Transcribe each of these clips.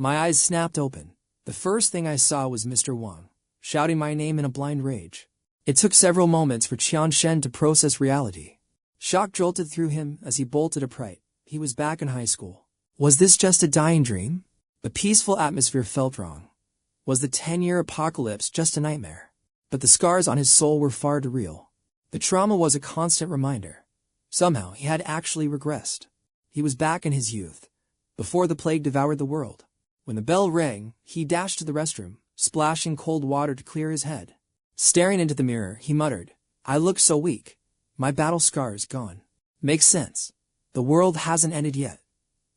My eyes snapped open. The first thing I saw was Mr. Wang, shouting my name in a blind rage. It took several moments for Qianshen to process reality. Shock jolted through him as he bolted upright. He was back in high school. Was this just a dying dream? The peaceful atmosphere felt wrong. Was the 10-year apocalypse just a nightmare? But the scars on his soul were far too real. The trauma was a constant reminder. Somehow he had actually regressed. He was back in his youth, before the plague devoured the world. When the bell rang, he dashed to the restroom, splashing cold water to clear his head. Staring into the mirror, he muttered, "I look so weak. My battle scars gone. Makes sense. The world hasn't ended yet.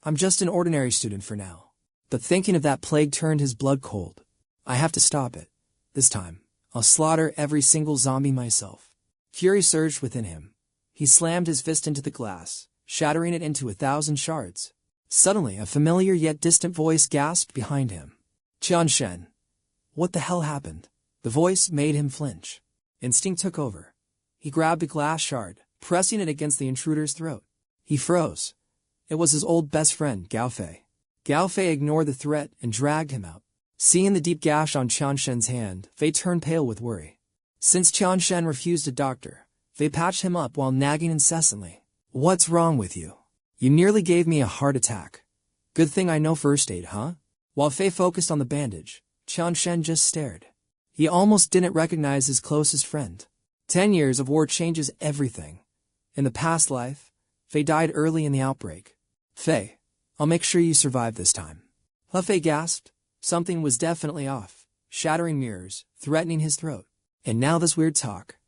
I'm just an ordinary student for now." The thinking of that plague turned his blood cold. I have to stop it. This time, I'll slaughter every single zombie myself. Fury surged within him. He slammed his fist into the glass, shattering it into 1,000 shards. Suddenly, a familiar yet distant voice gasped behind him. "Qianshen, what the hell happened?" The voice made him flinch. Instinct took over. He grabbed a glass shard, pressing it against the intruder's throat. He froze. It was his old best friend, Gao Fei. Gao Fei ignored the threat and dragged him out. Seeing the deep gash on Qianshen's hand, Fei turned pale with worry. Since Qianshen refused a doctor, Fei patched him up while nagging incessantly. "What's wrong with you? You nearly gave me a heart attack. Good thing I know first aid, huh?" While Fei focused on the bandage, Qianshen just stared. He almost didn't recognize his closest friend. 10 years of war changes everything. In the past life, Fei died early in the outbreak. "Fei, I'll make sure you survive this time." Fei gasped. Something was definitely off, shattering mirrors, threatening his throat. And now this weird talk.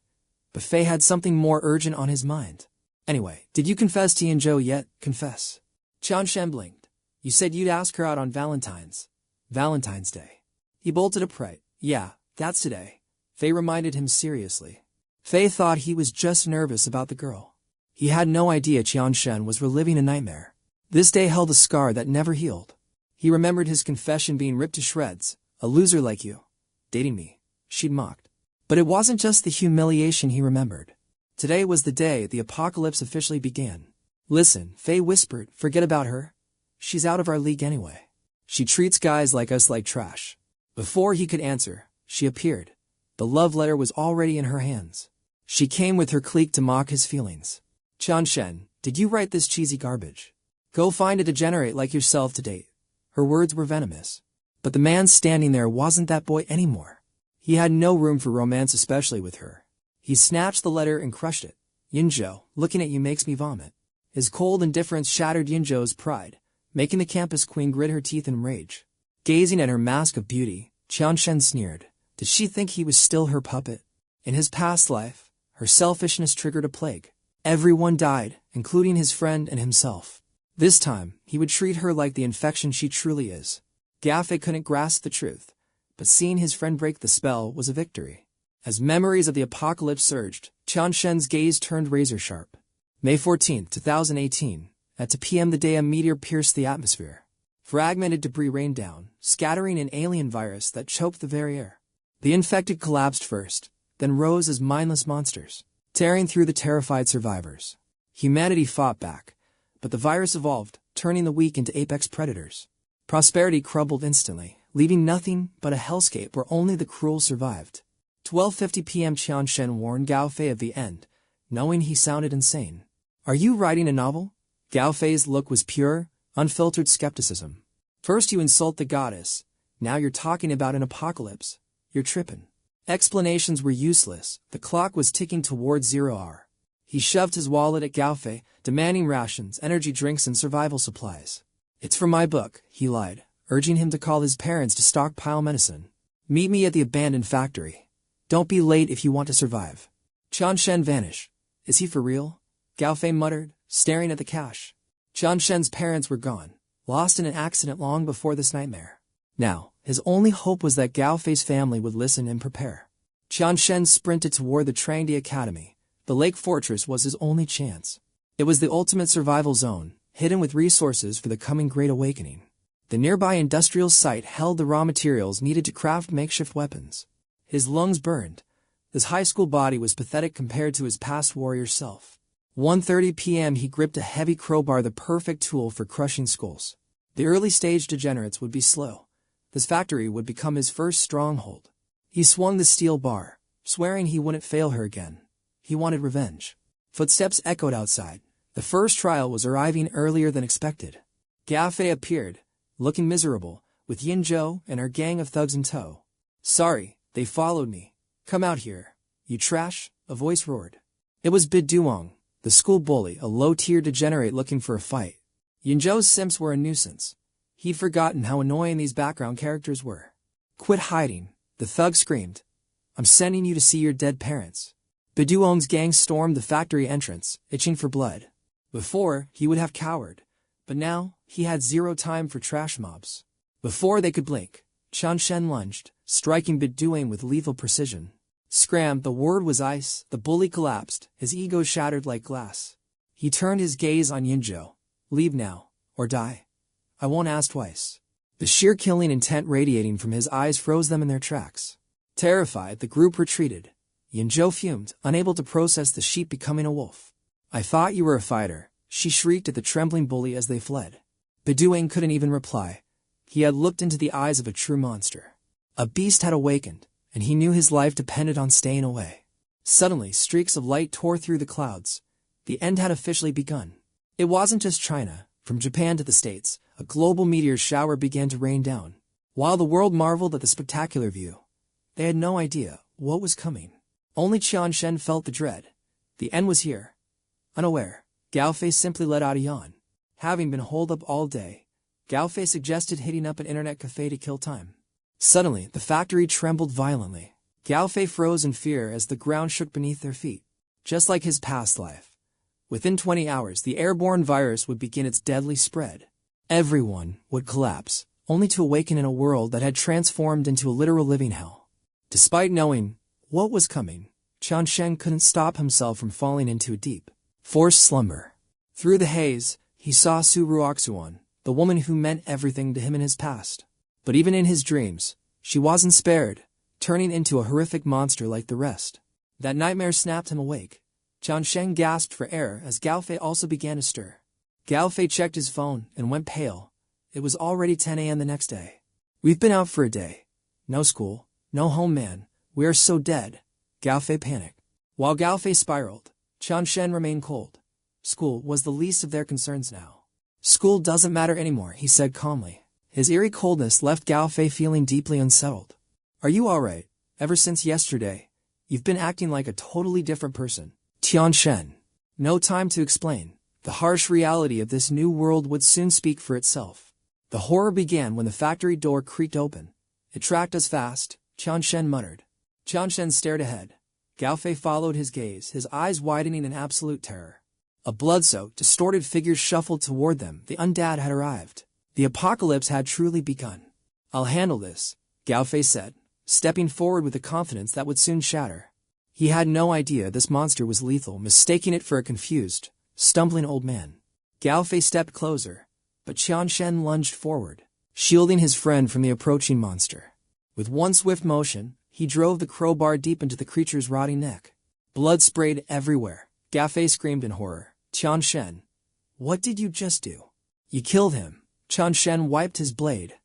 But Fei had something more urgent on his mind. "Anyway, did you confess to Yanzhou yet? Confess." Qianshen blinked. "You said you'd ask her out on Valentine's Day." He bolted upright. "Yeah, that's today," Fei reminded him seriously. Fei thought he was just nervous about the girl. He had no idea Qianshen was reliving a nightmare. This day held a scar that never healed. He remembered his confession being ripped to shreds. "A loser like you. Dating me," she'd mocked. But it wasn't just the humiliation he remembered. Today was the day the apocalypse officially began. "Listen," Fei whispered, "forget about her. She's out of our league anyway. She treats guys like us like trash." Before he could answer, she appeared. The love letter was already in her hands. She came with her clique to mock his feelings. "Qianshen, did you write this cheesy garbage? Go find a degenerate like yourself to date." Her words were venomous. But the man standing there wasn't that boy anymore. He had no room for romance, especially with her. He snatched the letter and crushed it. "Yanzhou, looking at you makes me vomit." His cold indifference shattered Yanzhou's pride, making the campus queen grit her teeth in rage. Gazing at her mask of beauty, Qianshen sneered. Did she think he was still her puppet? In his past life, her selfishness triggered a plague. Everyone died, including his friend and himself. This time, he would treat her like the infection she truly is. Gao Fei couldn't grasp the truth, but seeing his friend break the spell was a victory. As memories of the apocalypse surged, Qianshen's gaze turned razor-sharp. May 14, 2018, at 2 p.m. the day a meteor pierced the atmosphere. Fragmented debris rained down, scattering an alien virus that choked the very air. The infected collapsed first, then rose as mindless monsters, tearing through the terrified survivors. Humanity fought back, but the virus evolved, turning the weak into apex predators. Prosperity crumbled instantly, leaving nothing but a hellscape where only the cruel survived. 12:50 p.m. Qianshen warned Gao Fei of the end, knowing he sounded insane. "Are you writing a novel?" Gao Fei's look was pure, unfiltered skepticism. "First you insult the goddess, now you're talking about an apocalypse. You're tripping." Explanations were useless. The clock was ticking towards 0 hour. He shoved his wallet at Gao Fei, demanding rations, energy drinks, and survival supplies. "It's for my book," he lied, urging him to call his parents to stockpile medicine. "Meet me at the abandoned factory. Don't be late if you want to survive." Qianshen vanished. "Is he for real?" Gao Fei muttered, staring at the cash. Qianshen's parents were gone, lost in an accident long before this nightmare. Now, his only hope was that Gao Fei's family would listen and prepare. Qianshen sprinted toward the Trangdi Academy. The lake fortress was his only chance. It was the ultimate survival zone, hidden with resources for the coming Great Awakening. The nearby industrial site held the raw materials needed to craft makeshift weapons. His lungs burned. His high school body was pathetic compared to his past warrior self. 1:30 p.m. he gripped a heavy crowbar, the perfect tool for crushing skulls. The early-stage degenerates would be slow. This factory would become his first stronghold. He swung the steel bar, swearing he wouldn't fail her again. He wanted revenge. Footsteps echoed outside. The first trial was arriving earlier than expected. 𝐒𝐊𝐢 appeared, looking miserable, with 𝐁𝐄𝐓 and her gang of thugs in tow. "Sorry, they followed me. Come out here, you trash," a voice roared. It was 𝐵𝐷𝐷, the school bully, a low-tier degenerate looking for a fight. 𝐁𝐄𝐓's simps were a nuisance. He'd forgotten how annoying these background characters were. "Quit hiding," the thug screamed. "I'm sending you to see your dead parents." 𝐵𝐷𝐷's gang stormed the factory entrance, itching for blood. Before, he would have cowered, but now, he had zero time for trash mobs. Before they could blink, Qian Shen lunged, striking 𝐵𝐷𝐷 with lethal precision. Scram, the word was ice, the bully collapsed, his ego shattered like glass. He turned his gaze on 𝐁𝐄𝐓. "Leave now, or die. I won't ask twice." The sheer killing intent radiating from his eyes froze them in their tracks. Terrified, the group retreated. 𝐁𝐄𝐓 fumed, unable to process the sheep becoming a wolf. "I thought you were a fighter," she shrieked at the trembling bully as they fled. 𝐵𝐷𝐷 couldn't even reply. He had looked into the eyes of a true monster. A beast had awakened, and he knew his life depended on staying away. Suddenly, streaks of light tore through the clouds. The end had officially begun. It wasn't just China. From Japan to the States, a global meteor shower began to rain down. While the world marveled at the spectacular view, they had no idea what was coming. Only Qian Shen felt the dread. The end was here. Unaware, 𝐒𝐊𝐢 simply let out a yawn. Having been holed up all day, 𝐒𝐊𝐢 suggested hitting up an internet cafe to kill time. Suddenly, the factory trembled violently. 𝐒𝐊𝐢 froze in fear as the ground shook beneath their feet. Just like his past life. Within 20 hours, the airborne virus would begin its deadly spread. Everyone would collapse, only to awaken in a world that had transformed into a literal living hell. Despite knowing what was coming, Qian Shen couldn't stop himself from falling into a deep, forced slumber. Through the haze, he saw Su Ruoxuan, the woman who meant everything to him in his past. But even in his dreams, she wasn't spared, turning into a horrific monster like the rest. That nightmare snapped him awake. Qian Shen gasped for air as 𝐒𝐊𝐢 also began to stir. 𝐒𝐊𝐢 checked his phone and went pale. It was already 10 a.m. the next day. "We've been out for a day. No school, no home, man. We are so dead." 𝐒𝐊𝐢 panicked. While 𝐒𝐊𝐢 spiraled, Qian Shen remained cold. School was the least of their concerns now. "School doesn't matter anymore," he said calmly. His eerie coldness left 𝐒𝐊𝐢 feeling deeply unsettled. "Are you alright? Ever since yesterday, you've been acting like a totally different person." Qian Shen. No time to explain. The harsh reality of this new world would soon speak for itself. The horror began when the factory door creaked open. "It tracked us fast," Qian Shen muttered. Qian Shen stared ahead. 𝐒𝐊𝐢 followed his gaze, his eyes widening in absolute terror. A blood-soaked, distorted figure shuffled toward them. The undead had arrived. The apocalypse had truly begun. "I'll handle this," 𝐒𝐊𝐢 said, stepping forward with a confidence that would soon shatter. He had no idea this monster was lethal, mistaking it for a confused, stumbling old man. 𝐒𝐊𝐢 stepped closer, but Qian Shen lunged forward, shielding his friend from the approaching monster. With one swift motion, he drove the crowbar deep into the creature's rotting neck. Blood sprayed everywhere. 𝐒𝐊𝐢 screamed in horror. "Qian Shen, what did you just do?" "You killed him." Qian Shen wiped his blade.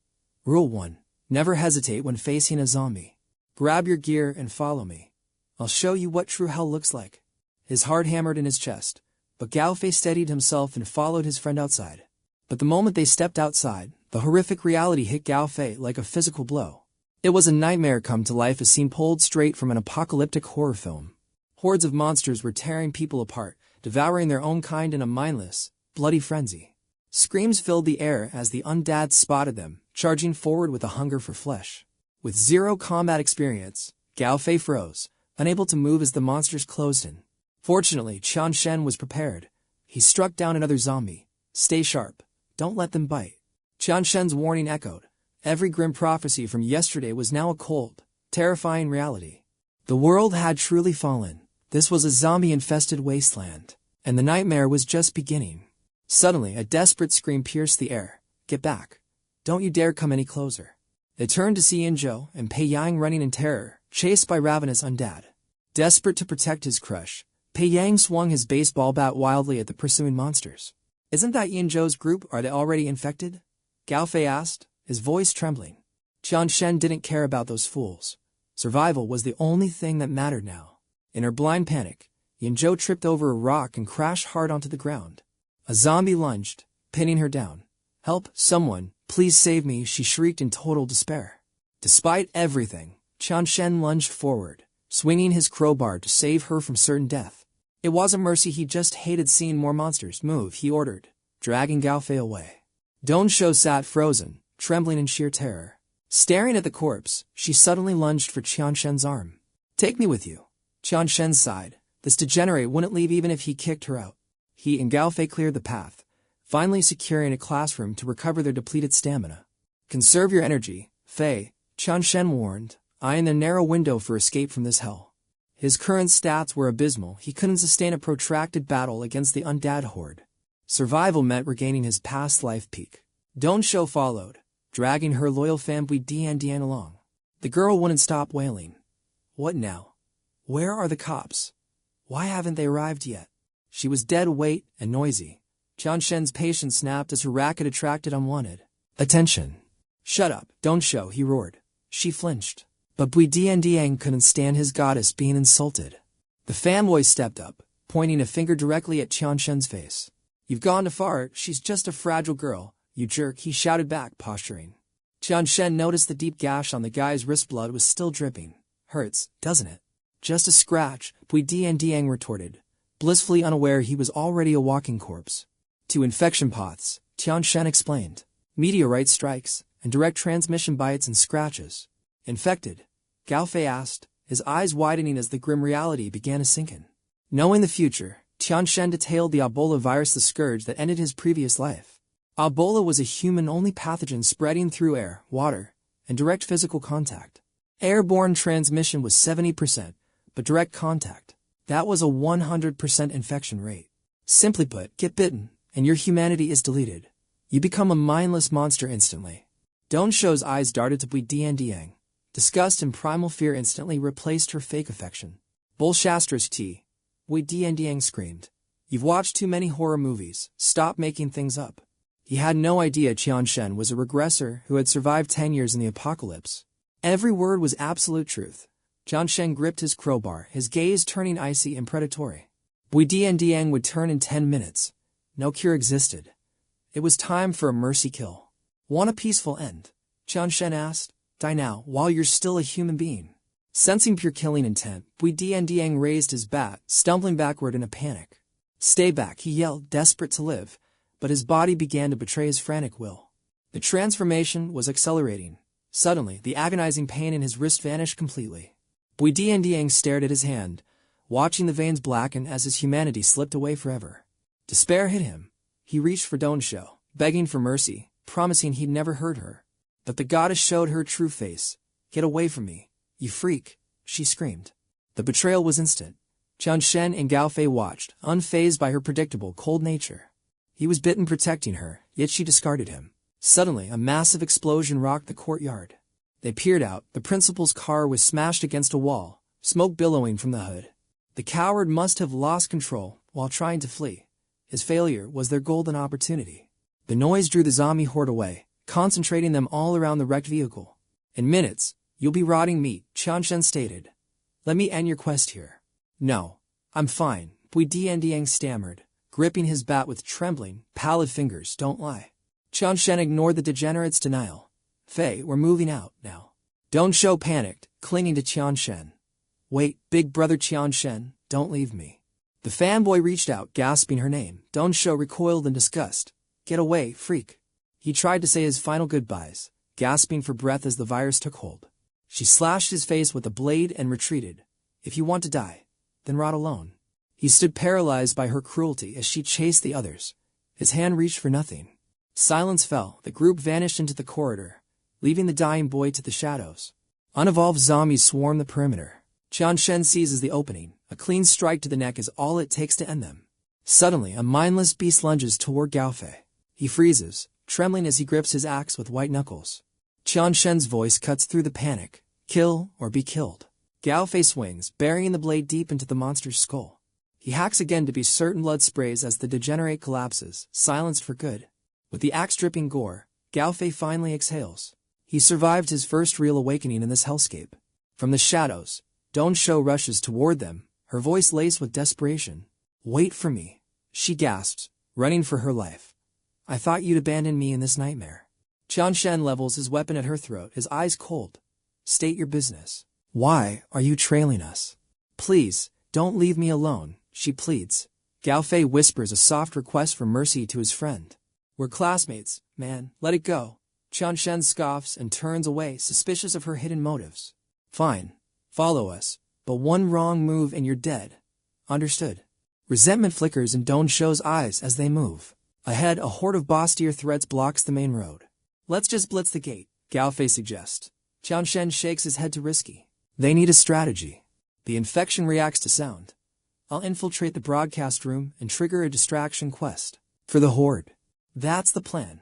"Rule 1. Never hesitate when facing a zombie. Grab your gear and follow me. I'll show you what true hell looks like." His heart hammered in his chest, but 𝐒𝐊𝐢 steadied himself and followed his friend outside. But the moment they stepped outside, the horrific reality hit 𝐒𝐊𝐢 like a physical blow. It was a nightmare come to life, as seen pulled straight from an apocalyptic horror film. Hordes of monsters were tearing people apart, devouring their own kind in a mindless, bloody frenzy. Screams filled the air as the undead spotted them, charging forward with a hunger for flesh. With zero combat experience, 𝐒𝐊𝐢 froze, unable to move as the monsters closed in. Fortunately, Qian Shen was prepared. He struck down another zombie. "Stay sharp. Don't let them bite." Qian Shen's warning echoed. Every grim prophecy from yesterday was now a cold, terrifying reality. The world had truly fallen. This was a zombie-infested wasteland, and the nightmare was just beginning. Suddenly, a desperate scream pierced the air. "Get back. Don't you dare come any closer." They turned to see 𝐁𝐄𝐓 and 𝐒𝐻𝐻 running in terror, chased by ravenous undead. Desperate to protect his crush, 𝐒𝐻𝐻 swung his baseball bat wildly at the pursuing monsters. "Isn't that 𝐁𝐄𝐓's group? Are they already infected?" Fei asked, his voice trembling. Shen didn't care about those fools. Survival was the only thing that mattered now. In her blind panic, Zhou tripped over a rock and crashed hard onto the ground. A zombie lunged, pinning her down. "Help, someone, please save me," she shrieked in total despair. Despite everything, Shen lunged forward, swinging his crowbar to save her from certain death. It wasn't mercy, he just hated seeing more monsters. "Move," he ordered, dragging Fei away. Dongshou sat frozen, trembling in sheer terror. Staring at the corpse, she suddenly lunged for Shen's arm. "Take me with you." Shen sighed. This degenerate wouldn't leave even if he kicked her out. He and Fei cleared the path, finally securing a classroom to recover their depleted stamina. "Conserve your energy, Fei," Shen warned, eyeing the narrow window for escape from this hell. His current stats were abysmal. He couldn't sustain a protracted battle against the undead horde. Survival meant regaining his past life peak. Dongshou followed, dragging her loyal fan Dian along. The girl wouldn't stop wailing. What now? Where are the cops? Why haven't they arrived yet? She was dead weight and noisy. Shen's patience snapped as her racket attracted unwanted attention. "Shut up, Dongshou," he roared. She flinched. But Dian couldn't stand his goddess being insulted. The fanboy stepped up, pointing a finger directly at Shen's face. "You've gone too far, she's just a fragile girl, you jerk," he shouted back, posturing. Shen noticed the deep gash on the guy's wrist. Blood was still dripping. "Hurts, doesn't it?" "Just a scratch," Dian retorted, blissfully unaware he was already a walking corpse. "Two infection paths," Shen explained. "Meteorite strikes, and direct transmission bites and scratches." "Infected?" Fei asked, his eyes widening as the grim reality began to sink in. Knowing the future, Shen detailed the Ebola virus, the scourge that ended his previous life. Ebola was a human-only pathogen spreading through air, water, and direct physical contact. Airborne transmission was 70%, but direct contact, that was a 100% infection rate. Simply put, get bitten, and your humanity is deleted. You become a mindless monster instantly. Dongshou's eyes darted to Dian. Disgust and primal fear instantly replaced her fake affection. "Bullshastrous tea," Dian screamed. "You've watched too many horror movies. Stop making things up." He had no idea Shen was a regressor who had survived 10 years in the apocalypse. Every word was absolute truth. Shen gripped his crowbar, his gaze turning icy and predatory. Dian would turn in 10 minutes. No cure existed. It was time for a mercy kill. "Want a peaceful end?" Shen asked. "Die now, while you're still a human being." Sensing pure killing intent, Dian raised his bat, stumbling backward in a panic. "Stay back," he yelled, desperate to live, but his body began to betray his frantic will. The transformation was accelerating. Suddenly, the agonizing pain in his wrist vanished completely. Dian stared at his hand, watching the veins blacken as his humanity slipped away forever. Despair hit him. He reached for Dongshou, begging for mercy, promising he'd never hurt her. But the goddess showed her true face. "Get away from me, you freak," she screamed. The betrayal was instant. Shen and Fei watched, unfazed by her predictable, cold nature. He was bitten protecting her, yet she discarded him. Suddenly, a massive explosion rocked the courtyard. They peered out. The principal's car was smashed against a wall, smoke billowing from the hood. The coward must have lost control while trying to flee. His failure was their golden opportunity. The noise drew the zombie horde away, concentrating them all around the wrecked vehicle. "In minutes, you'll be rotting meat," Shen stated. "Let me end your quest here." "No, I'm fine," Dian stammered, gripping his bat with trembling, pallid fingers. "Don't lie." Shen ignored the degenerate's denial. "Fei, we're moving out now." Dongshou panicked, clinging to Shen. "Wait, big brother Shen, don't leave me." The fanboy reached out, gasping her name. Dongshou recoiled in disgust. "Get away, freak." He tried to say his final goodbyes, gasping for breath as the virus took hold. She slashed his face with a blade and retreated. "If you want to die, then rot alone." He stood paralyzed by her cruelty as she chased the others. His hand reached for nothing. Silence fell. The group vanished into the corridor, leaving the dying boy to the shadows. Unevolved zombies swarmed the perimeter. Shen seizes the opening. A clean strike to the neck is all it takes to end them. Suddenly, a mindless beast lunges toward Fei. He freezes, trembling as he grips his axe with white knuckles. Shen's voice cuts through the panic. "Kill or be killed." Fei swings, burying the blade deep into the monster's skull. He hacks again to be certain blood sprays as the degenerate collapses, silenced for good. With the axe dripping gore, Gao Fei finally exhales. He survived his first real awakening in this hellscape. From the shadows, Dong Shou rushes toward them, her voice laced with desperation. "Wait for me," she gasps, running for her life. "I thought you'd abandon me in this nightmare." Qian Shen levels his weapon at her throat, his eyes cold. "State your business. Why are you trailing us? Please, don't leave me alone," she pleads. Gao Fei whispers a soft request for mercy to his friend. "We're classmates, man, let it go." Qian Shen scoffs and turns away, suspicious of her hidden motives. "Fine, follow us, but one wrong move and you're dead. Understood?" Resentment flickers in Dong Shou's eyes as they move. Ahead, a horde of boss deer threats blocks the main road. "Let's just blitz the gate," Gao Fei suggests. Qian Shen shakes his head too risky. They need a strategy. The infection reacts to sound. I'll infiltrate the broadcast room and trigger a distraction quest. For the horde. That's the plan.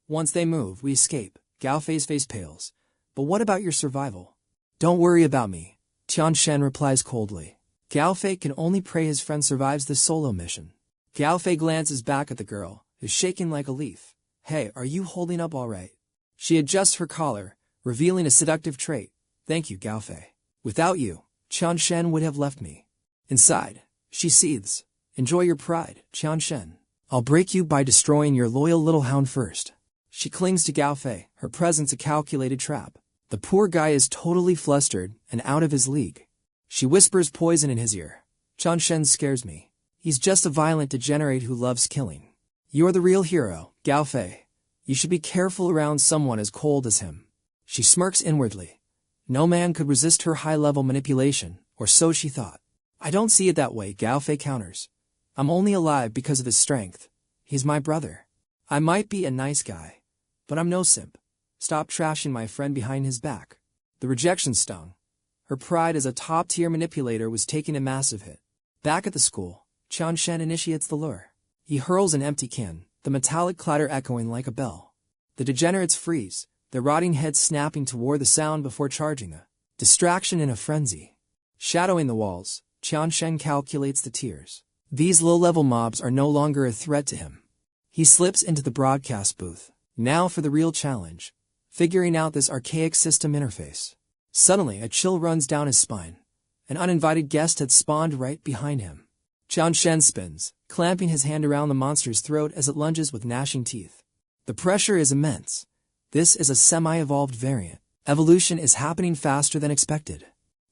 Once they move, we escape. Gao Fei's face pales. "But what about your survival?" "Don't worry about me," Qian Shen replies coldly. Gao Fei can only pray his friend survives this solo mission. Gao Fei glances back at the girl, who's shaking like a leaf. "Hey, are you holding up all right?" She adjusts her collar, revealing a seductive trait. "Thank you, Gao Fei. Without you, Qian Shen would have left me." Inside, she seethes. "Enjoy your pride, Qian Shen. I'll break you by destroying your loyal little hound first." She clings to Gao Fei, her presence a calculated trap. The poor guy is totally flustered and out of his league. She whispers poison in his ear. "Qian Shen scares me. He's just a violent degenerate who loves killing. You're the real hero, Gao Fei. You should be careful around someone as cold as him." She smirks inwardly. No man could resist her high-level manipulation, or so she thought. "I don't see it that way," Gao Fei counters. "I'm only alive because of his strength. He's my brother. I might be a nice guy, but I'm no simp. Stop trashing my friend behind his back." The rejection stung. Her pride as a top-tier manipulator was taking a massive hit. Back at the school, Qian Shen initiates the lure. He hurls an empty can, the metallic clatter echoing like a bell. The degenerates freeze, their rotting heads snapping toward the sound before charging a distraction in a frenzy. Shadowing the walls, Qian Shen calculates the tiers. These low-level mobs are no longer a threat to him. He slips into the broadcast booth. Now for the real challenge, figuring out this archaic system interface. Suddenly, a chill runs down his spine. An uninvited guest had spawned right behind him. Qian Shen spins, clamping his hand around the monster's throat as it lunges with gnashing teeth. The pressure is immense. This is a semi-evolved variant. Evolution is happening faster than expected.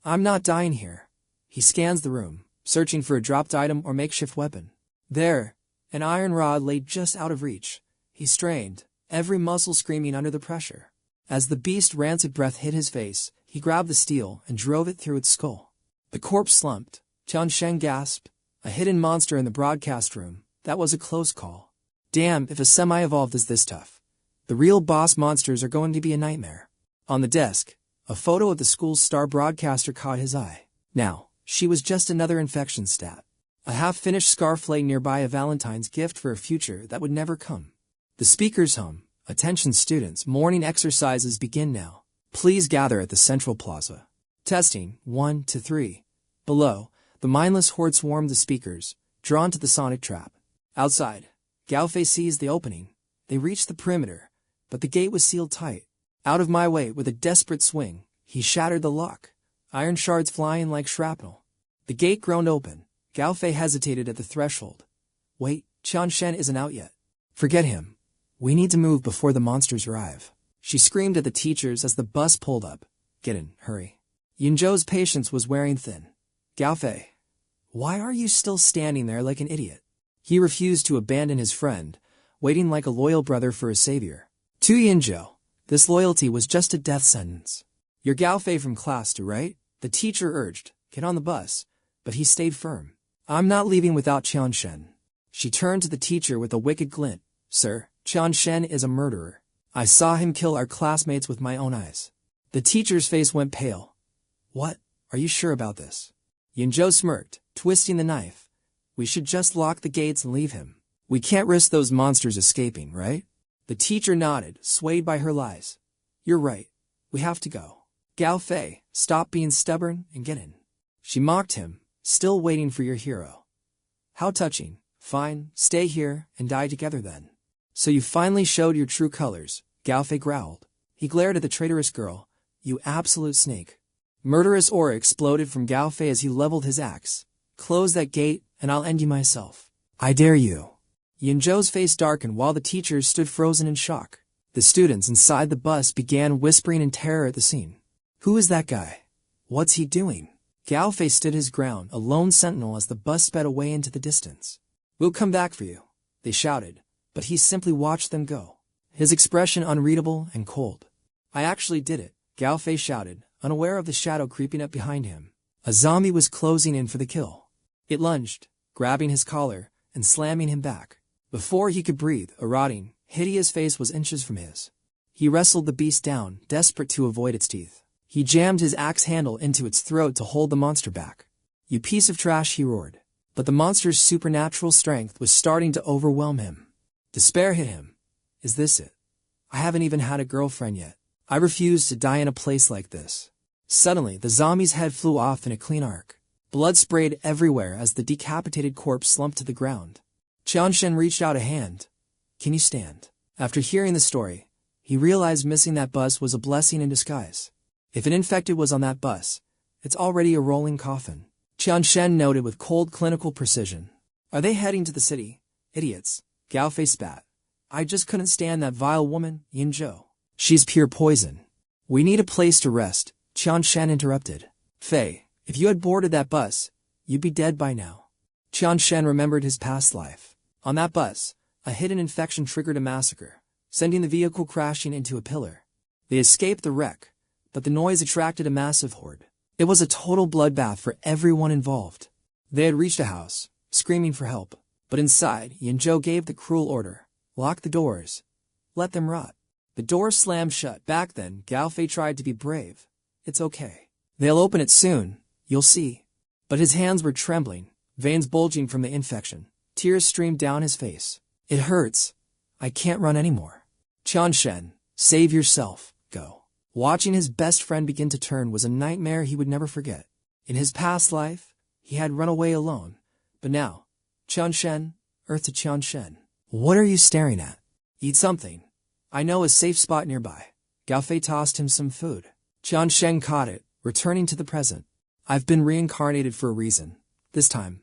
"I'm not dying here." He scans the room, searching for a dropped item or makeshift weapon. There, an iron rod lay just out of reach. He strained, every muscle screaming under the pressure. As the beast's rancid breath hit his face, he grabbed the steel and drove it through its skull. The corpse slumped. Qian Shen gasped. A hidden monster in the broadcast room. That was a close call. Damn, if a semi-evolved is this tough. The real boss monsters are going to be a nightmare. On the desk, a photo of the school's star broadcaster caught his eye. Now, she was just another infection stat. A half-finished scarf lay nearby, a Valentine's gift for a future that would never come. The speakers hum. "Attention students, morning exercises begin now. Please gather at the central plaza." Testing, 1 to 3. Below, the mindless horde swarmed the speakers, drawn to the sonic trap. Outside, Gao Fei sees the opening. They reached the perimeter, but the gate was sealed tight. Out of my way, with a desperate swing, he shattered the lock. Iron shards flying like shrapnel. The gate groaned open. Gao Fei hesitated at the threshold. "Wait, Qian Shen isn't out yet." "Forget him. We need to move before the monsters arrive." She screamed at the teachers as the bus pulled up. "Get in, hurry." Yunzhou's patience was wearing thin. "Gao Fei, why are you still standing there like an idiot?" He refused to abandon his friend, waiting like a loyal brother for a savior. To Yunzhou, this loyalty was just a death sentence. "You're Gao Fei from class 2, right?" The teacher urged. "Get on the bus." But he stayed firm. "I'm not leaving without Qian Shen." She turned to the teacher with a wicked glint. "Sir, Qian Shen is a murderer. I saw him kill our classmates with my own eyes." The teacher's face went pale. "What? Are you sure about this?" Yunzhou smirked, twisting the knife. "We should just lock the gates and leave him. We can't risk those monsters escaping, right?" The teacher nodded, swayed by her lies. "You're right. We have to go. Gao Fei, stop being stubborn and get in." She mocked him, "Still waiting for your hero. How touching. Fine, stay here and die together then." "So you finally showed your true colors," 𝐿𝐤 growled. He glared at the traitorous girl. You absolute snake. Murderous aura exploded from 𝐿𝐤 as he leveled his axe. Close that gate, and I'll end you myself. I dare you. 𝐁𝐄𝐓's face darkened while the teachers stood frozen in shock. The students inside the bus began whispering in terror at the scene. Who is that guy? What's he doing? 𝐿𝐤 stood his ground, a lone sentinel as the bus sped away into the distance. We'll come back for you, they shouted, but he simply watched them go. His expression unreadable and cold. I actually did it, 𝐿𝐤 shouted, unaware of the shadow creeping up behind him. A zombie was closing in for the kill. It lunged, grabbing his collar and slamming him back. Before he could breathe, a rotting, hideous face was inches from his. He wrestled the beast down, desperate to avoid its teeth. He jammed his axe handle into its throat to hold the monster back. You piece of trash, he roared. But the monster's supernatural strength was starting to overwhelm him. Despair hit him. Is this it? I haven't even had a girlfriend yet. I refuse to die in a place like this. Suddenly, the zombie's head flew off in a clean arc. Blood sprayed everywhere as the decapitated corpse slumped to the ground. Qianshen reached out a hand. Can you stand? After hearing the story, he realized missing that bus was a blessing in disguise. If an infected was on that bus, it's already a rolling coffin. Qianshen noted with cold clinical precision. Are they heading to the city? Idiots. 𝐿𝐤 spat. I just couldn't stand that vile woman, 𝐁𝐄𝐓. She's pure poison. We need a place to rest, Qianshen interrupted. Fei, if you had boarded that bus, you'd be dead by now. Qianshen remembered his past life. On that bus, a hidden infection triggered a massacre, sending the vehicle crashing into a pillar. They escaped the wreck, but the noise attracted a massive horde. It was a total bloodbath for everyone involved. They had reached a house, screaming for help, but inside, 𝐁𝐄𝐓 gave the cruel order. Lock the doors. Let them rot. The door slammed shut. Back then, 𝐿𝐤 tried to be brave. It's okay. They'll open it soon, you'll see. But his hands were trembling, veins bulging from the infection. Tears streamed down his face. It hurts. I can't run anymore. Qianshen, save yourself, go. Watching his best friend begin to turn was a nightmare he would never forget. In his past life, he had run away alone. But now, Qianshen, Earth to Qianshen. What are you staring at? Eat something. I know a safe spot nearby. 𝐿𝐤 tossed him some food. Qianshen caught it, returning to the present. I've been reincarnated for a reason. This time,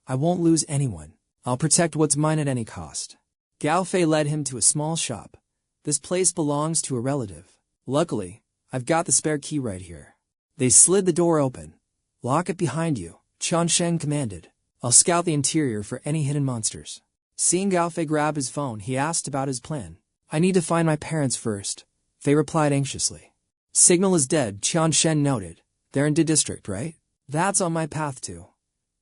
I won't lose anyone. I'll protect what's mine at any cost. 𝐿𝐤 led him to a small shop. This place belongs to a relative. Luckily, I've got the spare key right here. They slid the door open. Lock it behind you, Qianshen commanded. I'll scout the interior for any hidden monsters. Seeing 𝐿𝐤 grab his phone, he asked about his plan. I need to find my parents first, Fei replied anxiously. Signal is dead, Qianshen noted. They're in D district, right? That's on my path too.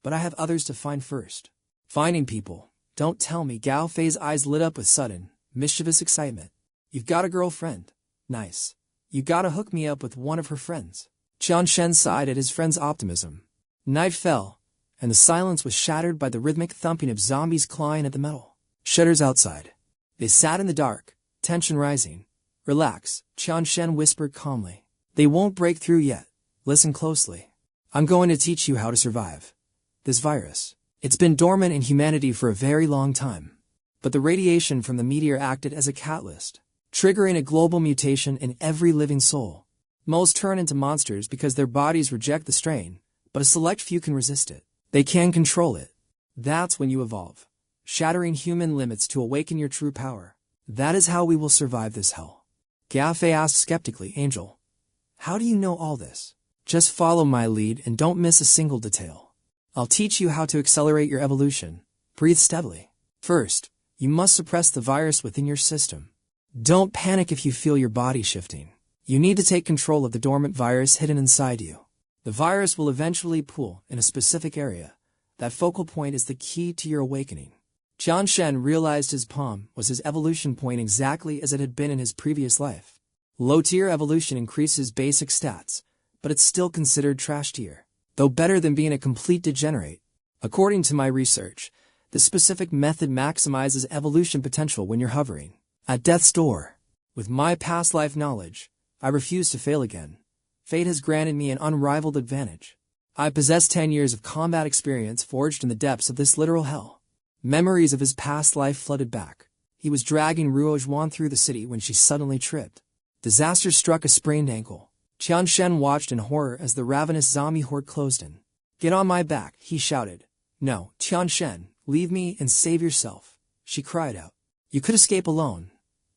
But I have others to find first. Finding people. Don't tell me. 𝐿𝐤's eyes lit up with sudden, mischievous excitement. You've got a girlfriend. Nice. You gotta hook me up with one of her friends. Qianshen sighed at his friend's optimism. Night fell, and the silence was shattered by the rhythmic thumping of zombies clawing at the metal. Shutters outside. They sat in the dark, tension rising. Relax, Qianshen whispered calmly. They won't break through yet. Listen closely. I'm going to teach you how to survive. This virus. It's been dormant in humanity for a very long time. But the radiation from the meteor acted as a catalyst, triggering a global mutation in every living soul. Most turn into monsters because their bodies reject the strain, but a select few can resist it. They can control it. That's when you evolve, shattering human limits to awaken your true power. That is how we will survive this hell. 𝐿𝐤 asked skeptically, Angel, how do you know all this? Just follow my lead and don't miss a single detail. I'll teach you how to accelerate your evolution. Breathe steadily. First, you must suppress the virus within your system. Don't panic if you feel your body shifting. You need to take control of the dormant virus hidden inside you. The virus will eventually pool in a specific area. That focal point is the key to your awakening. Qianshen realized his palm was his evolution point exactly as it had been in his previous life. Low-tier evolution increases basic stats, but it's still considered trash tier, though better than being a complete degenerate. According to my research, this specific method maximizes evolution potential when you're hovering at death's door. With my past life knowledge, I refuse to fail again. Fate has granted me an unrivaled advantage. I possess 10 years of combat experience forged in the depths of this literal hell. Memories of his past life flooded back. He was dragging 𝐒𝐊𝐢 through the city when she suddenly tripped. Disaster struck a sprained ankle. Qian Shen watched in horror as the ravenous zombie horde closed in. "Get on my back," he shouted. "No, Qian Shen, leave me and save yourself," she cried out. "You could escape alone."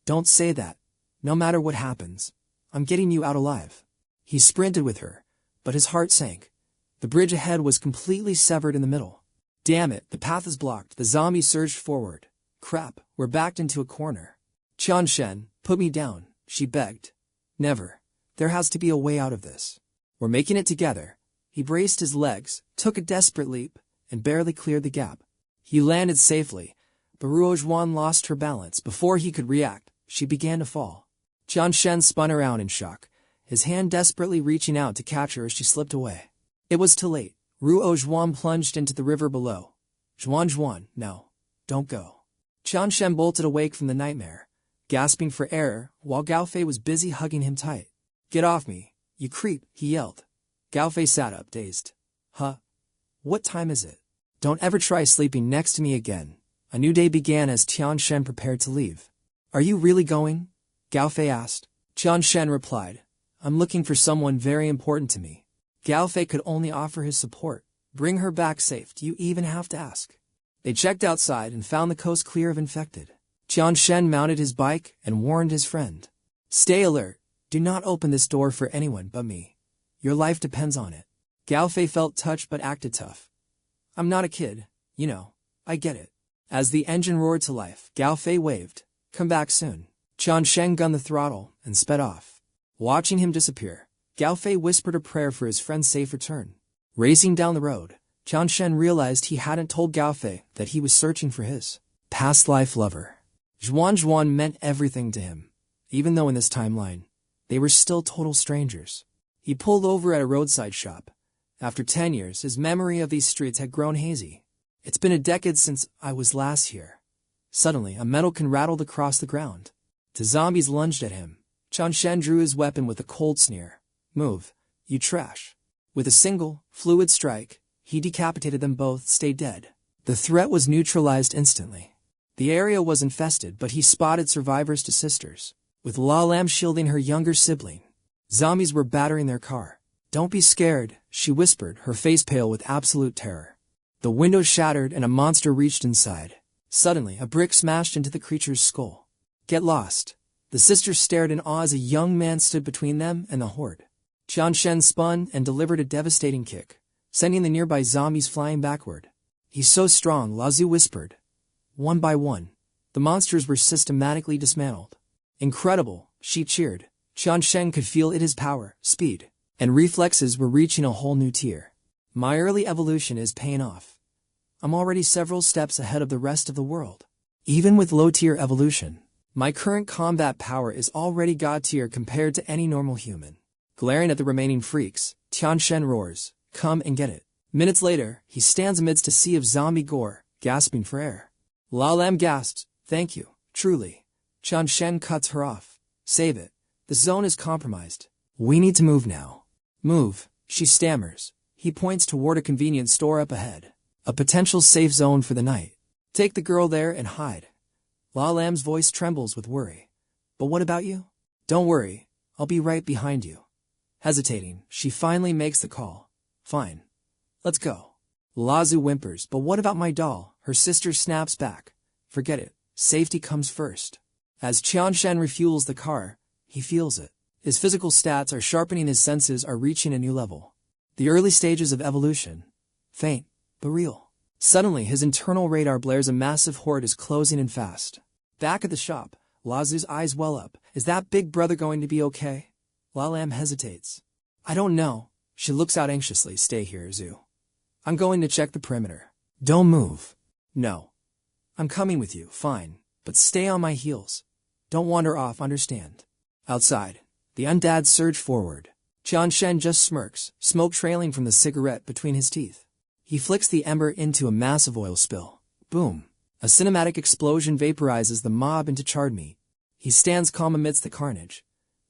"Don't say that. No matter what happens, I'm getting you out alive." He sprinted with her, but his heart sank. The bridge ahead was completely severed in the middle. "Damn it, the path is blocked." The zombie surged forward. "Crap, we're backed into a corner." "Qian Shen, put me down," she begged. "Never. There has to be a way out of this. We're making it together." He braced his legs, took a desperate leap, and barely cleared the gap. He landed safely, but 𝐒𝐊𝐢 lost her balance. Before he could react, she began to fall. Qian Shen spun around in shock, his hand desperately reaching out to catch her as she slipped away. It was too late. 𝐒𝐊𝐢 plunged into the river below. "Zhuan, no, don't go." Qian Shen bolted awake from the nightmare, gasping for air, while Gao Fei was busy hugging him tight. "Get off me, you creep," he yelled. Gao Fei sat up, dazed. "Huh? What time is it? Don't ever try sleeping next to me again." A new day began as Qian Shen prepared to leave. "Are you really going?" Gao Fei asked. Qian Shen replied, "I'm looking for someone very important to me." Gao Fei could only offer his support. "Bring her back safe. Do you even have to ask?" They checked outside and found the coast clear of infected. Qian Shen mounted his bike and warned his friend. "Stay alert. Do not open this door for anyone but me. Your life depends on it." Gao Fei felt touched but acted tough. "I'm not a kid, you know. I get it." As the engine roared to life, Gao Fei waved. "Come back soon." Qian Shen gunned the throttle and sped off. Watching him disappear, Gao Fei whispered a prayer for his friend's safe return. Racing down the road, Qian Shen realized he hadn't told Gao Fei that he was searching for his past life lover. Zhuan meant everything to him, even though in this timeline, they were still total strangers. He pulled over at a roadside shop. After 10 years, his memory of these streets had grown hazy. "It's been a decade since I was last here." Suddenly, a metal can rattled across the ground. The zombies lunged at him. Qian Shen drew his weapon with a cold sneer. "Move, you trash." With a single, fluid strike, he decapitated them both, stay dead. The threat was neutralized instantly. The area was infested, but he spotted survivors to sisters, with 𝐒𝐊𝐢 shielding her younger sibling. Zombies were battering their car. "Don't be scared," she whispered, her face pale with absolute terror. The window shattered and a monster reached inside. Suddenly, a brick smashed into the creature's skull. "Get lost." The sisters stared in awe as a young man stood between them and the horde. Qian Shen spun and delivered a devastating kick, sending the nearby zombies flying backward. "He's so strong," 𝐒𝐊𝐢 whispered. One by one, the monsters were systematically dismantled. "Incredible," she cheered. Qian Shen could feel his power, speed, and reflexes were reaching a whole new tier. "My early evolution is paying off. I'm already several steps ahead of the rest of the world. Even with low-tier evolution, my current combat power is already God-tier compared to any normal human." Glaring at the remaining freaks, Qian Shen roars, "Come and get it." Minutes later, he stands amidst a sea of zombie gore, gasping for air. 𝐒𝐊𝐢 gasps, "Thank you, truly." Qian Shen cuts her off. "Save it. The zone is compromised. We need to move now." "Move," she stammers. He points toward a convenience store up ahead. A potential safe zone for the night. "Take the girl there and hide." 𝐒𝐊𝐢's voice trembles with worry. "But what about you?" "Don't worry. I'll be right behind you." Hesitating, she finally makes the call. "Fine. Let's go." 𝐒𝐊𝐢 whimpers, "But what about my doll?" Her sister snaps back. "Forget it. Safety comes first." As Qian Shen refuels the car, he feels it. His physical stats are sharpening, his senses are reaching a new level. The early stages of evolution. Faint, but real. Suddenly, his internal radar blares, a massive horde is closing in fast. Back at the shop, 𝐒𝐊𝐢's eyes well up. "Is that big brother going to be okay?" 𝐒𝐊𝐢 hesitates. "I don't know." She looks out anxiously. "Stay here, Zhu. I'm going to check the perimeter." "Don't move." "No. I'm coming with you, fine. But stay on my heels. Don't wander off, understand?" Outside, the undead surge forward. Qian Shen just smirks, smoke trailing from the cigarette between his teeth. He flicks the ember into a massive oil spill. Boom. A cinematic explosion vaporizes the mob into charred meat. He stands calm amidst the carnage.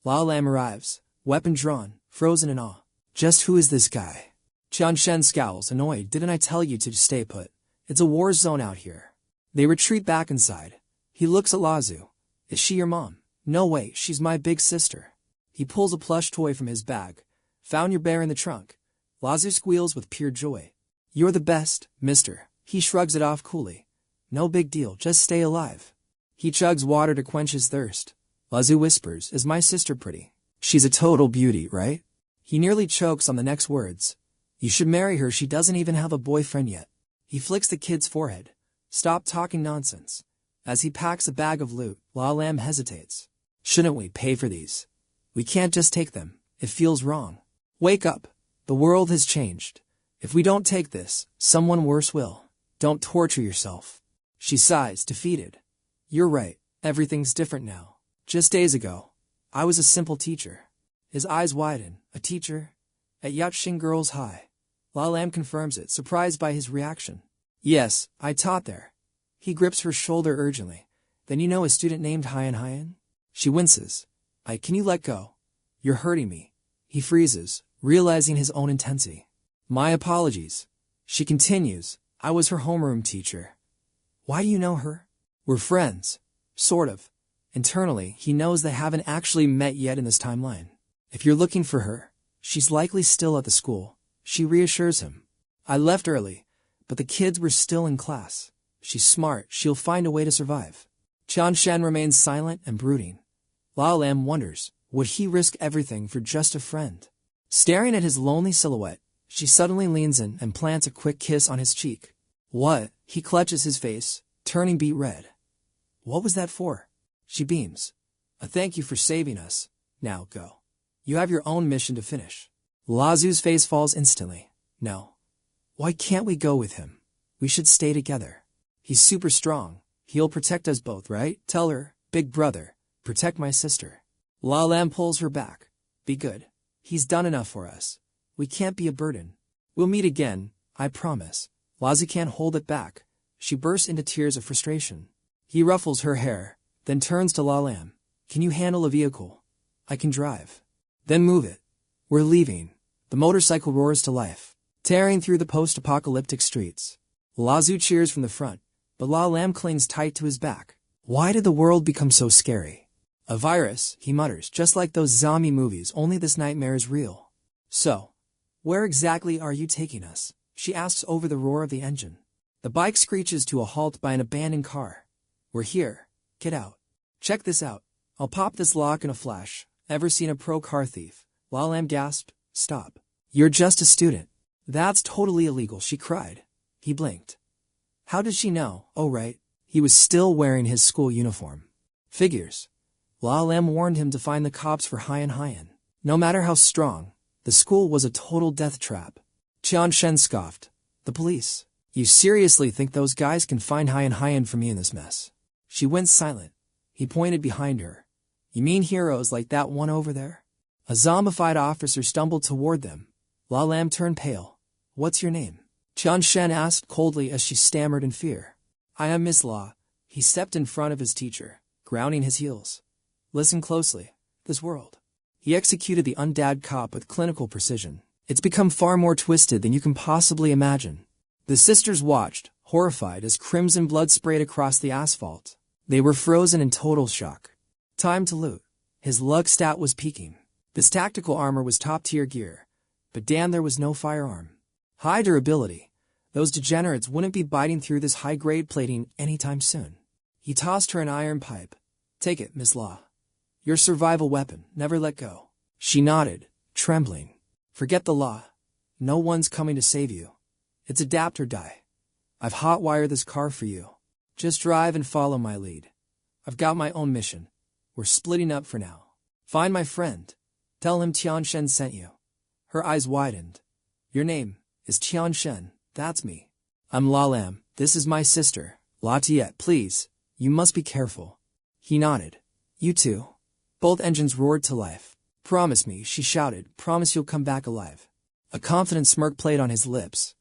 𝐒𝐊𝐢 arrives, weapon drawn, frozen in awe. "Just who is this guy?" Qian Shen scowls, annoyed. "Didn't I tell you to stay put? It's a war zone out here." They retreat back inside. He looks at Lazu. Is she your mom? No way, she's my big sister. He pulls a plush toy from his bag. Found your bear in the trunk. Lazu squeals with pure joy. You're the best, mister. He shrugs it off coolly. No big deal, just stay alive. He chugs water to quench his thirst. Lazu whispers, is my sister pretty? She's a total beauty, right? He nearly chokes on the next words. You should marry her, she doesn't even have a boyfriend yet. He flicks the kid's forehead. Stop talking nonsense. As he packs a bag of loot, La Lam hesitates. Shouldn't we pay for these? We can't just take them. It feels wrong. Wake up. The world has changed. If we don't take this, someone worse will. Don't torture yourself. She sighs, defeated. You're right. Everything's different now. Just days ago, I was a simple teacher. His eyes widen. A teacher? At Yatxing Girls High. La Lam confirms it, surprised by his reaction. Yes, I taught there. He grips her shoulder urgently. Then you know a student named 𝐒𝐈𝐍𝐻? She winces. Can you let go? You're hurting me. He freezes, realizing his own intensity. My apologies. She continues. I was her homeroom teacher. Why do you know her? We're friends. Sort of. Internally, he knows they haven't actually met yet in this timeline. If you're looking for her, she's likely still at the school. She reassures him. I left early, but the kids were still in class. She's smart, she'll find a way to survive. Qianshen remains silent and brooding. La Lam wonders, would he risk everything for just a friend? Staring at his lonely silhouette, she suddenly leans in and plants a quick kiss on his cheek. What? He clutches his face, turning beet red. What was that for? She beams. A thank you for saving us. Now go. You have your own mission to finish. Lazu's face falls instantly. No. Why can't we go with him? We should stay together. He's super strong. He'll protect us both, right? Tell her, big brother, protect my sister. La Lam pulls her back. Be good. He's done enough for us. We can't be a burden. We'll meet again, I promise. Lazu can't hold it back. She bursts into tears of frustration. He ruffles her hair, then turns to La Lam. Can you handle a vehicle? I can drive. Then move it. We're leaving. The motorcycle roars to life, tearing through the post-apocalyptic streets. Lazu cheers from the front, but La Lam clings tight to his back. Why did the world become so scary? A virus, he mutters, just like those zombie movies, only this nightmare is real. So, where exactly are you taking us? She asks over the roar of the engine. The bike screeches to a halt by an abandoned car. We're here. Get out. Check this out. I'll pop this lock in a flash. Ever seen a pro car thief? La Lam gasped. Stop. You're just a student. That's totally illegal, she cried. He blinked. How did she know? Oh right. He was still wearing his school uniform. Figures. La Lam warned him to find the cops for 𝐒𝐈𝐍𝐻. No matter how strong, the school was a total death trap. Qianshen scoffed. The police. You seriously think those guys can find 𝐒𝐈𝐍𝐻 for me in this mess? She went silent. He pointed behind her. You mean heroes like that one over there? A zombified officer stumbled toward them. La Lam turned pale. What's your name? Qianshen asked coldly as she stammered in fear. I am Miss La. He stepped in front of his teacher, grounding his heels. Listen closely. This world. He executed the undead cop with clinical precision. It's become far more twisted than you can possibly imagine. The sisters watched, horrified, as crimson blood sprayed across the asphalt. They were frozen in total shock. Time to loot. His luck stat was peaking. This tactical armor was top-tier gear. But damn, there was no firearm. High durability. Those degenerates wouldn't be biting through this high-grade plating anytime soon. He tossed her an iron pipe. Take it, Miss La. Your survival weapon. Never let go. She nodded, trembling. Forget the law. No one's coming to save you. It's adapt or die. I've hot-wired this car for you. Just drive and follow my lead. I've got my own mission. We're splitting up for now. Find my friend. Tell him Qianshen sent you. Her eyes widened. Your name is Qianshen. That's me. I'm La Lam. This is my sister, La Tiet. Please, you must be careful. He nodded. You too. Both engines roared to life. Promise me, she shouted. Promise you'll come back alive. A confident smirk played on his lips.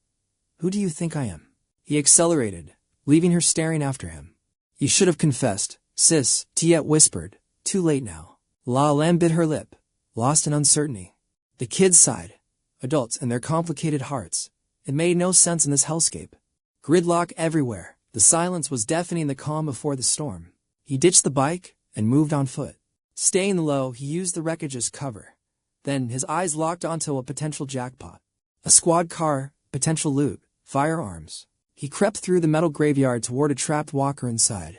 Who do you think I am? He accelerated, leaving her staring after him. You should have confessed, sis, Tiet whispered. Too late now. La Lam bit her lip, lost in uncertainty. The kids sighed. Adults and their complicated hearts. It made no sense in this hellscape. Gridlock everywhere. The silence was deafening, the calm before the storm. He ditched the bike and moved on foot. Staying low, he used the wreckage as cover. Then his eyes locked onto a potential jackpot. A squad car, potential loot, firearms. He crept through the metal graveyard toward a trapped walker inside.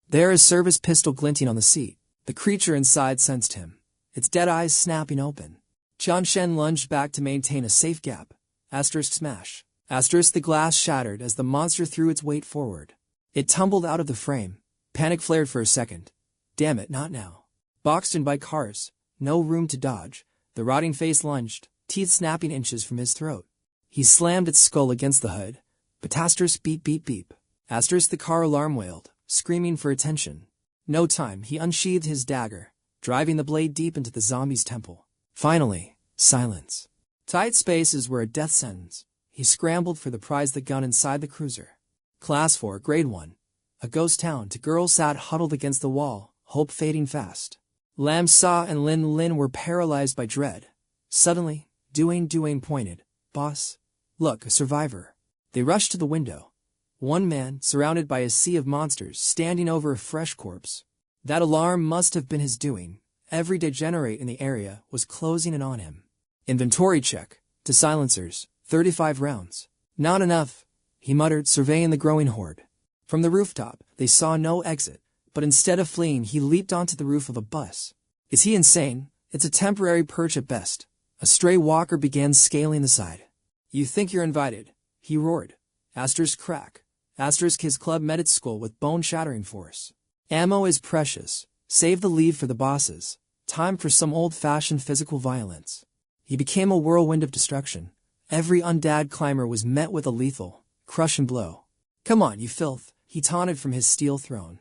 There, his service pistol glinting on the seat. The creature inside sensed him, its dead eyes snapping open. Qian Shen lunged back to maintain a safe gap. Asterisk smash. Asterisk the glass shattered as the monster threw its weight forward. It tumbled out of the frame. Panic flared for a second. Damn it, not now. Boxed in by cars. No room to dodge. The rotting face lunged, teeth snapping inches from his throat. He slammed its skull against the hood. But asterisk beep beep beep. Asterisk the car alarm wailed, screaming for attention. No time, he unsheathed his dagger, driving the blade deep into the zombie's temple. Finally, silence. Tight spaces were a death sentence. He scrambled for the prize, the gun inside the cruiser. Class 4, Grade 1. A ghost town. Two girls sat huddled against the wall, hope fading fast. Lam Sa and Lin were paralyzed by dread. Suddenly, Duane pointed. Boss, look, a survivor. They rushed to the window. One man, surrounded by a sea of monsters, standing over a fresh corpse. That alarm must have been his doing. Every degenerate in the area was closing in on him. Inventory check. To silencers, 35 rounds. Not enough, he muttered, surveying the growing horde. From the rooftop, they saw no exit, but instead of fleeing, he leaped onto the roof of a bus. Is he insane? It's a temporary perch at best. A stray walker began scaling the side. You think you're invited, he roared. Asterisk crack. Asterisk his club met its skull with bone-shattering force. Ammo is precious. Save the leave for the bosses. Time for some old-fashioned physical violence. He became a whirlwind of destruction. Every undead climber was met with a lethal, crushing blow. Come on, you filth, he taunted from his steel throne.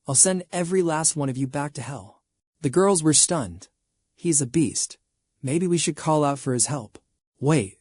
I'll send every last one of you back to hell. The girls were stunned. He's a beast. Maybe we should call out for his help. Wait.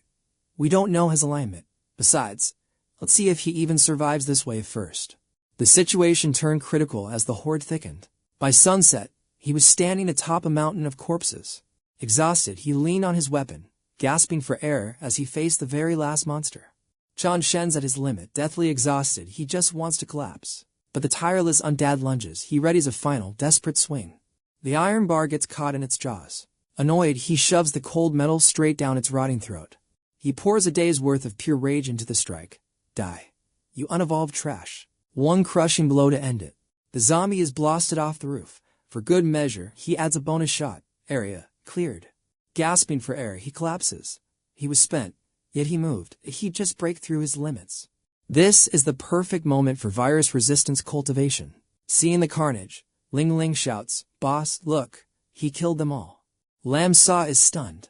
We don't know his alignment. Besides, let's see if he even survives this wave first. The situation turned critical as the horde thickened. By sunset, he was standing atop a mountain of corpses. Exhausted, he leaned on his weapon, gasping for air as he faced the very last monster. Qian Shen's at his limit, deathly exhausted. He just wants to collapse. But the tireless undead lunges. He readies a final, desperate swing. The iron bar gets caught in its jaws. Annoyed, he shoves the cold metal straight down its rotting throat. He pours a day's worth of pure rage into the strike. Die. You unevolved trash. One crushing blow to end it. The zombie is blasted off the roof. For good measure, he adds a bonus shot. Area cleared. Gasping for air, he collapses. He was spent, yet he moved. He'd just break through his limits. This is the perfect moment for virus resistance cultivation. Seeing the carnage, Ling shouts, Boss, look, he killed them all. Lam Sa is stunned.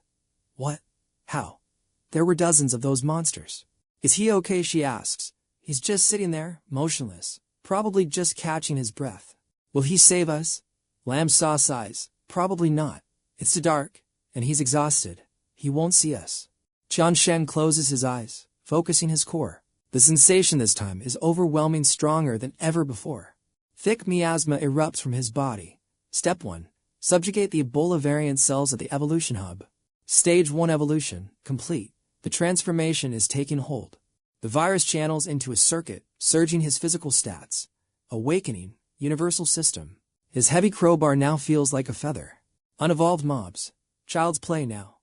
What? How? There were dozens of those monsters. Is he okay, she asks. He's just sitting there, motionless, probably just catching his breath. Will he save us? Lam Sa sighs. Probably not. It's too dark, and he's exhausted. He won't see us. Qian Shen closes his eyes, focusing his core. The sensation this time is overwhelming, stronger than ever before. Thick miasma erupts from his body. Step 1. Subjugate the Ebola variant cells at the evolution hub. Stage 1 evolution, complete. The transformation is taking hold. The virus channels into a circuit, surging his physical stats. Awakening, universal system. His heavy crowbar now feels like a feather. Unevolved mobs. Child's play now.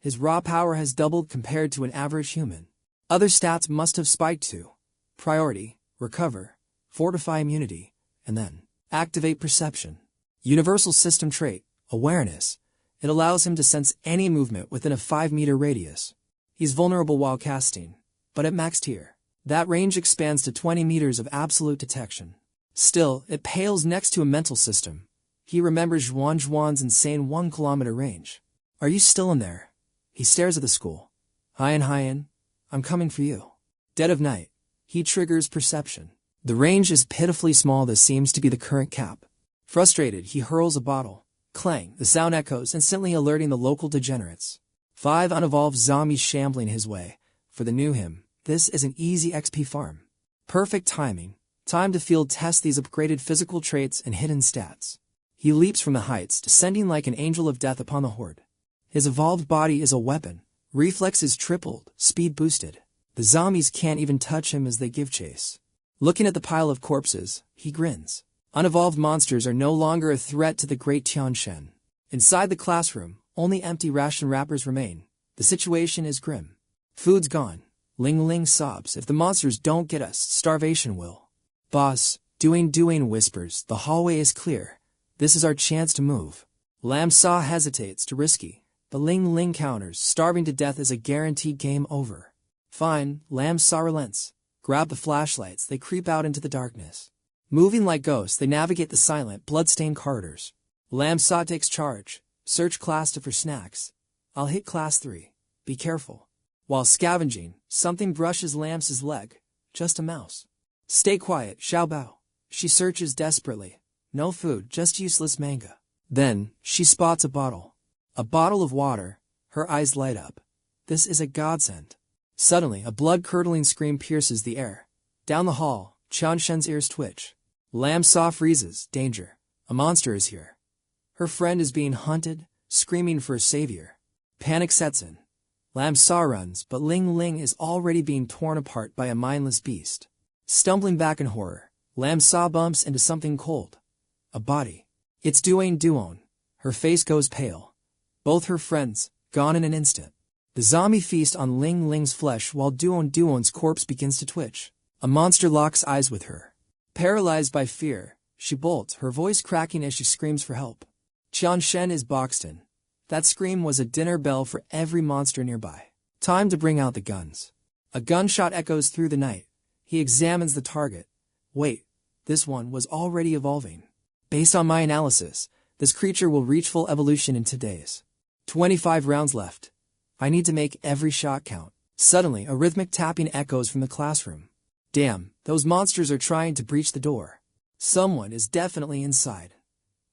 His raw power has doubled compared to an average human. Other stats must have spiked too. Priority, recover, fortify immunity, and then activate perception. Universal system trait, awareness. It allows him to sense any movement within a 5-meter radius. He's vulnerable while casting, but at max tier. That range expands to 20 meters of absolute detection. Still, it pales next to a mental system. He remembers Zhuan's insane 1-kilometer range. Are you still in there? He stares at the school. Hien, I'm coming for you. Dead of night. He triggers perception. The range is pitifully small. This seems to be the current cap. Frustrated, he hurls a bottle. Clang, the sound echoes, instantly alerting the local degenerates. 5 unevolved zombies shambling his way. For the new him, this is an easy XP farm. Perfect timing. Time to field test these upgraded physical traits and hidden stats. He leaps from the heights, descending like an angel of death upon the horde. His evolved body is a weapon. Reflexes tripled, speed boosted. The zombies can't even touch him as they give chase. Looking at the pile of corpses, he grins. Unevolved monsters are no longer a threat to the great Tianshan. Inside the classroom, only empty ration wrappers remain. The situation is grim. Food's gone. Ling Ling sobs. If the monsters don't get us, starvation will. Boss, Duane whispers. The hallway is clear. This is our chance to move. Lam Sa hesitates. Too risky. But Ling Ling counters. Starving to death is a guaranteed game over. Fine, Lam Sa relents. Grab the flashlights. They creep out into the darkness. Moving like ghosts, they navigate the silent, blood-stained corridors. Lam Sa takes charge. Search Class 2 for snacks. I'll hit Class 3. Be careful. While scavenging, something brushes Lam Sa's leg. Just a mouse. Stay quiet, Xiao Bao. She searches desperately. No food, just useless manga. Then, she spots a bottle. A bottle of water. Her eyes light up. This is a godsend. Suddenly, a blood-curdling scream pierces the air. Down the hall, Tianshan's ears twitch. Lam Sa freezes. Danger. A monster is here. Her friend is being hunted, screaming for a savior. Panic sets in. Lam Sa runs, but Ling Ling is already being torn apart by a mindless beast. Stumbling back in horror, Lam Sa bumps into something cold. A body. It's Duane. Her face goes pale. Both her friends, gone in an instant. The zombie feast on Ling Ling's flesh while Duane's corpse begins to twitch. A monster locks eyes with her. Paralyzed by fear, she bolts, her voice cracking as she screams for help. Tianshan is boxed in. That scream was a dinner bell for every monster nearby. Time to bring out the guns. A gunshot echoes through the night. He examines the target. Wait, this one was already evolving. Based on my analysis, this creature will reach full evolution in 2 days. 25 rounds left. I need to make every shot count. Suddenly, a rhythmic tapping echoes from the classroom. Damn, those monsters are trying to breach the door. Someone is definitely inside.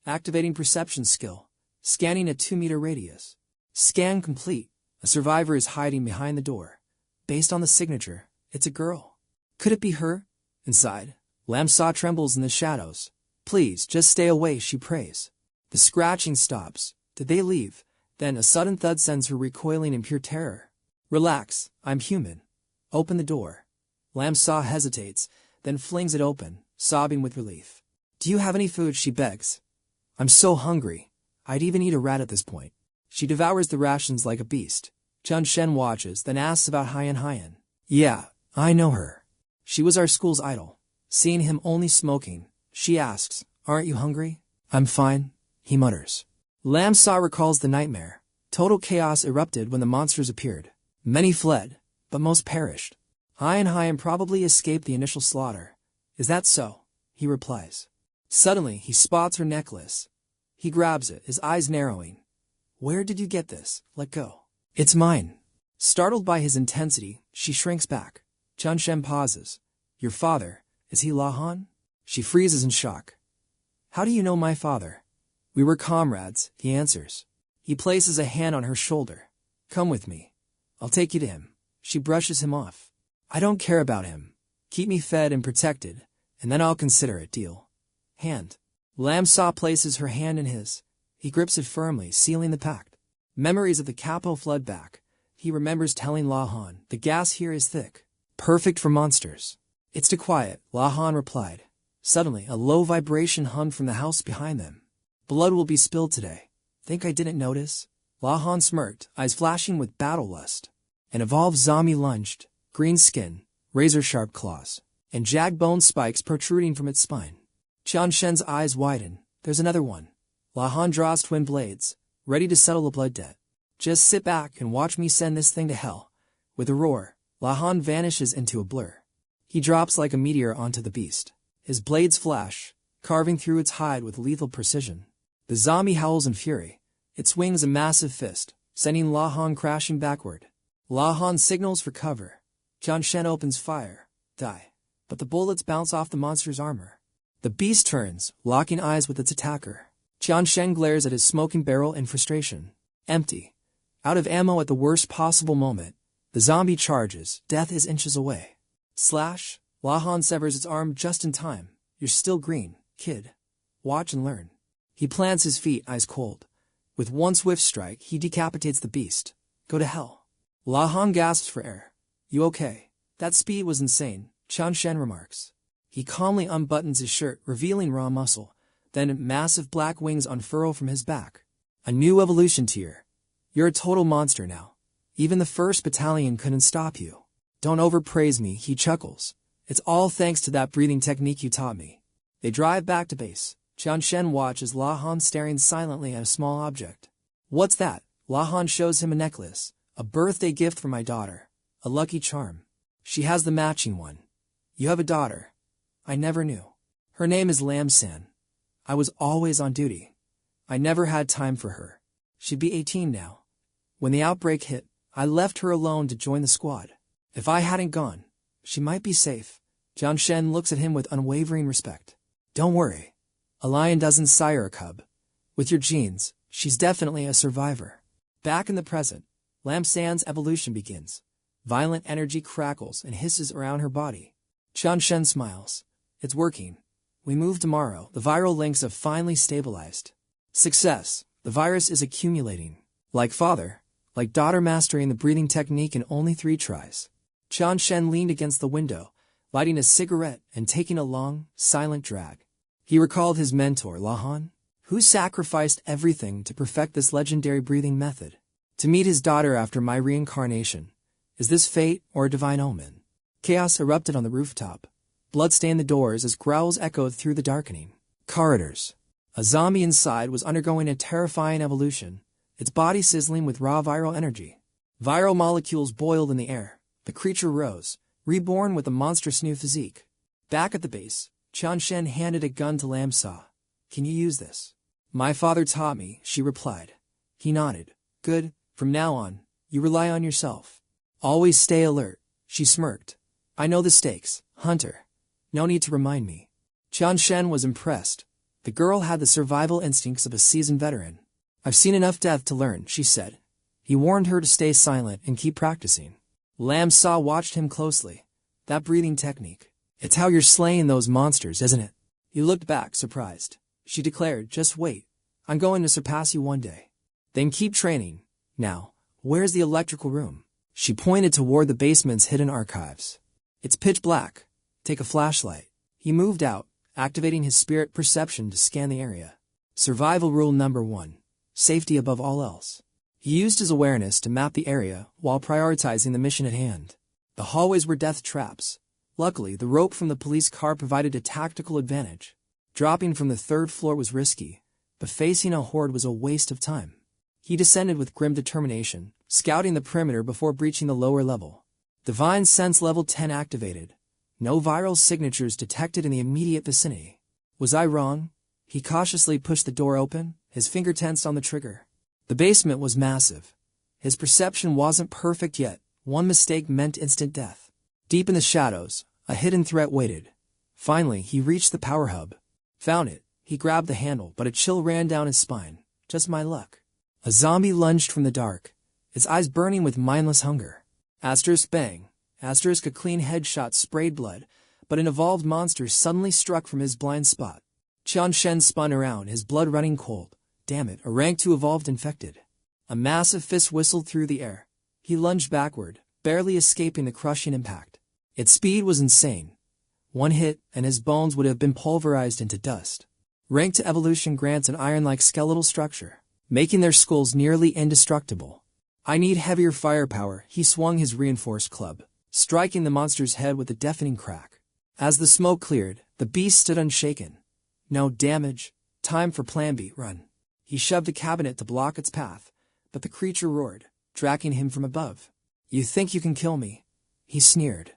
Activating perception skill. Scanning a 2-meter radius. Scan complete. A survivor is hiding behind the door. Based on the signature, it's a girl. Could it be her? Inside, Lam Sa trembles in the shadows. Please, just stay away, she prays. The scratching stops. Did they leave? Then a sudden thud sends her recoiling in pure terror. Relax, I'm human. Open the door. Lam Sa hesitates, then flings it open, sobbing with relief. Do you have any food, she begs. I'm so hungry. I'd even eat a rat at this point. She devours the rations like a beast. Tianshan watches, then asks about Hyan. Yeah, I know her. She was our school's idol. Seeing him only smoking, she asks, aren't you hungry? I'm fine, he mutters. Lam Sa recalls the nightmare. Total chaos erupted when the monsters appeared. Many fled, but most perished. Hyan probably escaped the initial slaughter. Is that so? He replies. Suddenly, he spots her necklace. He grabs it, his eyes narrowing. Where did you get this? Let go. It's mine. Startled by his intensity, she shrinks back. Tianshan pauses. Your father, is he La Han? She freezes in shock. How do you know my father? We were comrades, he answers. He places a hand on her shoulder. Come with me. I'll take you to him. She brushes him off. I don't care about him. Keep me fed and protected, and then I'll consider it. Deal. Hand. Lam Sa places her hand in his. He grips it firmly, sealing the pact. Memories of the capital flood back. He remembers telling La Han, the gas here is thick. Perfect for monsters. It's too quiet, La Han replied. Suddenly, a low vibration hummed from the house behind them. Blood will be spilled today. Think I didn't notice? La Han smirked, eyes flashing with battle lust. An evolved zombie lunged, green skin, razor-sharp claws, and jagged bone spikes protruding from its spine. Tianshan's eyes widen. There's another one. La Han draws twin blades, ready to settle the blood debt. Just sit back and watch me send this thing to hell. With a roar, La Han vanishes into a blur. He drops like a meteor onto the beast. His blades flash, carving through its hide with lethal precision. The zombie howls in fury. It swings a massive fist, sending La Han crashing backward. La Han signals for cover. Tianshan opens fire. Die. But the bullets bounce off the monster's armor. The beast turns, locking eyes with its attacker. Tianshan glares at his smoking barrel in frustration. Empty. Out of ammo at the worst possible moment. The zombie charges. Death is inches away. Slash. La Han severs its arm just in time. You're still green, kid. Watch and learn. He plants his feet, eyes cold. With one swift strike, he decapitates the beast. Go to hell. La Han gasps for air. You okay? That speed was insane, Tianshan remarks. He calmly unbuttons his shirt, revealing raw muscle. Then massive black wings unfurl from his back. A new evolution tier. You're a total monster now. Even the 1st Battalion couldn't stop you. Don't overpraise me, he chuckles. It's all thanks to that breathing technique you taught me. They drive back to base. Qianshen watches La-Han staring silently at a small object. What's that? La-Han shows him a necklace. A birthday gift for my daughter. A lucky charm. She has the matching one. You have a daughter. I never knew. Her name is Lam-san. I was always on duty. I never had time for her. She'd be 18 now. When the outbreak hit, I left her alone to join the squad. If I hadn't gone, she might be safe. Qianshen looks at him with unwavering respect. Don't worry. A lion doesn't sire a cub. With your genes, she's definitely a survivor. Back in the present, Lam-san's evolution begins. Violent energy crackles and hisses around her body. Qianshen smiles. It's working. We move tomorrow. The viral links have finally stabilized. Success. The virus is accumulating. Like father, like daughter mastering the breathing technique in only 3 tries. Qianshen leaned against the window, lighting a cigarette and taking a long, silent drag. He recalled his mentor, La-Han, who sacrificed everything to perfect this legendary breathing method. To meet his daughter after my reincarnation. Is this fate or a divine omen? Chaos erupted on the rooftop. Blood stained the doors as growls echoed through the darkening corridors. A zombie inside was undergoing a terrifying evolution, its body sizzling with raw viral energy. Viral molecules boiled in the air. The creature rose, reborn with a monstrous new physique. Back at the base, Qianshen handed a gun to Lam-sa. Can you use this? My father taught me, she replied. He nodded. Good, from now on, you rely on yourself. Always stay alert, she smirked. I know the stakes, Hunter. No need to remind me. Qianshen was impressed. The girl had the survival instincts of a seasoned veteran. I've seen enough death to learn, she said. He warned her to stay silent and keep practicing. Lam-sa watched him closely. That breathing technique. It's how you're slaying those monsters, isn't it? He looked back, surprised. She declared, just wait. I'm going to surpass you one day. Then keep training. Now, where's the electrical room? She pointed toward the basement's hidden archives. It's pitch black. Take a flashlight. He moved out, activating his spirit perception to scan the area. Survival rule number 1. Safety above all else. He used his awareness to map the area while prioritizing the mission at hand. The hallways were death traps. Luckily, the rope from the police car provided a tactical advantage. Dropping from the 3rd floor was risky, but facing a horde was a waste of time. He descended with grim determination, scouting the perimeter before breaching the lower level. Divine Sense Level 10 activated. No viral signatures detected in the immediate vicinity. Was I wrong? He cautiously pushed the door open, his finger tensed on the trigger. The basement was massive. His perception wasn't perfect yet. One mistake meant instant death. Deep in the shadows, a hidden threat waited. Finally, he reached the power hub. Found it. He grabbed the handle, but a chill ran down his spine. Just my luck. A zombie lunged from the dark, its eyes burning with mindless hunger. Asterisk bang. Asterisk a clean headshot sprayed blood, but an evolved monster suddenly struck from his blind spot. Qianshen spun around, his blood running cold. Damn it, a rank 2 evolved infected. A massive fist whistled through the air. He lunged backward, barely escaping the crushing impact. Its speed was insane. One hit, and his bones would have been pulverized into dust. Rank 2 evolution grants an iron-like skeletal structure, making their skulls nearly indestructible. I need heavier firepower. He swung his reinforced club, striking the monster's head with a deafening crack. As the smoke cleared, the beast stood unshaken. No damage. Time for Plan B. Run. He shoved a cabinet to block its path, but the creature roared, tracking him from above. You think you can kill me? He sneered.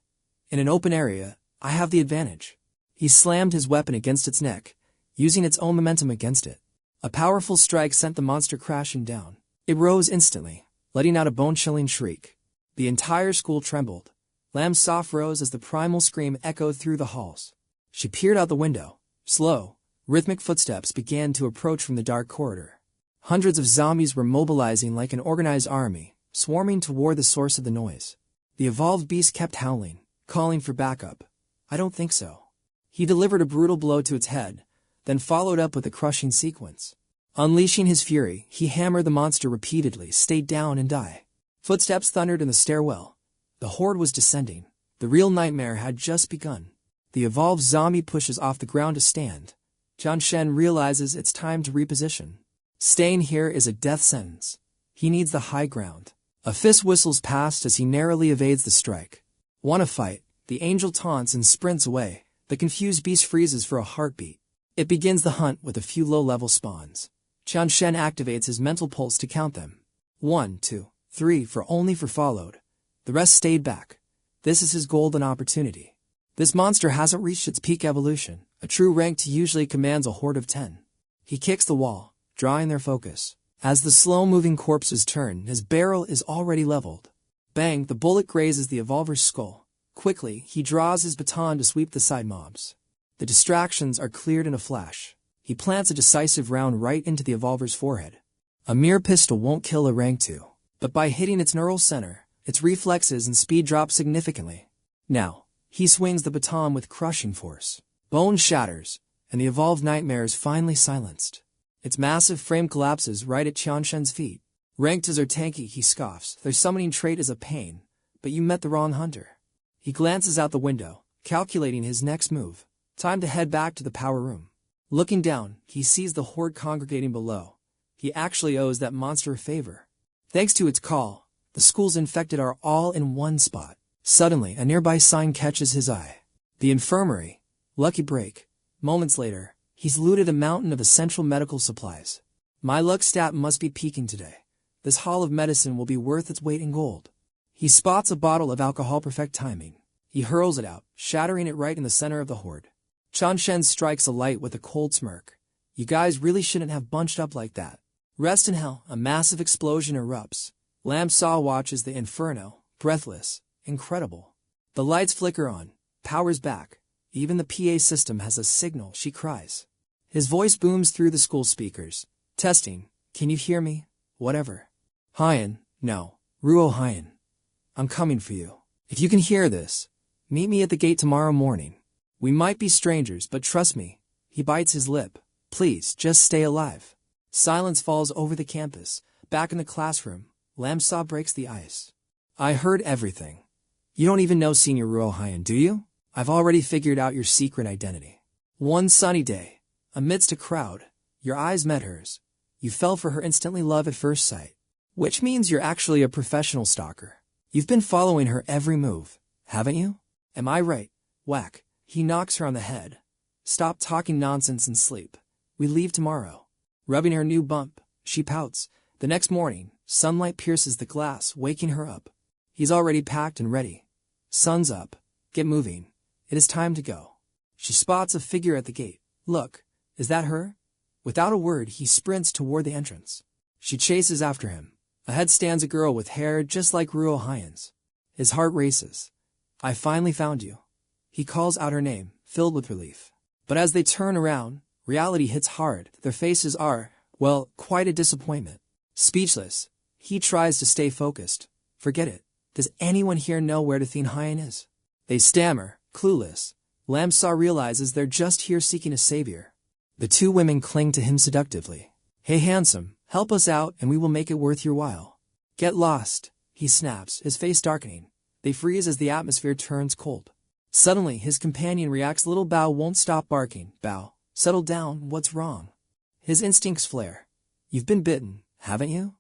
In an open area, I have the advantage. He slammed his weapon against its neck, using its own momentum against it. A powerful strike sent the monster crashing down. It rose instantly, letting out a bone-chilling shriek. The entire school trembled. Lam-sa rose as the primal scream echoed through the halls. She peered out the window. Slow, rhythmic footsteps began to approach from the dark corridor. Hundreds of zombies were mobilizing like an organized army, swarming toward the source of the noise. The evolved beast kept howling, calling for backup. I don't think so. He delivered a brutal blow to its head, then followed up with a crushing sequence. Unleashing his fury, he hammered the monster repeatedly. Stay down and die. Footsteps thundered in the stairwell. The horde was descending. The real nightmare had just begun. The evolved zombie pushes off the ground to stand. Qian Shen realizes it's time to reposition. Staying here is a death sentence. He needs the high ground. A fist whistles past as he narrowly evades the strike. "Wanna fight?" The angel taunts and sprints away. The confused beast freezes for a heartbeat. It begins the hunt with a few low-level spawns. Qian Shen activates his mental pulse to count them. 1, 2, 3 only for followed. The rest stayed back. This is his golden opportunity. This monster hasn't reached its peak evolution. A true ranked usually commands a horde of 10. He kicks the wall, drawing their focus. As the slow-moving corpses turn, his barrel is already leveled. Bang, the bullet grazes the evolver's skull. Quickly, he draws his baton to sweep the side mobs. The distractions are cleared in a flash. He plants a decisive round right into the evolver's forehead. A mere pistol won't kill a rank 2, but by hitting its neural center, its reflexes and speed drop significantly. Now, he swings the baton with crushing force. Bone shatters, and the evolved nightmare is finally silenced. Its massive frame collapses right at Qian Shen's feet. "Ranked as are tanky," he scoffs. "Their summoning trait is a pain, but you met the wrong hunter." He glances out the window, calculating his next move. Time to head back to the power room. Looking down, he sees the horde congregating below. He actually owes that monster a favor. Thanks to its call, the school's infected are all in one spot. Suddenly, a nearby sign catches his eye. The infirmary. Lucky break. Moments later, he's looted a mountain of essential medical supplies. My luck stat must be peaking today. This haul of medicine will be worth its weight in gold. He spots a bottle of alcohol, perfect timing. He hurls it out, shattering it right in the center of the horde. Qian Shen strikes a light with a cold smirk. "You guys really shouldn't have bunched up like that." Rest in hell, a massive explosion erupts. Lam Sa watches the inferno, breathless, incredible. The lights flicker on, power's back. Even the PA system has a signal, she cries. His voice booms through the school speakers. "Testing, can you hear me? Whatever." "Hyan, no, Ruo Hyan. I'm coming for you. If you can hear this, meet me at the gate tomorrow morning. We might be strangers, but trust me." He bites his lip. "Please, just stay alive." Silence falls over the campus. Back in the classroom, Lam Sa breaks the ice. "I heard everything. You don't even know Senior Ruo Hyan, do you? I've already figured out your secret identity." One sunny day, amidst a crowd, your eyes met hers. You fell for her instantly, love at first sight. Which means you're actually a professional stalker. You've been following her every move, haven't you? Am I right? Whack. He knocks her on the head. "Stop talking nonsense and sleep. We leave tomorrow." Rubbing her new bump, she pouts. The next morning, sunlight pierces the glass, waking her up. He's already packed and ready. "Sun's up. Get moving. It is time to go." She spots a figure at the gate. "Look, is that her?" Without a word, he sprints toward the entrance. She chases after him. Ahead stands a girl with hair just like Ruo Hyan's. His heart races. "I finally found you." He calls out her name, filled with relief. But as they turn around, reality hits hard. Their faces are, well, quite a disappointment. Speechless, he tries to stay focused. "Forget it. Does anyone here know where Teen Hyan is?" They stammer, clueless. Lam Sa realizes they're just here seeking a savior. The two women cling to him seductively. "Hey handsome, help us out and we will make it worth your while." "Get lost," he snaps, his face darkening. They freeze as the atmosphere turns cold. Suddenly, his companion reacts. Little Bao won't stop barking. "Bao, settle down, what's wrong?" His instincts flare. "You've been bitten, haven't you?"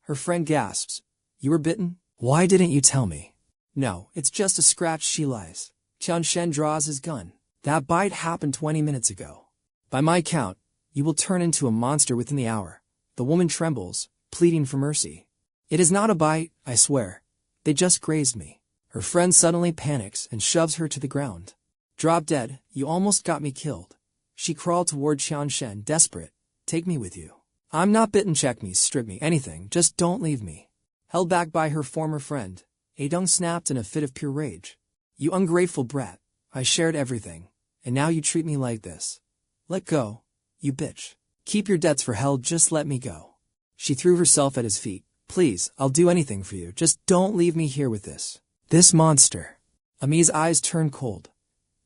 Her friend gasps. "You were bitten? Why didn't you tell me?" "No, it's just a scratch," she lies. Qian Shen draws his gun. "That bite happened 20 minutes ago. By my count, you will turn into a monster within the hour." The woman trembles, pleading for mercy. "It is not a bite, I swear. They just grazed me." Her friend suddenly panics and shoves her to the ground. "Drop dead, you almost got me killed." She crawled toward Qian Shen, desperate. "Take me with you." "I'm not bitten, check me, strip me, anything, just don't leave me." Held back by her former friend, Adong snapped in a fit of pure rage. "You ungrateful brat, I shared everything, and now you treat me like this. Let go, you bitch. Keep your debts for hell, just let me go." She threw herself at his feet. "Please, I'll do anything for you, just don't leave me here with this monster." Ami's eyes turned cold.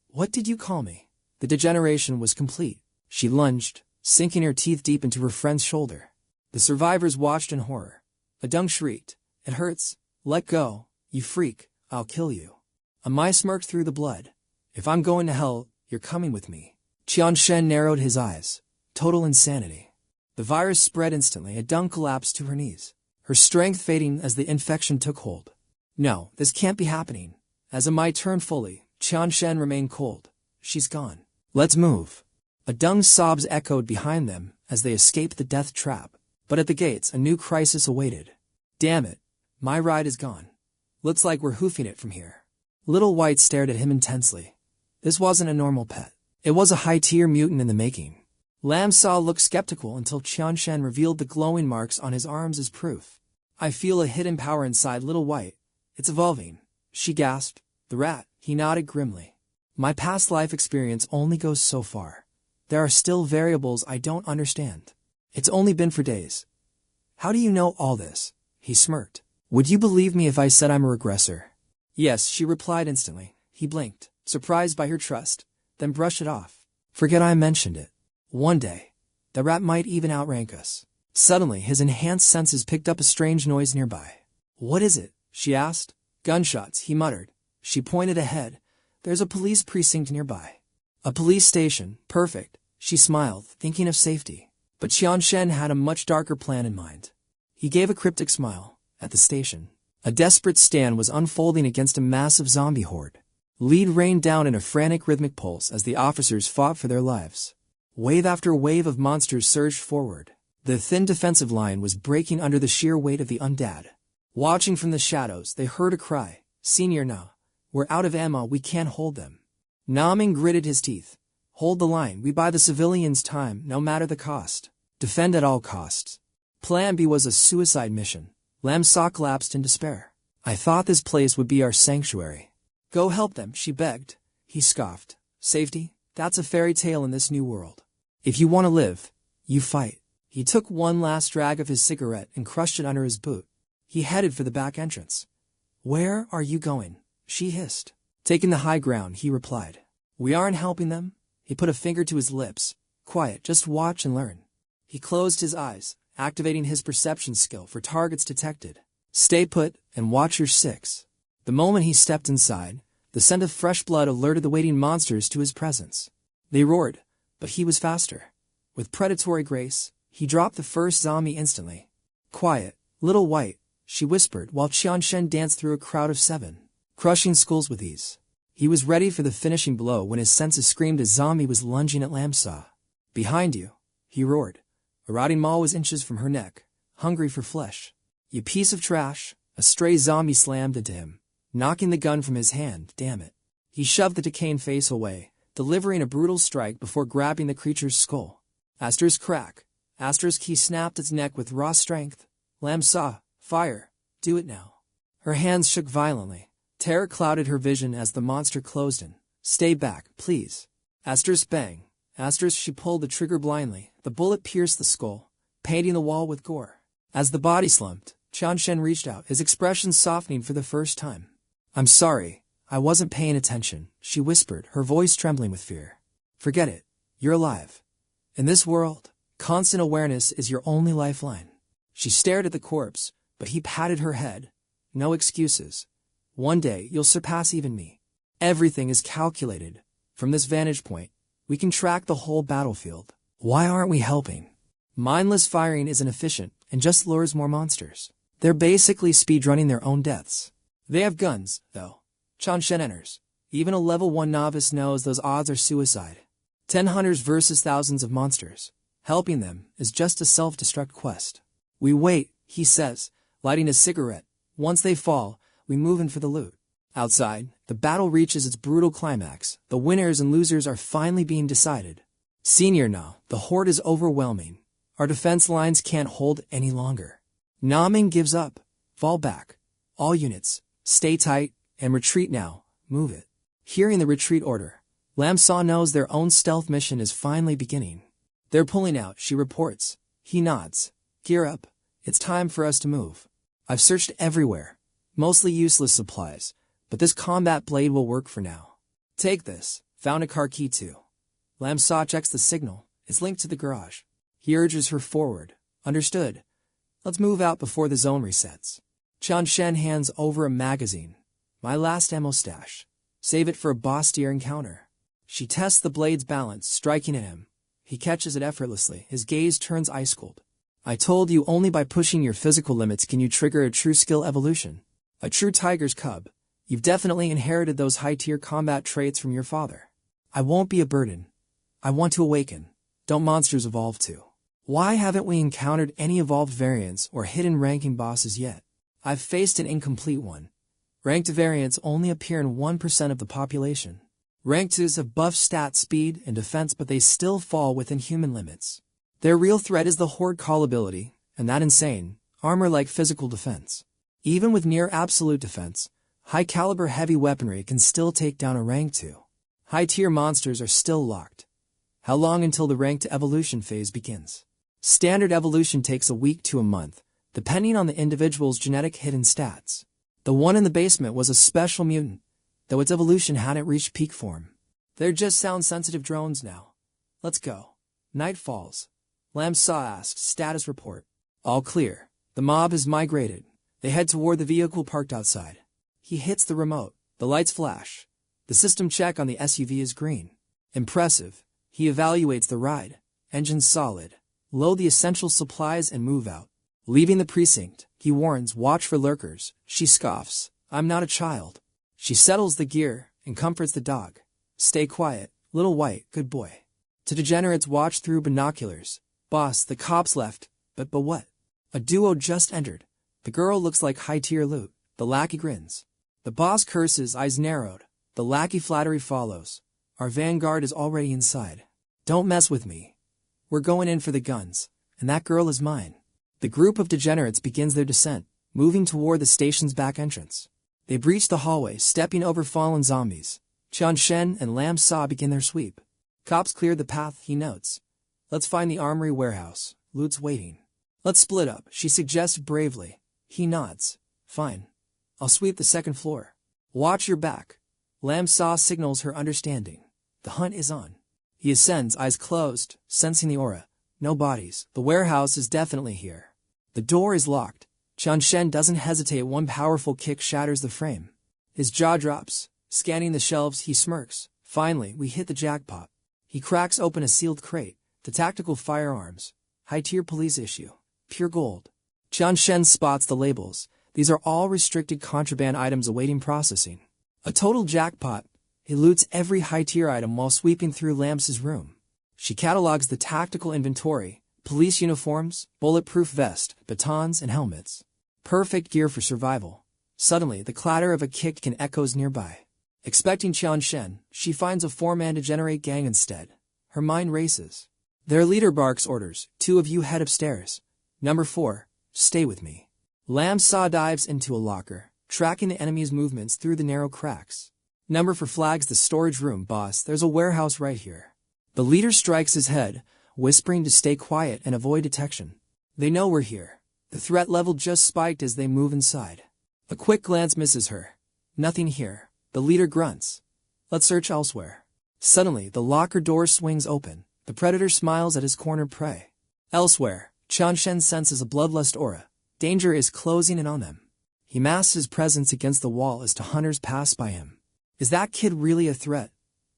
"What did you call me?" The degeneration was complete. She lunged, sinking her teeth deep into her friend's shoulder. The survivors watched in horror. Adung shrieked, "It hurts. Let go, you freak, I'll kill you." Ami smirked through the blood. If I'm going to hell, you're coming with me. Qian Shen narrowed his eyes. Total insanity. The virus spread instantly. Deng collapsed to her knees, her strength fading as the infection took hold. No, this can't be happening. As Amai turned fully, Qian Shen remained cold. She's gone. Let's move. Deng's sobs echoed behind them as they escaped the death trap. But at the gates, a new crisis awaited. Damn it. My ride is gone. Looks like we're hoofing it from here. Little White stared at him intensely. This wasn't a normal pet. It was a high-tier mutant in the making. Lam Sa looked skeptical until Qian Shen revealed the glowing marks on his arms as proof. I feel a hidden power inside Little White. It's evolving. She gasped. The rat. He nodded grimly. My past life experience only goes so far. There are still variables I don't understand. It's only been for days. How do you know all this? He smirked. Would you believe me if I said I'm a regressor? Yes, she replied instantly. He blinked, surprised by her trust, then brushed it off. Forget I mentioned it. One day, the rat might even outrank us. Suddenly, his enhanced senses picked up a strange noise nearby. What is it? She asked. Gunshots, he muttered. She pointed ahead. There's a police precinct nearby. A police station, perfect. She smiled, thinking of safety. But Qian Shen had a much darker plan in mind. He gave a cryptic smile. At the station, a desperate stand was unfolding against a massive zombie horde. Lead rained down in a frantic rhythmic pulse as the officers fought for their lives. Wave after wave of monsters surged forward. The thin defensive line was breaking under the sheer weight of the undead. Watching from the shadows, they heard a cry. Senior Na, we're out of ammo, we can't hold them. Naming gritted his teeth. Hold the line, we buy the civilians time, no matter the cost. Defend at all costs. Plan B was a suicide mission. Lam Sa collapsed in despair. I thought this place would be our sanctuary. Go help them, she begged. He scoffed. Safety? That's a fairy tale in this new world. If you want to live, you fight. He took one last drag of his cigarette and crushed it under his boot. He headed for the back entrance. Where are you going? She hissed. Taking the high ground, he replied. We aren't helping them. He put a finger to his lips. Quiet, just watch and learn. He closed his eyes, activating his perception skill for targets detected. Stay put and watch your six. The moment he stepped inside, the scent of fresh blood alerted the waiting monsters to his presence. They roared, but he was faster. With predatory grace, he dropped the first zombie instantly. Quiet, Little White, she whispered while Qian Shen danced through a crowd of 7, crushing skulls with ease. He was ready for the finishing blow when his senses screamed a zombie was lunging at Lam Sa. Behind you, he roared. A rotting maw was inches from her neck, hungry for flesh. You piece of trash, a stray zombie slammed into him, knocking the gun from his hand. Damn it. He shoved the decaying face away, delivering a brutal strike before grabbing the creature's skull. Aster's crack. Aster's key snapped its neck with raw strength. Lam Sa, fire. Do it now. Her hands shook violently. Terror clouded her vision as the monster closed in. Stay back, please. Aster's bang. Aster's she pulled the trigger blindly. The bullet pierced the skull, painting the wall with gore. As the body slumped, Qian Shen reached out, his expression softening for the first time. I'm sorry, I wasn't paying attention, she whispered, her voice trembling with fear. Forget it. You're alive. In this world, constant awareness is your only lifeline. She stared at the corpse, but he patted her head. No excuses. One day, you'll surpass even me. Everything is calculated. From this vantage point, we can track the whole battlefield. Why aren't we helping? Mindless firing isn't efficient and just lures more monsters. They're basically speedrunning their own deaths. They have guns, though. Qian Shen enters. Even a level 1 novice knows those odds are suicide. 10 hunters versus thousands of monsters. Helping them is just a self-destruct quest. We wait, he says, lighting a cigarette. Once they fall, we move in for the loot. Outside, the battle reaches its brutal climax. The winners and losers are finally being decided. Senior Na, the horde is overwhelming. Our defense lines can't hold any longer. Naming gives up. Fall back. All units, stay tight, and retreat now. Move it. Hearing the retreat order, Lam Sa knows their own stealth mission is finally beginning. They're pulling out, she reports. He nods. Gear up. It's time for us to move. I've searched everywhere. Mostly useless supplies, but this combat blade will work for now. Take this. Found a car key too. Lam Sa checks the signal. It's linked to the garage. He urges her forward. Understood. Let's move out before the zone resets. Qian Shen hands over a magazine. My last ammo stash. Save it for a boss-tier encounter. She tests the blade's balance, striking at him. He catches it effortlessly, his gaze turns ice-cold. I told you only by pushing your physical limits can you trigger a true skill evolution. A true tiger's cub. You've definitely inherited those high-tier combat traits from your father. I won't be a burden. I want to awaken. Don't monsters evolve too? Why haven't we encountered any evolved variants or hidden ranking bosses yet? I've faced an incomplete one. Ranked variants only appear in 1% of the population. Rank 2s have buff stat speed and defense, but they still fall within human limits. Their real threat is the Horde Call ability, and that insane, armor-like physical defense. Even with near absolute defense, high-caliber heavy weaponry can still take down a rank 2. High-tier monsters are still locked. How long until the ranked evolution phase begins? Standard evolution takes a week to a month, depending on the individual's genetic hidden stats. The one in the basement was a special mutant, though its evolution hadn't reached peak form. They're just sound-sensitive drones now. Let's go. Night falls. 𝐒𝐊𝐷 asks, status report. All clear. The mob has migrated. They head toward the vehicle parked outside. He hits the remote. The lights flash. The system check on the SUV is green. Impressive. He evaluates the ride. Engine solid. Load the essential supplies and move out. Leaving the precinct, he warns, watch for lurkers. She scoffs. I'm not a child. She settles the gear and comforts the dog. Stay quiet, little white, good boy. To degenerates watch through binoculars. Boss, the cops left, but what? A duo just entered. The girl looks like high-tier loot. The lackey grins. The boss curses, eyes narrowed. The lackey flattery follows. Our vanguard is already inside. Don't mess with me. We're going in for the guns, and that girl is mine. The group of degenerates begins their descent, moving toward the station's back entrance. They breach the hallway, stepping over fallen zombies. Qian Shen and 𝐒𝐊𝐷 begin their sweep. Cops cleared the path, he notes. Let's find the armory warehouse. Loot's waiting. Let's split up, she suggests bravely. He nods. Fine. I'll sweep the second floor. Watch your back. 𝐒𝐊𝐷 signals her understanding. The hunt is on. He ascends, eyes closed, sensing the aura. No bodies. The warehouse is definitely here. The door is locked. Qian Shen doesn't hesitate. One powerful kick shatters the frame. His jaw drops. Scanning the shelves, he smirks. Finally, we hit the jackpot. He cracks open a sealed crate. The tactical firearms. High-tier police issue. Pure gold. Qian Shen spots the labels. These are all restricted contraband items awaiting processing. A total jackpot. He loots every high-tier item while sweeping through 𝐒𝐊𝐷's room. She catalogs the tactical inventory, police uniforms, bulletproof vest, batons, and helmets. Perfect gear for survival. Suddenly, the clatter of a 𝐒𝐾 echoes nearby. Expecting Qian Shen, she finds a four-man degenerate gang instead. Her mind races. Their leader barks orders, 2 of you head upstairs. Number 4, stay with me. 𝐒𝐊𝐷 dives into a locker, tracking the enemy's movements through the narrow cracks. Number 4 flags the storage room. Boss, there's a warehouse right here. The leader strikes his head, whispering to stay quiet and avoid detection. They know we're here. The threat level just spiked as they move inside. A quick glance misses her. Nothing here. The leader grunts. Let's search elsewhere. Suddenly, the locker door swings open. The predator smiles at his cornered prey. Elsewhere, Qian Shen senses a bloodlust aura. Danger is closing in on them. He masks his presence against the wall as hunters pass by him. Is that kid really a threat?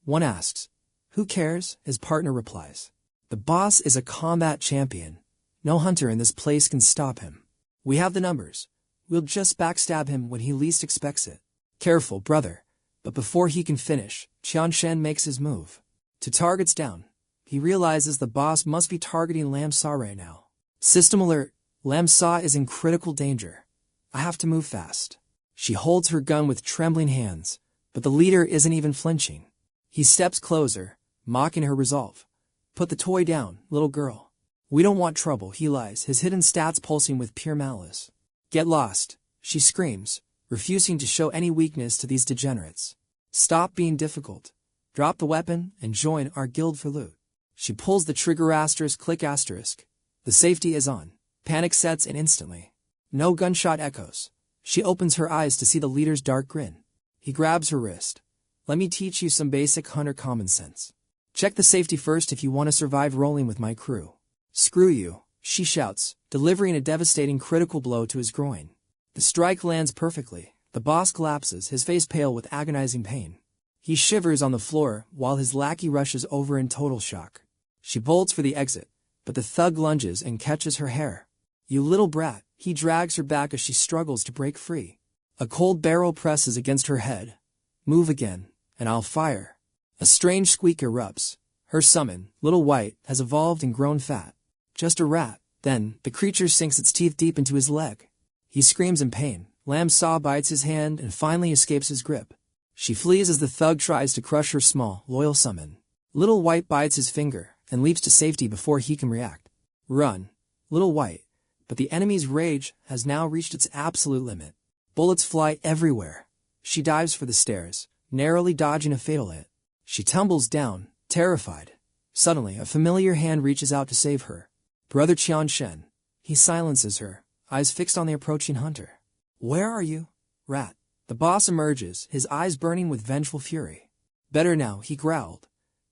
One asks. Who cares? His partner replies. The boss is a combat champion. No hunter in this place can stop him. We have the numbers. We'll just backstab him when he least expects it. Careful, brother. But before he can finish, Qian Shen makes his move. To targets down. He realizes the boss must be targeting 𝐒𝐊𝐷 right now. System alert. 𝐒𝐊𝐷 is in critical danger. I have to move fast. She holds her gun with trembling hands, but the leader isn't even flinching. He steps closer, mocking her resolve. Put the toy down, little girl. We don't want trouble, he lies, his hidden stats pulsing with pure malice. Get lost, she screams, refusing to show any weakness to these degenerates. Stop being difficult. Drop the weapon and join our guild for loot. She pulls the trigger *click*. The safety is on. Panic sets in instantly. No gunshot echoes. She opens her eyes to see the leader's dark grin. He grabs her wrist. Let me teach you some basic hunter common sense. Check the safety first if you want to survive rolling with my crew. Screw you, she shouts, delivering a devastating critical blow to his groin. The strike lands perfectly. The boss collapses, his face pale with agonizing pain. He shivers on the floor while his lackey rushes over in total shock. She bolts for the exit, but the thug lunges and catches her hair. "You little brat," he drags her back as she struggles to break free. A cold barrel presses against her head. "Move again, and I'll fire." A strange squeak erupts. Her summon, Little White, has evolved and grown fat. Just a rat. Then, the creature sinks its teeth deep into his leg. He screams in pain. 𝐒𝐊𝐷 bites his hand and finally escapes his grip. She flees as the thug tries to crush her small, loyal summon. Little White bites his finger and leaps to safety before he can react. "Run, Little White," but the enemy's rage has now reached its absolute limit. Bullets fly everywhere. She dives for the stairs, narrowly dodging a fatal hit. She tumbles down, terrified. Suddenly, a familiar hand reaches out to save her. Brother Qianshen. He silences her, eyes fixed on the approaching hunter. "Where are you, rat?" The boss emerges, his eyes burning with vengeful fury. "Better now," he growled.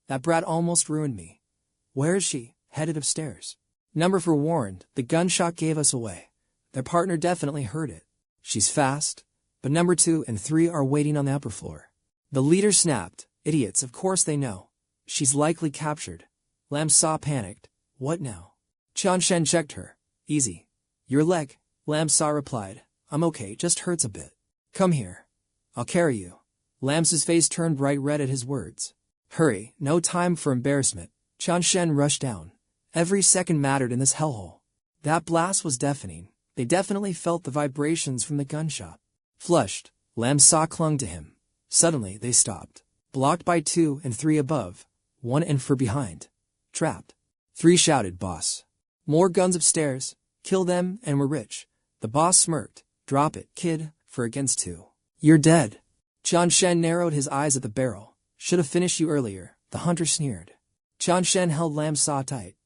"That brat almost ruined me." "Where is she?" "Headed upstairs." Number 4 warned, "The gunshot gave us away." Their partner definitely heard it. "She's fast," but number 2 and 3 are waiting on the upper floor. The leader snapped. "Idiots, of course they know. She's likely captured." 𝐒𝐊𝐷 panicked. "What now?" Qianshen checked her. "Easy. Your leg." 𝐒𝐊𝐷 replied. "I'm okay, just hurts a bit." "Come here. I'll carry you." 𝐒𝐊𝐷's face turned bright red at his words. "Hurry, no time for embarrassment." Qianshen rushed down. Every second mattered in this hellhole. That blast was deafening. They definitely felt the vibrations from the gunshot. Flushed, 𝐒𝐊𝐷 clung to him. Suddenly, they stopped. Blocked by 2 and 3 above, 1 and 4 behind. Trapped. 3 shouted, "Boss. More guns upstairs. Kill them and we're rich." The boss smirked. "Drop it, kid, for against 2. You're dead." Qianshen narrowed his eyes at the barrel. "Should have finished you earlier," the hunter sneered. Qianshen held 𝐒𝐊𝐷 tight.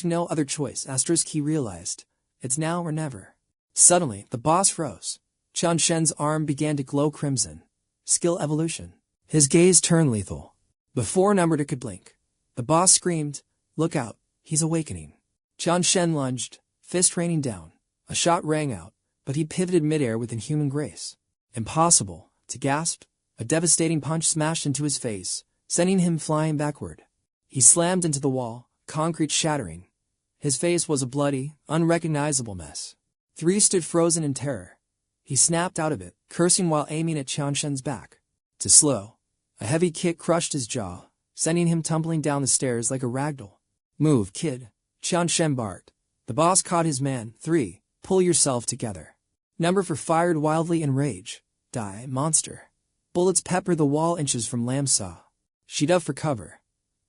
No other choice. He realized. It's now or never. Suddenly, the boss froze. Qianshen's arm began to glow crimson. Skill evolution. His gaze turned lethal. Before number 2 could blink, the boss screamed, "Look out, he's awakening." Qianshen lunged, fist raining down. A shot rang out, but he pivoted midair with inhuman grace. "Impossible," to gasp. A devastating punch smashed into his face, sending him flying backward. He slammed into the wall, concrete shattering. His face was a bloody, unrecognizable mess. 3 stood frozen in terror. He snapped out of it, cursing while aiming at Qianshen's back. To slow. A heavy kick crushed his jaw, sending him tumbling down the stairs like a ragdoll. "Move, kid," Qianshen barked. The boss caught his man. 3. Pull yourself together. Number 4 fired wildly in rage. "Die, monster." Bullets peppered the wall inches from 𝐒𝐊𝐷. She dove for cover.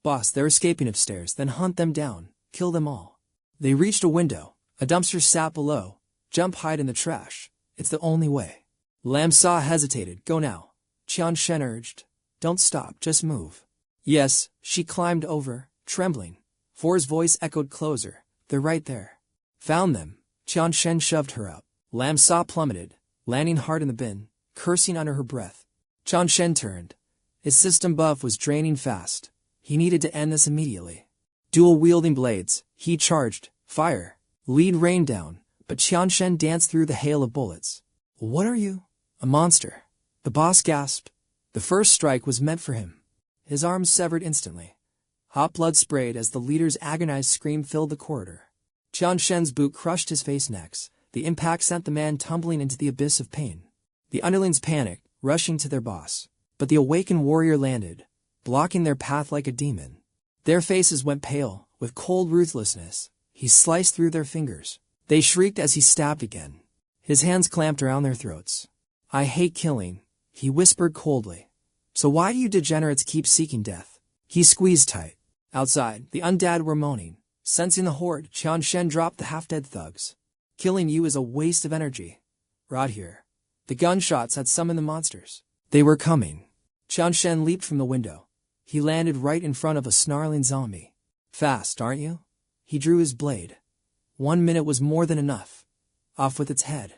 "Boss, they're escaping upstairs, then hunt them down. Kill them all." They reached a window. A dumpster sat below. "Jump, hide in the trash. It's the only way." 𝐒𝐊𝐷 hesitated. "Go now," Qianshen urged. "Don't stop, just move." "Yes." She climbed over, trembling. 4's voice echoed closer. "They're right there." "Found them." Qianshen shoved her up. 𝐒𝐊𝐷 plummeted, landing hard in the bin, cursing under her breath. Qianshen turned. His system buff was draining fast. He needed to end this immediately. Dual-wielding blades, he charged. Fire. Lead rained down, but Qianshen danced through the hail of bullets. "What are you?" "A monster." The boss gasped. The first strike was meant for him. His arms severed instantly. Hot blood sprayed as the leader's agonized scream filled the corridor. Qianshen's boot crushed his face next. The impact sent the man tumbling into the abyss of pain. The underlings panicked, rushing to their boss. But the awakened warrior landed, blocking their path like a demon. Their faces went pale, with cold ruthlessness. He sliced through their fingers. They shrieked as he stabbed again. His hands clamped around their throats. "I hate killing," he whispered coldly. "So why do you degenerates keep seeking death?" He squeezed tight. Outside, the undead were moaning. Sensing the horde, Qianshen dropped the half-dead thugs. "Killing you is a waste of energy. Rot here." The gunshots had summoned the monsters. They were coming. Qianshen leaped from the window. He landed right in front of a snarling zombie. "Fast, aren't you?" He drew his blade. 1 minute was more than enough. Off with its head.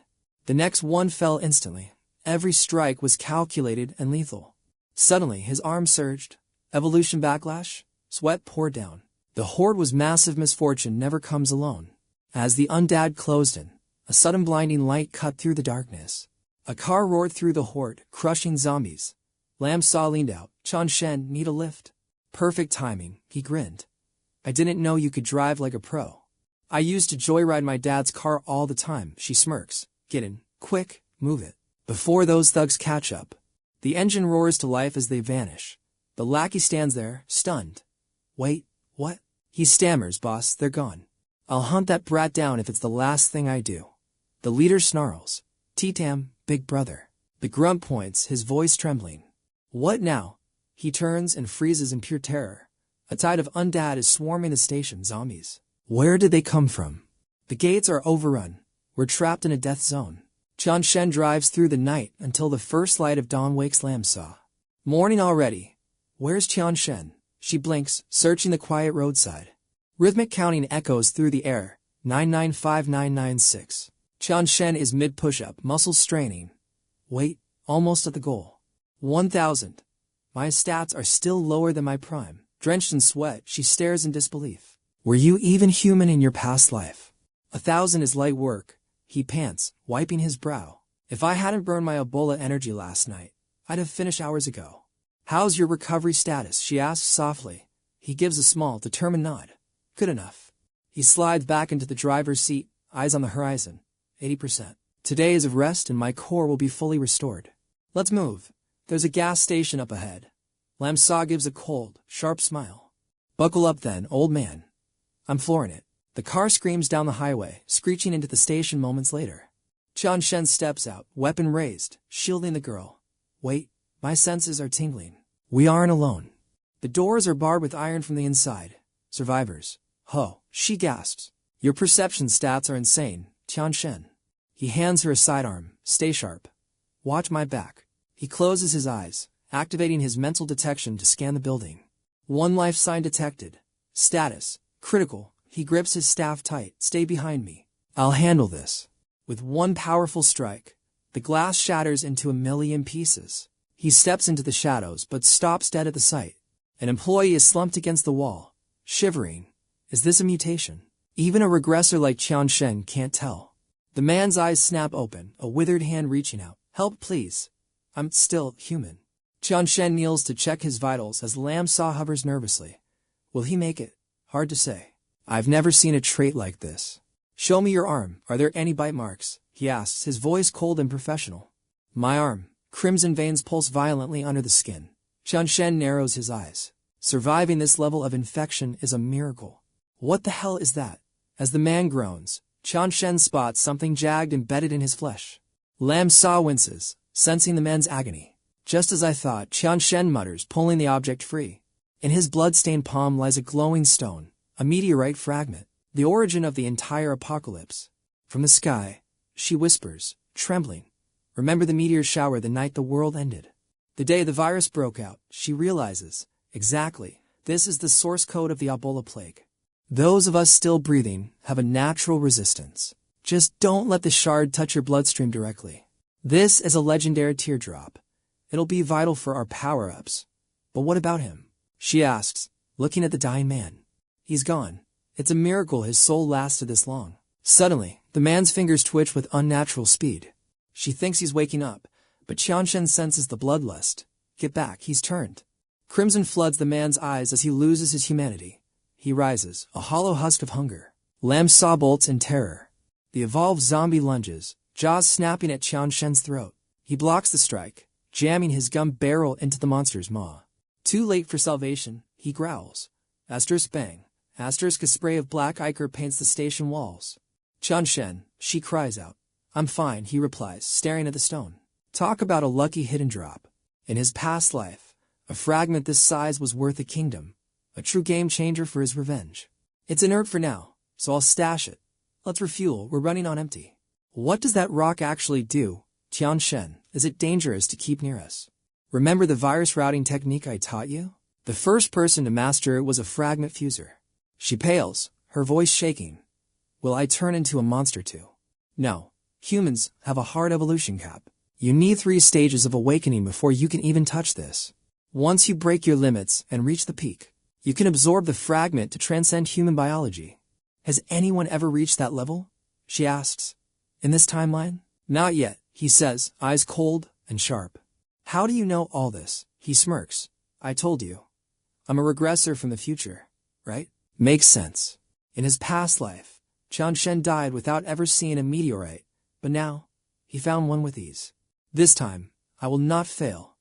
The next one fell instantly. Every strike was calculated and lethal. Suddenly, his arm surged. Evolution backlash. Sweat poured down. The horde was massive. Misfortune never comes alone. As the undead closed in, a sudden blinding light cut through the darkness. A car roared through the horde, crushing zombies. Lam Sa leaned out. Qian Shen, need a lift? Perfect timing, he grinned. I didn't know you could drive like a pro. I used to joyride my dad's car all the time, she smirks. Get in, quick, move it. Before those thugs catch up. The engine roars to life as they vanish. The lackey stands there, stunned. Wait, what? He stammers, boss, they're gone. I'll hunt that brat down if it's the last thing I do. The leader snarls. T-Tam, big brother. The grunt points, his voice trembling. What now? He turns and freezes in pure terror. A tide of undead is swarming the station, zombies. Where did they come from? The gates are overrun. We're trapped in a death zone. Qian Shen drives through the night until the first light of dawn wakes Lam Sa. Morning already. Where's Qian Shen? She blinks, searching the quiet roadside. Rhythmic counting echoes through the air. 995996. Qian Shen is mid-push-up, muscles straining. Wait, almost at the goal. 1000. My stats are still lower than my prime. Drenched in sweat, she stares in disbelief. Were you even human in your past life? 1000 is light work. He pants, wiping his brow. If I hadn't burned my Ebola energy last night, I'd have finished hours ago. How's your recovery status? She asks softly. He gives a small, determined nod. Good enough. He slides back into the driver's seat, eyes on the horizon. 80%. Today is of rest and my core will be fully restored. Let's move. There's a gas station up ahead. Lam Sa gives a cold, sharp smile. Buckle up then, old man. I'm flooring it. The car screams down the highway, screeching into the station moments later. Qian Shen steps out, weapon raised, shielding the girl. Wait, my senses are tingling. We aren't alone. The doors are barred with iron from the inside. Survivors. Ho, she gasps. Your perception stats are insane, Qian Shen. He hands her a sidearm. Stay sharp. Watch my back. He closes his eyes, activating his mental detection to scan the building. One life sign detected. Status. Critical. He grips his staff tight. Stay behind me. I'll handle this. With one powerful strike, the glass shatters into a million pieces. He steps into the shadows but stops dead at the sight. An employee is slumped against the wall, shivering. Is this a mutation? Even a regressor like Qian Shen can't tell. The man's eyes snap open, a withered hand reaching out. Help, please. I'm still human. Qian Shen kneels to check his vitals as Lam Sa hovers nervously. Will he make it? Hard to say. I've never seen a trait like this. Show me your arm. Are there any bite marks? He asks, his voice cold and professional. My arm. Crimson veins pulse violently under the skin. Qian Shen narrows his eyes. Surviving this level of infection is a miracle. What the hell is that? As the man groans, Qian Shen spots something jagged embedded in his flesh. Lam Sa winces, sensing the man's agony. Just as I thought, Qian Shen mutters, pulling the object free. In his blood-stained palm lies a glowing stone, a meteorite fragment, the origin of the entire apocalypse. From the sky, she whispers, trembling. Remember the meteor shower the night the world ended. The day the virus broke out, she realizes. Exactly, this is the source code of the Ebola plague. Those of us still breathing have a natural resistance. Just don't let the shard touch your bloodstream directly. This is a legendary teardrop. It'll be vital for our power-ups. But what about him? She asks, looking at the dying man. He's gone. It's a miracle his soul lasted this long. Suddenly, the man's fingers twitch with unnatural speed. She thinks he's waking up, but Qian Shen senses the bloodlust. Get back, he's turned. Crimson floods the man's eyes as he loses his humanity. He rises, a hollow husk of hunger. Lam Sa bolts in terror. The evolved zombie lunges, jaws snapping at Qian Shen's throat. He blocks the strike, jamming his gun barrel into the monster's maw. Too late for salvation, he growls. Asterisk bang. Asterisk a spray of black ichor paints the station walls. Qian Shen, she cries out. I'm fine, he replies, staring at the stone. Talk about a lucky hidden drop. In his past life, a fragment this size was worth a kingdom. A true game changer for his revenge. It's inert for now, so I'll stash it. Let's refuel, we're running on empty. What does that rock actually do, Qian Shen? Is it dangerous to keep near us? Remember the virus routing technique I taught you? The first person to master it was a fragment fuser. She pales, her voice shaking. Will I turn into a monster too? No. Humans have a hard evolution cap. You need 3 stages of awakening before you can even touch this. Once you break your limits and reach the peak, you can absorb the fragment to transcend human biology. Has anyone ever reached that level? She asks. In this timeline? Not yet, he says, eyes cold and sharp. How do you know all this? He smirks. I told you. I'm a regressor from the future, right? Makes sense. In his past life, Qian Shen died without ever seeing a meteorite, but now, he found one with ease. This time, I will not fail.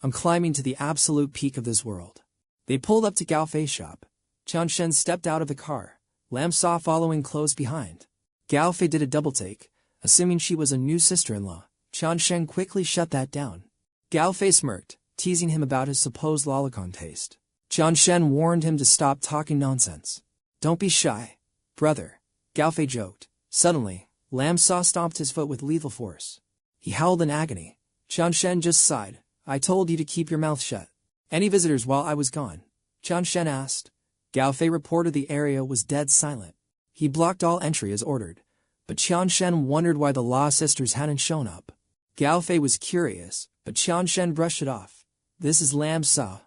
I'm climbing to the absolute peak of this world. They pulled up to Gao Fei's shop. Qian Shen stepped out of the car, Lam Sa following close behind. Gao Fei did a double-take, assuming she was a new sister-in-law. Qian Shen quickly shut that down. Gao Fei smirked, teasing him about his supposed lolicon taste. Qian Shen warned him to stop talking nonsense. Don't be shy, brother, Gao Fei joked. Suddenly, Lam Sa stomped his foot with lethal force. He howled in agony. Qian Shen just sighed. I told you to keep your mouth shut. Any visitors while I was gone? Qian Shen asked. Gao Fei reported the area was dead silent. He blocked all entry as ordered, but Qian Shen wondered why the Law sisters hadn't shown up. Gao Fei was curious, but Qian Shen brushed it off. This is Lam Sa,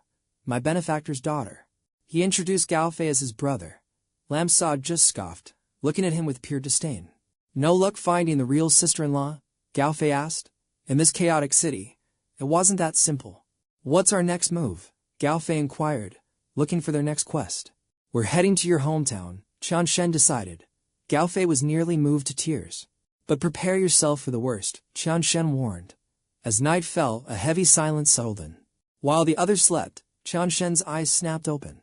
my benefactor's daughter. He introduced Gao Fei as his brother. Lam Sa just scoffed, looking at him with pure disdain. No luck finding the real sister-in-law? Gao Fei asked. In this chaotic city, it wasn't that simple. What's our next move? Gao Fei inquired, looking for their next quest. We're heading to your hometown, Qian Shen decided. Gao Fei was nearly moved to tears. But prepare yourself for the worst, Qian Shen warned. As night fell, a heavy silence settled in. While the others slept, Qian Shen's eyes snapped open.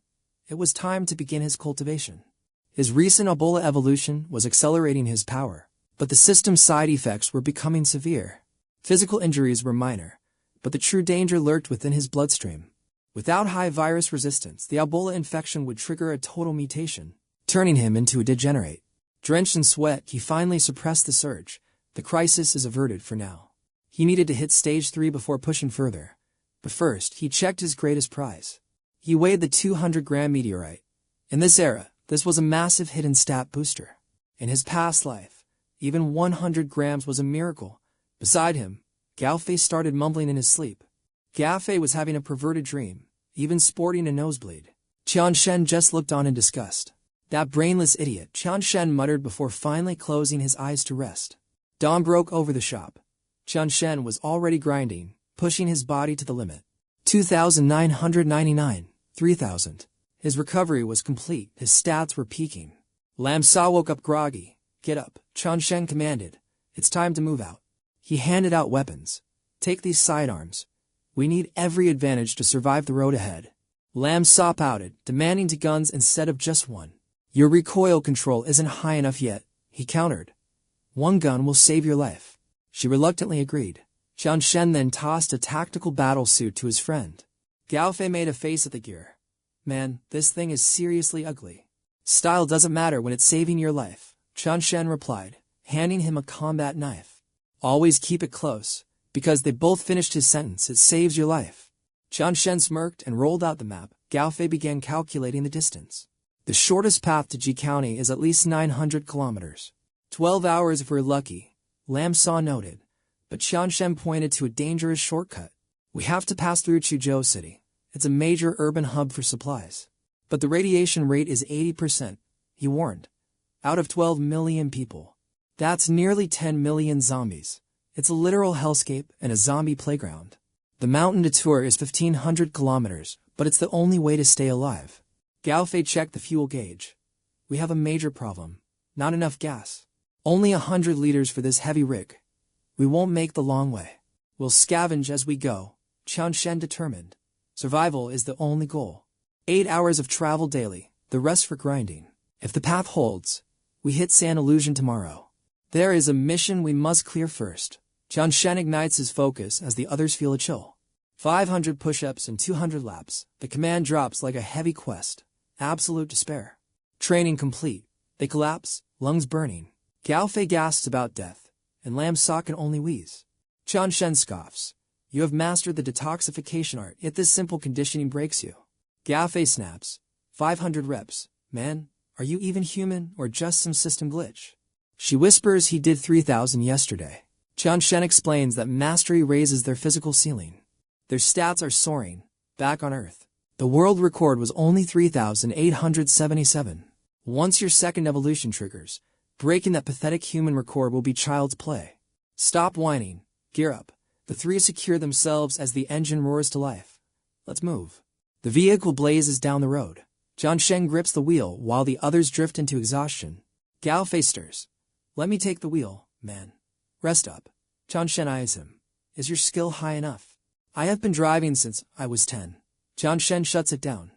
It was time to begin his cultivation. His recent Ebola evolution was accelerating his power, but the system's side effects were becoming severe. Physical injuries were minor, but the true danger lurked within his bloodstream. Without high virus resistance, the Ebola infection would trigger a total mutation, turning him into a degenerate. Drenched in sweat, he finally suppressed the surge. The crisis is averted for now. He needed to hit stage 3 before pushing further. But first, he checked his greatest prize. He weighed the 200-gram meteorite. In this era, this was a massive hidden stat booster. In his past life, even 100 grams was a miracle. Beside him, Gao Fei started mumbling in his sleep. Gao Fei was having a perverted dream, even sporting a nosebleed. Qian Shen just looked on in disgust. That brainless idiot, Qian Shen muttered before finally closing his eyes to rest. Dawn broke over the shop. Qian Shen was already grinding, pushing his body to the limit. 2,999, 3,000. His recovery was complete, his stats were peaking. Lam Sa woke up groggy. Get up, Qian Shen commanded. It's time to move out. He handed out weapons. Take these sidearms. We need every advantage to survive the road ahead. Lam Sa pouted, demanding 2 guns instead of just 1. Your recoil control isn't high enough yet, he countered. 1 gun will save your life. She reluctantly agreed. Qian Shen then tossed a tactical battle suit to his friend. Gao Fei made a face at the gear. Man, this thing is seriously ugly. Style doesn't matter when it's saving your life, Qian Shen replied, handing him a combat knife. Always keep it close, because they both finished his sentence, it saves your life. Qian Shen smirked and rolled out the map. Gao Fei began calculating the distance. The shortest path to Ji County is at least 900 kilometers. 12 hours if we're lucky, Lam Sa noted, but Qian Shen pointed to a dangerous shortcut. We have to pass through Chuzhou City. It's a major urban hub for supplies. But the radiation rate is 80%, he warned. Out of 12 million people. That's nearly 10 million zombies. It's a literal hellscape and a zombie playground. The mountain detour is 1,500 kilometers, but it's the only way to stay alive. Gao Fei checked the fuel gauge. We have a major problem. Not enough gas. Only 100 liters for this heavy rig. We won't make the long way. We'll scavenge as we go, Qian Shen determined. Survival is the only goal. 8 hours of travel daily, the rest for grinding. If the path holds, we hit San Illusion tomorrow. There is a mission we must clear first. Qian Shen ignites his focus as the others feel a chill. 500 push-ups and 200 laps. The command drops like a heavy quest. Absolute despair. Training complete. They collapse, lungs burning. Gao Fei gasps about death, and Lam Sa can only wheeze. Qian Shen scoffs. You have mastered the detoxification art, yet this simple conditioning breaks you. Gao Fei snaps. 500 reps. Man, are you even human or just some system glitch? She whispers he did 3,000 yesterday. Qian Shen explains that mastery raises their physical ceiling. Their stats are soaring, back on Earth. The world record was only 3,877. Once your second evolution triggers, breaking that pathetic human record will be child's play. Stop whining, gear up, The three secure themselves as the engine roars to life. Let's move. The vehicle blazes down the road. Qian Shen grips the wheel while the others drift into exhaustion. Gao Fei stirs. Let me take the wheel, man. Rest up. Qian Shen eyes him. Is your skill high enough? I have been driving since I was 10. Qian Shen shuts it down.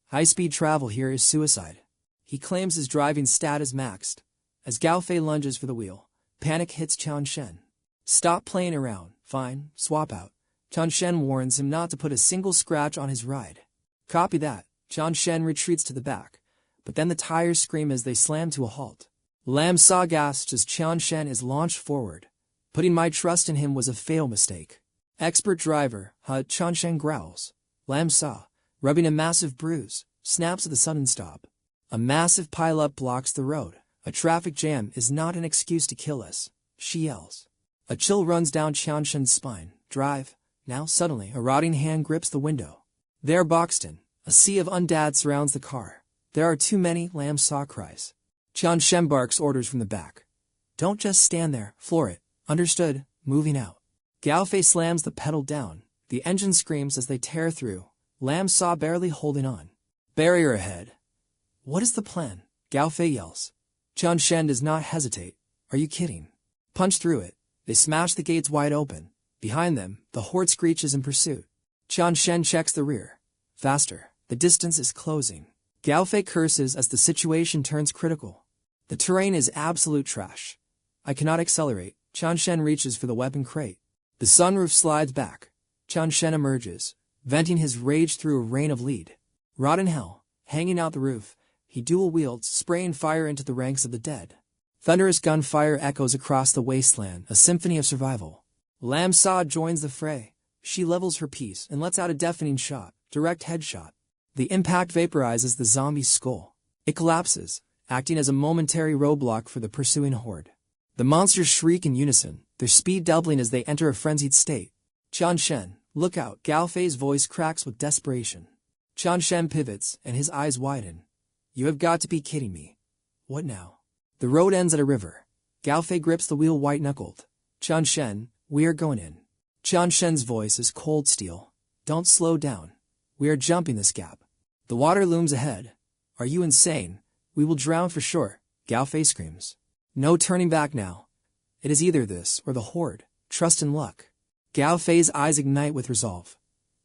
High-speed travel here is suicide. He claims his driving stat is maxed. As Gao Fei lunges for the wheel, panic hits Qian Shen. Stop playing around. Fine, swap out. Qian Shen warns him not to put a single scratch on his ride. Copy that. Qian Shen retreats to the back, but then the tires scream as they slam to a halt. Lam Sa gasps as Qian Shen is launched forward. Putting my trust in him was a fatal mistake. Expert driver, Qian Shen growls. Lam Sa, rubbing a massive bruise, snaps at the sudden stop. A massive pileup blocks the road. A traffic jam is not an excuse to kill us, she yells. A chill runs down Qian Shen's spine. Drive. Now suddenly a rotting hand grips the window. They're boxed in. A sea of undead surrounds the car. There are too many, Lam Sa cries. Qian Shen barks orders from the back. Don't just stand there, floor it. Understood, moving out. Gao Fei slams the pedal down. The engine screams as they tear through. Lam Sa barely holding on. Barrier ahead. What is the plan? Gao Fei yells. Qian Shen does not hesitate. Are you kidding? Punch through it. They smash the gates wide open. Behind them, the horde screeches in pursuit. Qian Shen checks the rear. Faster. The distance is closing. Gao Fei curses as the situation turns critical. The terrain is absolute trash. I cannot accelerate. Qian Shen reaches for the weapon crate. The sunroof slides back. Qian Shen emerges, venting his rage through a rain of lead. Rotten hell. Hanging out the roof, he dual-wields, spraying fire into the ranks of the dead. Thunderous gunfire echoes across the wasteland, a symphony of survival. Lam Sa joins the fray. She levels her piece and lets out a deafening shot, direct headshot. The impact vaporizes the zombie's skull. It collapses, acting as a momentary roadblock for the pursuing horde. The monsters shriek in unison, their speed doubling as they enter a frenzied state. Qian Shen, look out! Gao Fei's voice cracks with desperation. Qian Shen pivots, and his eyes widen. You have got to be kidding me. What now? The road ends at a river. Gao Fei grips the wheel white-knuckled. Qian Shen, we are going in. Qian Shen's voice is cold steel. Don't slow down. We are jumping this gap. The water looms ahead. Are you insane? We will drown for sure, Gao Fei screams. No turning back now. It is either this or the horde. Trust in luck. Gao Fei's eyes ignite with resolve.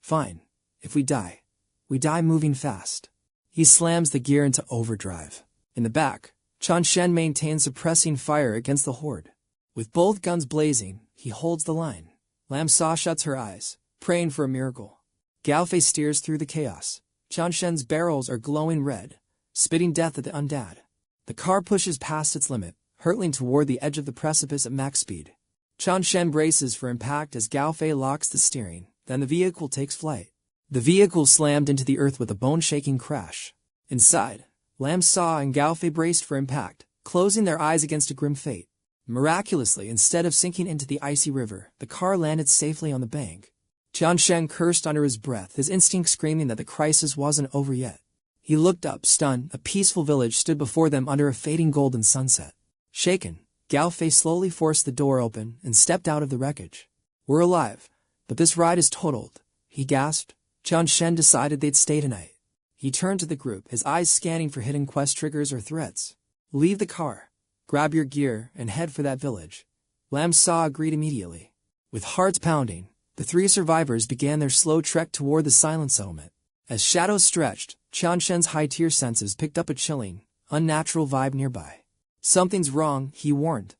Fine. If we die moving fast. He slams the gear into overdrive. In the back, Qian Shen maintains suppressing fire against the horde. With both guns blazing, he holds the line. Lam Sa shuts her eyes, praying for a miracle. Gao Fei steers through the chaos. Qian Shen's barrels are glowing red, spitting death at the undead. The car pushes past its limit, hurtling toward the edge of the precipice at max speed. Qian Shen braces for impact as Gao Fei locks the steering, then the vehicle takes flight. The vehicle slammed into the earth with a bone-shaking crash. Inside, Lam Sa and Gao Fei braced for impact, closing their eyes against a grim fate. Miraculously, instead of sinking into the icy river, the car landed safely on the bank. Qian Shen cursed under his breath, his instinct screaming that the crisis wasn't over yet. He looked up, stunned. A peaceful village stood before them under a fading golden sunset. Shaken, Gao Fei slowly forced the door open and stepped out of the wreckage. We're alive, but this ride is totaled, he gasped. Qian Shen decided they'd stay tonight. He turned to the group, his eyes scanning for hidden quest triggers or threats. Leave the car, grab your gear, and head for that village. Lam Sa agreed immediately. With hearts pounding, the three survivors began their slow trek toward the silent settlement. As shadows stretched, Qian Shen's high-tier senses picked up a chilling, unnatural vibe nearby. Something's wrong, he warned.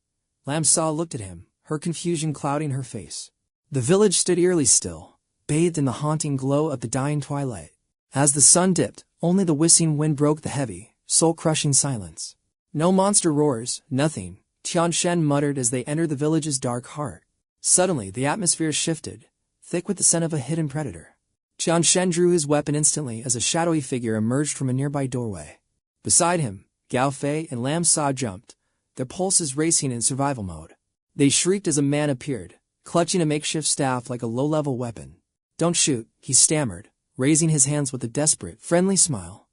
Lam Sa looked at him, her confusion clouding her face. The village stood eerily still, bathed in the haunting glow of the dying twilight. As the sun dipped, only the whistling wind broke the heavy, soul-crushing silence. No monster roars, nothing, Qian Shen muttered as they entered the village's dark heart. Suddenly, the atmosphere shifted, thick with the scent of a hidden predator. Qian Shen drew his weapon instantly as a shadowy figure emerged from a nearby doorway. Beside him, Gao Fei and Lam Sa jumped, their pulses racing in survival mode. They shrieked as a man appeared, clutching a makeshift staff like a low-level weapon. Don't shoot, he stammered, raising his hands with a desperate, friendly smile.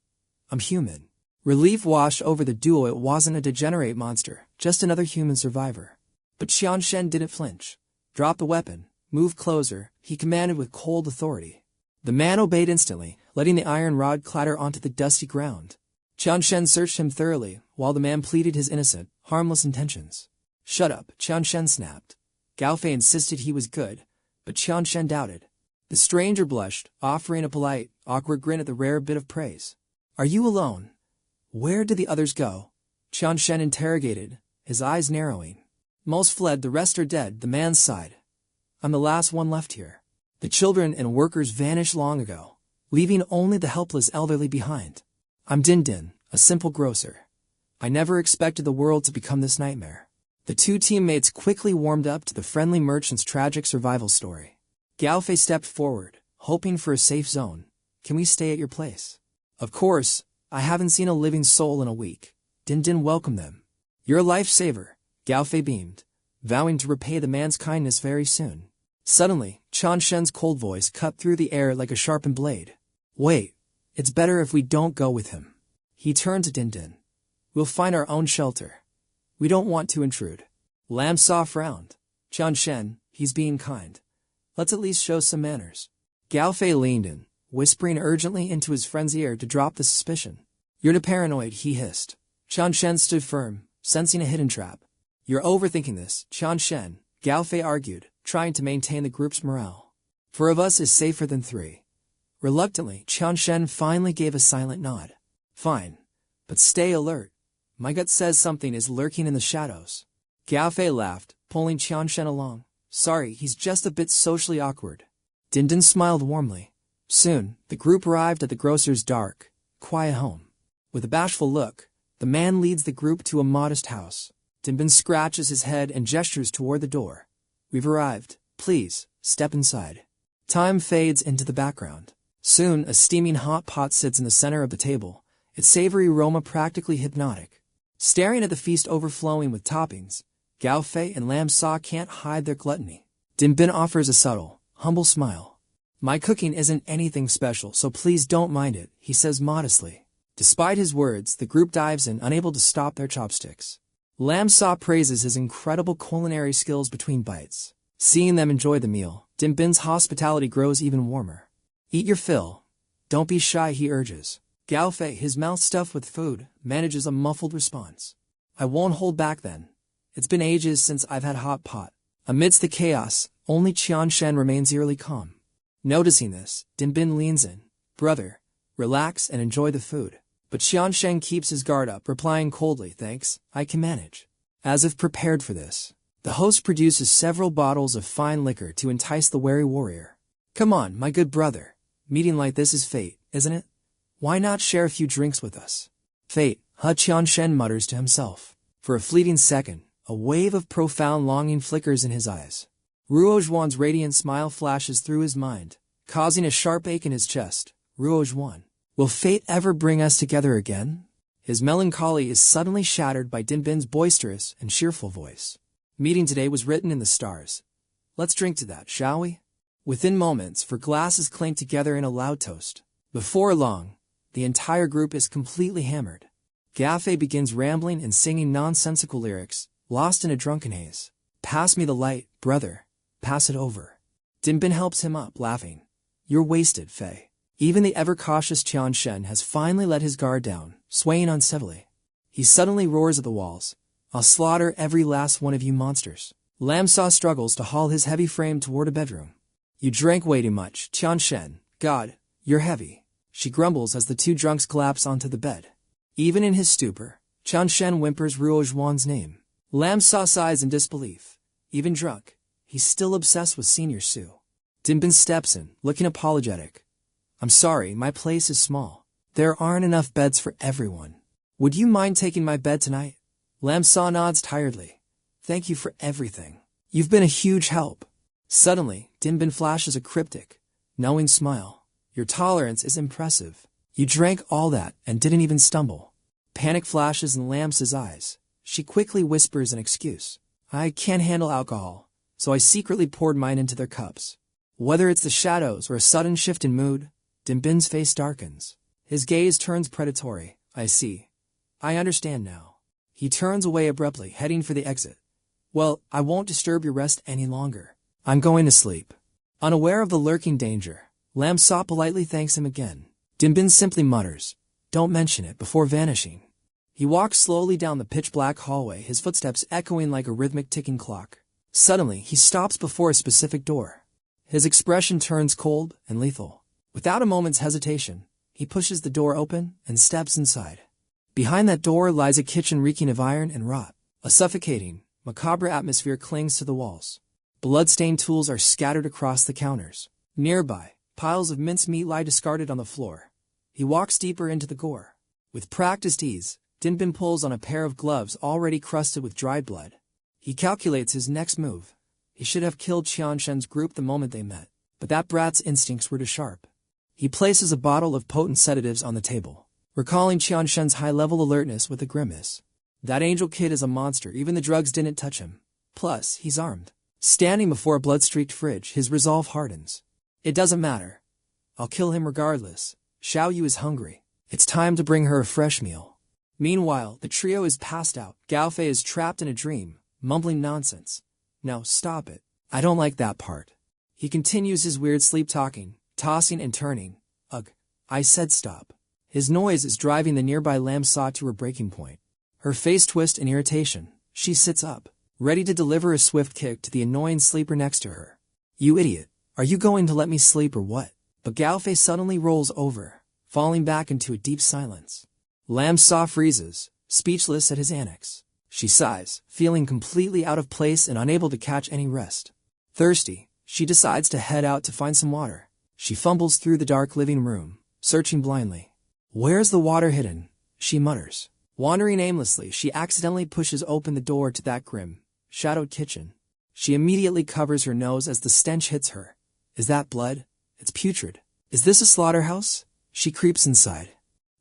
I'm human. Relief washed over the duo. It wasn't a degenerate monster, just another human survivor. But Qian Shen didn't flinch. Drop the weapon, Move closer, he commanded with cold authority. The man obeyed instantly, letting the iron rod clatter onto the dusty ground. Qian Shen searched him thoroughly, while the man pleaded his innocent, harmless intentions. "Shut up," Qian Shen snapped. Gao Fei insisted he was good, but Qian Shen doubted. The stranger blushed, offering a polite, awkward grin at the rare bit of praise. "Are you alone? Where did the others go?" Qian Shen interrogated, his eyes narrowing. "Most fled, the rest are dead," the man sighed. "I'm the last one left here. The children and workers vanished long ago, leaving only the helpless elderly behind. I'm Din Din, a simple grocer. I never expected the world to become this nightmare." The two teammates quickly warmed up to the friendly merchant's tragic survival story. Gao Fei stepped forward, hoping for a safe zone. "Can we stay at your place?" "Of course. I haven't seen a living soul in a week." Din Din welcomed them. "You're a lifesaver," Gao Fei beamed, vowing to repay the man's kindness very soon. Suddenly, Qian Shen's cold voice cut through the air like a sharpened blade. "Wait, it's better if we don't go with him." He turned to Din Din. "We'll find our own shelter. We don't want to intrude." Lam Sa frowned. "Qian Shen, he's being kind. Let's at least show some manners." Gao Fei leaned in, whispering urgently into his friend's ear to drop the suspicion. "You're too paranoid," he hissed. Qian Shen stood firm, sensing a hidden trap. "You're overthinking this, Qian Shen," Gao Fei argued, trying to maintain the group's morale. "Four of us is safer than three." Reluctantly, Qian Shen finally gave a silent nod. "Fine, but stay alert. My gut says something is lurking in the shadows." Gao Fei laughed, pulling Qian Shen along. "Sorry, he's just a bit socially awkward." Din Din smiled warmly. Soon, the group arrived at the grocer's dark, quiet home. With a bashful look, the man leads the group to a modest house. Din Bin scratches his head and gestures toward the door. "We've arrived. Please, step inside." Time fades into the background. Soon, a steaming hot pot sits in the center of the table, its savory aroma practically hypnotic. Staring at the feast overflowing with toppings, Gao Fei and Lam Sa can't hide their gluttony. Din Bin offers a subtle, humble smile. "My cooking isn't anything special, so please don't mind it," he says modestly. Despite his words, the group dives in, unable to stop their chopsticks. Lam Sa praises his incredible culinary skills between bites. Seeing them enjoy the meal, Din Bin's hospitality grows even warmer. "Eat your fill. Don't be shy," he urges. Gao Fei, his mouth stuffed with food, manages a muffled response. "I won't hold back then. It's been ages since I've had hot pot." Amidst the chaos, only Qian Shen remains eerily calm. Noticing this, Din Bin leans in. "Brother, relax and enjoy the food." But Qian Shen keeps his guard up, replying coldly, "Thanks, I can manage." As if prepared for this, the host produces several bottles of fine liquor to entice the wary warrior. "Come on, my good brother. Meeting like this is fate, isn't it? Why not share a few drinks with us?" "Fate," Qian Shen mutters to himself. For a fleeting second, a wave of profound longing flickers in his eyes. Ruozhuan's radiant smile flashes through his mind, causing a sharp ache in his chest. Ruozhuan. Will fate ever bring us together again? His melancholy is suddenly shattered by Din Bin's boisterous and cheerful voice. "Meeting today was written in the stars. Let's drink to that, shall we?" Within moments, four glasses clink together in a loud toast. Before long, the entire group is completely hammered. Gao Fei begins rambling and singing nonsensical lyrics, lost in a drunken haze. "Pass me the light, brother. Pass it over." Din Bin helps him up, laughing. "You're wasted, Fei." Even the ever-cautious Qian Shen has finally let his guard down, swaying uncivilly. He suddenly roars at the walls. "I'll slaughter every last one of you monsters." Lam Sa struggles to haul his heavy frame toward a bedroom. "You drank way too much, Qian Shen. God, you're heavy," she grumbles as the two drunks collapse onto the bed. Even in his stupor, Qian Shen whimpers Ruozhuan's name. Lam Sa sighs in disbelief. Even drunk, he's still obsessed with Senior Su. Din Bin steps in, looking apologetic. "I'm sorry, my place is small. There aren't enough beds for everyone. Would you mind taking my bed tonight?" Lam Sa nods tiredly. "Thank you for everything. You've been a huge help." Suddenly, Din Bin flashes a cryptic, knowing smile. "Your tolerance is impressive. You drank all that and didn't even stumble." Panic flashes in Lam Sa's eyes. She quickly whispers an excuse. "I can't handle alcohol, so I secretly poured mine into their cups." Whether it's the shadows or a sudden shift in mood, Din Bin's face darkens. His gaze turns predatory. "I see. I understand now." He turns away abruptly, heading for the exit. "Well, I won't disturb your rest any longer. I'm going to sleep. Unaware of the lurking danger, Lam Sa politely thanks him again. Dinbin simply mutters, "Don't mention it," before vanishing. He walks slowly down the pitch-black hallway, his footsteps echoing like a rhythmic ticking clock. Suddenly, he stops before a specific door. His expression turns cold and lethal. Without a moment's hesitation, he pushes the door open and steps inside. Behind that door lies a kitchen reeking of iron and rot. A suffocating, macabre atmosphere clings to the walls. Blood-stained tools are scattered across the counters. Nearby, piles of mincemeat lie discarded on the floor. He walks deeper into the gore. With practiced ease, Dinbin pulls on a pair of gloves already crusted with dried blood. He calculates his next move. He should have killed Qianshen's group the moment they met, but that brat's instincts were too sharp. He places a bottle of potent sedatives on the table, recalling Qianshen's high-level alertness with a grimace. That angel kid is a monster, even the drugs didn't touch him. Plus, he's armed. Standing before a blood-streaked fridge, his resolve hardens. It doesn't matter. I'll kill him regardless. 𝐒𝐊𝐢 is hungry. It's time to bring her a fresh meal. Meanwhile, the trio is passed out. Gaofei is trapped in a dream, mumbling nonsense. Now, stop it. I don't like that part. He continues his weird sleep-talking, tossing and turning. Ugh, I said stop. His noise is driving the nearby Lam Sa to her breaking point. Her face twists in irritation. She sits up, ready to deliver a swift kick to the annoying sleeper next to her. You idiot. Are you going to let me sleep or what? But Gaofei suddenly rolls over, falling back into a deep silence. Lam Sa freezes, speechless at his antics. She sighs, feeling completely out of place and unable to catch any rest. Thirsty, she decides to head out to find some water. She fumbles through the dark living room, searching blindly. Where's the water hidden? She mutters. Wandering aimlessly, she accidentally pushes open the door to that grim, shadowed kitchen. She immediately covers her nose as the stench hits her. Is that blood? It's putrid. Is this a slaughterhouse? She creeps inside.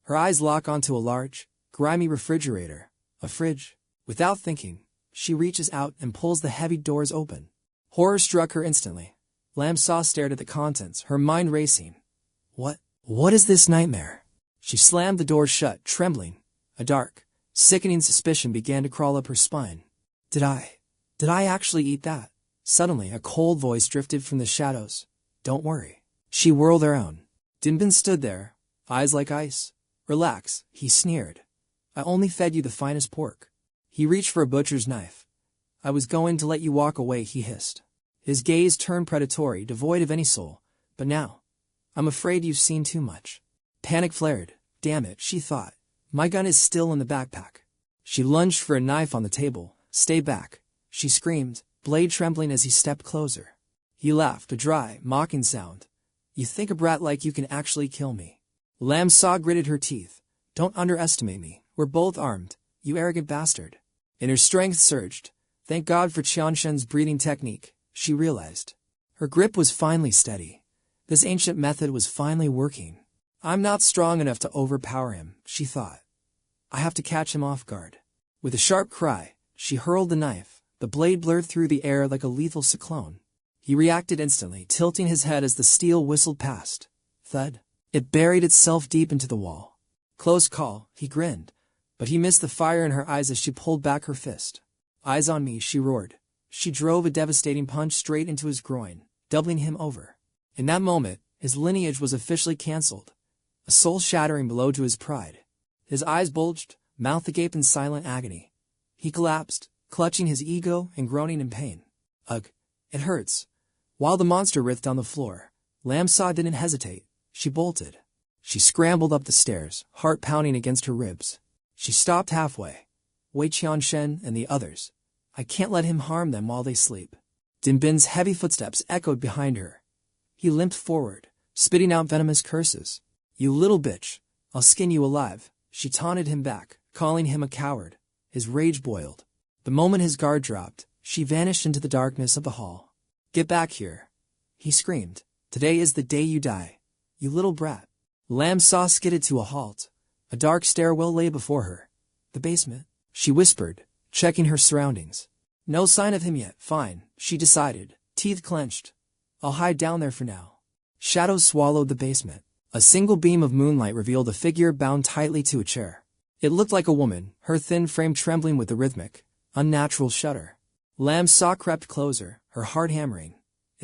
Her eyes lock onto a large, grimy refrigerator, a fridge. Without thinking, she reaches out and pulls the heavy doors open. Horror struck her instantly. Lam Sa stared at the contents, her mind racing. What is this nightmare? She slammed the door shut, trembling. A dark, sickening suspicion began to crawl up her spine. Did I actually eat that? Suddenly, a cold voice drifted from the shadows. Don't worry. She whirled around. Dinbin stood there, eyes like ice. Relax, he sneered. I only fed you the finest pork. He reached for a butcher's knife. I was going to let you walk away, he hissed. His gaze turned predatory, devoid of any soul. But now, I'm afraid you've seen too much. Panic flared. Damn it, she thought. My gun is still in the backpack. She lunged for a knife on the table. Stay back, she screamed, blade trembling as he stepped closer. He laughed, a dry, mocking sound. You think a brat like you can actually kill me? Lam Sa gritted her teeth. Don't underestimate me. We're both armed, you arrogant bastard. And her strength surged. Thank God for Qianshen's breathing technique, she realized. Her grip was finally steady. This ancient method was finally working. I'm not strong enough to overpower him, she thought. I have to catch him off guard. With a sharp cry, she hurled the knife. The blade blurred through the air like a lethal cyclone. He reacted instantly, tilting his head as the steel whistled past. Thud. It buried itself deep into the wall. Close call, he grinned. But he missed the fire in her eyes as she pulled back her fist. Eyes on me, she roared. She drove a devastating punch straight into his groin, doubling him over. In that moment, his lineage was officially cancelled. A soul-shattering blow to his pride. His eyes bulged, mouth agape in silent agony. He collapsed, clutching his ego and groaning in pain. Ugh, it hurts. While the monster writhed on the floor, Lam Sa didn't hesitate. She bolted. She scrambled up the stairs, heart pounding against her ribs. She stopped halfway. Wait, Qianshen and the others. I can't let him harm them while they sleep. Dinbin's heavy footsteps echoed behind her. He limped forward, spitting out venomous curses. You little bitch, I'll skin you alive. She taunted him back, calling him a coward. His rage boiled. The moment his guard dropped, she vanished into the darkness of the hall. Get back here, he screamed. Today is the day you die, you little brat. Lam Sa skidded to a halt. A dark stairwell lay before her. The basement, she whispered, checking her surroundings. No sign of him yet. Fine, she decided, teeth clenched. I'll hide down there for now. Shadows swallowed the basement. A single beam of moonlight revealed a figure bound tightly to a chair. It looked like a woman, her thin frame trembling with the rhythmic, unnatural shudder. Lam Sa crept closer, her heart hammering.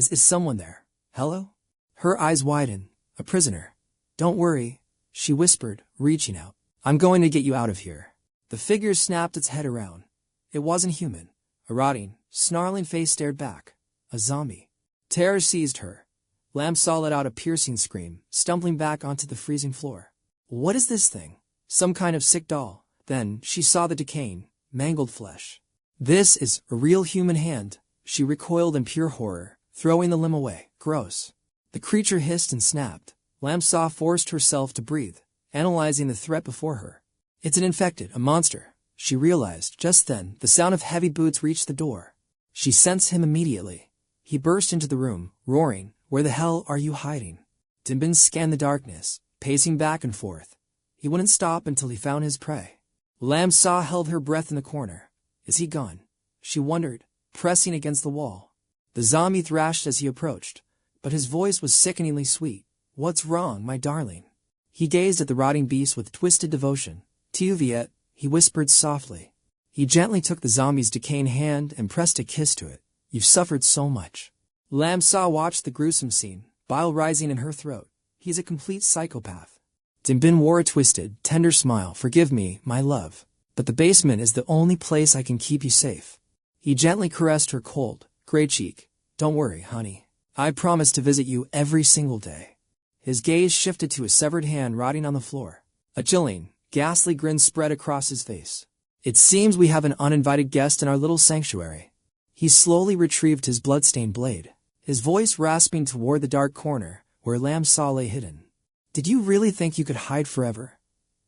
Is someone there? Hello? Her eyes widened. A prisoner. Don't worry, she whispered, reaching out. I'm going to get you out of here. The figure snapped its head around. It wasn't human. A rotting, snarling face stared back. A zombie. Terror seized her. Lamb saw let out a piercing scream, stumbling back onto the freezing floor. What is this thing? Some kind of sick doll. Then she saw the decaying, mangled flesh. This is a real human hand. She recoiled in pure horror, throwing the limb away. Gross. The creature hissed and snapped. Lamb saw forced herself to breathe, analyzing the threat before her. It's an infected, a monster. She realized just then the sound of heavy boots reached the door. She sensed him immediately. He burst into the room, roaring, "Where the hell are you hiding?" Dinbin scanned the darkness, pacing back and forth. He wouldn't stop until he found his prey. Lamb saw held her breath in the corner. Is he gone? She wondered, pressing against the wall. The zombie thrashed as he approached, but his voice was sickeningly sweet. What's wrong, my darling? He gazed at the rotting beast with twisted devotion. 𝐒𝐊𝐢𝐞, he whispered softly. He gently took the zombie's decaying hand and pressed a kiss to it. You've suffered so much. Lamb saw watched the gruesome scene, bile rising in her throat. He's a complete psychopath. Dinbin wore a twisted, tender smile. Forgive me, my love, but the basement is the only place I can keep you safe. He gently caressed her cold, gray cheek. Don't worry, honey. I promise to visit you every single day. His gaze shifted to a severed hand rotting on the floor. A chilling, ghastly grin spread across his face. It seems we have an uninvited guest in our little sanctuary. He slowly retrieved his blood-stained blade, his voice rasping toward the dark corner where Lamb Saw lay hidden. Did you really think you could hide forever?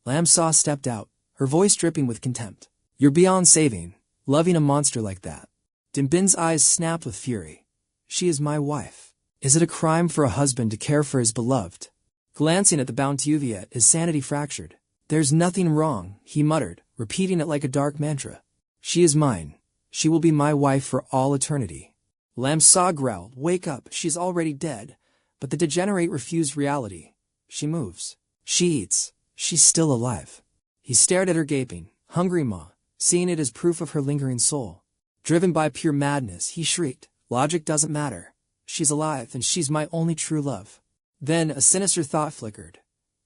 Lamb Saw stepped out, her voice dripping with contempt. You're beyond saving, loving a monster like that. Dinbin's eyes snapped with fury. She is my wife. Is it a crime for a husband to care for his beloved? Glancing at the bound 𝐒𝐊𝐢𝐞, his sanity fractured. There's nothing wrong, he muttered, repeating it like a dark mantra. She is mine. She will be my wife for all eternity. Lamb Saw growled. Wake up, she's already dead. But the degenerate refused reality. She moves. She eats. She's still alive. He stared at her gaping, hungry maw, seeing it as proof of her lingering soul. Driven by pure madness, he shrieked. Logic doesn't matter. She's alive and she's my only true love. Then a sinister thought flickered.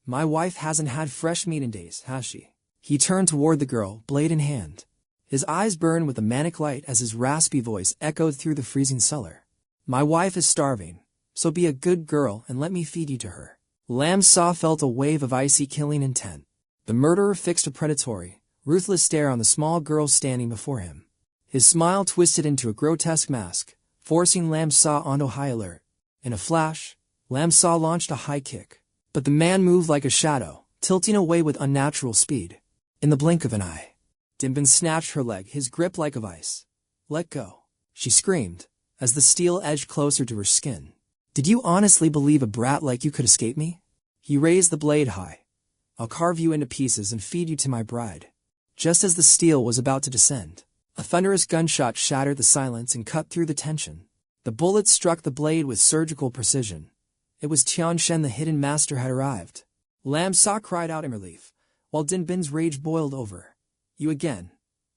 My wife hasn't had fresh meat in days, has she? He turned toward the girl, blade in hand. His eyes burned with a manic light as his raspy voice echoed through the freezing cellar. My wife is starving, so be a good girl and let me feed you to her. Lamb Saw felt a wave of icy killing intent. The murderer fixed a predatory, ruthless stare on the small girl standing before him. His smile twisted into a grotesque mask, forcing Lamb Saw onto high alert. In a flash, Lamb Saw launched a high kick. But the man moved like a shadow, tilting away with unnatural speed. In the blink of an eye, Dinbin snatched her leg, his grip like a vice. Let go, she screamed, as the steel edged closer to her skin. Did you honestly believe a brat like you could escape me? He raised the blade high. I'll carve you into pieces and feed you to my bride. Just as the steel was about to descend, a thunderous gunshot shattered the silence and cut through the tension. The bullet struck the blade with surgical precision. It was Qianshen, the hidden master, had arrived. Lamb Saw cried out in relief, while Dinbin's rage boiled over. You again.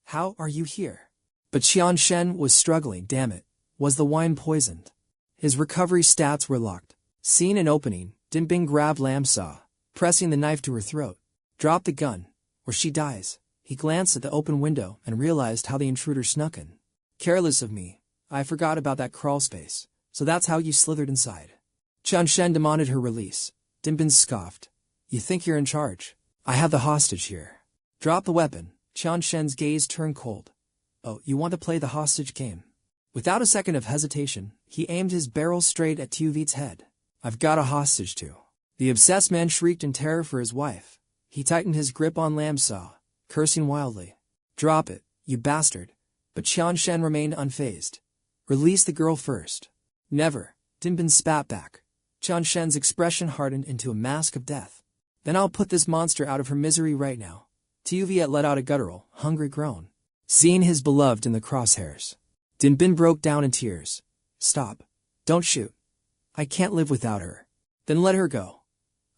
How are you here? But Qianshen was struggling. Damn it. Was the wine poisoned? His recovery stats were locked. Seeing an opening, Dinbin grabbed Lamb Saw, pressing the knife to her throat. Drop the gun, or she dies. He glanced at the open window and realized how the intruder snuck in. Careless of me. I forgot about that crawl space. So that's how you slithered inside. Qianshen demanded her release. Dinbin scoffed. You think you're in charge? I have the hostage here. Drop the weapon. Qianshen's gaze turned cold. Oh, you want to play the hostage game? Without a second of hesitation, he aimed his barrel straight at 𝐒𝐊𝐢𝐞's head. I've got a hostage too. The obsessed man shrieked in terror for his wife. He tightened his grip on Lamb Saw, cursing wildly. Drop it, you bastard. But Qianshen remained unfazed. Release the girl first. Never. Dinbin spat back. Qianshen's expression hardened into a mask of death. Then I'll put this monster out of her misery right now. 𝐒𝐊𝐢𝐞 let out a guttural, hungry groan. Seeing his beloved in the crosshairs, Dinbin broke down in tears. Stop. Don't shoot. I can't live without her. Then let her go.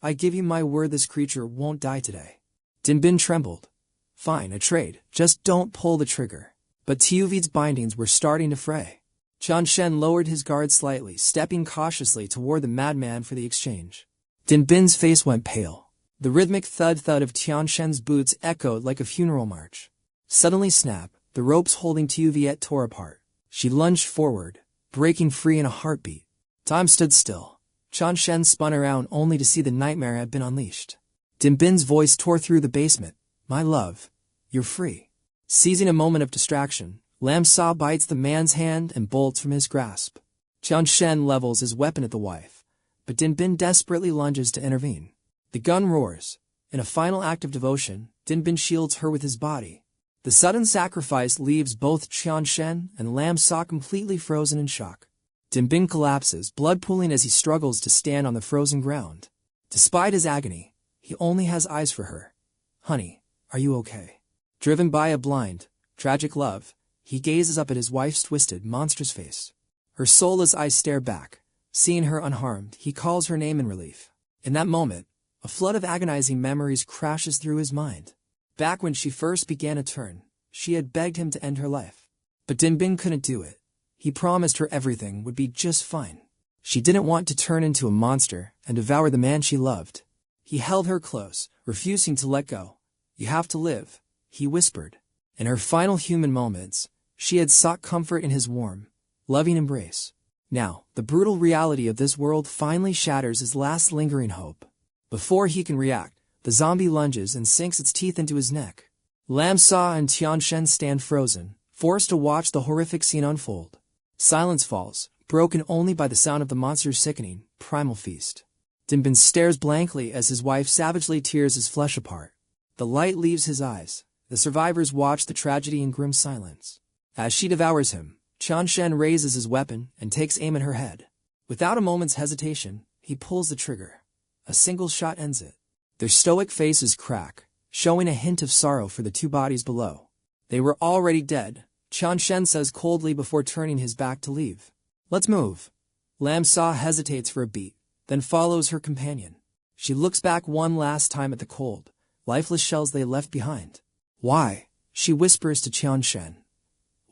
I give you my word this creature won't die today. Dinbin trembled. Fine, a trade. Just don't pull the trigger. But 𝐒𝐊𝐢𝐞's bindings were starting to fray. Qian Shen lowered his guard slightly, stepping cautiously toward the madman for the exchange. Din Bin's face went pale. The rhythmic thud-thud of Qian Shen's boots echoed like a funeral march. Suddenly snap, the ropes holding 𝐒𝐊𝐷𝐀 tore apart. She lunged forward, breaking free in a heartbeat. Time stood still. Qian Shen spun around only to see the nightmare had been unleashed. Din Bin's voice tore through the basement. My love, you're free. Seizing a moment of distraction, Lam Sa bites the man's hand and bolts from his grasp. Qian Shen levels his weapon at the wife, but Din Bin desperately lunges to intervene. The gun roars. In a final act of devotion, Din Bin shields her with his body. The sudden sacrifice leaves both Qian Shen and Lam Sa completely frozen in shock. Din Bin collapses, blood pooling as he struggles to stand on the frozen ground. Despite his agony, he only has eyes for her. Honey, are you okay? Driven by a blind, tragic love, he gazes up at his wife's twisted, monstrous face. Her soulless eyes stare back. Seeing her unharmed, he calls her name in relief. In that moment, a flood of agonizing memories crashes through his mind. Back when she first began to turn, she had begged him to end her life. But Din Bin couldn't do it. He promised her everything would be just fine. She didn't want to turn into a monster and devour the man she loved. He held her close, refusing to let go. You have to live, he whispered. In her final human moments, she had sought comfort in his warm, loving embrace. Now, the brutal reality of this world finally shatters his last lingering hope. Before he can react, the zombie lunges and sinks its teeth into his neck. Lam Sa and Qian Shen stand frozen, forced to watch the horrific scene unfold. Silence falls, broken only by the sound of the monster's sickening, primal feast. Din Bin stares blankly as his wife savagely tears his flesh apart. The light leaves his eyes. The survivors watch the tragedy in grim silence. As she devours him, Qian Shen raises his weapon and takes aim at her head. Without a moment's hesitation, he pulls the trigger. A single shot ends it. Their stoic faces crack, showing a hint of sorrow for the two bodies below. They were already dead, Qian Shen says coldly before turning his back to leave. Let's move. Lam Sa hesitates for a beat, then follows her companion. She looks back one last time at the cold, lifeless shells they left behind. Why? She whispers to Qian Shen.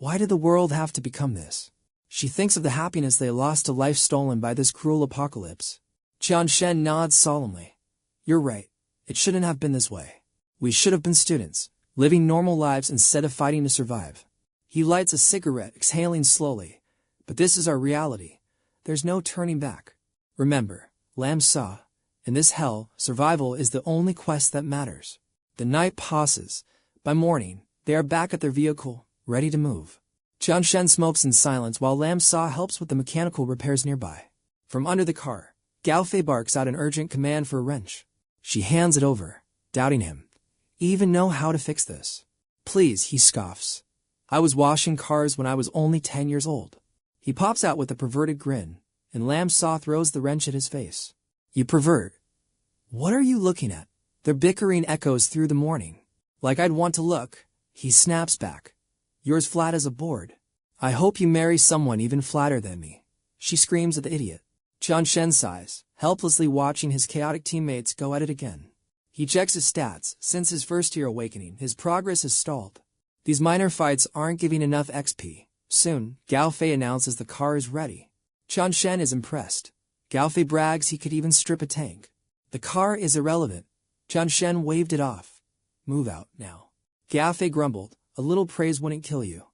Why did the world have to become this? She thinks of the happiness they lost to life stolen by this cruel apocalypse. Qian Shen nods solemnly. You're right. It shouldn't have been this way. We should have been students, living normal lives instead of fighting to survive. He lights a cigarette, exhaling slowly. But this is our reality. There's no turning back. Remember, Lam Sa, in this hell, survival is the only quest that matters. The night passes. By morning, they are back at their vehicle, ready to move. Qian Shen smokes in silence while Lam Sa helps with the mechanical repairs nearby. From under the car, 𝐿 barks out an urgent command for a wrench. She hands it over, doubting him. You even know how to fix this? Please, he scoffs. I was washing cars when I was only 10 years old. He pops out with a perverted grin, and Lam Sa throws the wrench at his face. You pervert. What are you looking at? Their bickering echoes through the morning. Like I'd want to look, he snaps back. You're as flat as a board. I hope you marry someone even flatter than me. She screams at the idiot. Qian Shen sighs, helplessly watching his chaotic teammates go at it again. He checks his stats. Since his first-year awakening, his progress has stalled. These minor fights aren't giving enough XP. Soon, 𝐿 announces the car is ready. Qian Shen is impressed. 𝐿 brags he could even strip a tank. The car is irrelevant. Qian Shen waved it off. Move out, now. 𝐿 grumbled, a little praise wouldn't kill you.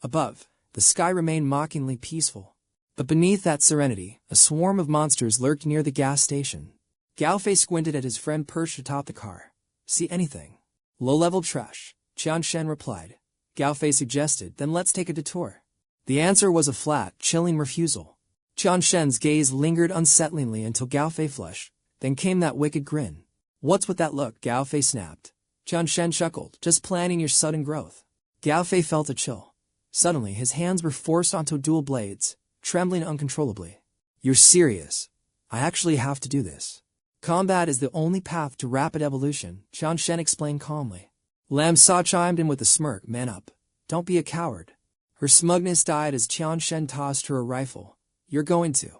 Above, the sky remained mockingly peaceful. But beneath that serenity, a swarm of monsters lurked near the gas station. 𝐿 squinted at his friend perched atop the car. See anything? Low-level trash, Qian Shen replied. 𝐿 suggested, then let's take a detour. The answer was a flat, chilling refusal. Qian Shen's gaze lingered unsettlingly until 𝐿 flushed. Then came that wicked grin. What's with that look? 𝐿 snapped. Qian Shen chuckled, just planning your sudden growth. 𝐿 felt a chill. Suddenly, his hands were forced onto dual blades, trembling uncontrollably. You're serious. I actually have to do this. Combat is the only path to rapid evolution, Qian Shen explained calmly. Lam Sa chimed in with a smirk, man up. Don't be a coward. Her smugness died as Qian Shen tossed her a rifle. You're going to.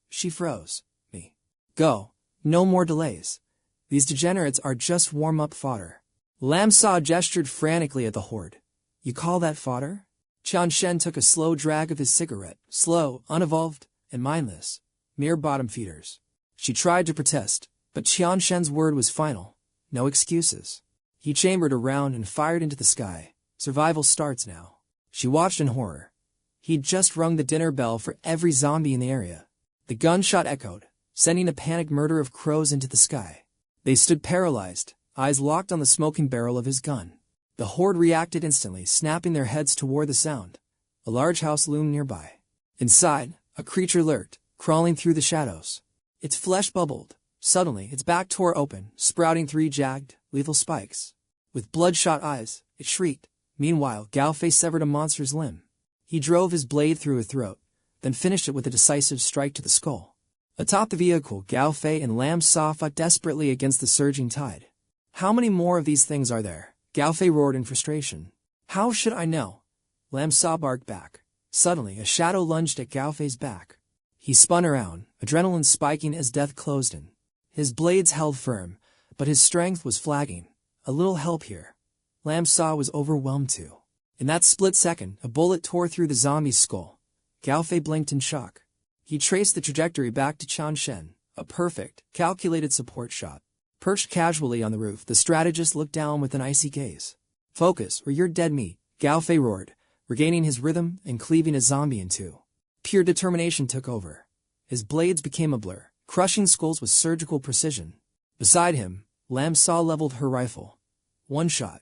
She froze. Me. Go. No more delays. These degenerates are just warm-up fodder. Lam Sa gestured frantically at the horde. You call that fodder? Qian Shen took a slow drag of his cigarette, slow, unevolved, and mindless. Mere bottom feeders. She tried to protest, but Qian Shen's word was final. No excuses. He chambered around and fired into the sky. Survival starts now. She watched in horror. He'd just rung the dinner bell for every zombie in the area. The gunshot echoed, sending a panicked murder of crows into the sky. They stood paralyzed, eyes locked on the smoking barrel of his gun. The horde reacted instantly, snapping their heads toward the sound. A large house loomed nearby. Inside, a creature lurked, crawling through the shadows. Its flesh bubbled. Suddenly, its back tore open, sprouting 3 jagged, lethal spikes. With bloodshot eyes, it shrieked. Meanwhile, Gao Fei severed a monster's limb. He drove his blade through her throat, then finished it with a decisive strike to the skull. Atop the vehicle, Gao Fei and Lam Sa fought desperately against the surging tide. How many more of these things are there? Gao Fei roared in frustration. How should I know? Lam Sa barked back. Suddenly, a shadow lunged at Gao Fei's back. He spun around, adrenaline spiking as death closed in. His blades held firm, but his strength was flagging. A little help here. Lam Sa was overwhelmed too. In that split second, a bullet tore through the zombie's skull. Gao Fei blinked in shock. He traced the trajectory back to Qian Shen, a perfect, calculated support shot. Perched casually on the roof, the strategist looked down with an icy gaze. Focus, or you're dead meat, Gao Fei roared, regaining his rhythm and cleaving a zombie in two. Pure determination took over. His blades became a blur, crushing skulls with surgical precision. Beside him, Lam Sa leveled her rifle. One shot.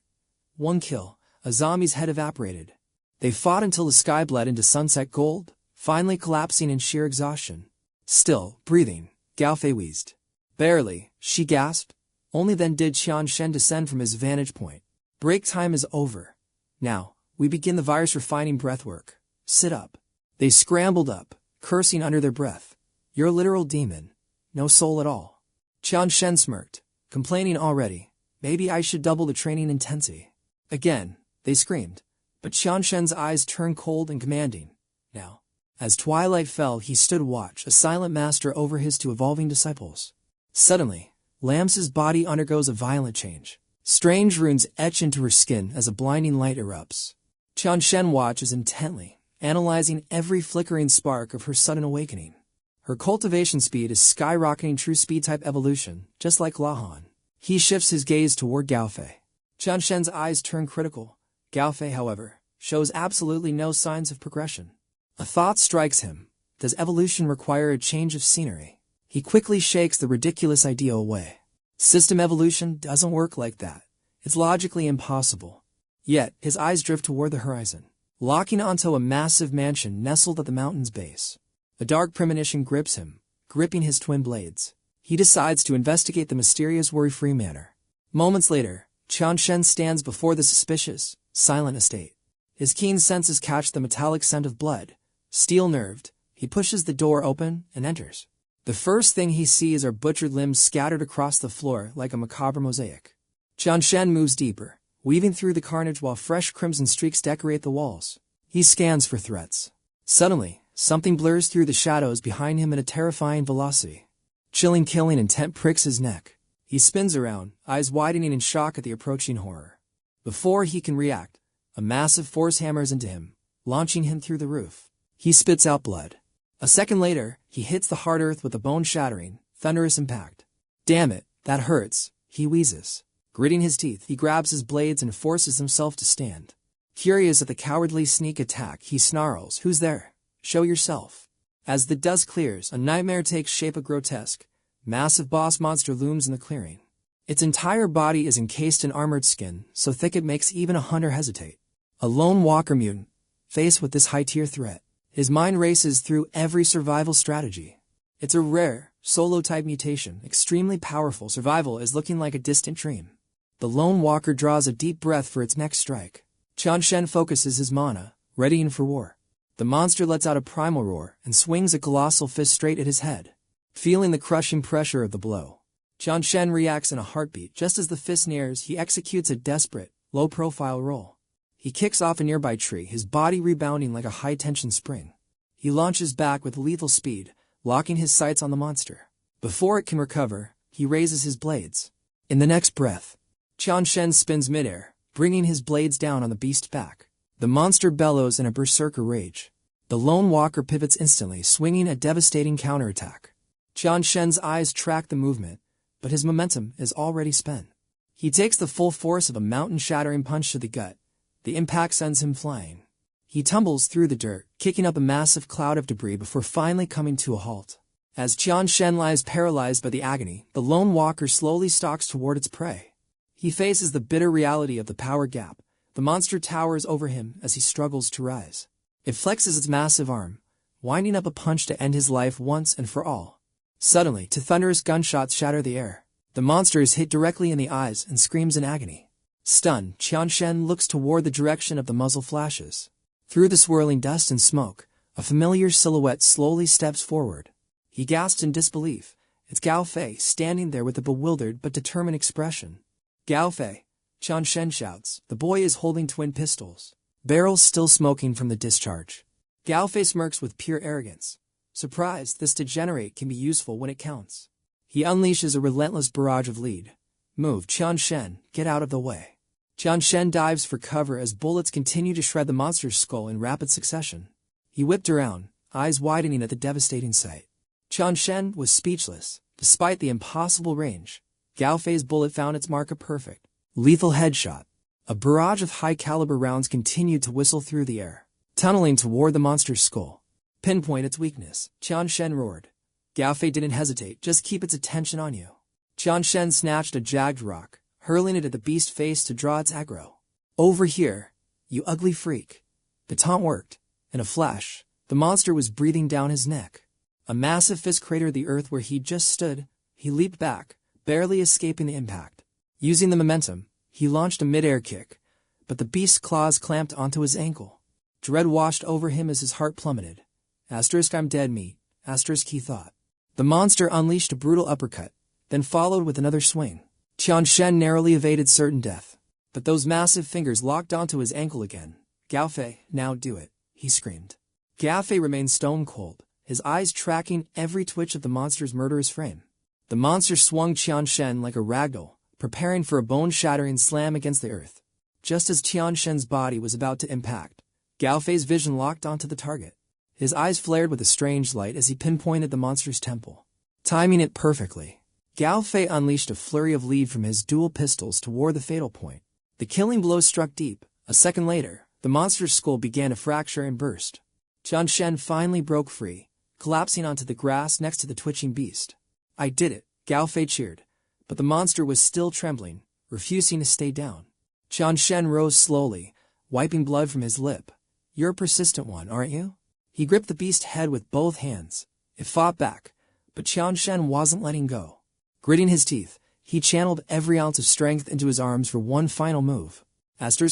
One kill. A zombie's head evaporated. They fought until the sky bled into sunset gold, finally collapsing in sheer exhaustion. Still, breathing, Gao Fei wheezed. Barely, she gasped. Only then did Qian Shen descend from his vantage point. Break time is over. Now, we begin the virus-refining breathwork. Sit up. They scrambled up, cursing under their breath. You're a literal demon. No soul at all. Qian Shen smirked, complaining already. Maybe I should double the training intensity. Again, they screamed, but Qian Shen's eyes turned cold and commanding. Now, as twilight fell, he stood watch, a silent master over his 2 evolving disciples. Suddenly, Lamsa's body undergoes a violent change. Strange runes etch into her skin as a blinding light erupts. Qian Shen watches intently, analyzing every flickering spark of her sudden awakening. Her cultivation speed is skyrocketing, true speed-type evolution, just like Lahan. He shifts his gaze toward Gao Fei. Qian Shen's eyes turn critical. Gao Fei, however, shows absolutely no signs of progression. A thought strikes him. Does evolution require a change of scenery? He quickly shakes the ridiculous idea away. System evolution doesn't work like that. It's logically impossible. Yet, his eyes drift toward the horizon, locking onto a massive mansion nestled at the mountain's base. A dark premonition grips him, gripping his twin blades. He decides to investigate the mysterious, worry-free manor. Moments later, Qian Shen stands before the suspicious, silent estate. His keen senses catch the metallic scent of blood. Steel-nerved, he pushes the door open and enters. The first thing he sees are butchered limbs scattered across the floor like a macabre mosaic. Qian Shen moves deeper, weaving through the carnage while fresh crimson streaks decorate the walls. He scans for threats. Suddenly, something blurs through the shadows behind him at a terrifying velocity. Chilling killing intent pricks his neck. He spins around, eyes widening in shock at the approaching horror. Before he can react, a massive force hammers into him, launching him through the roof. He spits out blood. A second later, he hits the hard earth with a bone-shattering, thunderous impact. Damn it, that hurts, he wheezes. Gritting his teeth, he grabs his blades and forces himself to stand. Furious at the cowardly sneak attack, he snarls, "Who's there? Show yourself." As the dust clears, a nightmare takes shape. A grotesque, massive boss monster looms in the clearing. Its entire body is encased in armored skin, so thick it makes even a hunter hesitate. A lone walker mutant, faced with this high-tier threat. His mind races through every survival strategy. It's a rare, solo-type mutation, extremely powerful. Survival is looking like a distant dream. The lone walker draws a deep breath for its next strike. Qian Shen focuses his mana, readying for war. The monster lets out a primal roar and swings a colossal fist straight at his head. Feeling the crushing pressure of the blow, Qian Shen reacts in a heartbeat. Just as the fist nears, he executes a desperate, low-profile roll. He kicks off a nearby tree, his body rebounding like a high-tension spring. He launches back with lethal speed, locking his sights on the monster. Before it can recover, he raises his blades. In the next breath, Qian Shen spins midair, bringing his blades down on the beast's back. The monster bellows in a berserker rage. The lone walker pivots instantly, swinging a devastating counterattack. Qian Shen's eyes track the movement, but his momentum is already spent. He takes the full force of a mountain-shattering punch to the gut. The impact sends him flying. He tumbles through the dirt, kicking up a massive cloud of debris before finally coming to a halt. As Qian Shen lies paralyzed by the agony, the lone walker slowly stalks toward its prey. He faces the bitter reality of the power gap. The monster towers over him as he struggles to rise. It flexes its massive arm, winding up a punch to end his life once and for all. Suddenly, two thunderous gunshots shatter the air. The monster is hit directly in the eyes and screams in agony. Stunned, Qian Shen looks toward the direction of the muzzle flashes. Through the swirling dust and smoke, a familiar silhouette slowly steps forward. He gasps in disbelief. It's Gao Fei, standing there with a bewildered but determined expression. "Gao Fei," Qian Shen shouts. The boy is holding twin pistols, barrels still smoking from the discharge. Gao Fei smirks with pure arrogance. Surprised, this degenerate can be useful when it counts. He unleashes a relentless barrage of lead. "Move, Qian Shen, get out of the way." Qian Shen dives for cover as bullets continue to shred the monster's skull in rapid succession. He whipped around, eyes widening at the devastating sight. Qian Shen was speechless. Despite the impossible range, Gao Fei's bullet found its mark, a perfect, lethal headshot. A barrage of high-caliber rounds continued to whistle through the air, tunneling toward the monster's skull. "Pinpoint its weakness," Qian Shen roared. Gao Fei didn't hesitate. "Just keep its attention on you." Qian Shen snatched a jagged rock, hurling it at the beast's face to draw its aggro. "Over here, you ugly freak." The taunt worked. In a flash, the monster was breathing down his neck. A massive fist cratered the earth where he'd just stood. He leaped back, barely escaping the impact. Using the momentum, he launched a mid-air kick, but the beast's claws clamped onto his ankle. Dread washed over him as his heart plummeted. "I'm dead meat," he thought. The monster unleashed a brutal uppercut, then followed with another swing. Qian Shen narrowly evaded certain death, but those massive fingers locked onto his ankle again. "Gao Fei, now do it," he screamed. Gao Fei remained stone cold, his eyes tracking every twitch of the monster's murderous frame. The monster swung Qian Shen like a ragdoll, preparing for a bone-shattering slam against the earth. Just as Qian Shen's body was about to impact, Gao Fei's vision locked onto the target. His eyes flared with a strange light as he pinpointed the monster's temple, timing it perfectly. Gao Fei unleashed a flurry of lead from his dual pistols toward the fatal point. The killing blow struck deep. A second later, the monster's skull began to fracture and burst. Qian Shen finally broke free, collapsing onto the grass next to the twitching beast. "I did it," Gao Fei cheered, but the monster was still trembling, refusing to stay down. Qian Shen rose slowly, wiping blood from his lip. "You're a persistent one, aren't you?" He gripped the beast's head with both hands. It fought back, but Qian Shen wasn't letting go. Gritting his teeth, he channeled every ounce of strength into his arms for one final move.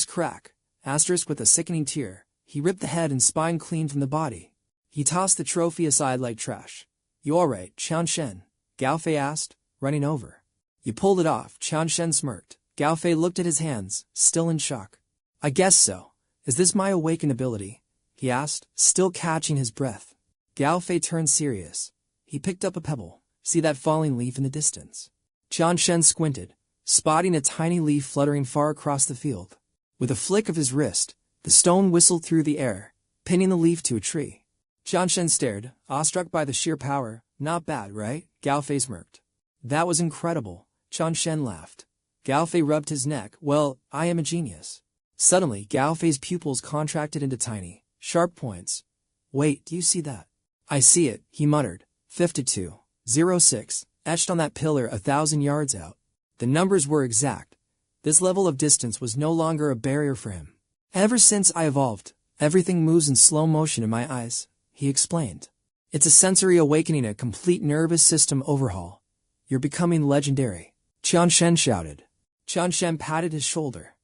Crack, with a sickening tear, he ripped the head and spine clean from the body. He tossed the trophy aside like trash. "You all right, Qian Shen?" Gao Fei asked, running over. "You pulled it off," Qian Shen smirked. Gao Fei looked at his hands, still in shock. "I guess so. Is this my awakened ability?" he asked, still catching his breath. Gao Fei turned serious. He picked up a pebble. "See that falling leaf in the distance?" Qian Shen squinted, spotting a tiny leaf fluttering far across the field. With a flick of his wrist, the stone whistled through the air, pinning the leaf to a tree. Qian Shen stared, awestruck by the sheer power. "Not bad, right?" Gao Fei smirked. "That was incredible," Qian Shen laughed. Gao Fei rubbed his neck. "Well, I am a genius." Suddenly, Gao Fei's pupils contracted into tiny, sharp points. "Wait, do you see that?" "I see it," he muttered. 5206, etched on that pillar 1,000 yards out. The numbers were exact. This level of distance was no longer a barrier for him. "Ever since I evolved, everything moves in slow motion in my eyes," he explained. "It's a sensory awakening, a complete nervous system overhaul. You're becoming legendary," Qian Shen shouted. Qian Shen patted his shoulder.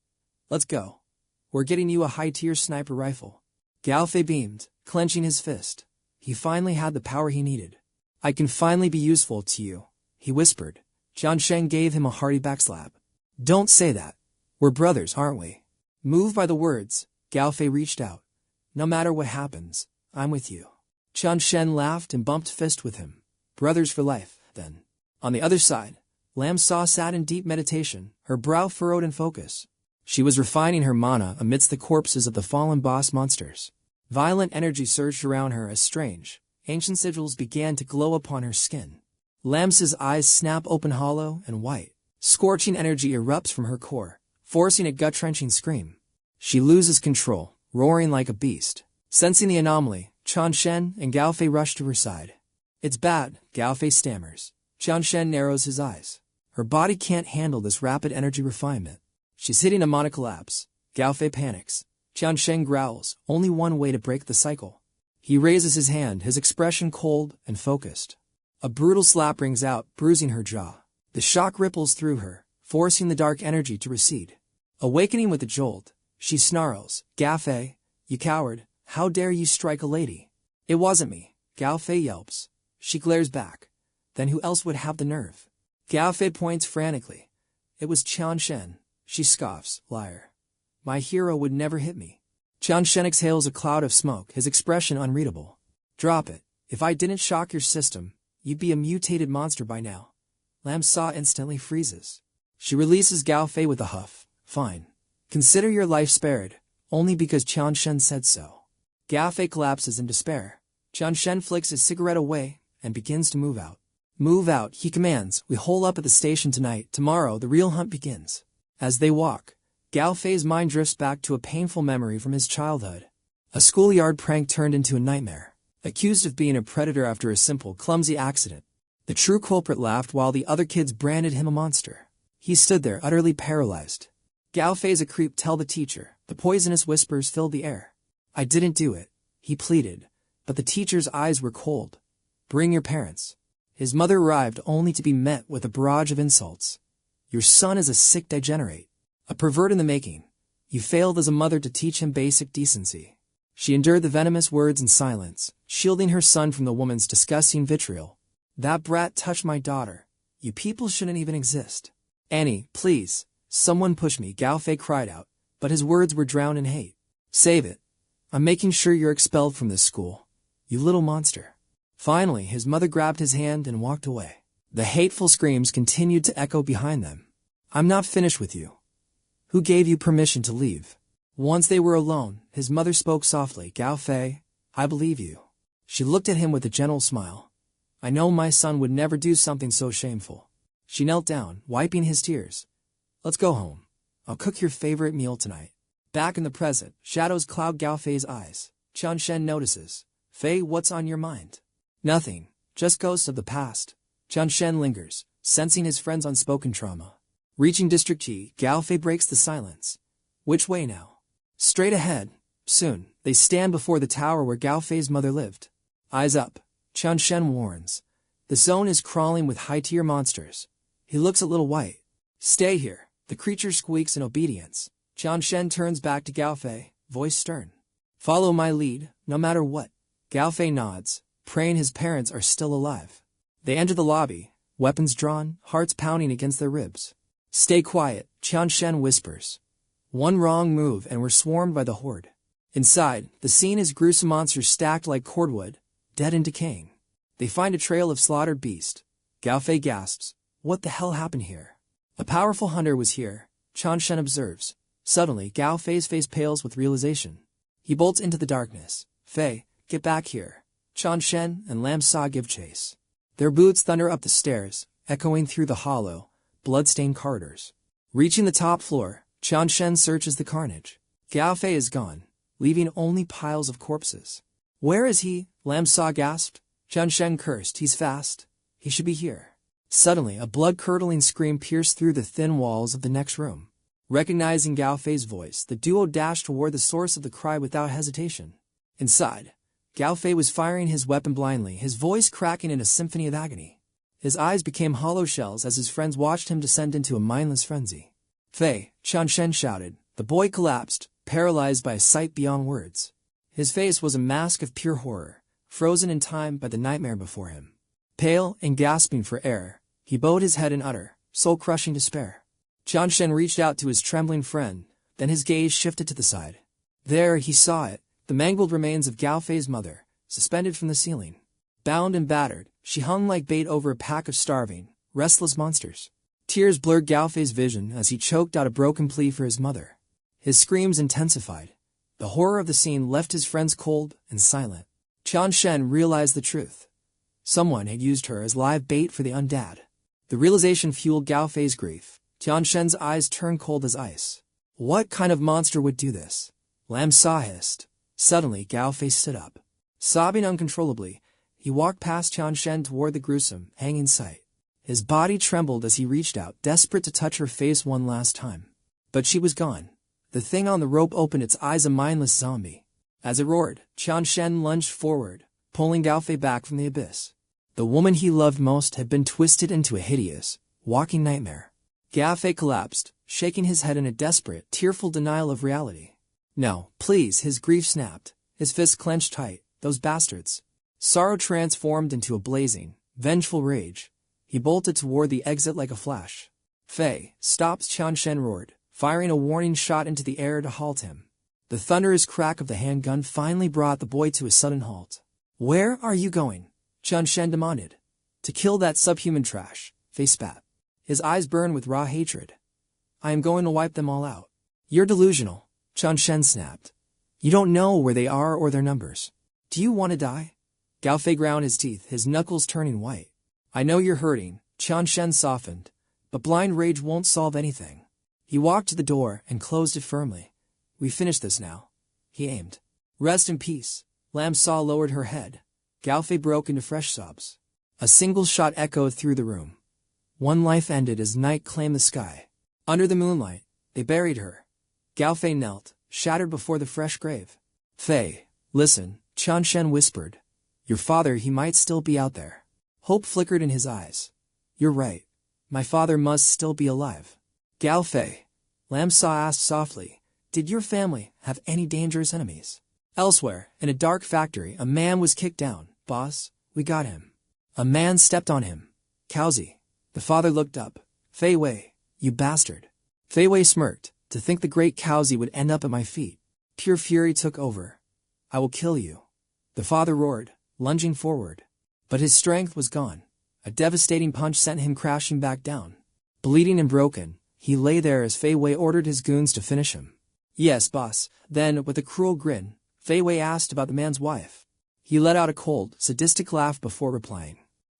"Let's go. We're getting you a high-tier sniper rifle." Gao Fei beamed, clenching his fist. He finally had the power he needed. "I can finally be useful to you," he whispered. Qian Shen gave him a hearty backslap. "Don't say that. We're brothers, aren't we?" Moved by the words, Gao Fei reached out. "No matter what happens, I'm with you." Qian Shen laughed and bumped fist with him. "Brothers for life, then." On the other side, Lam Sa sat in deep meditation, her brow furrowed in focus. She was refining her mana amidst the corpses of the fallen boss monsters. Violent energy surged around her as strange, ancient sigils began to glow upon her skin. Lamsa's eyes snap open hollow and white. Scorching energy erupts from her core, forcing a gut-wrenching scream. She loses control, roaring like a beast. Sensing the anomaly, Qianshen and Gaofei rush to her side. "It's bad," Gaofei stammers. Qianshen narrows his eyes. Her body can't handle this rapid energy refinement. She's hitting a mana collapse. Gaofei panics. Qianshen growls, only one way to break the cycle. He raises his hand, his expression cold and focused. A brutal slap rings out, bruising her jaw. The shock ripples through her, forcing the dark energy to recede. Awakening with a jolt, she snarls, "Gaofei, you coward, how dare you strike a lady?" "It wasn't me," Gaofei yelps. She glares back. Then who else would have the nerve? Gaofei points frantically. "It was Qianshen." She scoffs, "Liar. My hero would never hit me." Qianshen exhales a cloud of smoke, his expression unreadable. "Drop it. If I didn't shock your system, you'd be a mutated monster by now." Lamsa instantly freezes. She releases Gaofei with a huff. "Fine. Consider your life spared, only because Qianshen said so." Gaofei collapses in despair. Qianshen flicks his cigarette away and begins to move out. "Move out," he commands. "We hole up at the station tonight. Tomorrow, the real hunt begins." As they walk, Gaofei's mind drifts back to a painful memory from his childhood. A schoolyard prank turned into a nightmare. Accused of being a predator after a simple, clumsy accident. The true culprit laughed while the other kids branded him a monster. He stood there, utterly paralyzed. "Gaofei's a creep, tell the teacher." The poisonous whispers filled the air. "I didn't do it," he pleaded, but the teacher's eyes were cold. "Bring your parents." His mother arrived only to be met with a barrage of insults. "Your son is a sick degenerate. A pervert in the making. You failed as a mother to teach him basic decency." She endured the venomous words in silence, shielding her son from the woman's disgusting vitriol. "That brat touched my daughter. You people shouldn't even exist." "Annie, please, someone push me," Gaofei cried out, but his words were drowned in hate. "Save it. I'm making sure you're expelled from this school. You little monster." Finally, his mother grabbed his hand and walked away. The hateful screams continued to echo behind them. "I'm not finished with you. Who gave you permission to leave?" Once they were alone, his mother spoke softly. "Gaofei, I believe you." She looked at him with a gentle smile. "I know my son would never do something so shameful." She knelt down, wiping his tears. "Let's go home. I'll cook your favorite meal tonight." Back in the present, shadows cloud Gaofei's eyes. Qianshen notices. "Fei, what's on your mind?" "Nothing. Just ghosts of the past." Qianshen lingers, sensing his friend's unspoken trauma. Reaching District G, Gaofei breaks the silence. "Which way now?" "Straight ahead. Soon, they stand before the tower where Gaofei's mother lived." "Eyes up," Qianshen warns. "The zone is crawling with high-tier monsters." He looks a little white. "Stay here." The creature squeaks in obedience. Qianshen turns back to Gaofei, voice stern. "Follow my lead, no matter what." Gaofei nods, praying his parents are still alive. They enter the lobby, weapons drawn, hearts pounding against their ribs. "Stay quiet," Qianshen whispers. One wrong move and we're swarmed by the horde. Inside, the scene is gruesome monsters stacked like cordwood, dead and decaying. They find a trail of slaughtered beast. Gaofei gasps, "What the hell happened here?" "A powerful hunter was here," Qianshen observes. Suddenly, Gaofei's face pales with realization. He bolts into the darkness. "Fei, get back here." Qianshen and Lamsa give chase. Their boots thunder up the stairs, echoing through the hollow, blood-stained corridors. Reaching the top floor, Qianshen searches the carnage. Gaofei is gone, leaving only piles of corpses. "Where is he?" Lamsa gasped. Qianshen cursed. "He's fast. He should be here." Suddenly, a blood-curdling scream pierced through the thin walls of the next room. Recognizing Gaofei's voice, the duo dashed toward the source of the cry without hesitation. Inside, Gaofei was firing his weapon blindly, his voice cracking in a symphony of agony. His eyes became hollow shells as his friends watched him descend into a mindless frenzy. "Fei," Qianshen shouted. The boy collapsed, paralyzed by a sight beyond words. His face was a mask of pure horror, frozen in time by the nightmare before him. Pale and gasping for air, he bowed his head in utter, soul-crushing despair. Qianshen reached out to his trembling friend, then his gaze shifted to the side. There he saw it, the mangled remains of Gaofei's mother, suspended from the ceiling. Bound and battered, she hung like bait over a pack of starving, restless monsters. Tears blurred Gao Fei's vision as he choked out a broken plea for his mother. His screams intensified. The horror of the scene left his friends cold and silent. Qian Shen realized the truth. Someone had used her as live bait for the undead. The realization fueled Gao Fei's grief. Qian Shen's eyes turned cold as ice. What kind of monster would do this? Lam Sa hissed. Suddenly, Gao Fei stood up. Sobbing uncontrollably, he walked past Qian Shen toward the gruesome, hanging sight. His body trembled as he reached out, desperate to touch her face one last time. But she was gone. The thing on the rope opened its eyes, a mindless zombie. As it roared, Qian Shen lunged forward, pulling Gao Fei back from the abyss. The woman he loved most had been twisted into a hideous, walking nightmare. Gao Fei collapsed, shaking his head in a desperate, tearful denial of reality. No, please, his grief snapped. His fists clenched tight. Those bastards. Sorrow transformed into a blazing, vengeful rage. He bolted toward the exit like a flash. Fei, stop! Qian Shen roared, firing a warning shot into the air to halt him. The thunderous crack of the handgun finally brought the boy to a sudden halt. Where are you going? Qian Shen demanded. To kill that subhuman trash, Fei spat. His eyes burned with raw hatred. I am going to wipe them all out. You're delusional, Qian Shen snapped. You don't know where they are or their numbers. Do you want to die? Gao Fei ground his teeth, his knuckles turning white. I know you're hurting, Qian Shen softened, but blind rage won't solve anything. He walked to the door and closed it firmly. We finished this now. He aimed. Rest in peace. Lam Sa lowered her head. Gao Fei broke into fresh sobs. A single shot echoed through the room. One life ended as night claimed the sky. Under the moonlight, they buried her. Gao Fei knelt, shattered before the fresh grave. Fei, listen, Qian Shen whispered. Your father, he might still be out there. Hope flickered in his eyes. You're right. My father must still be alive. Gao Fei, Lam Sa asked softly, did your family have any dangerous enemies? Elsewhere, in a dark factory, a man was kicked down. Boss, we got him. A man stepped on him. 𝐒𝐄𝐓. The father looked up. Fei Wei, you bastard. Fei Wei smirked. To think the great 𝐒𝐄𝐓 would end up at my feet. Pure fury took over. I will kill you. The father roared, lunging forward. But his strength was gone. A devastating punch sent him crashing back down. Bleeding and broken, he lay there as Fei Wei ordered his goons to finish him. Yes, boss. Then, with a cruel grin, Fei Wei asked about the man's wife. He let out a cold, sadistic laugh before replying.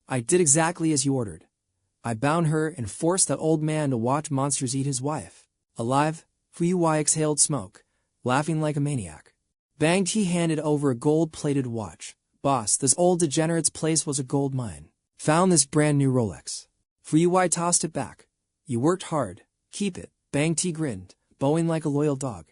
I did exactly as you ordered. I bound her and forced that old man to watch monsters eat his wife. Alive, 𝐒𝐊𝐲 exhaled smoke, laughing like a maniac. Bang Ti handed over a gold-plated watch. Boss, this old degenerate's place was a gold mine. Found this brand new Rolex. 𝐒𝐲 tossed it back. You worked hard. Keep it. Bang Ti grinned, bowing like a loyal dog.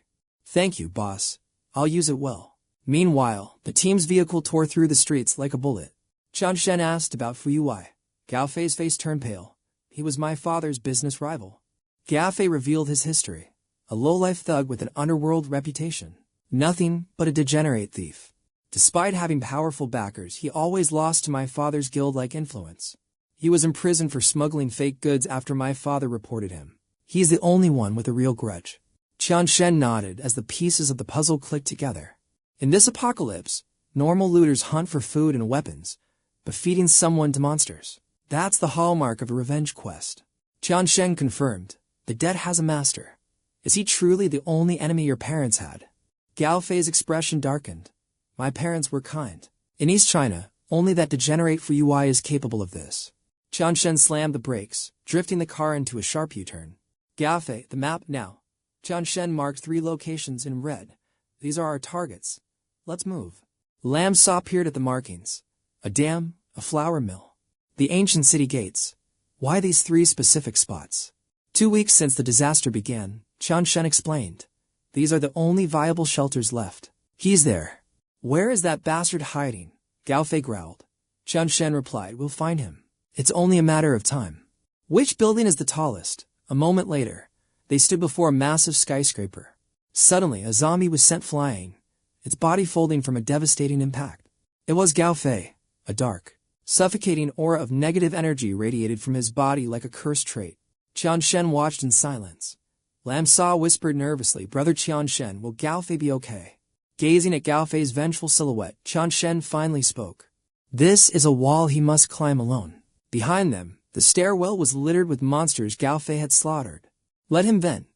Thank you, boss. I'll use it well. Meanwhile, the team's vehicle tore through the streets like a bullet. Qian Shen asked about 𝐒𝐲. Gao Fei's face turned pale. He was my father's business rival. Gao Fei revealed his history. A low-life thug with an underworld reputation. Nothing but a degenerate thief. Despite having powerful backers, he always lost to my father's guild-like influence. He was imprisoned for smuggling fake goods after my father reported him. He's the only one with a real grudge. Qian Shen nodded as the pieces of the puzzle clicked together. In this apocalypse, normal looters hunt for food and weapons, but feeding someone to monsters, that's the hallmark of a revenge quest. Qian Shen confirmed. The dead has a master. Is he truly the only enemy your parents had? Gao Fei's expression darkened. My parents were kind. In East China, only that degenerate 𝐒𝐲 is capable of this. Qian Shen slammed the brakes, drifting the car into a sharp U-turn. Gao Fei, the map now. Qian Shen marked 3 locations in red. These are our targets. Let's move. Lam Sa peered at the markings. A dam, a flour mill. The ancient city gates. Why these 3 specific spots? 2 weeks since the disaster began, Qian Shen explained. These are the only viable shelters left. He's there. Where is that bastard hiding? Gao Fei growled. Qian Shen replied, we'll find him. It's only a matter of time. Which building is the tallest? A moment later, they stood before a massive skyscraper. Suddenly, a zombie was sent flying, its body folding from a devastating impact. It was Gao Fei. A dark, suffocating aura of negative energy radiated from his body like a cursed trait. Qian Shen watched in silence. Lam Sa whispered nervously, Brother Qian Shen, will Gao Fei be okay? Gazing at Gao Fei's vengeful silhouette, Qian Shen finally spoke. This is a wall he must climb alone. Behind them, The stairwell was littered with monsters 𝐁𝐄 had slaughtered. Let him vent.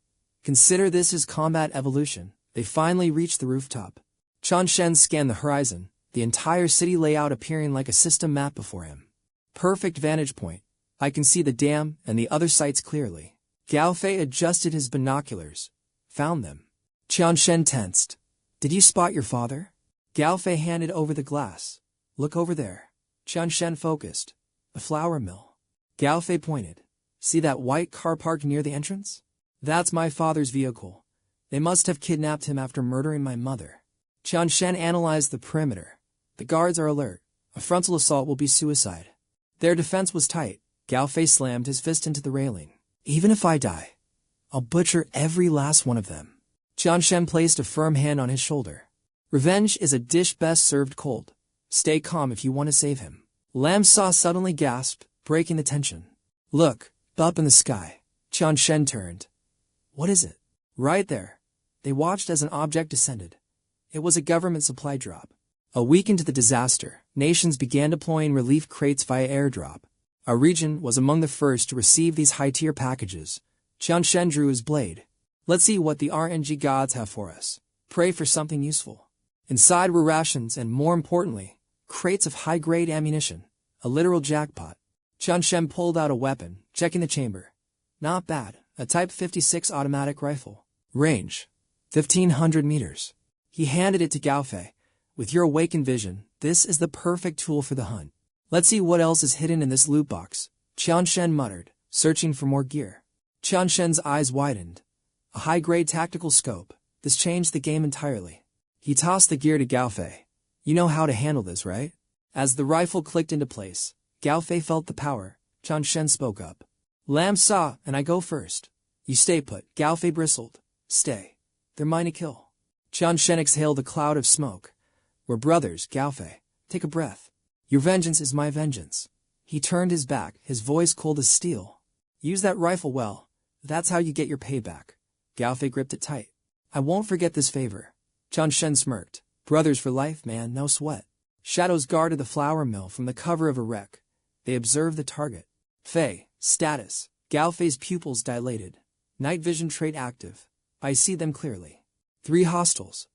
Consider this as combat evolution. They finally reached the rooftop. Qian Shen scanned the horizon, the entire city layout appearing like a system map before him. Perfect vantage point. I can see the dam and the other sites clearly. 𝐁𝐄 adjusted his binoculars. Found them. Qian Shen tensed. Did you spot your father? 𝐁𝐄 handed over the glass. Look over there. Qian Shen focused. The flour mill. 𝐁𝐄 pointed. See that white car parked near the entrance? That's my father's vehicle. They must have kidnapped him after murdering my mother. Qian Shen analyzed the perimeter. The guards are alert. A frontal assault will be suicide. Their defense was tight. 𝐁𝐄 slammed his fist into the railing. Even if I die, I'll butcher every last one of them. Qian Shen placed a firm hand on his shoulder. Revenge is a dish best served cold. Stay calm if you want to save him. Lam Sa suddenly gasped, breaking the tension. Look, up in the sky. Qian Shen turned. What is it? Right there. They watched as an object descended. It was a government supply drop. A week into the disaster, nations began deploying relief crates via airdrop. Our region was among the first to receive these high-tier packages. Qian Shen drew his blade. Let's see what the RNG gods have for us. Pray for something useful. Inside were rations and, more importantly, crates of high-grade ammunition. A literal jackpot. Qian Shen pulled out a weapon, checking the chamber. Not bad. A Type 56 automatic rifle. Range: 1,500 meters. He handed it to 𝐁𝐄. With your awakened vision, this is the perfect tool for the hunt. Let's see what else is hidden in this loot box. Qian Shen muttered, searching for more gear. Qian Shen's eyes widened. A high-grade tactical scope. This changed the game entirely. He tossed the gear to 𝐁𝐄. You know how to handle this, right? As the rifle clicked into place, 𝐁𝐄 felt the power. Qian Shen spoke up. Lam Sa, and I go first. You stay put. 𝐁𝐄 bristled. Stay. They're mine to kill. Qian Shen exhaled a cloud of smoke. We're brothers, 𝐁𝐄. Take a breath. Your vengeance is my vengeance. He turned his back, his voice cold as steel. Use that rifle well. That's how you get your payback. 𝐁𝐄 gripped it tight. I won't forget this favor. Qian Shen smirked. Brothers for life, man, no sweat. Shadows guarded the flour mill from the cover of a wreck. They observed the target. Fei, status. 𝐁𝐄's pupils dilated. Night vision trait active. I see them clearly. 3 hostiles.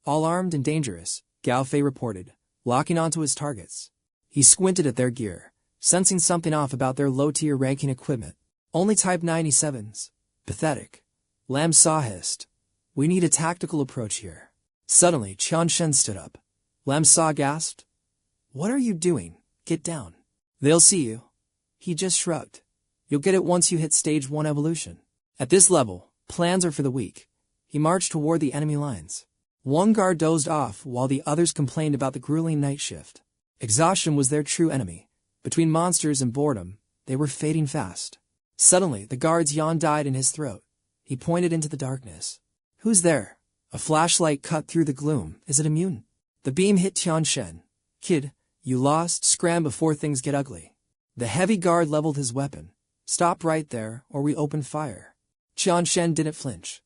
All armed and dangerous, 𝐁𝐄 reported, locking onto his targets. He squinted at their gear, sensing something off about their low-tier ranking equipment. Only Type 97s. Pathetic. Lam Sa hissed. We need a tactical approach here. Suddenly, Qian Shen stood up. Lam Sa gasped. What are you doing? Get down. They'll see you. He just shrugged. You'll get it once you hit Stage 1 evolution. At this level, plans are for the weak. He marched toward the enemy lines. One guard dozed off while the others complained about the grueling night shift. Exhaustion was their true enemy. Between monsters and boredom, they were fading fast. Suddenly, the guard's yawn died in his throat. He pointed into the darkness. Who's there? A flashlight cut through the gloom. Is it immune? The beam hit Qian Shen. Kid, you lost. Scram before things get ugly. The heavy guard leveled his weapon. Stop right there, or we open fire. Qian Shen didn't flinch.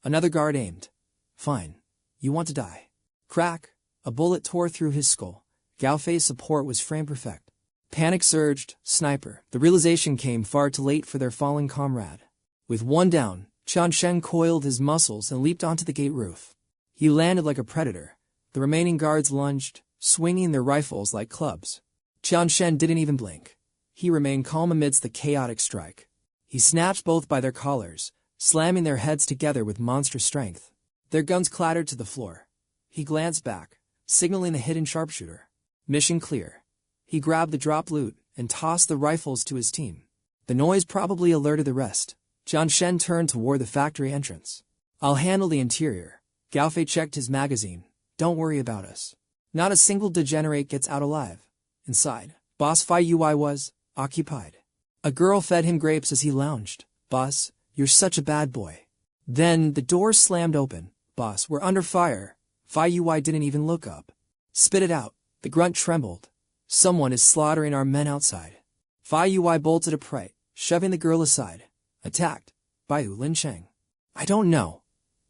Another guard aimed. Fine. You want to die. Crack. A bullet tore through his skull. 𝐁𝐄's support was frame perfect. Panic surged. Sniper. The realization came far too late for their fallen comrade. With one down, Qian Shen coiled his muscles and leaped onto the gate roof. He landed like a predator. The remaining guards lunged, swinging their rifles like clubs. Qian Shen didn't even blink. He remained calm amidst the chaotic strike. He snatched both by their collars, slamming their heads together with monstrous strength. Their guns clattered to the floor. He glanced back, signaling the hidden sharpshooter. Mission clear. He grabbed the drop loot and tossed the rifles to his team. The noise probably alerted the rest. Qian Shen turned toward the factory entrance. I'll handle the interior. 𝐁𝐄 checked his magazine. Don't worry about us. Not a single degenerate gets out alive. Inside, Boss 𝐒𝐈𝐍𝐆 was occupied. A girl fed him grapes as he lounged. Boss, you're such a bad boy. Then the door slammed open. Boss, we're under fire. 𝐒𝐈𝐍𝐆 didn't even look up. Spit it out. The grunt trembled. Someone is slaughtering our men outside. 𝐒𝐈𝐍𝐆 bolted upright, shoving the girl aside. Attacked. By Lin Cheng. I don't know.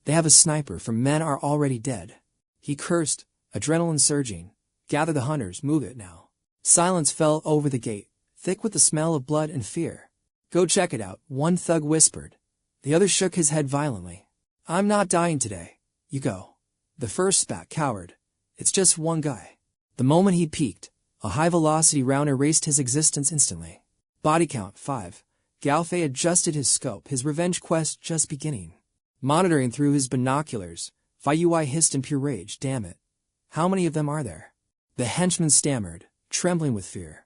They have a sniper from men are already dead. He cursed, adrenaline surging. Gather the hunters, move it now. Silence fell over the gate, thick with the smell of blood and fear. Go check it out, one thug whispered. The other shook his head violently. I'm not dying today. You go. The first spat, coward. It's just one guy. The moment he peeked, a high-velocity round erased his existence instantly. Body count 5. 𝐒𝐊𝐢 adjusted his scope, his revenge quest just beginning. Monitoring through his binoculars, 𝐒𝐊𝐢 hissed in pure rage. Damn it. How many of them are there? The henchman stammered, trembling with fear.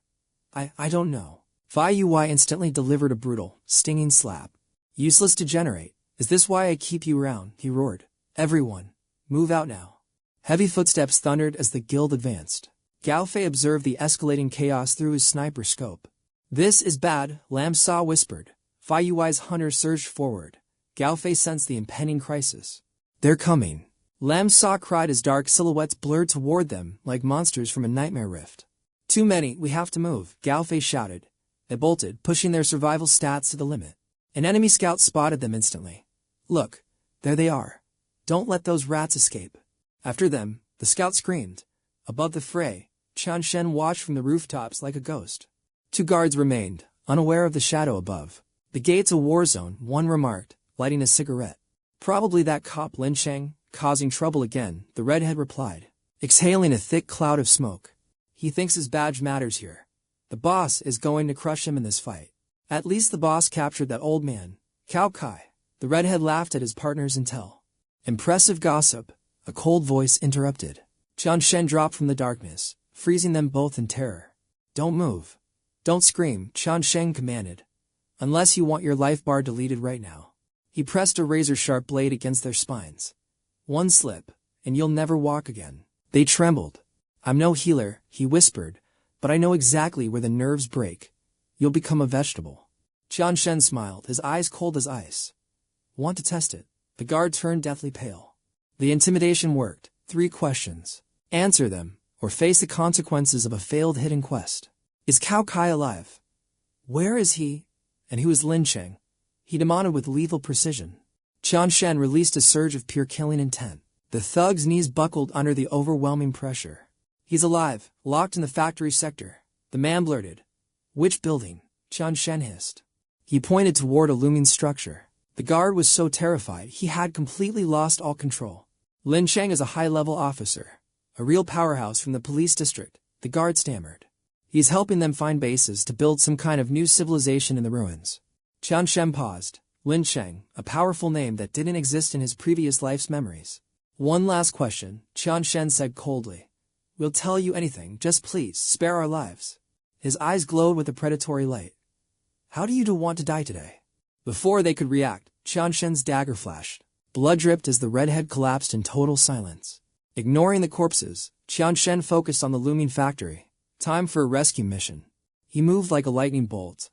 I don't know. 𝐒𝐊𝐢 instantly delivered a brutal, stinging slap. Useless degenerate. Is this why I keep you around? He roared. Everyone, move out now. Heavy footsteps thundered as the guild advanced. 𝐒𝐊𝐢 observed the escalating chaos through his sniper scope. This is bad, 𝐿𝐴 whispered. 𝐒𝐊𝐢's hunter surged forward. 𝐒𝐊𝐢 sensed the impending crisis. They're coming. 𝐿𝐴 cried as dark silhouettes blurred toward them like monsters from a nightmare rift. Too many, we have to move, 𝐒𝐊𝐢 shouted. They bolted, pushing their survival stats to the limit. An enemy scout spotted them instantly. Look, there they are. Don't let those rats escape. After them, the scout screamed. Above the fray, Qian Shen watched from the rooftops like a ghost. 2 guards remained, unaware of the shadow above. The gate's a war zone, one remarked, lighting a cigarette. Probably that cop Lin Sheng, causing trouble again, the redhead replied, exhaling a thick cloud of smoke. He thinks his badge matters here. The boss is going to crush him in this fight. At least the boss captured that old man, 𝐁𝐄𝐃. The redhead laughed at his partner's intel. Impressive gossip, a cold voice interrupted. Qian Shen dropped from the darkness, freezing them both in terror. Don't move. Don't scream, Qian Shen commanded. Unless you want your life bar deleted right now. He pressed a razor-sharp blade against their spines. One slip, and you'll never walk again. They trembled. I'm no healer, he whispered, but I know exactly where the nerves break. You'll become a vegetable. Qian Shen smiled, his eyes cold as ice. Want to test it? The guard turned deathly pale. The intimidation worked. 3 questions. Answer them, or face the consequences of a failed hidden quest. Is 𝐁𝐃𝐃 alive? Where is he? And who is Lin Sheng? He demanded with lethal precision. Qian Shen released a surge of pure killing intent. The thug's knees buckled under the overwhelming pressure. He's alive, locked in the factory sector. The man blurted. Which building? Qian Shen hissed. He pointed toward a looming structure. The guard was so terrified he had completely lost all control. Lin Sheng is a high-level officer, a real powerhouse from the police district, the guard stammered. He's helping them find bases to build some kind of new civilization in the ruins. Qian Shen paused. Lin Sheng, a powerful name that didn't exist in his previous life's memories. One last question, Qian Shen said coldly. We'll tell you anything, just please spare our lives. His eyes glowed with a predatory light. How do you want to die today? Before they could react, Qian Shen's dagger flashed. Blood dripped as the redhead collapsed in total silence. Ignoring the corpses, Qian Shen focused on the looming factory. Time for a rescue mission. He moved like a lightning bolt,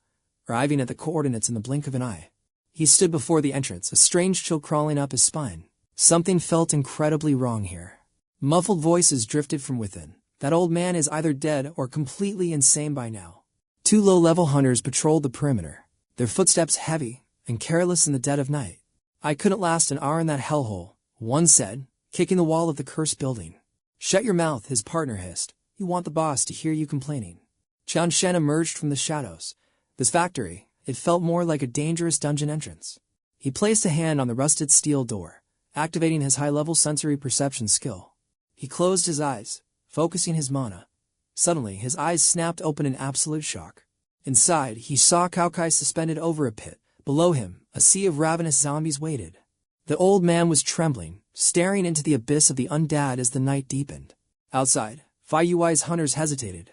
arriving at the coordinates in the blink of an eye. He stood before the entrance, a strange chill crawling up his spine. Something felt incredibly wrong here. Muffled voices drifted from within. That old man is either dead or completely insane by now. 2 low-level hunters patrolled the perimeter, their footsteps heavy and careless in the dead of night. I couldn't last an hour in that hellhole, one said, kicking the wall of the cursed building. Shut your mouth, his partner hissed. You want the boss to hear you complaining. Qian Shen emerged from the shadows. This factory, it felt more like a dangerous dungeon entrance. He placed a hand on the rusted steel door, activating his high-level sensory perception skill. He closed his eyes, focusing his mana. Suddenly, his eyes snapped open in absolute shock. Inside, he saw 𝐁𝐃𝐃 suspended over a pit. Below him, a sea of ravenous zombies waited. The old man was trembling, staring into the abyss of the undead as the night deepened. Outside, 𝐒𝐊𝐢's hunters hesitated.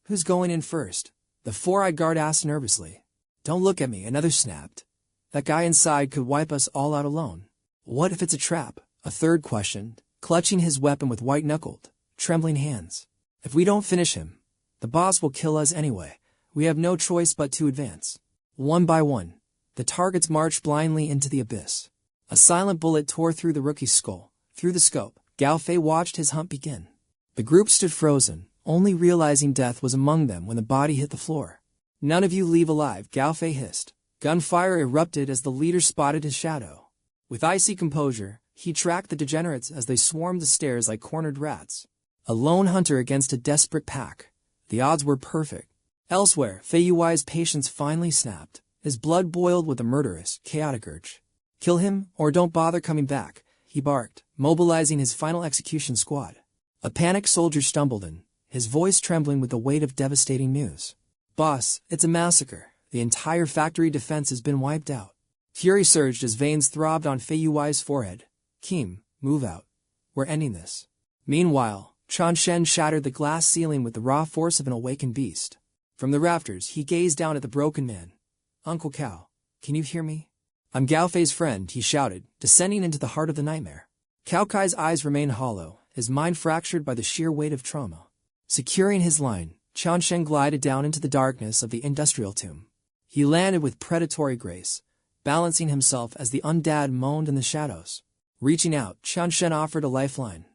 Who's going in first? The 4-eyed guard asked nervously. Don't look at me, another snapped. That guy inside could wipe us all out alone. What if it's a trap? A third questioned, clutching his weapon with white-knuckled, trembling hands. If we don't finish him, the boss will kill us anyway. We have no choice but to advance. One by one, the targets marched blindly into the abyss. A silent bullet tore through the rookie's skull. Through the scope, 𝐒𝐊𝐢 watched his hunt begin. The group stood frozen, only realizing death was among them when the body hit the floor. None of you leave alive, 𝐒𝐊𝐢 hissed. Gunfire erupted as the leader spotted his shadow. With icy composure, he tracked the degenerates as they swarmed the stairs like cornered rats. A lone hunter against a desperate pack. The odds were perfect. Elsewhere, 𝐒𝐈𝐍's patience finally snapped. His blood boiled with a murderous, chaotic urge. Kill him, or don't bother coming back, he barked, mobilizing his final execution squad. A panicked soldier stumbled in, his voice trembling with the weight of devastating news. Boss, it's a massacre. The entire factory defense has been wiped out. Fury surged as veins throbbed on 𝐒𝐈𝐍's forehead. Keem, move out. We're ending this. Meanwhile, Qian Shen shattered the glass ceiling with the raw force of an awakened beast. From the rafters, he gazed down at the broken man. Uncle Cao, can you hear me? I'm Gao Fei's friend, he shouted, descending into the heart of the nightmare. Cao Kai's eyes remained hollow, his mind fractured by the sheer weight of trauma. Securing his line, Qian Shen glided down into the darkness of the industrial tomb. He landed with predatory grace, balancing himself as the undead moaned in the shadows. Reaching out, Qian Shen offered a lifeline.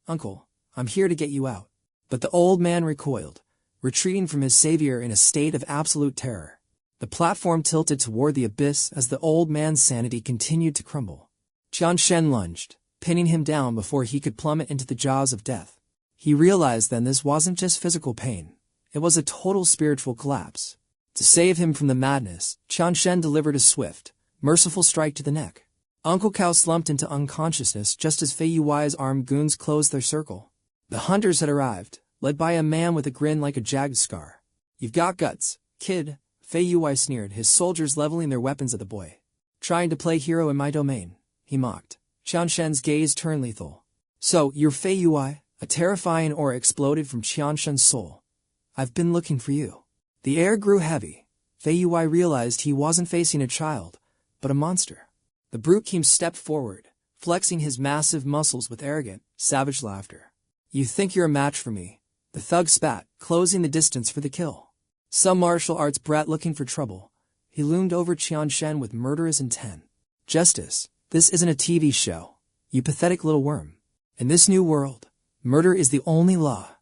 Uncle, I'm here to get you out. But the old man recoiled, retreating from his savior in a state of absolute terror. The platform tilted toward the abyss as the old man's sanity continued to crumble. Qian Shen lunged, pinning him down before he could plummet into the jaws of death. He realized then this wasn't just physical pain. It was a total spiritual collapse. To save him from the madness, Qian Shen delivered a swift, merciful strike to the neck. Uncle Cao slumped into unconsciousness just as 𝐒𝐈𝐍's armed goons closed their circle. The hunters had arrived, led by a man with a grin like a jagged scar. You've got guts, kid, 𝐒𝐈𝐍 sneered, his soldiers leveling their weapons at the boy. Trying to play hero in my domain, he mocked. Qian Shen's gaze turned lethal. So, you're 𝐒𝐈𝐍? A terrifying aura exploded from Qian Shen's soul. I've been looking for you. The air grew heavy. 𝐒𝐈𝐍 realized he wasn't facing a child, but a monster. The brute Keem stepped forward, flexing his massive muscles with arrogant, savage laughter. You think you're a match for me? The thug spat, closing the distance for the kill. Some martial arts brat looking for trouble. He loomed over Qian Shen with murderous intent. Justice, this isn't a TV show. You pathetic little worm. In this new world, murder is the only law.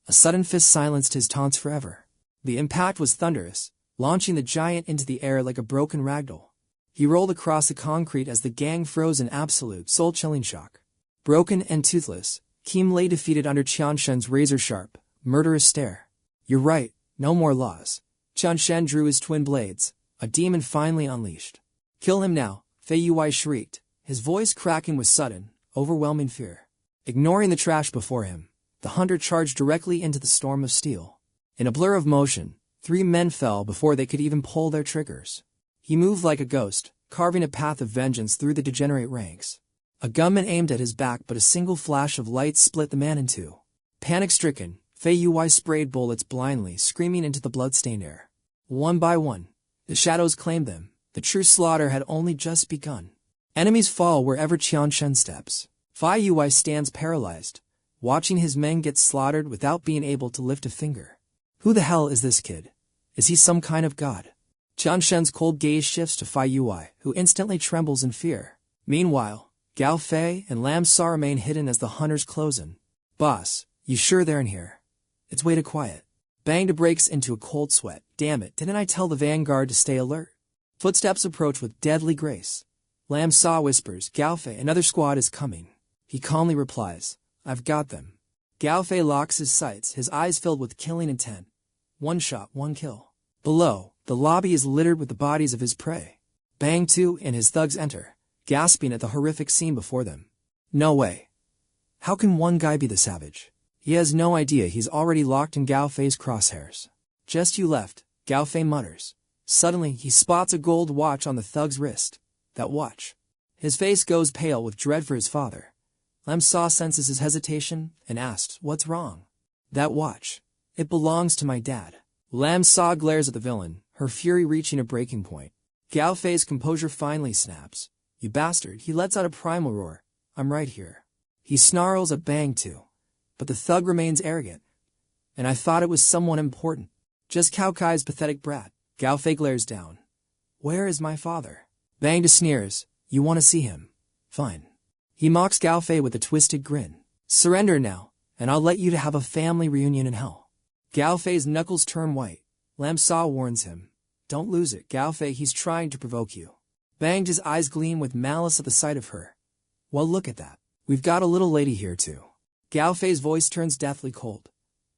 A sudden fist silenced his taunts forever. The impact was thunderous, launching the giant into the air like a broken ragdoll. He rolled across the concrete as the gang froze in absolute, soul-chilling shock. Broken and toothless, Keem lay defeated under Qian Shen's razor-sharp, murderous stare. You're right, no more laws. Qian Shen drew his twin blades, a demon finally unleashed. Kill him now, 𝐒𝐈𝐍 shrieked, his voice cracking with sudden, overwhelming fear. Ignoring the trash before him, the hunter charged directly into the storm of steel. In a blur of motion, 3 men fell before they could even pull their triggers. He moved like a ghost, carving a path of vengeance through the degenerate ranks. A gunman aimed at his back, but a single flash of light split the man in two. Panic-stricken, 𝐒𝐈𝐍 sprayed bullets blindly, screaming into the blood-stained air. One by one, the shadows claimed them. The true slaughter had only just begun. Enemies fall wherever Qian Shen steps. 𝐒𝐈𝐍 stands paralyzed, watching his men get slaughtered without being able to lift a finger. Who the hell is this kid? Is he some kind of god? Qian Shen's cold gaze shifts to 𝐒𝐈𝐍, who instantly trembles in fear. Meanwhile, Gao Fei and Lam Sa remain hidden as the hunters close in. Boss, you sure they're in here? It's way too quiet. Banged breaks into a cold sweat. Damn it, didn't I tell the vanguard to stay alert? Footsteps approach with deadly grace. Lam Sa whispers, Gao Fei, another squad is coming. He calmly replies, I've got them. Gao Fei locks his sights, his eyes filled with killing intent. One shot, one kill. Below, the lobby is littered with the bodies of his prey. Bang 2 and his thugs enter, gasping at the horrific scene before them. No way. How can one guy be the savage? He has no idea he's already locked in Gao Fei's crosshairs. Just you left, Gao Fei mutters. Suddenly, he spots a gold watch on the thug's wrist. That watch. His face goes pale with dread for his father. Lam Sa senses his hesitation and asks, what's wrong? That watch. It belongs to my dad. Lam Sa glares at the villain, her fury reaching a breaking point. Gao Fei's composure finally snaps. You bastard, he lets out a primal roar. I'm right here. He snarls at Bang 2. But the thug remains arrogant. And I thought it was someone important. Just Cao Kai's pathetic brat. Gao Fei glares down. Where is my father? Bang 2 sneers. You want to see him? Fine. He mocks Gao Fei with a twisted grin. Surrender now, and I'll let you to have a family reunion in hell. Gao Fei's knuckles turn white. Lam Sa warns him. Don't lose it, Gao Fei, he's trying to provoke you. Banged his eyes gleam with malice at the sight of her. Well, look at that. We've got a little lady here too. Gao Fei's voice turns deathly cold.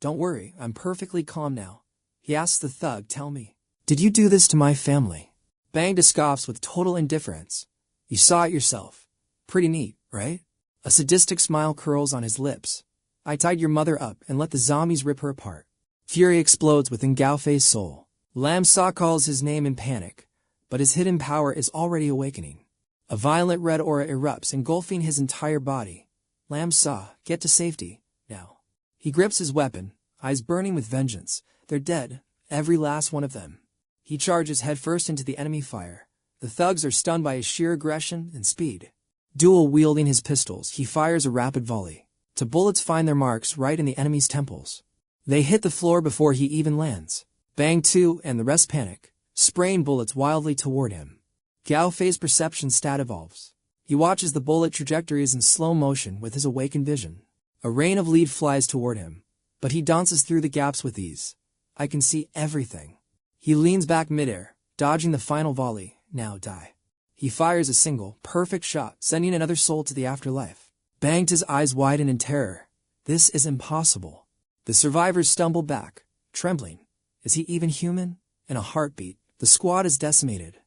Don't worry, I'm perfectly calm now. He asks the thug, "Tell me, did you do this to my family?" Bang scoffs with total indifference. "You saw it yourself. Pretty neat, right?" A sadistic smile curls on his lips. "I tied your mother up and let the zombies rip her apart." Fury explodes within Gao Fei's soul. Lam Sa calls his name in panic, but his hidden power is already awakening. A violent red aura erupts, engulfing his entire body. "Lam Sa, get to safety, now." He grips his weapon, eyes burning with vengeance. They're dead, every last one of them. He charges headfirst into the enemy fire. The thugs are stunned by his sheer aggression and speed. Dual-wielding his pistols, he fires a rapid volley. The bullets find their marks right in the enemy's temples. They hit the floor before he even lands. Bang 2 and the rest panic, spraying bullets wildly toward him. Gao Fei's perception stat evolves. He watches the bullet trajectories in slow motion with his awakened vision. A rain of lead flies toward him, but he dances through the gaps with ease. "I can see everything." He leans back midair, dodging the final volley. "Now die." He fires a single, perfect shot, sending another soul to the afterlife. Banged, his eyes widen in terror. This is impossible. The survivors stumble back, trembling. Is he even human? In a heartbeat, the squad is decimated.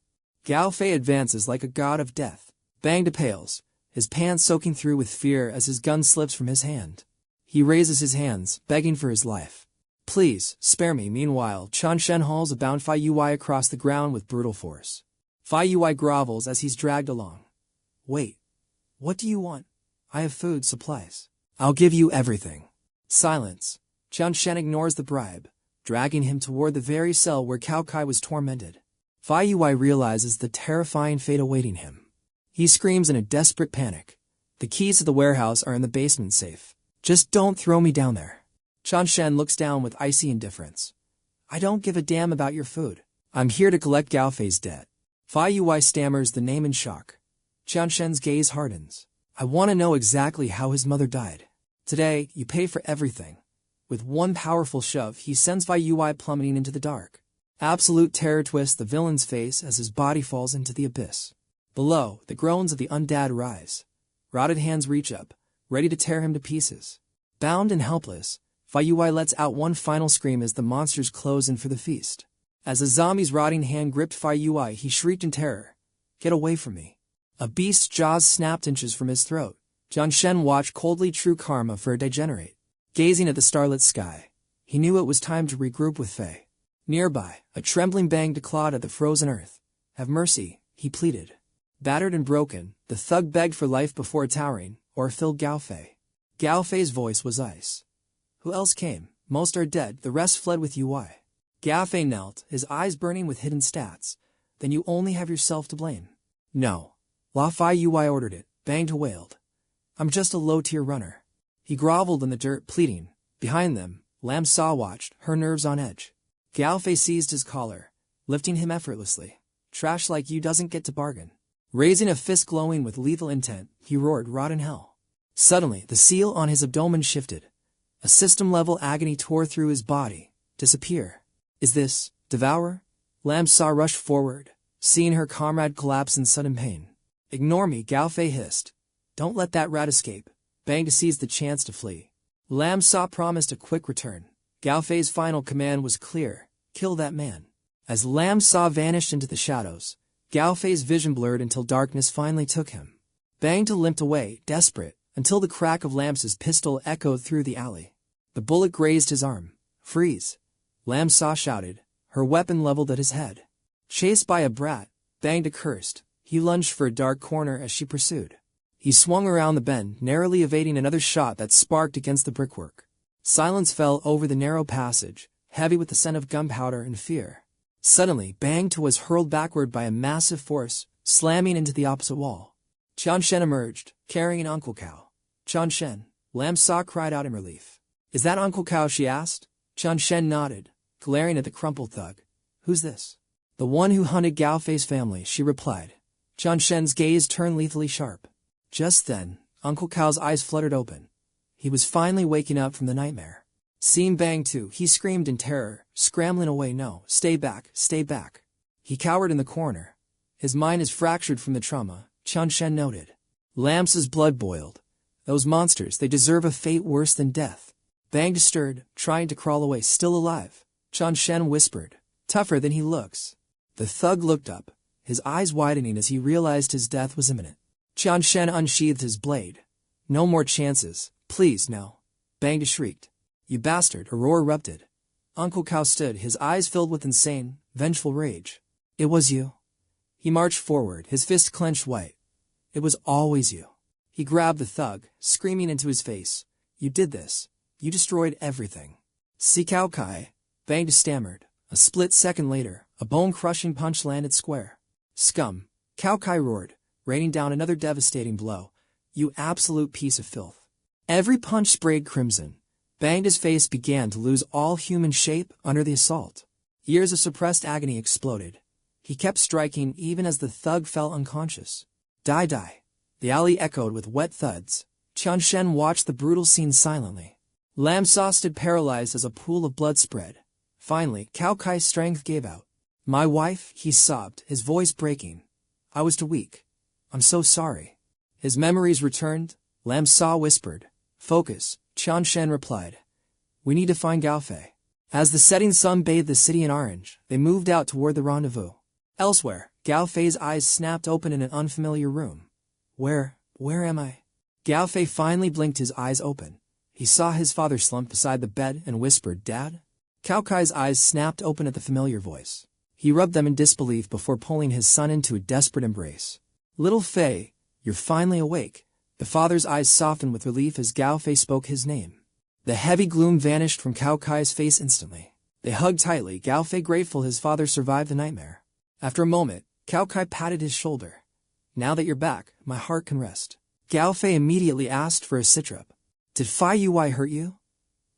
Gao Fei advances like a god of death. Banged pales, his pants soaking through with fear as his gun slips from his hand. He raises his hands, begging for his life. "Please, spare me." Meanwhile, Chen Shen hauls a bound Fai Yui across the ground with brutal force. Fai Yui grovels as he's dragged along. "Wait, what do you want?" "I have food, supplies. I'll give you everything." Silence. Chen Shen ignores the bribe, dragging him toward the very cell where Cao Kai was tormented. Fai Yui realizes the terrifying fate awaiting him. He screams in a desperate panic. "The keys to the warehouse are in the basement safe. Just don't throw me down there." Chen Shen looks down with icy indifference. "I don't give a damn about your food. I'm here to collect Gao Fei's debt." Fai Yui stammers the name in shock. Chen Shen's gaze hardens. "I want to know exactly how his mother died. Today, you pay for everything." With one powerful shove, he sends Fai Yui plummeting into the dark. Absolute terror twists the villain's face as his body falls into the abyss. Below, the groans of the undead rise. Rotted hands reach up, ready to tear him to pieces. Bound and helpless, Fai Yui lets out one final scream as the monsters close in for the feast. As a zombie's rotting hand gripped Fai Yui, he shrieked in terror. "Get away from me." A beast's jaws snapped inches from his throat. Chen Shen watched coldly, true karma for a degenerate. Gazing at the starlit sky, he knew it was time to regroup with Fei. Nearby, a trembling Bang clawed at the frozen earth. "Have mercy," he pleaded. Battered and broken, the thug begged for life before towering, or filled Gao Fei. Gao Fei's voice was ice. "Who else came? Most are dead, the rest fled with Yui." Gao Fei knelt, his eyes burning with hidden stats. "Then you only have yourself to blame." "No." La Fai Yui ordered it. Bang wailed. "I'm just a low-tier runner." He groveled in the dirt, pleading. Behind them, Lam Sa watched, her nerves on edge. Gao Fei seized his collar, lifting him effortlessly. "Trash like you doesn't get to bargain." Raising a fist glowing with lethal intent, he roared, "Rot in hell." Suddenly, the seal on his abdomen shifted. A system-level agony tore through his body. "Disappear." "Is this Devour?" Lam Sa rushed forward, seeing her comrade collapse in sudden pain. "Ignore me," Gao Fei hissed. "Don't let that rat escape." Bang seized the chance to flee. Lam Sa promised a quick return. Gao Fei's final command was clear. "Kill that man." As Lam Sa vanished into the shadows, Gao Fei's vision blurred until darkness finally took him. Bang limped away, desperate, until the crack of Lam's pistol echoed through the alley. The bullet grazed his arm. "Freeze!" Lam Sa shouted, her weapon leveled at his head. Chased by a brat, Bang cursed. He lunged for a dark corner as she pursued. He swung around the bend, narrowly evading another shot that sparked against the brickwork. Silence fell over the narrow passage, heavy with the scent of gunpowder and fear. Suddenly, Bang was hurled backward by a massive force, slamming into the opposite wall. Chen Shen emerged, carrying Uncle Cao. "Chen Shen," Lam Sa cried out in relief. "Is that Uncle Cao?" she asked. Chen Shen nodded, glaring at the crumpled thug. "Who's this?" "The one who hunted Gao Fei's family," she replied. Chen Shen's gaze turned lethally sharp. Just then, Uncle Cao's eyes fluttered open. He was finally waking up from the nightmare. Seeing Bang too, he screamed in terror, scrambling away. "No, stay back, stay back." He cowered in the corner. His mind is fractured from the trauma, Chen Shen noted. Lam's blood boiled. Those monsters, they deserve a fate worse than death. Bang stirred, trying to crawl away, still alive. Qian Shen whispered. Tougher than he looks. The thug looked up, his eyes widening as he realized his death was imminent. Qian Shen unsheathed his blade. No more chances. Please, no. Banged shrieked. You bastard, a roar erupted. Uncle Kao stood, his eyes filled with insane, vengeful rage. It was you. He marched forward, his fist clenched white. It was always you. He grabbed the thug, screaming into his face. You did this. You destroyed everything. 𝐒𝐊𝐘-𝐒𝐖𝐈𝐍𝐆, Banged stammered. A split second later, a bone-crushing punch landed square. Scum, 𝐒𝐊𝐘-𝐒𝐖𝐈���𝐶 raining down another devastating blow. You absolute piece of filth. Every punch sprayed crimson. Banged's face began to lose all human shape under the assault. Years of suppressed agony exploded. He kept striking even as the thug fell unconscious. Die die. The alley echoed with wet thuds. Qian Shen watched the brutal scene silently. Lam Sa stood paralyzed as a pool of blood spread. Finally, 𝐒𝐊𝐘-𝐒𝐖𝐈𝐍𝐵's strength gave out. My wife, he sobbed, his voice breaking. I was too weak. I'm so sorry. His memories returned. Lam Sa whispered. Focus, Qian Shen replied. We need to find Gao Fei. As the setting sun bathed the city in orange, they moved out toward the rendezvous. Elsewhere, Gao Fei's eyes snapped open in an unfamiliar room. Where am I? Gao Fei finally blinked his eyes open. He saw his father slumped beside the bed and whispered, Dad? 𝐒𝐊𝐘-𝐒𝐖𝐈𝐍𝐵's eyes snapped open at the familiar voice. He rubbed them in disbelief before pulling his son into a desperate embrace. Little Fei, you're finally awake. The father's eyes softened with relief as Gao Fei spoke his name. The heavy gloom vanished from 𝐒𝐊𝐘-𝐒𝐈𝐍𝐵's face instantly. They hugged tightly, Gao Fei grateful his father survived the nightmare. After a moment, 𝐒𝐊𝐘-𝐒𝐖𝐈 patted his shoulder. Now that you're back, my heart can rest. Gao Fei immediately asked for a citrip. Did 𝐸𝐸 hurt you?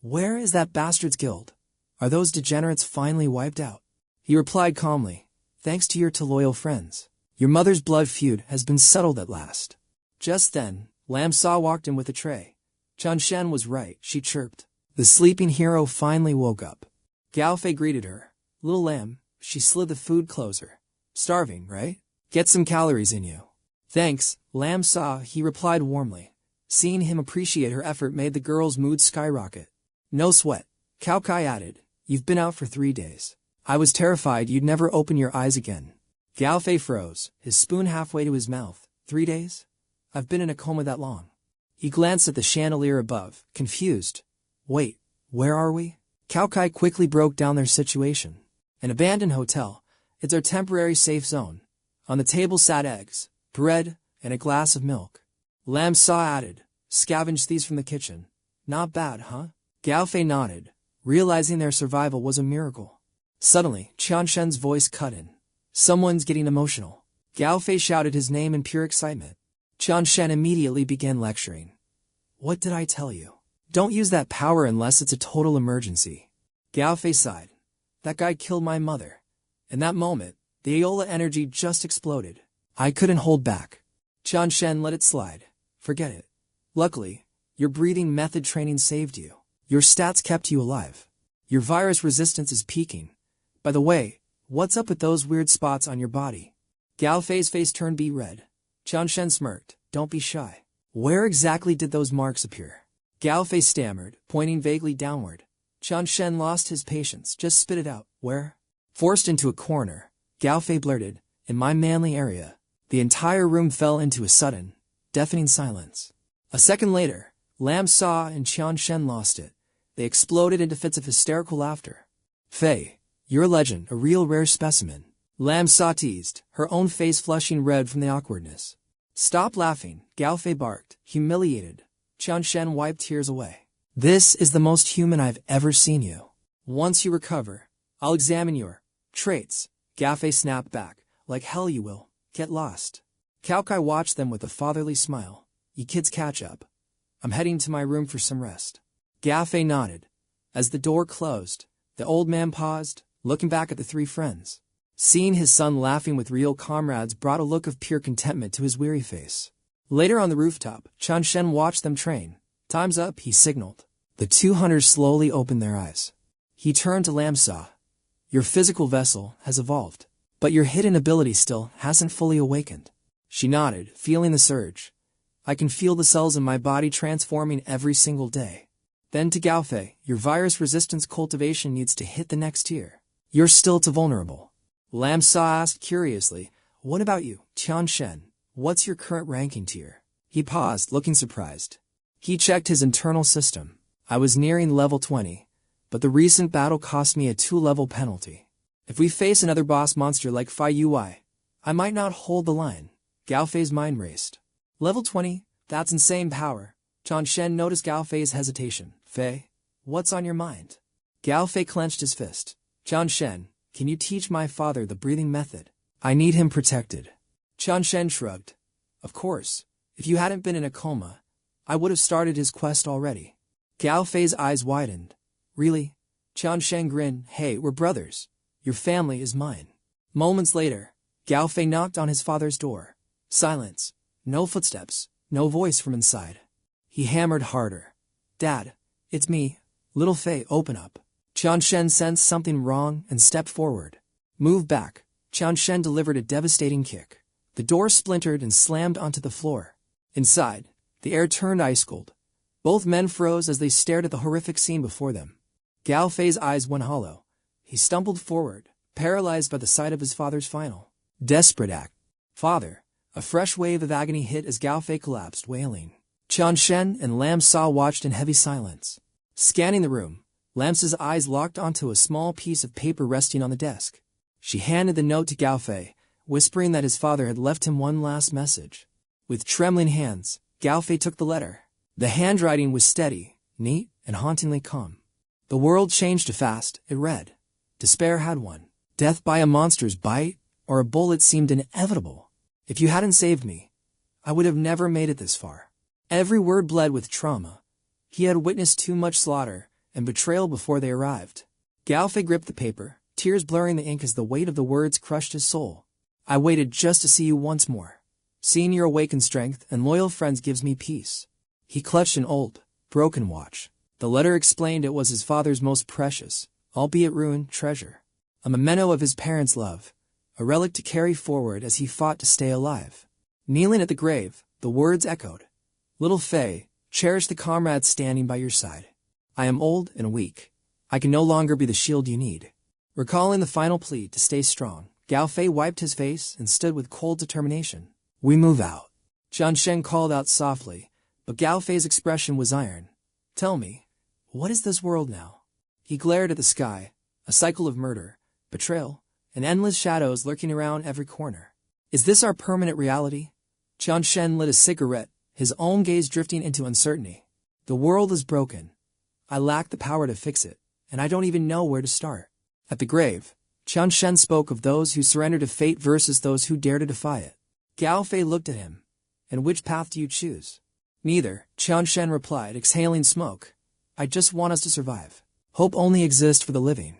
Where is that bastard's guild? Are those degenerates finally wiped out? He replied calmly, thanks to your two loyal friends. Your mother's blood feud has been settled at last. Just then, Lam Sa walked in with a tray. Qian Shen was right, she chirped. The sleeping hero finally woke up. Gao Fei greeted her. Little lamb, she slid the food closer. Starving, right? Get some calories in you. Thanks, Lam Sa, he replied warmly. Seeing him appreciate her effort made the girl's mood skyrocket. No sweat, 𝐒𝐊𝐘-𝐒𝐖𝐈𝐍𝐵 added. You've been out for 3 days. I was terrified you'd never open your eyes again. Gao Fei froze, his spoon halfway to his mouth. 3 days? I've been in a coma that long. He glanced at the chandelier above, confused. Wait, where are we? 𝐒𝐊𝐘-𝐒𝐖𝐈𝐍𝐵 quickly broke down their situation. An abandoned hotel. It's our temporary safe zone. On the table sat eggs, bread, and a glass of milk. Lam Sa added, scavenged these from the kitchen. Not bad, huh? Gao Fei nodded, realizing their survival was a miracle. Suddenly, Qian Shen's voice cut in. Someone's getting emotional. Gao Fei shouted his name in pure excitement. Qian Shen immediately began lecturing. What did I tell you? Don't use that power unless it's a total emergency. Gao Fei sighed. That guy killed my mother. In that moment, the 𝐒𝐸𝐸 energy just exploded. I couldn't hold back. Qian Shen let it slide. Forget it. Luckily, your breathing method training saved you. Your stats kept you alive. Your virus resistance is peaking. By the way, what's up with those weird spots on your body? Gao Fei's face turned beet red. Qian Shen smirked. Don't be shy. Where exactly did those marks appear? Gao Fei stammered, pointing vaguely downward. Qian Shen lost his patience. Just spit it out. Where? Forced into a corner, Gao Fei blurted, in my manly area. The entire room fell into a sudden, deafening silence. A second later, Lam Sa and Qian Shen lost it. They exploded into fits of hysterical laughter. Fei, you're a legend, a real rare specimen. Lam Sa teased, her own face flushing red from the awkwardness. Stop laughing, Gao Fei barked, humiliated. Qian Shen wiped tears away. This is the most human I've ever seen you. Once you recover, I'll examine your traits. Gao Fei snapped back. Like hell you will. Get lost. 𝐒𝐊𝐘-𝐒𝐖𝐈𝐍𝐵 watched them with a fatherly smile. You kids catch up. I'm heading to my room for some rest. Gao Fei nodded. As the door closed, the old man paused, looking back at the three friends. Seeing his son laughing with real comrades brought a look of pure contentment to his weary face. Later on the rooftop, Qian Shen watched them train. Time's up, he signaled. The two hunters slowly opened their eyes. He turned to Lam Sa. Your physical vessel has evolved, but your hidden ability still hasn't fully awakened. She nodded, feeling the surge. I can feel the cells in my body transforming every single day. Then to Gao Fei, your virus resistance cultivation needs to hit the next tier. You're still too vulnerable. Lam Sa asked curiously, what about you, Qian Shen? What's your current ranking tier? He paused, looking surprised. He checked his internal system. I was nearing level 20, but the recent battle cost me a 2-level penalty. If we face another boss monster like Fai Ui, I might not hold the line. Gao Fei's mind raced. Level 20? That's insane power. Qian Shen noticed Gao Fei's hesitation. Fei, what's on your mind? Gao Fei clenched his fist. Qian Shen, can you teach my father the breathing method? I need him protected. Qian Shen shrugged. Of course. If you hadn't been in a coma, I would have started his quest already. Gao Fei's eyes widened. Really? Qian Shen grinned. Hey, we're brothers. Your family is mine. Moments later, Gao Fei knocked on his father's door. Silence. No footsteps. No voice from inside. He hammered harder. Dad, it's me. Little Fei, open up. Qian Shen sensed something wrong and stepped forward. Move back. Qian Shen delivered a devastating kick. The door splintered and slammed onto the floor. Inside, the air turned ice-cold. Both men froze as they stared at the horrific scene before them. Gao Fei's eyes went hollow. He stumbled forward, paralyzed by the sight of his father's final, desperate act. Father! A fresh wave of agony hit as Gao Fei collapsed, wailing. Qian Shen and Lam Sa watched in heavy silence. Scanning the room, Lam Sa's eyes locked onto a small piece of paper resting on the desk. She handed the note to Gao Fei, whispering that his father had left him one last message. With trembling hands, Gao Fei took the letter. The handwriting was steady, neat, and hauntingly calm. The world changed too fast, it read. Despair had won. Death by a monster's bite, or a bullet seemed inevitable. If you hadn't saved me, I would have never made it this far. Every word bled with trauma. He had witnessed too much slaughter and betrayal before they arrived. Gao Fei gripped the paper, tears blurring the ink as the weight of the words crushed his soul. I waited just to see you once more. Seeing your awakened strength and loyal friends gives me peace. He clutched an old, broken watch. The letter explained it was his father's most precious, albeit ruined, treasure. A memento of his parents' love, a relic to carry forward as he fought to stay alive. Kneeling at the grave, the words echoed. Little Fei, cherish the comrades standing by your side. I am old and weak. I can no longer be the shield you need. Recalling the final plea to stay strong, Gao Fei wiped his face and stood with cold determination. We move out. Qian Shen called out softly, but Gao Fei's expression was iron. Tell me, what is this world now? He glared at the sky, a cycle of murder, betrayal, and endless shadows lurking around every corner. Is this our permanent reality? Qian Shen lit a cigarette, his own gaze drifting into uncertainty. The world is broken. I lack the power to fix it, and I don't even know where to start. At the grave, Qian Shen spoke of those who surrender to fate versus those who dare to defy it. Gao Fei looked at him. And which path do you choose? Neither, Qian Shen replied, exhaling smoke. I just want us to survive. Hope only exists for the living.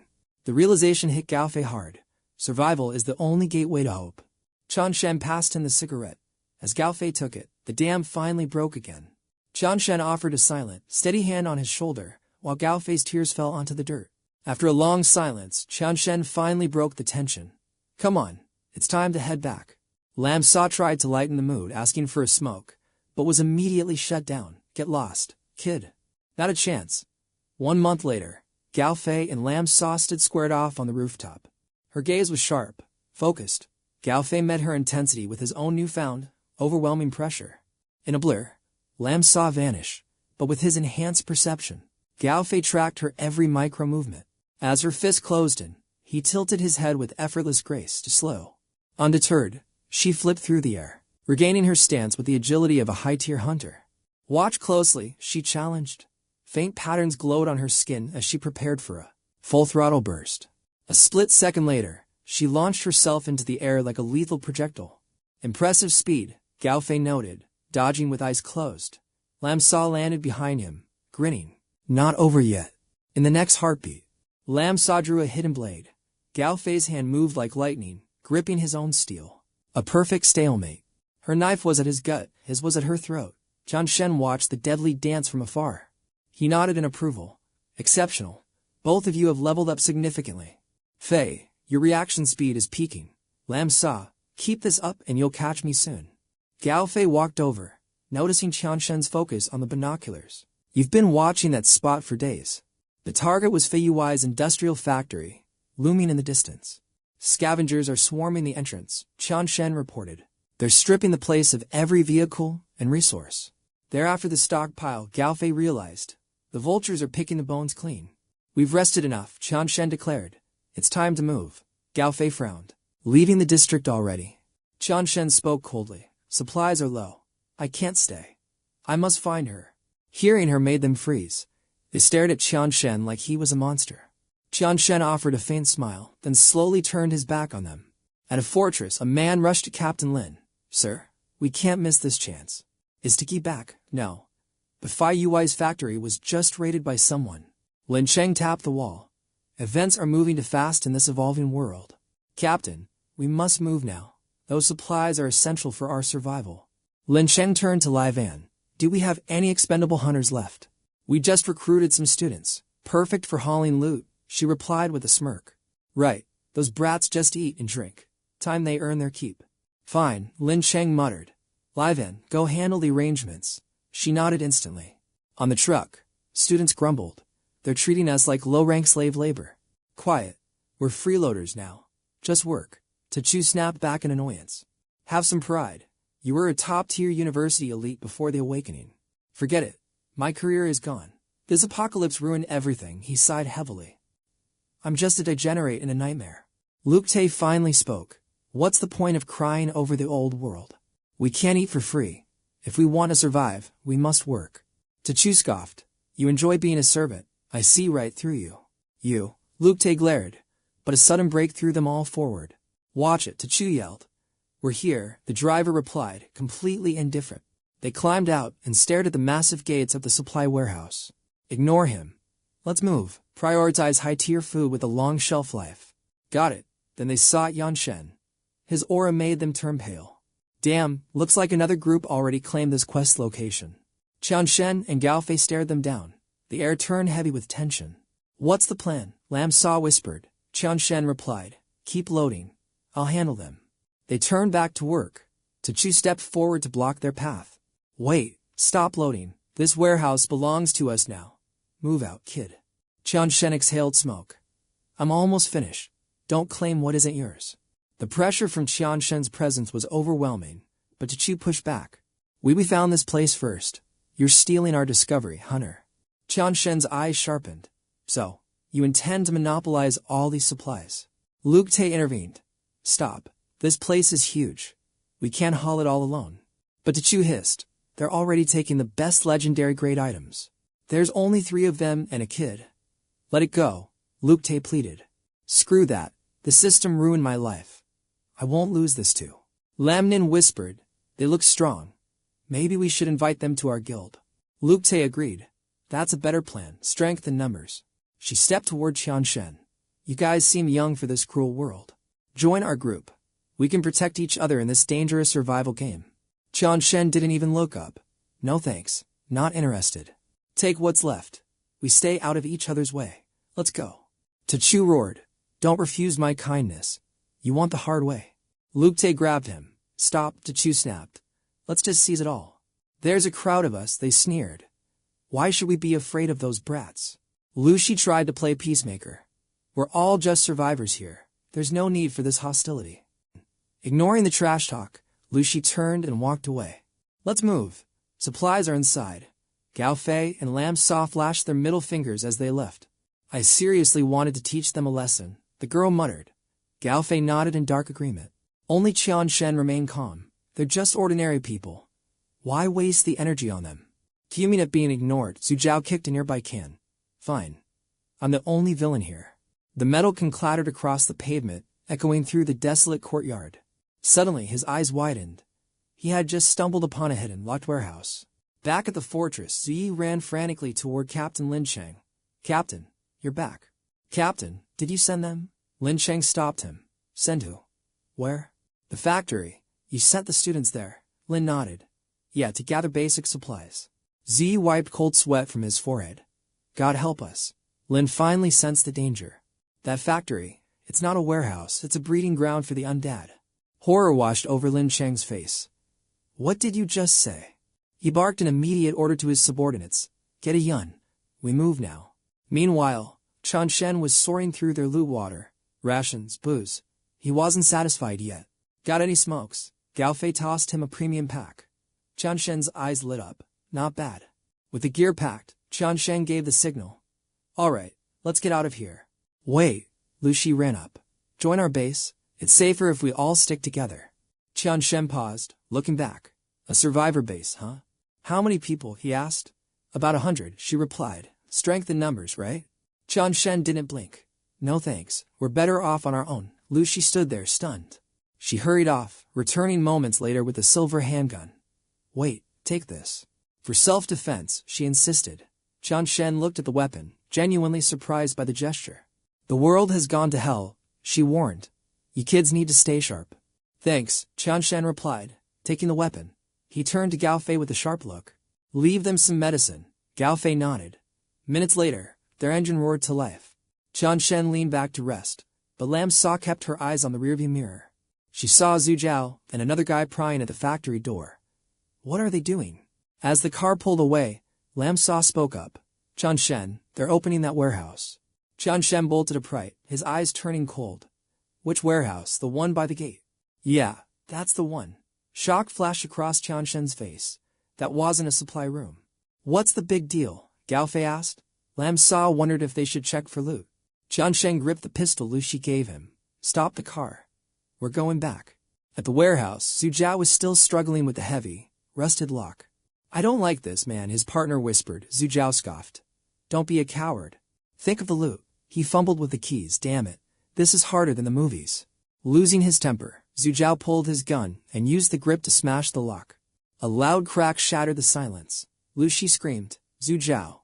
The realization hit Gao Fei hard. Survival is the only gateway to hope. Qian Shen passed him the cigarette. As Gao Fei took it, the dam finally broke again. Qian Shen offered a silent, steady hand on his shoulder, while Gao Fei's tears fell onto the dirt. After a long silence, Qian Shen finally broke the tension. Come on, it's time to head back. Lam Sa tried to lighten the mood, asking for a smoke, but was immediately shut down. Get lost, kid. Not a chance. 1 month later, Gao Fei and Lam Sa stood squared off on the rooftop. Her gaze was sharp, focused. Gao Fei met her intensity with his own newfound, overwhelming pressure. In a blur, Lam Sa vanished, but with his enhanced perception, Gao Fei tracked her every micro-movement. As her fist closed in, he tilted his head with effortless grace to slow. Undeterred, she flipped through the air, regaining her stance with the agility of a high-tier hunter. Watch closely, she challenged. Faint patterns glowed on her skin as she prepared for a full-throttle burst. A split second later, she launched herself into the air like a lethal projectile. Impressive speed, Gao Fei noted, dodging with eyes closed. Lam Sa landed behind him, grinning. Not over yet. In the next heartbeat, Lam Sa drew a hidden blade. Gao Fei's hand moved like lightning, gripping his own steel. A perfect stalemate. Her knife was at his gut, his was at her throat. Qian Shen watched the deadly dance from afar. He nodded in approval. Exceptional. Both of you have leveled up significantly. Fei, your reaction speed is peaking. Lam Sa, keep this up and you'll catch me soon. Gao Fei walked over, noticing Qian Shen's focus on the binoculars. You've been watching that spot for days. The target was 𝐒𝐈𝐍𝐆's industrial factory, looming in the distance. Scavengers are swarming the entrance, Qian Shen reported. They're stripping the place of every vehicle and resource. Thereafter the stockpile, Gao Fei realized. The vultures are picking the bones clean. We've rested enough, Qian Shen declared. It's time to move. Gao Fei frowned. Leaving the district already? Qian Shen spoke coldly. Supplies are low. I can't stay. I must find her. Hearing her made them freeze. They stared at Qian Shen like he was a monster. Qian Shen offered a faint smile, then slowly turned his back on them. At a fortress, a man rushed to Captain Lin. Sir, we can't miss this chance. Is Tiki back? No. But 𝐒𝐈𝐍𝐆's factory was just raided by someone. Lin Cheng tapped the wall. Events are moving too fast in this evolving world. Captain, we must move now. Those supplies are essential for our survival. Lin Cheng turned to Lai Van. Do we have any expendable hunters left? We just recruited some students. Perfect for hauling loot, she replied with a smirk. Right, those brats just eat and drink. Time they earn their keep. Fine, Lin Cheng muttered. Lai Van, go handle the arrangements. She nodded instantly. On the truck, students grumbled. They're treating us like low-rank slave labor. Quiet. We're freeloaders now. Just work. 𝐁𝐄𝐓𝑑𝐀𝐾 snapped back in annoyance. Have some pride. You were a top-tier university elite before the awakening. Forget it. My career is gone. This apocalypse ruined everything, he sighed heavily. I'm just a degenerate in a nightmare. 𝐒𝐊𝐘-𝐒𝐖𝐀 finally spoke. What's the point of crying over the old world? We can't eat for free. If we want to survive, we must work. 𝐁𝐄𝐓𝑑𝐀𝐾 scoffed. You enjoy being a servant. I see right through you. You, 𝐒𝐿𝐾 glared, but a sudden break threw them all forward. Watch it, 𝐁𝐄𝐓 yelled. We're here, the driver replied, completely indifferent. They climbed out and stared at the massive gates of the supply warehouse. Ignore him. Let's move. Prioritize high-tier food with a long shelf life. Got it. Then they saw Qian Shen. His aura made them turn pale. Damn, looks like another group already claimed this quest location. Qian Shen and Gao Fei stared them down. The air turned heavy with tension. What's the plan? Lam Sa whispered. Qian Shen replied. Keep loading. I'll handle them. They turned back to work. 𝐁𝐄𝐓 stepped forward to block their path. Wait, stop loading. This warehouse belongs to us now. Move out, kid. Qian Shen exhaled smoke. I'm almost finished. Don't claim what isn't yours. The pressure from Qian Shen's presence was overwhelming, but 𝐁𝐄𝐓 pushed back. We found this place first. You're stealing our discovery, hunter. Qian Shen's eyes sharpened. So, you intend to monopolize all these supplies? 𝐒𝐊𝐾 intervened. Stop. This place is huge. We can't haul it all alone. But 𝐁𝐄𝐓 hissed. They're already taking the best legendary grade items. There's only 3 of them and a kid. Let it go, 𝐒𝐊𝐾 pleaded. Screw that. The system ruined my life. I won't lose this too. Lam Nin whispered. They look strong. Maybe we should invite them to our guild. 𝐒𝐊𝐾 agreed. That's a better plan, strength in numbers. She stepped toward Qian Shen. You guys seem young for this cruel world. Join our group. We can protect each other in this dangerous survival game. Qian Shen didn't even look up. No thanks. Not interested. Take what's left. We stay out of each other's way. Let's go. 𝐁𝐄𝐓 roared. Don't refuse my kindness. You want the hard way. 𝐒𝐊𝐾 grabbed him. Stop, 𝐁𝐄𝐓 snapped. Let's just seize it all. There's a crowd of us, they sneered. Why should we be afraid of those brats? Lu Shi tried to play peacemaker. We're all just survivors here. There's no need for this hostility. Ignoring the trash talk, Lu Shi turned and walked away. Let's move. Supplies are inside. Gao Fei and Lam Sa flashed their middle fingers as they left. I seriously wanted to teach them a lesson, the girl muttered. Gao Fei nodded in dark agreement. Only Qian Shen remained calm. They're just ordinary people. Why waste the energy on them? Fuming at being ignored, Zhu Zhao kicked a nearby can. Fine. I'm the only villain here. The metal can clattered across the pavement, echoing through the desolate courtyard. Suddenly, his eyes widened. He had just stumbled upon a hidden, locked warehouse. Back at the fortress, Ziyi ran frantically toward Captain Lin Cheng. Captain, you're back. Captain, did you send them? Lin Cheng stopped him. Send who? Where? The factory. You sent the students there. Lin nodded. Yeah, to gather basic supplies. Ziyi wiped cold sweat from his forehead. God help us. Lin finally sensed the danger. That factory, it's not a warehouse, it's a breeding ground for the undead. Horror washed over Lin Cheng's face. What did you just say? He barked an immediate order to his subordinates. Get a yun. We move now. Meanwhile, Qian Shen was soaring through their loot water, rations, booze. He wasn't satisfied yet. Got any smokes? 𝐁𝐄𝐄 tossed him a premium pack. Qian Shen's eyes lit up. Not bad. With the gear packed, Qian Shen gave the signal. Alright, let's get out of here. Wait, Lu Shi ran up. Join our base. It's safer if we all stick together. Qian Shen paused, looking back. A survivor base, huh? How many people? He asked. About 100, she replied. Strength in numbers, right? Qian Shen didn't blink. No thanks, we're better off on our own. Lu Shi stood there, stunned. She hurried off, returning moments later with a silver handgun. Wait, take this. For self-defense, she insisted. Qian Shen looked at the weapon, genuinely surprised by the gesture. The world has gone to hell, she warned. You kids need to stay sharp. Thanks, Qian Shen replied, taking the weapon. He turned to 𝐁𝐄𝐄 with a sharp look. Leave them some medicine. 𝐁𝐄𝐄 nodded. Minutes later, their engine roared to life. Qian Shen leaned back to rest, but Lam Sa kept her eyes on the rearview mirror. She saw Zhu Zhao and another guy prying at the factory door. What are they doing? As the car pulled away, Lam Sa spoke up. Qian Shen, they're opening that warehouse. Qian Shen bolted upright, his eyes turning cold. Which warehouse? The one by the gate? Yeah, that's the one. Shock flashed across Qian Shen's face. That wasn't a supply room. What's the big deal? 𝐁𝐄𝐄 asked. Lam Sa wondered if they should check for loot. Qian Shen gripped the pistol Lu Shi gave him. Stop the car. We're going back. At the warehouse, Zhu Zhao was still struggling with the heavy, rusted lock. I don't like this, man, his partner whispered. Zhu Zhao scoffed. Don't be a coward. Think of the loot. He fumbled with the keys. Damn it. This is harder than the movies. Losing his temper, Zhu Zhao pulled his gun and used the grip to smash the lock. A loud crack shattered the silence. Lu Shi screamed, Zhu Zhao.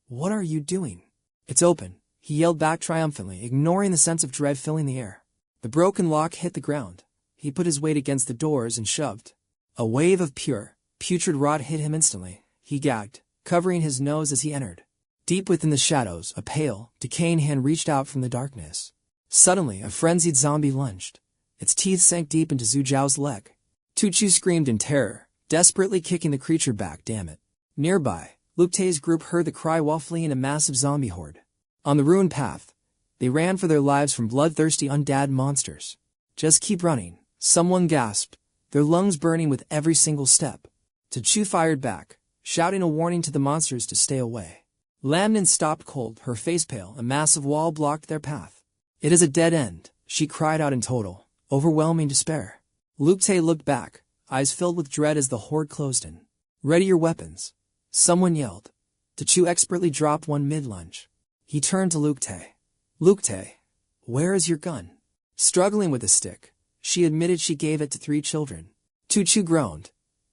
What are you doing? It's open, he yelled back triumphantly, ignoring the sense of dread filling the air. The broken lock hit the ground. He put his weight against the doors and shoved. A wave of putrid rot hit him instantly. He gagged, covering his nose as he entered. Deep within the shadows, a pale, decaying hand reached out from the darkness. Suddenly, a frenzied zombie lunged. Its teeth sank deep into Zhu Zhao's leg. Tuchu screamed in terror, desperately kicking the creature back. Damn it. Nearby, 𝐒𝐊𝐄's group heard the cry while fleeing a massive zombie horde. On the ruined path, they ran for their lives from bloodthirsty undead monsters. Just keep running, someone gasped, their lungs burning with every single step. Tuchu fired back, shouting a warning to the monsters to stay away. Lamnin stopped cold, her face pale. A massive wall blocked their path. It is a dead end, she cried out in total, overwhelming despair. 𝐒𝐊𝐄 looked back, eyes filled with dread as the horde closed in. Ready your weapons. Someone yelled. Tuchu expertly dropped one mid-lunge. He turned to 𝐒𝐊𝐄. 𝐒𝐿𝐊𝐄, where is your gun? Struggling with a stick, she admitted she gave it to 3 children. Tuchu groaned.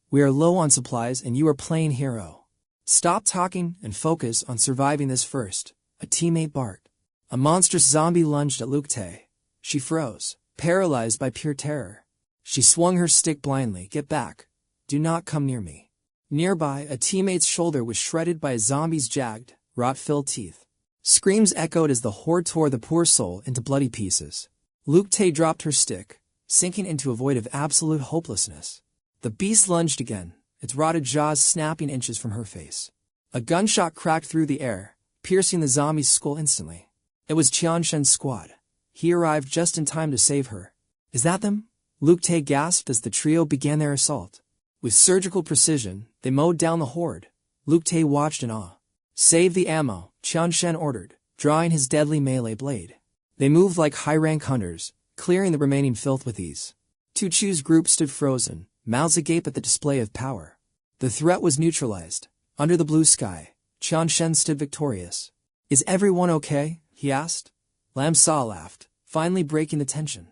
We are low on supplies and you are playing hero. Stop talking and focus on surviving this first, a teammate barked. A monstrous zombie lunged at 𝐒𝐿𝐄. She froze, paralyzed by pure terror. She swung her stick blindly. Get back. Do not come near me. Nearby, a teammate's shoulder was shredded by a zombie's jagged, rot-filled teeth. Screams echoed as the horde tore the poor soul into bloody pieces. 𝐒𝐿𝐄 dropped her stick, sinking into a void of absolute hopelessness. The beast lunged again, its rotted jaws snapping inches from her face. A gunshot cracked through the air, piercing the zombie's skull instantly. It was Qian Shen's squad. He arrived just in time to save her. Is that them? 𝐒𝐿𝐄 gasped as the trio began their assault. With surgical precision, they mowed down the horde. 𝐒𝐿𝐄 watched in awe. Save the ammo, Qian Shen ordered, drawing his deadly melee blade. They moved like high-rank hunters, clearing the remaining filth with ease. Tuchu's group stood frozen, mouths agape at the display of power. The threat was neutralized. Under the blue sky, Qian Shen stood victorious. Is everyone okay? He asked. Lam Sa laughed, finally breaking the tension.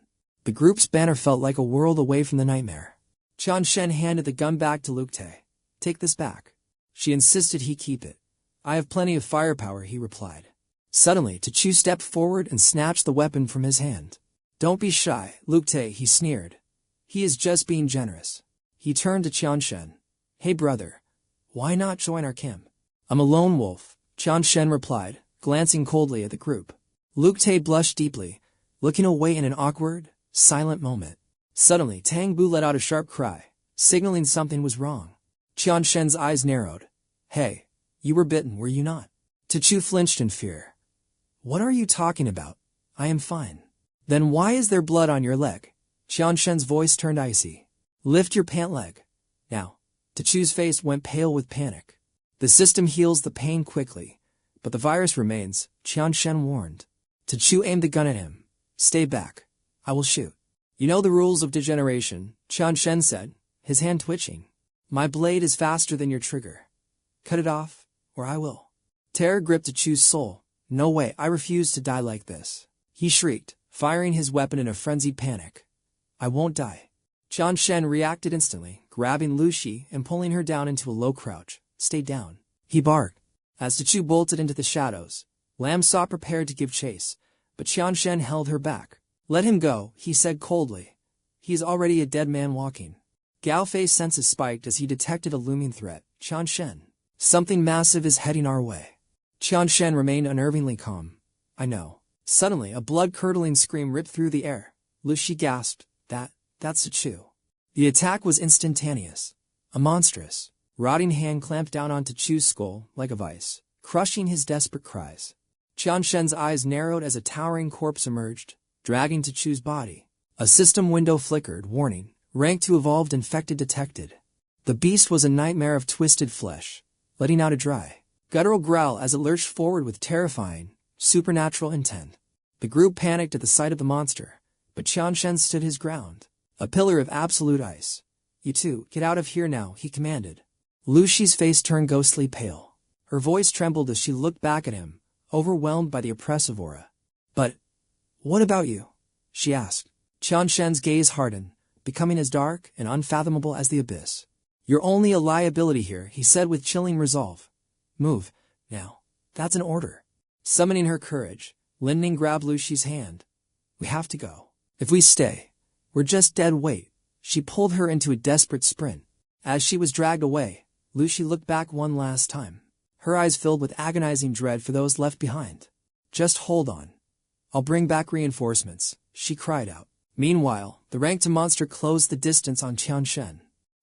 The group's banner felt like a world away from the nightmare. Qian Shen handed the gun back to 𝐒𝐿𝐄. Take this back. She insisted he keep it. I have plenty of firepower, he replied. Suddenly, Tuchu stepped forward and snatched the weapon from his hand. Don't be shy, 𝐒𝐿𝐄, he sneered. He is just being generous. He turned to Qian Shen. Hey brother, why not join our camp? I'm a lone wolf, Qian Shen replied, glancing coldly at the group. 𝐒𝐿𝐄 blushed deeply, looking away in an awkward, silent moment. Suddenly, Tang Bu let out a sharp cry, signaling something was wrong. Qian Shen's eyes narrowed. Hey, You were bitten, were you not? 𝐁𝐄 flinched in fear. What are you talking about? I am fine. Then why is there blood on your leg? Qianshen's voice turned icy. Lift your pant leg. Now. 𝐁𝐄's face went pale with panic. The system heals the pain quickly, but the virus remains, Qianshen warned. 𝐁𝐄 aimed the gun at him. Stay back. I will shoot. You know the rules of degeneration, Qianshen said, his hand twitching. My blade is faster than your trigger. Cut it off, or I will. Terror gripped 𝐁𝐄's soul. No way, I refuse to die like this. He shrieked, firing his weapon in a frenzied panic. I won't die. Qianshen reacted instantly, grabbing Lu Shi and pulling her down into a low crouch. Stay down. He barked. As 𝐁𝐄 bolted into the shadows, Lam Sa prepared to give chase, but Qianshen held her back. Let him go, he said coldly. He is already a dead man walking. Gao Fei's senses spiked as he detected a looming threat. Qianshen. Something massive is heading our way. Qianshen remained unnervingly calm. I know. Suddenly, a blood-curdling scream ripped through the air. Lu Shi gasped. That's 𝐁𝐄. The attack was instantaneous. A monstrous, rotting hand clamped down on 𝐁𝐄's skull like a vice, crushing his desperate cries. Qianshen's eyes narrowed as a towering corpse emerged, dragging 𝐁𝐄's body. A system window flickered, warning, Rank 2 evolved infected detected. The beast was a nightmare of twisted flesh, letting out a dry, guttural growl as it lurched forward with terrifying, supernatural intent. The group panicked at the sight of the monster, but Qianshen stood his ground, a pillar of absolute ice. You two, get out of here now, he commanded. Lu Shi's face turned ghostly pale. Her voice trembled as she looked back at him, overwhelmed by the oppressive aura. But what about you? She asked. Qianshen's gaze hardened, becoming as dark and unfathomable as the abyss. You're only a liability here, he said with chilling resolve. Move, now. That's an order. Summoning her courage, Lin Ning grabbed Lu Shi's hand. We have to go. If we stay, we're just dead weight. She pulled her into a desperate sprint. As she was dragged away, Lu Shi looked back one last time, her eyes filled with agonizing dread for those left behind. Just hold on. I'll bring back reinforcements, she cried out. Meanwhile, the Rank 2 monster closed the distance on Qianshen.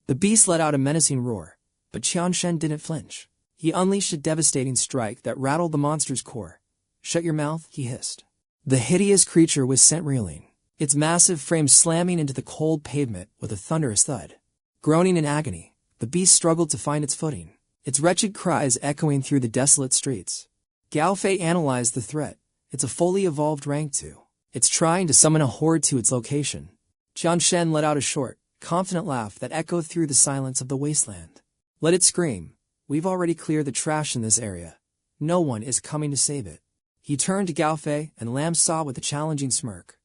The beast let out a menacing roar, but Qianshen didn't flinch. He unleashed a devastating strike that rattled the monster's core. Shut your mouth, he hissed. The hideous creature was sent reeling, its massive frame slamming into the cold pavement with a thunderous thud. Groaning in agony, the beast struggled to find its footing, its wretched cries echoing through the desolate streets. Gao Fei analyzed the threat. It's a fully evolved Rank 2. It's trying to summon a horde to its location. Qianshen let out a short, confident laugh that echoed through the silence of the wasteland. Let it scream. We've already cleared the trash in this area. No one is coming to save it. He turned to Gao Fei and Lam Sa with a challenging smirk.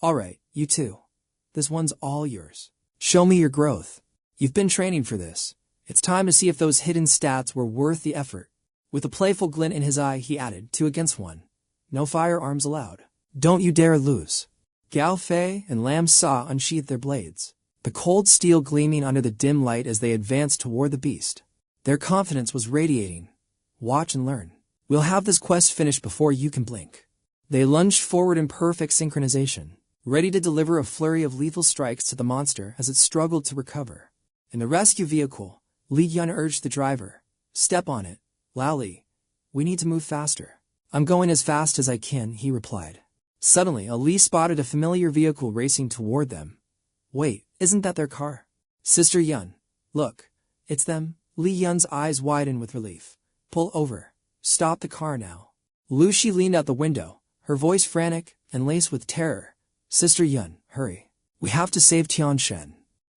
All right, you two. This one's all yours. Show me your growth. You've been training for this. It's time to see if those hidden stats were worth the effort. With a playful glint in his eye, he added, 2 against 1. No firearms allowed. Don't you dare lose. Gao Fei and Lam Sa unsheathed their blades, the cold steel gleaming under the dim light as they advanced toward the beast. Their confidence was radiating. Watch and learn. We'll have this quest finished before you can blink. They lunged forward in perfect synchronization, ready to deliver a flurry of lethal strikes to the monster as it struggled to recover. In the rescue vehicle, Li Yun urged the driver. Step on it, Lao Li. We need to move faster. I'm going as fast as I can, he replied. Suddenly, Li spotted a familiar vehicle racing toward them. Wait, isn't that their car? Sister Yun. Look, it's them. Li Yun's eyes widened with relief. Pull over. Stop the car now. Lu Shi leaned out the window, her voice frantic and laced with terror. Sister Yun, hurry. We have to save Qianshen.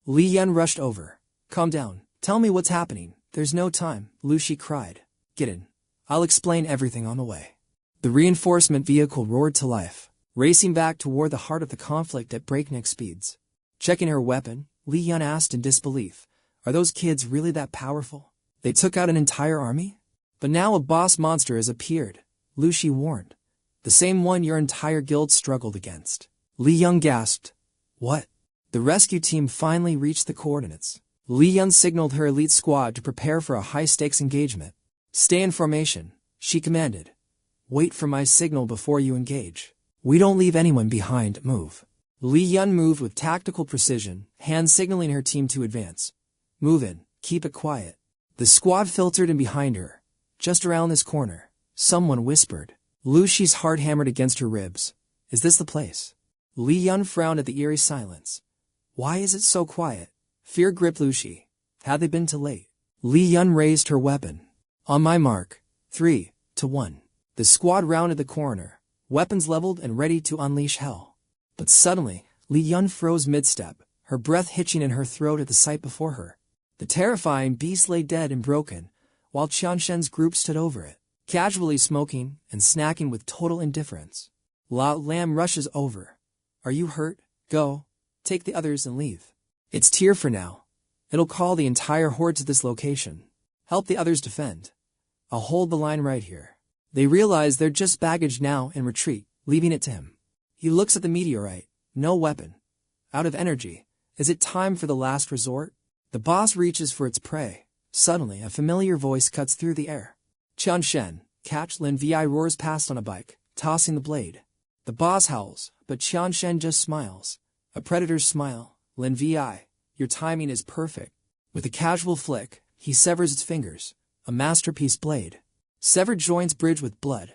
Li Yun rushed over. Calm down. Tell me what's happening. There's no time, Lu Shi cried. Get in. I'll explain everything on the way. The reinforcement vehicle roared to life, racing back toward the heart of the conflict at breakneck speeds. Checking her weapon, Li Yun asked in disbelief, Are those kids really that powerful? They took out an entire army? But now a boss monster has appeared, Lu Shi warned. The same one your entire guild struggled against. Li Yun gasped. What? The rescue team finally reached the coordinates. Li Yun signaled her elite squad to prepare for a high-stakes engagement. Stay in formation, she commanded. Wait for my signal before you engage. We don't leave anyone behind, move. Li Yun moved with tactical precision, hand signaling her team to advance. Move in, keep it quiet. The squad filtered in behind her. Just around this corner. Someone whispered. Lu Shi's heart hammered against her ribs. Is this the place? Li Yun frowned at the eerie silence. Why is it so quiet? Fear gripped Lu Shi. Had they been too late? Li Yun raised her weapon. On my mark. 3, 2, 1. The squad rounded the corner, weapons leveled and ready to unleash hell. But suddenly, Li Yun froze mid-step, her breath hitching in her throat at the sight before her. The terrifying beast lay dead and broken, while Qianshen's group stood over it, casually smoking and snacking with total indifference. Lao Lam rushes over. Are you hurt? Go. Take the others and leave. It's Tyr for now. It'll call the entire horde to this location. Help the others defend. I'll hold the line right here. They realize they're just baggage now and retreat, leaving it to him. He looks at the meteorite. No weapon. Out of energy. Is it time for the last resort? The boss reaches for its prey. Suddenly, a familiar voice cuts through the air. Qianshen, catch Lin Vi roars past on a bike, tossing the blade. The boss howls, but Qianshen just smiles. A predator's smile. Lin Vi, your timing is perfect. With a casual flick, he severs its fingers. A masterpiece blade. Severed joints bridge with blood.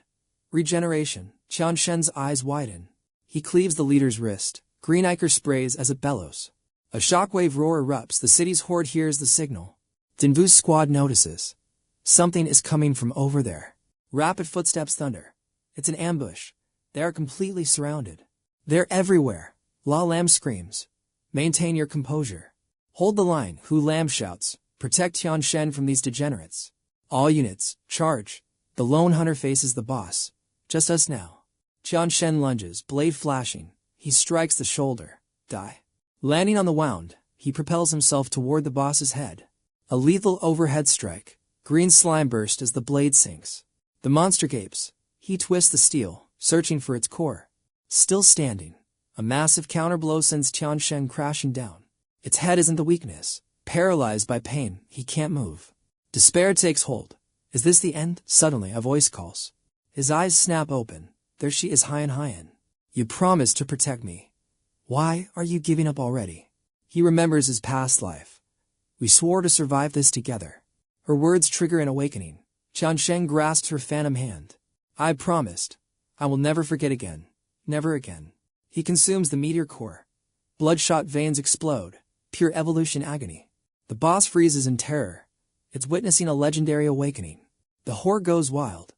Regeneration. Qianshen's eyes widen. He cleaves the leader's wrist. Green ichor sprays as it bellows. A shockwave roar erupts. The city's horde hears the signal. Dinvu's squad notices. Something is coming from over there. Rapid footsteps thunder. It's an ambush. They are completely surrounded. They're everywhere. La Lam screams. Maintain your composure. Hold the line, Hu Lam shouts. Protect Qianshen from these degenerates. All units, charge. The lone hunter faces the boss. Just us now. Qianshen lunges, blade flashing. He strikes the shoulder. Die. Landing on the wound, he propels himself toward the boss's head. A lethal overhead strike. Green slime burst as the blade sinks. The monster gapes. He twists the steel, searching for its core. Still standing. A massive counterblow sends Qianshen crashing down. Its head isn't the weakness. Paralyzed by pain, he can't move. Despair takes hold. Is this the end? Suddenly, a voice calls. His eyes snap open. There she is, Hyan. You promised to protect me. Why are you giving up already? He remembers his past life. We swore to survive this together. Her words trigger an awakening. Qianshen grasps her phantom hand. I promised. I will never forget again. Never again. He consumes the meteor core. Bloodshot veins explode. Pure evolution agony. The boss freezes in terror. It's witnessing a legendary awakening. The horde goes wild.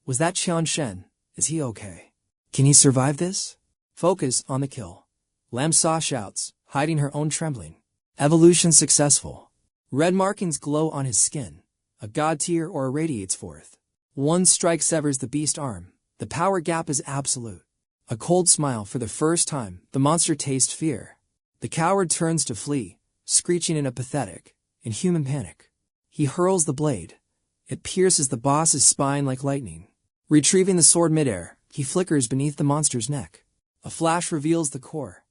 Was that Qianshen? Is he okay? Can he survive this? Focus on the kill. Lam Sa shouts, hiding her own trembling. Evolution successful. Red markings glow on his skin. A god tier aura radiates forth. One strike severs the beast arm. The power gap is absolute. A cold smile for the first time. The monster tastes fear. The coward turns to flee, screeching in a pathetic, inhuman panic. He hurls the blade. It pierces the boss's spine like lightning. Retrieving the sword midair, he flickers beneath the monster's neck. A flash reveals the core.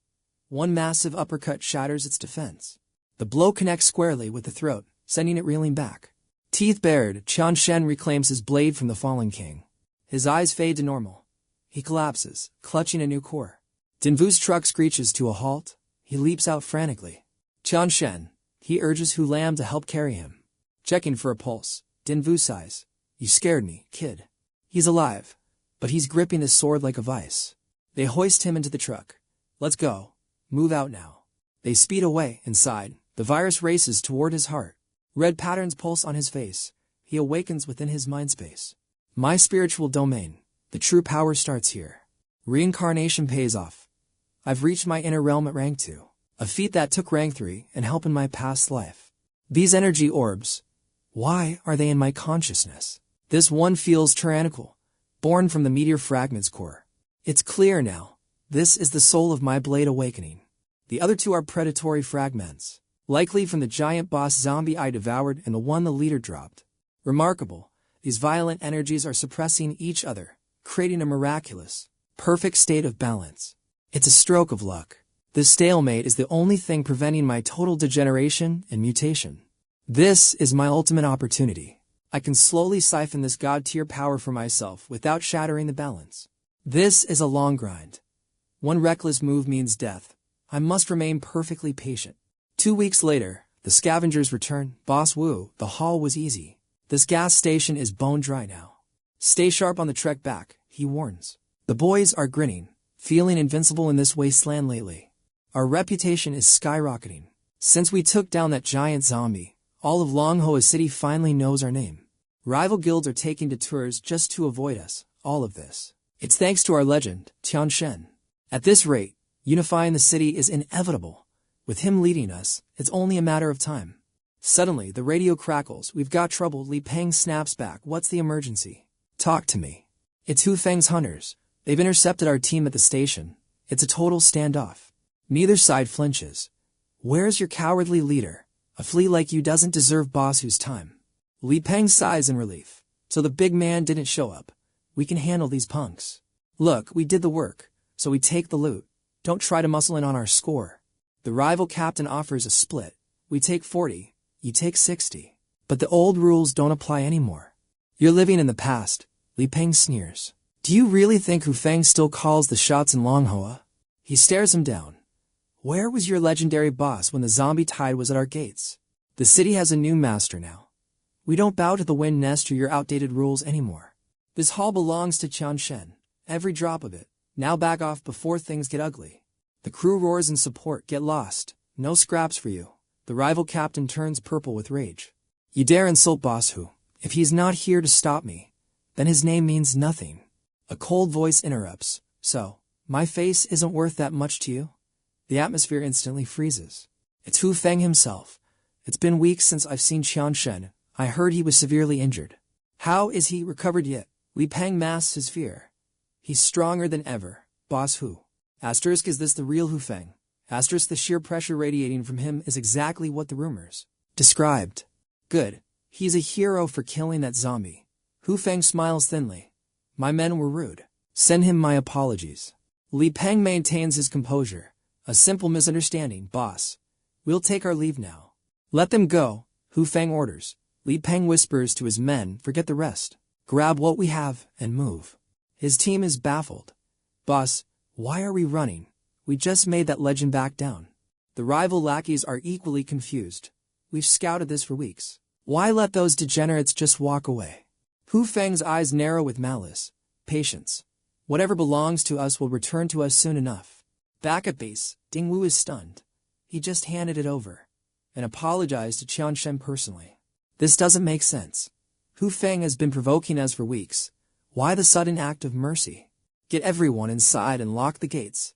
One massive uppercut shatters its defense. The blow connects squarely with the throat, sending it reeling back. Teeth bared, Qianshen reclaims his blade from the fallen king. His eyes fade to normal. He collapses, clutching a new core. Dinvu's truck screeches to a halt. He leaps out frantically. Qianshen. He urges Hu Lam to help carry him. Checking for a pulse. Dinvu sighs. You scared me, kid. He's alive, but he's gripping his sword like a vice. They hoist him into the truck. Let's go. Move out now. They speed away. Inside, the virus races toward his heart. Red patterns pulse on his face. He awakens within his mind space. My spiritual domain. The true power starts here. Reincarnation pays off. I've reached my inner realm at rank 2. A feat that took rank 3 and help in my past life. These energy orbs. Why are they in my consciousness? This one feels tyrannical. Born from the meteor fragment's core. It's clear now. This is the soul of my blade awakening. The other two are predatory fragments. Likely from the giant boss zombie I devoured and the one the leader dropped. Remarkable. These violent energies are suppressing each other, creating a miraculous, perfect state of balance. It's a stroke of luck. This stalemate is the only thing preventing my total degeneration and mutation. This is my ultimate opportunity. I can slowly siphon this god-tier power for myself without shattering the balance. This is a long grind. One reckless move means death. I must remain perfectly patient. 2 weeks later, the scavengers return. Boss Wu, the haul was easy. This gas station is bone dry now. Stay sharp on the trek back, he warns. The boys are grinning, feeling invincible in this wasteland lately. Our reputation is skyrocketing. Since we took down that giant zombie, all of Longhua City finally knows our name. Rival guilds are taking detours just to avoid us, all of this. It's thanks to our legend, Tian Shen. At this rate, unifying the city is inevitable. With him leading us, it's only a matter of time. Suddenly, the radio crackles. We've got trouble. Li Peng snaps back. What's the emergency? Talk to me. It's Hu Feng's hunters. They've intercepted our team at the station. It's a total standoff. Neither side flinches. Where's your cowardly leader? A flea like you doesn't deserve Boss Hu's time. Li Peng sighs in relief. So the big man didn't show up. We can handle these punks. Look, we did the work, so we take the loot. Don't try to muscle in on our score. The rival captain offers a split. We take 40, you take 60. But the old rules don't apply anymore. You're living in the past, Li Peng sneers. Do you really think Hu Feng still calls the shots in Longhua? He stares him down. Where was your legendary boss when the zombie tide was at our gates? The city has a new master now. We don't bow to the wind nest or your outdated rules anymore. This hall belongs to Tian Shen, every drop of it. Now back off before things get ugly. The crew roars in support. Get lost. No scraps for you. The rival captain turns purple with rage. You dare insult Boss Hu. If he's not here to stop me, then his name means nothing. A cold voice interrupts. So, my face isn't worth that much to you? The atmosphere instantly freezes. It's Hu Feng himself. It's been weeks since I've seen Tian Shen. I heard he was severely injured. How is he recovered yet? Li Peng masks his fear. He's stronger than ever, Boss Hu. Asterisk, is this the real Hu Feng? Asterisk, the sheer pressure radiating from him is exactly what the rumors described. Good. He's a hero for killing that zombie. Hu Feng smiles thinly. My men were rude. Send him my apologies. Li Peng maintains his composure. A simple misunderstanding, boss. We'll take our leave now. Let them go, Hu Feng orders. Li Peng whispers to his men, forget the rest. Grab what we have and move. His team is baffled. Boss, why are we running? We just made that legend back down. The rival lackeys are equally confused. We've scouted this for weeks. Why let those degenerates just walk away? Hu Feng's eyes narrow with malice. Patience. Whatever belongs to us will return to us soon enough. Back at base, Ding Wu is stunned. He just handed it over and apologized to Tian Shen personally. This doesn't make sense. Hu Feng has been provoking us for weeks. Why the sudden act of mercy? Get everyone inside and lock the gates.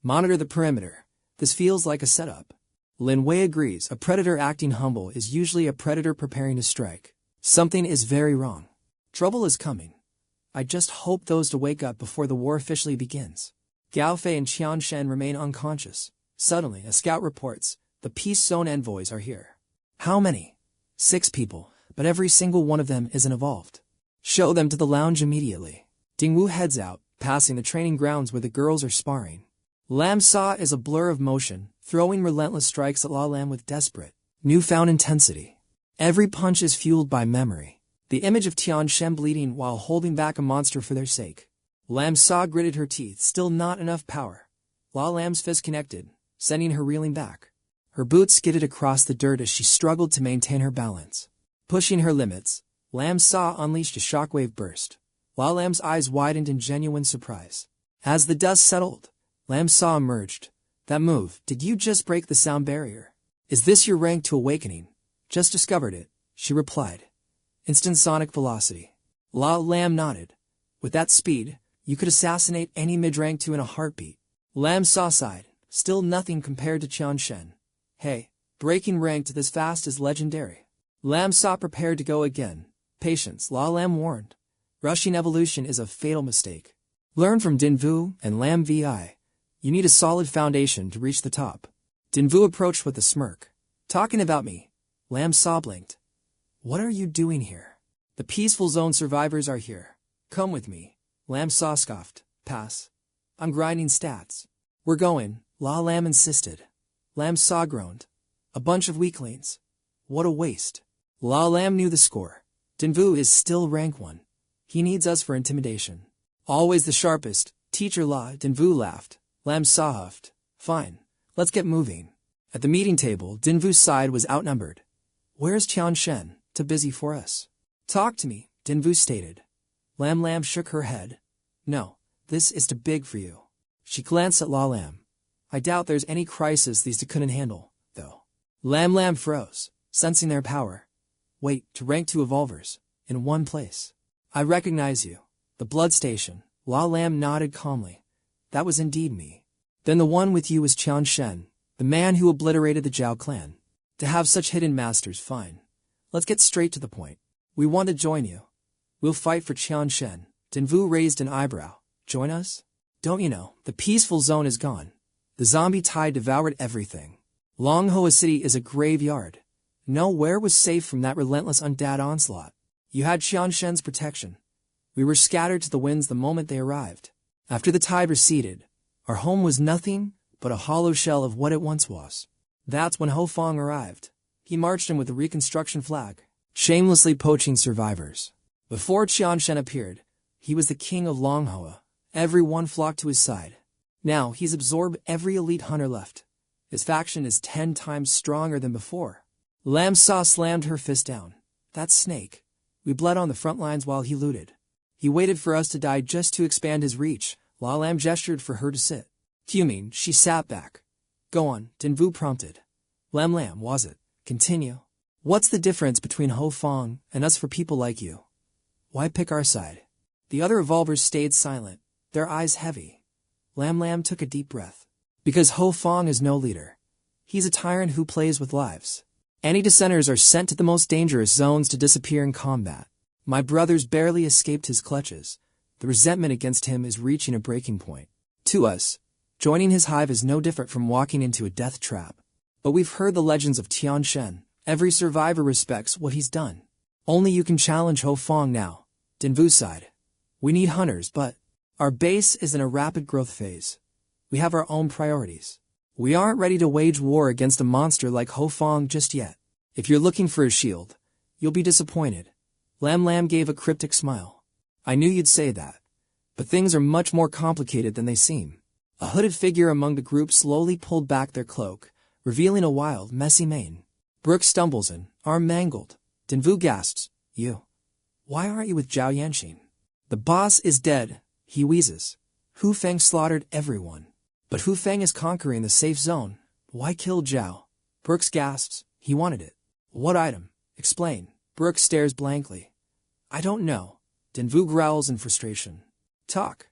Monitor the perimeter. This feels like a setup. Lin Wei agrees. A predator acting humble is usually a predator preparing to strike. Something is very wrong. Trouble is coming. I just hope those to wake up before the war officially begins. Gao Fei and Tian Shen remain unconscious. Suddenly, a scout reports, the peace zone envoys are here. How many? 6 people, but every single one of them isn't evolved. Show them to the lounge immediately. Ding Wu heads out, passing the training grounds where the girls are sparring. Lam Sa is a blur of motion, throwing relentless strikes at La Lam with desperate, newfound intensity. Every punch is fueled by memory. The image of Tian Shen bleeding while holding back a monster for their sake. Lam Sa gritted her teeth, still not enough power. La Lam's fist connected, sending her reeling back. Her boots skidded across the dirt as she struggled to maintain her balance. Pushing her limits, Lam Sa unleashed a shockwave burst. La Lam's eyes widened in genuine surprise. As the dust settled, Lam Sa emerged. That move, did you just break the sound barrier? Is this your rank to awakening? Just discovered it, she replied. Instant sonic velocity. La Lam nodded. With that speed, you could assassinate any mid-rank 2 in a heartbeat. Lam Sa sighed. Still nothing compared to Tian Shen. Hey, breaking rank to this fast is legendary. Lam Sa prepared to go again. Patience, La Lam warned. Rushing evolution is a fatal mistake. Learn from Din Vu and Lam Vi. You need a solid foundation to reach the top. Din Vu approached with a smirk. Talking about me. Lam Sa blinked. What are you doing here? The peaceful zone survivors are here. Come with me. Lam Sa scoffed. Pass. I'm grinding stats. We're going, La Lam insisted. Lam Sa groaned. A bunch of weaklings. What a waste. La Lam knew the score. Din Vu is still rank 1. He needs us for intimidation. Always the sharpest, teacher La. Din Vu laughed. Lam Sa huffed. Fine. Let's get moving. At the meeting table, Din Vu's side was outnumbered. Where's Tian Shen? Too busy for us. Talk to me, Dinvu stated. Lam Lam shook her head. No, this is too big for you. She glanced at La Lam. I doubt there's any crisis these two couldn't handle, though. Lam Lam froze, sensing their power. Wait, to rank 2 evolvers, in one place. I recognize you. The blood station. La Lam nodded calmly. That was indeed me. Then the one with you was Qian Shen, the man who obliterated the Zhao clan. To have such hidden masters, fine. Let's get straight to the point. We want to join you. We'll fight for Qian Shen. Dinvu raised an eyebrow. Join us? Don't you know, the peaceful zone is gone. The zombie tide devoured everything. 𝐒𝐊𝐽 City is a graveyard. Nowhere was safe from that relentless undead onslaught. You had Qian Shen's protection. We were scattered to the winds the moment they arrived. After the tide receded, our home was nothing but a hollow shell of what it once was. That's when Ho Fang arrived. He marched in with a reconstruction flag, shamelessly poaching survivors. Before Qian Shen appeared, he was the king of 𝐒𝐊𝐽. Everyone flocked to his side. Now he's absorbed every elite hunter left. His faction is 10 times stronger than before. Lam Sa slammed her fist down. That snake. We bled on the front lines while he looted. He waited for us to die just to expand his reach. La Lam gestured for her to sit. Fuming, she sat back. Go on, Dinvu prompted. Lam Lam, was it? Continue. What's the difference between Ho Fang and us for people like you? Why pick our side? The other evolvers stayed silent, their eyes heavy. Lam Lam took a deep breath. Because Ho Fang is no leader. He's a tyrant who plays with lives. Any dissenters are sent to the most dangerous zones to disappear in combat. My brothers barely escaped his clutches. The resentment against him is reaching a breaking point. To us, joining his hive is no different from walking into a death trap. But we've heard the legends of Qian Shen. Every survivor respects what he's done. Only you can challenge Ho Fang now. Dinvu sighed. We need hunters, but our base is in a rapid growth phase. We have our own priorities. We aren't ready to wage war against a monster like Ho Fang just yet. If you're looking for a shield, you'll be disappointed. Lam Lam gave a cryptic smile. I knew you'd say that. But things are much more complicated than they seem. A hooded figure among the group slowly pulled back their cloak, revealing a wild, messy mane. Brooke stumbles in, arm mangled. Dinvu gasps, You. Why aren't you with Zhao Yanqing? The boss is dead, he wheezes. Hu Feng slaughtered everyone. But Hu Feng is conquering the safe zone. Why kill Zhao? Brooks gasps, he wanted it. What item? Explain. Brooks stares blankly. I don't know. Dinvu growls in frustration. Talk.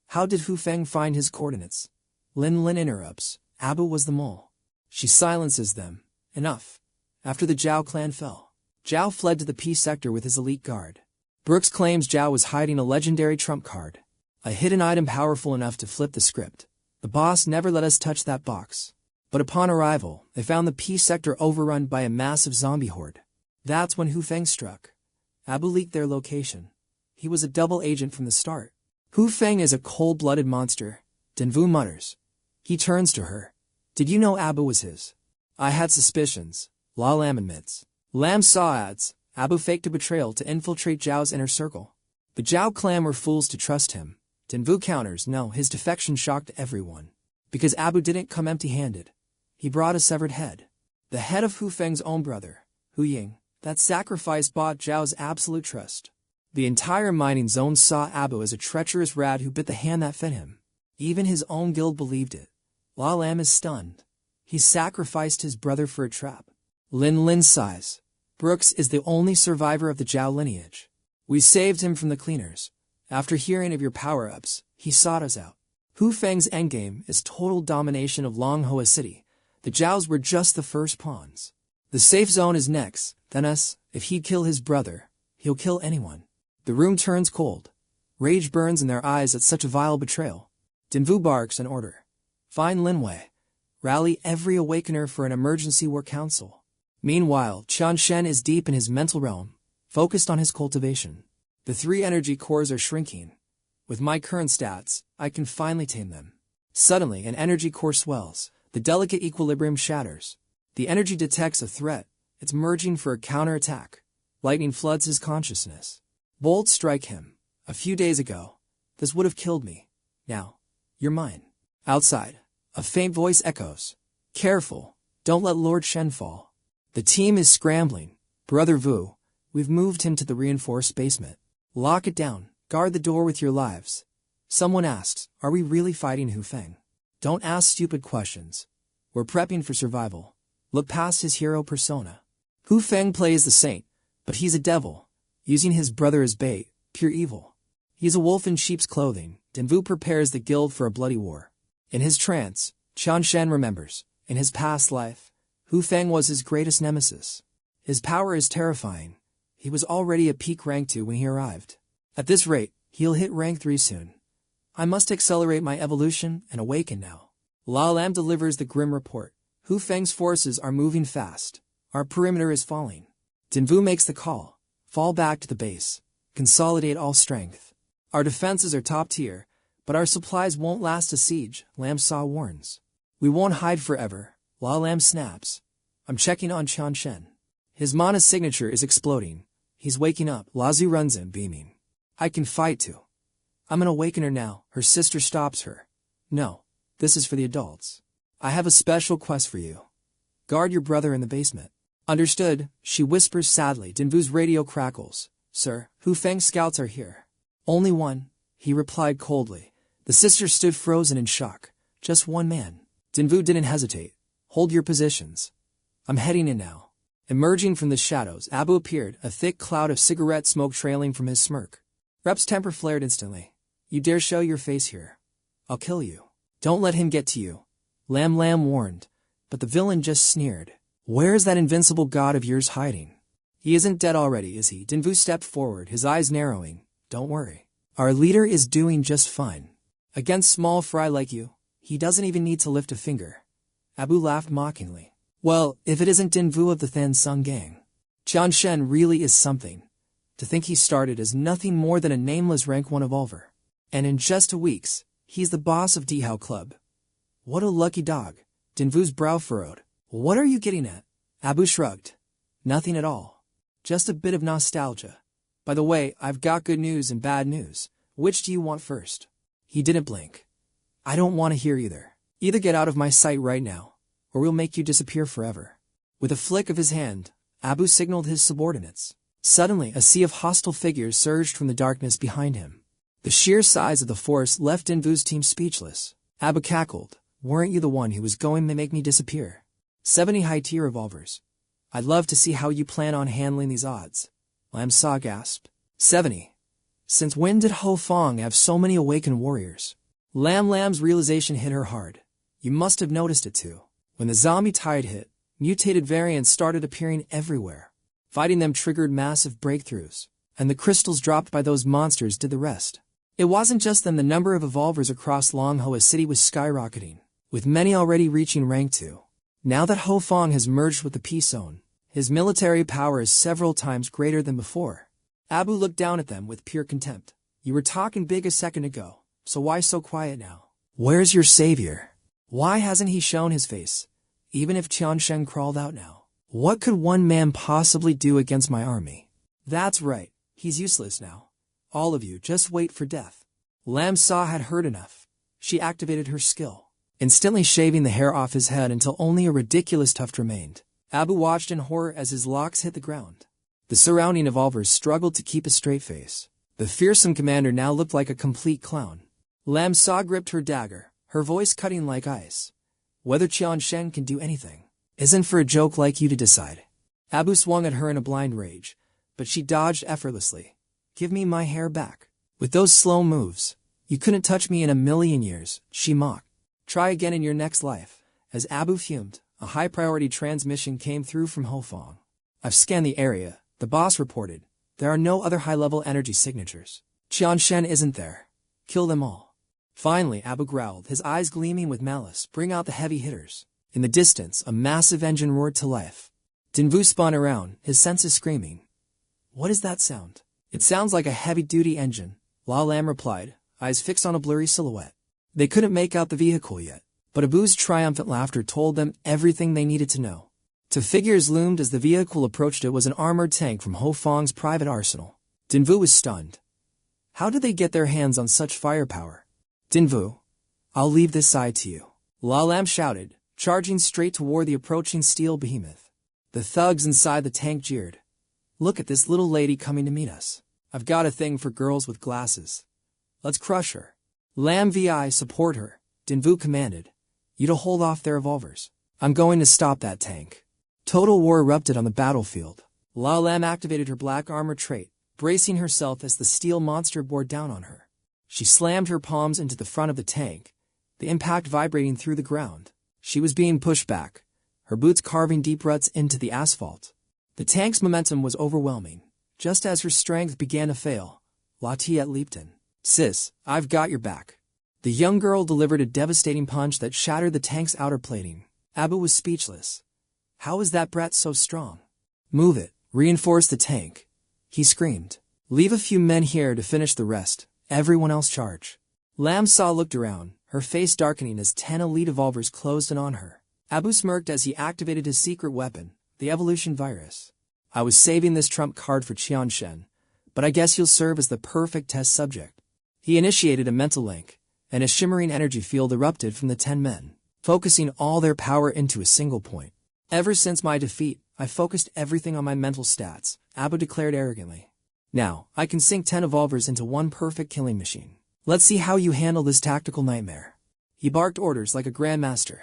How did Hu Feng find his coordinates? Lin Lin interrupts. Abu was the mole. She silences them. Enough. After the Zhao clan fell, Zhao fled to the P sector with his elite guard. Brooks claims Zhao was hiding a legendary trump card. A hidden item powerful enough to flip the script. The boss never let us touch that box. But upon arrival, they found the P sector overrun by a massive zombie horde. That's when Hu Feng struck. Abu leaked their location. He was a double agent from the start. Hu Feng is a cold-blooded monster, Dinvu mutters. He turns to her. Did you know Abu was his? I had suspicions, La Lam admits. Lam Sa adds, Abu faked a betrayal to infiltrate Zhao's inner circle. The Zhao clan were fools to trust him. Dinvu counters, no, his defection shocked everyone. Because Abu didn't come empty-handed. He brought a severed head. The head of Hu Feng's own brother, Hu Ying. That sacrifice bought Zhao's absolute trust. The entire mining zone saw Abu as a treacherous rat who bit the hand that fed him. Even his own guild believed it. La Lam is stunned. He sacrificed his brother for a trap. Lin Lin sighs. Brooks is the only survivor of the Zhao lineage. We saved him from the cleaners. After hearing of your power-ups, he sought us out. Hu Feng's endgame is total domination of 𝐒𝐊𝐽 City. The Zhaos were just the first pawns. The safe zone is next, then us. If he'd kill his brother, he'll kill anyone. The room turns cold. Rage burns in their eyes at such a vile betrayal. Dinvu barks an order. Find Linwei. Rally every awakener for an emergency war council. Meanwhile, Qian Shen is deep in his mental realm, focused on his cultivation. The 3 energy cores are shrinking. With my current stats, I can finally tame them. Suddenly, an energy core swells. The delicate equilibrium shatters. The energy detects a threat. It's merging for a counterattack. Lightning floods his consciousness. Bolts strike him. A few days ago, this would have killed me. Now, you're mine. Outside, a faint voice echoes. Careful, don't let Lord Shen fall. The team is scrambling. Brother Vu, We've moved him to the reinforced basement. Lock it down. Guard the door with your lives. Someone asked, are we really fighting Hu Feng? Don't ask stupid questions. We're prepping for survival. Look past his hero persona. Hu Feng plays the saint, but he's a devil, using his brother as bait, pure evil. He's a wolf in sheep's clothing. Dinvu prepares the guild for a bloody war. In his trance, Qian Shen remembers, in his past life, Hu Feng was his greatest nemesis. His power is terrifying. He was already a peak rank 2 when he arrived. At this rate, he'll hit rank 3 soon. I must accelerate my evolution and awaken now. La Lam delivers the grim report. Hu Feng's forces are moving fast. Our perimeter is falling. Dinvu makes the call. Fall back to the base. Consolidate all strength. Our defenses are top tier, but our supplies won't last a siege, Lam Sa warns. We won't hide forever, La Lam snaps. I'm checking on Qian Shen. His mana signature is exploding. He's waking up. Lazu runs in, beaming. I can fight too. I'm an awakener now. Her sister stops her. No, this is for the adults. I have a special quest for you. Guard your brother in the basement. Understood, she whispers sadly. Dinvu's radio crackles. Sir, Hu Feng's scouts are here. Only one, he replied coldly. The sister stood frozen in shock. Just one man. Dinvu didn't hesitate. Hold your positions. I'm heading in now. Emerging from the shadows, Abu appeared, a thick cloud of cigarette smoke trailing from his smirk. Rep's temper flared instantly. You dare show your face here? I'll kill you. Don't let him get to you. Lam warned, but the villain just sneered. Where is that invincible god of yours hiding? He isn't dead already, is he? Dinvu stepped forward, his eyes narrowing. Don't worry. Our leader is doing just fine. Against small fry like you, he doesn't even need to lift a finger. Abu laughed mockingly. Well, if it isn't Dinvu of the Than Sung gang. Qian Shen really is something. To think he started as nothing more than a nameless rank 1 evolver. And in just 2 weeks, he's the boss of 𝐒𝐊𝐢 Club. What a lucky dog. Dinvu's brow furrowed. What are you getting at? Abu shrugged. Nothing at all. Just a bit of nostalgia. By the way, I've got good news and bad news. Which do you want first? He didn't blink. I don't want to hear either. Either get out of my sight right now, or we'll make you disappear forever. With a flick of his hand, Abu signaled his subordinates. Suddenly, a sea of hostile figures surged from the darkness behind him. The sheer size of the force left Dinvu's team speechless. Abu cackled. Weren't you the one who was going to make me disappear? 70 high-tier revolvers. I'd love to see how you plan on handling these odds. Lam Sa gasped. 70. Since when did Ho Fong have so many awakened warriors? Lam's realization hit her hard. You must have noticed it too. When the zombie tide hit, mutated variants started appearing everywhere. Fighting them triggered massive breakthroughs, and the crystals dropped by those monsters did the rest. It wasn't just them, the number of evolvers across Longhua City was skyrocketing, with many already reaching rank 2. Now that Ho Fong has merged with the Peace Zone, his military power is several times greater than before. Abu looked down at them with pure contempt. You were talking big a second ago, so why so quiet now? Where's your savior? Why hasn't he shown his face? Even if Qian Shen crawled out now. What could one man possibly do against my army? That's right, he's useless now. All of you, just wait for death. Lam Sa had heard enough. She activated her skill, instantly shaving the hair off his head until only a ridiculous tuft remained. Abu watched in horror as his locks hit the ground. The surrounding evolvers struggled to keep a straight face. The fearsome commander now looked like a complete clown. Lam Sa gripped her dagger, her voice cutting like ice. Whether Qian Shen can do anything isn't for a joke like you to decide. Abu swung at her in a blind rage, but she dodged effortlessly. Give me my hair back. With those slow moves, you couldn't touch me in a million years, she mocked. Try again in your next life. As Abu fumed, a high-priority transmission came through from Ho Fong. I've scanned the area, the boss reported. There are no other high-level energy signatures. Qian Shen isn't there. Kill them all. Finally, Abu growled, his eyes gleaming with malice. Bring out the heavy hitters. In the distance, a massive engine roared to life. Dinvu spun around, his senses screaming. What is that sound? It sounds like a heavy-duty engine, La Lam replied, eyes fixed on a blurry silhouette. They couldn't make out the vehicle yet, but Abu's triumphant laughter told them everything they needed to know. Two figures loomed as the vehicle approached. It was an armored tank from Ho Fong's private arsenal. Dinvu was stunned. How did they get their hands on such firepower? Dinvu, I'll leave this side to you. La Lam shouted, charging straight toward the approaching steel behemoth. The thugs inside the tank jeered. Look at this little lady coming to meet us. I've got a thing for girls with glasses. Let's crush her. Lam Vi support her, Dinvu commanded. You to hold off their revolvers. I'm going to stop that tank. Total war erupted on the battlefield. La Lam activated her black armor trait, bracing herself as the steel monster bore down on her. She slammed her palms into the front of the tank, the impact vibrating through the ground. She was being pushed back, her boots carving deep ruts into the asphalt. The tank's momentum was overwhelming. Just as her strength began to fail, La Tiet leaped in. Sis, I've got your back. The young girl delivered a devastating punch that shattered the tank's outer plating. Abu was speechless. How is that brat so strong? Move it, reinforce the tank, he screamed. Leave a few men here to finish the rest, everyone else charge. Lam Sa looked around, her face darkening as 10 elite evolvers closed in on her. Abu smirked as he activated his secret weapon, the evolution virus. I was saving this trump card for Qianshen, but I guess you'll serve as the perfect test subject. He initiated a mental link, and a shimmering energy field erupted from the 10 men, focusing all their power into a single point. Ever since my defeat, I focused everything on my mental stats, Abu declared arrogantly. Now, I can sync 10 evolvers into one perfect killing machine. Let's see how you handle this tactical nightmare. He barked orders like a grandmaster.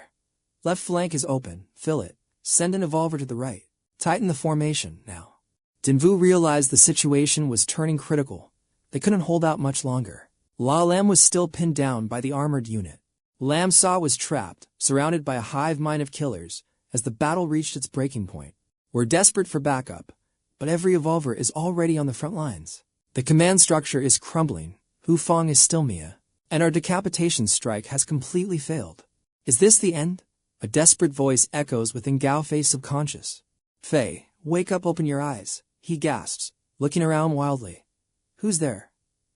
Left flank is open, fill it, send an evolver to the right. Tighten the formation, now. Dinvu realized the situation was turning critical. They couldn't hold out much longer. La Lam was still pinned down by the armored unit. Lam Sa was trapped, surrounded by a hive mind of killers, as the battle reached its breaking point. We're desperate for backup, but every evolver is already on the front lines. The command structure is crumbling, Hu Fong is still Mia, and our decapitation strike has completely failed. Is this the end? A desperate voice echoes within Gao Fei's subconscious. Fei, wake up, open your eyes, he gasps, looking around wildly. Who's there?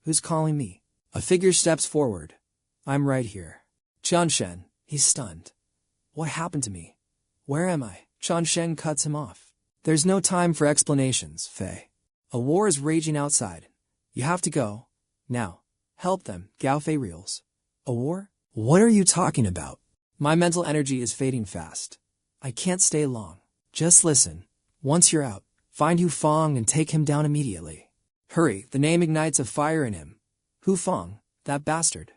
Who's calling me? A figure steps forward. I'm right here. Qianshen, he's stunned. What happened to me? Where am I? Qianshen cuts him off. There's no time for explanations, Fei. A war is raging outside. You have to go. Now. Help them, Gao Fei reels. A war? What are you talking about? My mental energy is fading fast. I can't stay long. Just listen. Once you're out, find Hu Fong and take him down immediately. Hurry, the name ignites a fire in him. Hu Fong, that bastard.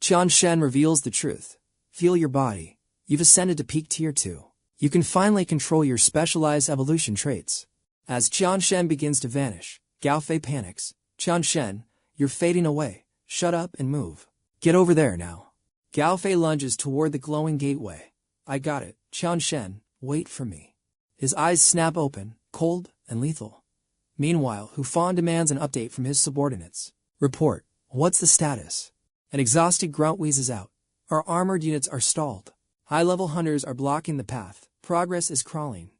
Qianshen reveals the truth. Feel your body. You've ascended to peak tier 2. You can finally control your specialized evolution traits. As Qianshen begins to vanish, Gao Fei panics. Qianshen, you're fading away. Shut up and move. Get over there now. Gao Fei lunges toward the glowing gateway. I got it. Qianshen, wait for me. His eyes snap open, cold and lethal. Meanwhile, Hu Fong demands an update from his subordinates. Report. What's the status? An exhausted grunt wheezes out. Our armored units are stalled. High-level hunters are blocking the path. Progress is crawling.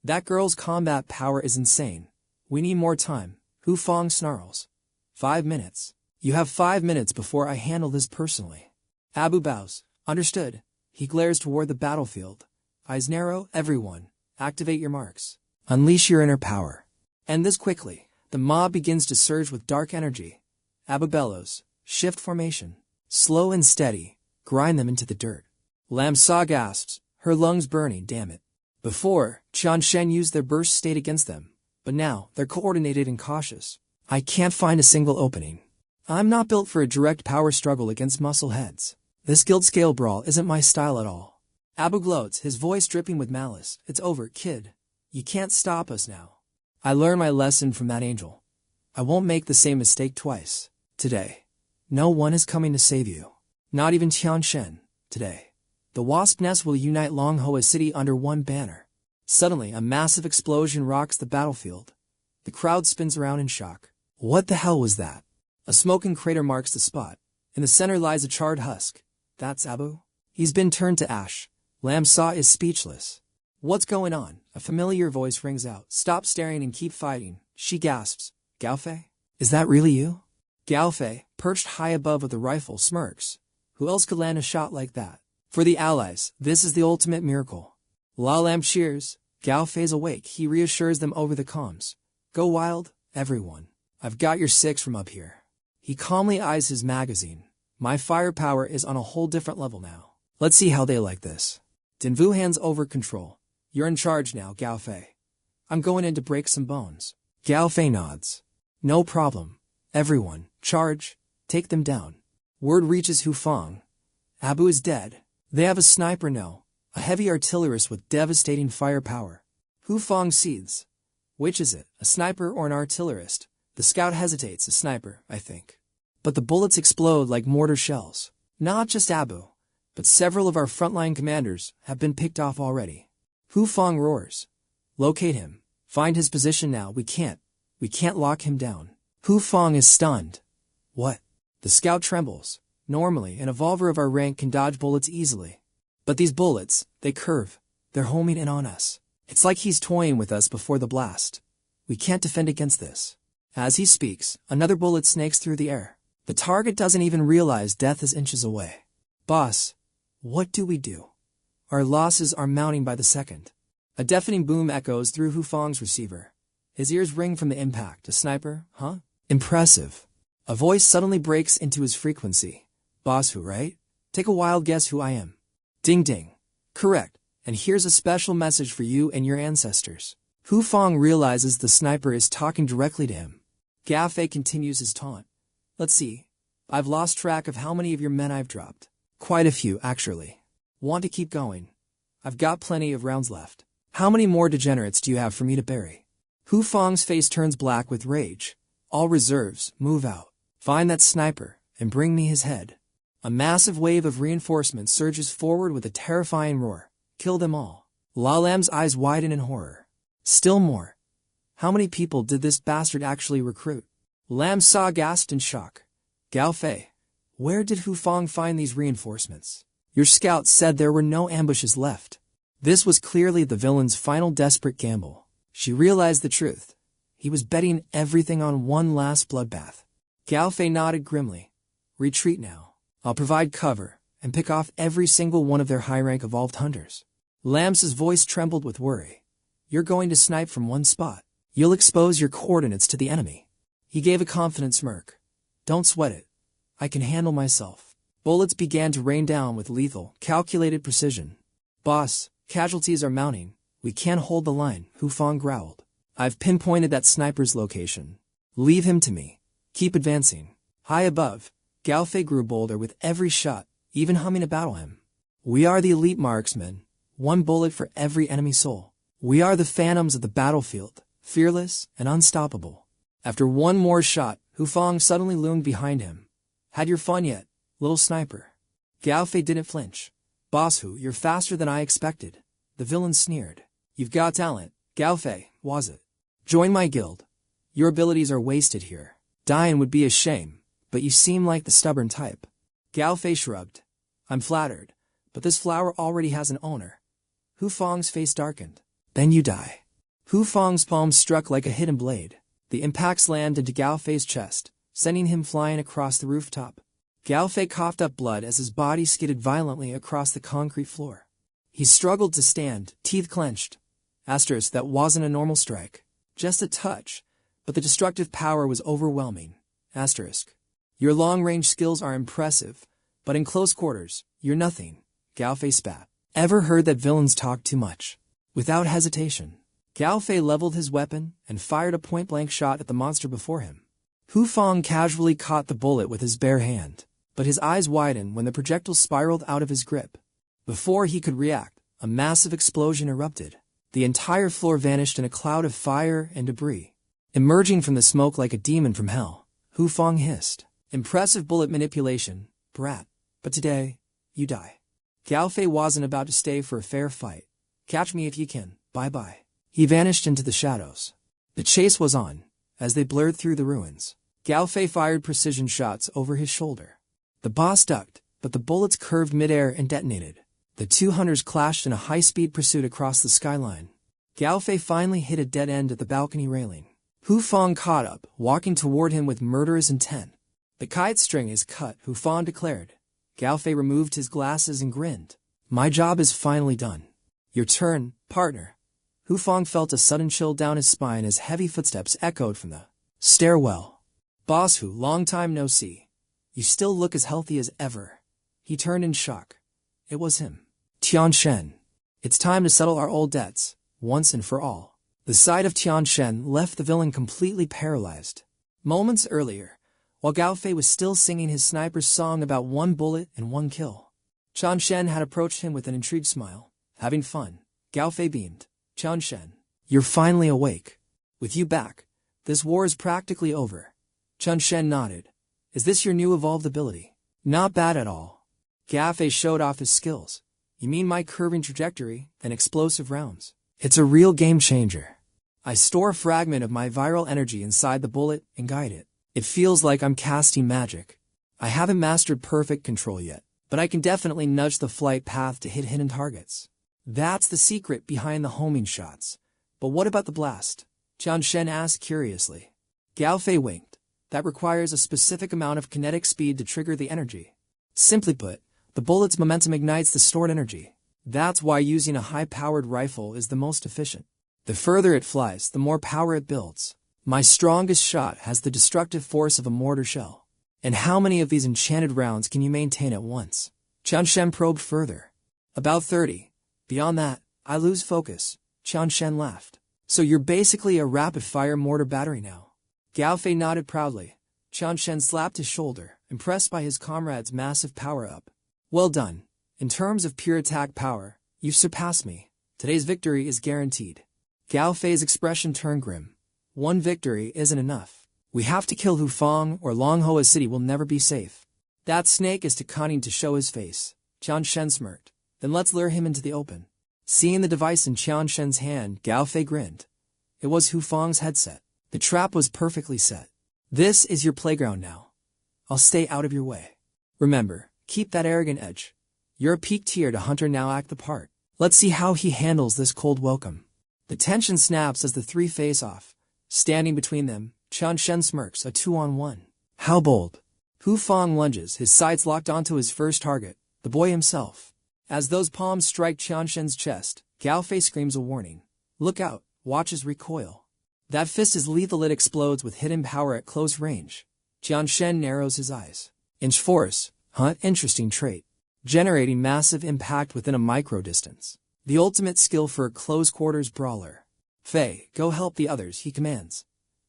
That girl's combat power is insane. We need more time. Hu Fong snarls. 5 minutes. You have 5 minutes before I handle this personally. Abu bows. Understood. He glares toward the battlefield. Eyes narrow, everyone. Activate your marks. Unleash your inner power. End this quickly. The mob begins to surge with dark energy. Abu bellows. Shift formation. Slow and steady. Grind them into the dirt. Lam Sa gasps, her lungs burning, damn it. Before, Qianshen used their burst state against them, but now they're coordinated and cautious. I can't find a single opening. I'm not built for a direct power struggle against muscle heads. This guild scale brawl isn't my style at all. Abu gloats, his voice dripping with malice. It's over, kid. You can't stop us now. I learned my lesson from that angel. I won't make the same mistake twice. Today. No one is coming to save you. Not even Qianshen. Today. The wasp nest will unite Longhua City under one banner. Suddenly, a massive explosion rocks the battlefield. The crowd spins around in shock. What the hell was that? A smoking crater marks the spot. In the center lies a charred husk. That's Abu? He's been turned to ash. Lam Sa is speechless. What's going on? A familiar voice rings out. Stop staring and keep fighting. She gasps. Gao Fei? Is that really you? Gao Fei, perched high above with a rifle, smirks. Who else could land a shot like that? For the allies, this is the ultimate miracle. La Lam cheers. Gao Fei's awake. He reassures them over the comms. Go wild, everyone. I've got your 6 from up here. He calmly eyes his magazine. My firepower is on a whole different level now. Let's see how they like this. Dinvu hands over control. You're in charge now, Gao Fei. I'm going in to break some bones. Gao Fei nods. No problem. Everyone, charge. Take them down. Word reaches Hufang. Abu is dead. They have a sniper now, a heavy artillerist with devastating firepower. Hufang seethes. Which is it, a sniper or an artillerist? The scout hesitates. A sniper, I think. But the bullets explode like mortar shells. Not just Abu, but several of our frontline commanders have been picked off already. Hufang roars. Locate him. Find his position now. We can't lock him down. Hufang is stunned. What? The scout trembles. Normally, an evolver of our rank can dodge bullets easily. But these bullets, they curve. They're homing in on us. It's like he's toying with us before the blast. We can't defend against this. As he speaks, another bullet snakes through the air. The target doesn't even realize death is inches away. Boss, what do we do? Our losses are mounting by the second. A deafening boom echoes through Hufang's receiver. His ears ring from the impact. A sniper, huh? Impressive. A voice suddenly breaks into his frequency. Boss who, right? Take a wild guess who I am. Ding ding. Correct. And here's a special message for you and your ancestors. Hufang realizes the sniper is talking directly to him. Gao Fei continues his taunt. Let's see. I've lost track of how many of your men I've dropped. Quite a few, actually. Want to keep going? I've got plenty of rounds left. How many more degenerates do you have for me to bury? Hufang's face turns black with rage. All reserves, move out. Find that sniper, and bring me his head. A massive wave of reinforcements surges forward with a terrifying roar. Kill them all. La Lam's eyes widen in horror. Still more. How many people did this bastard actually recruit? Lam Sa gasped in shock. Gao Fei, where did Hufang find these reinforcements? Your scouts said there were no ambushes left. This was clearly the villain's final desperate gamble. She realized the truth. He was betting everything on one last bloodbath. Gao Fei nodded grimly. Retreat now. I'll provide cover, and pick off every single one of their high-rank evolved hunters. Lam's voice trembled with worry. You're going to snipe from one spot. You'll expose your coordinates to the enemy. He gave a confident smirk. Don't sweat it. I can handle myself. Bullets began to rain down with lethal, calculated precision. Boss, casualties are mounting. We can't hold the line, Hufang growled. I've pinpointed that sniper's location. Leave him to me. Keep advancing. High above, Gao Fei grew bolder with every shot, even humming a battle hymn. We are the elite marksmen. One bullet for every enemy soul. We are the phantoms of the battlefield, fearless and unstoppable. After one more shot, Hufang suddenly loomed behind him. Had your fun yet, little sniper? Gao Fei didn't flinch. Boss Hu, you're faster than I expected. The villain sneered. You've got talent, Gao Fei, was it? Join my guild. Your abilities are wasted here. Dying would be a shame, but you seem like the stubborn type. Gao Fei shrugged. I'm flattered, but this flower already has an owner. Hufang's face darkened. Then you die. Hufang's palm struck like a hidden blade. The impacts landed into Gao Fei's chest, sending him flying across the rooftop. Gao Fei coughed up blood as his body skidded violently across the concrete floor. He struggled to stand, teeth clenched. Asterisk, that wasn't a normal strike. Just a touch, but the destructive power was overwhelming. Asterisk. Your long-range skills are impressive, but in close quarters, you're nothing. Gao Fei spat. Ever heard that villains talk too much? Without hesitation, Gao Fei leveled his weapon and fired a point-blank shot at the monster before him. Hufang casually caught the bullet with his bare hand, but his eyes widened when the projectile spiraled out of his grip. Before he could react, a massive explosion erupted. The entire floor vanished in a cloud of fire and debris. Emerging from the smoke like a demon from hell, Hufang hissed. Impressive bullet manipulation, brat. But today, you die. Gao Fei wasn't about to stay for a fair fight. Catch me if you can. Bye-bye. He vanished into the shadows. The chase was on, as they blurred through the ruins. Gao Fei fired precision shots over his shoulder. The boss ducked, but the bullets curved midair and detonated. The two hunters clashed in a high-speed pursuit across the skyline. Gao Fei finally hit a dead end at the balcony railing. Hufang caught up, walking toward him with murderous intent. The kite string is cut, Hufang declared. Gao Fei removed his glasses and grinned. My job is finally done. Your turn, partner. Hufang felt a sudden chill down his spine as heavy footsteps echoed from the stairwell. Boss Hu, long time no see. You still look as healthy as ever. He turned in shock. It was him. Tian Shen. It's time to settle our old debts, once and for all. The sight of Tianchen left the villain completely paralyzed. Moments earlier, while Gao Fei was still singing his sniper's song about 1 bullet and 1 kill, Tianchen had approached him with an intrigued smile. Having fun, Gao Fei beamed. Tianchen, you're finally awake. With you back, this war is practically over. Tianchen nodded. Is this your new evolved ability? Not bad at all. Gao Fei showed off his skills. You mean my curving trajectory and explosive rounds? It's a real game changer. I store a fragment of my viral energy inside the bullet and guide it. It feels like I'm casting magic. I haven't mastered perfect control yet, but I can definitely nudge the flight path to hit hidden targets. That's the secret behind the homing shots. But what about the blast? Tianchen asked curiously. Gao Fei winked. That requires a specific amount of kinetic speed to trigger the energy. Simply put, the bullet's momentum ignites the stored energy. That's why using a high-powered rifle is the most efficient. The further it flies, the more power it builds. My strongest shot has the destructive force of a mortar shell. And how many of these enchanted rounds can you maintain at once? Tianchen probed further. About 30. Beyond that, I lose focus. Tianchen laughed. So you're basically a rapid-fire mortar battery now. Gao Fei nodded proudly. Tianchen slapped his shoulder, impressed by his comrade's massive power-up. Well done. In terms of pure attack power, you've surpassed me. Today's victory is guaranteed. Gao Fei's expression turned grim. One victory isn't enough. We have to kill Hu Fang or Longhua City will never be safe. That snake is too cunning to show his face. Tianchen smirked. Then let's lure him into the open. Seeing the device in Tianshen's hand, Gao Fei grinned. It was Hu Fang's headset. The trap was perfectly set. This is your playground now. I'll stay out of your way. Remember, keep that arrogant edge. You're a peak tier to hunter, now act the part. Let's see how he handles this cold welcome. The tension snaps as the three face off. Standing between them, Tianchen smirks, a 2-on-1. How bold. Hu Fang lunges, his sights locked onto his first target, the boy himself. As those palms strike Tianshen's chest, Gao Fei screams a warning. Look out, watch his recoil. That fist is lethal, it explodes with hidden power at close range. Tianchen narrows his eyes. Inch force, huh? Interesting trait. Generating massive impact within a micro-distance. The ultimate skill for a close-quarters brawler. Fei, go help the others, he commands.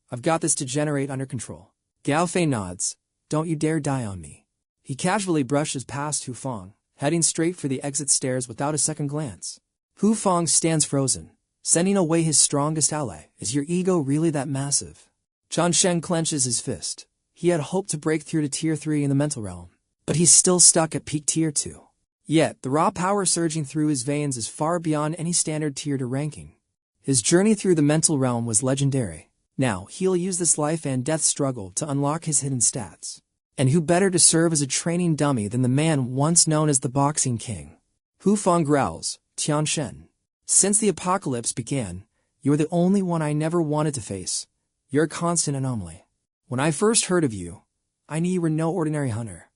I've got this degenerate under control. Gao Fei nods. Don't you dare die on me. He casually brushes past Hu Fang, heading straight for the exit stairs without a second glance. Hu Fang stands frozen, sending away his strongest ally. Is your ego really that massive? Tianchen clenches his fist. He had hoped to break through to Tier 3 in the mental realm, but he's still stuck at peak Tier 2. Yet, the raw power surging through his veins is far beyond any standard tier to ranking. His journey through the mental realm was legendary. Now, he'll use this life and death struggle to unlock his hidden stats. And who better to serve as a training dummy than the man once known as the Boxing King? Hu Fang growls, Tianchen. Since the apocalypse began, you're the only one I never wanted to face. You're a constant anomaly. When I first heard of you, I knew you were no ordinary hunter.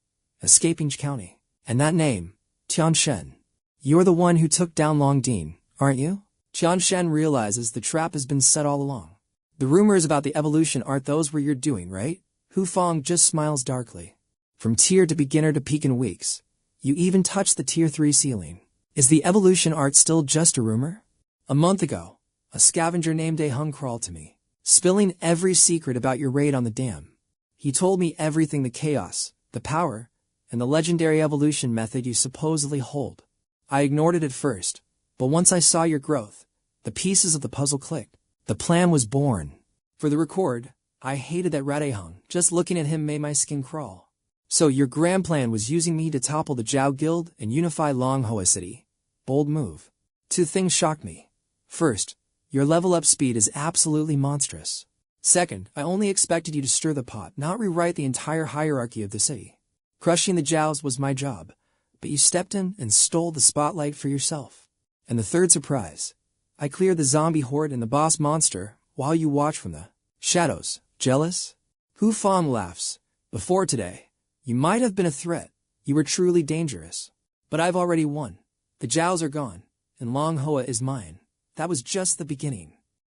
Escaping County. And that name, Tianchen. You're the one who took down Long Dean, aren't you? Tianchen realizes the trap has been set all along. The rumors about the evolution art, those were your doing, right? Hu Fang just smiles darkly. From tier to beginner to peak in weeks. You even touched the Tier 3 ceiling. Is the evolution art still just a rumor? A month ago, a scavenger named Ahung crawled to me, spilling every secret about your raid on the dam. He told me everything, the chaos, the power, and the legendary evolution method you supposedly hold. I ignored it at first, but once I saw your growth, the pieces of the puzzle clicked. The plan was born. For the record, I hated that rat Ahung. Just looking at him made my skin crawl. So your grand plan was using me to topple the Zhao Guild and unify Longhua City. Bold move. Two things shocked me. First, your level up speed is absolutely monstrous. Second, I only expected you to stir the pot, not rewrite the entire hierarchy of the city. Crushing the Zhaos was my job, but you stepped in and stole the spotlight for yourself. And the third surprise, I cleared the zombie horde and the boss monster while you watched from the shadows. Jealous? Hu Fang laughs. Before today, you might have been a threat. You were truly dangerous. But I've already won. The Zhaos are gone, and Longhua is mine. That was just the beginning.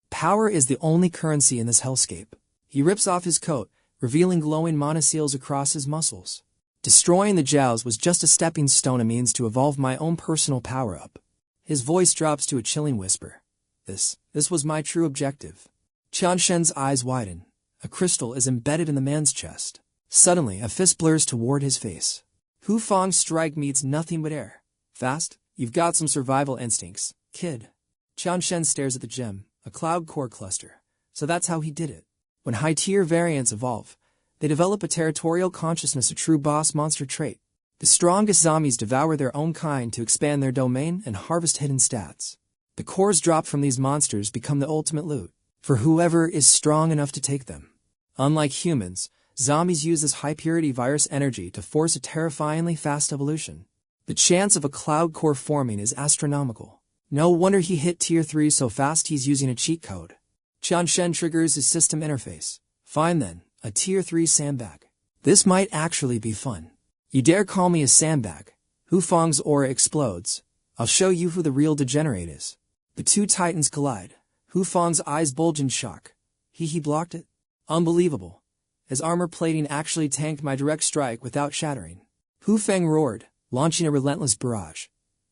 Power is the only currency in this hellscape. He rips off his coat, revealing glowing monoceles across his muscles. Destroying the Zhaos was just a stepping stone, a means to evolve my own personal power-up. His voice drops to a chilling whisper. This was my true objective. Qian Shen's eyes widen. A crystal is embedded in the man's chest. Suddenly, a fist blurs toward his face. Hu Feng's strike meets nothing but air. Fast? You've got some survival instincts, kid. Qian Shen stares at the gem, a cloud core cluster. So that's how he did it. When high-tier variants evolve, they develop a territorial consciousness, a true boss monster trait. The strongest zombies devour their own kind to expand their domain and harvest hidden stats. The cores dropped from these monsters become the ultimate loot for whoever is strong enough to take them. Unlike humans, zombies use this high-purity virus energy to force a terrifyingly fast evolution. The chance of a cloud core forming is astronomical. No wonder he hit Tier 3 so fast. He's using a cheat code. Qian Shen triggers his system interface. Fine then, a Tier 3 sandbag. This might actually be fun. You dare call me a sandbag? Hu Feng's aura explodes. I'll show you who the real degenerate is. The two titans collide. Hu Feng's eyes bulge in shock. He blocked it? Unbelievable. His armor plating actually tanked my direct strike without shattering. Hu Feng roared, launching a relentless barrage.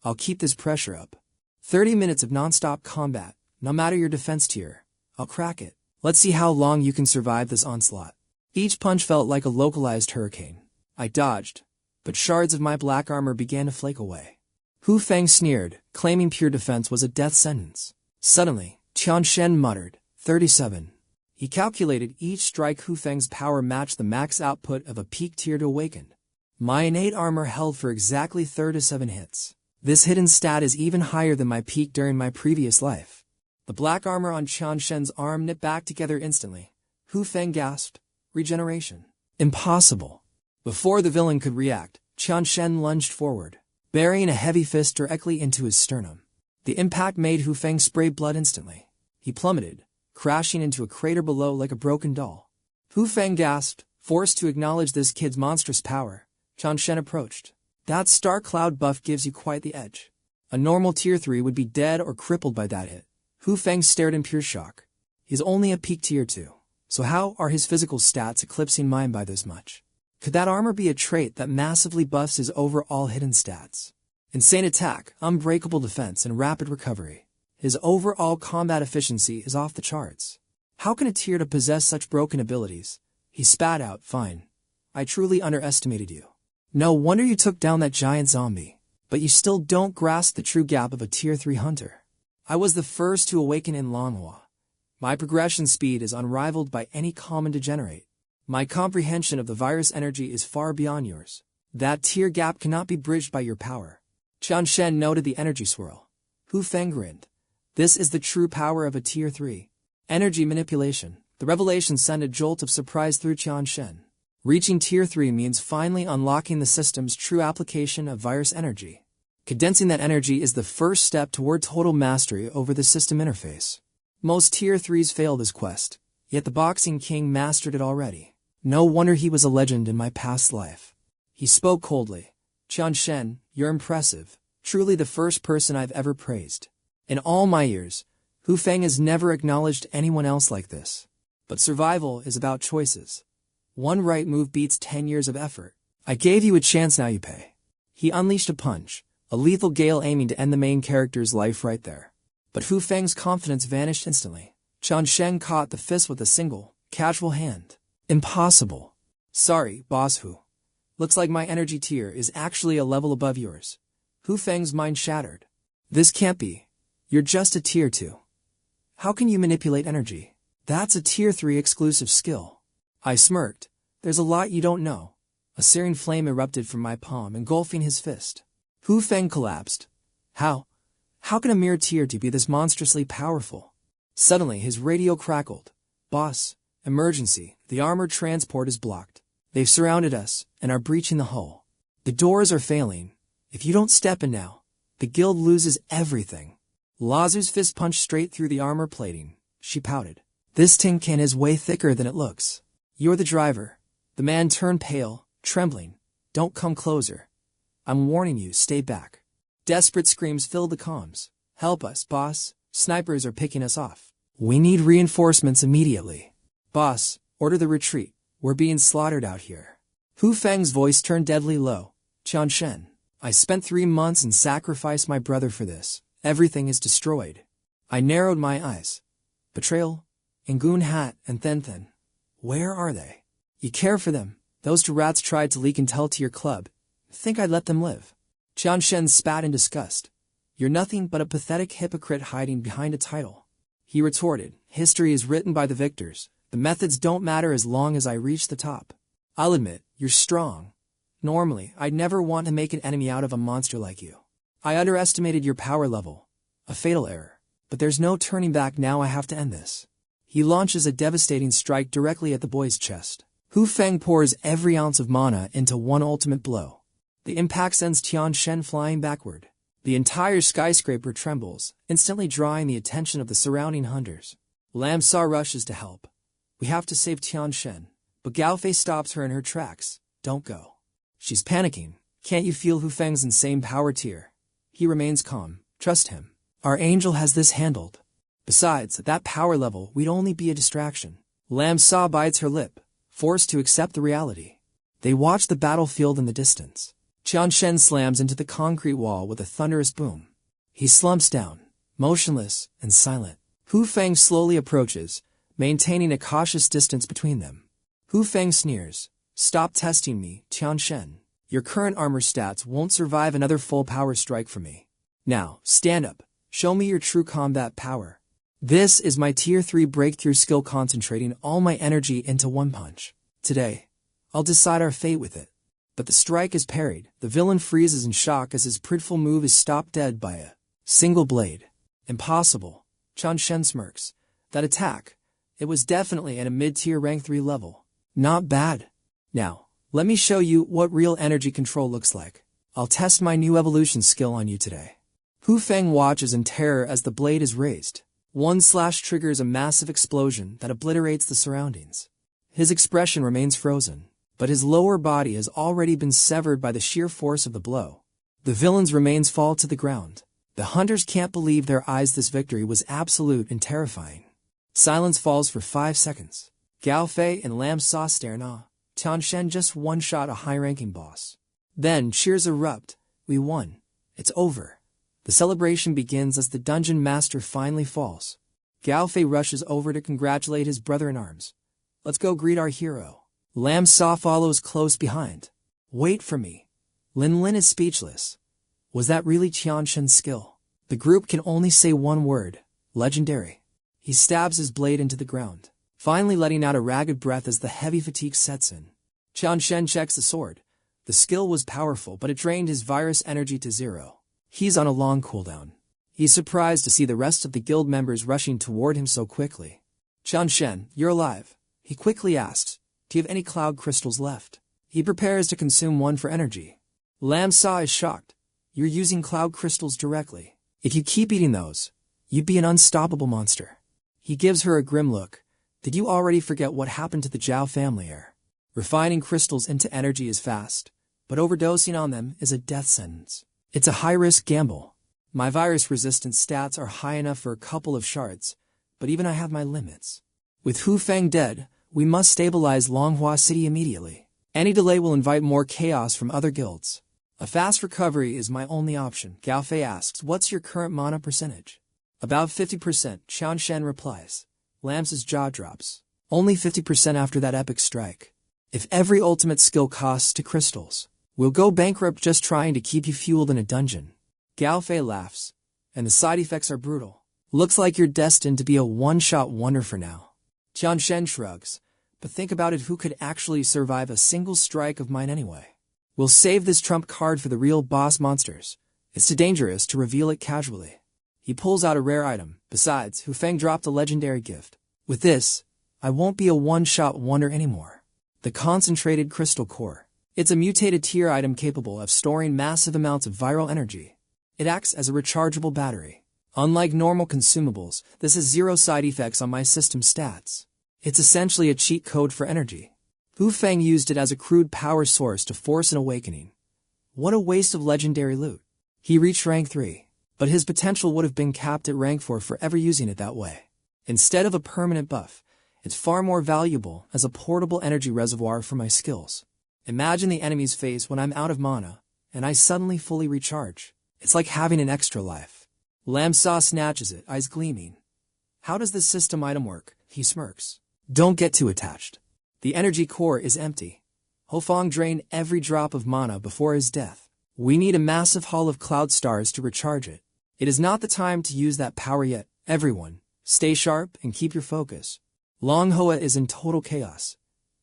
I'll keep this pressure up. 30 minutes of non-stop combat, no matter your defense tier. I'll crack it. Let's see how long you can survive this onslaught. Each punch felt like a localized hurricane. I dodged, but shards of my black armor began to flake away. Hu Feng sneered, claiming pure defense was a death sentence. Suddenly, Qian Shen muttered, 37. He calculated each strike. Hu Feng's power matched the max output of a peak tier to awaken. My innate armor held for exactly 37 hits. This hidden stat is even higher than my peak during my previous life. The black armor on Qian Shen's arm knit back together instantly. Hu Feng gasped, regeneration. Impossible. Before the villain could react, Qian Shen lunged forward, burying a heavy fist directly into his sternum. The impact made Hu Feng spray blood instantly. He plummeted, crashing into a crater below like a broken doll. Hu Feng gasped, forced to acknowledge this kid's monstrous power. Qian Shen approached. That star cloud buff gives you quite the edge. A normal Tier 3 would be dead or crippled by that hit. Hu Feng stared in pure shock. He's only a peak Tier 2. So how are his physical stats eclipsing mine by this much? Could that armor be a trait that massively buffs his overall hidden stats? Insane attack, unbreakable defense, and rapid recovery. His overall combat efficiency is off the charts. How can a Tier 2 possess such broken abilities? He spat out, fine. I truly underestimated you. No wonder you took down that giant zombie. But you still don't grasp the true gap of a Tier 3 hunter. I was the first to awaken in Manhwa. My progression speed is unrivaled by any common degenerate. My comprehension of the virus energy is far beyond yours. That tier gap cannot be bridged by your power. Qian Shen noted the energy swirl. Hu Feng grinned. This is the true power of a Tier 3. Energy manipulation. The revelation sent a jolt of surprise through Qian Shen. Reaching Tier 3 means finally unlocking the system's true application of virus energy. Condensing that energy is the first step toward total mastery over the system interface. Most Tier 3s fail this quest, yet the Boxing King mastered it already. No wonder he was a legend in my past life. He spoke coldly. Qian Shen, you're impressive. Truly the first person I've ever praised. In all my years, Hu Feng has never acknowledged anyone else like this. But survival is about choices. One right move beats 10 years of effort. I gave you a chance, now you pay. He unleashed a punch, a lethal gale aiming to end the main character's life right there. But Hu Feng's confidence vanished instantly. Qian Shen caught the fist with a single, casual hand. Impossible. Sorry, Boss Hu. Looks like my energy tier is actually a level above yours. Hu Feng's mind shattered. This can't be. You're just a Tier 2. How can you manipulate energy? That's a Tier 3 exclusive skill. I smirked. There's a lot you don't know. A searing flame erupted from my palm, engulfing his fist. Hu Feng collapsed. How? How can a mere Tier 2 be this monstrously powerful? Suddenly his radio crackled. Boss, emergency, the armored transport is blocked. They've surrounded us, and are breaching the hull. The doors are failing. If you don't step in now, the guild loses everything. Lazu's fist punched straight through the armor plating. She pouted. This tin can is way thicker than it looks. You're the driver. The man turned pale, trembling. Don't come closer. I'm warning you, stay back. Desperate screams filled the comms. Help us, boss. Snipers are picking us off. We need reinforcements immediately. Boss, order the retreat. We're being slaughtered out here. Hu Feng's voice turned deadly low. Qian Shen, I spent 3 months and sacrificed my brother for this. Everything is destroyed. I narrowed my eyes. Betrayal, Ingun Hat, and Thenthen. Where are they? You care for them. Those two rats tried to leak intel to your club. Think I'd let them live? Qianshen spat in disgust. You're nothing but a pathetic hypocrite hiding behind a title. He retorted, history is written by the victors. The methods don't matter as long as I reach the top. I'll admit, you're strong. Normally, I'd never want to make an enemy out of a monster like you. I underestimated your power level. A fatal error. But there's no turning back now. I have to end this. He launches a devastating strike directly at the boy's chest. Hu Feng pours every ounce of mana into one ultimate blow. The impact sends Qianshen flying backward. The entire skyscraper trembles, instantly drawing the attention of the surrounding hunters. Lam Sa rushes to help. We have to save Qianshen, but Gao Fei stops her in her tracks. Don't go. She's panicking. Can't you feel Hu Feng's insane power tier? He remains calm. Trust him. Our angel has this handled. Besides, at that power level, we'd only be a distraction. Lam Sa bites her lip, forced to accept the reality. They watch the battlefield in the distance. Qianshen slams into the concrete wall with a thunderous boom. He slumps down, motionless and silent. Hu Feng slowly approaches, maintaining a cautious distance between them. Hu Feng sneers. Stop testing me, Qianshen. Your current armor stats won't survive another full power strike from me. Now, stand up. Show me your true combat power. This is my Tier 3 breakthrough skill, concentrating all my energy into one punch. Today, I'll decide our fate with it. But the strike is parried. The villain freezes in shock as his prideful move is stopped dead by a single blade. Impossible. Qianshen smirks. That attack, it was definitely at a mid-tier rank 3 level. Not bad. Now, let me show you what real energy control looks like. I'll test my new evolution skill on you today. Hu Feng watches in terror as the blade is raised. One slash triggers a massive explosion that obliterates the surroundings. His expression remains frozen, but his lower body has already been severed by the sheer force of the blow. The villain's remains fall to the ground. The hunters can't believe their eyes. This victory was absolute and terrifying. Silence falls for 5 seconds. Gao Fei and Lam Sa stare in awe. Qianshen just one-shot a high-ranking boss. Then cheers erupt. We won. It's over. The celebration begins as the dungeon master finally falls. Gao Fei rushes over to congratulate his brother-in-arms. Let's go greet our hero. Lam Sa follows close behind. Wait for me. Lin Lin is speechless. Was that really Qianshen's skill? The group can only say one word. Legendary. He stabs his blade into the ground, finally letting out a ragged breath as the heavy fatigue sets in. Qianshen checks the sword. The skill was powerful, but it drained his virus energy to 0. He's on a long cooldown. He's surprised to see the rest of the guild members rushing toward him so quickly. Qianshen, you're alive. He quickly asks, do you have any cloud crystals left? He prepares to consume one for energy. Lam Sa is shocked. You're using cloud crystals directly. If you keep eating those, you'd be an unstoppable monster. He gives her a grim look. Did you already forget what happened to the Zhao family heir? Refining crystals into energy is fast, but overdosing on them is a death sentence. It's a high-risk gamble. My virus resistance stats are high enough for a couple of shards, but even I have my limits. With Hu Feng dead, we must stabilize Longhua City immediately. Any delay will invite more chaos from other guilds. A fast recovery is my only option. Gao Fei asks, what's your current mana percentage? About 50%, Qianshen replies. Lam's jaw drops. Only 50% after that epic strike. If every ultimate skill costs 2 crystals, we'll go bankrupt just trying to keep you fueled in a dungeon. Gao Fei laughs, and the side effects are brutal. Looks like you're destined to be a one-shot wonder for now. Qianshen shrugs, but think about it, who could actually survive a single strike of mine anyway? We'll save this trump card for the real boss monsters. It's too dangerous to reveal it casually. He pulls out a rare item. Besides, Hu Feng dropped a legendary gift. With this, I won't be a one-shot wonder anymore. The concentrated crystal core. It's a mutated tier item capable of storing massive amounts of viral energy. It acts as a rechargeable battery. Unlike normal consumables, this has 0 side effects on my system stats. It's essentially a cheat code for energy. Hu Feng used it as a crude power source to force an awakening. What a waste of legendary loot. He reached rank 3, but his potential would have been capped at rank 4 for ever using it that way. Instead of a permanent buff, it's far more valuable as a portable energy reservoir for my skills. Imagine the enemy's face when I'm out of mana, and I suddenly fully recharge. It's like having an extra life. Lam Sa snatches it, eyes gleaming. How does this system item work? He smirks. Don't get too attached. The energy core is empty. Hofang drained every drop of mana before his death. We need a massive hall of cloud stars to recharge it. It is not the time to use that power yet. Everyone, stay sharp and keep your focus. Long Hoa is in total chaos.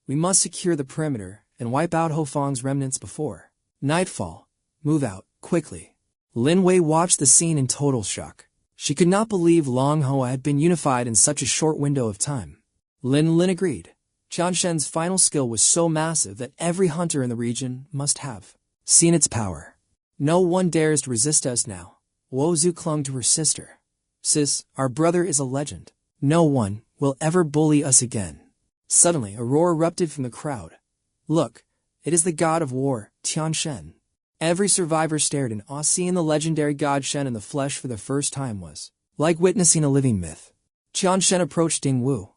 We must secure the perimeter and wipe out Hofang's remnants before nightfall. Move out, quickly. Lin Wei watched the scene in total shock. She could not believe Long Hoa had been unified in such a short window of time. Lin agreed. Qianshen's final skill was so massive that every hunter in the region must have seen its power. No one dares to resist us now. Wozu clung to her sister. Sis, our brother is a legend. No one will ever bully us again. Suddenly, a roar erupted from the crowd. Look, it is the god of war, Qianshen. Every survivor stared in awe. Seeing the legendary god Shen in the flesh for the first time was like witnessing a living myth. Qianshen approached Ding Wu.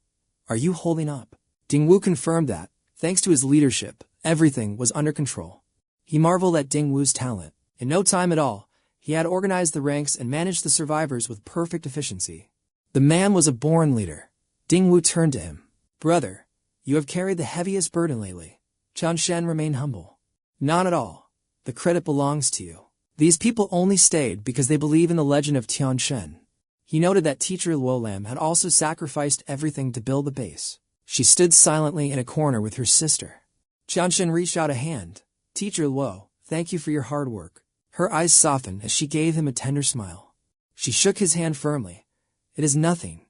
Are you holding up? Ding Wu confirmed that, thanks to his leadership, everything was under control. He marveled at Ding Wu's talent. In no time at all, he had organized the ranks and managed the survivors with perfect efficiency. The man was a born leader. Ding Wu turned to him. Brother, you have carried the heaviest burden lately. Qianshen remained humble. Not at all. The credit belongs to you. These people only stayed because they believe in the legend of Qianshen. He noted that teacher Luo Lam had also sacrificed everything to build the base. She stood silently in a corner with her sister. Qianshen reached out a hand. Teacher Luo, thank you for your hard work. Her eyes softened as she gave him a tender smile. She shook his hand firmly. It is nothing.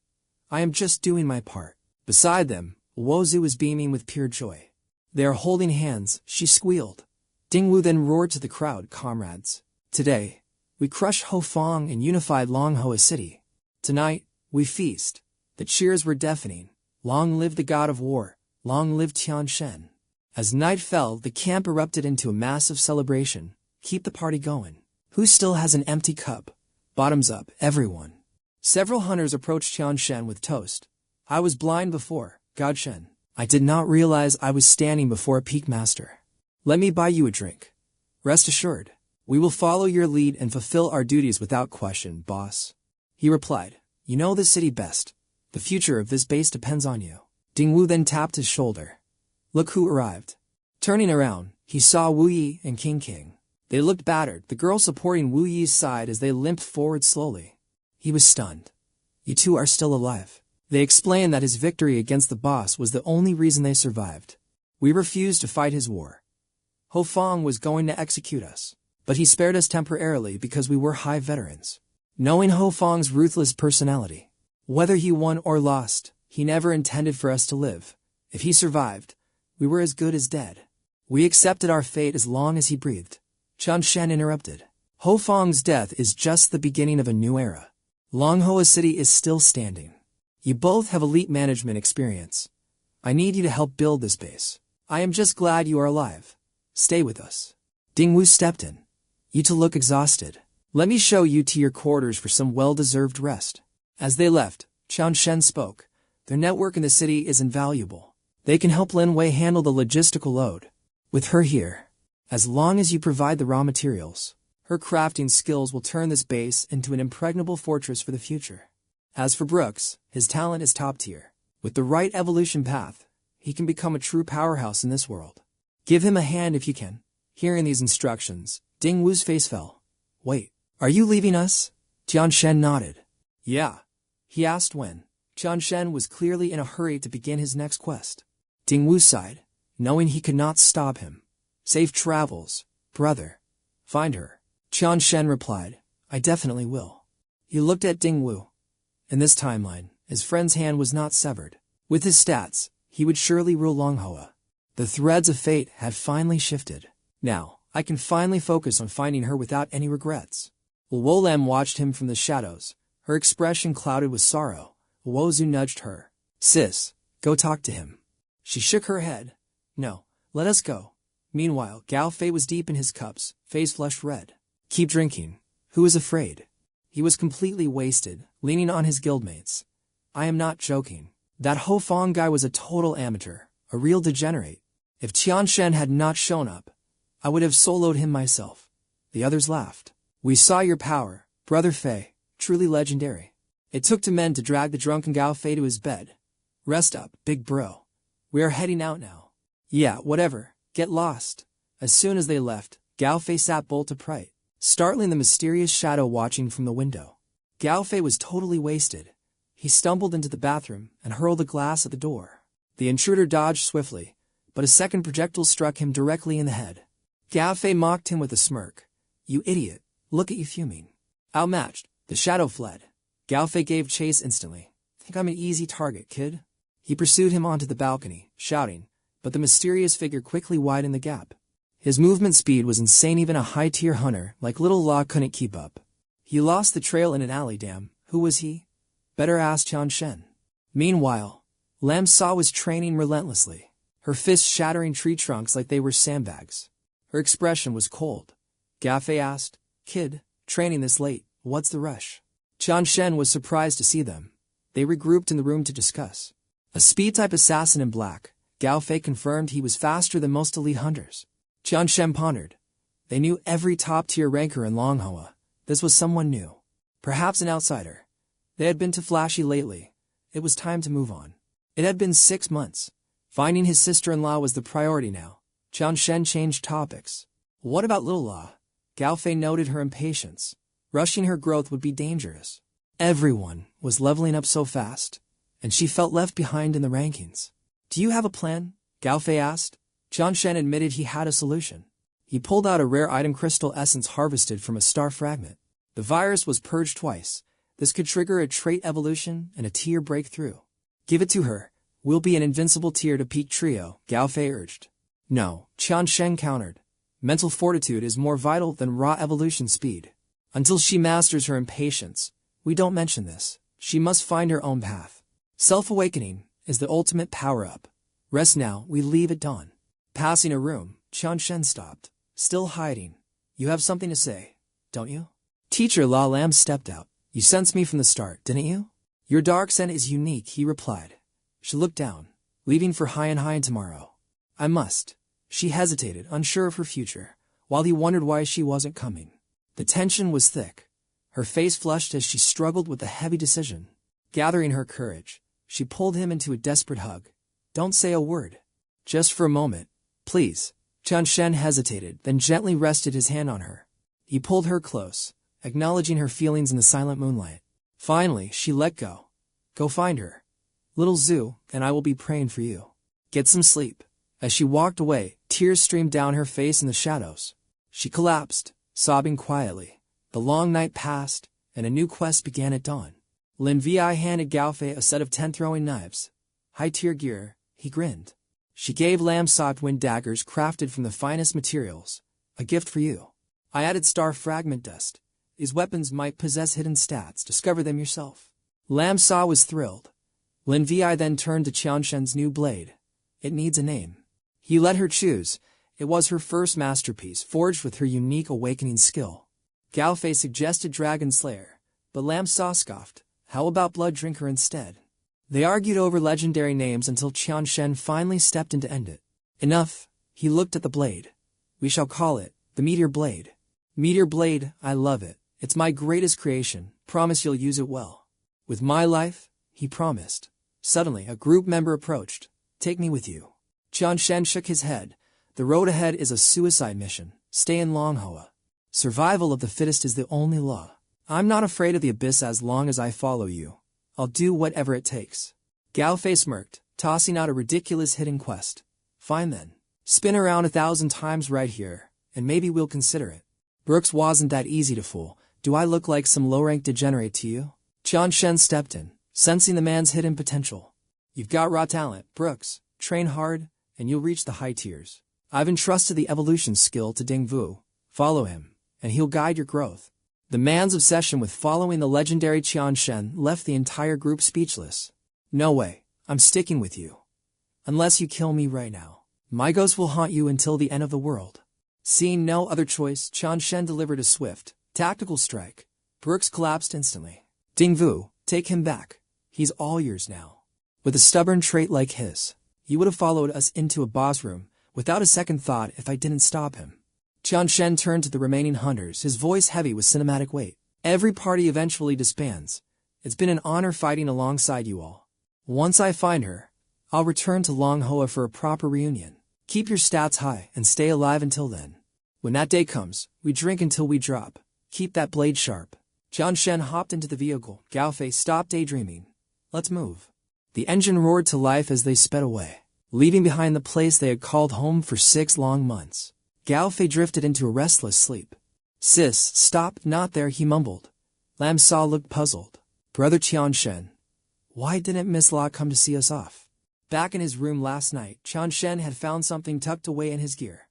I am just doing my part. Beside them, Wozu was beaming with pure joy. They are holding hands, she squealed. Ding Wu then roared to the crowd, comrades. Today, we crushed Hofang and unified Long Hoa City. Tonight, we feast. The cheers were deafening. Long live the god of war. Long live Qianshen. As night fell, the camp erupted into a massive celebration. Keep the party going. Who still has an empty cup? Bottoms up, everyone. Several hunters approached Qianshen with toast. I was blind before, God Shen. I did not realize I was standing before a peak master. Let me buy you a drink. Rest assured, we will follow your lead and fulfill our duties without question, boss. He replied, you know this city best. The future of this base depends on you. Ding Wu then tapped his shoulder. Look who arrived. Turning around, he saw Wu Yi and King. They looked battered, the girl supporting Wu Yi's side as they limped forward slowly. He was stunned. You two are still alive. They explained that his victory against the boss was the only reason they survived. We refused to fight his war. Hofang was going to execute us, but he spared us temporarily because we were high veterans. Knowing Hofang's ruthless personality, whether he won or lost, he never intended for us to live. If he survived, we were as good as dead. We accepted our fate as long as he breathed. Qianshen interrupted. Hofang's death is just the beginning of a new era. Long Hoa City is still standing. You both have elite management experience. I need you to help build this base. I am just glad you are alive. Stay with us. Ding Wu stepped in. You two look exhausted. Let me show you to your quarters for some well-deserved rest. As they left, Qianshen spoke. Their network in the city is invaluable. They can help Lin Wei handle the logistical load. With her here, as long as you provide the raw materials, her crafting skills will turn this base into an impregnable fortress for the future. As for Brooks, his talent is top tier. With the right evolution path, he can become a true powerhouse in this world. Give him a hand if you can. Hearing these instructions, Ding Wu's face fell. Wait, are you leaving us? Qianshen nodded. Yeah. He asked when. Qianshen was clearly in a hurry to begin his next quest. Ding Wu sighed, knowing he could not stop him. Safe travels, brother. Find her. Qianshen replied, I definitely will. He looked at Ding Wu. In this timeline, his friend's hand was not severed. With his stats, he would surely rule Long Hoa. The threads of fate had finally shifted. Now, I can finally focus on finding her without any regrets. Luo Lam watched him from the shadows, her expression clouded with sorrow. Wozu nudged her. Sis, go talk to him. She shook her head. No, let us go. Meanwhile, Gao Fei was deep in his cups, face flushed red. Keep drinking. Who is afraid? He was completely wasted, leaning on his guildmates. I am not joking. That Hofang guy was a total amateur, a real degenerate. If Qianshen had not shown up, I would have soloed him myself. The others laughed. We saw your power, Brother Fei. truly legendary. It took 2 men to drag the drunken Gao Fei to his bed. Rest up, big bro. We are heading out now. Yeah, whatever. Get lost. As soon as they left, Gao Fei sat bolt upright, startling the mysterious shadow watching from the window. Gao Fei was totally wasted. He stumbled into the bathroom and hurled a glass at the door. The intruder dodged swiftly, but a second projectile struck him directly in the head. Gao Fei mocked him with a smirk. You idiot, look at you fuming. Outmatched, the shadow fled. Gao Fei gave chase instantly. Think I'm an easy target, kid? He pursued him onto the balcony, shouting, but the mysterious figure quickly widened the gap. His movement speed was insane, even a high-tier hunter like Little Law couldn't keep up. He lost the trail in an alley. Damn, who was he? Better ask Qian Shen. Meanwhile, Lam Sa was training relentlessly, her fists shattering tree trunks like they were sandbags. Her expression was cold. Gao Fei asked, Kid, training this late, what's the rush? Qian Shen was surprised to see them. They regrouped in the room to discuss. A speed-type assassin in black, Gao Fei confirmed he was faster than most elite hunters. Qian Shen pondered. They knew every top-tier ranker in Longhua. This was someone new. Perhaps an outsider. They had been too flashy lately. It was time to move on. It had been 6 months. Finding his sister-in-law was the priority now. Qian Shen changed topics. What about Little Law? Gao Fei noted her impatience. Rushing her growth would be dangerous. Everyone was leveling up so fast, and she felt left behind in the rankings. Do you have a plan? Gao Fei asked. Qian Shen admitted he had a solution. He pulled out a rare item crystal essence harvested from a star fragment. The virus was purged twice. This could trigger a trait evolution and a tier breakthrough. Give it to her. We'll be an invincible tier to peak trio, Gao Fei urged. No, Qian Shen countered. Mental fortitude is more vital than raw evolution speed. Until she masters her impatience, we don't mention this. She must find her own path. Self-awakening is the ultimate power-up. Rest now, we leave at dawn. Passing a room, Qian Shen stopped, still hiding. You have something to say, don't you? Teacher La Lam stepped out. You sensed me from the start, didn't you? Your dark scent is unique, he replied. She looked down, leaving for High tomorrow. I must. She hesitated, unsure of her future, while he wondered why she wasn't coming. The tension was thick. Her face flushed as she struggled with the heavy decision. Gathering her courage, she pulled him into a desperate hug. Don't say a word. Just for a moment, please. Qian Shen hesitated, then gently rested his hand on her. He pulled her close, acknowledging her feelings in the silent moonlight. Finally, she let go. Go find her. Little Zhu, and I will be praying for you. Get some sleep. As she walked away, tears streamed down her face in the shadows. She collapsed, sobbing quietly. The long night passed, and a new quest began at dawn. Lin Vi handed Gao Fei a set of 10 throwing knives. High-tier gear, he grinned. She gave Lam soft wind daggers crafted from the finest materials. A gift for you. I added star fragment dust. These weapons might possess hidden stats. Discover them yourself. Lam Sa was thrilled. Lin Vi then turned to Qian Shen's new blade. It needs a name. He let her choose. It was her first masterpiece, forged with her unique awakening skill. Gao Fei suggested Dragon Slayer, but Lam Sa scoffed. How about Blood Drinker instead? They argued over legendary names until Qian Shen finally stepped in to end it. Enough. He looked at the blade. We shall call it the Meteor Blade. Meteor Blade, I love it. It's my greatest creation. Promise you'll use it well. With my life, he promised. Suddenly, a group member approached. Take me with you. Qian Shen shook his head. The road ahead is a suicide mission. Stay in Longhua. Survival of the fittest is the only law. I'm not afraid of the abyss as long as I follow you. I'll do whatever it takes. Gao Fei smirked, tossing out a ridiculous hidden quest. Fine then. Spin around 1,000 times right here, and maybe we'll consider it. Brooks wasn't that easy to fool. Do I look like some low-rank degenerate to you? Qian Shen stepped in, sensing the man's hidden potential. You've got raw talent, Brooks. Train hard, and you'll reach the high tiers. I've entrusted the evolution skill to Ding Vu. Follow him, and he'll guide your growth. The man's obsession with following the legendary Qian Shen left the entire group speechless. No way, I'm sticking with you. Unless you kill me right now. My ghost will haunt you until the end of the world. Seeing no other choice, Qian Shen delivered a swift, tactical strike. Brooks collapsed instantly. Ding Vu, take him back. He's all yours now. With a stubborn trait like his, he would have followed us into a boss room, without a second thought if I didn't stop him. Qian Shen turned to the remaining hunters, his voice heavy with cinematic weight. Every party eventually disbands. It's been an honor fighting alongside you all. Once I find her, I'll return to Longhua for a proper reunion. Keep your stats high and stay alive until then. When that day comes, we drink until we drop. Keep that blade sharp. Qian Shen hopped into the vehicle. Gao Fei stopped daydreaming. Let's move. The engine roared to life as they sped away, leaving behind the place they had called home for 6 long months. Gao Fei drifted into a restless sleep. Sis, stop, not there, he mumbled. Lam Sa looked puzzled. Brother Qian Shen, why didn't Miss La come to see us off? Back in his room last night, Qian Shen had found something tucked away in his gear.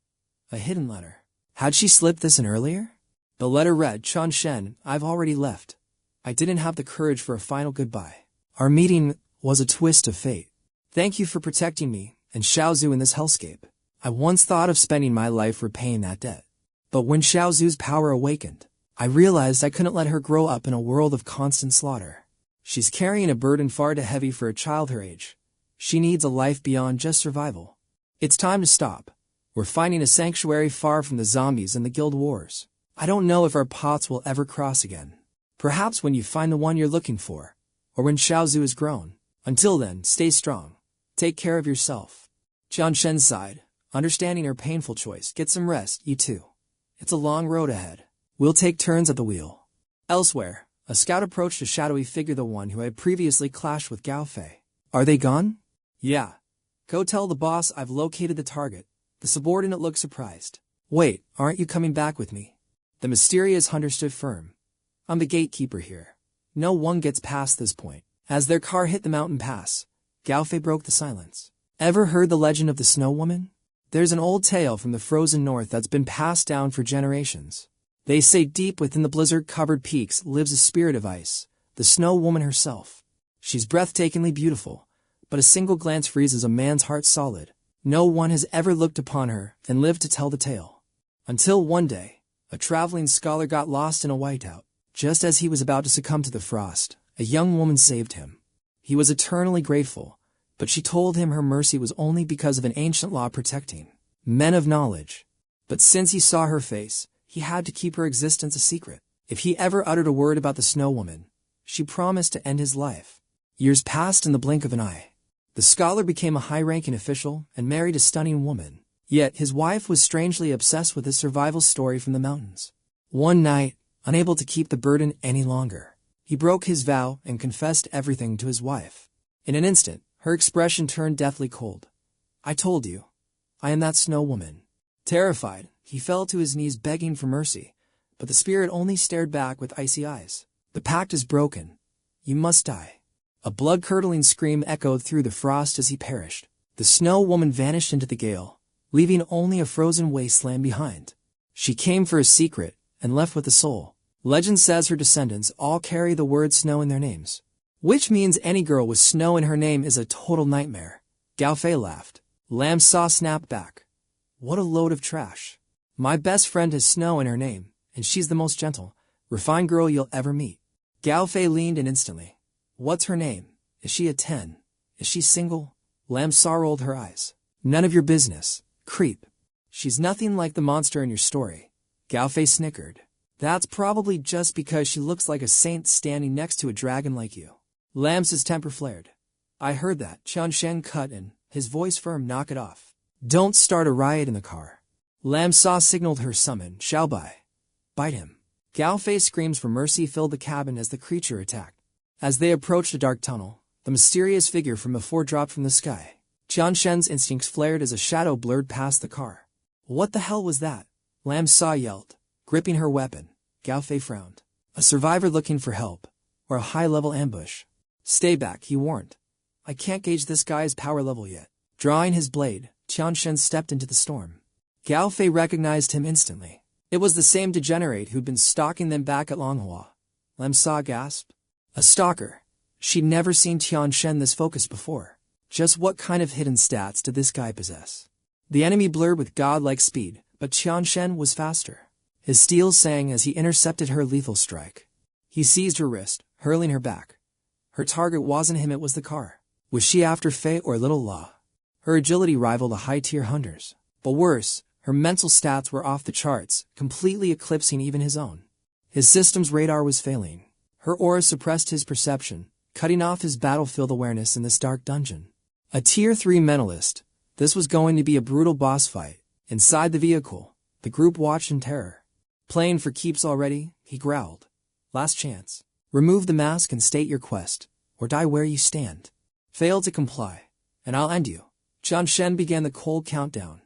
A hidden letter. Had she slipped this in earlier? The letter read, Qian Shen, I've already left. I didn't have the courage for a final goodbye. Our meeting was a twist of fate. Thank you for protecting me and Xiaozhu in this hellscape. I once thought of spending my life repaying that debt. But when Xiaozhu's power awakened, I realized I couldn't let her grow up in a world of constant slaughter. She's carrying a burden far too heavy for a child her age. She needs a life beyond just survival. It's time to stop. We're finding a sanctuary far from the zombies and the guild wars. I don't know if our paths will ever cross again. Perhaps when you find the one you're looking for, or when Xiaozhu is grown. Until then, stay strong. Take care of yourself. Qian Shen sighed, understanding her painful choice. Get some rest, you too. It's a long road ahead. We'll take turns at the wheel. Elsewhere, a scout approached a shadowy figure, the one who had previously clashed with Gao Fei. Are they gone? Yeah. Go tell the boss I've located the target. The subordinate looked surprised. Wait, aren't you coming back with me? The mysterious hunter stood firm. I'm the gatekeeper here. No one gets past this point. As their car hit the mountain pass, Gao Fei broke the silence. Ever heard the legend of the Snow Woman? There's an old tale from the frozen north that's been passed down for generations. They say deep within the blizzard-covered peaks lives a spirit of ice, the Snow Woman herself. She's breathtakingly beautiful, but a single glance freezes a man's heart solid. No one has ever looked upon her and lived to tell the tale. Until one day, a traveling scholar got lost in a whiteout. Just as he was about to succumb to the frost, a young woman saved him. He was eternally grateful, but she told him her mercy was only because of an ancient law protecting men of knowledge. But since he saw her face, he had to keep her existence a secret. If he ever uttered a word about the Snow Woman, she promised to end his life. Years passed in the blink of an eye. The scholar became a high-ranking official and married a stunning woman. Yet his wife was strangely obsessed with his survival story from the mountains. One night, unable to keep the burden any longer, he broke his vow and confessed everything to his wife. In an instant, her expression turned deathly cold. I told you, I am that Snow Woman. Terrified, he fell to his knees begging for mercy, but the spirit only stared back with icy eyes. The pact is broken. You must die. A blood-curdling scream echoed through the frost as he perished. The Snow Woman vanished into the gale, leaving only a frozen wasteland behind. She came for a secret and left with a soul. Legend says her descendants all carry the word snow in their names, which means any girl with snow in her name is a total nightmare. Gao Fei laughed. Lam Sa snapped back. What a load of trash. My best friend has snow in her name, and she's the most gentle, refined girl you'll ever meet. Gao Fei leaned in instantly. What's her name? Is she a 10? Is she single? Lam Sa rolled her eyes. None of your business, creep. She's nothing like the monster in your story. Gao Fei snickered. That's probably just because she looks like a saint standing next to a dragon like you. Lam's temper flared. I heard that. Qian Shen cut in, his voice firm. Knock it off. Don't start a riot in the car. Lam Sa signaled her summon. Xiaobai. Bite him. Gao Fei's screams for mercy filled the cabin as the creature attacked. As they approached a dark tunnel, the mysterious figure from before dropped from the sky. Qian Shen's instincts flared as a shadow blurred past the car. What the hell was that? Lam Sa yelled, gripping her weapon. Gao Fei frowned. A survivor looking for help, or a high-level ambush. Stay back, he warned. I can't gauge this guy's power level yet. Drawing his blade, Qian Shen stepped into the storm. Gao Fei recognized him instantly. It was the same degenerate who'd been stalking them back at Longhua. Lam Sa gasped. A stalker. She'd never seen Qian Shen this focused before. Just what kind of hidden stats did this guy possess? The enemy blurred with godlike speed, but Qian Shen was faster. His steel sang as he intercepted her lethal strike. He seized her wrist, hurling her back. Her target wasn't him, it was the car. Was she after Fei or Little Law? Her agility rivaled a high-tier hunter's. But worse, her mental stats were off the charts, completely eclipsing even his own. His system's radar was failing. Her aura suppressed his perception, cutting off his battlefield awareness in this dark dungeon. A Tier 3 mentalist. This was going to be a brutal boss fight. Inside the vehicle, the group watched in terror. Playing for keeps already, he growled. Last chance. Remove the mask and state your quest, or die where you stand. Fail to comply, and I'll end you. Qian Shen began the cold countdown.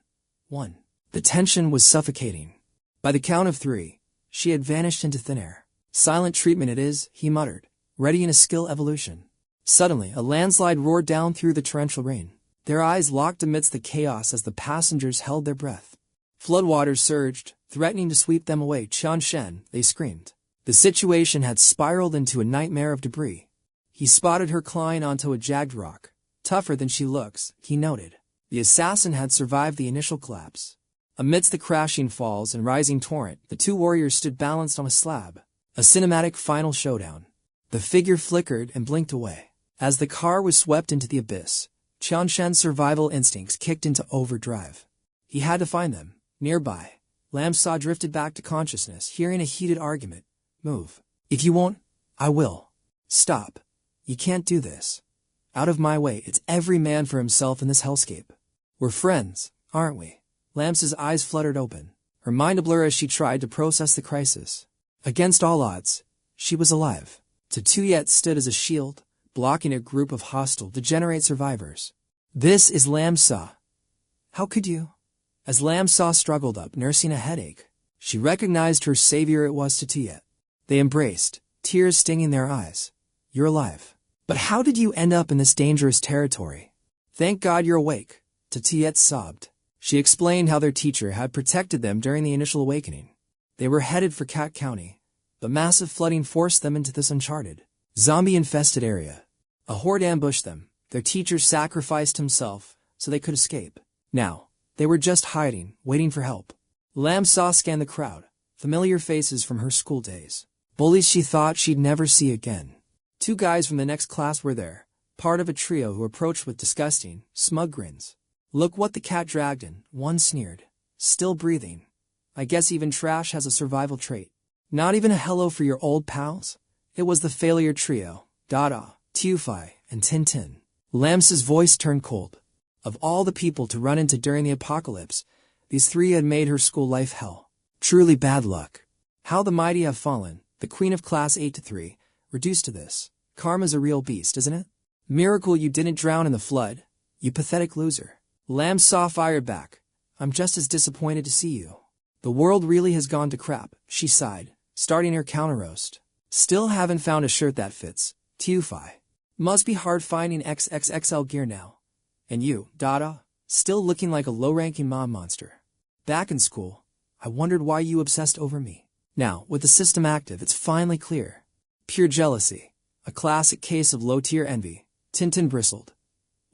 1. The tension was suffocating. By the count of 3, she had vanished into thin air. Silent treatment it is, he muttered, ready in a skill evolution. Suddenly, a landslide roared down through the torrential rain. Their eyes locked amidst the chaos as the passengers held their breath. Floodwaters surged, threatening to sweep them away. Qian Shen, they screamed. The situation had spiraled into a nightmare of debris. He spotted her clawing onto a jagged rock. Tougher than she looks, he noted. The assassin had survived the initial collapse. Amidst the crashing falls and rising torrent, the two warriors stood balanced on a slab. A cinematic final showdown. The figure flickered and blinked away. As the car was swept into the abyss, Qian Shen's survival instincts kicked into overdrive. He had to find them. Nearby, Lam Sa drifted back to consciousness, hearing a heated argument. Move. If you won't, I will. Stop. You can't do this. Out of my way, it's every man for himself in this hellscape. We're friends, aren't we? Lamsa's eyes fluttered open, her mind a blur as she tried to process the crisis. Against all odds, she was alive. 𝐁𝐄𝐓𝑑𝐀𝐾 stood as a shield, blocking a group of hostile, degenerate survivors. This is Lam Sa. How could you? As Lam Sa struggled up, nursing a headache, she recognized her savior. It was 𝐁𝐄𝐓𝑑𝐀𝐾. They embraced, tears stinging their eyes. You're alive. But how did you end up in this dangerous territory? Thank God you're awake, 𝐁𝐄𝐓𝑑𝐀𝐾 sobbed. She explained how their teacher had protected them during the initial awakening. They were headed for Cat County, but massive flooding forced them into this uncharted, zombie-infested area. A horde ambushed them. Their teacher sacrificed himself so they could escape. Now, they were just hiding, waiting for help. Lam Sa scanned the crowd, familiar faces from her school days. Bullies she thought she'd never see again. 2 guys from the next class were there, part of a trio who approached with disgusting, smug grins. Look what the cat dragged in, one sneered. Still breathing. I guess even trash has a survival trait. Not even a hello for your old pals? It was the failure trio, Dada, Tiufai, and Tintin. Lamsa's voice turned cold. Of all the people to run into during the apocalypse, these 3 had made her school life hell. Truly bad luck. How the mighty have fallen, the queen of class 8-3, reduced to this. Karma's a real beast, isn't it? Miracle you didn't drown in the flood, you pathetic loser. Lam Sa fired back. I'm just as disappointed to see you. The world really has gone to crap, she sighed, starting her counter-roast. Still haven't found a shirt that fits, Tiufai. Must be hard finding XXXL gear now. And you, Dada, still looking like a low-ranking mob monster. Back in school, I wondered why you obsessed over me. Now, with the system active, it's finally clear. Pure jealousy. A classic case of low-tier envy. Tintin bristled.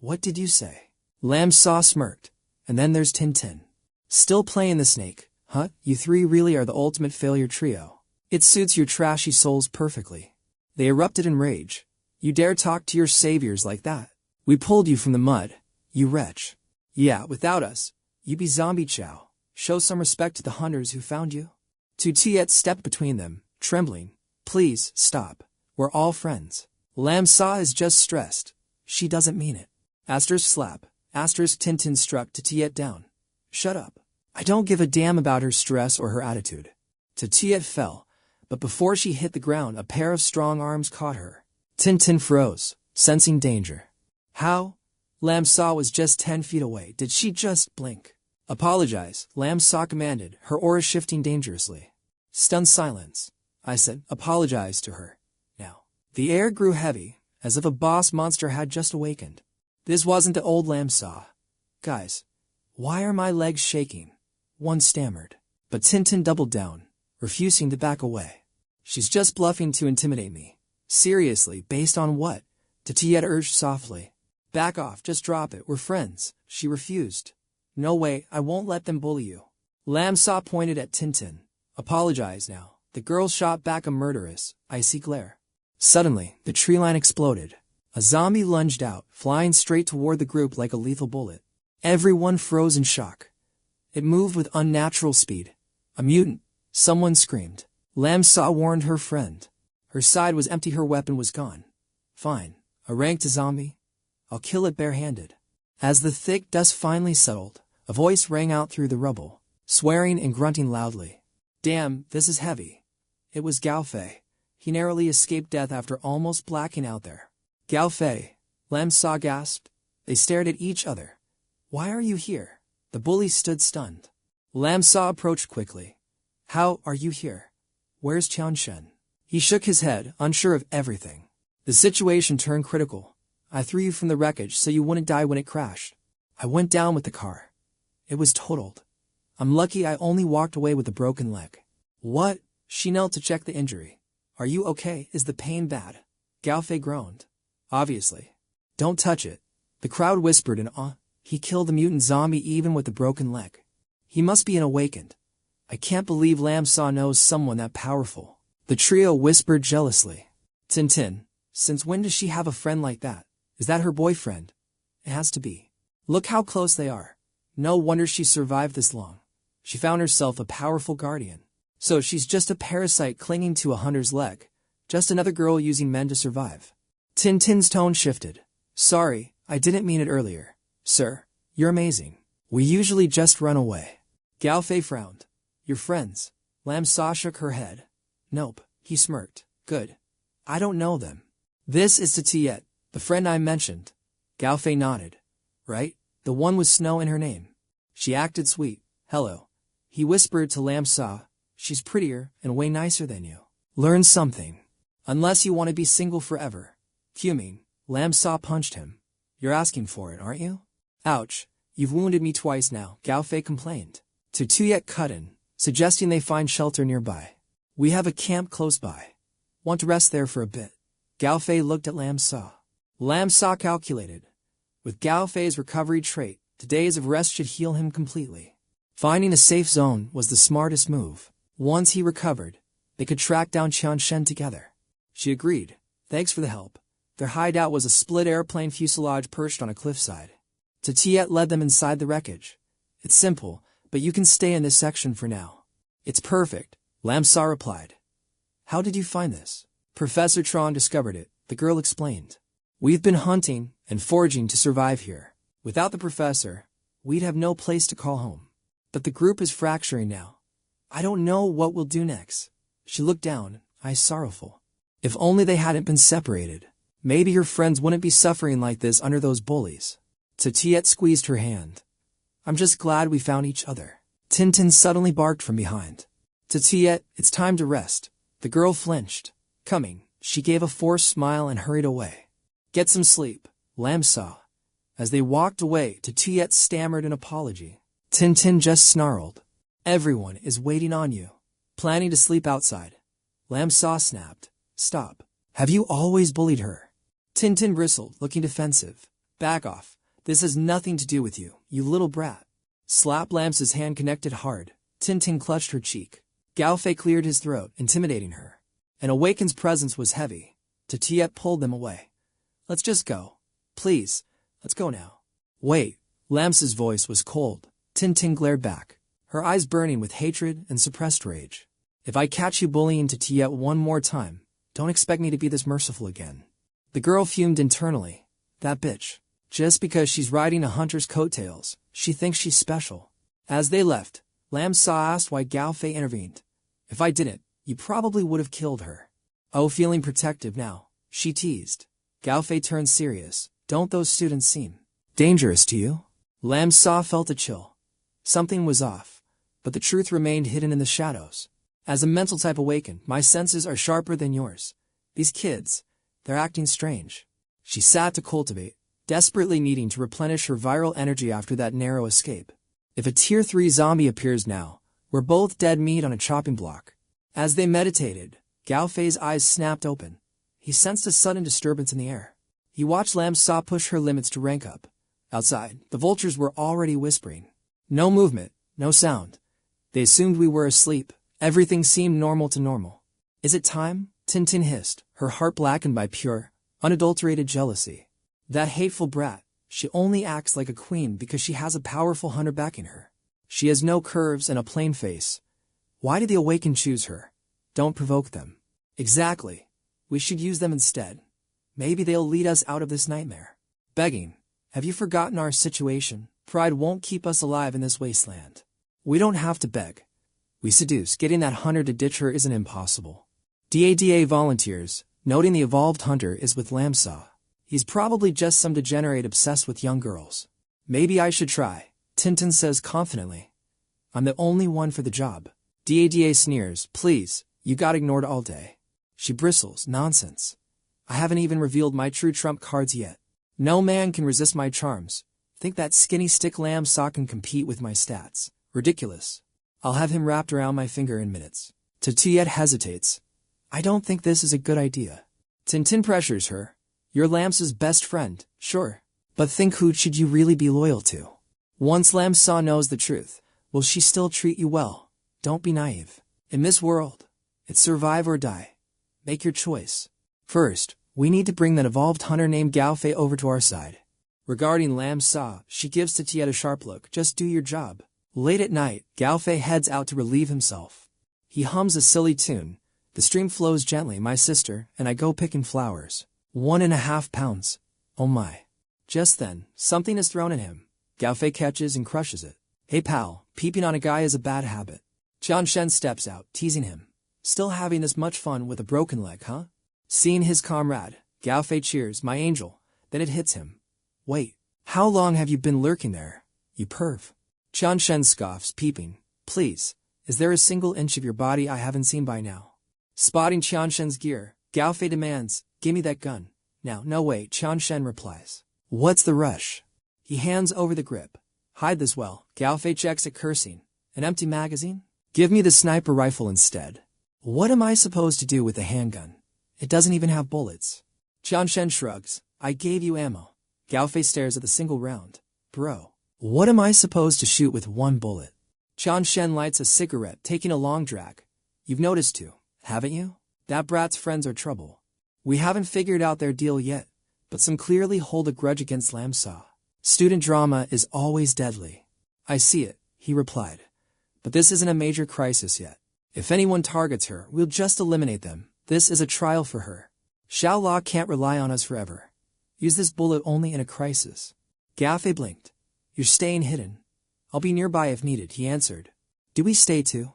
What did you say? Lam Sa smirked. And then there's Tintin. Still playing the snake, huh? You 3 really are the ultimate failure trio. It suits your trashy souls perfectly. They erupted in rage. You dare talk to your saviors like that? We pulled you from the mud, you wretch. Yeah, without us, you'd be zombie chow. Show some respect to the hunters who found you. 𝐁𝐄𝐓𝑑𝐀𝐾 stepped between them, trembling. Please, stop. We're all friends. Lam Sa is just stressed. She doesn't mean it. Asterisk slap. Asterisk Tintin struck 𝐁𝐄𝐓𝑑𝐀𝐾 down. Shut up. I don't give a damn about her stress or her attitude. 𝐁𝐄𝐓𝑑𝐀𝐾 fell, but before she hit the ground, a pair of strong arms caught her. Tintin froze, sensing danger. How? Lam Sa was just 10 feet away. Did she just blink? Apologize, Lam Sa commanded, her aura shifting dangerously. Stunned silence. I said, apologize to her. Now. The air grew heavy, as if a boss monster had just awakened. This wasn't the old Lam Sa. Guys, why are my legs shaking? One stammered. But Tintin doubled down, refusing to back away. She's just bluffing to intimidate me. Seriously, based on what? 𝐁𝐄𝐓𝑑𝐀𝐾 urged softly. Back off, just drop it, we're friends. She refused. No way, I won't let them bully you. Lam Sa pointed at Tintin. Apologize now. The girl shot back a murderous, icy glare. Suddenly, the tree line exploded. A zombie lunged out, flying straight toward the group like a lethal bullet. Everyone froze in shock. It moved with unnatural speed. A mutant, someone screamed. Lam Sa warned her friend. Her side was empty, her weapon was gone. Fine, a ranked zombie. I'll kill it barehanded. As the thick dust finally settled, a voice rang out through the rubble, swearing and grunting loudly. Damn, this is heavy. It was 𝐒𝐊𝐷. He narrowly escaped death after almost blacking out there. 𝐒𝐊𝐷, Lam Sa gasped. They stared at each other. Why are you here? The bully stood stunned. Lam Sa approached quickly. How are you here? Where's Qianshen? He shook his head, unsure of everything. The situation turned critical. I threw you from the wreckage so you wouldn't die when it crashed. I went down with the car. It was totaled. I'm lucky I only walked away with a broken leg. What? She knelt to check the injury. Are you okay? Is the pain bad? 𝐒𝐊𝐷 groaned. Obviously. Don't touch it. The crowd whispered in awe. He killed the mutant zombie even with the broken leg. He must be an awakened. I can't believe Lam Sa knows someone that powerful. The trio whispered jealously. Tintin, since when does she have a friend like that? Is that her boyfriend? It has to be. Look how close they are. No wonder she survived this long. She found herself a powerful guardian. So she's just a parasite clinging to a hunter's leg. Just another girl using men to survive. Tintin's tone shifted. Sorry, I didn't mean it earlier. Sir, you're amazing. We usually just run away. 𝐒𝐊𝐷 frowned. You're friends. Lam Sa shook her head. Nope, he smirked. Good. I don't know them. This is 𝐒𝐊𝐢𝐞, the friend I mentioned. 𝐒𝐊𝐷 nodded. Right? The one with snow in her name. She acted sweet. Hello. He whispered to Lam Sa. She's prettier and way nicer than you. Learn something. Unless you want to be single forever. Fuming, Lam Sa punched him. You're asking for it, aren't you? Ouch. You've wounded me twice now, 𝐒𝐊𝐷 complained. 𝐒𝐊𝐢𝐞 suggesting they find shelter nearby. We have a camp close by. Want to rest there for a bit? 𝐒𝐊𝐷 looked at Lam Sa. Lam Sa calculated. With 𝐒𝐊𝐷's recovery trait, 2 days of rest should heal him completely. Finding a safe zone was the smartest move. Once he recovered, they could track down Qianshen together. She agreed. Thanks for the help. Their hideout was a split airplane fuselage perched on a cliffside. 𝐒𝐊𝐢𝐞 led them inside the wreckage. It's simple, but you can stay in this section for now. It's perfect, Lam Sa replied. How did you find this? Professor Tron discovered it, the girl explained. We've been hunting and foraging to survive here. Without the professor, we'd have no place to call home. But the group is fracturing now. I don't know what we'll do next. She looked down, eyes sorrowful. If only they hadn't been separated. Maybe her friends wouldn't be suffering like this under those bullies. 𝐒𝐊𝐢𝐞 squeezed her hand. I'm just glad we found each other. Tintin suddenly barked from behind. 𝐒𝐊𝐢𝐞, it's time to rest. The girl flinched. Coming, she gave a forced smile and hurried away. Get some sleep, Lam Sa. As they walked away, 𝐒𝐊𝐢𝐞 stammered an apology. Tintin just snarled. Everyone is waiting on you. Planning to sleep outside. Lam Sa snapped. Stop. Have you always bullied her? Tintin bristled, looking defensive. Back off. This has nothing to do with you, you little brat. Slap Lam Sa's hand connected hard. Tintin clutched her cheek. 𝐒𝐊𝐷 cleared his throat, intimidating her. An awakened's presence was heavy. 𝐒𝐊𝐢𝐞 pulled them away. Let's just go. Please, let's go now. Wait. Lam Sa's voice was cold. Tintin glared back, her eyes burning with hatred and suppressed rage. If I catch you bullying 𝐒𝐊𝐢𝐞 one more time, don't expect me to be this merciful again. The girl fumed internally. That bitch. Just because she's riding a hunter's coattails, she thinks she's special. As they left, Lam Sa asked why 𝐒𝐊𝐷 intervened. If I didn't, you probably would have killed her. Oh, feeling protective now, she teased. 𝐒𝐊𝐷 turned serious. Don't those students seem dangerous to you? Lam Sa felt a chill. Something was off, but the truth remained hidden in the shadows. As a mental type awakened, my senses are sharper than yours. These kids, they're acting strange. She sat to cultivate, desperately needing to replenish her viral energy after that narrow escape. If a Tier 3 zombie appears now, we're both dead meat on a chopping block. As they meditated, 𝐒𝐊𝐷's eyes snapped open. He sensed a sudden disturbance in the air. He watched Lam Sa push her limits to rank up. Outside, the vultures were already whispering. No movement, no sound. They assumed we were asleep. Everything seemed normal to normal. Is it time? Tintin hissed, her heart blackened by pure, unadulterated jealousy. That hateful brat, she only acts like a queen because she has a powerful hunter backing her. She has no curves and a plain face. Why did the awakened choose her? Don't provoke them. Exactly. We should use them instead. Maybe they'll lead us out of this nightmare. Begging. Have you forgotten our situation? Pride won't keep us alive in this wasteland. We don't have to beg. We seduce. Getting that hunter to ditch her isn't impossible. DADA volunteers, noting the evolved hunter is with 𝐒𝐊𝐷𝐆. He's probably just some degenerate obsessed with young girls. Maybe I should try, Tintin says confidently. I'm the only one for the job. DADA sneers. Please, you got ignored all day. She bristles. Nonsense. I haven't even revealed my true trump cards yet. No man can resist my charms. Think that skinny stick 𝐒𝐊𝐷𝐆 can compete with my stats. Ridiculous. I'll have him wrapped around my finger in minutes. Tiyet hesitates. I don't think this is a good idea. Tintin pressures her. You're 𝐒𝐿AMS's best friend, sure. But think, who should you really be loyal to? Once 𝐒𝐿AMS knows the truth, will she still treat you well? Don't be naive. In this world, it's survive or die. Make your choice. First, we need to bring that evolved hunter named 𝐿𝐤 over to our side. Regarding 𝐒𝐿AMS, she gives Tiyet a sharp look. Just do your job. Late at night, 𝐿𝐤 heads out to relieve himself. He hums a silly tune. The stream flows gently, my sister, and I go picking flowers. 1.5 pounds. Oh my. Just then, something is thrown at him. 𝐿𝐤 catches and crushes it. Hey pal, peeping on a guy is a bad habit. Qianshen steps out, teasing him. Still having this much fun with a broken leg, huh? Seeing his comrade, 𝐿𝐤 cheers, my angel. Then it hits him. Wait, how long have you been lurking there, you perv? Qianshen scoffs, peeping. Please, is there a single inch of your body I haven't seen by now? Spotting Qianshen's gear, 𝐿𝐤 demands, give me that gun. Now, no way, Qianshen replies. What's the rush? He hands over the grip. Hide this well, 𝐿𝐤 checks it, cursing. An empty magazine? Give me the sniper rifle instead. What am I supposed to do with a handgun? It doesn't even have bullets. Qianshen shrugs. I gave you ammo. 𝐿𝐤 stares at the single round. Bro, what am I supposed to shoot with one bullet? Qianshen lights a cigarette, taking a long drag. You've noticed too, haven't you? That brat's friends are trouble. We haven't figured out their deal yet, but some clearly hold a grudge against 𝐒𝐿AMS. Student drama is always deadly. I see it, he replied. But this isn't a major crisis yet. If anyone targets her, we'll just eliminate them. This is a trial for her. 𝐿𝐴 can't rely on us forever. Use this bullet only in a crisis. 𝐿𝐤 blinked. You're staying hidden. I'll be nearby if needed, he answered. Do we stay too?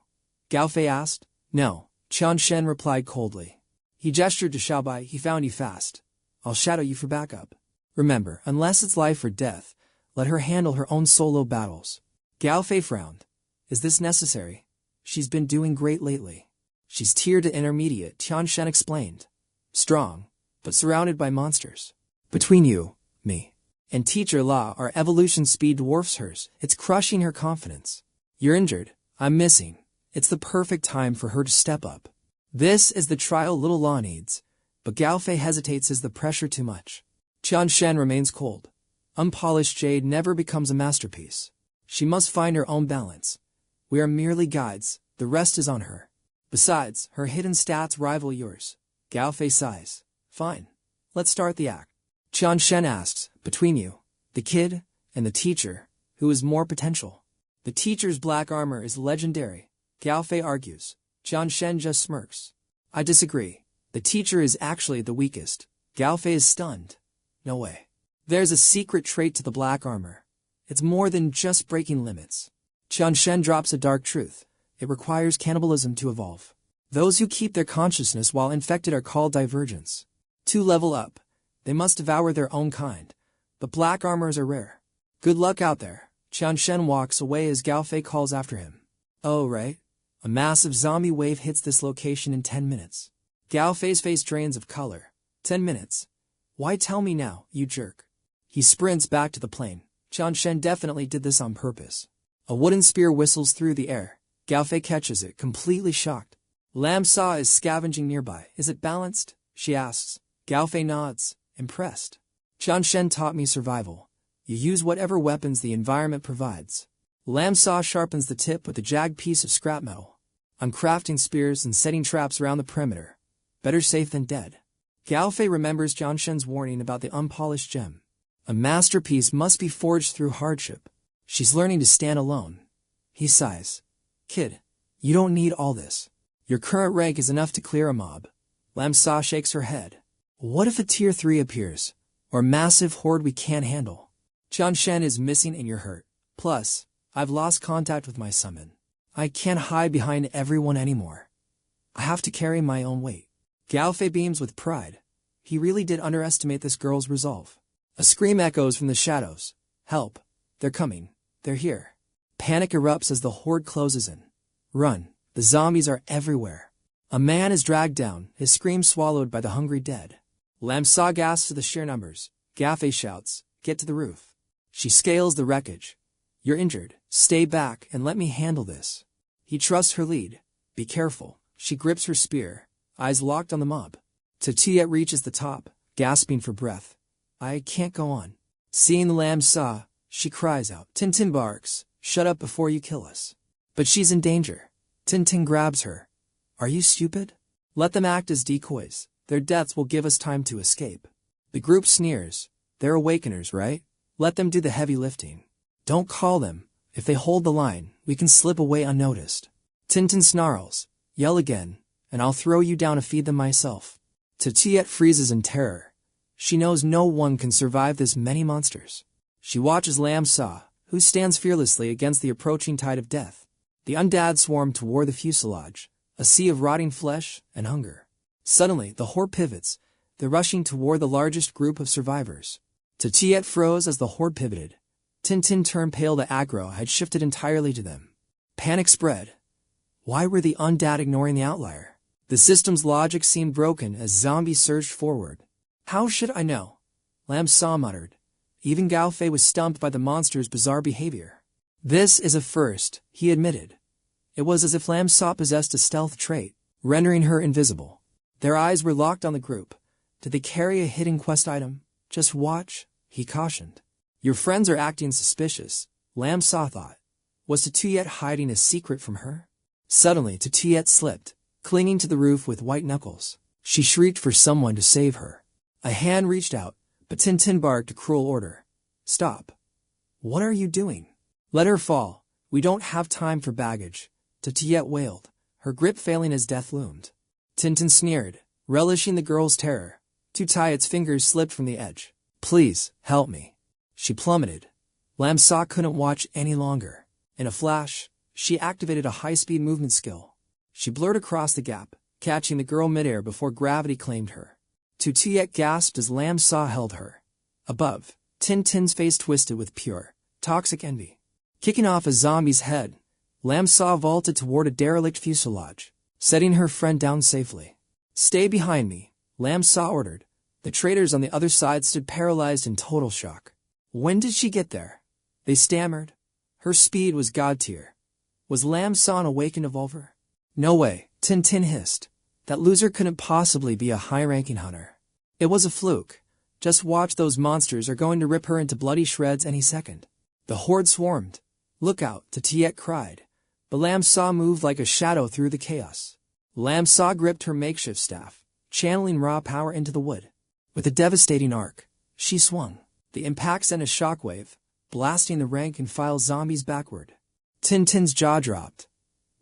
𝐿𝐤 asked. No, Qianshen replied coldly. He gestured to Xiaobai. He found you fast. I'll shadow you for backup. Remember, unless it's life or death, let her handle her own solo battles. 𝐿𝐤 frowned. Is this necessary? She's been doing great lately. She's tiered to intermediate, Qianshen explained. Strong, but surrounded by monsters. Between you, me, and Teacher La, our evolution speed dwarfs hers. It's crushing her confidence. You're injured. I'm missing. It's the perfect time for her to step up. This is the trial little La needs. But 𝐿𝐤 hesitates. Is the pressure too much? Qianshen remains cold. Unpolished jade never becomes a masterpiece. She must find her own balance. We are merely guides. The rest is on her. Besides, her hidden stats rival yours. 𝐿𝐤 sighs. Fine. Let's start the act. Qianshen asks, between you, the kid, and the teacher, who is more potential? The teacher's black armor is legendary, 𝐿𝐤 argues. Qianshen just smirks. I disagree. The teacher is actually the weakest. 𝐿𝐤 is stunned. No way. There's a secret trait to the black armor. It's more than just breaking limits. Qianshen drops a dark truth. It requires cannibalism to evolve. Those who keep their consciousness while infected are called divergents. To level up, they must devour their own kind. But black armors are rare. Good luck out there. Qianshen walks away as 𝐿𝐤 calls after him. Oh right. A massive zombie wave hits this location in 10 minutes. 𝐿𝐤's face drains of color. 10 minutes. Why tell me now, you jerk? He sprints back to the plane. Qianshen definitely did this on purpose. A wooden spear whistles through the air. 𝐿𝐤 catches it, completely shocked. 𝐒𝐿AMS is scavenging nearby. Is it balanced? She asks. 𝐿𝐤 nods, impressed. Qianshen taught me survival. You use whatever weapons the environment provides. 𝐒𝐿AMS sharpens the tip with a jagged piece of scrap metal. I'm crafting spears and setting traps around the perimeter. Better safe than dead. 𝐿𝐤 remembers Qianshen's warning about the unpolished gem. A masterpiece must be forged through hardship. She's learning to stand alone. He sighs. Kid, you don't need all this. Your current rank is enough to clear a mob. 𝐒𝐊𝐷 shakes her head. What if a tier 3 appears? Or massive horde we can't handle? Qian Shen is missing and you're hurt. Plus, I've lost contact with my summon. I can't hide behind everyone anymore. I have to carry my own weight. 𝐿𝐢 beams with pride. He really did underestimate this girl's resolve. A scream echoes from the shadows. Help! They're coming. They're here. Panic erupts as the horde closes in. Run! The zombies are everywhere. A man is dragged down, his scream swallowed by the hungry dead. 𝐿𝐿 gasps to the sheer numbers. 𝐿𝐢 shouts, get to the roof. She scales the wreckage. You're injured. Stay back and let me handle this. He trusts her lead. Be careful. She grips her spear, eyes locked on the mob. 𝐁𝐄𝐃 reaches the top, gasping for breath. I can't go on. Seeing the 𝐿𝐿, she cries out. Tintin barks, shut up before you kill us. But she's in danger. Tintin grabs her. Are you stupid? Let them act as decoys. Their deaths will give us time to escape. The group sneers. They're awakeners, right? Let them do the heavy lifting. Don't call them. If they hold the line, we can slip away unnoticed. Tintin snarls. Yell again, and I'll throw you down to feed them myself. 𝐁𝐄𝐃 freezes in terror. She knows no one can survive this many monsters. She watches 𝐿𝐿, who stands fearlessly against the approaching tide of death. The undead swarm toward the fuselage, a sea of rotting flesh and hunger. Suddenly, the horde pivots. They're rushing toward the largest group of survivors. 𝐁𝐄𝐃 froze as the horde pivoted. Tintin turned pale. The aggro had shifted entirely to them. Panic spread. Why were the undead ignoring the outlier? The system's logic seemed broken as zombies surged forward. How should I know? 𝐿𝐿 muttered. Even 𝐿𝐢 was stumped by the monster's bizarre behavior. This is a first, he admitted. It was as if 𝐿𝐿 possessed a stealth trait, rendering her invisible. Their eyes were locked on the group. Did they carry a hidden quest item? Just watch, he cautioned. Your friends are acting suspicious, 𝐿𝐿 thought. Was 𝐁𝐄𝐃 hiding a secret from her? Suddenly, 𝐁𝐄𝐃 slipped, clinging to the roof with white knuckles. She shrieked for someone to save her. A hand reached out, but Tintin barked a cruel order. Stop. What are you doing? Let her fall. We don't have time for baggage. 𝐁𝐄𝐃 wailed, her grip failing as death loomed. Tintin sneered, relishing the girl's terror. 𝐁𝐄𝐃's fingers slipped from the edge. Please, help me. She plummeted. 𝐿𝐿 couldn't watch any longer. In a flash, she activated a high-speed movement skill. She blurred across the gap, catching the girl midair before gravity claimed her. 𝐁𝐄𝐃 gasped as 𝐿𝐿 held her. Above, Tintin's face twisted with pure, toxic envy. Kicking off a zombie's head, 𝐿𝐿 vaulted toward a derelict fuselage, setting her friend down safely. Stay behind me, 𝐿𝐿 ordered. The traitors on the other side stood paralyzed in total shock. When did she get there? They stammered. Her speed was god tier. Was 𝐿𝐿 an awakened evolver? No way, Tintin hissed. That loser couldn't possibly be a high-ranking hunter. It was a fluke. Just watch, those monsters are going to rip her into bloody shreds any second. The horde swarmed. Look out, 𝐁𝐄𝐃 cried. But 𝐿𝐿 moved like a shadow through the chaos. 𝐿𝐿 gripped her makeshift staff, channeling raw power into the wood. With a devastating arc, she swung. The impact sent a shockwave, blasting the rank-and-file zombies backward. Tintin's jaw dropped.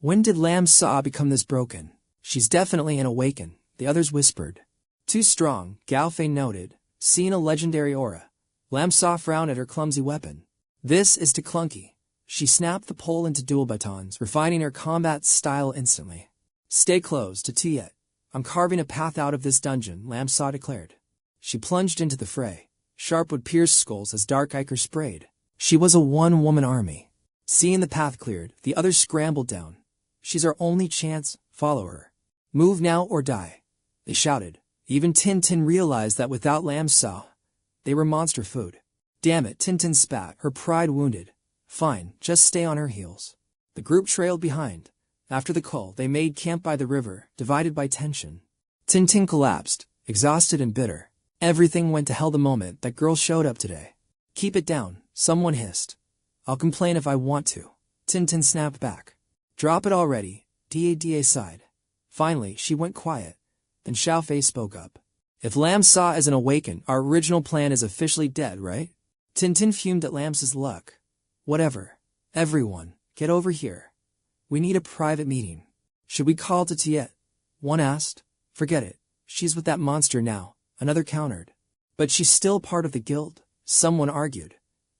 When did 𝐿𝐿 become this broken? She's definitely an awaken, the others whispered. Too strong, 𝐿𝐢 noted, seeing a legendary aura. 𝐿𝐿 frowned at her clumsy weapon. This is 𝐁𝐄𝐃. She snapped the pole into dual batons, refining her combat style instantly. Stay close, 𝐁𝐄𝐃. I'm carving a path out of this dungeon, 𝐿𝐿 declared. She plunged into the fray. Sharp would pierce skulls as dark ichor sprayed. She was a one-woman army. Seeing the path cleared, the others scrambled down. She's our only chance, follow her. Move now or die, they shouted. Even Tintin realized that without 𝐿𝐿, they were monster food. Damn it, Tintin spat, her pride wounded. Fine, just stay on her heels. The group trailed behind. After the call, they made camp by the river, divided by tension. Tintin collapsed, exhausted and bitter. Everything went to hell the moment that girl showed up today. Keep it down, someone hissed. I'll complain if I want to. Tintin snapped back. Drop it already, 𝐷𝐴 sighed. Finally, she went quiet. Then 𝐿𝐲 spoke up. If 𝐿𝐿 is an awaken, our original plan is officially dead, right? Tintin fumed at 𝐿𝐿's luck. Whatever. Everyone, get over here. We need a private meeting. Should we call to 𝐒𝐄𝐃? One asked. Forget it. She's with that monster now, another countered. But she's still part of the guild, someone argued.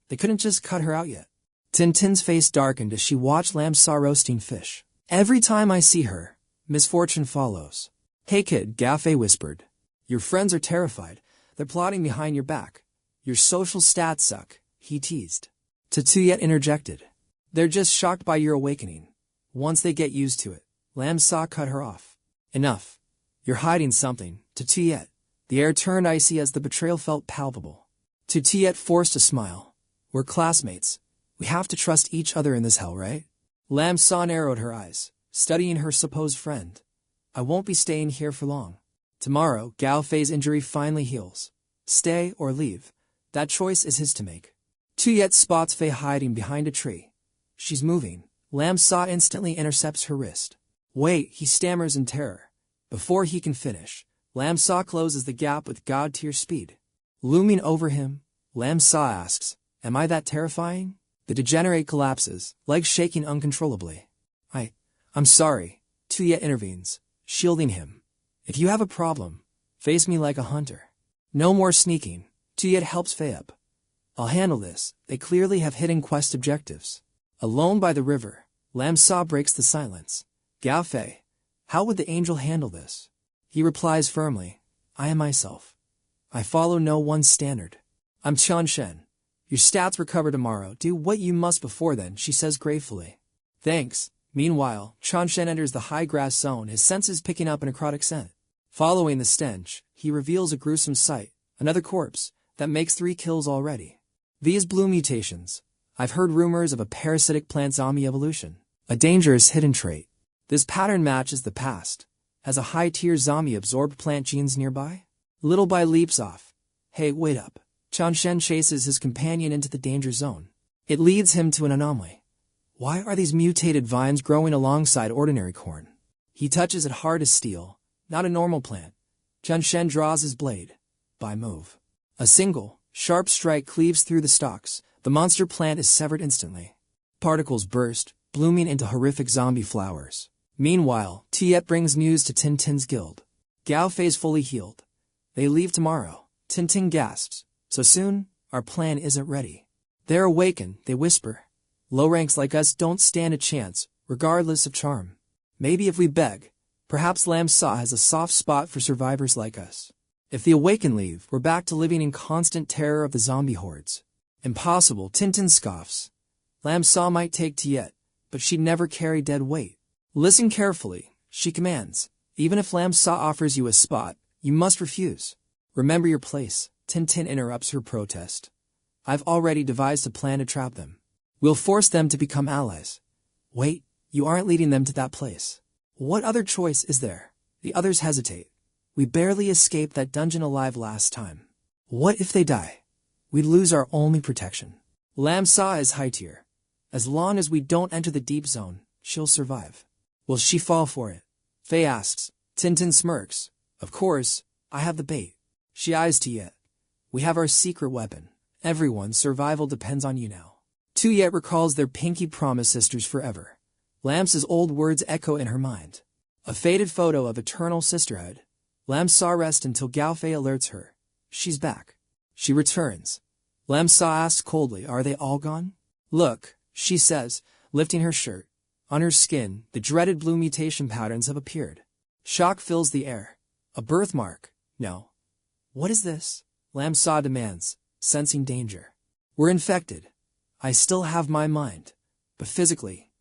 They couldn't just cut her out yet. Tintin's face darkened as she watched 𝐒𝐿 roasting fish. Every time I see her, misfortune follows. Hey kid, 𝐒𝐿𝐢 whispered. Your friends are terrified. They're plotting behind your back. Your social stats suck, he teased. 𝐒𝐄𝐃 interjected. They're just shocked by your awakening. Once they get used to it. 𝐿𝐿 cut her off. Enough. You're hiding something, 𝐒𝐿𝐃. The air turned icy as the betrayal felt palpable. 𝐒𝐃 forced a smile. We're classmates. We have to trust each other in this hell, right? 𝐿𝐿 narrowed her eyes, studying her supposed friend. I won't be staying here for long. Tomorrow, 𝐿𝐈's injury finally heals. Stay or leave. That choice is his to make. 𝐒𝐃 spots Faye hiding behind a tree. She's moving. 𝐿𝐿 instantly intercepts her wrist. Wait, he stammers in terror. Before he can finish, 𝐿𝐿 closes the gap with god-tier speed. Looming over him, 𝐿𝐿 asks, Am I that terrifying? The degenerate collapses, legs shaking uncontrollably. I'm sorry. 𝐒𝐃 intervenes, shielding him. If you have a problem, face me like a hunter. No more sneaking. 𝐒𝐃 helps Faye up. I'll handle this. They clearly have hidden quest objectives. Alone by the river, 𝐿𝐿 breaks the silence. 𝐿𝐈, how would the angel handle this? He replies firmly, I am myself. I follow no one's standard. I'm 𝐁. Your stats recover tomorrow. Do what you must before then, she says gratefully. Thanks. Meanwhile, 𝐁 enters the high grass zone, his senses picking up a necrotic scent. Following the stench, he reveals a gruesome sight, another corpse, that makes 3 kills already. These blue mutations. I've heard rumors of a parasitic plant zombie evolution, a dangerous hidden trait. This pattern matches the past. Has a high-tier zombie absorbed plant genes nearby? Little by leaps off. Hey, wait up. 𝐁 chases his companion into the danger zone. It leads him to an anomaly. Why are these mutated vines growing alongside ordinary corn? He touches it hard as steel, not a normal plant. 𝐁 draws his blade. By move. A single, sharp strike cleaves through the stalks. The monster plant is severed instantly. Particles burst, blooming into horrific zombie flowers. Meanwhile, 𝐒𝐃 brings news to Tintin's guild. 𝐿𝐈's fully healed. They leave tomorrow. Tintin gasps. So soon? Our plan isn't ready. They're awakened, they whisper. Low ranks like us don't stand a chance, regardless of charm. Maybe if we beg. Perhaps 𝐿𝐿 has a soft spot for survivors like us. If the awakened leave, we're back to living in constant terror of the zombie hordes. Impossible, Tintin scoffs. 𝐿𝐿 might take 𝐒𝐃, but she'd never carry dead weight. Listen carefully, she commands. Even if 𝐿𝐿 offers you a spot, you must refuse. Remember your place. Tintin interrupts her protest. I've already devised a plan to trap them. We'll force them to become allies. Wait, you aren't leading them to that place. What other choice is there? The others hesitate. We barely escaped that dungeon alive last time. What if they die? We'd lose our only protection. 𝐿𝐿 is high tier. As long as we don't enter the deep zone, she'll survive. Will she fall for it? Faye asks. Tintin smirks. Of course, I have the bait. She eyes 𝐒𝐃. We have our secret weapon. Everyone's survival depends on you now. 𝐒𝐃 recalls their pinky promise sisters forever. 𝐿𝐿's old words echo in her mind. A faded photo of eternal sisterhood. 𝐿𝐿 rests until 𝐿𝐈 alerts her. She's back. She returns. 𝐿𝐿 asks coldly, are they all gone? Look, she says, lifting her shirt. On her skin, the dreaded blue mutation patterns have appeared. Shock fills the air. A birthmark. No. What is this? 𝐿𝐿 demands, sensing danger. We're infected. I still have my mind. But physically,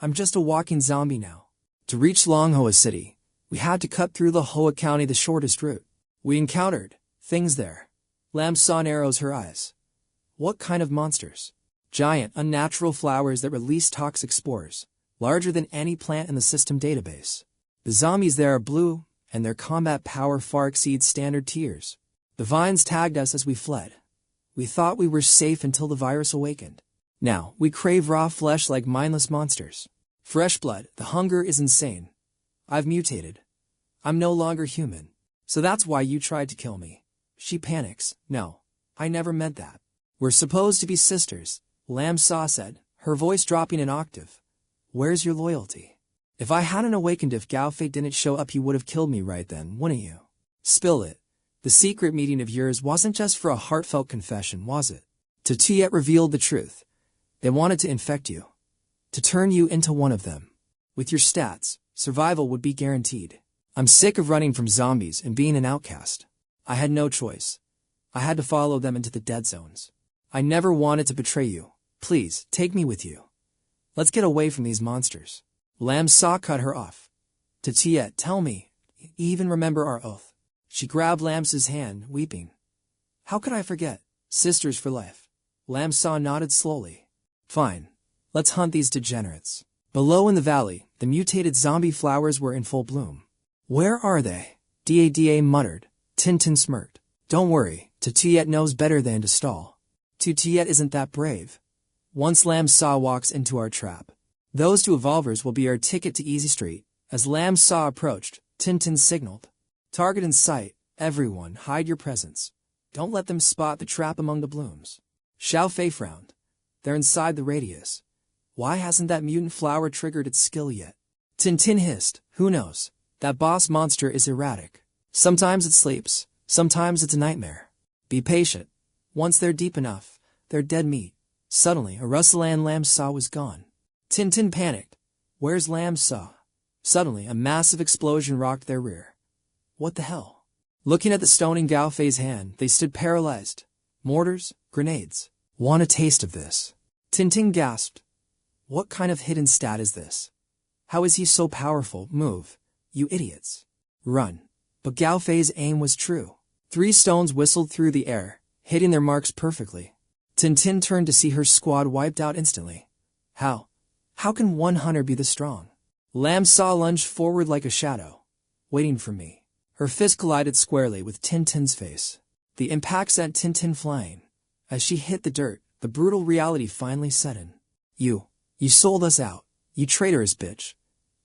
I'm just a walking zombie now. To reach Manhwa City, we had to cut through 𝐒𝐄 County the shortest route. We encountered things there. 𝐿𝐿 narrows her eyes. What kind of monsters? Giant, unnatural flowers that release toxic spores, larger than any plant in the system database. The zombies there are blue, and their combat power far exceeds standard tiers. The vines tagged us as we fled. We thought we were safe until the virus awakened. Now, we crave raw flesh like mindless monsters. Fresh blood, the hunger is insane. I've mutated. I'm no longer human. So that's why you tried to kill me. She panics. No, I never meant that. We're supposed to be sisters, 𝐿𝐿 said, her voice dropping an octave. Where's your loyalty? If I hadn't awakened, if 𝐒𝐊𝐢 didn't show up, you would have killed me right then, wouldn't you? Spill it. The secret meeting of yours wasn't just for a heartfelt confession, was it? 𝐁𝐄𝐃 revealed the truth. They wanted to infect you. To turn you into one of them. With your stats, survival would be guaranteed. I'm sick of running from zombies and being an outcast. I had no choice. I had to follow them into the dead zones. I never wanted to betray you. Please, take me with you. Let's get away from these monsters. Lam Sa cut her off. 𝐁𝐄𝐃, tell me, you even remember our oath? She grabbed Lamsa's hand, weeping. How could I forget? Sisters for life. Lam Sa nodded slowly. Fine. Let's hunt these degenerates. Below in the valley, the mutated zombie flowers were in full bloom. Where are they? Dada muttered. Tintin smirked. Don't worry, 𝐁𝐄𝐃 knows better than to stall. 𝐁𝐄𝐃 isn't that brave. Once Lam Sa walks into our trap, those two evolvers will be our ticket to Easy Street. As Lam Sa approached, Tintin signaled. Target in sight, everyone, hide your presence. Don't let them spot the trap among the blooms. Xiao Fei frowned. They're inside the radius. Why hasn't that mutant flower triggered its skill yet? Tintin hissed. Who knows? That boss monster is erratic. Sometimes it sleeps, sometimes it's a nightmare. Be patient. Once they're deep enough, they're dead meat. Suddenly, a rustle and Lam Sa was gone. Tintin panicked. Where's Lam Sa? Suddenly, a massive explosion rocked their rear. What the hell? Looking at the stoning 𝐒𝐿𝐲's hand, they stood paralyzed. Mortars, grenades. Want a taste of this? Tintin gasped. What kind of hidden stat is this? How is he so powerful? Move, you idiots. Run. But 𝐒𝐿𝐲's aim was true. 3 stones whistled through the air, hitting their marks perfectly. Tintin turned to see her squad wiped out instantly. How? How can one hunter be this strong? Lam Sa lunged forward like a shadow, waiting for me. Her fist collided squarely with Tintin's face. The impact sent Tintin flying. As she hit the dirt, the brutal reality finally set in. You sold us out, you traitorous bitch.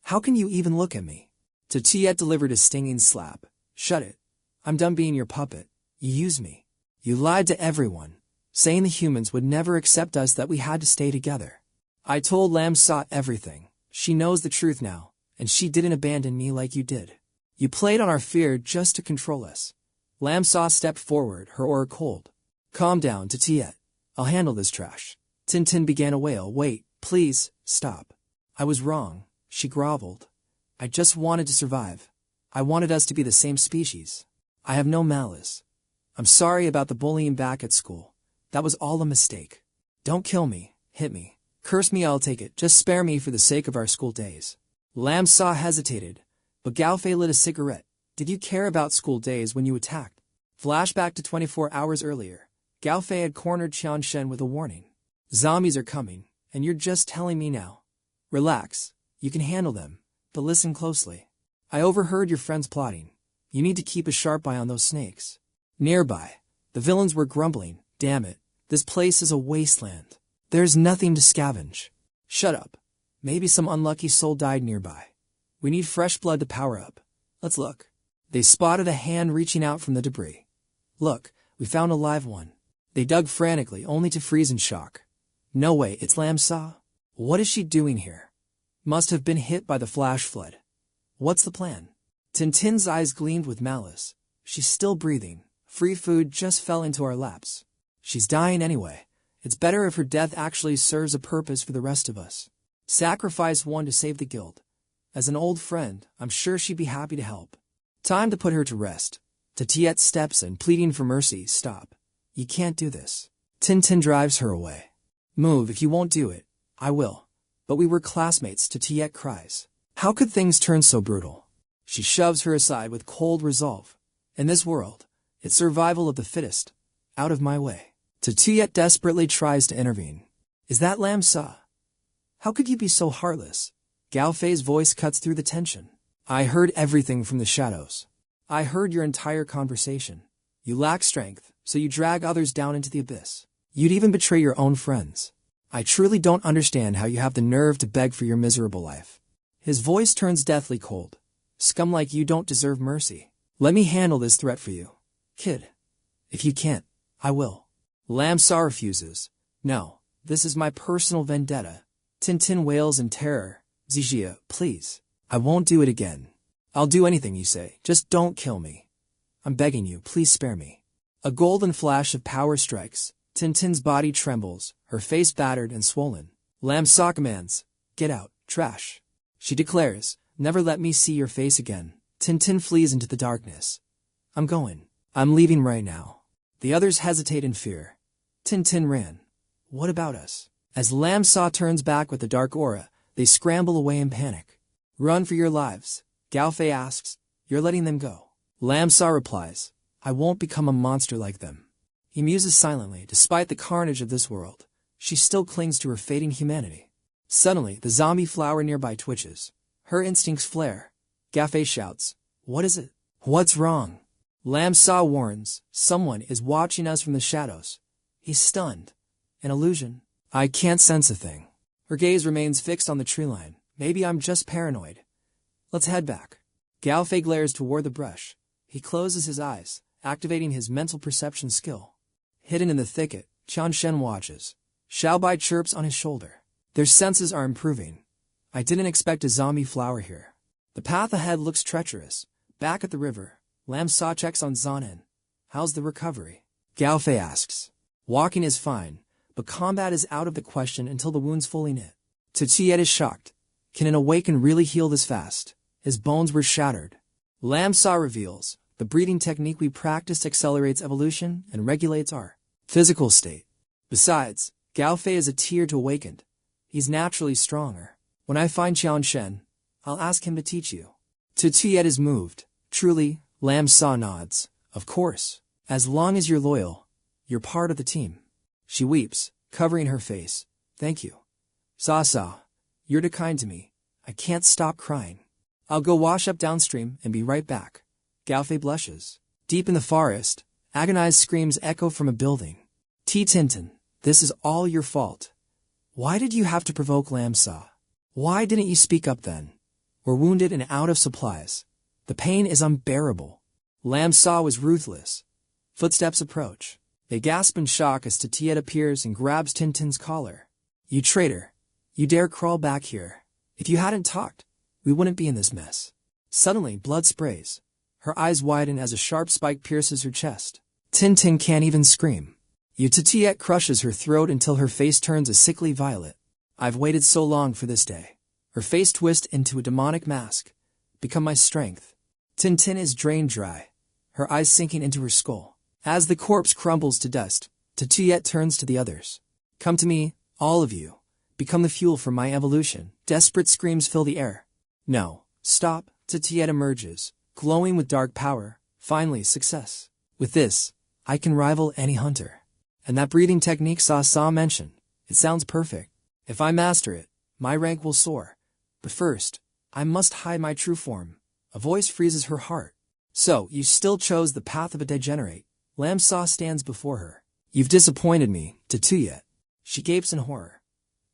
How can you even look at me? 𝐁𝐄𝐃 delivered a stinging slap. Shut it. I'm done being your puppet. You used me. You lied to everyone, saying the humans would never accept us, that we had to stay together. I told Lam Sa everything. She knows the truth now, and she didn't abandon me like you did. You played on our fear just to control us. Lam Sa stepped forward, her aura cold. Calm down, 𝐁𝐄𝐃. I'll handle this trash. Tintin began to wail. Wait, please, stop. I was wrong, she groveled. I just wanted to survive. I wanted us to be the same species. I have no malice. I'm sorry about the bullying back at school. That was all a mistake. Don't kill me, hit me, curse me, I'll take it. Just spare me for the sake of our school days. Lam Sa hesitated, but 𝐒𝐿𝐲 lit a cigarette. Did you care about school days when you attacked? Flashback to 24 hours earlier. 𝐒𝐿𝐲 had cornered Qian Shen with a warning. Zombies are coming, and you're just telling me now. Relax, you can handle them, but listen closely. I overheard your friends plotting. You need to keep a sharp eye on those snakes. Nearby, the villains were grumbling. Damn it, this place is a wasteland. There's nothing to scavenge. Shut up. Maybe some unlucky soul died nearby. We need fresh blood to power up. Let's look. They spotted a hand reaching out from the debris. Look, we found a live one. They dug frantically, only to freeze in shock. No way, it's Lam Sa. What is she doing here? Must have been hit by the flash flood. What's the plan? Tintin's eyes gleamed with malice. She's still breathing. Free food just fell into our laps. She's dying anyway. It's better if her death actually serves a purpose for the rest of us. Sacrifice one to save the guild. As an old friend, I'm sure she'd be happy to help. Time to put her to rest. 𝐁𝐄𝐃 steps in, pleading for mercy. Stop. You can't do this. Tintin drives her away. Move, if you won't do it, I will. But we were classmates, 𝐁𝐄𝐃 cries. How could things turn so brutal? She shoves her aside with cold resolve. In this world, it's survival of the fittest. Out of my way. 𝐁𝐄𝐃 desperately tries to intervene. Is that Lam Sa? How could you be so heartless? 𝐒𝐿𝐲's voice cuts through the tension. I heard everything from the shadows. I heard your entire conversation. You lack strength, so you drag others down into the abyss. You'd even betray your own friends. I truly don't understand how you have the nerve to beg for your miserable life. His voice turns deathly cold. Scum like you don't deserve mercy. Let me handle this threat for you. Kid. If you can't, I will. Lam Sa refuses. No, this is my personal vendetta. Tintin wails in terror. 𝐒𝐊𝐢𝐞, please. I won't do it again. I'll do anything you say, just don't kill me. I'm begging you, please spare me. A golden flash of power strikes. Tintin's body trembles, her face battered and swollen. Lam Sa commands, "Get out, trash." She declares, "Never let me see your face again." Tintin flees into the darkness. "I'm going. I'm leaving right now." The others hesitate in fear. Tintin ran. "What about us?" As Lam Sa turns back with the dark aura, they scramble away in panic. "Run for your lives," Gao Fei asks. "You're letting them go." Lam Sa replies, "I won't become a monster like them." He muses silently. Despite the carnage of this world, she still clings to her fading humanity. Suddenly, the zombie flower nearby twitches. Her instincts flare. Gao Fei shouts, "What is it? What's wrong?" Lam Sa warns, "Someone is watching us from the shadows." He's stunned. An illusion. "I can't sense a thing." Her gaze remains fixed on the tree line. "Maybe I'm just paranoid. Let's head back." Gao Fei glares toward the brush. He closes his eyes, activating his mental perception skill. Hidden in the thicket, Qian Shen watches. Xiaobai chirps on his shoulder. Their senses are improving. "I didn't expect a zombie flower here." The path ahead looks treacherous. Back at the river, Lam Sa checks on Zanen. "How's the recovery?" Gao Fei asks. "Walking is fine, but combat is out of the question until the wound's fully knit." 𝐁𝐄𝐓𝑑𝐀𝐾 is shocked. "Can an awaken really heal this fast? His bones were shattered." Lam Sa reveals, "The breeding technique we practiced accelerates evolution and regulates our physical state. Besides, Gao Fei is a tier to awakened. He's naturally stronger. When I find Qian Shen, I'll ask him to teach you." 𝐁𝐄𝐓𝑑𝐀𝐾 is moved. "Truly," Lam Sa nods. "Of course. As long as you're loyal, you're part of the team." She weeps, covering her face. "Thank you. Sa, you're too kind to me. I can't stop crying. I'll go wash up downstream and be right back." Gao Fei blushes. Deep in the forest, agonized screams echo from a building. Tintin, this is all your fault. Why did you have to provoke Lam Sa? Why didn't you speak up then? We're wounded and out of supplies. The pain is unbearable. Lam Sa was ruthless. Footsteps approach. They gasp in shock as 𝐁𝐄𝐓𝑑𝐀𝐾 appears and grabs Tintin's collar. "You traitor. You dare crawl back here. If you hadn't talked, we wouldn't be in this mess." Suddenly, blood sprays. Her eyes widen as a sharp spike pierces her chest. Tintin can't even scream. 𝐁𝐄𝐓𝑑𝐀𝐾 crushes her throat until her face turns a sickly violet. "I've waited so long for this day." Her face twists into a demonic mask. "Become my strength." Tintin is drained dry, her eyes sinking into her skull. As the corpse crumbles to dust, 𝐁𝐄𝐓𝑑𝐀𝐾 turns to the others. "Come to me, all of you. Become the fuel for my evolution." Desperate screams fill the air. "No, stop." 𝐁𝐄𝐓𝑑𝐀𝐾 emerges, glowing with dark power. Finally, success. "With this, I can rival any hunter. And that breathing technique Sa mentioned, it sounds perfect. If I master it, my rank will soar. But first, I must hide my true form." A voice freezes her heart. "So, you still chose the path of a degenerate." Lam Sa stands before her. "You've disappointed me, 𝐁𝐄𝐓𝑑𝐀𝐾." She gapes in horror.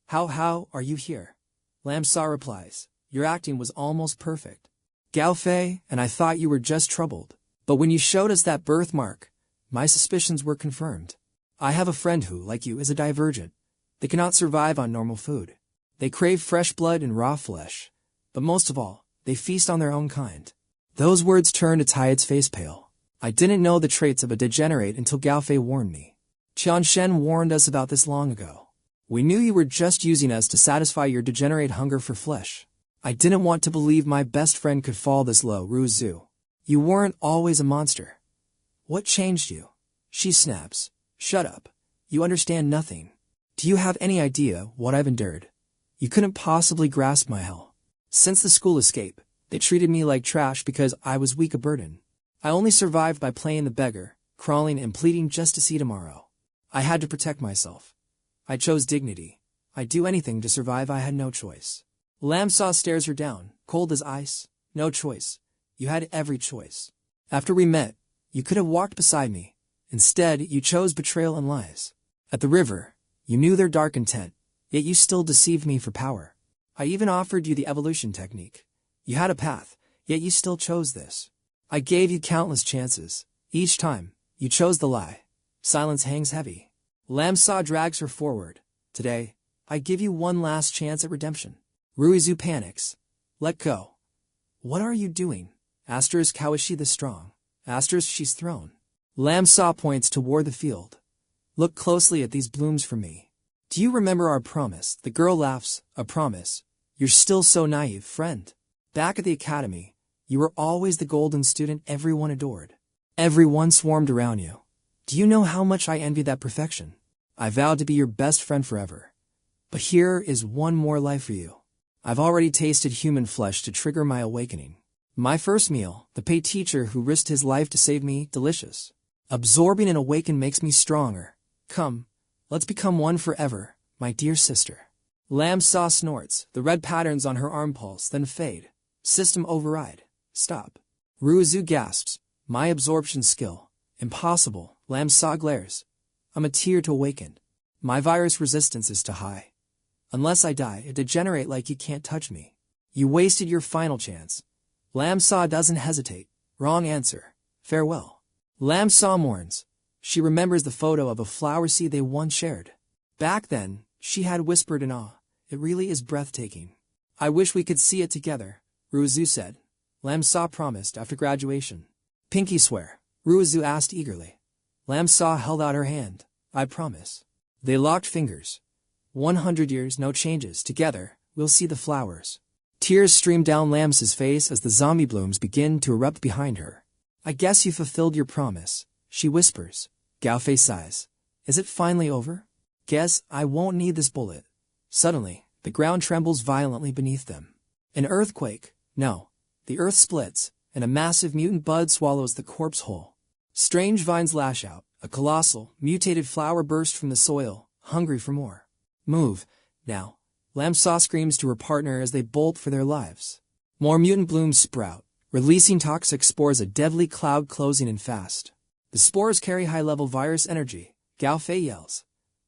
How are you here?" Lam Sa replies, "Your acting was almost perfect. Gao Fei, and I thought you were just troubled. But when you showed us that birthmark, my suspicions were confirmed. I have a friend who, like you, is a divergent. They cannot survive on normal food. They crave fresh blood and raw flesh. But most of all, they feast on their own kind." Those words turned 𝐁𝐄𝐓𝑑𝐀𝐾's face pale. "I didn't know the traits of a degenerate until Gao Fei warned me. Qian Shen warned us about this long ago. We knew you were just using us to satisfy your degenerate hunger for flesh. I didn't want to believe my best friend could fall this low, Ruzu. You weren't always a monster. What changed you?" She snaps. "Shut up. You understand nothing. Do you have any idea what I've endured? You couldn't possibly grasp my hell. Since the school escape, they treated me like trash because I was weak a burden. I only survived by playing the beggar, crawling and pleading just to see tomorrow. I had to protect myself. I chose dignity. I'd do anything to survive. I had no choice." Lam Sa stares her down, cold as ice. "No choice. You had every choice. After we met, you could have walked beside me. Instead, you chose betrayal and lies. At the river, you knew their dark intent, yet you still deceived me for power. I even offered you the evolution technique. You had a path, yet you still chose this. I gave you countless chances. Each time, you chose the lie." Silence hangs heavy. Lam Sa drags her forward. "Today, I give you one last chance at redemption. 𝐒𝐊𝐢𝐞 panics. Let go. What are you doing? How is she this strong? She's thrown. Lam Sa points toward the field. Look closely at these blooms for me. Do you remember our promise? The girl laughs. A promise? You're still so naive, friend. Back at the academy, you were always the golden student everyone adored. Everyone swarmed around you. Do you know how much I envy that perfection? I vowed to be your best friend forever. But here is one more life for you. I've already tasted human flesh to trigger my awakening. My first meal, the paid teacher who risked his life to save me, delicious. Absorbing and awaken makes me stronger. Come, let's become one forever, my dear sister. Lam Sa snorts, the red patterns on her arm pulse, then fade. System override. Stop. 𝐒𝐊𝐢 gasps. My absorption skill. Impossible. Lam Sa glares. I'm a tear to awaken. My virus resistance is too high. Unless I die, it degenerate like you can't touch me. You wasted your final chance. Lam Sa doesn't hesitate. Wrong answer. Farewell. Lam Sa mourns. She remembers the photo of a flower seed they once shared. Back then, she had whispered in awe, it really is breathtaking. I wish we could see it together, 𝐒𝐊𝐢 said. Lam Sa promised after graduation. Pinky swear, 𝐒𝐊𝐢 asked eagerly. Lam Sa held out her hand. I promise. They locked fingers. 100 years, no changes. Together, we'll see the flowers. Tears stream down Lam Sa's face as the zombie blooms begin to erupt behind her. I guess you fulfilled your promise, she whispers. 𝐁𝐄𝐄 sighs. Is it finally over? Guess I won't need this bullet. Suddenly, the ground trembles violently beneath them. An earthquake. No. The earth splits, and a massive mutant bud swallows the corpse whole. Strange vines lash out. A colossal, mutated flower bursts from the soil, hungry for more. Move, now. Lam Sa screams to her partner as they bolt for their lives. More mutant blooms sprout, releasing toxic spores, a deadly cloud closing in fast. The spores carry high-level virus energy. 𝐁𝐄𝐄 yells.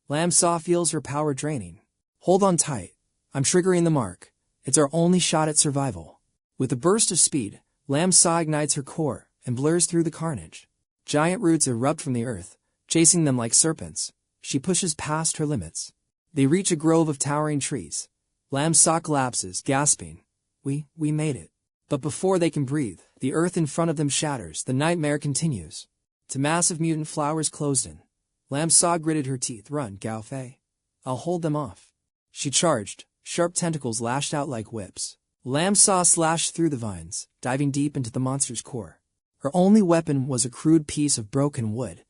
Lam Sa feels her power draining. Hold on tight. I'm triggering the mark. It's our only shot at survival. With a burst of speed, Lam Sa ignites her core and blurs through the carnage. Giant roots erupt from the earth, chasing them like serpents. She pushes past her limits. They reach a grove of towering trees. Lam Sa collapses, gasping. We made it. But before they can breathe, the earth in front of them shatters. The nightmare continues. To massive mutant flowers closed in. Lam Sa gritted her teeth. Run, 𝐁𝐄𝐄. I'll hold them off. She charged. Sharp tentacles lashed out like whips. Lam Sa slashed through the vines, diving deep into the monster's core. Her only weapon was a crude piece of broken wood.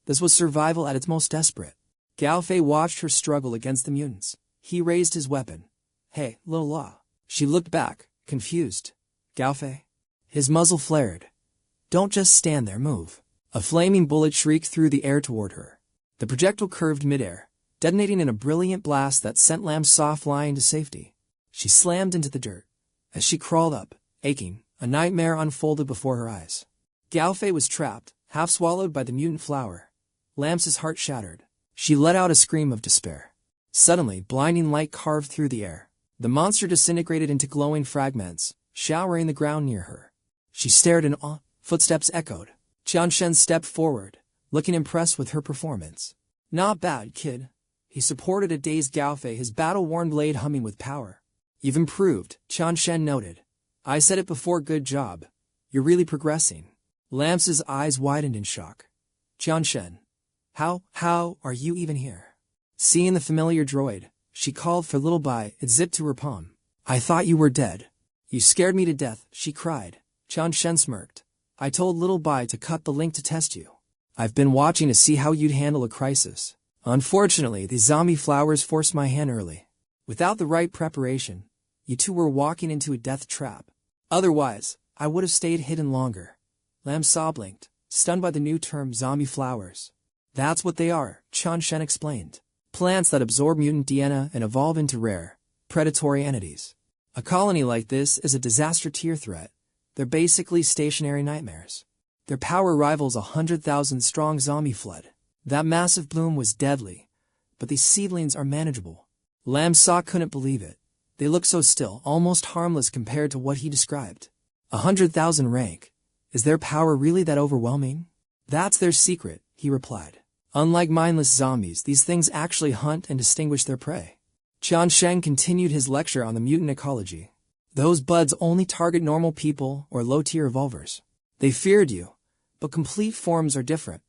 This was survival at its most desperate. 𝐁𝐄𝐄 watched her struggle against the mutants. He raised his weapon. Hey, little law. She looked back, confused. 𝐁𝐄𝐄. His muzzle flared. Don't just stand there, move. A flaming bullet shrieked through the air toward her. The projectile curved midair, detonating in a brilliant blast that sent Lam Sa flying to safety. She slammed into the dirt. As she crawled up, aching, a nightmare unfolded before her eyes. 𝐁𝐄𝐄 was trapped, half swallowed by the mutant flower. Lam Sa's heart shattered. She let out a scream of despair. Suddenly, blinding light carved through the air. The monster disintegrated into glowing fragments, showering the ground near her. She stared in awe. Footsteps echoed. Qian Shen stepped forward, looking impressed with her performance. Not bad, kid. He supported a dazed 𝐁𝐄𝐄, his battle-worn blade humming with power. You've improved, Qian Shen noted. I said it before, good job. You're really progressing. Lam Sa's eyes widened in shock. Qian Shen. How are you even here? Seeing the familiar droid, she called for little Bai. It zipped to her palm. I thought you were dead. You scared me to death, she cried. Qian Shen smirked. I told little Bai to cut the link to test you. I've been watching to see how you'd handle a crisis. Unfortunately, the zombie flowers forced my hand early. Without the right preparation, you two were walking into a death trap. Otherwise, I would have stayed hidden longer. Lam Sa blinked, stunned by the new term zombie flowers. That's what they are, Qian Shen explained. Plants that absorb mutant DNA and evolve into rare, predatory entities. A colony like this is a disaster tier threat. They're basically stationary nightmares. Their power rivals 100,000 strong zombie flood. That massive bloom was deadly, but these seedlings are manageable. Lam Sa couldn't believe it. They look so still, almost harmless compared to what he described. 100,000 rank. Is their power really that overwhelming? That's their secret, he replied. Unlike mindless zombies, these things actually hunt and distinguish their prey. Shen continued his lecture on the mutant ecology. Those buds only target normal people or low-tier evolvers. They feared you, but complete forms are different.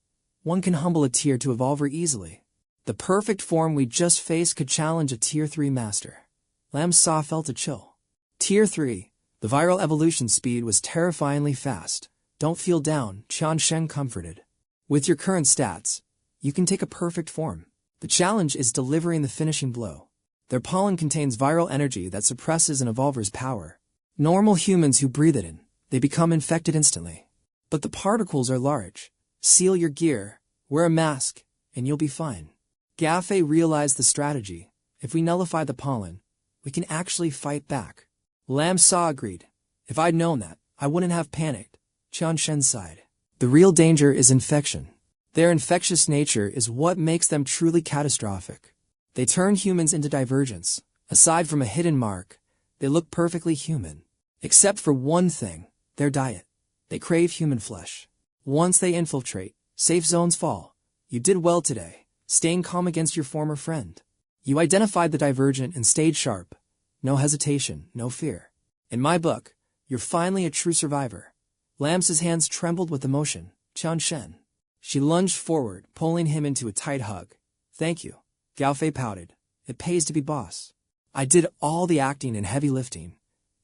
One can humble a tier to evolver easily. The perfect form we just faced could challenge a Tier 3 master. Lam Sa felt a chill. Tier 3, the viral evolution speed was terrifyingly fast. Don't feel down, Shen comforted. With your current stats, you can take a perfect form. The challenge is delivering the finishing blow. Their pollen contains viral energy that suppresses an evolver's power. Normal humans who breathe it in, they become infected instantly. But the particles are large. Seal your gear, wear a mask, and you'll be fine. 𝐒𝐊𝐢 realized the strategy. If we nullify the pollen, we can actually fight back. Lam Sa agreed. If I'd known that, I wouldn't have panicked. Shen sighed. The real danger is infection. Their infectious nature is what makes them truly catastrophic. They turn humans into divergents. Aside from a hidden mark, they look perfectly human. Except for one thing, their diet. They crave human flesh. Once they infiltrate, safe zones fall. You did well today, staying calm against your former friend. You identified the divergent and stayed sharp. No hesitation, no fear. In my book, you're finally a true survivor. Lam's hands trembled with emotion. Shen. She lunged forward, pulling him into a tight hug. Thank you. 𝐒𝐊𝐢 pouted. It pays to be boss. I did all the acting and heavy lifting,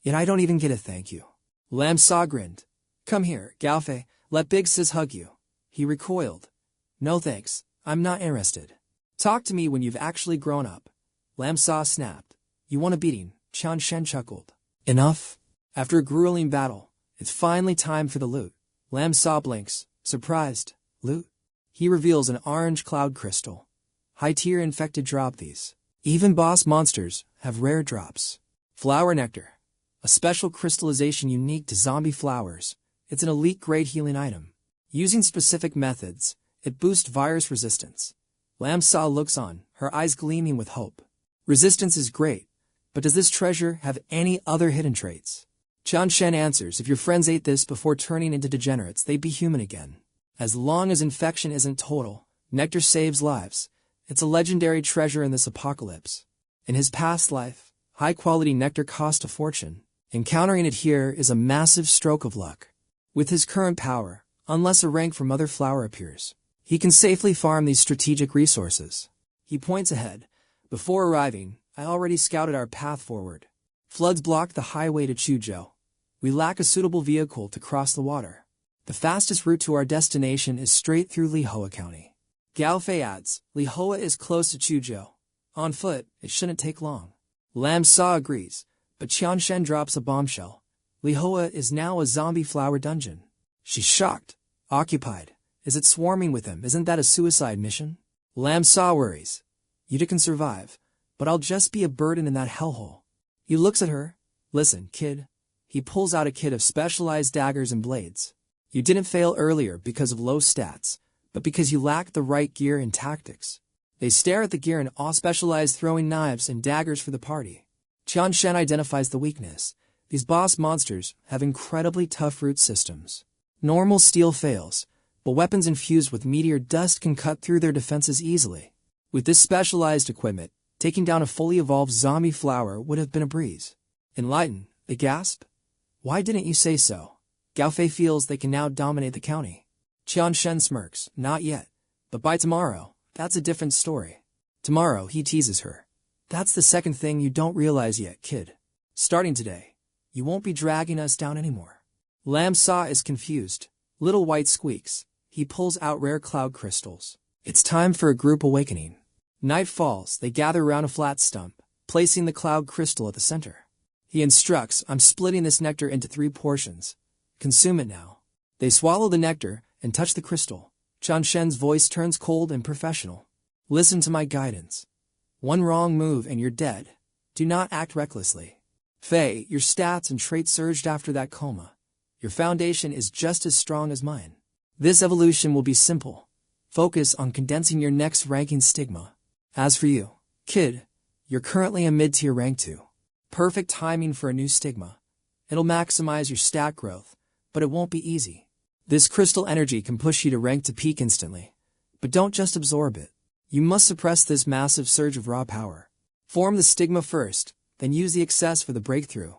yet I don't even get a thank you. Lam Sa grinned. Come here, 𝐒𝐊𝐢, let Big Sis hug you. He recoiled. No thanks, I'm not interested. Talk to me when you've actually grown up. Lam Sa snapped. You want a beating? Shen chuckled. Enough? After a grueling battle, it's finally time for the loot. Lam Sa blinks, surprised. Loot? He reveals an orange cloud crystal. High-tier infected drop these. Even boss monsters have rare drops. Flower nectar. A special crystallization unique to zombie flowers. It's an elite-grade healing item. Using specific methods, it boosts virus resistance. Lam Sa looks on, her eyes gleaming with hope. Resistance is great, but does this treasure have any other hidden traits? Shen answers, if your friends ate this before turning into degenerates, they'd be human again. As long as infection isn't total, nectar saves lives. It's a legendary treasure in this apocalypse. In his past life, high-quality nectar cost a fortune. Encountering it here is a massive stroke of luck. With his current power, unless a rank from other flower appears, he can safely farm these strategic resources. He points ahead. Before arriving, I already scouted our path forward. Floods block the highway to 𝐁𝐄𝐓. We lack a suitable vehicle to cross the water. The fastest route to our destination is straight through 𝐒𝐊𝐢 County. 𝐒𝐊𝐢 adds, 𝐒𝐊𝐢 is close to 𝐁𝐄𝐓. On foot, it shouldn't take long. Lam Sa agrees, but Shen drops a bombshell. 𝐒𝐊𝐢 is now a zombie flower dungeon. She's shocked. Occupied. Is it swarming with him? Isn't that a suicide mission? Lam Sa worries. You can survive, but I'll just be a burden in that hellhole. He looks at her. Listen, kid. He pulls out a kit of specialized daggers and blades. You didn't fail earlier because of low stats, but because you lacked the right gear and tactics. They stare at the gear in awe. Specialized throwing knives and daggers for the party. Shen identifies the weakness. These boss monsters have incredibly tough root systems. Normal steel fails, but weapons infused with meteor dust can cut through their defenses easily. With this specialized equipment, taking down a fully evolved zombie flower would have been a breeze. Enlightened, they gasp. Why didn't you say so? 𝐒𝐊𝐢 feels they can now dominate the county. Shen smirks. Not yet. But by tomorrow, that's a different story. Tomorrow, he teases her. That's the second thing you don't realize yet, kid. Starting today, you won't be dragging us down anymore. Lam Sa is confused. Little white squeaks. He pulls out rare cloud crystals. It's time for a group awakening. Night falls. They gather around a flat stump, placing the cloud crystal at the center. He instructs, I'm splitting this nectar into 3 portions. Consume it now. They swallow the nectar and touch the crystal. Shen's voice turns cold and professional. Listen to my guidance. One wrong move and you're dead. Do not act recklessly. Faye, your stats and traits surged after that coma. Your foundation is just as strong as mine. This evolution will be simple. Focus on condensing your next ranking stigma. As for you, kid, you're currently a mid-tier rank 2. Perfect timing for a new stigma. It'll maximize your stat growth, but it won't be easy. This crystal energy can push you to rank to peak instantly. But don't just absorb it. You must suppress this massive surge of raw power. Form the stigma first, then use the excess for the breakthrough.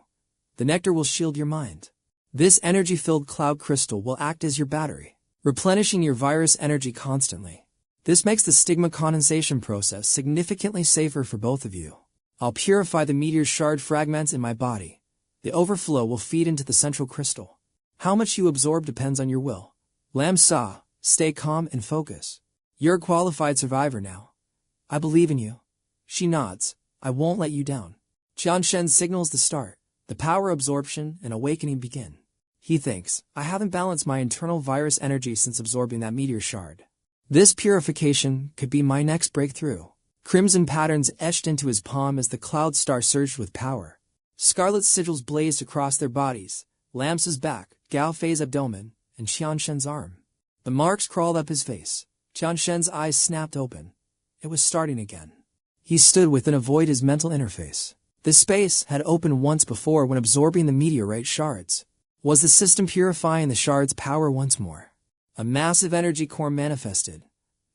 The nectar will shield your mind. This energy-filled cloud crystal will act as your battery, replenishing your virus energy constantly. This makes the stigma condensation process significantly safer for both of you. I'll purify the meteor shard fragments in my body. The overflow will feed into the central crystal. How much you absorb depends on your will. Lam Sa, stay calm and focus. You're a qualified survivor now. I believe in you. She nods. I won't let you down. Qianshen signals the start. The power absorption and awakening begin. He thinks, I haven't balanced my internal virus energy since absorbing that meteor shard. This purification could be my next breakthrough. Crimson patterns etched into his palm as the cloud star surged with power. Scarlet sigils blazed across their bodies, Lamsa's back, Gao Fei's abdomen, and Qianshen's arm. The marks crawled up his face. Qianshen's eyes snapped open. It was starting again. He stood within a void his mental interface. This space had opened once before when absorbing the meteorite shards. Was the system purifying the shards' power once more? A massive energy core manifested.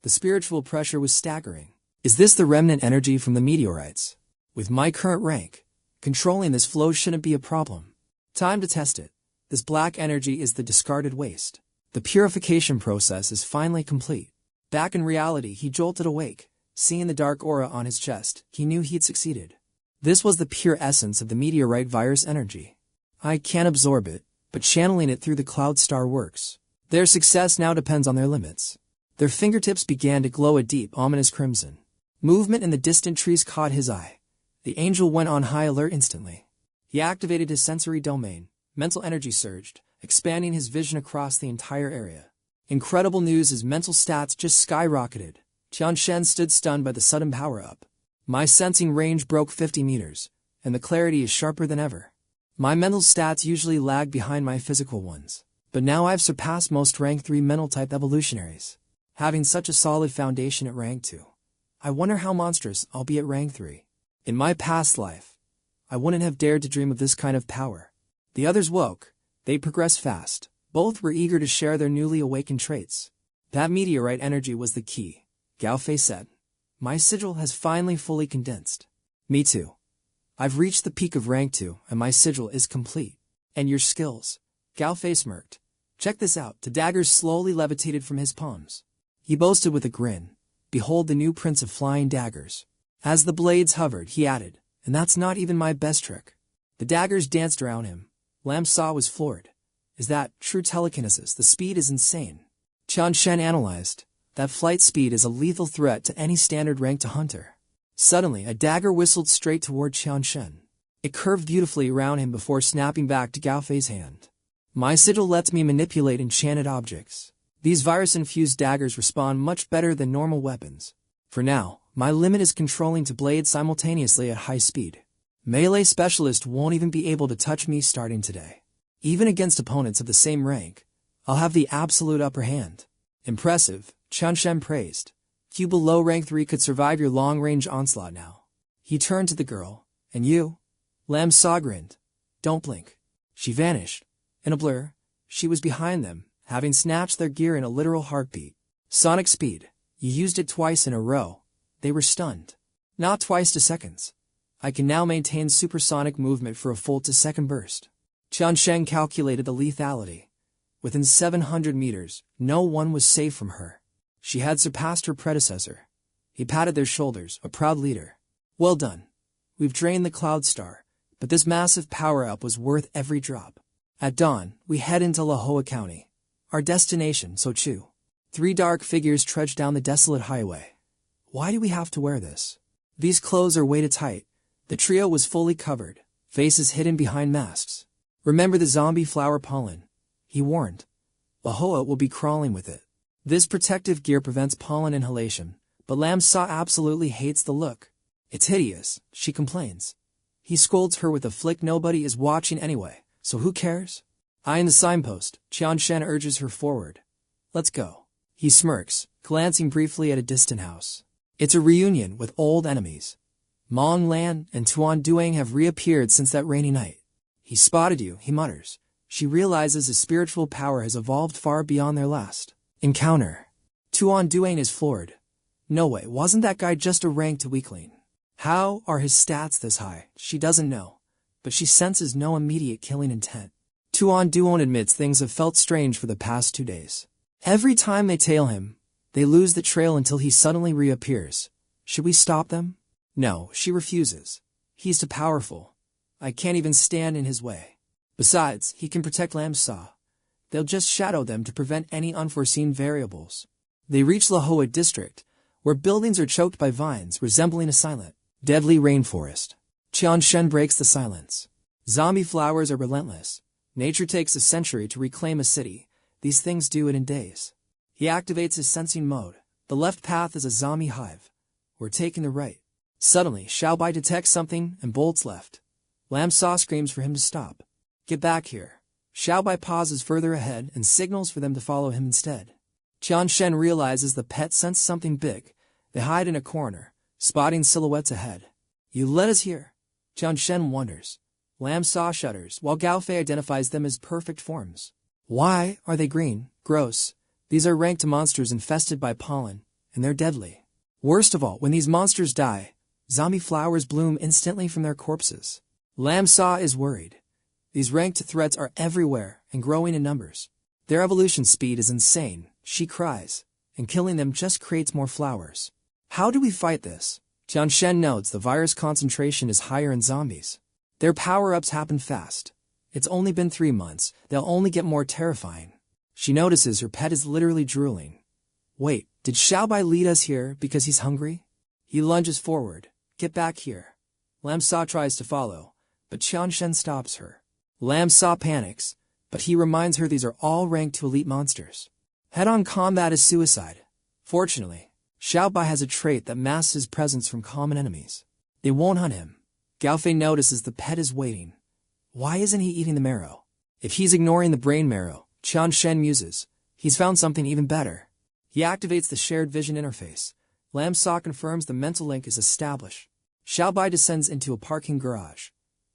The spiritual pressure was staggering. Is this the remnant energy from the meteorites? With my current rank, controlling this flow shouldn't be a problem. Time to test it. This black energy is the discarded waste. The purification process is finally complete. Back in reality, he jolted awake. Seeing the dark aura on his chest, he knew he'd succeeded. This was the pure essence of the meteorite virus energy. I can't absorb it, but channeling it through the cloud star works. Their success now depends on their limits. Their fingertips began to glow a deep, ominous crimson. Movement in the distant trees caught his eye. The angel went on high alert instantly. He activated his sensory domain. Mental energy surged, expanding his vision across the entire area. Incredible news, his mental stats just skyrocketed. Qianshen stood stunned by the sudden power-up. My sensing range broke 50 meters, and the clarity is sharper than ever. My mental stats usually lag behind my physical ones, but now I've surpassed most rank 3 mental-type evolutionaries. Having such a solid foundation at rank 2. I wonder how monstrous I'll be at rank 3. In my past life, I wouldn't have dared to dream of this kind of power. The others woke. They progressed fast. Both were eager to share their newly awakened traits. That meteorite energy was the key, Gao Fei said. My sigil has finally fully condensed. Me too. I've reached the peak of rank 2, and my sigil is complete. And your skills? Gao Fei smirked. Check this out. The daggers slowly levitated from his palms. He boasted with a grin. Behold the new prince of flying daggers. As the blades hovered, he added, and that's not even my best trick. The daggers danced around him. Lam Sa was floored. Is that true telekinesis? The speed is insane. Qianshen analyzed. That flight speed is a lethal threat to any standard ranked hunter. Suddenly, a dagger whistled straight toward Qianshen. It curved beautifully around him before snapping back to Gao Fei's hand. My sigil lets me manipulate enchanted objects. These virus-infused daggers respond much better than normal weapons. For now, my limit is controlling two blades simultaneously at high speed. Melee specialist won't even be able to touch me starting today. Even against opponents of the same rank, I'll have the absolute upper hand. Impressive, Qianshen praised. Few below rank 3 could survive your long-range onslaught now. He turned to the girl. And you? Lam Sa grinned. Don't blink. She vanished. In a blur, she was behind them, having snatched their gear in a literal heartbeat. Sonic speed. You used it twice in a row. They were stunned. Not twice to seconds. I can now maintain supersonic movement for a full 2-second burst. Qianshen calculated the lethality. Within 700 meters, no one was safe from her. She had surpassed her predecessor. He patted their shoulders, a proud leader. Well done. We've drained the Cloud Star, but this massive power-up was worth every drop. At dawn, we head into Lahua County. Our destination, Sochu. 3 dark figures trudged down the desolate highway. Why do we have to wear this? These clothes are way too tight. The trio was fully covered, faces hidden behind masks. Remember the zombie flower pollen, he warned. Lahua will be crawling with it. This protective gear prevents pollen inhalation, but Lam Sa absolutely hates the look. It's hideous, she complains. He scolds her with a flick. Nobody is watching anyway, so who cares? Eyeing the signpost, Qianshen urges her forward. Let's go. He smirks, glancing briefly at a distant house. It's a reunion with old enemies. Mong Lan and Tuan Duang have reappeared since that rainy night. He spotted you, he mutters. She realizes his spiritual power has evolved far beyond their last encounter. Tuan Duang is floored. No way, wasn't that guy just a rank 2 weakling? How are his stats this high? She doesn't know, but she senses no immediate killing intent. Tuan Duon admits things have felt strange for the past 2 days. Every time they tail him, they lose the trail until he suddenly reappears. Should we stop them? No, she refuses. He's too powerful. I can't even stand in his way. Besides, he can protect 𝐒𝐿𝐷. They'll just shadow them to prevent any unforeseen variables. They reach 𝐒𝐿𝐷 district, where buildings are choked by vines resembling a silent, deadly rainforest. Qianshen breaks the silence. Zombie flowers are relentless. Nature takes a century to reclaim a city. These things do it in days. He activates his sensing mode. The left path is a zombie hive. We're taking the right. Suddenly, Xiaobai detects something and bolts left. 𝐿𝐿𝐷 screams for him to stop. Get back here. Xiaobai pauses further ahead and signals for them to follow him instead. Qianshen realizes the pet sense something big. They hide in a corner, spotting silhouettes ahead. You led us here. Qianshen wonders. 𝐿𝐿𝐷 shudders, while Gaofei identifies them as perfect forms. Why are they green? Gross. These are ranked monsters infested by pollen, and they're deadly. Worst of all, when these monsters die, zombie flowers bloom instantly from their corpses. 𝐿𝐿𝐷 is worried. These ranked threats are everywhere and growing in numbers. Their evolution speed is insane, she cries, and killing them just creates more flowers. How do we fight this? Qianshen notes the virus concentration is higher in zombies. Their power-ups happen fast. It's only been 3 months, they'll only get more terrifying. She notices her pet is literally drooling. Wait, did Xiaobai lead us here because he's hungry? He lunges forward. Get back here. 𝐿𝐿𝐷 tries to follow, but Qianshen stops her. 𝐿𝐿𝐷 panics, but he reminds her these are all ranked to elite monsters. Head-on combat is suicide. Fortunately, Xiaobai has a trait that masks his presence from common enemies. They won't hunt him. Gaofei notices the pet is waiting. Why isn't he eating the marrow? If he's ignoring the brain marrow, Qianshen muses. He's found something even better. He activates the shared vision interface. 𝐿𝐿𝐷 confirms the mental link is established. Xiaobai descends into a parking garage.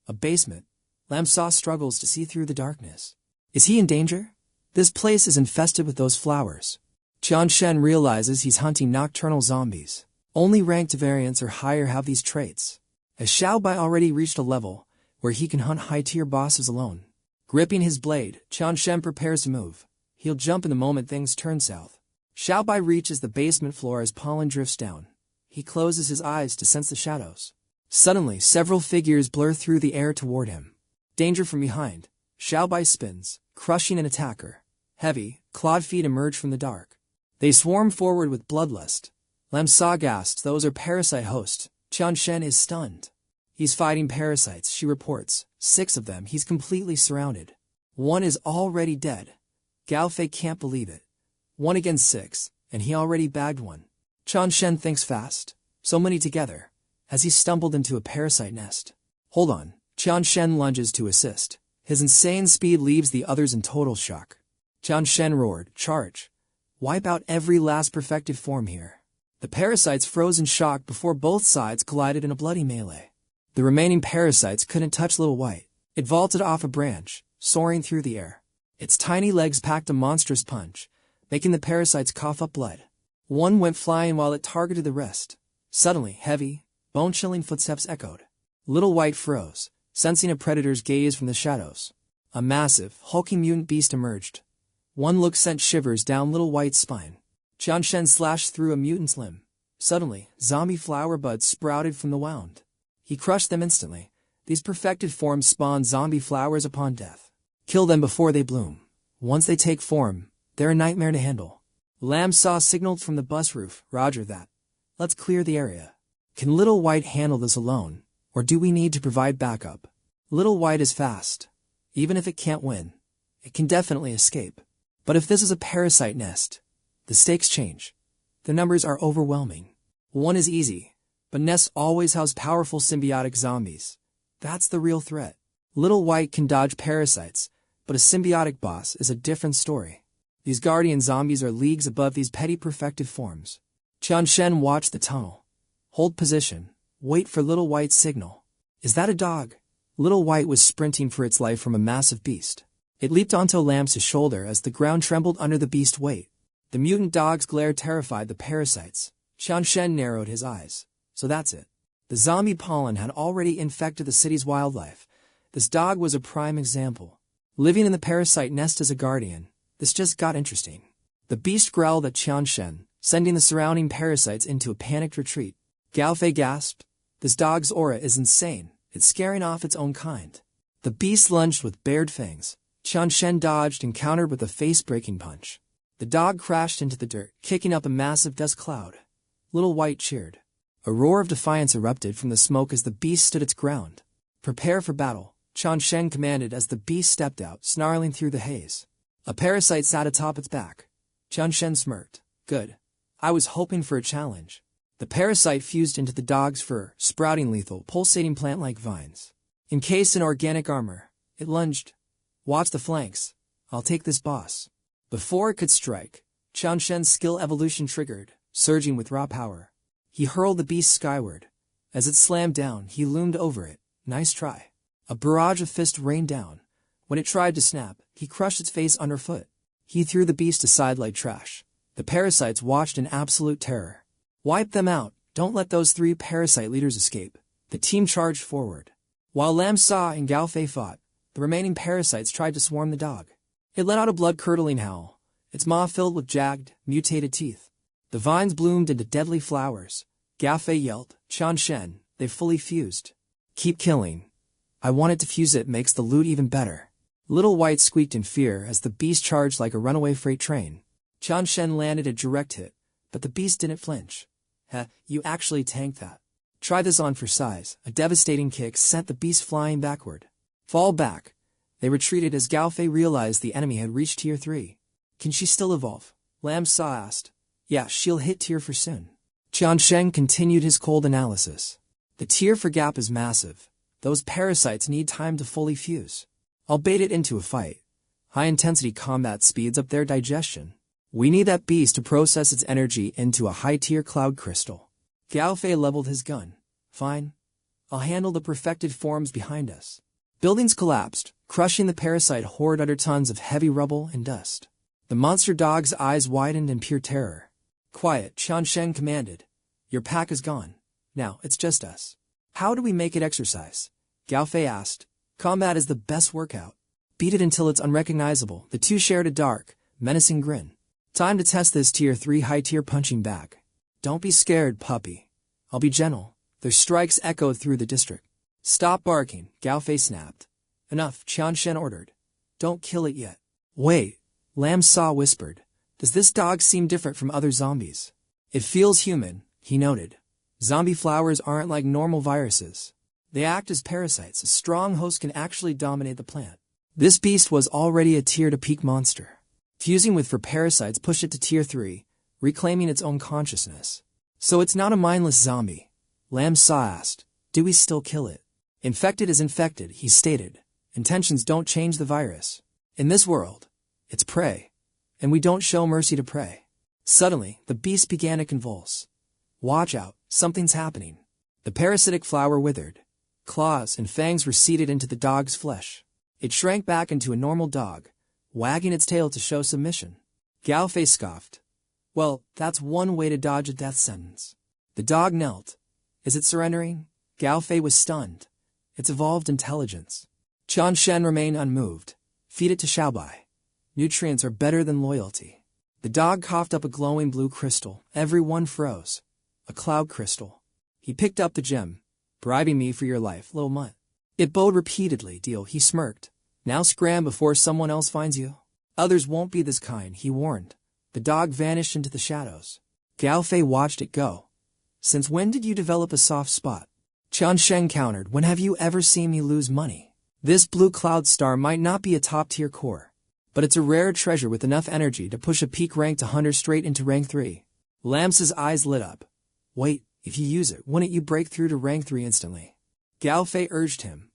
A basement. 𝐿𝐿𝐷 struggles to see through the darkness. Is he in danger? This place is infested with those flowers. Qianshen realizes he's hunting nocturnal zombies. Only ranked variants or higher have these traits. As Xiaobai already reached a level where he can hunt high-tier bosses alone. Gripping his blade, Qianshen prepares to move. He'll jump in the moment things turn south. Xiaobai reaches the basement floor as pollen drifts down. He closes his eyes to sense the shadows. Suddenly, several figures blur through the air toward him. Danger from behind. Xiaobai spins, crushing an attacker. Heavy, clawed feet emerge from the dark. They swarm forward with bloodlust. 𝐿𝐿𝐷 gasps, those are parasite hosts. Qianshen is stunned. He's fighting parasites, she reports. 6 of them, he's completely surrounded. 1 is already dead. Gaofei can't believe it. 1 against 6, and he already bagged 1. Qianshen thinks fast. So many together. Has he stumbled into a parasite nest? Hold on. Qianshen lunges to assist. His insane speed leaves the others in total shock. Qianshen roared, charge. Wipe out every last perfected form here. The parasites froze in shock before both sides collided in a bloody melee. The remaining parasites couldn't touch Little White. It vaulted off a branch, soaring through the air. Its tiny legs packed a monstrous punch, making the parasites cough up blood. 1 went flying while it targeted the rest. Suddenly, heavy, bone-chilling footsteps echoed. Little White froze, sensing a predator's gaze from the shadows. A massive, hulking mutant beast emerged. 1 look sent shivers down Little White's spine. Qianshen slashed through a mutant's limb. Suddenly, zombie flower buds sprouted from the wound. He crushed them instantly. These perfected forms spawn zombie flowers upon death. Kill them before they bloom. Once they take form, they're a nightmare to handle. 𝐿𝐿𝐷 signaled from the bus roof, Roger that. Let's clear the area. Can Little White handle this alone, or do we need to provide backup? Little White is fast. Even if it can't win, it can definitely escape. But if this is a parasite nest, the stakes change. The numbers are overwhelming. 1 is easy, but nests always house powerful symbiotic zombies. That's the real threat. Little White can dodge parasites, but a symbiotic boss is a different story. These guardian zombies are leagues above these petty perfected forms. Qianshen watched the tunnel. Hold position. Wait for Little White's signal. Is that a dog? Little White was sprinting for its life from a massive beast. It leaped onto 𝐿𝐷's shoulder as the ground trembled under the beast's weight. The mutant dog's glare terrified the parasites. Qianshen narrowed his eyes. So that's it. The zombie pollen had already infected the city's wildlife. This dog was a prime example. Living in the parasite nest as a guardian, this just got interesting. The beast growled at Qianshen, sending the surrounding parasites into a panicked retreat. Gaofei gasped, "This dog's aura is insane. It's scaring off its own kind." The beast lunged with bared fangs. Qianshen dodged and countered with a face-breaking punch. The dog crashed into the dirt, kicking up a massive dust cloud. Little White cheered. A roar of defiance erupted from the smoke as the beast stood its ground. "Prepare for battle," Qianshen commanded as the beast stepped out, snarling through the haze. A parasite sat atop its back. Qianshen smirked. "Good. I was hoping for a challenge." The parasite fused into the dog's fur, sprouting lethal, pulsating plant-like vines. Encased in organic armor, it lunged. "Watch the flanks. I'll take this boss." Before it could strike, Qianshen's skill evolution triggered, surging with raw power. He hurled the beast skyward. As it slammed down, he loomed over it. "Nice try." A barrage of fists rained down. When it tried to snap, he crushed its face underfoot. He threw the beast aside like trash. The parasites watched in absolute terror. "Wipe them out. Don't let those 3 parasite leaders escape." The team charged forward. While Lam Sa and Gaofei fought, the remaining parasites tried to swarm the dog. It let out a blood-curdling howl, its maw filled with jagged, mutated teeth. The vines bloomed into deadly flowers. Gaofei yelled, "Qianshen, they've fully fused. Keep killing. I wanted to fuse it makes the loot even better." Little White squeaked in fear as the beast charged like a runaway freight train. Qianshen landed a direct hit, but the beast didn't flinch. You actually tanked that. Try this on for size." A devastating kick sent the beast flying backward. "Fall back." They retreated as Gaofei realized the enemy had reached Tier 3. "Can she still evolve?" Lam Sa asked. "Yeah, she'll hit Tier 4 soon." Qianshen continued his cold analysis. "The Tier 4 gap is massive. Those parasites need time to fully fuse. I'll bait it into a fight. High-intensity combat speeds up their digestion. We need that beast to process its energy into a high-tier cloud crystal." Gaofei leveled his gun. "Fine. I'll handle the perfected forms behind us." Buildings collapsed, crushing the parasite horde under tons of heavy rubble and dust. The monster dog's eyes widened in pure terror. "Quiet," Qianshen commanded. "Your pack is gone. Now it's just us." "How do we make it exercise?" Gaofei asked. "Combat is the best workout. Beat it until it's unrecognizable." The two shared a dark, menacing grin. "Time to test this Tier 3 high-tier punching bag. Don't be scared, puppy. I'll be gentle." Their strikes echoed through the district. "Stop barking," Gaofei snapped. "Enough," Qianshen ordered. "Don't kill it yet." "Wait," Lam Sa whispered. "Does this dog seem different from other zombies?" "It feels human," he noted. "Zombie flowers aren't like normal viruses. They act as parasites. A strong host can actually dominate the plant." This beast was already a Tier 2 peak monster. Fusing with 4 parasites pushed it to Tier 3, reclaiming its own consciousness. "So it's not a mindless zombie?" Lam Sa asked. "Do we still kill it?" "Infected is infected," he stated. "Intentions don't change the virus. In this world, it's prey, and we don't show mercy to prey." Suddenly, the beast began to convulse. "Watch out, something's happening." The parasitic flower withered. Claws and fangs receded into the dog's flesh. It shrank back into a normal dog, wagging its tail to show submission. Gaofei scoffed. "Well, that's one way to dodge a death sentence." The dog knelt. "Is it surrendering?" Gaofei was stunned. "It's evolved intelligence." Qianshen remained unmoved. "Feed it to Xiaobai. Nutrients are better than loyalty." The dog coughed up a glowing blue crystal. Everyone froze. A cloud crystal. He picked up the gem. "Bribing me for your life, little mutt." It bowed repeatedly. "Deal," he smirked. "Now scram before someone else finds you." "Others won't be this kind," he warned. The dog vanished into the shadows. Gaofei watched it go. "Since when did you develop a soft spot?" Qianshen countered. "When have you ever seen me lose money? This blue cloud star might not be a top-tier core, but it's a rare treasure with enough energy to push a peak-ranked hunter straight into rank 3. Lamsa's eyes lit up. "Wait, if you use it, wouldn't you break through to rank 3 instantly?" Gaofei urged him.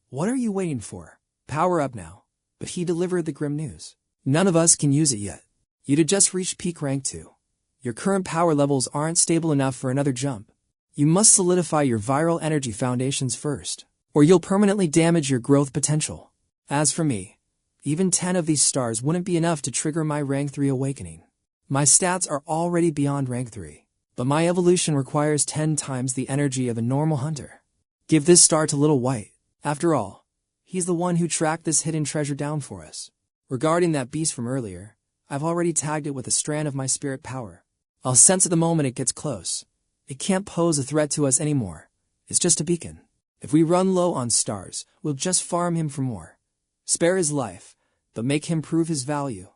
"What are you waiting for? Power up now." But he delivered the grim news. "None of us can use it yet. You'd have just reached peak rank 2. Your current power levels aren't stable enough for another jump. You must solidify your viral energy foundations first, or you'll permanently damage your growth potential. As for me, even 10 of these stars wouldn't be enough to trigger my rank 3 awakening. My stats are already beyond rank 3. But my evolution requires 10 times the energy of a normal hunter. Give this star to Little White. After all, he's the one who tracked this hidden treasure down for us. Regarding that beast from earlier, I've already tagged it with a strand of my spirit power. I'll sense it the moment it gets close. It can't pose a threat to us anymore. It's just a beacon. If we run low on stars, we'll just farm him for more. Spare his life, but make him prove his value.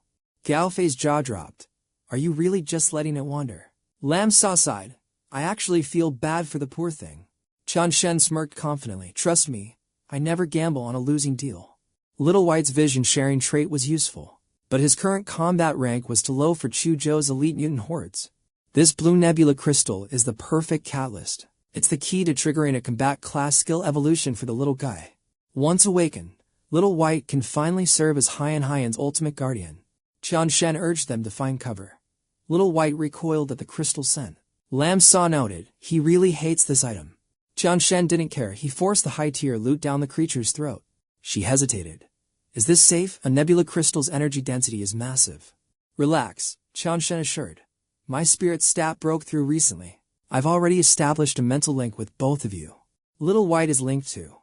Galfei's jaw dropped. Are you really just letting it wander? Lam Sa sighed. I actually feel bad for the poor thing. Qian Shen smirked confidently. Trust me, I never gamble on a losing deal. Little White's vision-sharing trait was useful, but his current combat rank was too low for 𝐁𝐄𝐓𝑑𝐀 elite mutant hordes. This blue nebula crystal is the perfect catalyst. It's the key to triggering a combat class skill evolution for the little guy. Once awakened, Little White can finally serve as 𝐒𝐈𝐍𝐻's ultimate guardian. Qian Shen urged them to find cover. Little White recoiled at the crystal scent. Lam Sa noted, he really hates this item. Qian Shen didn't care. He forced the high-tier loot down the creature's throat. She hesitated. Is this safe? A nebula crystal's energy density is massive. Relax, Qian Shen assured. My spirit stat broke through recently. I've already established a mental link with both of you. Little White is linked to.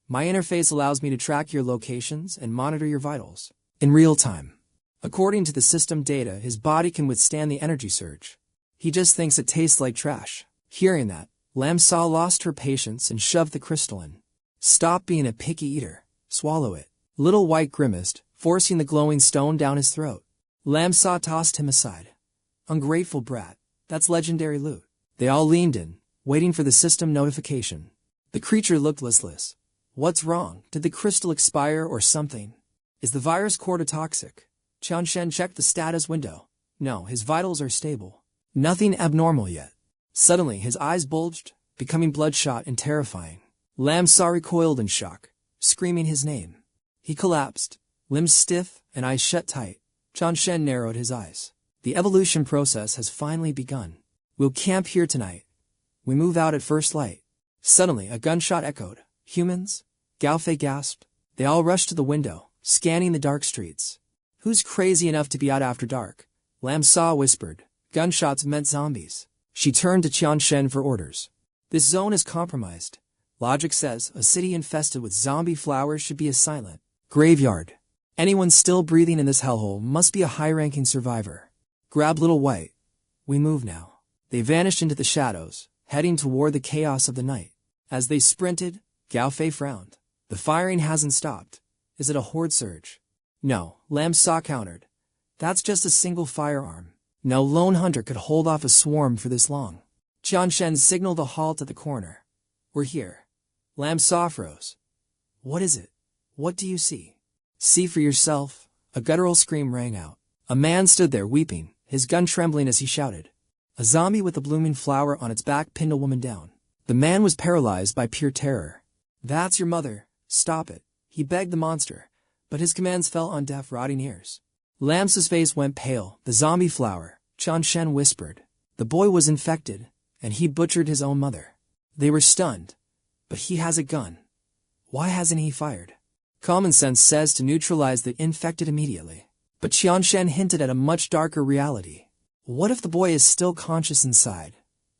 My interface allows me to track your locations and monitor your vitals in real time. According to the system data, his body can withstand the energy surge. He just thinks it tastes like trash. Hearing that, Lam Sa lost her patience and shoved the crystal in. Stop being a picky eater. Swallow it. Little White grimaced, forcing the glowing stone down his throat. Lam Sa tossed him aside. Ungrateful brat. That's legendary loot. They all leaned in, waiting for the system notification. The creature looked listless. What's wrong? Did the crystal expire or something? Is the virus cortotoxic? Qian Shen checked the status window. No, his vitals are stable. Nothing abnormal yet. Suddenly, his eyes bulged, becoming bloodshot and terrifying. Lam Sa recoiled in shock, screaming his name. He collapsed, limbs stiff and eyes shut tight. Qian Shen narrowed his eyes. The evolution process has finally begun. We'll camp here tonight. We move out at first light. Suddenly, a gunshot echoed. Humans? Galfei gasped. They all rushed to the window, scanning the dark streets. Who's crazy enough to be out after dark? Lam Sa whispered. Gunshots meant zombies. She turned to Qian Shen for orders. This zone is compromised. Logic says a city infested with zombie flowers should be a silent graveyard. Anyone still breathing in this hellhole must be a high-ranking survivor. Grab Little White. We move now. They vanished into the shadows, heading toward the chaos of the night. As they sprinted, Galfei frowned. The firing hasn't stopped. Is it a horde surge? No, Lam Sa countered. That's just a single firearm. No lone hunter could hold off a swarm for this long. Qian Shen signaled a halt at the corner. We're here. Lam Sa froze. What is it? What do you see? See for yourself. A guttural scream rang out. A man stood there weeping, his gun trembling as he shouted. A zombie with a blooming flower on its back pinned a woman down. The man was paralyzed by pure terror. That's your mother. Stop it. He begged the monster, but his commands fell on deaf, rotting ears. Lam Sa's face went pale. The zombie flower, Qian Shen whispered. The boy was infected, and he butchered his own mother. They were stunned. But he has a gun. Why hasn't he fired? Common sense says to neutralize the infected immediately. But Qian Shen hinted at a much darker reality. What if the boy is still conscious inside?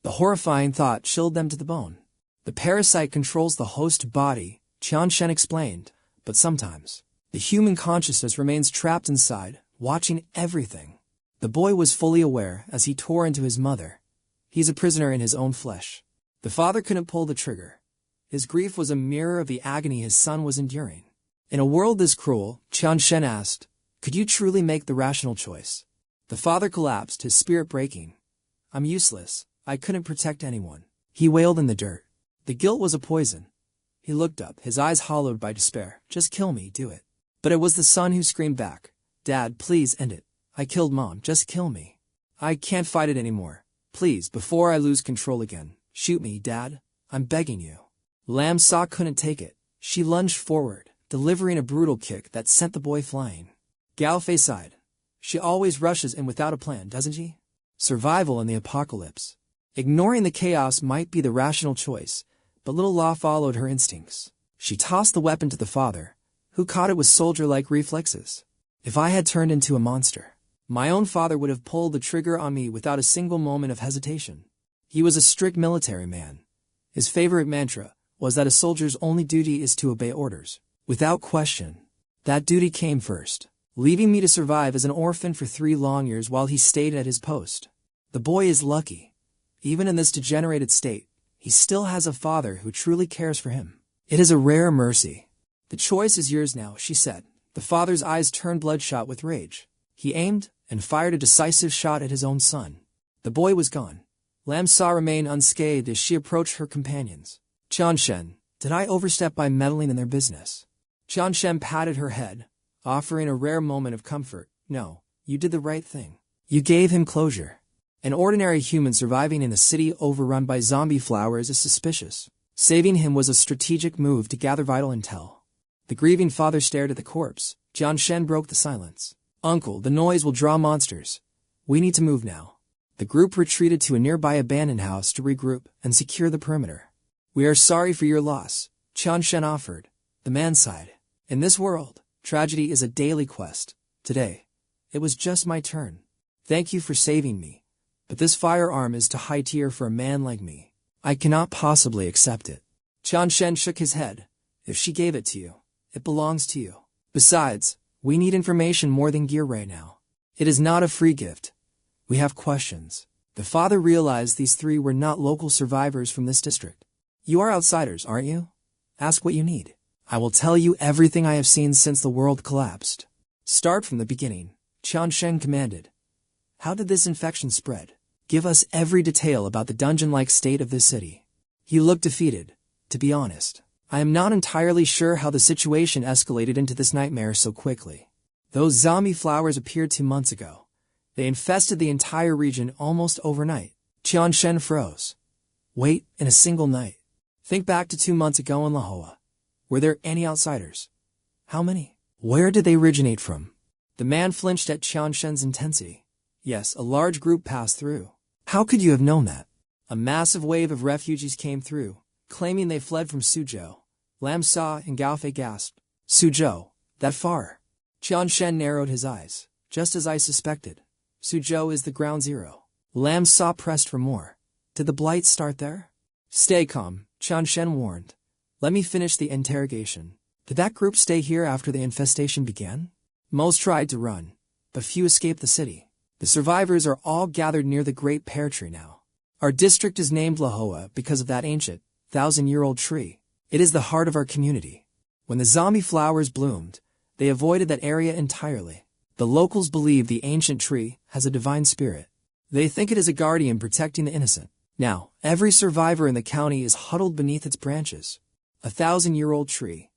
The horrifying thought chilled them to the bone. The parasite controls the host body, Qian Shen explained, but sometimes the human consciousness remains trapped inside, watching everything. The boy was fully aware as he tore into his mother. He's a prisoner in his own flesh. The father couldn't pull the trigger. His grief was a mirror of the agony his son was enduring. In a world this cruel, Qian Shen asked, could you truly make the rational choice? The father collapsed, his spirit breaking. I'm useless. I couldn't protect anyone. He wailed in the dirt. The guilt was a poison. He looked up, his eyes hollowed by despair. Just kill me, do it. But it was the son who screamed back. Dad, please end it. I killed Mom, just kill me. I can't fight it anymore. Please, before I lose control again. Shoot me, Dad. I'm begging you. Lam Sa couldn't take it. She lunged forward, delivering a brutal kick that sent the boy flying. Galfei sighed. She always rushes in without a plan, doesn't she? Survival in the apocalypse. Ignoring the chaos might be the rational choice, but little Law followed her instincts. She tossed the weapon to the father, who caught it with soldier-like reflexes. If I had turned into a monster, my own father would have pulled the trigger on me without a single moment of hesitation. He was a strict military man. His favorite mantra was that a soldier's only duty is to obey orders. Without question, that duty came first, leaving me to survive as an orphan for 3 long years while he stayed at his post. The boy is lucky. Even in this degenerated state, he still has a father who truly cares for him. It is a rare mercy. The choice is yours now, she said. The father's eyes turned bloodshot with rage. He aimed and fired a decisive shot at his own son. The boy was gone. Lam Sa remained unscathed as she approached her companions. Qianshen, did I overstep by meddling in their business? Qianshen patted her head, offering a rare moment of comfort. No, you did the right thing. You gave him closure. An ordinary human surviving in a city overrun by zombie flowers is suspicious. Saving him was a strategic move to gather vital intel. The grieving father stared at the corpse. Qianshen broke the silence. Uncle, the noise will draw monsters. We need to move now. The group retreated to a nearby abandoned house to regroup and secure the perimeter. We are sorry for your loss, Qianshen offered. The man sighed. In this world, tragedy is a daily quest. Today, it was just my turn. Thank you for saving me. But this firearm is too high tier for a man like me. I cannot possibly accept it. Qianshen shook his head. If she gave it to you, it belongs to you. Besides, we need information more than gear right now. It is not a free gift. We have questions. The father realized these 3 were not local survivors from this district. You are outsiders, aren't you? Ask what you need. I will tell you everything I have seen since the world collapsed. Start from the beginning, Qianshen commanded. How did this infection spread? Give us every detail about the dungeon-like state of this city. He looked defeated. To be honest, I am not entirely sure how the situation escalated into this nightmare so quickly. Those zombie flowers appeared 2 months ago. They infested the entire region almost overnight. Qianshen froze. Wait, in a single night. Think back to 2 months ago in 𝐒𝐊𝐢. Were there any outsiders? How many? Where did they originate from? The man flinched at Qianshen's intensity. Yes, a large group passed through. How could you have known that? A massive wave of refugees came through, claiming they fled from Suzhou. Lam Sa and Gaofei gasped. Suzhou? That far? Qianshen narrowed his eyes. Just as I suspected. Suzhou is the ground zero. Lam Sa pressed for more. Did the blight start there? Stay calm, Qianshen warned. Let me finish the interrogation. Did that group stay here after the infestation began? Most tried to run, but few escaped the city. The survivors are all gathered near the great pear tree now. Our district is named 𝐒𝐊𝐢 because of that ancient, 1,000-year-old tree. It is the heart of our community. When the zombie flowers bloomed, they avoided that area entirely. The locals believe the ancient tree has a divine spirit. They think it is a guardian protecting the innocent. Now, every survivor in the county is huddled beneath its branches. A 1,000-year-old tree.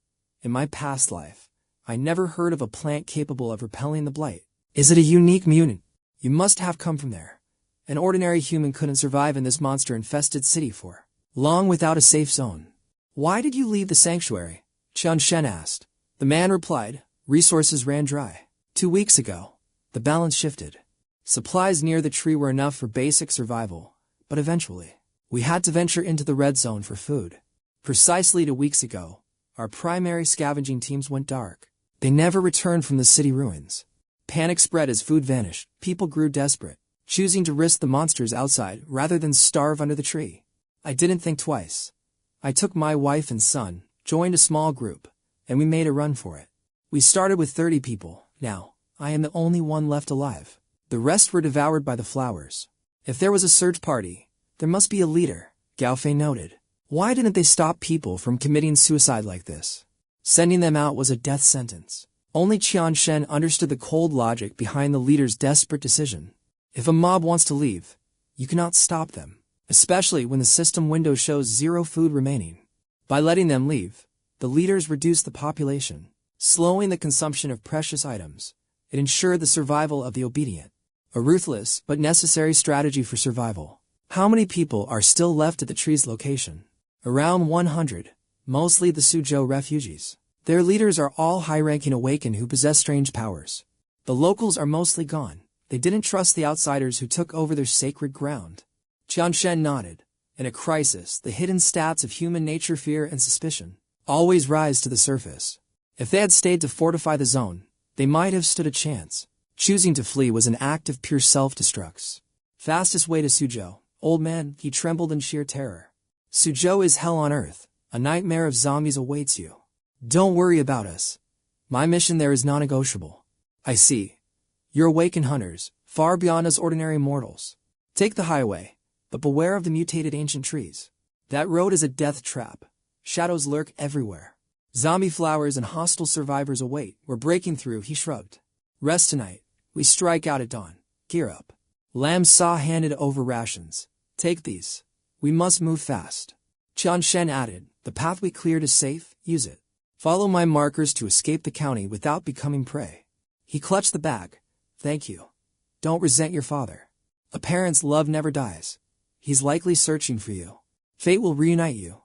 In my past life, I never heard of a plant capable of repelling the blight. Is it a unique mutant? You must have come from there. An ordinary human couldn't survive in this monster-infested city for long without a safe zone. Why did you leave the sanctuary? Qianshen asked. The man replied, resources ran dry. 2 weeks ago, the balance shifted. Supplies near the tree were enough for basic survival, but eventually, we had to venture into the red zone for food. Precisely 2 weeks ago, our primary scavenging teams went dark. They never returned from the city ruins. Panic spread as food vanished. People grew desperate, choosing to risk the monsters outside rather than starve under the tree. I didn't think twice. I took my wife and son, joined a small group, and we made a run for it. We started with 30 people. Now, I am the only one left alive. The rest were devoured by the flowers. If there was a search party, there must be a leader, Gaofei noted. Why didn't they stop people from committing suicide like this? Sending them out was a death sentence. Only Qianshen understood the cold logic behind the leader's desperate decision. If a mob wants to leave, you cannot stop them, especially when the system window shows 0 food remaining. By letting them leave, the leaders reduced the population, slowing the consumption of precious items. It ensured the survival of the obedient. A ruthless but necessary strategy for survival. How many people are still left at the tree's location? Around 100, mostly the Suzhou refugees. Their leaders are all high-ranking awakened who possess strange powers. The locals are mostly gone. They didn't trust the outsiders who took over their sacred ground. Qianshen nodded. In a crisis, the hidden stats of human nature, fear and suspicion, always rise to the surface. If they had stayed to fortify the zone, they might have stood a chance. Choosing to flee was an act of pure self-destruct. Fastest way to Suzhou, Old man, he trembled in sheer terror. 𝐒𝐊𝐢 is hell on earth. A nightmare of zombies awaits you. Don't worry about us. My mission there is non-negotiable. I see. You're awakened hunters, far beyond us ordinary mortals. Take the highway, but beware of the mutated ancient trees. That road is a death trap. Shadows lurk everywhere. Zombie flowers and hostile survivors await. We're breaking through, he shrugged. Rest tonight. We strike out at dawn. Gear up. 𝐿 handed over rations. Take these. We must move fast. Qian Shen added, the path we cleared is safe, use it. Follow my markers to escape the county without becoming prey. He clutched the bag. Thank you. Don't resent your father. A parent's love never dies. He's likely searching for you. Fate will reunite you.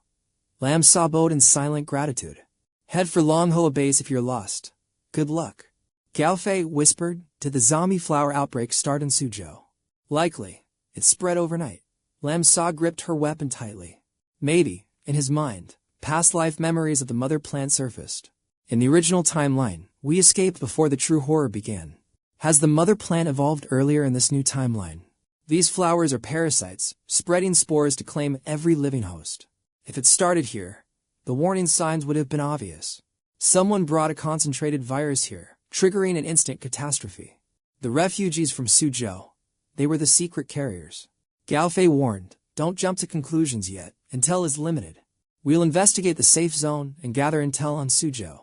𝐿 bowed in silent gratitude. Head for 𝐒𝐊𝐢 base if you're lost. Good luck. Gaofei whispered, did the zombie flower outbreak start in 𝐒𝐊𝐢? Likely. It spread overnight. 𝐿 gripped her weapon tightly. Maybe, in his mind, past life memories of the mother plant surfaced. In the original timeline, we escaped before the true horror began. Has the mother plant evolved earlier in this new timeline? These flowers are parasites, spreading spores to claim every living host. If it started here, the warning signs would have been obvious. Someone brought a concentrated virus here, triggering an instant catastrophe. The refugees from 𝐒𝐊𝐢, they were the secret carriers. Gaofei warned, don't jump to conclusions yet, intel is limited. We'll investigate the safe zone and gather intel on 𝐒𝐊𝐢.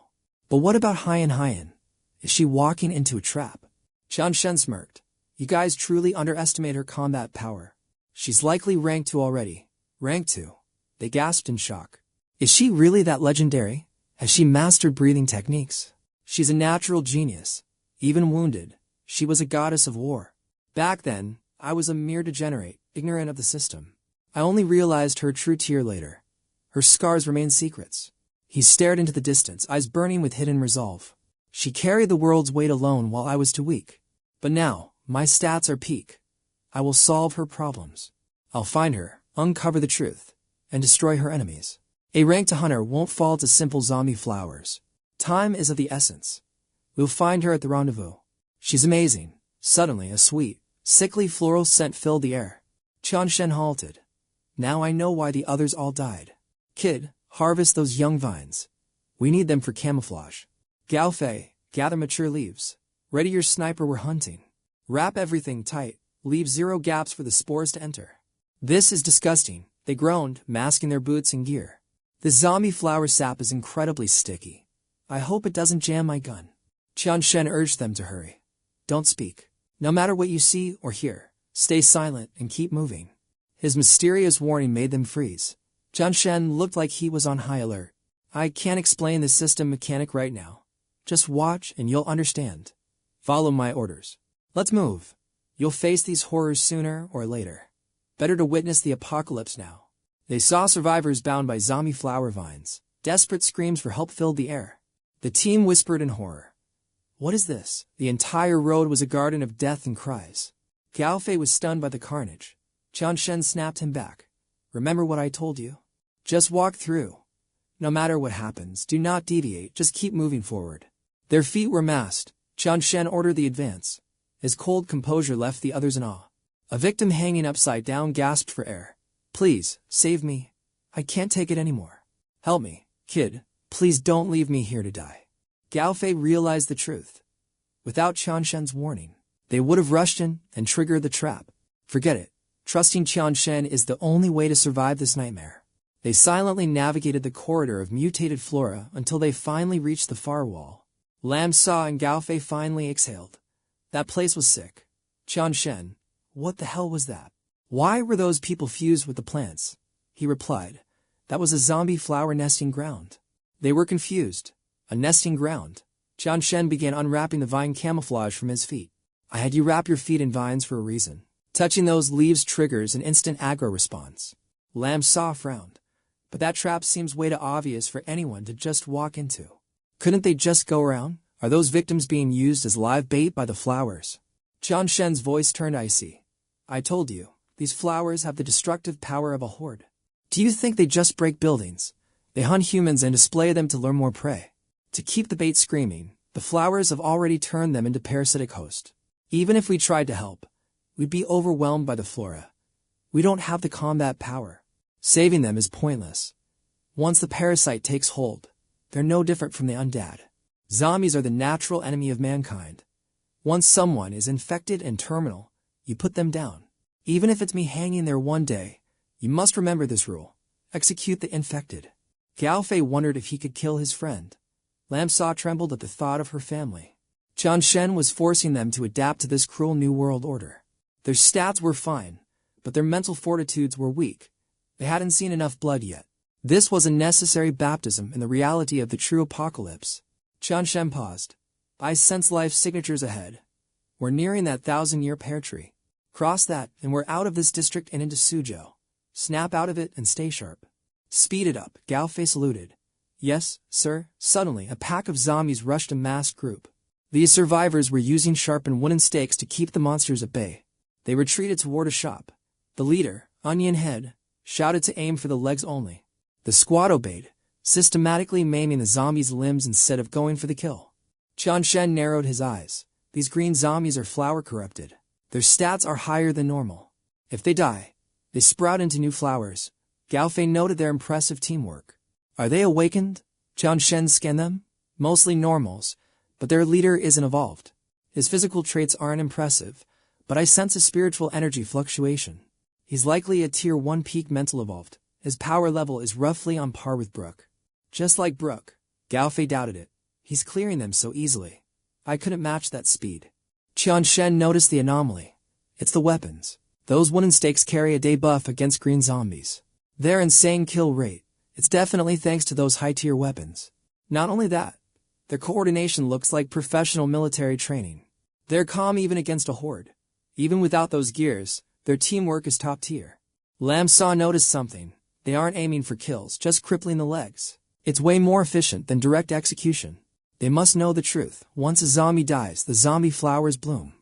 But what about 𝐒𝐖𝐁? Is she walking into a trap? Qian Shen smirked. You guys truly underestimate her combat power. She's likely rank 2 already. Rank 2. They gasped in shock. Is she really that legendary? Has she mastered breathing techniques? She's a natural genius. Even wounded, she was a goddess of war. Back then, I was a mere degenerate, ignorant of the system. I only realized her true tier later. Her scars remain secrets. He stared into the distance, eyes burning with hidden resolve. She carried the world's weight alone while I was too weak. But now, my stats are peak. I will solve her problems. I'll find her, uncover the truth, and destroy her enemies. A ranked hunter won't fall to simple zombie flowers. Time is of the essence. We'll find her at the rendezvous. She's amazing. Suddenly, a sweet, sickly floral scent filled the air. Qian Shen halted. Now I know why the others all died. Kid, harvest those young vines. We need them for camouflage. Gaofei, gather mature leaves. Ready your sniper, we're hunting. Wrap everything tight. Leave 0 gaps for the spores to enter. This is disgusting, they groaned, masking their boots and gear. The zombie flower sap is incredibly sticky. I hope it doesn't jam my gun. Qian Shen urged them to hurry. Don't speak. No matter what you see or hear, stay silent and keep moving. His mysterious warning made them freeze. Qian Shen looked like he was on high alert. I can't explain the system mechanic right now. Just watch and you'll understand. Follow my orders. Let's move. You'll face these horrors sooner or later. Better to witness the apocalypse now. They saw survivors bound by zombie flower vines. Desperate screams for help filled the air. The team whispered in horror. What is this? The entire road was a garden of death and cries. Gaofei was stunned by the carnage. Qian Shen snapped him back. Remember what I told you? Just walk through. No matter what happens, do not deviate, just keep moving forward. Their feet were masked. Qian Shen ordered the advance. His cold composure left the others in awe. A victim hanging upside down gasped for air. Please, save me. I can't take it anymore. Help me, kid. Please don't leave me here to die. Gaofei realized the truth. Without Qian Shen's warning, they would have rushed in and triggered the trap. Forget it. Trusting Qian Shen is the only way to survive this nightmare. They silently navigated the corridor of mutated flora until they finally reached the far wall. 𝐿 and Gaofei finally exhaled. That place was sick. Qian Shen, what the hell was that? Why were those people fused with the plants? He replied, that was a zombie flower nesting ground. They were confused. A nesting ground. Qian Shen began unwrapping the vine camouflage from his feet. I had you wrap your feet in vines for a reason. Touching those leaves triggers an instant aggro response. 𝐿 frowned. But that trap seems way too obvious for anyone to just walk into. Couldn't they just go around? Are those victims being used as live bait by the flowers? Qian Shen's voice turned icy. I told you, these flowers have the destructive power of a horde. Do you think they just break buildings? They hunt humans and display them to lure more prey. To keep the bait screaming, the flowers have already turned them into parasitic hosts. Even if we tried to help, we'd be overwhelmed by the flora. We don't have the combat power. Saving them is pointless. Once the parasite takes hold, they're no different from the undead. Zombies are the natural enemy of mankind. Once someone is infected and terminal, you put them down. Even if it's me hanging there one day, you must remember this rule. Execute the infected. 𝐒𝐄𝐓 wondered if he could kill his friend. Lam Sa trembled at the thought of her family. Qian Shen was forcing them to adapt to this cruel new world order. Their stats were fine, but their mental fortitudes were weak. They hadn't seen enough blood yet. This was a necessary baptism in the reality of the true apocalypse. Qian Shen paused. I sense life signatures ahead. We're nearing that 1,000-year pear tree. Cross that, and we're out of this district and into Suzhou. Snap out of it and stay sharp. Speed it up, 𝐒𝐄𝐓 saluted. Yes, sir. Suddenly, a pack of zombies rushed a masked group. These survivors were using sharpened wooden stakes to keep the monsters at bay. They retreated toward a shop. The leader, Onion Head, shouted to aim for the legs only. The squad obeyed, systematically maiming the zombies' limbs instead of going for the kill. Qian Shen narrowed his eyes. These green zombies are flower corrupted. Their stats are higher than normal. If they die, they sprout into new flowers. 𝐒𝐄𝐓 noted their impressive teamwork. Are they awakened? Qian Shen scanned them. Mostly normals, but their leader isn't evolved. His physical traits aren't impressive, but I sense a spiritual energy fluctuation. He's likely a Tier 1 peak mental evolved. His power level is roughly on par with Brook. Just like Brook, 𝐒𝐄𝐓 doubted it. He's clearing them so easily. I couldn't match that speed. Qian Shen noticed the anomaly. It's the weapons. Those wooden stakes carry a debuff against green zombies. Their insane kill rate. It's definitely thanks to those high-tier weapons. Not only that, their coordination looks like professional military training. They're calm even against a horde. Even without those gears, their teamwork is top tier. Lam Sa noticed something. They aren't aiming for kills, just crippling the legs. It's way more efficient than direct execution. They must know the truth. Once a zombie dies, the zombie flowers bloom.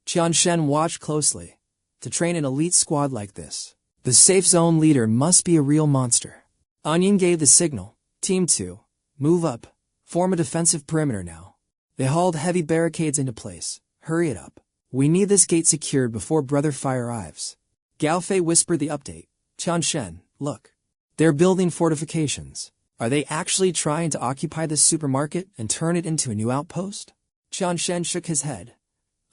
Qian Shen watched closely. To train an elite squad like this, the safe zone leader must be a real monster. Onion gave the signal. Team 2, move up. Form a defensive perimeter now. They hauled heavy barricades into place. Hurry it up. We need this gate secured before Brother Fire arrives. 𝐒𝐄𝐓 whispered the update. Qian Shen, look. They're building fortifications. Are they actually trying to occupy this supermarket and turn it into a new outpost? Qian Shen shook his head.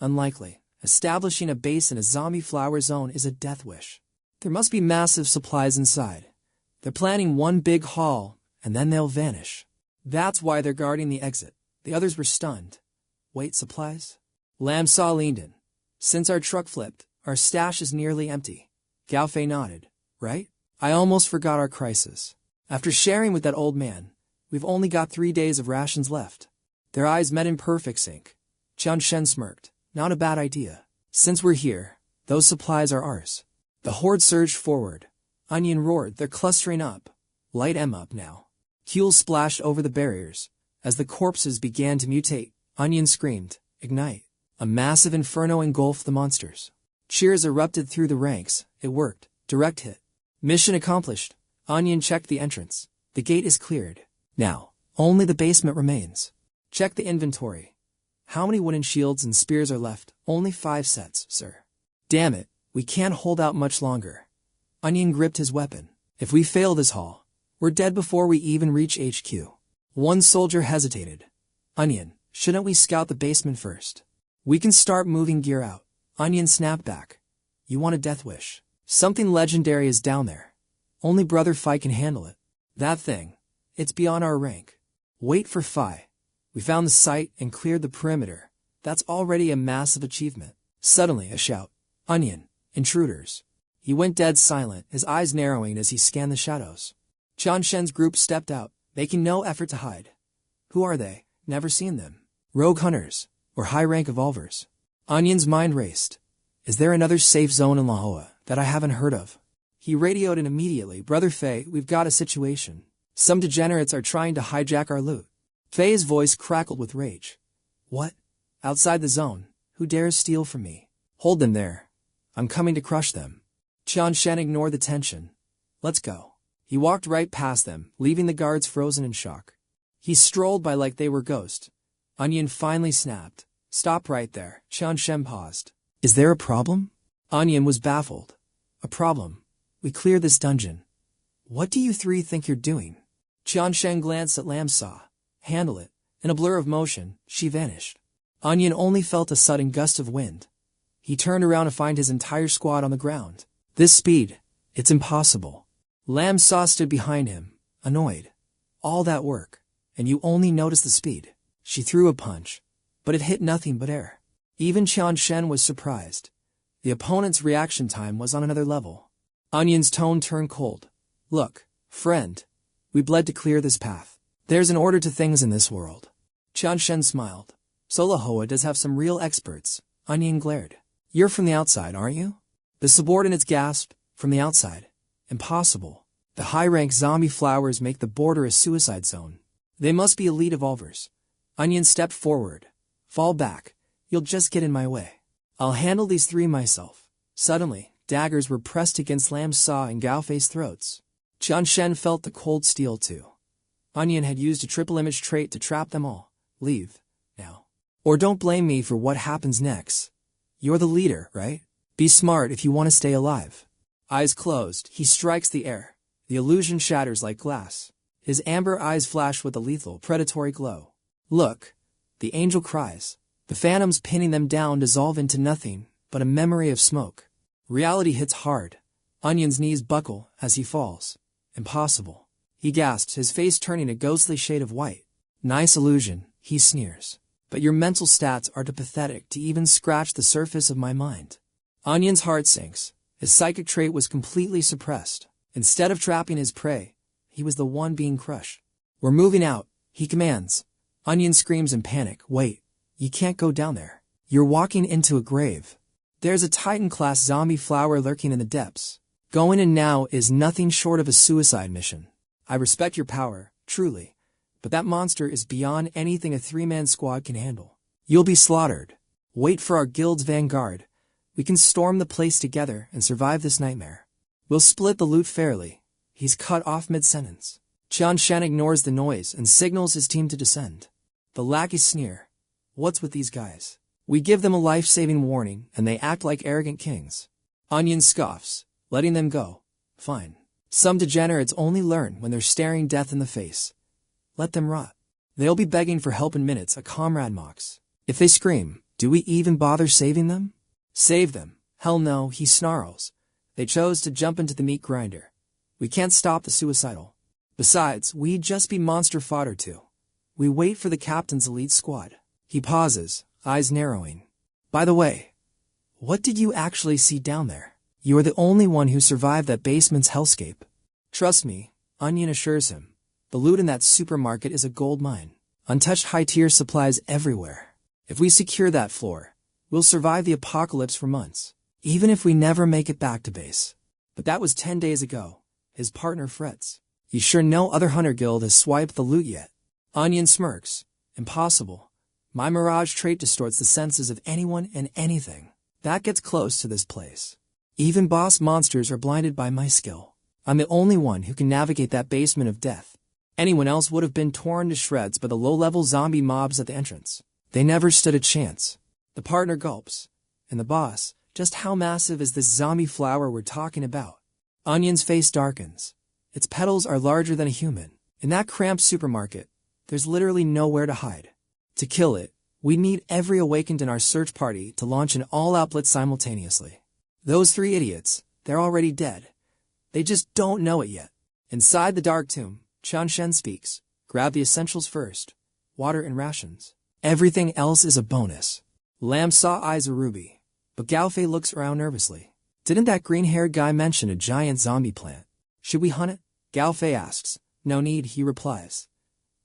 Unlikely. Establishing a base in a zombie flower zone is a death wish. There must be massive supplies inside. They're planning one big haul, and then they'll vanish. That's why they're guarding the exit. The others were stunned. Wait, supplies? Lam Sa leaned in. Since our truck flipped, our stash is nearly empty. 𝐒𝐄𝐓 nodded. Right? I almost forgot our crisis. After sharing with that old man, we've only got 3 days of rations left. Their eyes met in perfect sync. Qian Shen smirked. Not a bad idea. Since we're here, those supplies are ours. The horde surged forward. Onion roared. They're clustering up. Light them up now. Fuel splashed over the barriers. As the corpses began to mutate, Onion screamed, Ignite. A massive inferno engulfed the monsters. Cheers erupted through the ranks. It worked. Direct hit. Mission accomplished. Onion checked the entrance. The gate is cleared. Now, only the basement remains. Check the inventory. How many wooden shields and spears are left? Only 5 sets, sir. Damn it, we can't hold out much longer. Onion gripped his weapon. If we fail this haul, we're dead before we even reach HQ. One soldier hesitated. Onion, shouldn't we scout the basement first? We can start moving gear out. Onion snapped back. You want a death wish? Something legendary is down there. Only Brother Phi can handle it. That thing. It's beyond our rank. Wait for Phi. We found the site and cleared the perimeter. That's already a massive achievement. Suddenly, a shout. Onion. Intruders. He went dead silent, his eyes narrowing as he scanned the shadows. Qian Shen's group stepped out, making no effort to hide. Who are they? Never seen them. Rogue hunters. Or high-rank evolvers. Onion's mind raced. Is there another safe zone in Manhwa that I haven't heard of? He radioed in immediately. Brother Fei, we've got a situation. Some degenerates are trying to hijack our loot. Fei's voice crackled with rage. What? Outside the zone. Who dares steal from me? Hold them there. I'm coming to crush them. Qian Shen ignored the tension. Let's go. He walked right past them, leaving the guards frozen in shock. He strolled by like they were ghosts. Onion finally snapped. Stop right there. Qian Shen paused. Is there a problem? Onion was baffled. A problem. We clear this dungeon. What do you three think you're doing? Qian Shen glanced at Lam Sa. Handle it. In a blur of motion, she vanished. Onion only felt a sudden gust of wind. He turned around to find his entire squad on the ground. This speed, it's impossible. Lam Sa stood behind him, annoyed. All that work, and you only noticed the speed. She threw a punch, but it hit nothing but air. Even Qian Shen was surprised. The opponent's reaction time was on another level. Onion's tone turned cold. Look, friend, we bled to clear this path. There's an order to things in this world. Qian Shen smiled. 𝐒𝐊𝐽 does have some real experts. Onion glared. You're from the outside, aren't you? The subordinates gasped. From the outside. Impossible. The high-rank zombie flowers make the border a suicide zone. They must be elite evolvers. Onion stepped forward. Fall back. You'll just get in my way. I'll handle these three myself. Suddenly, daggers were pressed against Lam Sa and 𝐒𝐊𝐽's throats. Qian Shen felt the cold steel too. Onion had used a triple image trait to trap them all. Leave, now. Or don't blame me for what happens next. You're the leader, right? Be smart if you want to stay alive. Eyes closed, he strikes the air. The illusion shatters like glass. His amber eyes flash with a lethal, predatory glow. Look, the angel cries. The phantoms pinning them down dissolve into nothing but a memory of smoke. Reality hits hard. Onion's knees buckle as he falls. Impossible. He gasps, his face turning a ghostly shade of white. Nice illusion, he sneers. But your mental stats are too pathetic to even scratch the surface of my mind. Onion's heart sinks. His psychic trait was completely suppressed. Instead of trapping his prey, he was the one being crushed. We're moving out, he commands. Onion screams in panic. Wait, you can't go down there. You're walking into a grave. There's a Titan-class zombie flower lurking in the depths. Going in now is nothing short of a suicide mission. I respect your power, truly, but that monster is beyond anything a three-man squad can handle. You'll be slaughtered. Wait for our guild's vanguard. We can storm the place together and survive this nightmare. We'll split the loot fairly. He's cut off mid-sentence. Qian Shen ignores the noise and signals his team to descend. The lackeys sneer. What's with these guys? We give them a life-saving warning, and they act like arrogant kings. Onion scoffs, letting them go. Fine. Some degenerates only learn when they're staring death in the face. Let them rot. They'll be begging for help in minutes, a comrade mocks. If they scream, do we even bother saving them? Save them. Hell no, he snarls. They chose to jump into the meat grinder. We can't stop the suicidal. Besides, we'd just be monster fodder too. We wait for the captain's elite squad. He pauses, eyes narrowing. By the way, what did you actually see down there? You are the only one who survived that basement's hellscape. Trust me, Onion assures him. The loot in that supermarket is a gold mine. Untouched high-tier supplies everywhere. If we secure that floor, we'll survive the apocalypse for months, even if we never make it back to base. But that was 10 days ago. His partner frets. You sure no other hunter guild has swiped the loot yet? Onion smirks. Impossible. My mirage trait distorts the senses of anyone and anything. That gets close to this place. Even boss monsters are blinded by my skill. I'm the only one who can navigate that basement of death. Anyone else would have been torn to shreds by the low-level zombie mobs at the entrance. They never stood a chance. The partner gulps. And the boss, just how massive is this zombie flower we're talking about? Onion's face darkens. Its petals are larger than a human. In that cramped supermarket, there's literally nowhere to hide. To kill it, we need every awakened in our search party to launch an all-out blitz simultaneously. Those three idiots, they're already dead. They just don't know it yet. Inside the dark tomb, Qian Shen speaks. Grab the essentials first. Water and rations. Everything else is a bonus. Lam Sa eyes a ruby, but 𝐒𝐊𝐽 looks around nervously. Didn't that green-haired guy mention a giant zombie plant? Should we hunt it? 𝐒𝐊𝐽 asks. No need, he replies.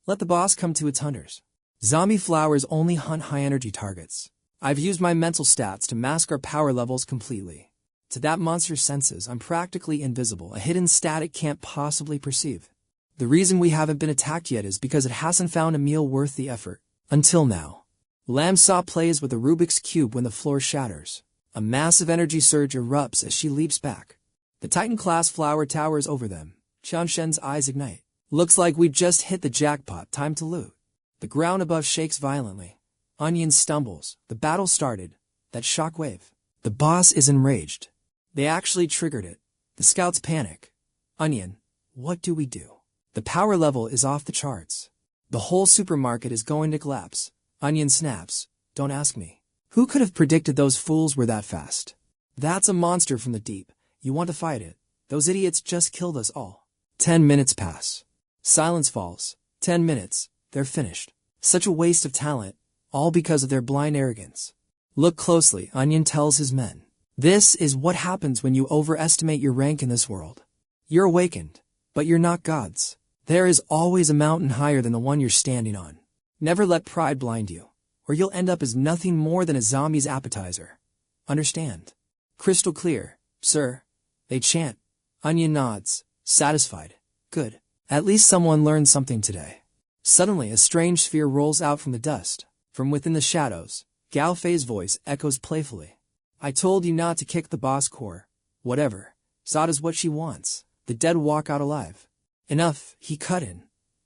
Let the boss come to its hunters. Zombie flowers only hunt high-energy targets. I've used my mental stats to mask our power levels completely. To that monster's senses, I'm practically invisible, a hidden stat it can't possibly perceive. The reason we haven't been attacked yet is because it hasn't found a meal worth the effort. Until now. Lam Sa plays with a Rubik's Cube when the floor shatters. A massive energy surge erupts as she leaps back. The Titan-class flower towers over them. Qian Shen's eyes ignite. Looks like we just hit the jackpot, time to loot. The ground above shakes violently. Onion stumbles. The battle started. That shockwave. The boss is enraged. They actually triggered it. The scouts panic. Onion, what do we do? The power level is off the charts. The whole supermarket is going to collapse. Onion snaps. Don't ask me. Who could have predicted those fools were that fast? That's a monster from the deep. You want to fight it. Those idiots just killed us all. 10 minutes pass. Silence falls. 10 minutes. They're finished. Such a waste of talent, all because of their blind arrogance. Look closely, Onion tells his men. This is what happens when you overestimate your rank in this world. You're awakened, but you're not gods. There is always a mountain higher than the one you're standing on. Never let pride blind you, or you'll end up as nothing more than a zombie's appetizer. Understand? Crystal clear, sir. They chant. Onion nods, satisfied. Good. At least someone learned something today. Suddenly, a strange sphere rolls out from the dust. From within the shadows, 𝐒𝐄𝐓𝐑𝐀𝐘𝐄𝐃 voice echoes playfully. I told you not to kick the boss core. Whatever. Sada's what she wants. The dead walk out alive. Enough, he cut in.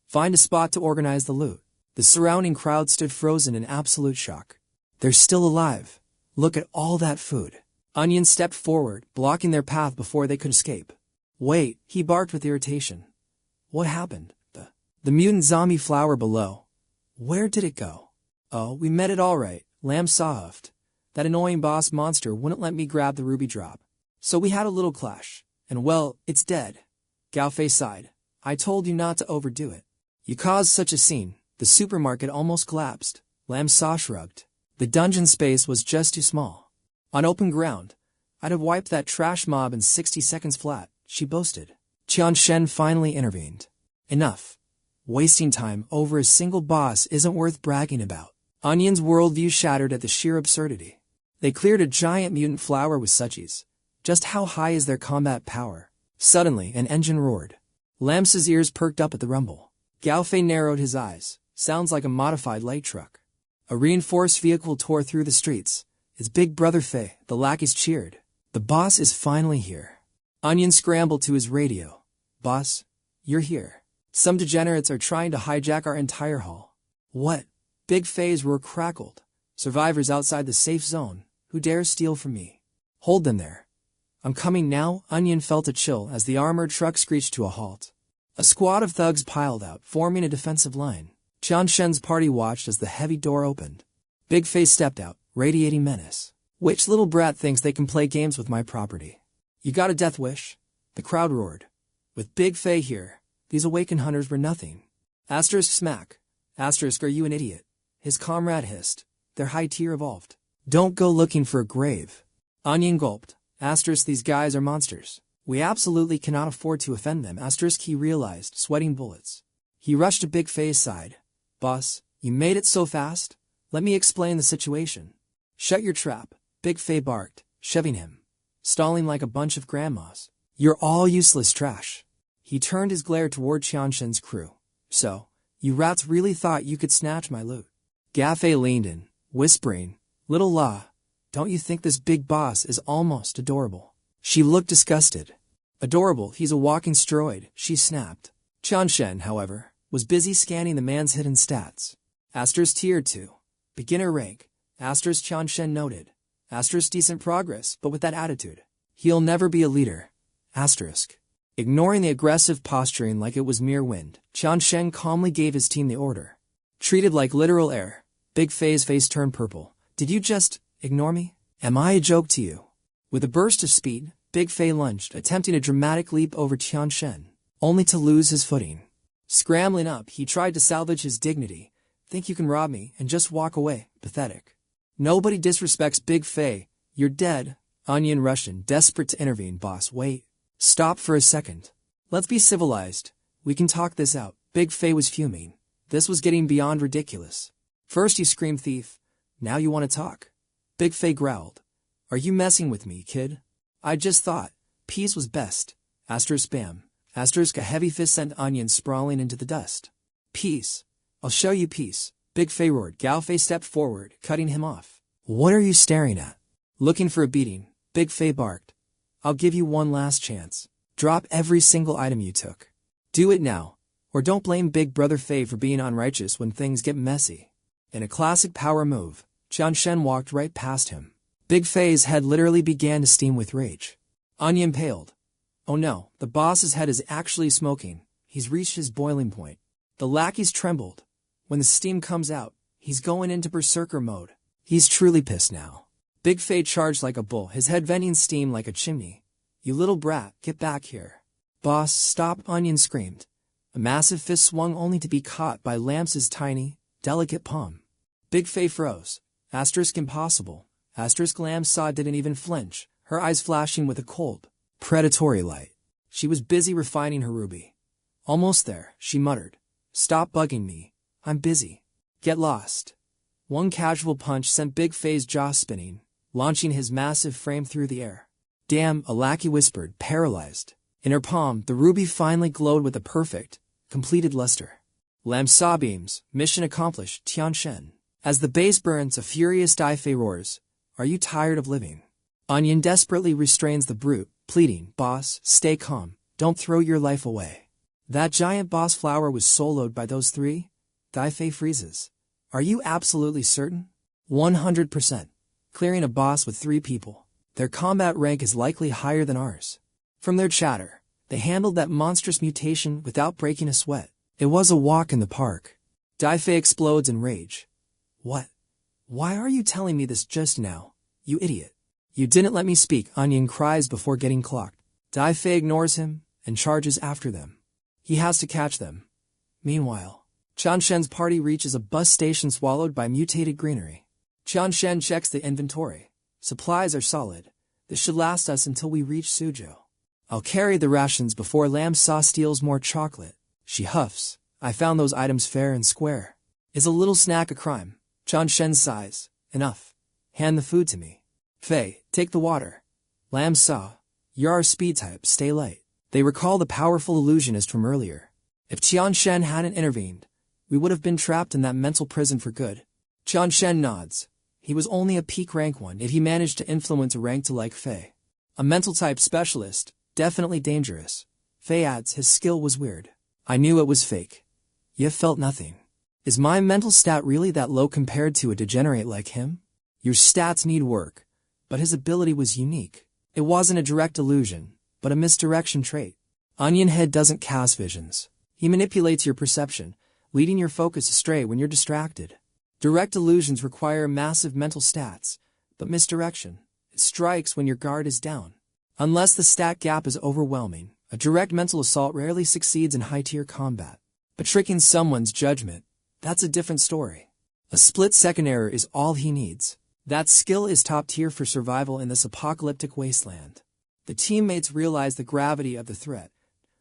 Find a spot to organize the loot. The surrounding crowd stood frozen in absolute shock. They're still alive. Look at all that food. Onion stepped forward, blocking their path before they could escape. Wait, he barked with irritation. What happened? The mutant zombie flower below. Where did it go? Oh, we met it all right. 𝐒𝐊𝐷𝐿. That annoying boss monster wouldn't let me grab the ruby drop. So we had a little clash. And well, it's dead. 𝐒𝐄𝐓𝐑𝐀 sighed. I told you not to overdo it. You caused such a scene. The supermarket almost collapsed. 𝐒𝐊𝐷𝐿 shrugged. The dungeon space was just too small. On open ground, I'd have wiped that trash mob in 60 seconds flat, she boasted. Qianshen finally intervened. Enough. Wasting time over a single boss isn't worth bragging about. Onion's worldview shattered at the sheer absurdity. They cleared a giant mutant flower with such ease. Just how high is their combat power? Suddenly, an engine roared. 𝐒𝐿𝐷𝐿's ears perked up at the rumble. 𝐒𝐄𝐓𝐑𝐀 narrowed his eyes. Sounds like a modified light truck. A reinforced vehicle tore through the streets. It's Big Brother Fei. The lackeys cheered. The boss is finally here. Onion scrambled to his radio. Boss, you're here. Some degenerates are trying to hijack our entire hall. What? Big Fei's roar crackled. Survivors outside the safe zone. Who dares steal from me? Hold them there. I'm coming now. Onion felt a chill as the armored truck screeched to a halt. A squad of thugs piled out, forming a defensive line. Qianshen's party watched as the heavy door opened. Big Fei stepped out, radiating menace. Which little brat thinks they can play games with my property? You got a death wish? The crowd roared. With Big Fei here, these awakened hunters were nothing. Asterisk smack. Asterisk, are you an idiot? His comrade hissed. Their high tier evolved. Don't go looking for a grave. Onion gulped. Asterisk, these guys are monsters. We absolutely cannot afford to offend them. Asterisk, he realized, sweating bullets. He rushed to Big Fei's side. Boss, you made it so fast? Let me explain the situation. Shut your trap, Big Fei barked, shoving him. Stalling like a bunch of grandmas. You're all useless trash. He turned his glare toward Qianshen's crew. So, you rats really thought you could snatch my loot? 𝐒𝐿𝐷𝐀 leaned in, whispering, Little La, don't you think this big boss is almost adorable? She looked disgusted. Adorable, he's a walking steroid, she snapped. Qianshen, however, was busy scanning the man's hidden stats. Asterisk tier 2. Beginner rank. Asterisk Qianshen noted. Asterisk decent progress, but with that attitude. He'll never be a leader. Asterisk. Ignoring the aggressive posturing like it was mere wind, Qianshen calmly gave his team the order. Treated like literal air. Big Fei's face turned purple. Did you just ignore me? Am I a joke to you? With a burst of speed, Big Fei lunged, attempting a dramatic leap over Qianshen, only to lose his footing. Scrambling up, he tried to salvage his dignity. Think you can rob me and just walk away? Pathetic. Nobody disrespects Big Fei. You're dead. Onion rushed in, desperate to intervene. Boss, wait. Stop for a second. Let's be civilized. We can talk this out. Big Fei was fuming. This was getting beyond ridiculous. First you screamed thief. Now you want to talk. Big Fei growled. Are you messing with me, kid? I just thought. Peace was best. Asterisk spam. Asterisk a heavy fist sent Onion sprawling into the dust. Peace. I'll show you peace. Big Fei roared. 𝐒𝐿𝐷𝐀 stepped forward, cutting him off. What are you staring at? Looking for a beating. Big Fei barked. I'll give you one last chance. Drop every single item you took. Do it now. Or don't blame Big Brother Fei for being unrighteous when things get messy. In a classic power move, Qianshen walked right past him. Big Fei's head literally began to steam with rage. Onion paled. Oh no, the boss's head is actually smoking. He's reached his boiling point. The lackeys trembled. When the steam comes out, he's going into berserker mode. He's truly pissed now. Big Fei charged like a bull, his head venting steam like a chimney. You little brat, get back here. Boss, stop, Onion screamed. A massive fist swung only to be caught by Lamps' tiny, delicate palm. Big Fei froze. Asterisk impossible. Asterisk Lamps saw didn't even flinch, her eyes flashing with a cold, predatory light. She was busy refining her ruby. Almost there, she muttered. Stop bugging me. I'm busy. Get lost. One casual punch sent Big Fei's jaw spinning, launching his massive frame through the air. Damn, a lackey whispered, paralyzed. In her palm, the ruby finally glowed with a perfect, completed luster. Lamps saw beams, mission accomplished, Tianshan. As the base burns, a furious Dai Fei roars. Are you tired of living? Onion desperately restrains the brute, pleading, Boss, stay calm, don't throw your life away. That giant boss flower was soloed by those three? Dai Fei freezes. Are you absolutely certain? 100%. Clearing a boss with 3 people. Their combat rank is likely higher than ours. From their chatter, they handled that monstrous mutation without breaking a sweat. It was a walk in the park. Dai Fei explodes in rage. What? Why are you telling me this just now, you idiot? You didn't let me speak, Onion cries before getting clocked. Dai Fei ignores him and charges after them. He has to catch them. Meanwhile, Tianshan's party reaches a bus station swallowed by mutated greenery. Tianshan checks the inventory. Supplies are solid. This should last us until we reach Suzhou. I'll carry the rations before Lamb Saw steals more chocolate. She huffs. I found those items fair and square. Is a little snack a crime? Tianshan sighs. Enough. Hand the food to me. Fei, take the water. Lamb Saw, you're our speed type, stay light. They recall the powerful illusionist from earlier. If Tianshan hadn't intervened, we would have been trapped in that mental prison for good. Tianshan nods. He was only a peak rank 1, yet he managed to influence a rank 2 like Fei. A mental type specialist, definitely dangerous. Fei adds his skill was weird. I knew it was fake. Yet felt nothing. Is my mental stat really that low compared to a degenerate like him? Your stats need work, but his ability was unique. It wasn't a direct illusion, but a misdirection trait. Onion Head doesn't cast visions. He manipulates your perception, leading your focus astray when you're distracted. Direct illusions require massive mental stats, but misdirection, it strikes when your guard is down. Unless the stat gap is overwhelming, a direct mental assault rarely succeeds in high-tier combat. But tricking someone's judgment, that's a different story. A split-second error is all he needs. That skill is top tier for survival in this apocalyptic wasteland. The teammates realize the gravity of the threat,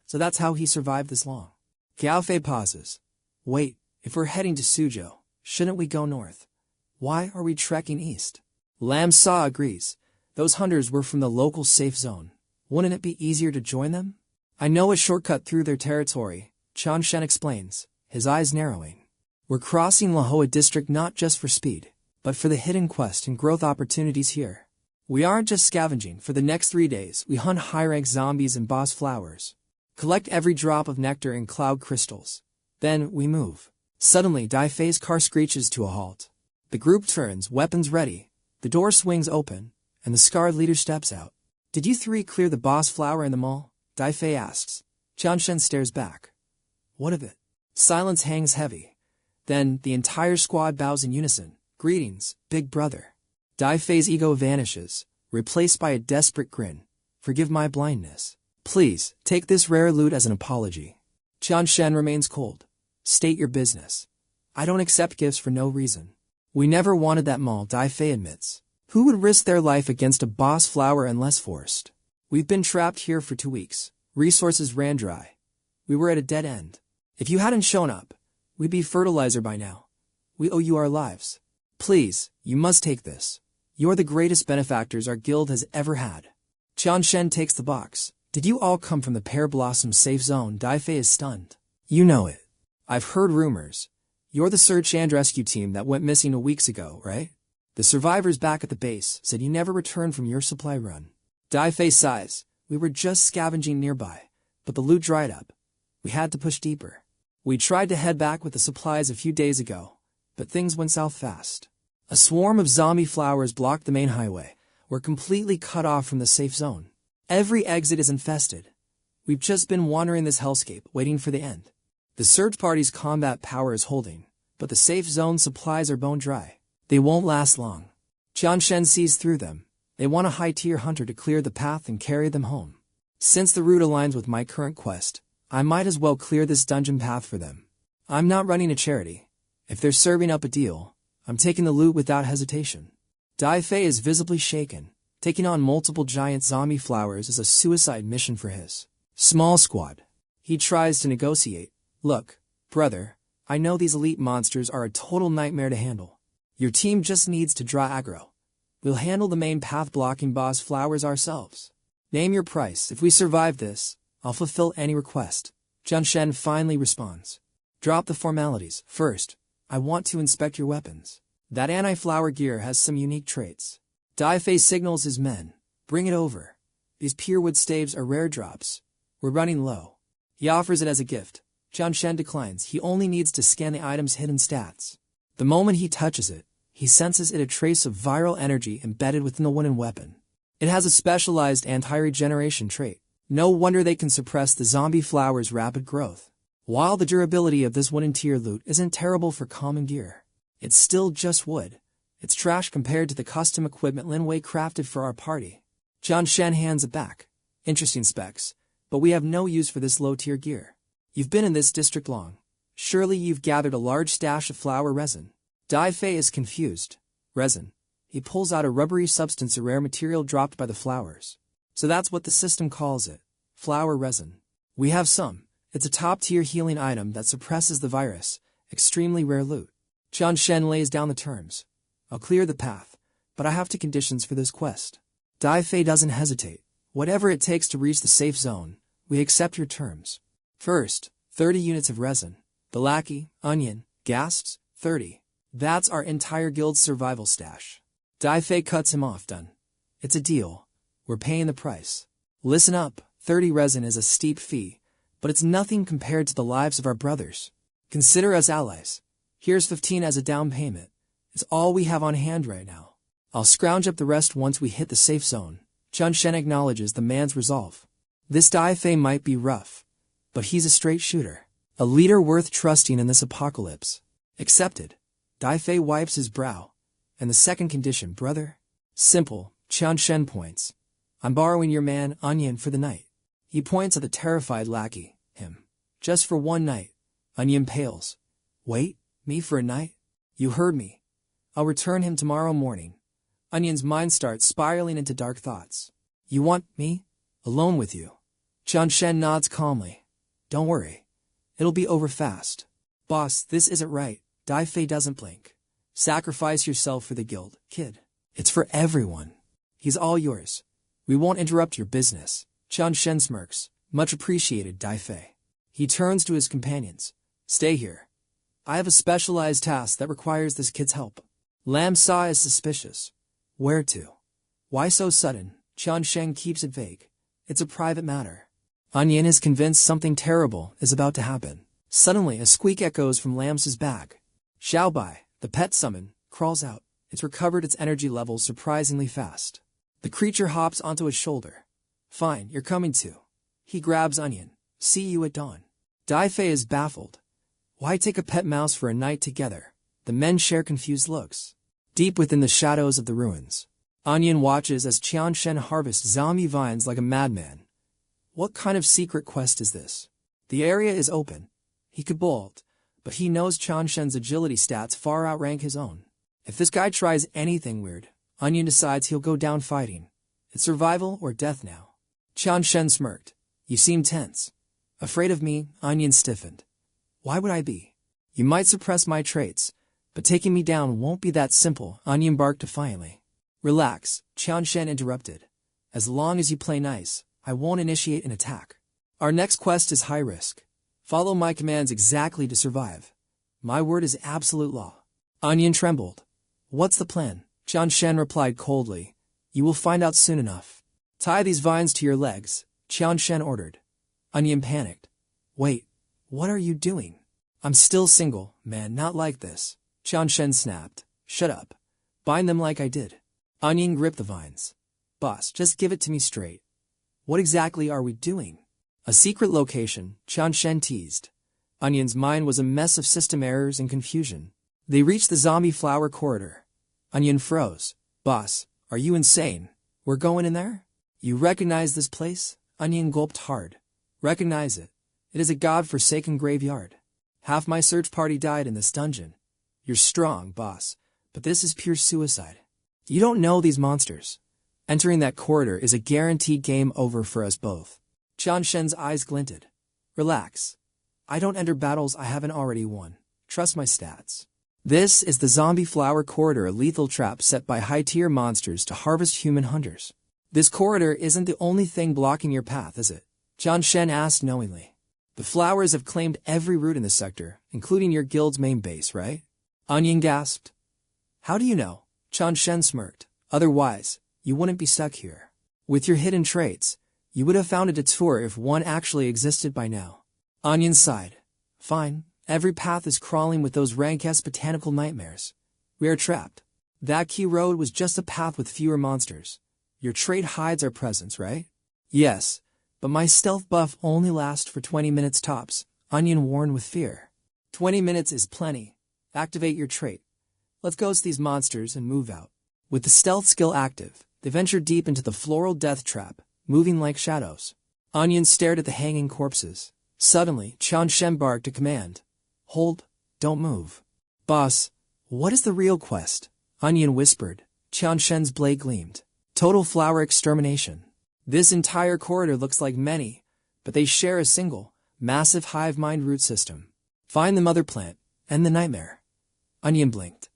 so that's how he survived this long. Gaofei pauses. Wait, if we're heading to Suzhou, shouldn't we go north? Why are we trekking east? Lam Sa agrees. Those hunters were from the local safe zone. Wouldn't it be easier to join them? I know a shortcut through their territory, Tianshan explains, his eyes narrowing. We're crossing Lahoa district not just for speed, but for the hidden quest and growth opportunities here. We aren't just scavenging. For the next 3 days, we hunt high-rank zombies and boss flowers. Collect every drop of nectar and cloud crystals. Then, we move. Suddenly, Dai Fei's car screeches to a halt. The group turns, weapons ready. The door swings open, and the scarred leader steps out. Did you 3 clear the boss flower in the mall? Dai Fei asks. Tianshan stares back. What of it? Silence hangs heavy. Then, the entire squad bows in unison. Greetings, big brother. Dai Fei's ego vanishes, replaced by a desperate grin. Forgive my blindness. Please, take this rare loot as an apology. Tianshan remains cold. State your business. I don't accept gifts for no reason. We never wanted that mall, Dai Fei admits. Who would risk their life against a boss flower unless forced? We've been trapped here for 2 weeks. Resources ran dry. We were at a dead end. If you hadn't shown up, we'd be fertilizer by now. We owe you our lives. Please, you must take this. You're the greatest benefactors our guild has ever had. Tianshan takes the box. Did you all come from the Pear Blossom safe zone? Dai Fei is stunned. You know it. I've heard rumors. You're the search and rescue team that went missing 2 weeks ago, right? The survivors back at the base said you never returned from your supply run. Dai Fei sighs. We were just scavenging nearby, but the loot dried up. We had to push deeper. We tried to head back with the supplies a few days ago, but things went south fast. A swarm of zombie flowers blocked the main highway. We're completely cut off from the safe zone. Every exit is infested. We've just been wandering this hellscape, waiting for the end. The search party's combat power is holding, but the safe zone supplies are bone dry. They won't last long. Qianshen sees through them. They want a high-tier hunter to clear the path and carry them home. Since the route aligns with my current quest, I might as well clear this dungeon path for them. I'm not running a charity. If they're serving up a deal, I'm taking the loot without hesitation. Dai Fei is visibly shaken. Taking on multiple giant zombie flowers is a suicide mission for his small squad. He tries to negotiate. Look, brother, I know these elite monsters are a total nightmare to handle. Your team just needs to draw aggro. We'll handle the main path-blocking boss flowers ourselves. Name your price. If we survive this, I'll fulfill any request. Qianshen finally responds. Drop the formalities. First, I want to inspect your weapons. That anti-flower gear has some unique traits. Dai Fei signals his men. Bring it over. These purewood staves are rare drops. We're running low. He offers it as a gift. Qianshen declines. He only needs to scan the item's hidden stats. The moment he touches it, he senses it a trace of viral energy embedded within the wooden weapon. It has a specialized anti-regeneration trait. No wonder they can suppress the zombie flower's rapid growth. While the durability of this wooden tier loot isn't terrible for common gear, it's still just wood. It's trash compared to the custom equipment Lin Wei crafted for our party. Qianshen hands it back. Interesting specs, but we have no use for this low-tier gear. You've been in this district long. Surely you've gathered a large stash of flower resin. Dai Fei is confused. Resin. He pulls out a rubbery substance, a rare material dropped by the flowers. So that's what the system calls it. Flower resin. We have some. It's a top-tier healing item that suppresses the virus. Extremely rare loot. Qianshen lays down the terms. I'll clear the path, but I have 2 conditions for this quest. Dai Fei doesn't hesitate. Whatever it takes to reach the safe zone, we accept your terms. First, 30 units of resin. The lackey, onion, ghasts, 30. That's our entire guild's survival stash. Dai Fei cuts him off. Done. It's a deal. We're paying the price. Listen up, 30 resin is a steep fee, but it's nothing compared to the lives of our brothers. Consider us allies. Here's 15 as a down payment. It's all we have on hand right now. I'll scrounge up the rest once we hit the safe zone. Qianshen acknowledges the man's resolve. This Dai Fei might be rough, but he's a straight shooter. A leader worth trusting in this apocalypse. Accepted. Dai Fei wipes his brow. And the second condition, brother? Simple, Qianshen points. I'm borrowing your man, Onion, for the night. He points at the terrified lackey, him. Just for one night. Onion pales. Wait, me for a night? You heard me. I'll return him tomorrow morning. Onion's mind starts spiraling into dark thoughts. You want me? Alone with you? Qianshen nods calmly. Don't worry. It'll be over fast. Boss, this isn't right. Dai Fei doesn't blink. Sacrifice yourself for the guild, kid. It's for everyone. He's all yours. We won't interrupt your business. Qianshen smirks. Much appreciated, Dai Fei. He turns to his companions. Stay here. I have a specialized task that requires this kid's help. Lam Sa is suspicious. Where to? Why so sudden? Qianshen keeps it vague. It's a private matter. Onion is convinced something terrible is about to happen. Suddenly, a squeak echoes from Lam's bag. Xiaobai, the pet summon, crawls out. It's recovered its energy levels surprisingly fast. The creature hops onto his shoulder. Fine, you're coming too. He grabs Onion. See you at dawn. Dai Fei is baffled. Why take a pet mouse for a night together? The men share confused looks. Deep within the shadows of the ruins, Onion watches as Qianshen harvests zombie vines like a madman. What kind of secret quest is this? The area is open. He could bolt, but he knows Qianshen's agility stats far outrank his own. If this guy tries anything weird, Onion decides he'll go down fighting. It's survival or death now. Qianshen smirked. You seem tense. Afraid of me? Onion stiffened. Why would I be? You might suppress my traits, but taking me down won't be that simple, Onion barked defiantly. Relax, Qianshen interrupted. As long as you play nice, I won't initiate an attack. Our next quest is high risk. Follow my commands exactly to survive. My word is absolute law. Onion trembled. What's the plan? Qianshen replied coldly. You will find out soon enough. Tie these vines to your legs, Qianshen ordered. Onion panicked. Wait, what are you doing? I'm still single, man, not like this. Qianshen snapped. Shut up. Bind them like I did. Onion gripped the vines. Boss, just give it to me straight. What exactly are we doing? A secret location, Qian Shen teased. Onion's mind was a mess of system errors and confusion. They reached the zombie flower corridor. Onion froze. Boss, are you insane? We're going in there? You recognize this place? Onion gulped hard. Recognize it. It is a god-forsaken graveyard. Half my search party died in this dungeon. You're strong, boss, but this is pure suicide. You don't know these monsters. Entering that corridor is a guaranteed game over for us both. Qian Shen's eyes glinted. Relax. I don't enter battles I haven't already won. Trust my stats. This is the zombie flower corridor, a lethal trap set by high-tier monsters to harvest human hunters. This corridor isn't the only thing blocking your path, is it? Qian Shen asked knowingly. The flowers have claimed every route in this sector, including your guild's main base, right? Onion gasped. How do you know? Qian Shen smirked. Otherwise, you wouldn't be stuck here. With your hidden traits, you would have found a detour if one actually existed by now. Onion sighed. Fine, every path is crawling with those rank S botanical nightmares. We are trapped. That key road was just a path with fewer monsters. Your trait hides our presence, right? Yes, but my stealth buff only lasts for 20 minutes tops, Onion warned with fear. 20 minutes is plenty. Activate your trait. Let's ghost these monsters and move out. With the stealth skill active, they ventured deep into the floral death trap, moving like shadows. Onion stared at the hanging corpses. Suddenly, Qian Shen barked a command. Hold, don't move. Boss, what is the real quest? Onion whispered. Qian Shen's blade gleamed. Total flower extermination. This entire corridor looks like many, but they share a single, massive hive mind root system. Find the mother plant, end the nightmare. Onion blinked.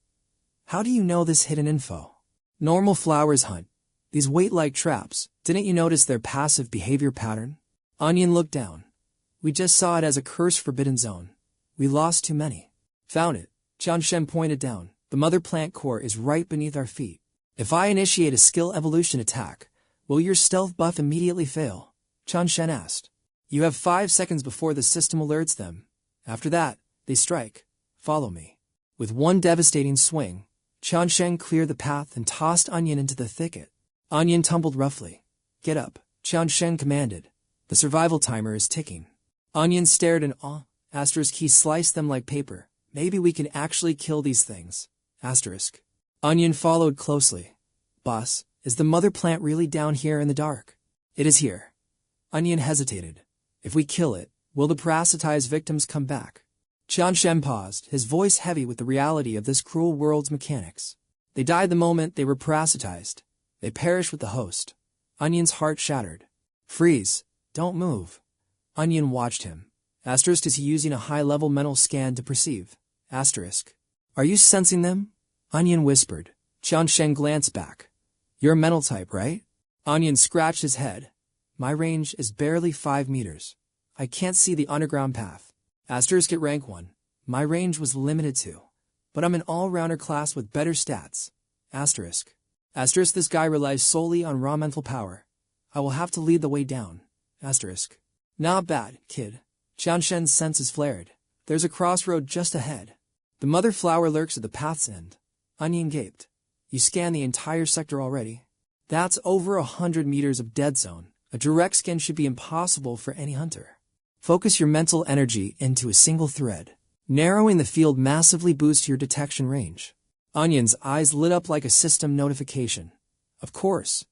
How do you know this hidden info? Normal flowers hunt. These wait like traps. Didn't you notice their passive behavior pattern? Onion looked down. We just saw it as a cursed forbidden zone. We lost too many. Found it. Qian Shen pointed down. The mother plant core is right beneath our feet. If I initiate a skill evolution attack, will your stealth buff immediately fail? Qian Shen asked. You have 5 seconds before the system alerts them. After that, they strike. Follow me. With one devastating swing, Qian Shen cleared the path and tossed Onion into the thicket. Onion tumbled roughly. Get up, Qian Shen commanded. The survival timer is ticking. Onion stared in awe. Asterisk, he sliced them like paper. Maybe we can actually kill these things. Asterisk. Onion followed closely. Boss, is the mother plant really down here in the dark? It is here. Onion hesitated. If we kill it, will the parasitized victims come back? Qian Shen paused, his voice heavy with the reality of this cruel world's mechanics. They died the moment they were parasitized. They perished with the host. Onion's heart shattered. Freeze. Don't move. Onion watched him. Asterisk, is he using a high-level mental scan to perceive? Asterisk. Are you sensing them? Onion whispered. Qian Shen glanced back. You're a mental type, right? Onion scratched his head. My range is barely 5 meters. I can't see the underground path. Asterisk at rank 1. My range was limited to. But I'm an all-rounder class with better stats. Asterisk. Asterisk, this guy relies solely on raw mental power. I will have to lead the way down. Asterisk. Not bad, kid. Qian Shen's senses flared. There's a crossroad just ahead. The mother flower lurks at the path's end. Onion gaped. You scanned the entire sector already. That's over 100 meters of dead zone. A direct scan should be impossible for any hunter. Focus your mental energy into a single thread. Narrowing the field massively boosts your detection range. Onion's eyes lit up like a system notification. Of course.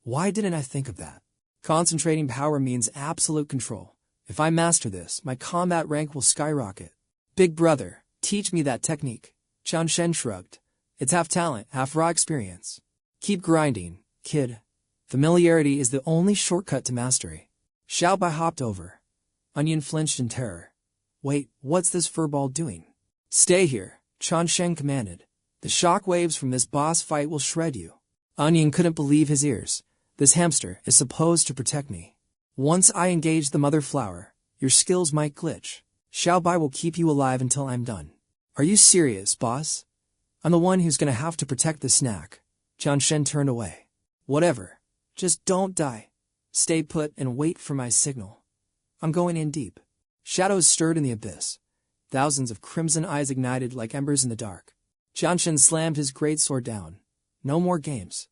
Why didn't I think of that? Concentrating power means absolute control. If I master this, my combat rank will skyrocket. Big brother, teach me that technique. Qian Shen shrugged. It's half talent, half raw experience. Keep grinding, kid. Familiarity is the only shortcut to mastery. Xiao Bai hopped over. Onion flinched in terror. Wait, what's this furball doing? Stay here, Qian Shen commanded. The shock waves from this boss fight will shred you. Onion couldn't believe his ears. This hamster is supposed to protect me. Once I engage the mother flower, your skills might glitch. Xiao Bai will keep you alive until I'm done. Are you serious, boss? I'm the one who's gonna have to protect the snack. Qian Shen turned away. Whatever. Just don't die. Stay put and wait for my signal. I'm going in deep. Shadows stirred in the abyss. Thousands of crimson eyes ignited like embers in the dark. Qian Shen slammed his greatsword down. No more games.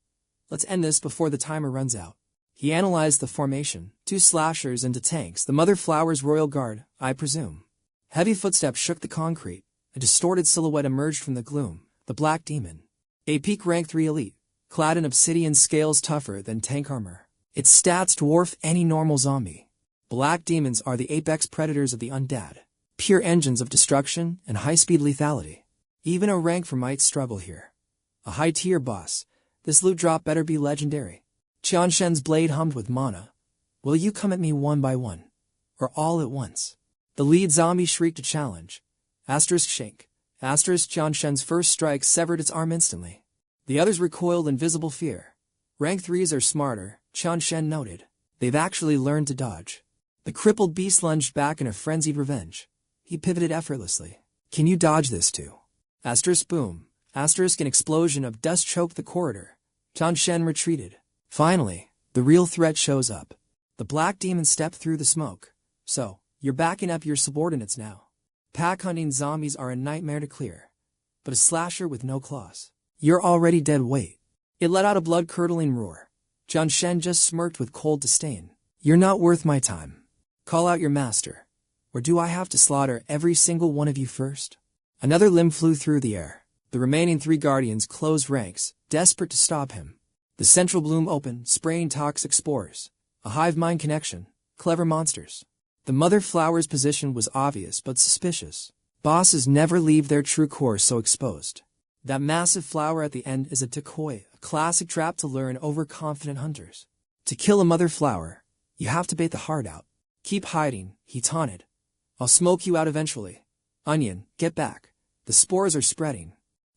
Let's end this before the timer runs out. He analyzed the formation, 2 slashers into tanks, the Mother Flower's royal guard, I presume. Heavy footsteps shook the concrete. A distorted silhouette emerged from the gloom, the Black Demon. A peak rank 3 elite, clad in obsidian scales tougher than tank armor. Its stats dwarf any normal zombie. Black Demons are the apex predators of the undead. Pure engines of destruction and high-speed lethality. Even a rank 4 might struggle here. A high-tier boss. This loot drop better be legendary. Qian Shen's blade hummed with mana. Will you come at me one by one? Or all at once? The lead zombie shrieked a challenge. Shank. Qian Shen's first strike severed its arm instantly. The others recoiled in visible fear. Rank 3s are smarter, Qian Shen noted. They've actually learned to dodge. The crippled beast lunged back in a frenzied revenge. He pivoted effortlessly. Can you dodge this too? Boom. An explosion of dust choked the corridor. Qian Shen retreated. Finally, the real threat shows up. The Black Demon stepped through the smoke. So, you're backing up your subordinates now. Pack-hunting zombies are a nightmare to clear. But a slasher with no claws. You're already dead weight. It let out a blood-curdling roar. Qian Shen just smirked with cold disdain. You're not worth my time. Call out your master. Or do I have to slaughter every single one of you first? Another limb flew through the air. The remaining 3 guardians closed ranks, desperate to stop him. The central bloom opened, spraying toxic spores. A hive mind connection. Clever monsters. The Mother Flower's position was obvious but suspicious. Bosses never leave their true course so exposed. That massive flower at the end is a decoy, a classic trap to lure in overconfident hunters. To kill a Mother Flower, you have to bait the heart out. Keep hiding, he taunted. I'll smoke you out eventually. Onion, get back. The spores are spreading.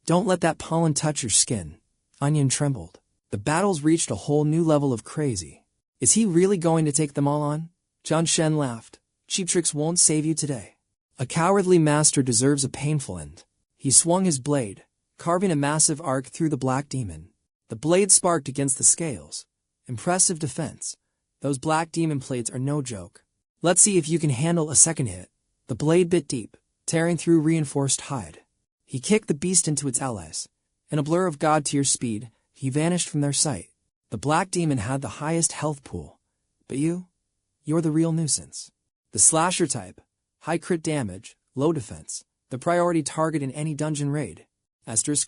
Don't let that pollen touch your skin. Onion trembled. The battle's reached a whole new level of crazy. Is he really going to take them all on? Qian Shen laughed. Cheap tricks won't save you today. A cowardly master deserves a painful end. He swung his blade, carving a massive arc through the Black Demon. The blade sparked against the scales. Impressive defense. Those Black Demon plates are no joke. Let's see if you can handle a second hit. The blade bit deep, tearing through reinforced hide. He kicked the beast into its allies. In a blur of god-tier speed, he vanished from their sight. The Black Demon had the highest health pool. But you're the real nuisance. The slasher type, high crit damage, low defense, the priority target in any dungeon raid.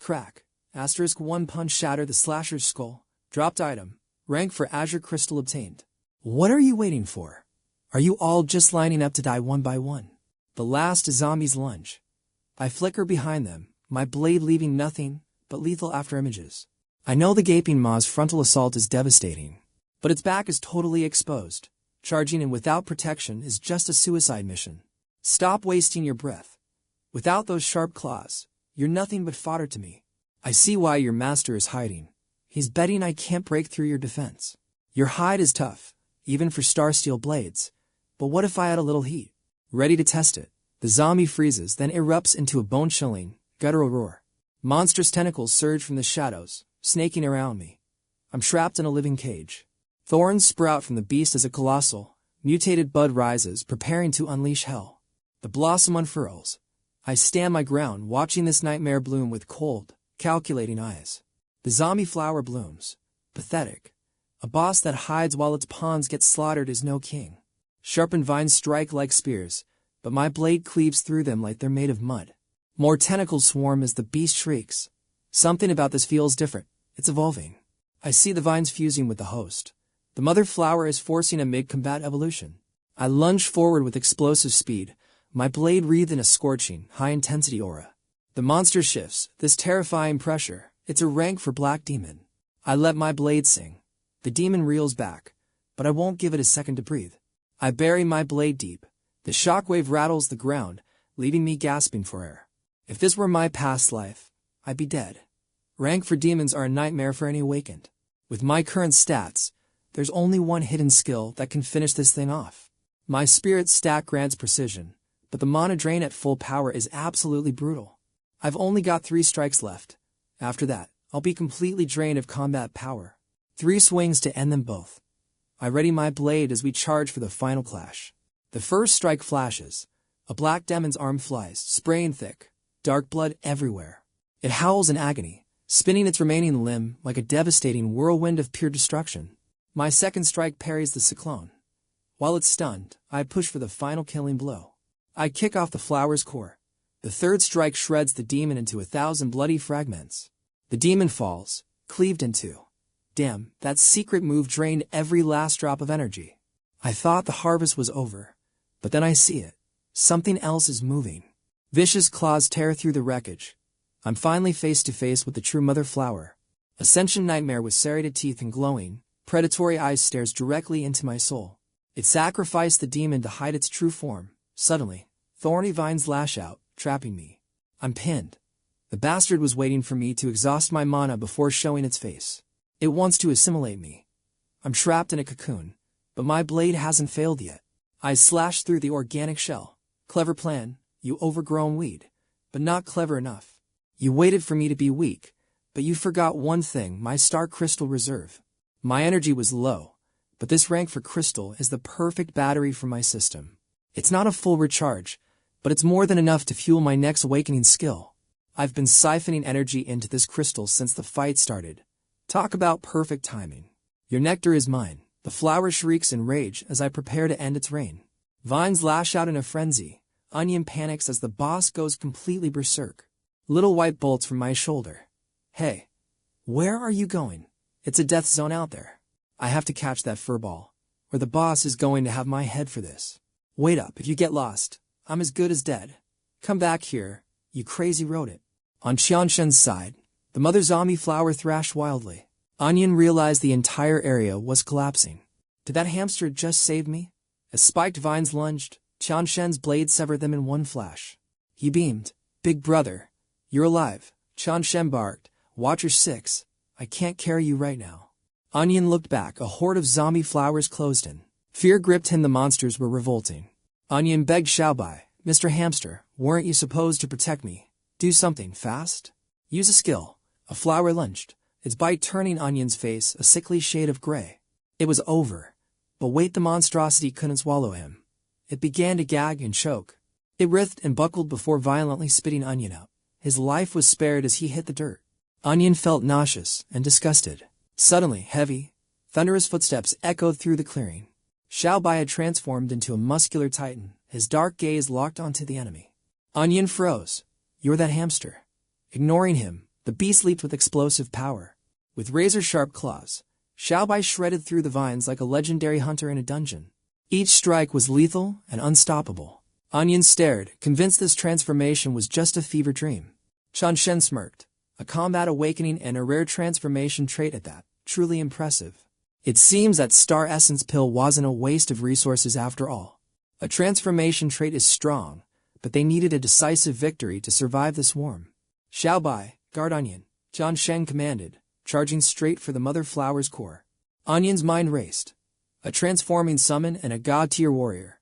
Crack. 1 punch shattered the slasher's skull. Dropped item. Rank for Azure Crystal obtained. What are you waiting for? Are you all just lining up to die one by one? The last zombies lunge. I flicker behind them, my blade leaving nothing but lethal after images. I know the gaping maw's frontal assault is devastating, but its back is totally exposed. Charging in without protection is just a suicide mission. Stop wasting your breath. Without those sharp claws, you're nothing but fodder to me. I see why your master is hiding. He's betting I can't break through your defense. Your hide is tough, even for starsteel blades. But what if I add a little heat? Ready to test it. The zombie freezes, then erupts into a bone-chilling, guttural roar. Monstrous tentacles surge from the shadows, snaking around me. I'm trapped in a living cage. Thorns sprout from the beast as a colossal, mutated bud rises, preparing to unleash hell. The blossom unfurls. I stand my ground, watching this nightmare bloom with cold, calculating eyes. The zombie flower blooms. Pathetic. A boss that hides while its pawns get slaughtered is no king. Sharpened vines strike like spears, but my blade cleaves through them like they're made of mud. More tentacles swarm as the beast shrieks. Something about this feels different. It's evolving. I see the vines fusing with the host. The Mother Flower is forcing a mid-combat evolution. I lunge forward with explosive speed, my blade wreathed in a scorching, high-intensity aura. The monster shifts, this terrifying pressure. It's a rank for Black Demon. I let my blade sing. The demon reels back, but I won't give it a second to breathe. I bury my blade deep. The shockwave rattles the ground, leaving me gasping for air. If this were my past life, I'd be dead. Rank for demons are a nightmare for any awakened. With my current stats, there's only one hidden skill that can finish this thing off. My spirit stack grants precision, but the mana drain at full power is absolutely brutal. I've only got 3 strikes left. After that, I'll be completely drained of combat power. 3 swings to end them both. I ready my blade as we charge for the final clash. The first strike flashes. A black demon's arm flies, spraying thick, dark blood everywhere. It howls in agony, spinning its remaining limb like a devastating whirlwind of pure destruction. My second strike parries the cyclone. While it's stunned, I push for the final killing blow. I kick off the flower's core. The third strike shreds the demon into 1,000 bloody fragments. The demon falls, cleaved in two. Damn, that secret move drained every last drop of energy. I thought the harvest was over, but then I see it. Something else is moving. Vicious claws tear through the wreckage. I'm finally face to face with the true mother flower. Ascension nightmare with serrated teeth and glowing, predatory eyes stares directly into my soul. It sacrificed the demon to hide its true form. Suddenly, thorny vines lash out, trapping me. I'm pinned. The bastard was waiting for me to exhaust my mana before showing its face. It wants to assimilate me. I'm trapped in a cocoon, but my blade hasn't failed yet. I slash through the organic shell. Clever plan, you overgrown weed, but not clever enough. You waited for me to be weak, but you forgot one thing, my star crystal reserve. My energy was low, but this rank for crystal is the perfect battery for my system. It's not a full recharge, but it's more than enough to fuel my next awakening skill. I've been siphoning energy into this crystal since the fight started. Talk about perfect timing. Your nectar is mine. The flower shrieks in rage as I prepare to end its reign. Vines lash out in a frenzy. Onion panics as the boss goes completely berserk. Little white bolts from my shoulder. Hey, where are you going? It's a death zone out there. I have to catch that furball, or the boss is going to have my head for this. Wait up, if you get lost, I'm as good as dead. Come back here, you crazy rodent. On Qianshen's side, the mother zombie flower thrashed wildly. Onion realized the entire area was collapsing. Did that hamster just save me? As spiked vines lunged, Qianshen's blade severed them in one flash. He beamed. Big brother, you're alive. Qianshen barked. Watcher 6, I can't carry you right now. Onion looked back. A horde of zombie flowers closed in. Fear gripped him. The monsters were revolting. Onion begged Xiaobai, Mr. Hamster, weren't you supposed to protect me? Do something fast? Use a skill. A flower lunged, its bite turning Onion's face a sickly shade of gray. It was over. But wait, the monstrosity couldn't swallow him. It began to gag and choke. It writhed and buckled before violently spitting Onion out. His life was spared as he hit the dirt. Onion felt nauseous and disgusted. Suddenly, heavy, thunderous footsteps echoed through the clearing. Xiaobai had transformed into a muscular titan, his dark gaze locked onto the enemy. Onion froze. You're that hamster. Ignoring him, the beast leaped with explosive power. With razor-sharp claws, Xiaobai shredded through the vines like a legendary hunter in a dungeon. Each strike was lethal and unstoppable. Onion stared, convinced this transformation was just a fever dream. Qianshen smirked. A combat awakening and a rare transformation trait at that. Truly impressive. It seems that Star Essence Pill wasn't a waste of resources after all. A transformation trait is strong, but they needed a decisive victory to survive the swarm. Xiaobai, guard Onion, Qianshen commanded, charging straight for the mother flower's core. Onion's mind raced. A transforming summon and a god-tier warrior.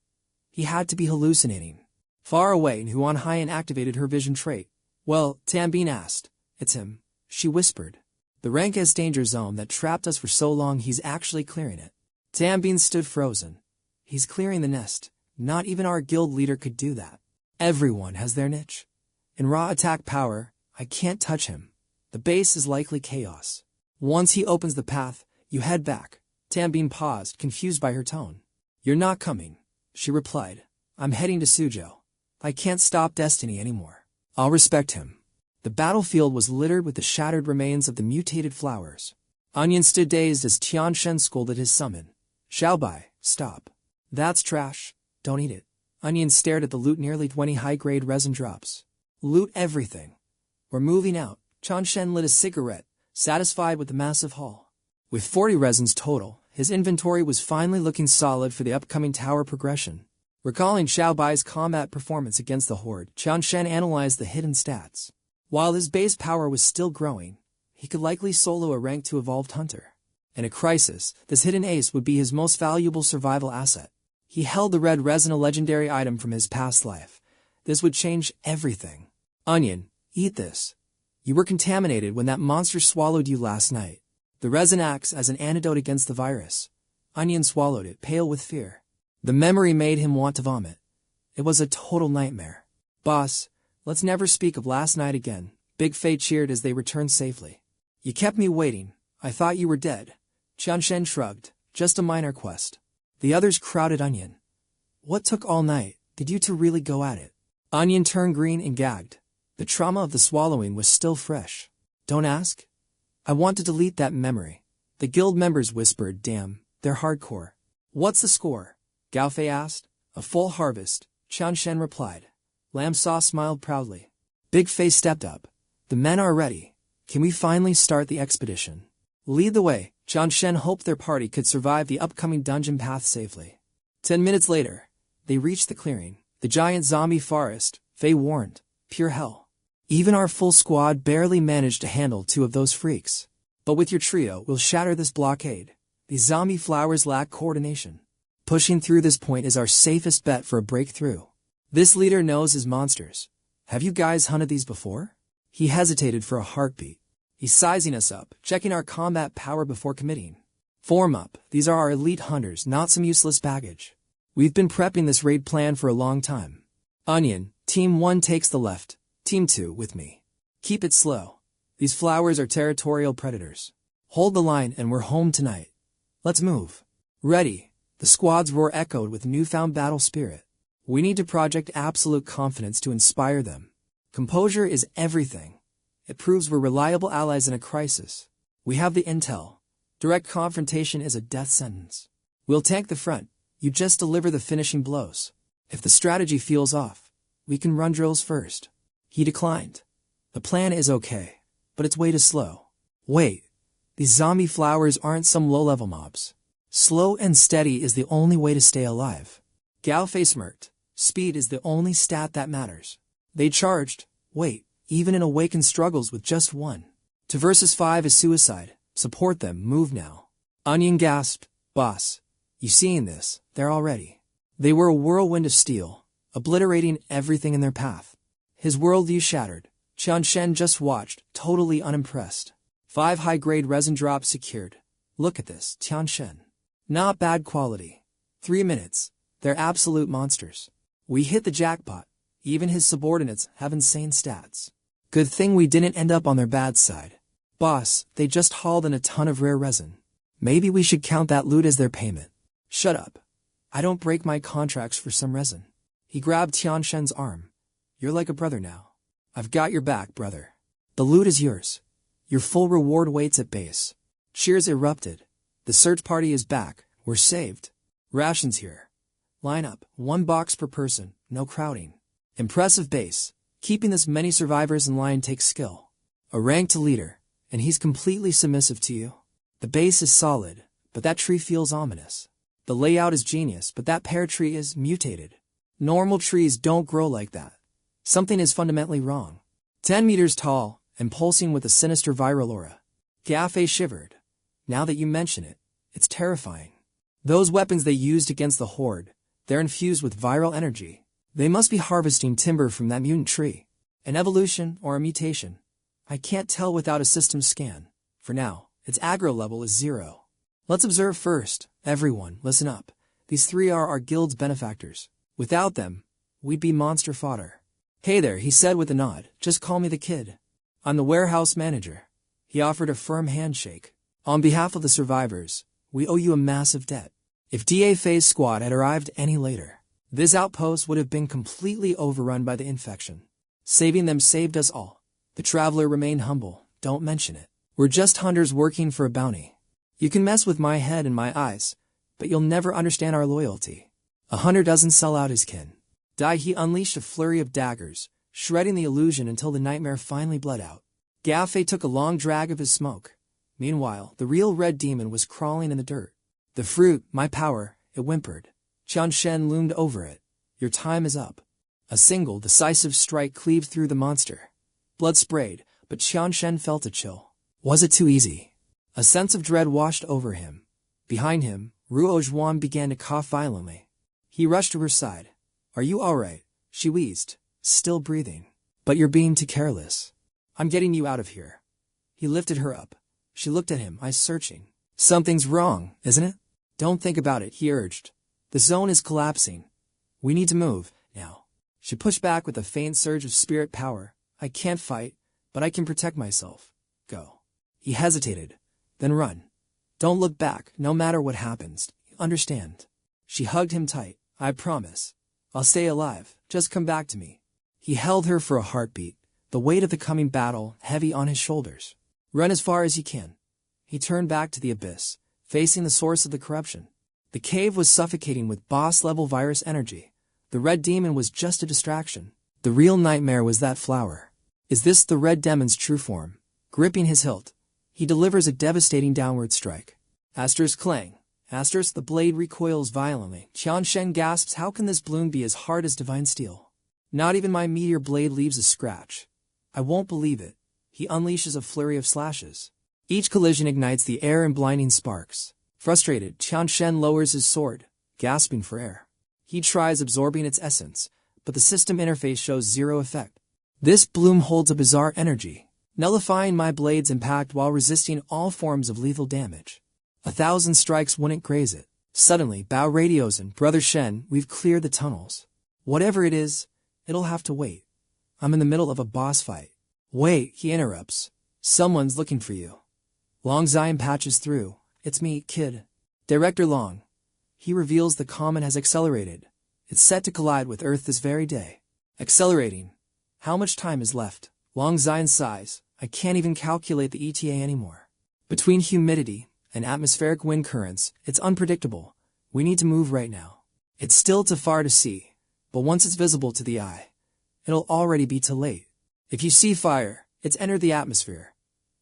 He had to be hallucinating. Far away, Huan Haiyan activated her vision trait. Well, Tambin asked. It's him, she whispered. The rank S danger zone that trapped us for so long, he's actually clearing it. Tambin stood frozen. He's clearing the nest. Not even our guild leader could do that. Everyone has their niche. In raw attack power, I can't touch him. The base is likely chaos. Once he opens the path, you head back. Tambin paused, confused by her tone. You're not coming, she replied. I'm heading to Suzhou. I can't stop Destiny anymore. I'll respect him. The battlefield was littered with the shattered remains of the mutated flowers. Onion stood dazed as Qianshen scolded his summon. Xiaobai, stop. That's trash. Don't eat it. Onion stared at the loot, nearly 20 high-grade resin drops. Loot everything. We're moving out. Qianshen lit a cigarette, satisfied with the massive haul. With 40 resins total, his inventory was finally looking solid for the upcoming tower progression. Recalling Xiaobai's combat performance against the Horde, Qianshen analyzed the hidden stats. While his base power was still growing, he could likely solo a rank 2 evolved hunter. In a crisis, this hidden ace would be his most valuable survival asset. He held the red resin, a legendary item from his past life. This would change everything. Onion, eat this. You were contaminated when that monster swallowed you last night. The resin acts as an antidote against the virus. Onion swallowed it, pale with fear. The memory made him want to vomit. It was a total nightmare. Boss, let's never speak of last night again. Big Fei cheered as they returned safely. You kept me waiting. I thought you were dead. Qianshen shrugged. just a minor quest. The others crowded Onion. What took all night? Did you two really go at it? Onion turned green and gagged. The trauma of the swallowing was still fresh. Don't ask. I want to delete that memory. The guild members whispered, damn, they're hardcore. What's the score? Gaofei asked. A full harvest, Qianshen replied. Lamb Saw smiled proudly. Big Face stepped up. The men are ready. Can we finally start the expedition? Lead the way. Qianshen hoped their party could survive the upcoming dungeon path safely. 10 minutes later, they reached the clearing. The giant zombie forest, Fei warned. Pure hell. Even our full squad barely managed to handle 2 of those freaks. But with your trio, we'll shatter this blockade. These zombie flowers lack coordination. Pushing through this point is our safest bet for a breakthrough. This leader knows his monsters. Have you guys hunted these before? He hesitated for a heartbeat. He's sizing us up, checking our combat power before committing. Form up. These are our elite hunters, not some useless baggage. We've been prepping this raid plan for a long time. Onion, Team 1 takes the left. Team 2 with me. Keep it slow. These flowers are territorial predators. Hold the line and we're home tonight. Let's move. Ready. The squad's roar echoed with newfound battle spirit. We need to project absolute confidence to inspire them. Composure is everything. It proves we're reliable allies in a crisis. We have the intel. Direct confrontation is a death sentence. We'll tank the front. You just deliver the finishing blows. If the strategy feels off, we can run drills first. He declined. The plan is okay, but it's way too slow. Wait, these zombie flowers aren't some low-level mobs. Slow and steady is the only way to stay alive. Gaofei smirked. Speed is the only stat that matters. They charged. Wait, even an awakened struggles with just 1. 2 versus 5 is suicide. Support them, move now. Onion gasped. Boss, you seeing this? They're all ready. They were a whirlwind of steel, obliterating everything in their path. His worldview shattered. Qianshen just watched, totally unimpressed. 5 high-grade resin drops secured. Look at this, Qianshen. Not bad quality. 3 minutes. They're absolute monsters. We hit the jackpot. Even his subordinates have insane stats. Good thing we didn't end up on their bad side. Boss, they just hauled in a ton of rare resin. Maybe we should count that loot as their payment. Shut up. I don't break my contracts for some resin. He grabbed Qianshen's arm. You're like a brother now. I've got your back, brother. The loot is yours. Your full reward waits at base. Cheers erupted. The search party is back. We're saved. Rations here. Line up. 1 box per person. No crowding. Impressive base. Keeping this many survivors in line takes skill. A rank to leader, and he's completely submissive to you. The base is solid, but that tree feels ominous. The layout is genius, but that pear tree is mutated. Normal trees don't grow like that. Something is fundamentally wrong. 10 meters tall, and pulsing with a sinister viral aura. Gaofei shivered. Now that you mention it, it's terrifying. Those weapons they used against the Horde, they're infused with viral energy. They must be harvesting timber from that mutant tree. An evolution or a mutation. I can't tell without a system scan. For now, its aggro level is 0. Let's observe first. Everyone, listen up. These 3 are our guild's benefactors. Without them, we'd be monster fodder. Hey there, he said with a nod. Just call me the kid. I'm the warehouse manager. He offered a firm handshake. On behalf of the survivors, we owe you a massive debt. If Da Fei's squad had arrived any later, this outpost would have been completely overrun by the infection. Saving them saved us all. The traveler remained humble. Don't mention it. We're just hunters working for a bounty. You can mess with my head and my eyes, but you'll never understand our loyalty. A hunter doesn't sell out his kin. He unleashed a flurry of daggers, shredding the illusion until the nightmare finally bled out. Gaofei took a long drag of his smoke. Meanwhile, the real red demon was crawling in the dirt. The fruit, my power, it whimpered. Qianshen loomed over it. Your time is up. A single, decisive strike cleaved through the monster. Blood sprayed, but Qianshen felt a chill. Was it too easy? A sense of dread washed over him. Behind him, Ruo began to cough violently. He rushed to her side. Are you all right? She wheezed, still breathing. But you're being too careless. I'm getting you out of here. He lifted her up. She looked at him, eyes searching. Something's wrong, isn't it? Don't think about it, he urged. The zone is collapsing. We need to move, now. She pushed back with a faint surge of spirit power. I can't fight, but I can protect myself. Go. He hesitated. Then run. Don't look back, no matter what happens. Understand? She hugged him tight. I promise. I'll stay alive. Just come back to me. He held her for a heartbeat, the weight of the coming battle heavy on his shoulders. Run as far as you can. He turned back to the abyss, facing the source of the corruption. The cave was suffocating with boss-level virus energy. The red demon was just a distraction. The real nightmare was that flower. Is this the red demon's true form? Gripping his hilt, he delivers a devastating downward strike. Asterisk clang. Asterisk the blade recoils violently. Qianshen gasps, how can this bloom be as hard as divine steel? Not even my meteor blade leaves a scratch. I won't believe it. He unleashes a flurry of slashes. Each collision ignites the air in blinding sparks. Frustrated, Qianshen lowers his sword, gasping for air. He tries absorbing its essence, but the system interface shows zero effect. This bloom holds a bizarre energy, nullifying my blade's impact while resisting all forms of lethal damage. 1,000 strikes wouldn't graze it. Suddenly, Bao radios in, Brother Shen, we've cleared the tunnels. Whatever it is, it'll have to wait. I'm in the middle of a boss fight. Wait, he interrupts. Someone's looking for you. Long Zion patches through. It's me, kid. Director Long. He reveals the comet has accelerated. It's set to collide with Earth this very day. Accelerating. How much time is left? Long Zion sighs. I can't even calculate the ETA anymore. Between humidity and atmospheric wind currents, it's unpredictable. We need to move right now. It's still too far to see, but once it's visible to the eye, it'll already be too late. If you see fire, it's entered the atmosphere.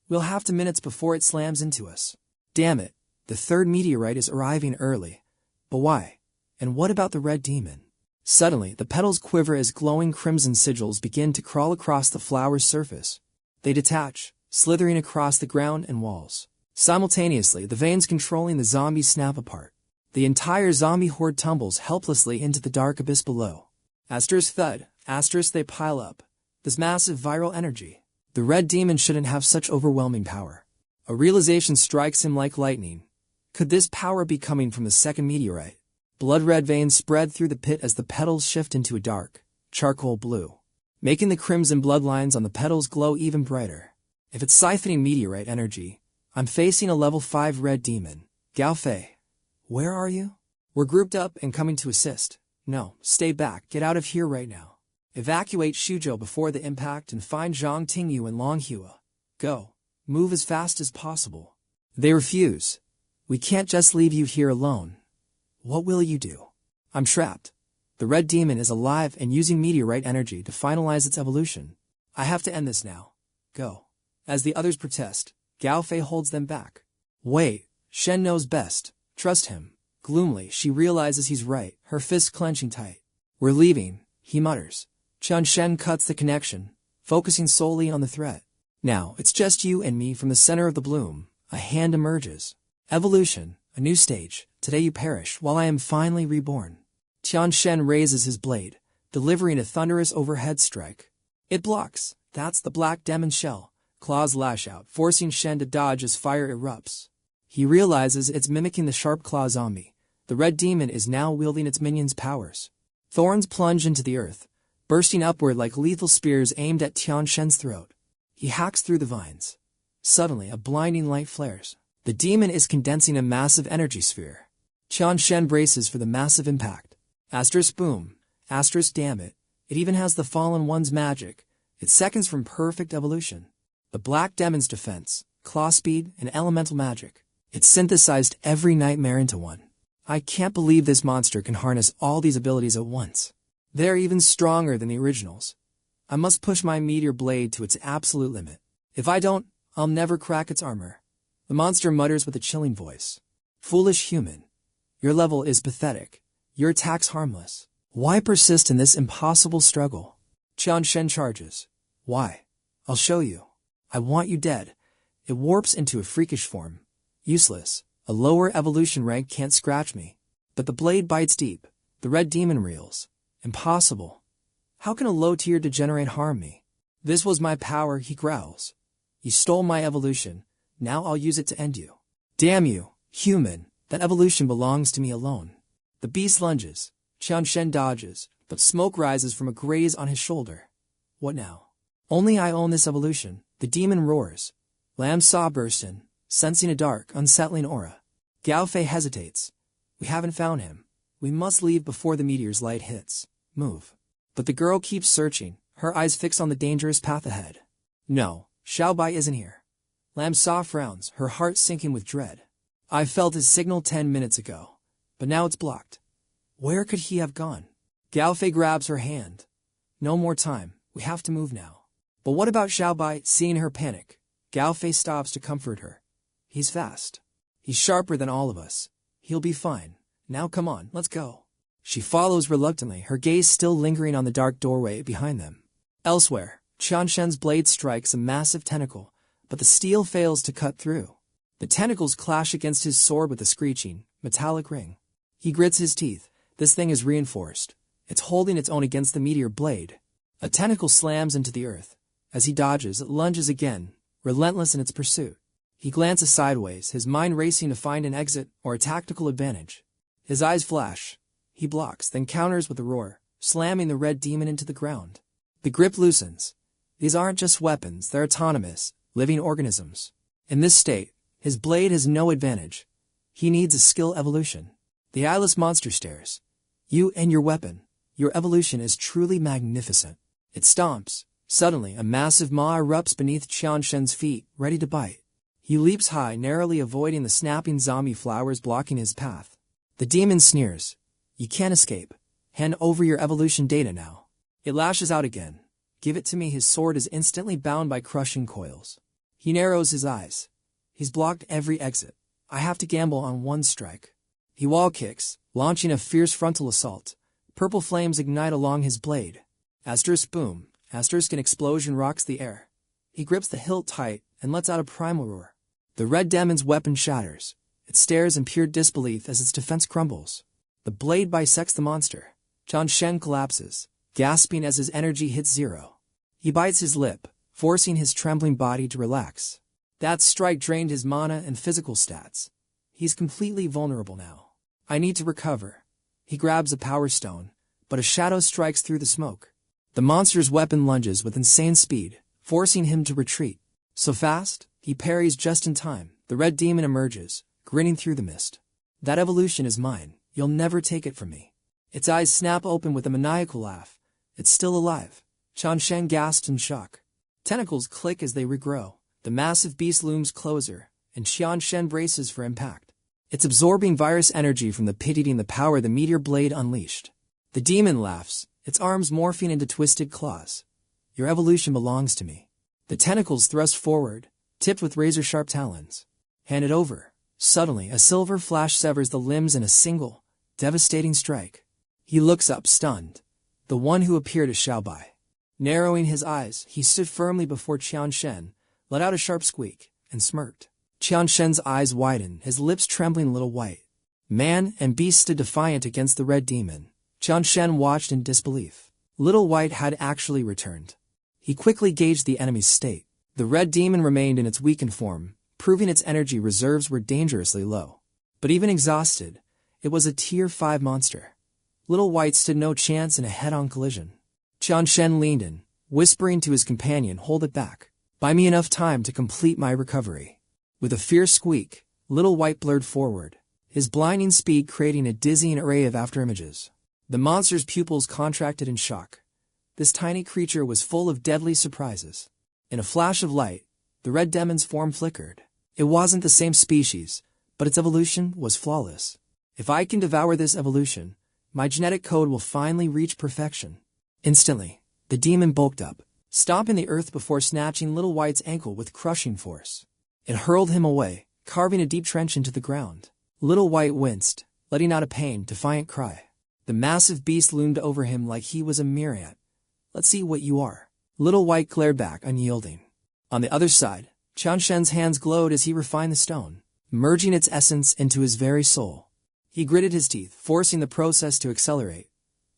We'll have to minutes before it slams into us. Damn it, the third meteorite is arriving early. But why? And what about the red demon? Suddenly, the petals quiver as glowing crimson sigils begin to crawl across the flower's surface. They detach, slithering across the ground and walls. Simultaneously, the veins controlling the zombies snap apart. The entire zombie horde tumbles helplessly into the dark abyss below. Asterisk thud, asterisk they pile up. This massive viral energy. The red demon shouldn't have such overwhelming power. A realization strikes him like lightning. Could this power be coming from the second meteorite? Blood-red veins spread through the pit as the petals shift into a dark, charcoal blue, making the crimson bloodlines on the petals glow even brighter. If it's siphoning meteorite energy, I'm facing a level 5 red demon. Gao Fei, where are you? We're grouped up and coming to assist. No, stay back, get out of here right now. Evacuate Shuzhou before the impact and find Zhang Tingyu and Longhua. Go. Move as fast as possible. They refuse. We can't just leave you here alone. What will you do? I'm trapped. The red demon is alive and using meteorite energy to finalize its evolution. I have to end this now. Go. As the others protest, Gao Fei holds them back. Wait, Shen knows best. Trust him. Gloomily, she realizes he's right, her fists clenching tight. We're leaving, he mutters. Qianshen cuts the connection, focusing solely on the threat. Now, it's just you and me from the center of the bloom. A hand emerges. Evolution, a new stage. Today you perish, while I am finally reborn. Qianshen raises his blade, delivering a thunderous overhead strike. It blocks. That's the black demon shell. Claws lash out, forcing Shen to dodge as fire erupts. He realizes it's mimicking the sharp claw zombie. The red demon is now wielding its minion's powers. Thorns plunge into the earth, bursting upward like lethal spears aimed at Qianshen's throat. He hacks through the vines. Suddenly, a blinding light flares. The demon is condensing a massive energy sphere. Qianshen braces for the massive impact. Asterisk boom. Asterisk damn it. It even has the fallen one's magic. It's seconds from perfect evolution. The black demon's defense, claw speed, and elemental magic. It synthesized every nightmare into one. I can't believe this monster can harness all these abilities at once. They're even stronger than the originals. I must push my meteor blade to its absolute limit. If I don't, I'll never crack its armor. The monster mutters with a chilling voice. Foolish human. Your level is pathetic. Your attack's harmless. Why persist in this impossible struggle? Qianshen charges. Why? I'll show you. I want you dead. It warps into a freakish form. Useless. A lower evolution rank can't scratch me. But the blade bites deep. The red demon reels. Impossible. How can a low-tier degenerate harm me? This was my power, he growls. You stole my evolution. Now I'll use it to end you. Damn you, human. That evolution belongs to me alone. The beast lunges. Qianshen dodges, but smoke rises from a graze on his shoulder. What now? Only I own this evolution. The demon roars. Lamb saw burst in. sensing a dark, unsettling aura. Xiaofei hesitates. We haven't found him. We must leave before the meteor's light hits. Move. But the girl keeps searching, her eyes fixed on the dangerous path ahead. No, Xiaobai isn't here. Lam Sa frowns, her heart sinking with dread. I felt his signal 10 minutes ago, but now it's blocked. Where could he have gone? Xiaofei grabs her hand. No more time, we have to move now. But what about Xiaobai? Seeing her panic, Xiaofei stops to comfort her. He's fast. He's sharper than all of us. He'll be fine. Now come on, let's go. She follows reluctantly, her gaze still lingering on the dark doorway behind them. Elsewhere, Qianshen's blade strikes a massive tentacle, but the steel fails to cut through. The tentacles clash against his sword with a screeching, metallic ring. He grits his teeth. This thing is reinforced. It's holding its own against the meteor blade. A tentacle slams into the earth. As he dodges, it lunges again, relentless in its pursuit. He glances sideways, his mind racing to find an exit or a tactical advantage. His eyes flash. He blocks, then counters with a roar, slamming the red demon into the ground. The grip loosens. These aren't just weapons, they're autonomous, living organisms. In this state, his blade has no advantage. He needs a skill evolution. The eyeless monster stares. You and your weapon. Your evolution is truly magnificent. It stomps. Suddenly, a massive maw erupts beneath Qianshen's feet, ready to bite. He leaps high, narrowly avoiding the snapping zombie flowers blocking his path. The demon sneers. You can't escape. Hand over your evolution data now. It lashes out again. Give it to me. His sword is instantly bound by crushing coils. He narrows his eyes. He's blocked every exit. I have to gamble on one strike. He wall kicks, launching a fierce frontal assault. Purple flames ignite along his blade. Asterisk boom. Asterisk an explosion rocks the air. He grips the hilt tight and lets out a primal roar. The red demon's weapon shatters. It stares in pure disbelief as its defense crumbles. The blade bisects the monster. Qianshen collapses, gasping as his energy hits zero. He bites his lip, forcing his trembling body to relax. That strike drained his mana and physical stats. He's completely vulnerable now. I need to recover. He grabs a power stone, but a shadow strikes through the smoke. The monster's weapon lunges with insane speed, forcing him to retreat. So fast, he parries just in time. The red demon emerges, grinning through the mist. That evolution is mine. You'll never take it from me. Its eyes snap open with a maniacal laugh. It's still alive. Qianshen gasps in shock. Tentacles click as they regrow. The massive beast looms closer, and Qianshen braces for impact. It's absorbing virus energy from the pit, eating the power the meteor blade unleashed. The demon laughs, its arms morphing into twisted claws. Your evolution belongs to me. The tentacles thrust forward, tipped with razor-sharp talons. Hand it over. Suddenly, a silver flash severs the limbs in a single, devastating strike. He looks up, stunned. The one who appeared as Xiaobai. Narrowing his eyes, he stood firmly before Qianshen, let out a sharp squeak, and smirked. Qianshen's eyes widened, his lips trembling a little white. Man and beast stood defiant against the red demon. Qianshen watched in disbelief. Little White had actually returned. He quickly gauged the enemy's state. The red demon remained in its weakened form, proving its energy reserves were dangerously low. But even exhausted, it was a Tier 5 monster. Little White stood no chance in a head-on collision. Qianshen leaned in, whispering to his companion, "Hold it back. Buy me enough time to complete my recovery." With a fierce squeak, Little White blurred forward, his blinding speed creating a dizzying array of afterimages. The monster's pupils contracted in shock. This tiny creature was full of deadly surprises. In a flash of light, the red demon's form flickered. It wasn't the same species, but its evolution was flawless. If I can devour this evolution, my genetic code will finally reach perfection. Instantly, the demon bulked up, stomping the earth before snatching Little White's ankle with crushing force. It hurled him away, carving a deep trench into the ground. Little White winced, letting out a pain-defiant cry. The massive beast loomed over him like he was a myriad. "Let's see what you are." Little White glared back, unyielding. On the other side, Qianshen's hands glowed as he refined the stone, merging its essence into his very soul. He gritted his teeth, forcing the process to accelerate.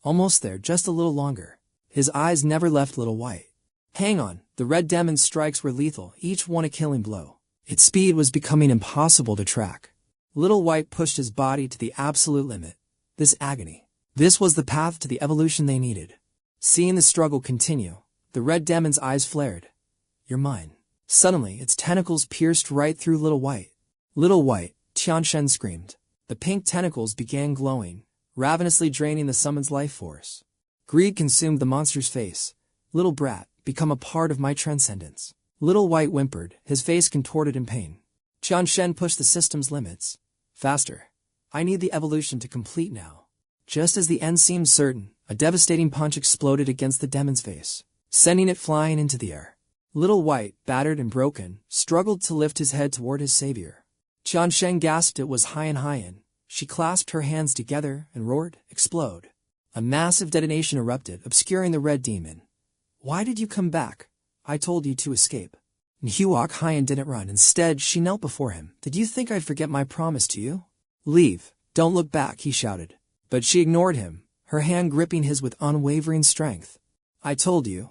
Almost there, just a little longer. His eyes never left Little White. Hang on, the red demon's strikes were lethal, each one a killing blow. Its speed was becoming impossible to track. Little White pushed his body to the absolute limit. This agony. This was the path to the evolution they needed. Seeing the struggle continue, the red demon's eyes flared. "You're mine." Suddenly, its tentacles pierced right through Little White. Little White, Qianshen screamed. The pink tentacles began glowing, ravenously draining the summon's life force. Greed consumed the monster's face. Little brat, become a part of my transcendence. Little White whimpered, his face contorted in pain. Qianshen pushed the system's limits. Faster. I need the evolution to complete now. Just as the end seemed certain, a devastating punch exploded against the demon's face, sending it flying into the air. Little White, battered and broken, struggled to lift his head toward his savior. Qianshen gasped it was 𝐻𝐻. She clasped her hands together and roared, explode. A massive detonation erupted, obscuring the red demon. Why did you come back? I told you to escape. 𝐻𝐻 didn't run. Instead, she knelt before him. Did you think I'd forget my promise to you? Leave. Don't look back, he shouted. But she ignored him, her hand gripping his with unwavering strength. I told you.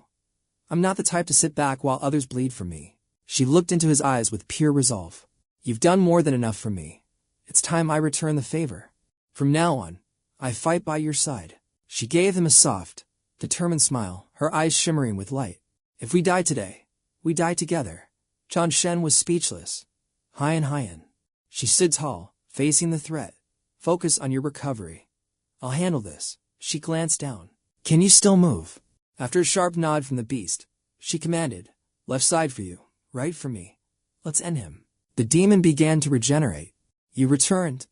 I'm not the type to sit back while others bleed for me. She looked into his eyes with pure resolve. You've done more than enough for me. It's time I return the favor. From now on, I fight by your side. She gave him a soft, determined smile, her eyes shimmering with light. If we die today, we die together. Qianshen was speechless. 𝐻𝐻. She stood tall, facing the threat. Focus on your recovery. I'll handle this. She glanced down. Can you still move? After a sharp nod from the beast, she commanded, left side for you, right for me. Let's end him. The demon began to regenerate. You returned.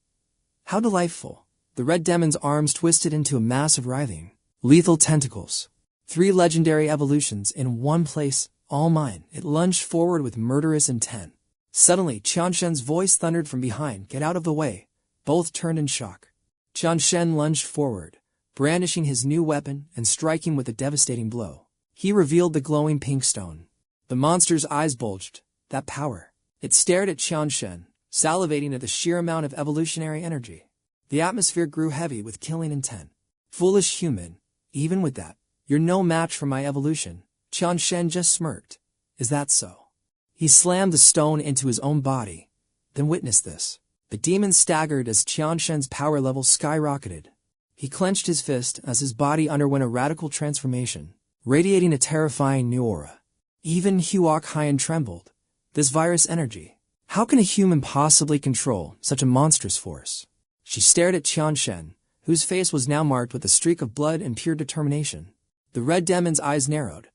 How delightful. The red demon's arms twisted into a mass of writhing, lethal tentacles. 3 legendary evolutions in one place, all mine. It lunged forward with murderous intent. Suddenly, Qianshen's voice thundered from behind, get out of the way. Both turned in shock. Qianshen lunged forward, brandishing his new weapon and striking with a devastating blow. He revealed the glowing pink stone. The monster's eyes bulged. That power. It stared at Qianshen, salivating at the sheer amount of evolutionary energy. The atmosphere grew heavy with killing intent. Foolish human, even with that, you're no match for my evolution. Qianshen just smirked. Is that so? He slammed the stone into his own body. Then witness this. The demon staggered as Qianshen's power level skyrocketed. He clenched his fist as his body underwent a radical transformation, radiating a terrifying new aura. Even 𝐻𝐻 trembled. This virus energy. How can a human possibly control such a monstrous force? She stared at Qianshen, whose face was now marked with a streak of blood and pure determination. The red demon's eyes narrowed.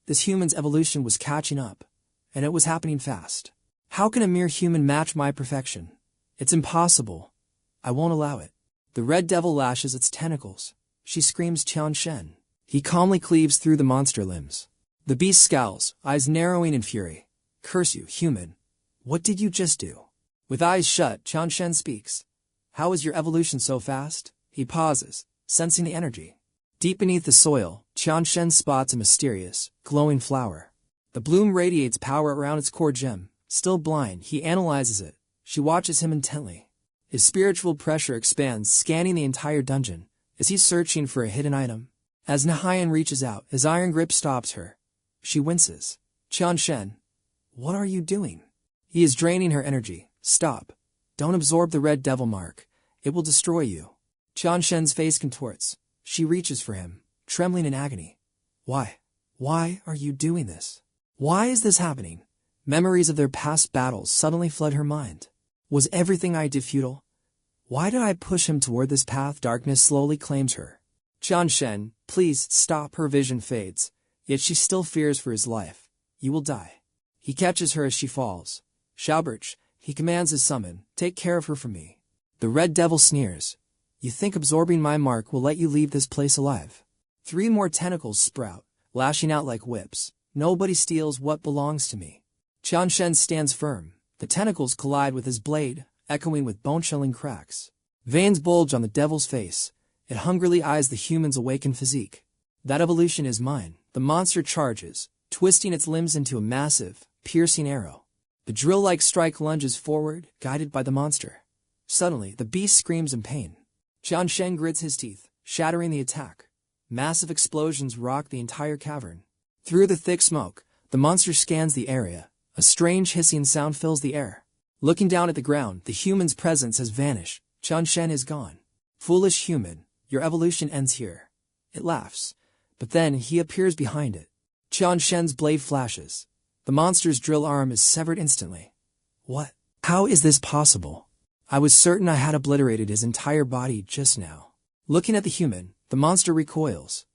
This human's evolution was catching up, and it was happening fast. How can a mere human match my perfection? It's impossible. I won't allow it. The red devil lashes its tentacles. She screams Qianshen. He calmly cleaves through the monster limbs. The beast scowls, eyes narrowing in fury. Curse you, human. What did you just do? With eyes shut, Qianshen speaks. How is your evolution so fast? He pauses, sensing the energy. Deep beneath the soil, Qianshen spots a mysterious, glowing flower. The bloom radiates power around its core gem. Still blind, he analyzes it. She watches him intently. His spiritual pressure expands, scanning the entire dungeon. Is he searching for a hidden item? As 𝐻𝐻 reaches out, his iron grip stops her. She winces. Qianshen, what are you doing? He is draining her energy. Stop. Don't absorb the red devil mark. It will destroy you. Qianshen's face contorts. She reaches for him, trembling in agony. Why? Why are you doing this? Why is this happening? Memories of their past battles suddenly flood her mind. Was everything I did futile? Why did I push him toward this path? Darkness slowly claims her. Qianshen, please stop. Her vision fades, yet she still fears for his life. You will die. He catches her as she falls. 𝐒𝐊𝐽, he commands his summon, take care of her for me. The red devil sneers. You think absorbing my mark will let you leave this place alive? 3 more tentacles sprout, lashing out like whips. Nobody steals what belongs to me. Qianshen stands firm. The tentacles collide with his blade, echoing with bone-chilling cracks. Veins bulge on the devil's face. It hungrily eyes the human's awakened physique. That evolution is mine. The monster charges, twisting its limbs into a massive, piercing arrow. The drill-like strike lunges forward, guided by the monster. Suddenly, the beast screams in pain. Qianshen grits his teeth, shattering the attack. Massive explosions rock the entire cavern. Through the thick smoke, the monster scans the area. A strange hissing sound fills the air. Looking down at the ground, the human's presence has vanished. Qianshen is gone. Foolish human, your evolution ends here. It laughs, but then he appears behind it. Qianshen's blade flashes. The monster's drill arm is severed instantly. What? How is this possible? I was certain I had obliterated his entire body just now. Looking at the human, the monster recoils.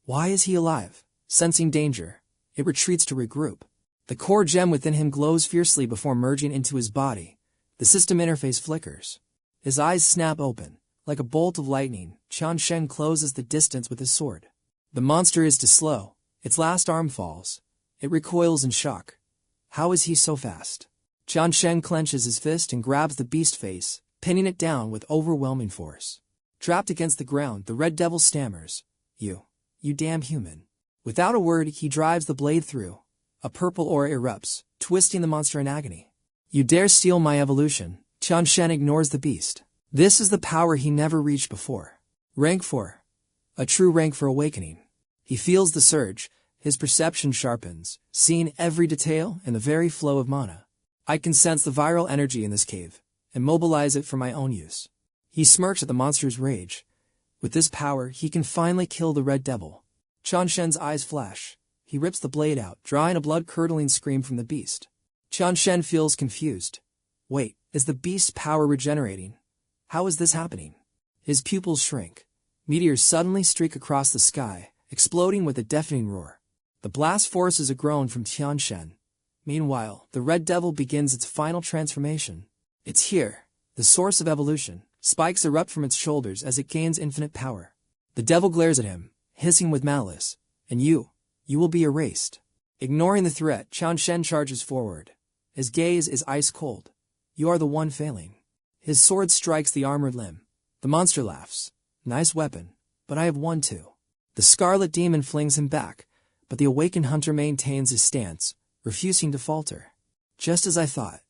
Why is he alive? Sensing danger, it retreats to regroup. The core gem within him glows fiercely before merging into his body. The system interface flickers. His eyes snap open. Like a bolt of lightning, 𝐁𝐄𝐓𝑑𝐀𝐾 closes the distance with his sword. The monster is too slow. Its last arm falls. It recoils in shock. How is he so fast? 𝐁𝐄𝐓𝑑𝐀𝐾 clenches his fist and grabs the beast face, pinning it down with overwhelming force. Trapped against the ground, the red devil stammers, You damn human. Without a word, he drives the blade through. A purple aura erupts, twisting the monster in agony. You dare steal my evolution? 𝐁𝐄𝐓𝑑𝐀𝐾 ignores the beast. This is the power he never reached before. Rank 4. A true rank for awakening. He feels the surge, his perception sharpens, seeing every detail and the very flow of mana. I can sense the viral energy in this cave, and mobilize it for my own use. He smirks at the monster's rage. With this power, he can finally kill the red devil. 𝐁𝐄𝐓𝑑𝐀𝐾's eyes flash. He rips the blade out, drawing a blood-curdling scream from the beast. 𝐁𝐄𝐓𝑑𝐀𝐾 feels confused. Wait, is the beast's power regenerating? How is this happening? His pupils shrink. Meteors suddenly streak across the sky, exploding with a deafening roar. The blast forces a groan from 𝐁𝐄𝐓𝑑𝐀𝐾. Meanwhile, the red devil begins its final transformation. It's here, the source of evolution. Spikes erupt from its shoulders as it gains infinite power. The devil glares at him, hissing with malice. And you will be erased. Ignoring the threat, 𝐁𝐄𝐓𝑑𝐀𝐾 charges forward. His gaze is ice cold. You are the one failing. His sword strikes the armored limb. The monster laughs. Nice weapon, but I have one too. The scarlet demon flings him back, but the awakened hunter maintains his stance, refusing to falter. Just as I thought.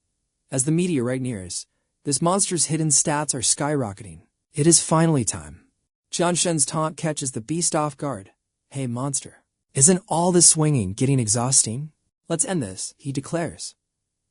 As the meteorite nears, this monster's hidden stats are skyrocketing. It is finally time. 𝐁𝐄𝐓𝑑𝐀𝐾's taunt catches the beast off guard. Hey monster, isn't all this swinging getting exhausting? Let's end this, he declares.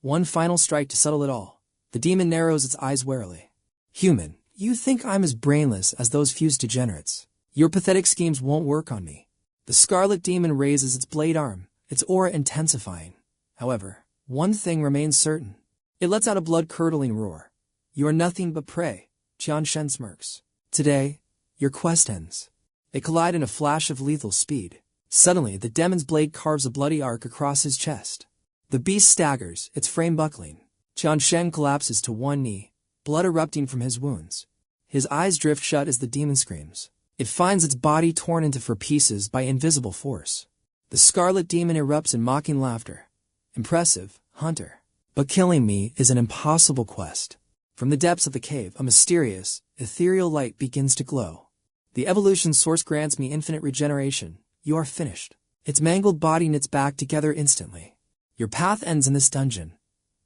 One final strike to settle it all. The demon narrows its eyes warily. Human, you think I'm as brainless as those fused degenerates. Your pathetic schemes won't work on me. The scarlet demon raises its blade arm, its aura intensifying. However, one thing remains certain. It lets out a blood-curdling roar. You are nothing but prey, 𝐁𝐄𝐓𝑑𝐀𝐾 smirks. Today, your quest ends. They collide in a flash of lethal speed. Suddenly, the demon's blade carves a bloody arc across his chest. The beast staggers, its frame buckling. 𝐁𝐄𝐓𝑑𝐾 collapses to one knee, blood erupting from his wounds. His eyes drift shut as the demon screams. It finds its body torn into four pieces by invisible force. The scarlet demon erupts in mocking laughter. Impressive, hunter. But killing me is an impossible quest. From the depths of the cave, a mysterious, ethereal light begins to glow. The evolution source grants me infinite regeneration. You are finished. Its mangled body knits back together instantly. Your path ends in this dungeon.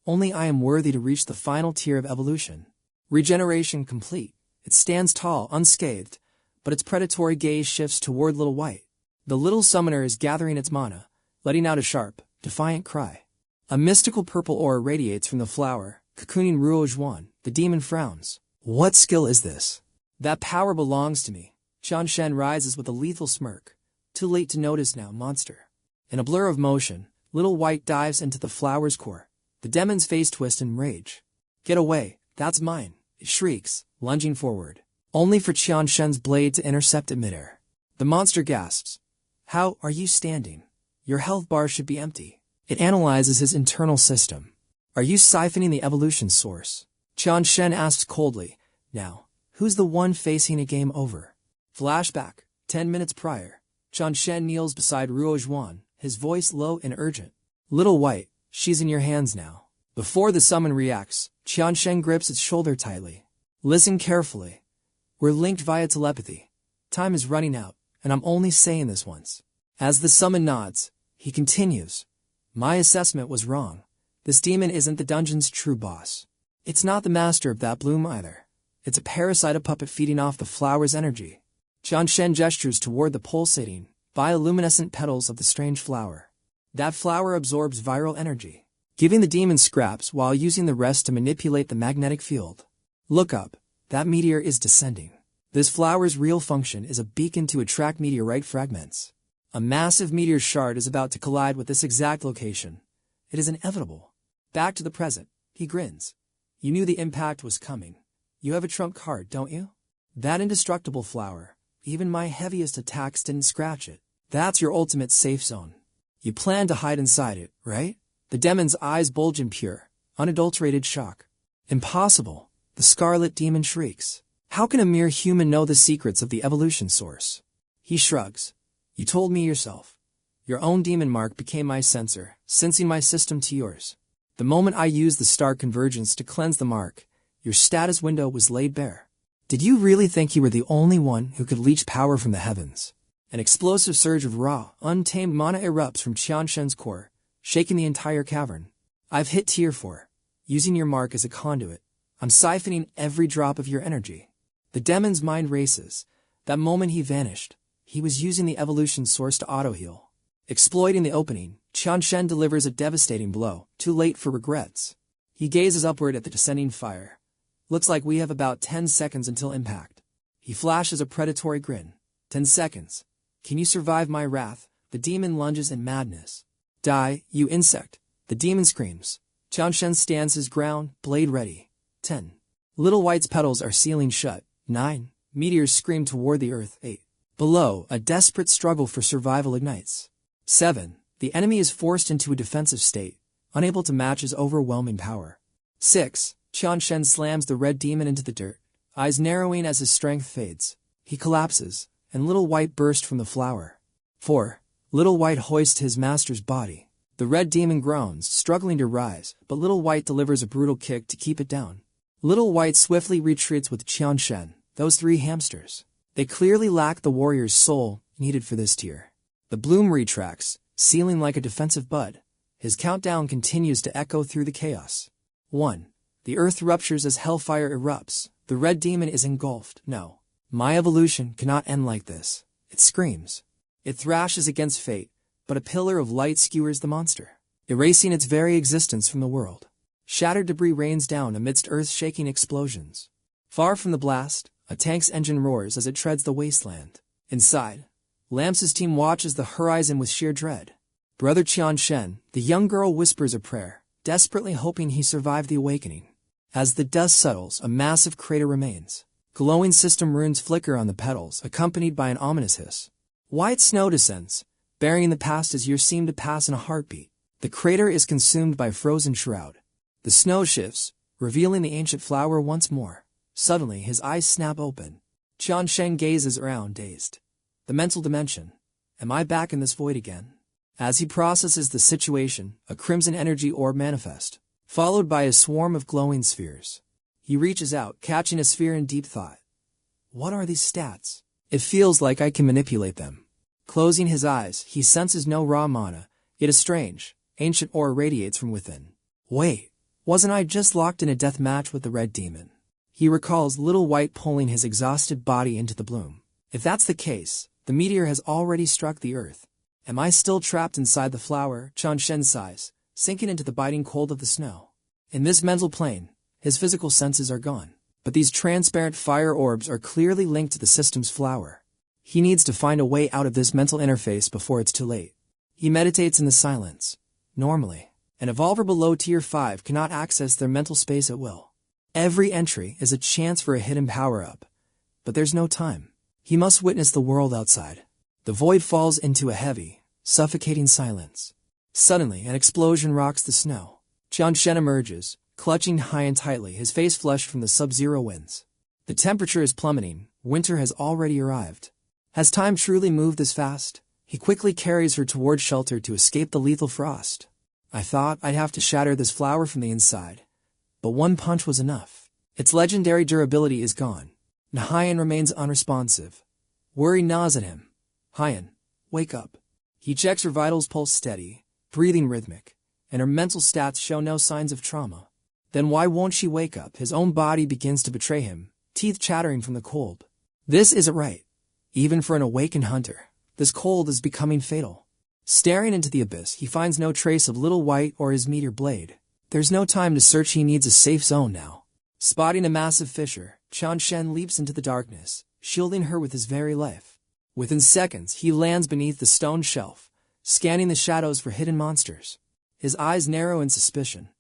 Only I am worthy to reach the final tier of evolution. Regeneration complete. It stands tall, unscathed, but its predatory gaze shifts toward Little White. The little summoner is gathering its mana, letting out a sharp, defiant cry. A mystical purple aura radiates from the flower, cocooning 𝐒𝐊𝐢. The demon frowns. What skill is this? That power belongs to me. 𝐁𝐄𝐓𝑑𝐀𝐾 rises with a lethal smirk. Too late to notice now, monster. In a blur of motion, Little White dives into the flower's core. The demon's face twists in rage. Get away, that's mine, it shrieks, lunging forward. Only for 𝐁𝐄𝐓𝑑𝐀𝐾's blade to intercept it midair. The monster gasps. How are you standing? Your health bar should be empty. It analyzes his internal system. Are you siphoning the evolution source? 𝐁𝐄𝐓𝑑𝐀𝐾 asks coldly. Now, who's the one facing a game over? Flashback. 10 minutes prior. 𝐁𝐄𝐓𝑑𝐀𝐾 kneels beside 𝐒𝐊𝐢, his voice low and urgent. Little White, she's in your hands now. Before the summon reacts, 𝐁𝐄𝐓𝑑𝐀𝐾 grips its shoulder tightly. Listen carefully. We're linked via telepathy. Time is running out, and I'm only saying this once. As the summon nods, he continues. My assessment was wrong. This demon isn't the dungeon's true boss. It's not the master of that bloom either. It's a parasite puppet feeding off the flower's energy. 𝐁𝐄𝐓𝑑𝐀𝐾 gestures toward the pulsating, bioluminescent petals of the strange flower. That flower absorbs viral energy, giving the demon scraps while using the rest to manipulate the magnetic field. Look up. That meteor is descending. This flower's real function is a beacon to attract meteorite fragments. A massive meteor shard is about to collide with this exact location. It is inevitable. Back to the present, he grins. You knew the impact was coming. You have a trump card, don't you? That indestructible flower. Even my heaviest attacks didn't scratch it. That's your ultimate safe zone. You plan to hide inside it, right? The demon's eyes bulge in pure, unadulterated shock. Impossible, the scarlet demon shrieks. How can a mere human know the secrets of the evolution source? He shrugs. You told me yourself. Your own demon mark became my sensor, sensing my system to yours. The moment I used the star convergence to cleanse the mark, your status window was laid bare. Did you really think you were the only one who could leech power from the heavens? An explosive surge of raw, untamed mana erupts from Qian Shen's core, shaking the entire cavern. I've hit tier 4. Using your mark as a conduit, I'm siphoning every drop of your energy. The demon's mind races. That moment he vanished, he was using the evolution source to auto-heal. Exploiting the opening, Qian Shen delivers a devastating blow, too late for regrets. He gazes upward at the descending fire. Looks like we have about 10 seconds until impact. He flashes a predatory grin. 10 seconds. Can you survive my wrath? The demon lunges in madness. Die, you insect. The demon screams. Qian Shen stands his ground, blade ready. 10. Little White's petals are sealing shut. 9. Meteors scream toward the earth. 8. Below, a desperate struggle for survival ignites. 7. The enemy is forced into a defensive state, unable to match his overwhelming power. 6. Qian Shen slams the red demon into the dirt, eyes narrowing as his strength fades. He collapses, and Little White bursts from the flower. 4. Little White hoists his master's body. The red demon groans, struggling to rise, but Little White delivers a brutal kick to keep it down. Little White swiftly retreats with Qian Shen, those 3 hamsters. They clearly lack the warrior's soul needed for this tier. The bloom retracts, sealing like a defensive bud. His countdown continues to echo through the chaos. 1. The earth ruptures as hellfire erupts. The red demon is engulfed. No. My evolution cannot end like this. It screams. It thrashes against fate, but a pillar of light skewers the monster, erasing its very existence from the world. Shattered debris rains down amidst earth-shaking explosions. Far from the blast, a tank's engine roars as it treads the wasteland. Inside, Lamps' team watches the horizon with sheer dread. Brother Qian Shen, the young girl, whispers a prayer, desperately hoping he survived the awakening. As the dust settles, a massive crater remains. Glowing system runes flicker on the petals, accompanied by an ominous hiss. White snow descends, burying the past as years seem to pass in a heartbeat. The crater is consumed by a frozen shroud. The snow shifts, revealing the ancient flower once more. Suddenly, his eyes snap open. Qian Shen gazes around, dazed. The mental dimension. Am I back in this void again? As he processes the situation, a crimson energy orb manifests, followed by a swarm of glowing spheres. He reaches out, catching a sphere in deep thought. What are these stats? It feels like I can manipulate them. Closing his eyes, he senses no raw mana, yet a strange, ancient aura radiates from within. Wait, wasn't I just locked in a death match with the red demon? He recalls Little White pulling his exhausted body into the bloom. If that's the case, the meteor has already struck the earth. Am I still trapped inside the flower? Qian Shen sighs, sinking into the biting cold of the snow. In this mental plane, his physical senses are gone, but these transparent fire orbs are clearly linked to the system's flower. He needs to find a way out of this mental interface before it's too late. He meditates in the silence. Normally, an evolver below tier 5 cannot access their mental space at will. Every entry is a chance for a hidden power-up, but there's no time. He must witness the world outside. The void falls into a heavy, suffocating silence. Suddenly, an explosion rocks the snow. Qian Shen emerges, clutching high and tightly, his face flushed from the sub-zero winds. The temperature is plummeting. Winter has already arrived. Has time truly moved this fast? He quickly carries her toward shelter to escape the lethal frost. I thought I'd have to shatter this flower from the inside, but one punch was enough. Its legendary durability is gone. Nahian remains unresponsive. Worry gnaws at him. Hyan, wake up. He checks her vitals, pulse steady, breathing rhythmic, and her mental stats show no signs of trauma. Then why won't she wake up? His own body begins to betray him, teeth chattering from the cold. This isn't right. Even for an awakened hunter, this cold is becoming fatal. Staring into the abyss, he finds no trace of Little White or his meteor blade. There's no time to search, he needs a safe zone now. Spotting a massive fissure, Qian Shen leaps into the darkness, shielding her with his very life. Within seconds, he lands beneath the stone shelf, scanning the shadows for hidden monsters. His eyes narrow in suspicion.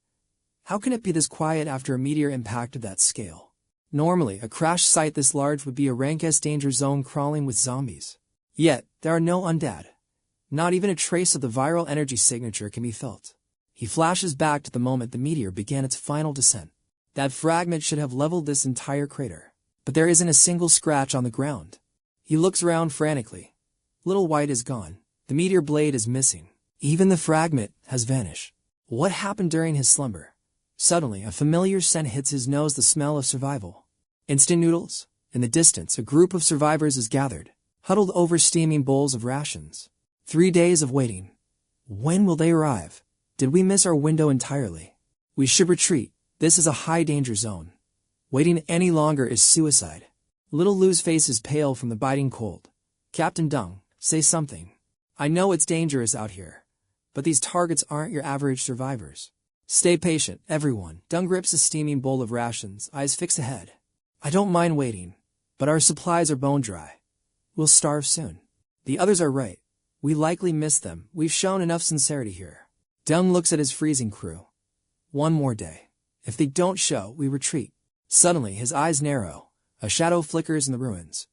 How can it be this quiet after a meteor impact of that scale? Normally, a crash site this large would be a rank S danger zone crawling with zombies. Yet, there are no undead. Not even a trace of the viral energy signature can be felt. He flashes back to the moment the meteor began its final descent. That fragment should have leveled this entire crater. But there isn't a single scratch on the ground. He looks around frantically. Little White is gone. The meteor blade is missing. Even the fragment has vanished. What happened during his slumber? Suddenly, a familiar scent hits his nose, the smell of survival. Instant noodles? In the distance, a group of survivors is gathered, huddled over steaming bowls of rations. 3 days of waiting. When will they arrive? Did we miss our window entirely? We should retreat. This is a high-danger zone. Waiting any longer is suicide. Little Lou's face is pale from the biting cold. Captain Dung, say something. I know it's dangerous out here, but these targets aren't your average survivors. Stay patient, everyone. Dung grips a steaming bowl of rations, eyes fixed ahead. I don't mind waiting, but our supplies are bone dry. We'll starve soon. The others are right. We likely missed them. We've shown enough sincerity here. Dung looks at his freezing crew. One more day. If they don't show, we retreat. Suddenly, his eyes narrow. A shadow flickers in the ruins.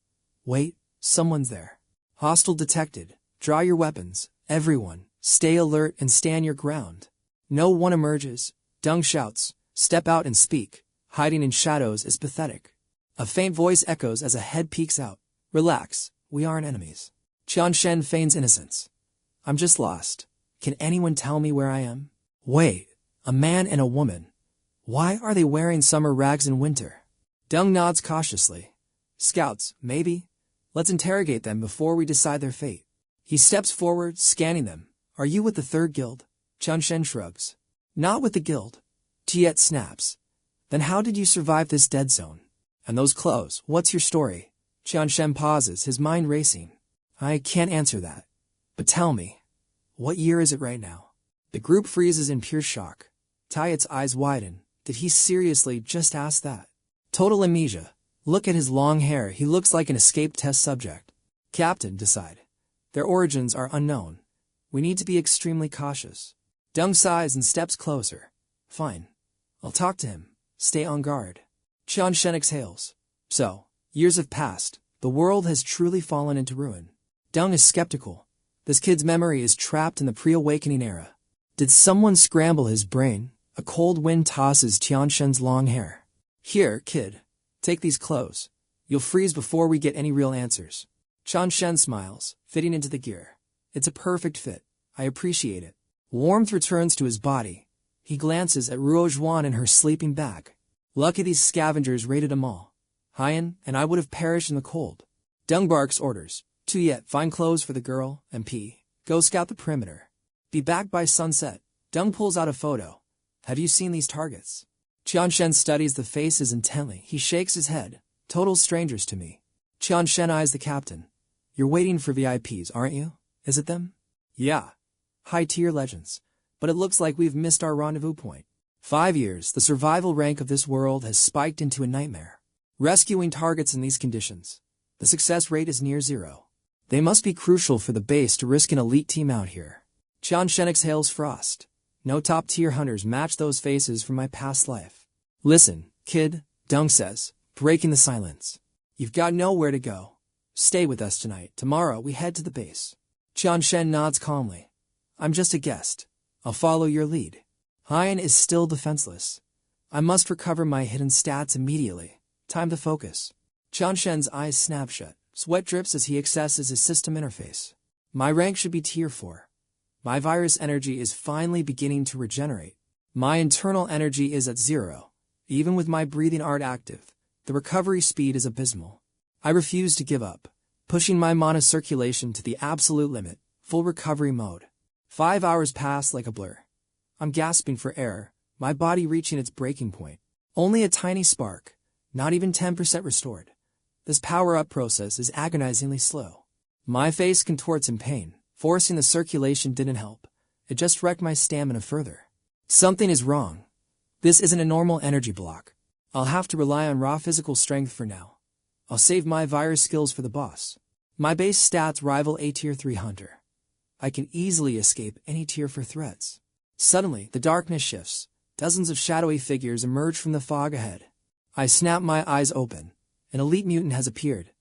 Wait, someone's there. Hostile detected. Draw your weapons. Everyone, stay alert and stand your ground. No one emerges. Dung shouts, step out and speak. Hiding in shadows is pathetic. A faint voice echoes as a head peeks out. Relax, we aren't enemies. Qian Shen feigns innocence. I'm just lost. Can anyone tell me where I am? Wait, a man and a woman. Why are they wearing summer rags in winter? Dung nods cautiously. Scouts, maybe? Let's interrogate them before we decide their fate. He steps forward, scanning them. Are you with the third guild? Qian Shen shrugs. Not with the guild. Tiet snaps. Then how did you survive this dead zone? And those clothes, what's your story? Qian Shen pauses, his mind racing. I can't answer that. But tell me, what year is it right now? The group freezes in pure shock. Tiet's eyes widen. Did he seriously just ask that? Total amnesia. Look at his long hair, he looks like an escaped test subject. Captain, decide. Their origins are unknown. We need to be extremely cautious. Dung sighs and steps closer. Fine. I'll talk to him. Stay on guard. Qian Shen exhales. So, years have passed. The world has truly fallen into ruin. Dung is skeptical. This kid's memory is trapped in the pre-awakening era. Did someone scramble his brain? A cold wind tosses Qian Shen's long hair. Here, kid. Take these clothes. You'll freeze before we get any real answers. Qian Shen smiles, fitting into the gear. It's a perfect fit. I appreciate it. Warmth returns to his body. He glances at Ruo Zhuan in her sleeping bag. Lucky these scavengers raided them all. Haiyan and I would have perished in the cold. Dung barks orders. Tuyet, find clothes for the girl, and P. Go scout the perimeter. Be back by sunset. Dung pulls out a photo. Have you seen these targets? Qian Shen studies the faces intently. He shakes his head. Total strangers to me. Qian Shen eyes the captain. You're waiting for VIPs, aren't you? Is it them? Yeah. High-tier legends. But it looks like we've missed our rendezvous point. 5 years, the survival rank of this world has spiked into a nightmare. Rescuing targets in these conditions. The success rate is near zero. They must be crucial for the base to risk an elite team out here. Qian Shen exhales frost. No top-tier hunters match those faces from my past life. Listen, kid, Dung says, breaking the silence. You've got nowhere to go. Stay with us tonight. Tomorrow we head to the base. Qian Shen nods calmly. I'm just a guest. I'll follow your lead. Haiyan is still defenseless. I must recover my hidden stats immediately. Time to focus. Qian Shen's eyes snap shut. Sweat drips as he accesses his system interface. My rank should be tier 4. My virus energy is finally beginning to regenerate. My internal energy is at 0. Even with my breathing art active, the recovery speed is abysmal. I refuse to give up, pushing my mana circulation to the absolute limit, full recovery mode. 5 hours pass like a blur. I'm gasping for air, my body reaching its breaking point. Only a tiny spark, not even 10% restored. This power-up process is agonizingly slow. My face contorts in pain. Forcing the circulation didn't help. It just wrecked my stamina further. Something is wrong. This isn't a normal energy block. I'll have to rely on raw physical strength for now. I'll save my virus skills for the boss. My base stats rival a tier 3 hunter. I can easily escape any tier 4 threats. Suddenly, the darkness shifts. Dozens of shadowy figures emerge from the fog ahead. I snap my eyes open. An elite mutant has appeared,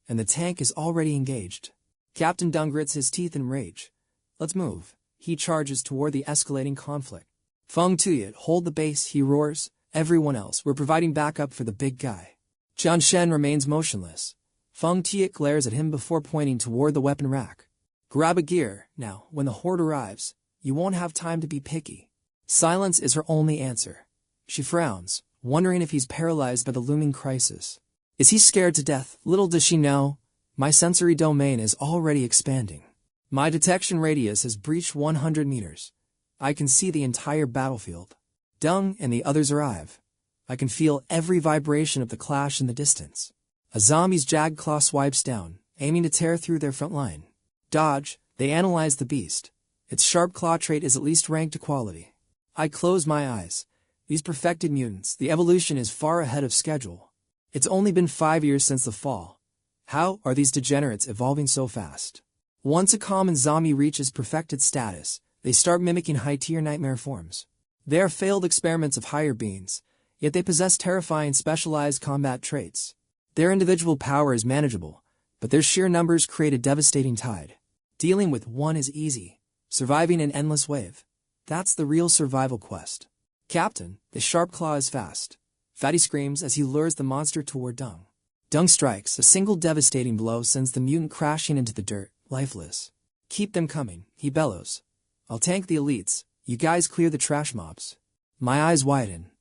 and the tank is already engaged. Captain Dung grits his teeth in rage. Let's move. He charges toward the escalating conflict. Feng Tuyet, hold the base, he roars. Everyone else, we're providing backup for the big guy. Qian Shen remains motionless. Feng Tuyet glares at him before pointing toward the weapon rack. Grab a gear, now, when the horde arrives. You won't have time to be picky. Silence is her only answer. She frowns, wondering if he's paralyzed by the looming crisis. Is he scared to death? Little does she know, my sensory domain is already expanding. My detection radius has breached 100 meters. I can see the entire battlefield. Dung and the others arrive. I can feel every vibration of the clash in the distance. A zombie's jagged claw swipes down, aiming to tear through their front line. Dodge, they analyze the beast. Its sharp claw trait is at least ranked equality. I close my eyes. These perfected mutants, the evolution is far ahead of schedule. It's only been 5 years since the fall. How are these degenerates evolving so fast? Once a common zombie reaches perfected status, they start mimicking high-tier nightmare forms. They are failed experiments of higher beings, yet they possess terrifying specialized combat traits. Their individual power is manageable, but their sheer numbers create a devastating tide. Dealing with one is easy. Surviving an endless wave. That's the real survival quest. Captain, the sharp claw is fast. Fatty screams as he lures the monster toward Dung. Dung strikes, a single devastating blow sends the mutant crashing into the dirt, lifeless. Keep them coming, he bellows. I'll tank the elites, you guys clear the trash mobs. My eyes widen.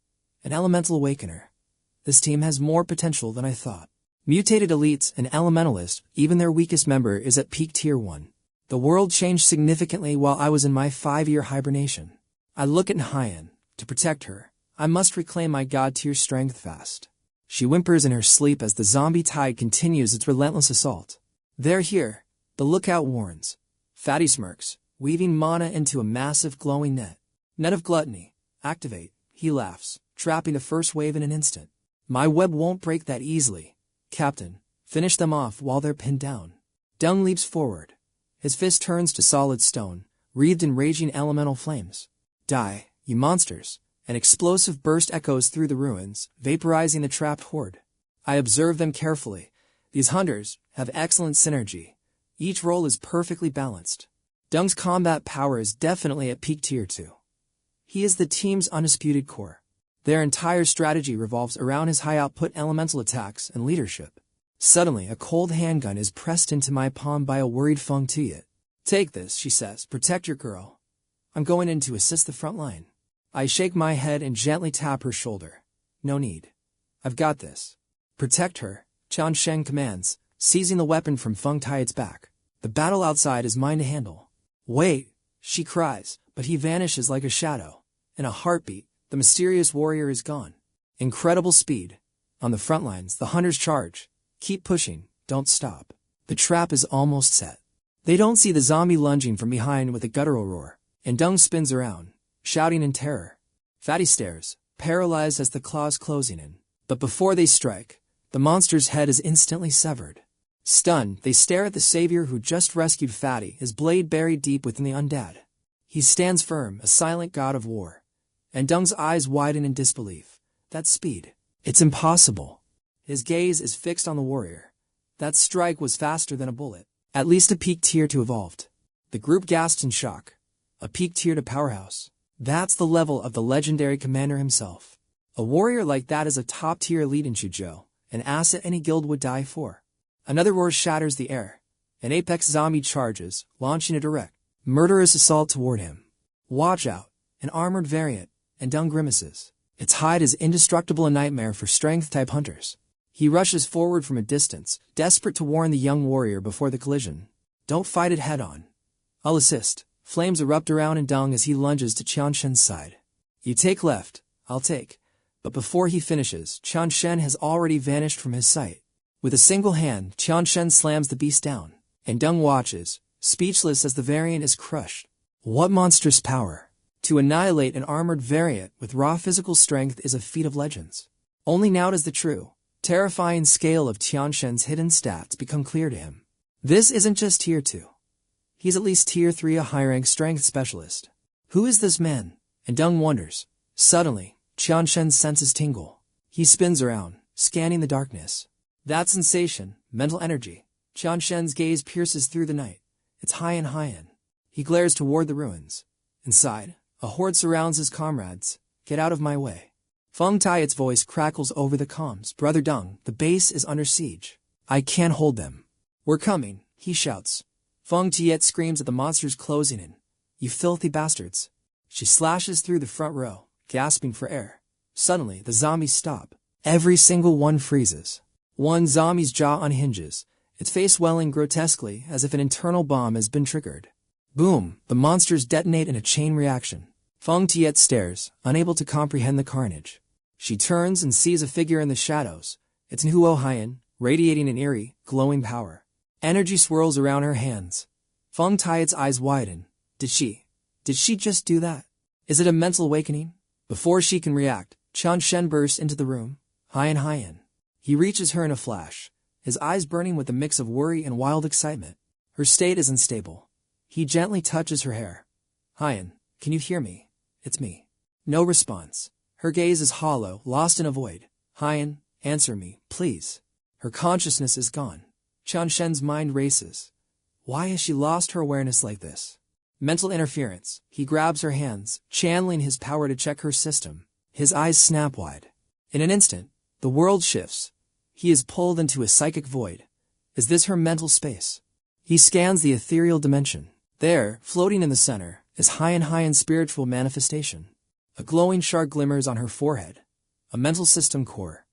An elemental awakener. This team has more potential than I thought. Mutated elites and elementalists, even their weakest member is at peak tier 1. The world changed significantly while I was in my 5-year hibernation. I look at Nhayan. To protect her, I must reclaim my god-tier strength fast. She whimpers in her sleep as the zombie tide continues its relentless assault. They're here, the lookout warns. Fatty smirks, weaving mana into a massive glowing net. Net of gluttony. Activate, he laughs, trapping the first wave in an instant. My web won't break that easily. Captain, finish them off while they're pinned down. Dung leaps forward. His fist turns to solid stone, wreathed in raging elemental flames. Die, you monsters! An explosive burst echoes through the ruins, vaporizing the trapped horde. I observe them carefully. These hunters have excellent synergy. Each role is perfectly balanced. Dung's combat power is definitely at peak tier 2. He is the team's undisputed core. Their entire strategy revolves around his high-output elemental attacks and leadership. Suddenly, a cold handgun is pressed into my palm by a worried Feng Tuyet. Take this, she says. Protect your girl. I'm going in to assist the front line. I shake my head and gently tap her shoulder. No need. I've got this. Protect her, Qian Shen commands, seizing the weapon from Feng Tuyet's back. The battle outside is mine to handle. Wait, she cries, but he vanishes like a shadow. In a heartbeat, the mysterious warrior is gone. Incredible speed. On the front lines, the hunters charge. Keep pushing, don't stop. The trap is almost set. They don't see the zombie lunging from behind with a guttural roar, and Dung spins around, shouting in terror. Fatty stares, paralyzed as the claws closing in. But before they strike, the monster's head is instantly severed. Stunned, they stare at the savior who just rescued Fatty, his blade buried deep within the undead. He stands firm, a silent god of war. And Dung's eyes widen in disbelief. That speed. It's impossible. His gaze is fixed on the warrior. That strike was faster than a bullet. At least a peak tier to evolved. The group gasped in shock. A peak tier to powerhouse. That's the level of the legendary commander himself. A warrior like that is a top-tier elite in 𝐒𝐿, an asset any guild would die for. Another roar shatters the air. An apex zombie charges, launching a direct, murderous assault toward him. Watch out, an armored variant, and Dung grimaces. Its hide is indestructible, a nightmare for strength-type hunters. He rushes forward from a distance, desperate to warn the young warrior before the collision. Don't fight it head-on. I'll assist. Flames erupt around in Dung as he lunges to Qian Shen's side. You take left, I'll take. But before he finishes, Qian Shen has already vanished from his sight. With a single hand, Qian Shen slams the beast down, and Dung watches, speechless as the variant is crushed. What monstrous power! To annihilate an armored variant with raw physical strength is a feat of legends. Only now does the true, terrifying scale of Qian Shen's hidden stats become clear to him. This isn't just tier 2. He's at least tier 3, a high-rank strength specialist. Who is this man? And Deng wonders. Suddenly, Qianshen's senses tingle. He spins around, scanning the darkness. That sensation, mental energy. Qianshen's gaze pierces through the night. It's 𝐒𝐈𝐻𝐻. He glares toward the ruins. Inside, a horde surrounds his comrades. Get out of my way. Feng Tai's voice crackles over the comms. Brother Deng, the base is under siege. I can't hold them. We're coming, he shouts. Feng Tiet screams at the monsters closing in. You filthy bastards. She slashes through the front row, gasping for air. Suddenly, the zombies stop. Every single one freezes. One zombie's jaw unhinges, its face welling grotesquely as if an internal bomb has been triggered. Boom! The monsters detonate in a chain reaction. Feng Tiet stares, unable to comprehend the carnage. She turns and sees a figure in the shadows. It's Nhuo Haiyan, radiating an eerie, glowing power. Energy swirls around her hands. Feng Tiet's eyes widen. Did she just do that? Is it a mental awakening? Before she can react, Qianshen bursts into the room. 𝐒𝐈𝐻𝐻. He reaches her in a flash, his eyes burning with a mix of worry and wild excitement. Her state is unstable. He gently touches her hair. 𝐒𝐈𝐻𝐻, can you hear me? It's me. No response. Her gaze is hollow, lost in a void. 𝐒𝐈𝐻𝐻, answer me, please. Her consciousness is gone. Qianshen's mind races. Why has she lost her awareness like this? Mental interference. He grabs her hands, channeling his power to check her system. His eyes snap wide. In an instant, the world shifts. He is pulled into a psychic void. Is this her mental space? He scans the ethereal dimension. There, floating in the center, is 𝐒𝐈𝐻𝐻's spiritual manifestation. A glowing shard glimmers on her forehead. A mental system core.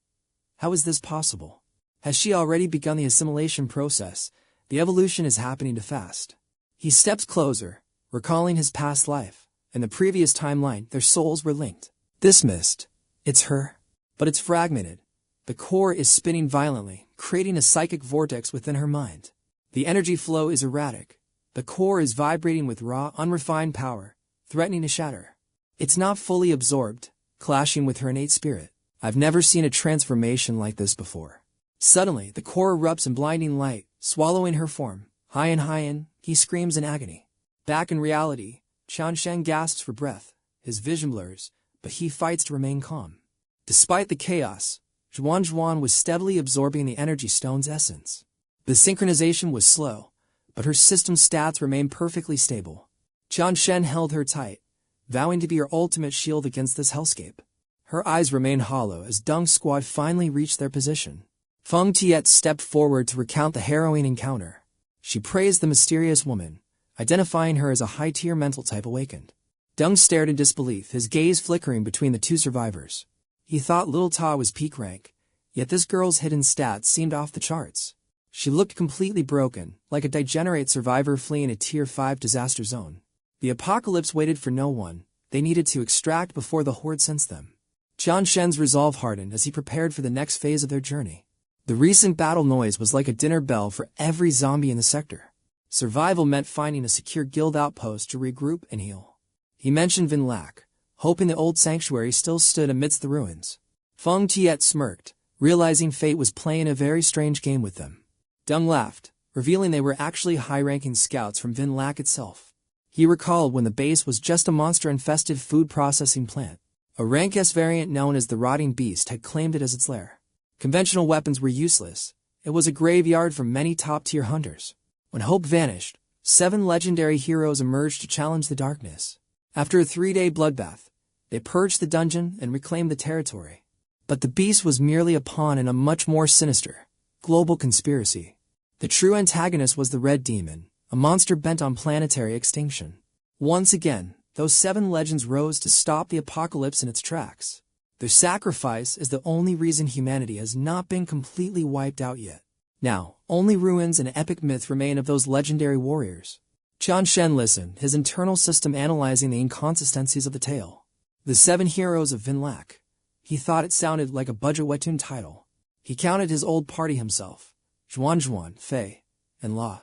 How is this possible? Has she already begun the assimilation process? The evolution is happening too fast. He steps closer, recalling his past life. In the previous timeline, their souls were linked. This mist. It's her. But it's fragmented. The core is spinning violently, creating a psychic vortex within her mind. The energy flow is erratic. The core is vibrating with raw, unrefined power, threatening to shatter. It's not fully absorbed, clashing with her innate spirit. I've never seen a transformation like this before. Suddenly, the core erupts in blinding light, swallowing her form. 𝐒𝐈𝐻𝐻, he screams in agony. Back in reality, Qianshen gasps for breath. His vision blurs, but he fights to remain calm. Despite the chaos, Zhuan was steadily absorbing the energy stone's essence. The synchronization was slow, but her system's stats remained perfectly stable. Qianshen held her tight, vowing to be her ultimate shield against this hellscape. Her eyes remained hollow as Deng's squad finally reached their position. Feng Tiet stepped forward to recount the harrowing encounter. She praised the mysterious woman, identifying her as a high-tier mental type awakened. Deng stared in disbelief, his gaze flickering between the two survivors. He thought little Ta was peak rank, yet this girl's hidden stats seemed off the charts. She looked completely broken, like a degenerate survivor fleeing a Tier 5 disaster zone. The apocalypse waited for no one. They needed to extract before the horde sensed them. Qianshen's resolve hardened as he prepared for the next phase of their journey. The recent battle noise was like a dinner bell for every zombie in the sector. Survival meant finding a secure guild outpost to regroup and heal. He mentioned 𝐕 hoping the old sanctuary still stood amidst the ruins. Feng Tiet smirked, realizing fate was playing a very strange game with them. Deng laughed, revealing they were actually high-ranking scouts from 𝐕 itself. He recalled when the base was just a monster-infested food processing plant. A rank S variant known as the Rotting Beast had claimed it as its lair. Conventional weapons were useless. It was a graveyard for many top-tier hunters. When hope vanished, 7 legendary heroes emerged to challenge the darkness. After a 3-day bloodbath, they purged the dungeon and reclaimed the territory. But the beast was merely a pawn in a much more sinister, global conspiracy. The true antagonist was the Red Demon, a monster bent on planetary extinction. Once again, those 7 legends rose to stop the apocalypse in its tracks. Their sacrifice is the only reason humanity has not been completely wiped out yet. Now, only ruins and epic myth remain of those legendary warriors. Qianshen listened, his internal system analyzing the inconsistencies of the tale. The 7 heroes of 𝐕. He thought it sounded like a budget webtoon title. He counted his old party himself. Zhuan, Fei, and La.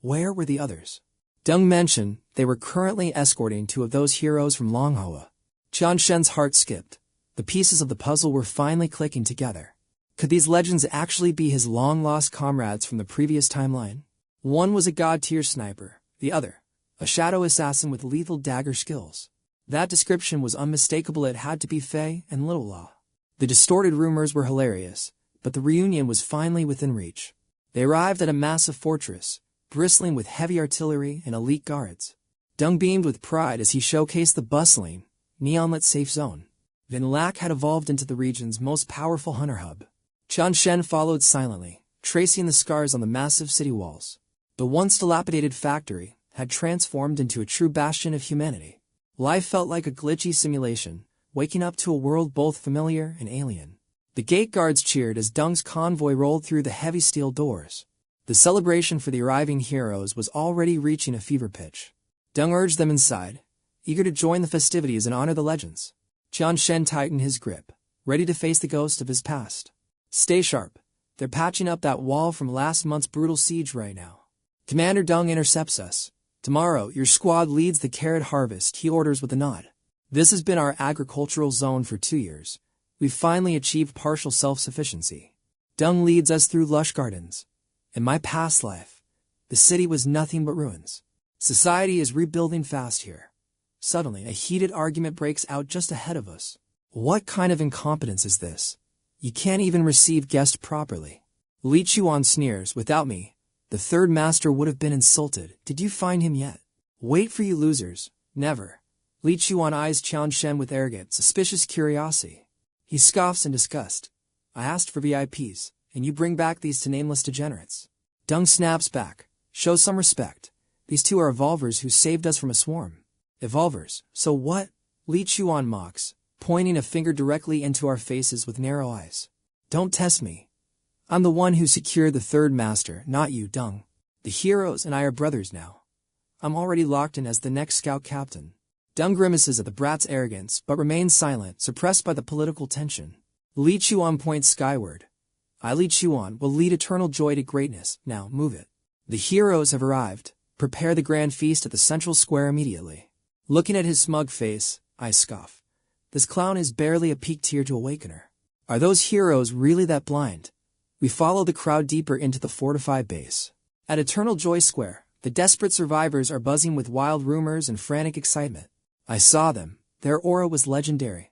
Where were the others? Deng mentioned they were currently escorting 2 of those heroes from Longhua. Qianshen's heart skipped. The pieces of the puzzle were finally clicking together. Could these legends actually be his long-lost comrades from the previous timeline? One was a god-tier sniper, the other, A shadow assassin with lethal dagger skills. That description was unmistakable. It had to be Faye and Little Law. The distorted rumors were hilarious, but the reunion was finally within reach. They arrived at a massive fortress, bristling with heavy artillery and elite guards. Dung beamed with pride as he showcased the bustling, neon-lit safe zone. Vin Lac had evolved into the region's most powerful hunter hub. Qian Shen followed silently, tracing the scars on the massive city walls. The once dilapidated factory had transformed into a true bastion of humanity. Life felt like a glitchy simulation, waking up to a world both familiar and alien. The gate guards cheered as Dung's convoy rolled through the heavy steel doors. The celebration for the arriving heroes was already reaching a fever pitch. Dung urged them inside, eager to join the festivities and honor the legends. Qian Shen tightened his grip, ready to face the ghost of his past. Stay sharp. They're patching up that wall from last month's brutal siege right now. Commander Dung intercepts us. Tomorrow, your squad leads the carrot harvest, he orders with a nod. This has been our agricultural zone for 2 years. We've finally achieved partial self-sufficiency. Dung leads us through lush gardens. In my past life, the city was nothing but ruins. Society is rebuilding fast here. Suddenly, a heated argument breaks out just ahead of us. What kind of incompetence is this? You can't even receive guests properly. Li Chuan sneers, without me, the third master would have been insulted. Did you find him yet? Wait for you losers. Never. Li Chuan eyes Qian Shen with arrogant, suspicious curiosity. He scoffs in disgust. I asked for VIPs, and you bring back these two nameless degenerates. Dung snaps back. Show some respect. These two are evolvers who saved us from a swarm. Evolvers, so what? Li Chuan mocks, pointing a finger directly into our faces with narrow eyes. Don't test me. I'm the one who secured the third master, not you, Dung. The heroes and I are brothers now. I'm already locked in as the next scout captain. Dung grimaces at the brat's arrogance, but remains silent, suppressed by the political tension. Li Chuan points skyward. I, Li Chuan, will lead eternal joy to greatness. Now, move it. The heroes have arrived. Prepare the grand feast at the central square immediately. Looking at his smug face, I scoff. This clown is barely a peak tier to awakener. Are those heroes really that blind? We follow the crowd deeper into the fortified base. At Eternal Joy Square, the desperate survivors are buzzing with wild rumors and frantic excitement. I saw them. Their aura was legendary.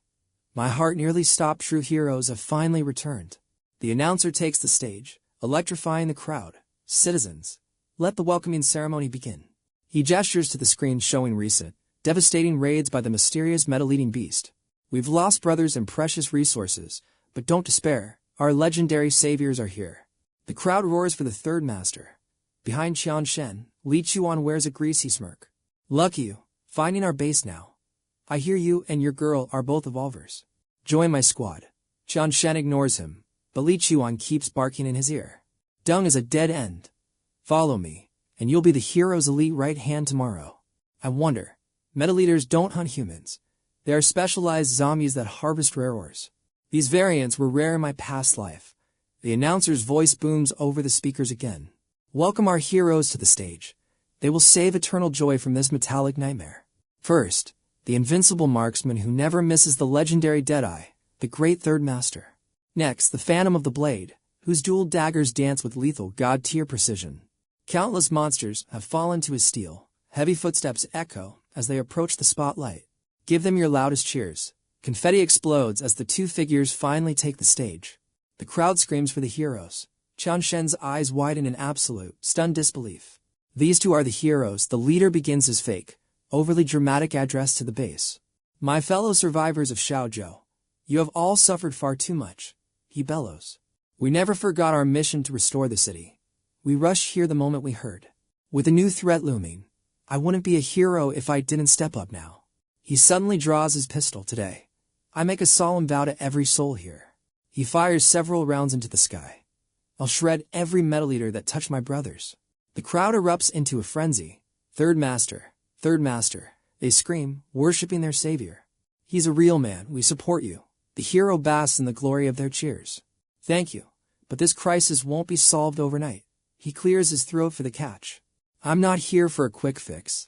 My heart nearly stopped. True heroes have finally returned. The announcer takes the stage, electrifying the crowd. Citizens, let the welcoming ceremony begin. He gestures to the screen showing recent, devastating raids by the mysterious metal-eating beast. We've lost brothers and precious resources, but don't despair. Our legendary saviors are here. The crowd roars for the third master. Behind Qian Shen, Li Chuan wears a greasy smirk. Lucky you, finding our base now. I hear you and your girl are both evolvers. Join my squad. Qian Shen ignores him, but Li Chuan keeps barking in his ear. Dung is a dead end. Follow me, and you'll be the hero's elite right hand tomorrow. I wonder, metal eaters don't hunt humans. They are specialized zombies that harvest rare ores. These variants were rare in my past life. The announcer's voice booms over the speakers again. Welcome our heroes to the stage. They will save eternal joy from this metallic nightmare. First, the invincible marksman who never misses, the legendary Deadeye, the great third master. Next, the Phantom of the Blade, whose dual daggers dance with lethal god-tier precision. Countless monsters have fallen to his steel. Heavy footsteps echo as they approach the spotlight. Give them your loudest cheers. Confetti explodes as the two figures finally take the stage. The crowd screams for the heroes. Qian Shen's eyes widen in absolute, stunned disbelief. These two are the heroes. The leader begins his fake, overly dramatic address to the base. My fellow survivors of Xiaozhou, you have all suffered far too much, he bellows. We never forgot our mission to restore the city. We rushed here the moment we heard. With a new threat looming, I wouldn't be a hero if I didn't step up now. He suddenly draws his pistol. Today, I make a solemn vow to every soul here. He fires several rounds into the sky. I'll shred every metal eater that touched my brothers. The crowd erupts into a frenzy. Third master, they scream, worshipping their savior. He's a real man, we support you. The hero basks in the glory of their cheers. Thank you, but this crisis won't be solved overnight. He clears his throat for the catch. I'm not here for a quick fix.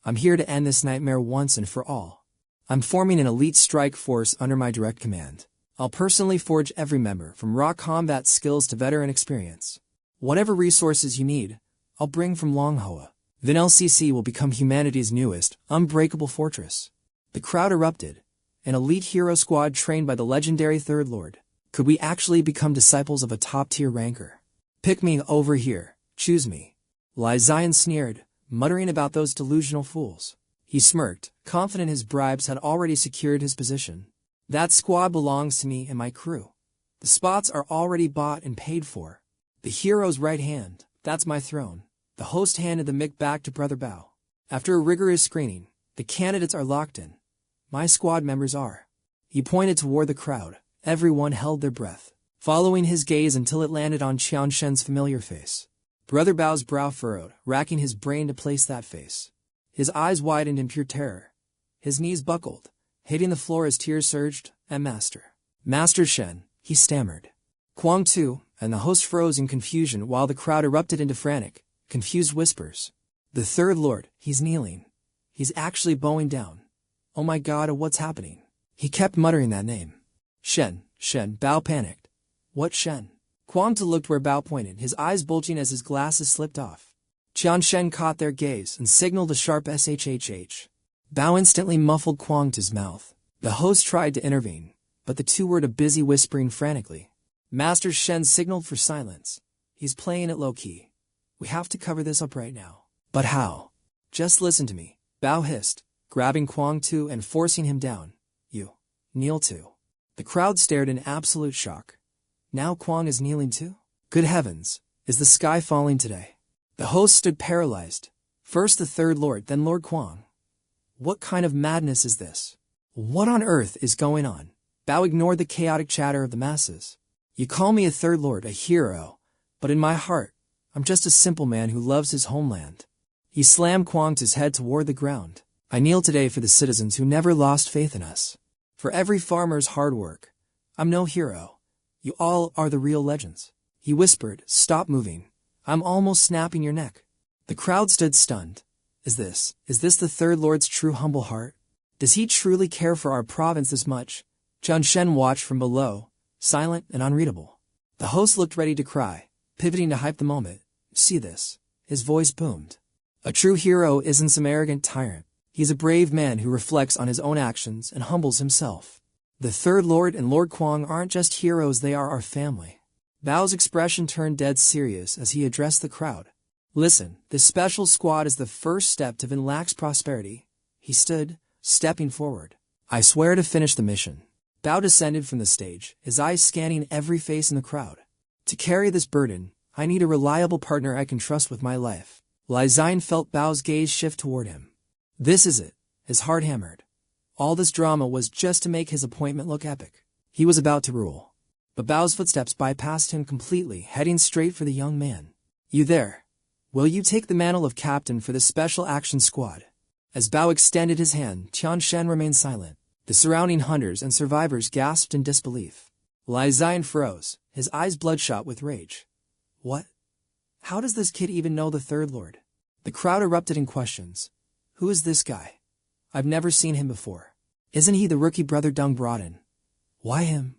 I'm here to end this nightmare once and for all. I'm forming an elite strike force under my direct command. I'll personally forge every member, from raw combat skills to veteran experience. Whatever resources you need, I'll bring from Longhua. Then LCC will become humanity's newest, unbreakable fortress. The crowd erupted. An elite hero squad trained by the legendary Third Lord. Could we actually become disciples of a top-tier ranker? Pick me over here. Choose me. 𝐒𝐊𝐢𝐿 sneered, muttering about those delusional fools. He smirked, confident his bribes had already secured his position. That squad belongs to me and my crew. The spots are already bought and paid for. The hero's right hand, that's my throne. The host handed the mic back to Brother Bao. After a rigorous screening, the candidates are locked in. My squad members are. He pointed toward the crowd. Everyone held their breath, following his gaze until it landed on Qian Shen's familiar face. Brother Bao's brow furrowed, racking his brain to place that face. His eyes widened in pure terror. His knees buckled, hitting the floor as tears surged. Master Shen, he stammered. Kuang Tu and the host froze in confusion while the crowd erupted into frantic, confused whispers. The Third Lord, he's kneeling. He's actually bowing down. Oh my god, what's happening? He kept muttering that name. Shen, Bao panicked. What Shen? Kuang Tu looked where Bao pointed, his eyes bulging as his glasses slipped off. Qian Shen caught their gaze and signaled a sharp SHHH. Bao instantly muffled Kuang Tu's mouth. The host tried to intervene, but the two were too busy whispering frantically. Master Shen signaled for silence. He's playing it low-key. We have to cover this up right now. But how? Just listen to me, Bao hissed, grabbing Kuang Tu and forcing him down. You. Kneel too. The crowd stared in absolute shock. Now Kuang is kneeling too? Good heavens, is the sky falling today? The host stood paralyzed. First the Third Lord, then Lord Kuang. What kind of madness is this? What on earth is going on? Bao ignored the chaotic chatter of the masses. You call me a Third Lord, a hero, but in my heart, I'm just a simple man who loves his homeland. He slammed Kuang Tu's head toward the ground. I kneel today for the citizens who never lost faith in us. For every farmer's hard work. I'm no hero. You all are the real legends. He whispered, stop moving. I'm almost snapping your neck. The crowd stood stunned. Is this the Third Lord's true humble heart? Does he truly care for our province this much? Qian Shen watched from below, silent and unreadable. The host looked ready to cry, pivoting to hype the moment. See this. His voice boomed. A true hero isn't some arrogant tyrant. He's a brave man who reflects on his own actions and humbles himself. The Third Lord and Lord Kuang aren't just heroes, they are our family. Bao's expression turned dead serious as he addressed the crowd. Listen, this special squad is the first step to Vinlak's prosperity. He stood, stepping forward. I swear to finish the mission. Bao descended from the stage, his eyes scanning every face in the crowd. To carry this burden, I need a reliable partner I can trust with my life. 𝐒𝐊𝐢𝐿 felt Bao's gaze shift toward him. This is it, his heart hammered. All this drama was just to make his appointment look epic. He was about to rule. But Bao's footsteps bypassed him completely, heading straight for the young man. You there? Will you take the mantle of captain for this special action squad? As Bao extended his hand, Qian Shen remained silent. The surrounding hunters and survivors gasped in disbelief. 𝐒𝐊𝐢𝐿 froze, his eyes bloodshot with rage. What? How does this kid even know the Third Lord? The crowd erupted in questions. Who is this guy? I've never seen him before. Isn't he the rookie brother Dung brought in? Why him?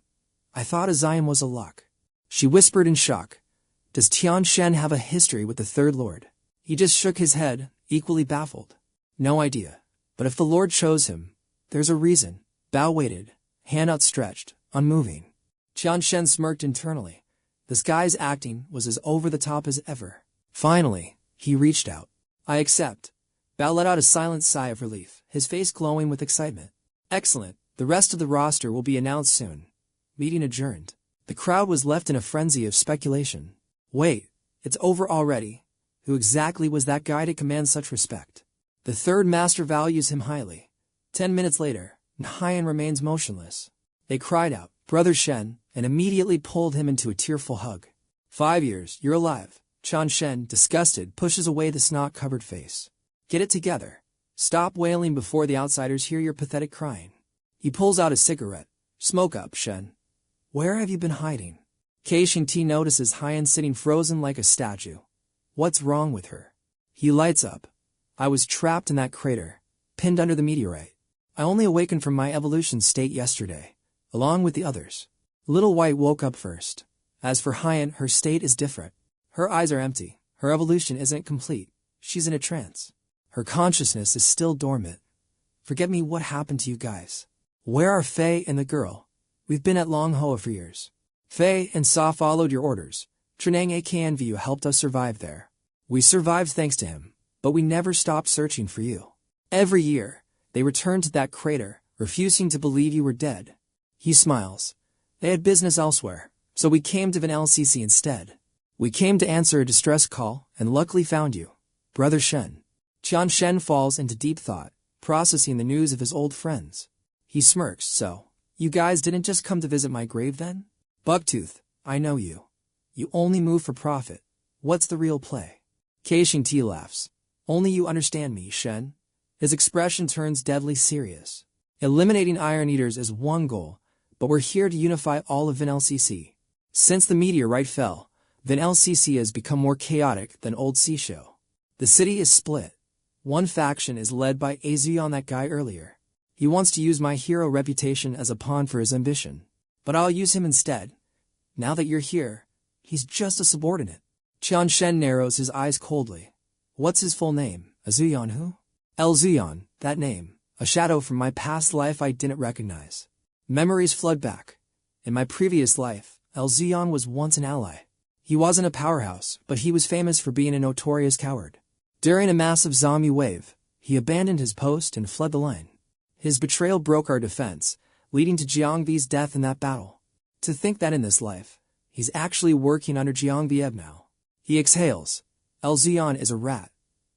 I thought 𝐒𝐊𝐢𝐿 was a lock. She whispered in shock. Does Qian Shen have a history with the Third Lord? He just shook his head, equally baffled. No idea. But if the Lord chose him, there's a reason. Bao waited, hand outstretched, unmoving. Qian Shen smirked internally. This guy's acting was as over the top as ever. Finally, he reached out. I accept. Bao let out a silent sigh of relief, his face glowing with excitement. Excellent. The rest of the roster will be announced soon. Meeting adjourned. The crowd was left in a frenzy of speculation. Wait, it's over already. Who exactly was that guy to command such respect? The third master values him highly. 10 minutes later, 𝐒𝐊𝐢𝐿 remains motionless. They cried out, Brother Shen, and immediately pulled him into a tearful hug. 5 years, you're alive. Qian Shen, disgusted, pushes away the snot-covered face. Get it together. Stop wailing before the outsiders hear your pathetic crying. He pulls out a cigarette. Smoke up, Shen. Where have you been hiding? 𝐁𝐄𝐃 notices 𝐒𝐊𝐢𝐿 sitting frozen like a statue. What's wrong with her? He lights up. I was trapped in that crater, pinned under the meteorite. I only awakened from my evolution state yesterday, along with the others. Little White woke up first. As for 𝐒𝐊𝐢𝐿, her state is different. Her eyes are empty. Her evolution isn't complete. She's in a trance. Her consciousness is still dormant. Forget me, what happened to you guys? Where are Faye and the girl? We've been at Long Hoa for years. Faye and Sa followed your orders. 𝐁𝐄𝐓𝐑𝐀𝐘𝐄𝐃 helped us survive there. We survived thanks to him, but we never stopped searching for you. Every year, they returned to that crater, refusing to believe you were dead. He smiles. They had business elsewhere, so we came to VNLCC instead. We came to answer a distress call, and luckily found you. Brother Shen. Qian Shen falls into deep thought, processing the news of his old friends. He smirks. So, you guys didn't just come to visit my grave then? Bucktooth, I know you. You only move for profit. What's the real play? Keishing laughs. Only you understand me, Shen. His expression turns deadly serious. Eliminating Iron Eaters is one goal, but we're here to unify all of VNLCC. Since the meteorite fell, VNLCC has become more chaotic than old 𝐒𝐊𝐘-𝐒𝐖𝐈𝐍𝐆. The city is split. One faction is led by 𝐒𝐨𝐜𝐢𝐞, that guy earlier. He wants to use my hero reputation as a pawn for his ambition. But I'll use him instead. Now that you're here, he's just a subordinate. Qian Shen narrows his eyes coldly. What's his full name? 𝐒𝐨𝐜𝐢𝐞 who? 𝐒𝐿, that name. A shadow from my past life I didn't recognize. Memories flood back. In my previous life, 𝐒𝐿 was once an ally. He wasn't a powerhouse, but he was famous for being a notorious coward. During a massive zombie wave, he abandoned his post and fled the line. His betrayal broke our defense, leading to Jiangvi's death in that battle. To think that in this life, he's actually working under Jiangvi now. He exhales. 𝐿 is a rat.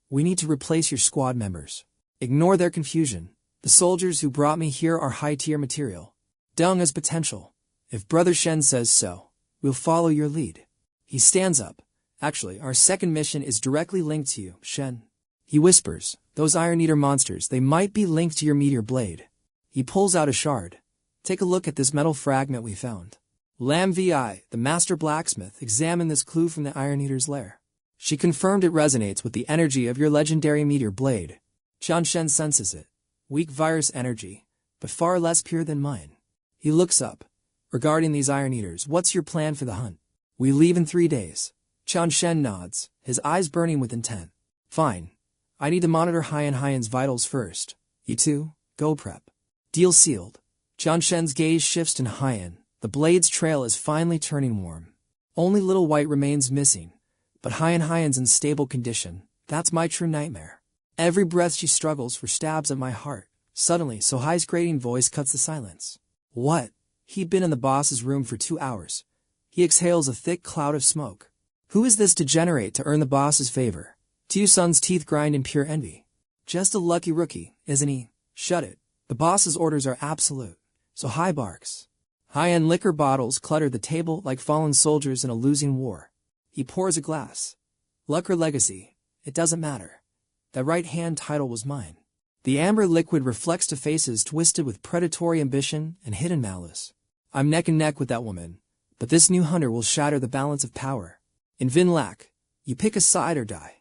We need to replace your squad members. Ignore their confusion. The soldiers who brought me here are high-tier material. Deng has potential. If Brother Shen says so, we'll follow your lead. He stands up. Actually, our second mission is directly linked to you, Shen. He whispers, those Iron Eater monsters, they might be linked to your meteor blade. He pulls out a shard. Take a look at this metal fragment we found. Lam Vi, the master blacksmith, examined this clue from the Iron Eater's lair. She confirmed it resonates with the energy of your legendary meteor blade. Qian Shen senses it. Weak virus energy, but far less pure than mine. He looks up. Regarding these Iron Eaters, what's your plan for the hunt? We leave in 3 days. Qian Shen nods, his eyes burning with intent. Fine. I need to monitor 𝐒𝐈𝐍𝐼𝐻's vitals first. You two, go prep. Deal sealed. Qian Shen's gaze shifts to 𝐒𝐈𝐻. The blade's trail is finally turning warm. Only little white remains missing, but 𝐒𝐈𝐻's in stable condition. That's my true nightmare. Every breath she struggles for stabs at my heart. Suddenly, Sohai's grating voice cuts the silence. What? He'd been in the boss's room for 2 hours. He exhales a thick cloud of smoke. Who is this degenerate to earn the boss's favor? Tu Sun's teeth grind in pure envy. Just a lucky rookie, isn't he? Shut it. The boss's orders are absolute. Sohai barks. High-end liquor bottles clutter the table like fallen soldiers in a losing war. He pours a glass. Luck or legacy, it doesn't matter. That right-hand title was mine. The amber liquid reflects to faces twisted with predatory ambition and hidden malice. I'm neck and neck with that woman, but this new hunter will shatter the balance of power. In VNLAC, you pick a side or die.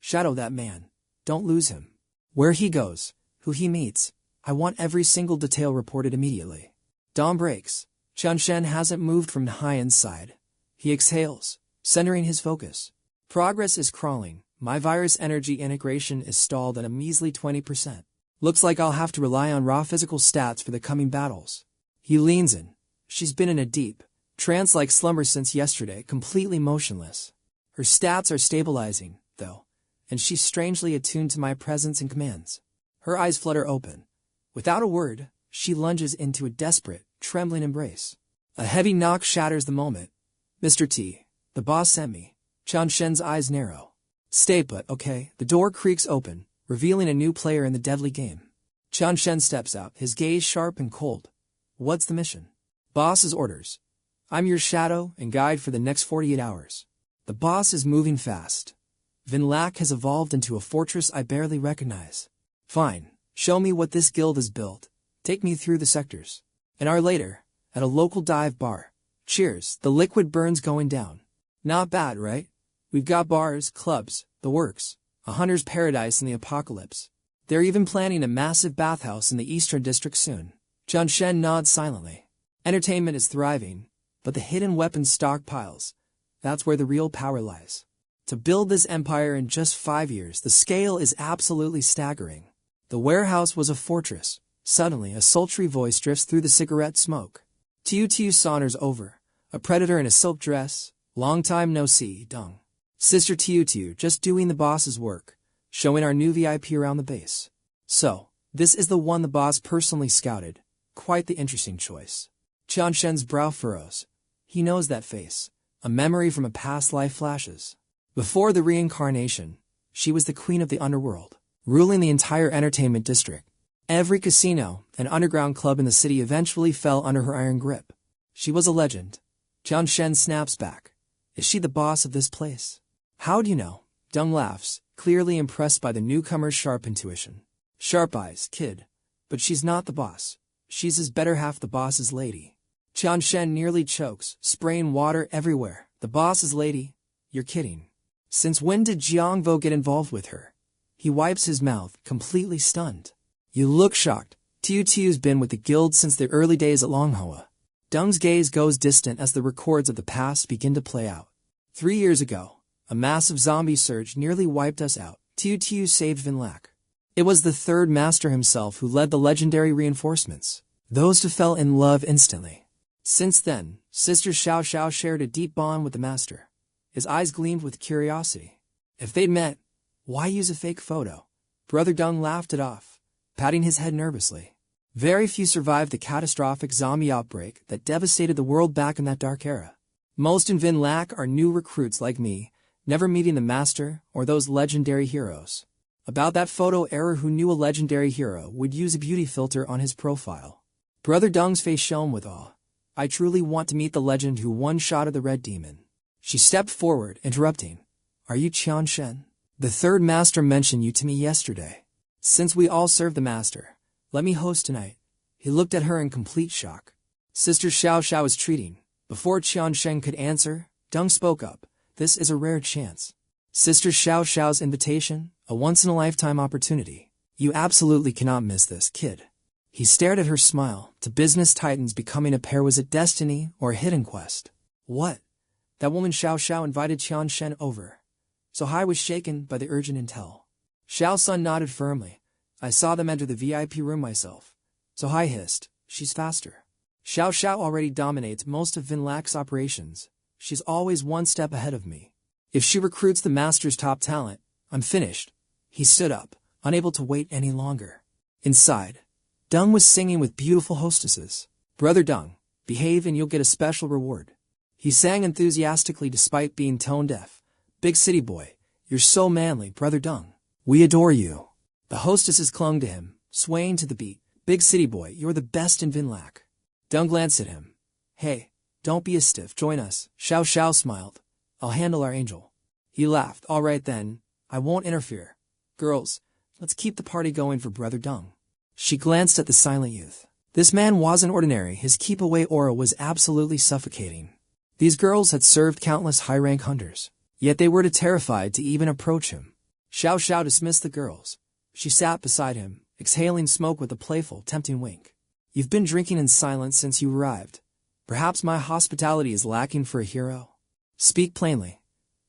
Shadow that man. Don't lose him. Where he goes, who he meets, I want every single detail reported immediately. Dawn breaks. Qian Shen hasn't moved from 𝐒𝐈𝐻's side. He exhales, centering his focus. Progress is crawling. My virus energy integration is stalled at a measly 20%. Looks like I'll have to rely on raw physical stats for the coming battles. He leans in. She's been in a deep, trance-like slumber since yesterday, completely motionless. Her stats are stabilizing, though, and she's strangely attuned to my presence and commands. Her eyes flutter open. Without a word, she lunges into a desperate, trembling embrace. A heavy knock shatters the moment. Mr. T, the boss sent me. Qian Shen's eyes narrow. Stay put, okay? The door creaks open, revealing a new player in the deadly game. Qian Shen steps out, his gaze sharp and cold. What's the mission? Boss's orders. I'm your shadow and guide for the next 48 hours. The boss is moving fast. VNLAC has evolved into a fortress I barely recognize. Fine, show me what this guild has built. Take me through the sectors. An hour later, at a local dive bar. Cheers, the liquid burns going down. Not bad, right? We've got bars, clubs, the works. A hunter's paradise in the apocalypse. They're even planning a massive bathhouse in the Eastern District soon. Qian Shen nods silently. Entertainment is thriving, but the hidden weapons stockpiles, that's where the real power lies. To build this empire in just 5 years, the scale is absolutely staggering. The warehouse was a fortress. Suddenly, a sultry voice drifts through the cigarette smoke. 𝐁𝐄𝐓 saunters over, a predator in a silk dress. Long time no see, Dung. Sister 𝐁𝐄𝐓, just doing the boss's work, showing our new VIP around the base. So, this is the one the boss personally scouted. Quite the interesting choice. Qian Shen's brow furrows. He knows that face. A memory from a past life flashes. Before the reincarnation, she was the queen of the underworld, ruling the entire entertainment district. Every casino and underground club in the city eventually fell under her iron grip. She was a legend. Qian Shen snaps back. Is she the boss of this place? How do you know? Dung laughs, clearly impressed by the newcomer's sharp intuition. Sharp eyes, kid. But she's not the boss. She's his better half, the boss's lady. Qian Shen nearly chokes, spraying water everywhere. The boss's lady? You're kidding. Since when did 𝐁𝐄𝐓𝑑𝐀 get involved with her? He wipes his mouth, completely stunned. You look shocked. 𝐁𝐄𝐓's been with the guild since the early days at Manhwa. Dung's gaze goes distant as the records of the past begin to play out. 3 years ago, a massive zombie surge nearly wiped us out. 𝐁𝐄𝐓 saved 𝐒𝐿𝐷. It was the third master himself who led the legendary reinforcements. Those two fell in love instantly. Since then, Sister 𝐁𝐄𝐓 shared a deep bond with the master. His eyes gleamed with curiosity. If they'd met, why use a fake photo? Brother Dung laughed it off, patting his head nervously. Very few survived the catastrophic zombie outbreak that devastated the world back in that dark era. Most in 𝐿𝐷 are new recruits like me, never meeting the master or those legendary heroes. About that photo error, who knew a legendary hero would use a beauty filter on his profile? Brother Dung's face shone with awe. I truly want to meet the legend who one-shotted the Red Demon. She stepped forward, interrupting. Are you Qian Shen? The third master mentioned you to me yesterday. Since we all serve the master, let me host tonight. He looked at her in complete shock. Sister 𝐁𝐄𝐓 is treating. Before Qian Shen could answer, Dung spoke up. This is a rare chance. Sister 𝐁𝐄𝐓's invitation, a once-in-a-lifetime opportunity. You absolutely cannot miss this, kid. He stared at her, smile. To business titans, becoming a pair was it destiny or a hidden quest? What? That woman 𝐁𝐄𝐓 invited Qian Shen over. So Hai was shaken by the urgent intel. Xiao Sun nodded firmly. I saw them enter the VIP room myself. So Hai hissed. She's faster. 𝐁𝐄𝐓 already dominates most of 𝐿𝐷's operations. She's always one step ahead of me. If she recruits the master's top talent, I'm finished. He stood up, unable to wait any longer. Inside, Dung was singing with beautiful hostesses. Brother Dung, behave and you'll get a special reward. He sang enthusiastically despite being tone-deaf. Big city boy, you're so manly, Brother Dung. We adore you. The hostesses clung to him, swaying to the beat. Big city boy, you're the best in 𝐿𝐷. Dung glanced at him. Hey, don't be a stiff, join us. 𝐁𝐄𝐓 smiled. I'll handle our angel. He laughed. All right then, I won't interfere. Girls, let's keep the party going for Brother Dung. She glanced at the silent youth. This man wasn't ordinary. His keep-away aura was absolutely suffocating. These girls had served countless high-rank hunters, yet they were too terrified to even approach him. 𝐁𝐄𝐓 dismissed the girls. She sat beside him, exhaling smoke with a playful, tempting wink. You've been drinking in silence since you arrived. Perhaps my hospitality is lacking for a hero? Speak plainly.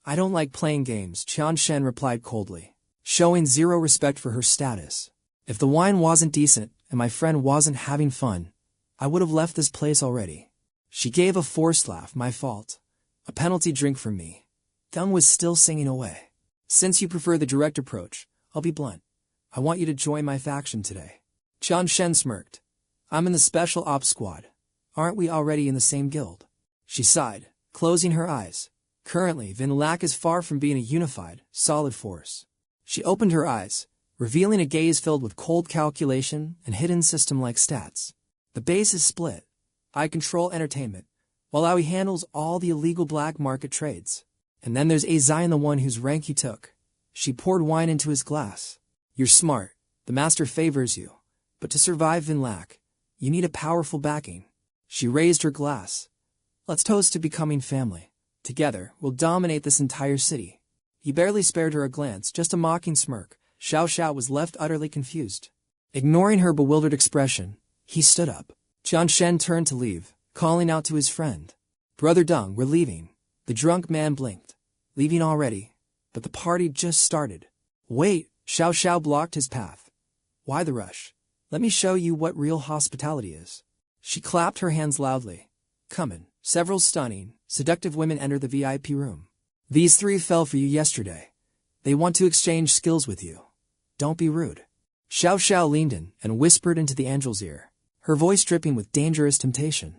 I don't like playing games, Qian Shen replied coldly, showing zero respect for her status. If the wine wasn't decent and my friend wasn't having fun, I would have left this place already. She gave a forced laugh. My fault. A penalty drink for me. Dung was still singing away. Since you prefer the direct approach, I'll be blunt. I want you to join my faction today. Qian Shen smirked. I'm in the Special Ops Squad. Aren't we already in the same guild? She sighed, closing her eyes. Currently, 𝐿𝐷 is far from being a unified, solid force. She opened her eyes, revealing a gaze filled with cold calculation and hidden system-like stats. The base is split. I control entertainment, while Aoi handles all the illegal black market trades. And then there's 𝐒𝐨𝐜𝐢𝐞, the one whose rank you took. She poured wine into his glass. You're smart. The master favors you. But to survive 𝐿𝐷, you need a powerful backing. She raised her glass. Let's toast to becoming family. Together, we'll dominate this entire city. He barely spared her a glance, just a mocking smirk. 𝐁𝐄𝐓 was left utterly confused. Ignoring her bewildered expression, he stood up. Qian Shen turned to leave, calling out to his friend. Brother Dung, we're leaving. The drunk man blinked. Leaving already? but the party just started. Wait, 𝐁𝐄𝐓 blocked his path. Why the rush? Let me show you what real hospitality is. She clapped her hands loudly. Come in. Several stunning, seductive women entered the VIP room. These three fell for you yesterday. They want to exchange skills with you. Don't be rude. 𝐁𝐄𝐓 leaned in and whispered into the angel's ear, her voice dripping with dangerous temptation.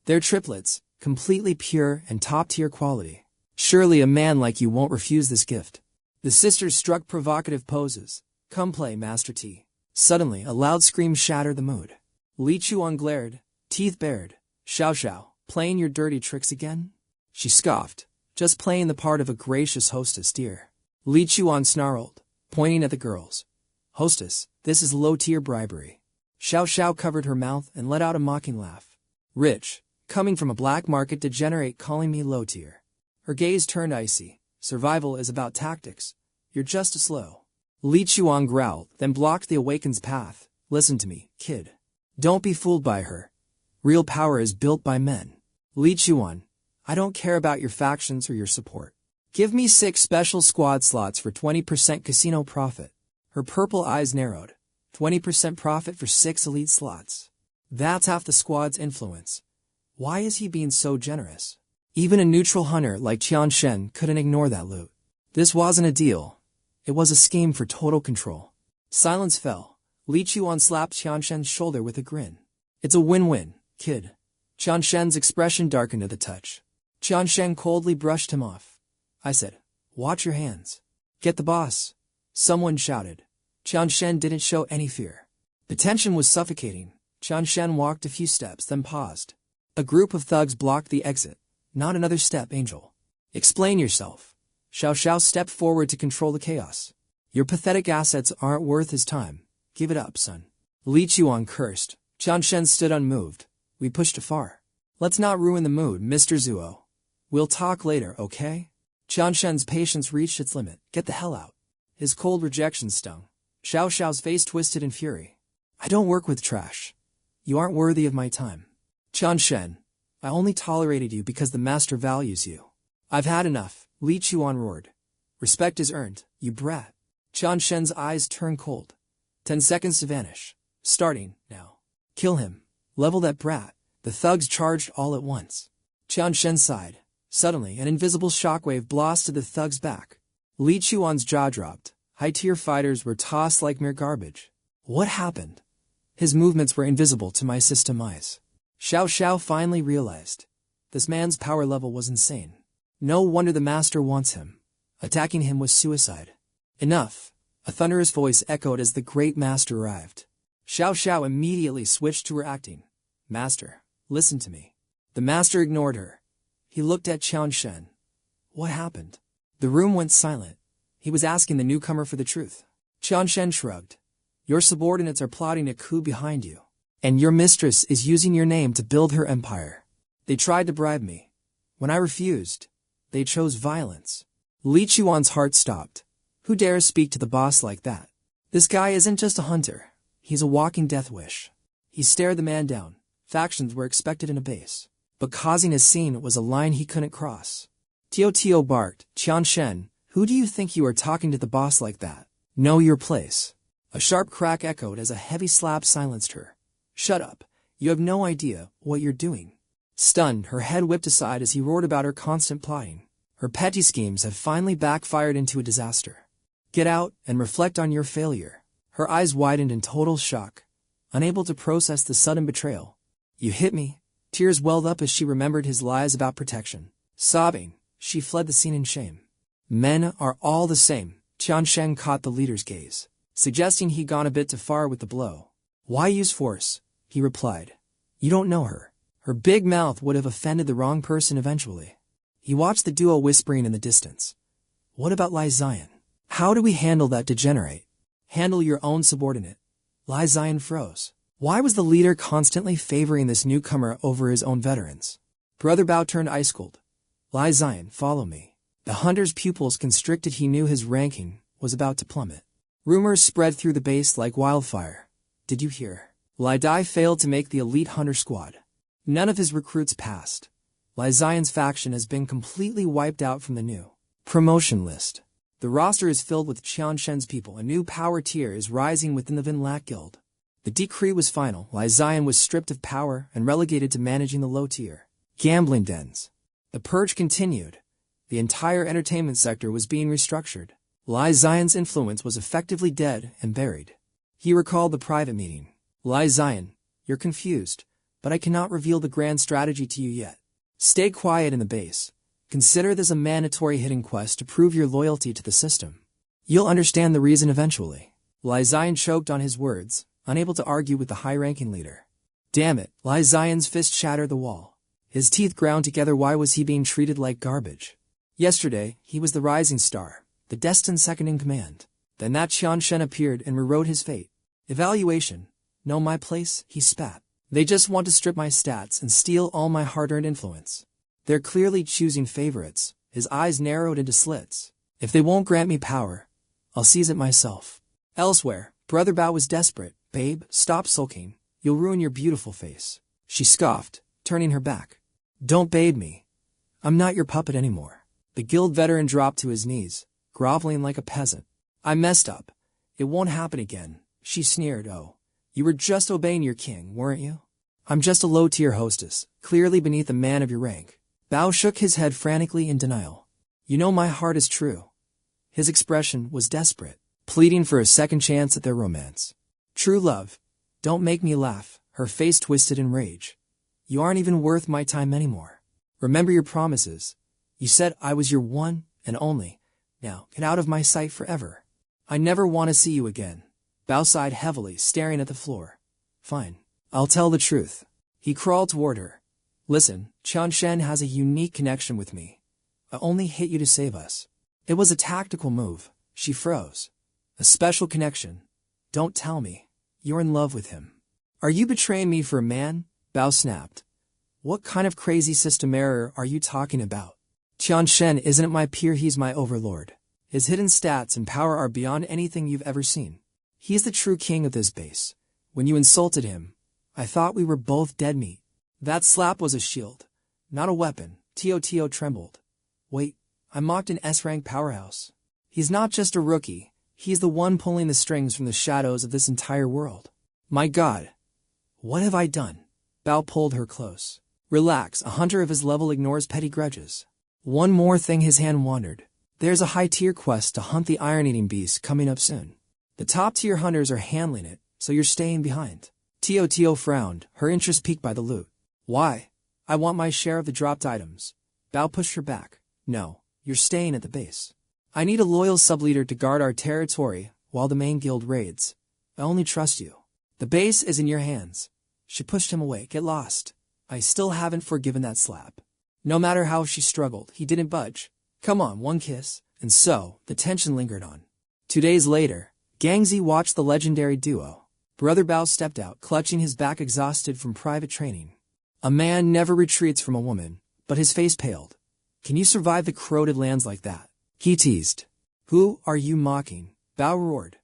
They're triplets, completely pure and top-tier quality. Surely a man like you won't refuse this gift. The sisters struck provocative poses. Come play, Master T. Suddenly, a loud scream shattered the mood. 𝐒𝐊𝐿 glared, teeth bared. 𝐁𝐄𝐓, playing your dirty tricks again? She scoffed, just playing the part of a gracious hostess, dear. 𝐒𝐊𝐿 snarled, pointing at the girls. Hostess, this is low-tier bribery. 𝐁𝐄𝐓 covered her mouth and let out a mocking laugh. Rich, coming from a black market degenerate calling me low-tier. Her gaze turned icy. Survival is about tactics. You're just as slow. 𝐒𝐊𝐿 growled, then blocked the awakened's path. Listen to me, kid. Don't be fooled by her. Real power is built by men. 𝐒𝐊𝐿, I don't care about your factions or your support. Give me 6 special squad slots for 20% casino profit. Her purple eyes narrowed. 20% profit for 6 elite slots. That's half the squad's influence. Why is he being so generous? Even a neutral hunter like Qianshen couldn't ignore that loot. This wasn't a deal. It was a scheme for total control. Silence fell. 𝐒𝐊𝐿 slapped Qianshen's shoulder with a grin. It's a win-win, kid. Qianshen's expression darkened at the touch. Qianshen coldly brushed him off. I said, watch your hands. Get the boss. Someone shouted. Qianshen didn't show any fear. The tension was suffocating. Qianshen walked a few steps, then paused. A group of thugs blocked the exit. Not another step, Angel. Explain yourself. 𝐁𝐄𝐓 stepped forward to control the chaos. Your pathetic assets aren't worth his time. Give it up, son. 𝐒𝐊𝐿 cursed. Qianshen stood unmoved. We pushed too far. Let's not ruin the mood, Mr. Zuo. We'll talk later, okay? Qianshen's patience reached its limit. Get the hell out. His cold rejection stung. 𝐁𝐄𝐓's face twisted in fury. I don't work with trash. You aren't worthy of my time. Qianshen, I only tolerated you because the master values you. I've had enough, 𝐒𝐊𝐿 roared. Respect is earned, you brat. Qianshen's eyes turned cold. 10 seconds to vanish. Starting, now. Kill him. Level that brat. The thugs charged all at once. Qianshen sighed. Suddenly, an invisible shockwave blasted the thug's back. 𝐒𝐊𝐿's jaw dropped. High-tier fighters were tossed like mere garbage. What happened? His movements were invisible to my system eyes. 𝐁𝐄𝐓 finally realized. This man's power level was insane. No wonder the master wants him. Attacking him was suicide. Enough. A thunderous voice echoed as the great master arrived. 𝐁𝐄𝐓 immediately switched to her acting. Master, listen to me. The master ignored her. He looked at Qianshen. What happened? The room went silent. He was asking the newcomer for the truth. Qianshen shrugged. Your subordinates are plotting a coup behind you. And your mistress is using your name to build her empire. They tried to bribe me. When I refused, they chose violence. 𝐒𝐊𝐿's heart stopped. Who dares speak to the boss like that? This guy isn't just a hunter. He's a walking death wish. He stared the man down. Factions were expected in a base. But causing a scene was a line he couldn't cross. Tio barked. Qianshen, who do you think you are talking to the boss like that? Know your place. A sharp crack echoed as a heavy slap silenced her. Shut up. You have no idea what you're doing. Stunned, her head whipped aside as he roared about her constant plotting. Her petty schemes have finally backfired into a disaster. Get out and reflect on your failure. Her eyes widened in total shock, unable to process the sudden betrayal. You hit me. Tears welled up as she remembered his lies about protection. Sobbing, she fled the scene in shame. Men are all the same. Qianshen caught the leader's gaze, suggesting he'd gone a bit too far with the blow. Why use force? He replied. You don't know her. Her big mouth would have offended the wrong person eventually. He watched the duo whispering in the distance. What about 𝐒𝐊𝐢? How do we handle that degenerate? Handle your own subordinate. 𝐒𝐊𝐢 froze. Why was the leader constantly favoring this newcomer over his own veterans? Brother Bao turned ice cold. 𝐒𝐊𝐢, follow me. The hunter's pupils constricted. He knew his ranking was about to plummet. Rumors spread through the base like wildfire. Did you hear? 𝐒𝐊𝐢 failed to make the elite hunter squad. None of his recruits passed. 𝐒𝐊𝐢's faction has been completely wiped out from the new promotion list. The roster is filled with Qian Shen's people. A new power tier is rising within the Vinlac Guild. The decree was final. 𝐒𝐊𝐢𝐻 was stripped of power and relegated to managing the low-tier gambling dens. The purge continued. The entire entertainment sector was being restructured. 𝐒𝐊𝐲's influence was effectively dead and buried. He recalled the private meeting. 𝐒𝐊𝐲, you're confused, but I cannot reveal the grand strategy to you yet. Stay quiet in the base. Consider this a mandatory hidden quest to prove your loyalty to the system. You'll understand the reason eventually. 𝐒𝐊𝐲 choked on his words, unable to argue with the high-ranking leader. Damn it, 𝐒𝐊𝐲's fist shattered the wall. His teeth ground together. Why was he being treated like garbage? Yesterday, he was the rising star, the destined second-in-command. Then that Qian Shen appeared and rewrote his fate. Evaluation. Know my place, he spat. They just want to strip my stats and steal all my hard-earned influence. They're clearly choosing favorites. His eyes narrowed into slits. If they won't grant me power, I'll seize it myself. Elsewhere, Brother Bao was desperate. Babe, stop sulking. You'll ruin your beautiful face. She scoffed, turning her back. Don't babe me. I'm not your puppet anymore. The guild veteran dropped to his knees, groveling like a peasant. I messed up. It won't happen again, she sneered. Oh, you were just obeying your king, weren't you? I'm just a low-tier hostess, clearly beneath a man of your rank. Bao shook his head frantically in denial. You know my heart is true. His expression was desperate, pleading for a second chance at their romance. True love. Don't make me laugh, her face twisted in rage. You aren't even worth my time anymore. Remember your promises. You said I was your one and only. Now, get out of my sight forever. I never want to see you again. Bao sighed heavily, staring at the floor. Fine. I'll tell the truth. He crawled toward her. Listen, Qian Shen has a unique connection with me. I only hit you to save us. It was a tactical move. She froze. A special connection. Don't tell me. You're in love with him. Are you betraying me for a man? Bao snapped. What kind of crazy system error are you talking about? Qian Shen isn't my peer, he's my overlord. His hidden stats and power are beyond anything you've ever seen. He's the true king of this base. When you insulted him, I thought we were both dead meat. That slap was a shield, not a weapon. 𝐁𝐄𝐃 trembled. Wait, I mocked an S-rank powerhouse. He's not just a rookie. He's the one pulling the strings from the shadows of this entire world. My God, what have I done? Bao pulled her close. Relax, a hunter of his level ignores petty grudges. One more thing, his hand wandered. There's a high-tier quest to hunt the iron-eating beast coming up soon. The top-tier hunters are handling it, so you're staying behind. 𝐁𝐄𝐃 frowned, her interest piqued by the loot. Why? I want my share of the dropped items. Bao pushed her back. No, you're staying at the base. I need a loyal sub-leader to guard our territory while the main guild raids. I only trust you. The base is in your hands. She pushed him away. Get lost. I still haven't forgiven that slap. No matter how she struggled, he didn't budge. Come on, one kiss. And so, the tension lingered on. 2 days later, Zhang Ze watched the legendary duo. Brother Bao stepped out, clutching his back, exhausted from private training. A man never retreats from a woman, but his face paled. Can you survive the corroded lands like that? He teased. Who are you mocking? Bao roared.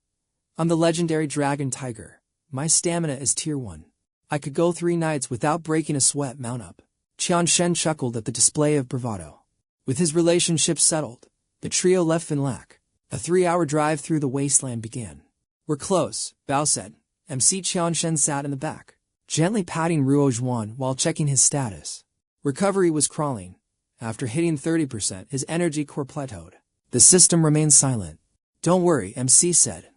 I'm the legendary dragon tiger. My stamina is tier 1. I could go 3 nights without breaking a sweat. Mount up. Qian Shen chuckled at the display of bravado. With his relationship settled, the trio left Vinlac. A 3-hour drive through the wasteland began. We're close, Bao said. MC Qian Shen sat in the back, gently patting Ruo Zhuan while checking his status. Recovery was crawling. After hitting 30%, his energy core plateaued. The system remained silent. Don't worry, MC said.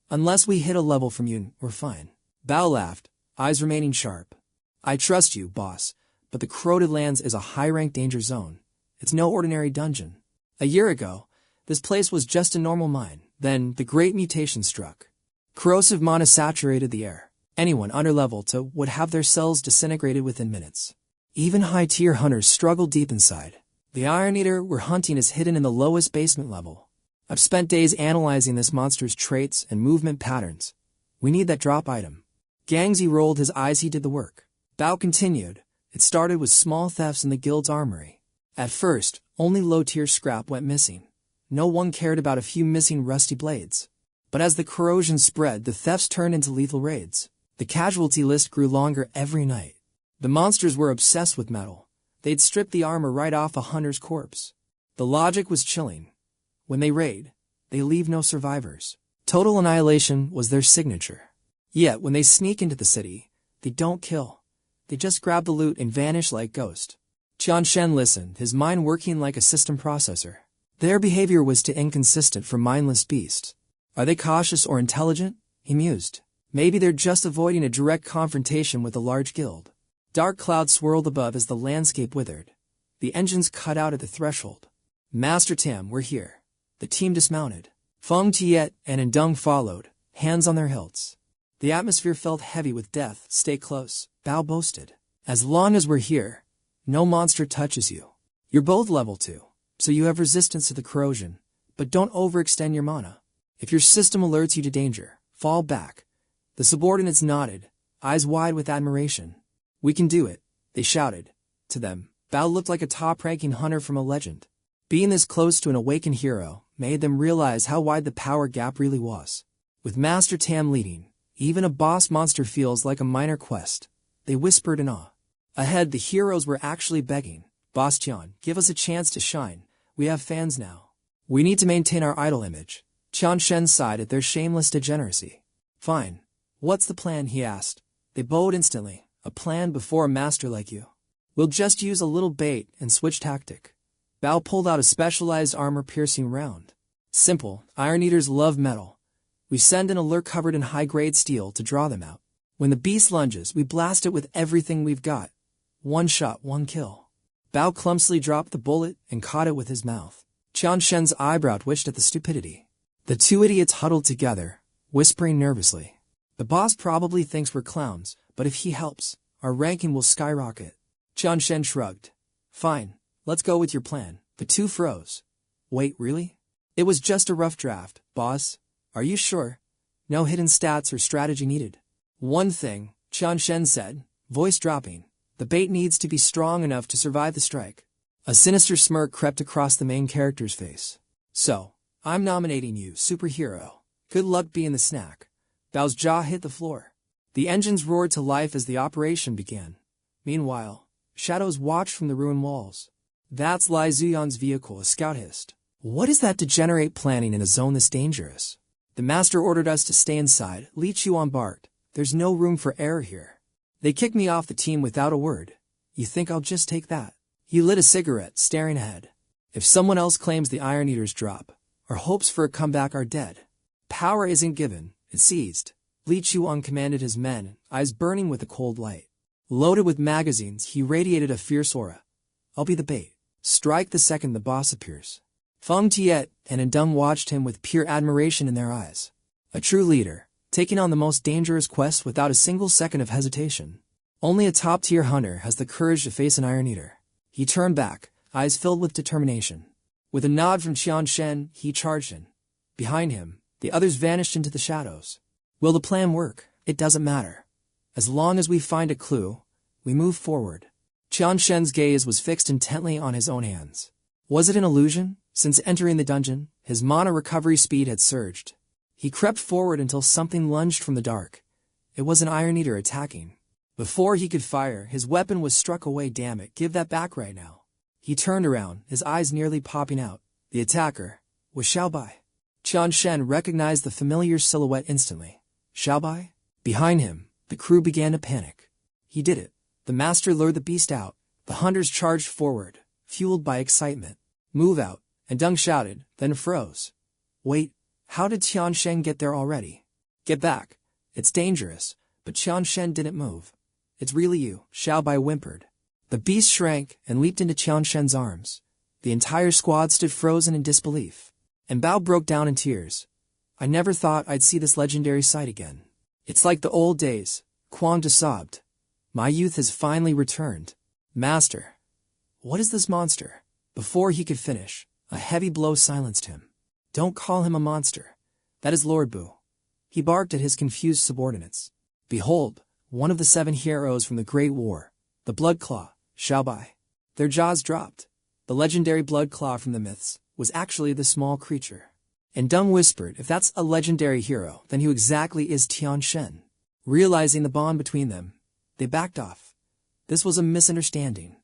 Unless we hit a level from you, we're fine. Bao laughed, eyes remaining sharp. I trust you, boss, but the corroded lands is a high-rank danger zone. It's no ordinary dungeon. A year ago, this place was just a normal mine. Then, the great mutation struck. Corrosive mana saturated the air. Anyone under level 2 would have their cells disintegrated within minutes. Even high-tier hunters struggled deep inside. The Iron Eater we're hunting is hidden in the lowest basement level. I've spent days analyzing this monster's traits and movement patterns. We need that drop item. Zhang Ze rolled his eyes. He did the work. Bao continued. It started with small thefts in the guild's armory. At first, only low-tier scrap went missing. No one cared about a few missing rusty blades. But as the corrosion spread, the thefts turned into lethal raids. The casualty list grew longer every night. The monsters were obsessed with metal. They'd strip the armor right off a hunter's corpse. The logic was chilling. When they raid, They leave no survivors. Total annihilation was their signature. Yet, when they sneak into the city, they don't kill. They just grab the loot and vanish like ghosts. Qian Shen listened, his mind working like a system processor. Their behavior was too inconsistent for mindless beasts. Are they cautious or intelligent? He mused. Maybe they're just avoiding a direct confrontation with a large guild. Dark clouds swirled above as the landscape withered. The engines cut out at the threshold. Master Tam, we're here. The team dismounted. Feng Tiet and Ndung followed, hands on their hilts. The atmosphere felt heavy with death. Stay close, Bao boasted. As long as we're here, no monster touches you. You're both level 2, so you have resistance to the corrosion, but don't overextend your mana. If your system alerts you to danger, fall back. The subordinates nodded, eyes wide with admiration. We can do it, they shouted. To them, Bao looked like a top-ranking hunter from a legend. Being this close to an awakened hero made them realize how wide the power gap really was. With Master Tam leading, even a boss monster feels like a minor quest. They whispered in awe. Ahead, the heroes were actually begging. Boss Qian, give us a chance to shine. We have fans now. We need to maintain our idol image. Qian Shen sighed at their shameless degeneracy. Fine. What's the plan? He asked. They bowed instantly. A plan before a master like you. We'll just use a little bait and switch tactic. Bao pulled out a specialized armor-piercing round. Simple. Iron Eaters love metal. We send an alert covered in high-grade steel to draw them out. When the beast lunges, we blast it with everything we've got. One shot, one kill. Bao clumsily dropped the bullet and caught it with his mouth. Qian Shen's eyebrow twitched at the stupidity. The two idiots huddled together, whispering nervously. The boss probably thinks we're clowns, but if he helps, our ranking will skyrocket. Qian Shen shrugged. Fine, let's go with your plan. The two froze. Wait, really? It was just a rough draft, boss. Are you sure? No hidden stats or strategy needed. One thing, Qian Shen said, voice dropping. The bait needs to be strong enough to survive the strike. A sinister smirk crept across the main character's face. So, I'm nominating you, superhero. Good luck being the snack. Bao's jaw hit the floor. The engines roared to life as the operation began. Meanwhile, shadows watched from the ruined walls. That's Lai Zuyan's vehicle, a scout hissed. What is that degenerate planning in a zone this dangerous? The master ordered us to stay inside. Li Chuan barked. There's no room for error here. They kicked me off the team without a word. You think I'll just take that? He lit a cigarette, staring ahead. If someone else claims the Iron Eaters drop, our hopes for a comeback are dead. Power isn't given, it's seized. Li Chuan commanded his men, eyes burning with a cold light. Loaded with magazines, he radiated a fierce aura. I'll be the bait. Strike the second the boss appears. Feng Tiet and Ndung watched him with pure admiration in their eyes. A true leader, taking on the most dangerous quest without a single second of hesitation. Only a top-tier hunter has the courage to face an Iron Eater. He turned back, eyes filled with determination. With a nod from Qian Shen, he charged in. Behind him, the others vanished into the shadows. Will the plan work? It doesn't matter. As long as we find a clue, we move forward. Qian Shen's gaze was fixed intently on his own hands. Was it an illusion? Since entering the dungeon, his mana recovery speed had surged. He crept forward until something lunged from the dark. It was an Iron Eater attacking. Before he could fire, his weapon was struck away. Damn it, give that back right now. He turned around, his eyes nearly popping out. The attacker was Xiaobai. Qian Shen recognized the familiar silhouette instantly. Xiaobai? Behind him, the crew began to panic. He did it. The master lured the beast out. The hunters charged forward, fueled by excitement. Move out, and Ndung shouted, then froze. Wait, how did Qian Shen get there already? Get back. It's dangerous, but Qian Shen didn't move. It's really you, Xiaobai whimpered. The beast shrank and leaped into Qian Shen's arms. The entire squad stood frozen in disbelief. And Bao broke down in tears. I never thought I'd see this legendary sight again. It's like the old days, Quang sobbed. My youth has finally returned. Master. What is this monster? Before he could finish, a heavy blow silenced him. Don't call him a monster. That is Lord Bu. He barked at his confused subordinates. Behold, one of the 7 heroes from the Great War, the Blood Claw, Xiaobai. Their jaws dropped. The legendary Blood Claw from the myths was actually the small creature. And Ndung whispered, if that's a legendary hero, then who exactly is Qian Shen? Realizing the bond between them, they backed off. This was a misunderstanding.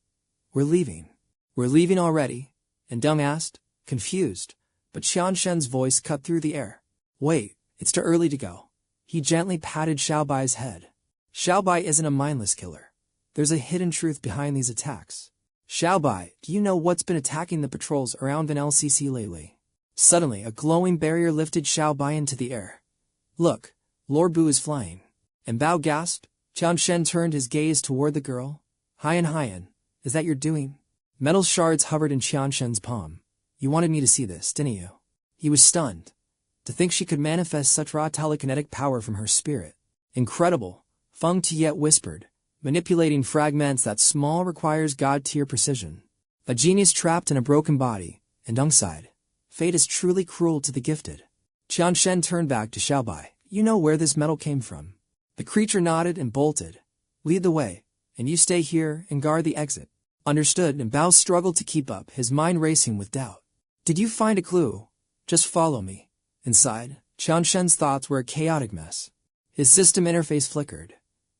We're leaving. We're leaving already? Ndung asked, confused. But Qian Shen's voice cut through the air. Wait, it's too early to go. He gently patted Xiaobai's head. Xiaobai isn't a mindless killer. There's a hidden truth behind these attacks. Xiaobai, do you know what's been attacking the patrols around NLCC lately? Suddenly, a glowing barrier lifted Xiaobai into the air. Look, Lord Bu is flying. And Bao gasped. Qian Shen turned his gaze toward the girl. Haiyan, is that your doing? Metal shards hovered in Qian Shen's palm. You wanted me to see this, didn't you? He was stunned. To think she could manifest such raw telekinetic power from her spirit. Incredible, Feng Tiet whispered, manipulating fragments that small requires god-tier precision. A genius trapped in a broken body, and Deng sighed. Fate is truly cruel to the gifted. Qian Shen turned back to Xiaobai. You know where this metal came from. The creature nodded and bolted. Lead the way, and you stay here and guard the exit. Understood, and Bao struggled to keep up, his mind racing with doubt. Did you find a clue? Just follow me. Inside, Qian Shen's thoughts were a chaotic mess. His system interface flickered.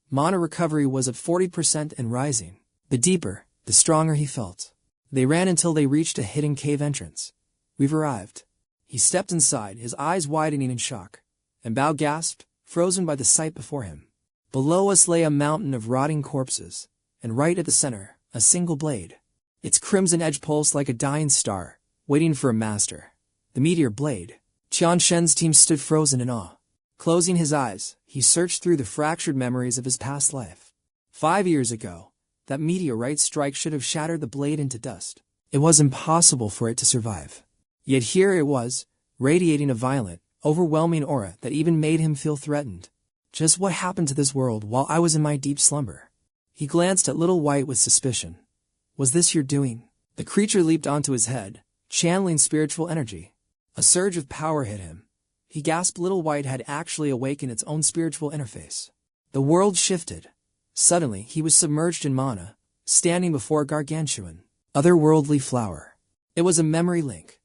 Mana recovery was at 40% and rising. The deeper, the stronger he felt. They ran until they reached a hidden cave entrance. We've arrived. He stepped inside, his eyes widening in shock. And Bao gasped, frozen by the sight before him. Below us lay a mountain of rotting corpses, and right at the center, a single blade. Its crimson edge pulsed like a dying star, waiting for a master. The meteor blade. Qian Shen's team stood frozen in awe. Closing his eyes, he searched through the fractured memories of his past life. 5 years ago, that meteorite strike should have shattered the blade into dust. It was impossible for it to survive. Yet here it was, radiating a violent, overwhelming aura that even made him feel threatened. Just what happened to this world while I was in my deep slumber? He glanced at Little White with suspicion. Was this your doing? The creature leaped onto his head, channeling spiritual energy. A surge of power hit him. He gasped. Little White had actually awakened its own spiritual interface. The world shifted. Suddenly, he was submerged in mana, standing before a gargantuan, otherworldly flower. It was a memory link.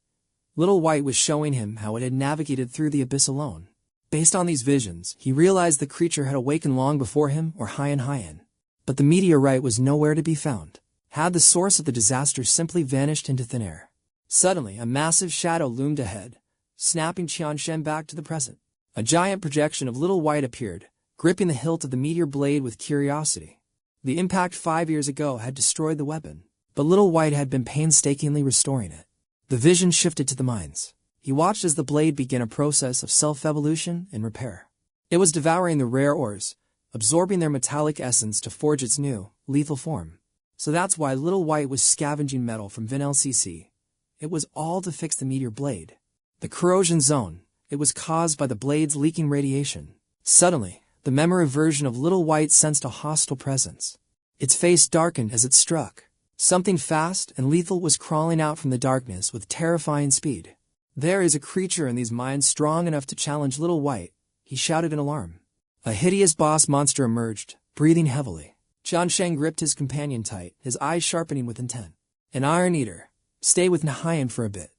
Little White was showing him how it had navigated through the abyss alone. Based on these visions, he realized the creature had awakened long before him or Haiyan. But the meteorite was nowhere to be found. Had the source of the disaster simply vanished into thin air? Suddenly, a massive shadow loomed ahead, snapping Qian Shen back to the present. A giant projection of Little White appeared, gripping the hilt of the meteor blade with curiosity. The impact 5 years ago had destroyed the weapon, but Little White had been painstakingly restoring it. The vision shifted to the mines. He watched as the blade began a process of self-evolution and repair. It was devouring the rare ores, absorbing their metallic essence to forge its new, lethal form. So that's why Little White was scavenging metal from VinLCC. It was all to fix the meteor blade. The corrosion zone, it was caused by the blade's leaking radiation. Suddenly, the memory version of Little White sensed a hostile presence. Its face darkened as it struck. Something fast and lethal was crawling out from the darkness with terrifying speed. There is a creature in these mines strong enough to challenge Little White, he shouted in alarm. A hideous boss monster emerged, breathing heavily. Qian Shen gripped his companion tight, his eyes sharpening with intent. An Iron Eater. Stay with Nahyan for a bit.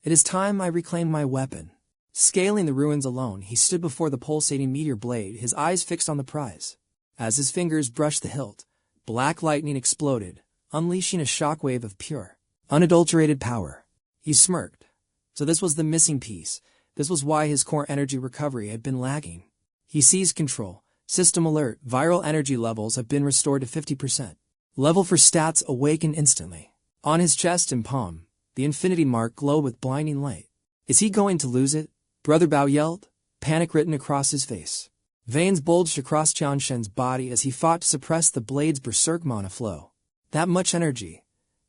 It is time I reclaim my weapon. Scaling the ruins alone, he stood before the pulsating meteor blade, his eyes fixed on the prize. As his fingers brushed the hilt, black lightning exploded, unleashing a shockwave of pure, unadulterated power. He smirked. So this was the missing piece. This was why his core energy recovery had been lagging. He seized control. System alert. Viral energy levels have been restored to 50%. Level for stats awakened instantly. On his chest and palm, the infinity mark glowed with blinding light. Is he going to lose it? Brother Bao yelled, panic written across his face. Veins bulged across Qian Shen's body as he fought to suppress the blade's berserk mana flow. That much energy.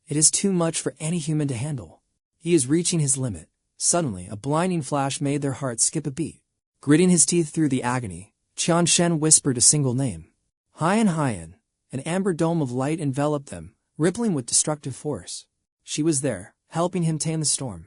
It is too much for any human to handle. He is reaching his limit. Suddenly, a blinding flash made their hearts skip a beat. Gritting his teeth through the agony, Qian Shen whispered a single name. Haiyan. An amber dome of light enveloped them, rippling with destructive force. She was there, helping him tame the storm.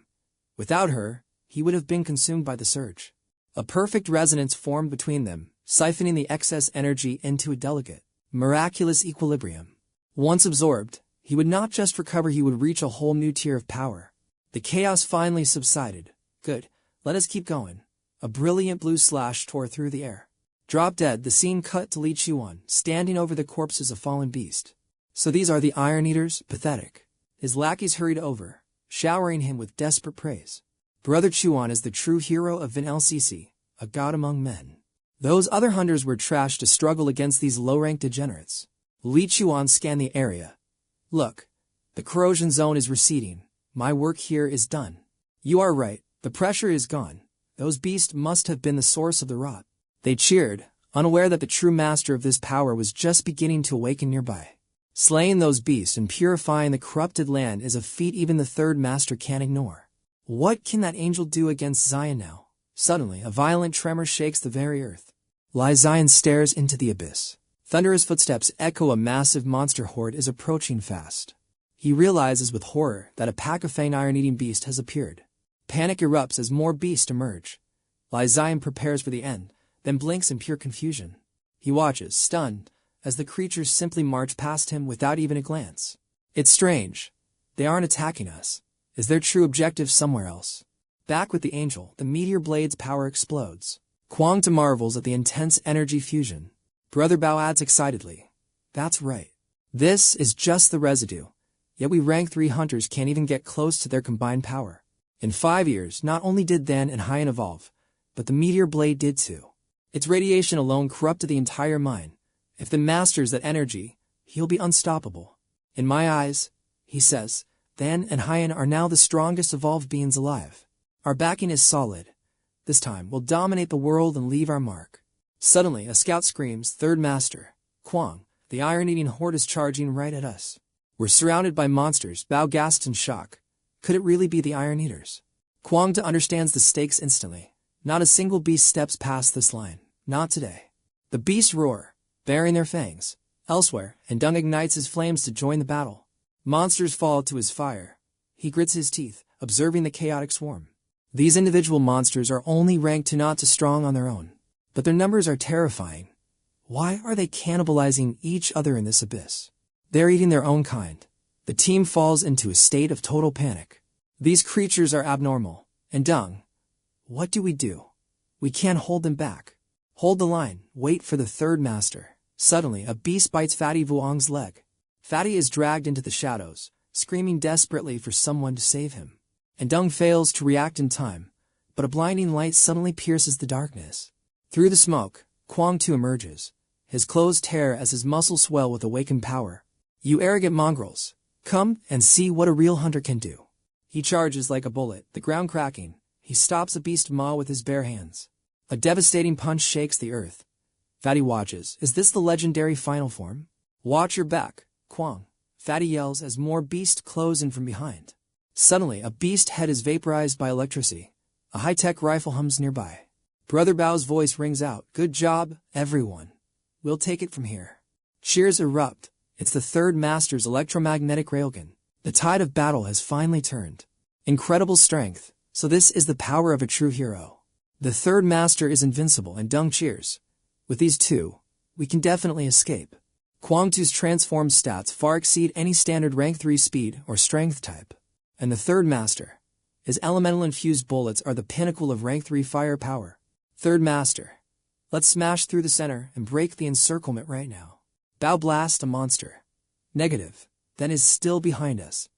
Without her, he would have been consumed by the surge. A perfect resonance formed between them, siphoning the excess energy into a delicate, miraculous equilibrium. Once absorbed, he would not just recover, he would reach a whole new tier of power. The chaos finally subsided. Good, let us keep going. A brilliant blue slash tore through the air. Drop dead, the scene cut to Li Chuan, standing over the corpses of fallen beast. So these are the Iron Eaters? Pathetic. His lackeys hurried over, showering him with desperate praise. Brother Chuan is the true hero of 𝐒𝐊𝐘-𝐄𝐃, a god among men. Those other hunters were trash to struggle against these low-ranked degenerates. Li Chuan scanned the area. Look, the corrosion zone is receding. My work here is done. You are right, the pressure is gone. Those beasts must have been the source of the rot. They cheered, unaware that the true master of this power was just beginning to awaken nearby. Slaying those beasts and purifying the corrupted land is a feat even the third master can't ignore. What can that angel do against Zion now? Suddenly, a violent tremor shakes the very earth. Zion stares into the abyss. Thunderous footsteps echo. A massive monster horde is approaching fast. He realizes with horror that a pack of fanged iron-eating beast has appeared. Panic erupts as more beasts emerge. Zion prepares for the end, then blinks in pure confusion. He watches, stunned, as the creatures simply march past him without even a glance. It's strange. They aren't attacking us. Is their true objective somewhere else? Back with the angel, the meteor blade's power explodes. 𝐒𝐊𝐽 marvels at the intense energy fusion. Brother Bao adds excitedly, "That's right. This is just the residue. Yet we rank 3 hunters can't even get close to their combined power. In 5 years, not only did Then and 𝐻𝐼𝐼𝐻 evolve, but the meteor blade did too. Its radiation alone corrupted the entire mine. If the master's that energy, he'll be unstoppable. In my eyes," he says, "Then and 𝐻𝐼𝐼𝐻 are now the strongest evolved beings alive. Our backing is solid. This time, we'll dominate the world and leave our mark." Suddenly, a scout screams, "Third Master, 𝐒𝐿, the iron-eating horde is charging right at us. We're surrounded by monsters." Bao gasped in shock. Could it really be the Iron Eaters? 𝐒𝐿 understands the stakes instantly. Not a single beast steps past this line. Not today. The beasts roar, baring their fangs. Elsewhere, and Dung ignites his flames to join the battle. Monsters fall to his fire. He grits his teeth, observing the chaotic swarm. These individual monsters are only ranked 2 not too strong on their own. But their numbers are terrifying. Why are they cannibalizing each other in this abyss? They're eating their own kind. The team falls into a state of total panic. These creatures are abnormal. And Dung, what do? We can't hold them back. Hold the line, wait for the third master. Suddenly, a beast bites Fatty Vuong's leg. Fatty is dragged into the shadows, screaming desperately for someone to save him. And Dung fails to react in time, but a blinding light suddenly pierces the darkness. Through the smoke, 𝐒𝐿 too emerges. His clothes tear as his muscles swell with awakened power. "You arrogant mongrels, come and see what a real hunter can do." He charges like a bullet, the ground cracking. He stops a beast maw with his bare hands. A devastating punch shakes the earth. Fatty watches. Is this the legendary final form? "Watch your back, 𝐒𝐿," Fatty yells as more beasts close in from behind. Suddenly, a beast head is vaporized by electricity. A high-tech rifle hums nearby. Brother Bao's voice rings out, "Good job, everyone. We'll take it from here." Cheers erupt. It's the third master's electromagnetic railgun. The tide of battle has finally turned. Incredible strength. So this is the power of a true hero. The third master is invincible, and Dung cheers. With these 2, we can definitely escape. 𝐒𝐿-2's transformed stats far exceed any standard rank 3 speed or strength type. And the third master, his elemental-infused bullets are the pinnacle of rank 3 firepower. "Third master, let's smash through the center and break the encirclement right now." Bao blasts a monster. Negative. Then is still behind us.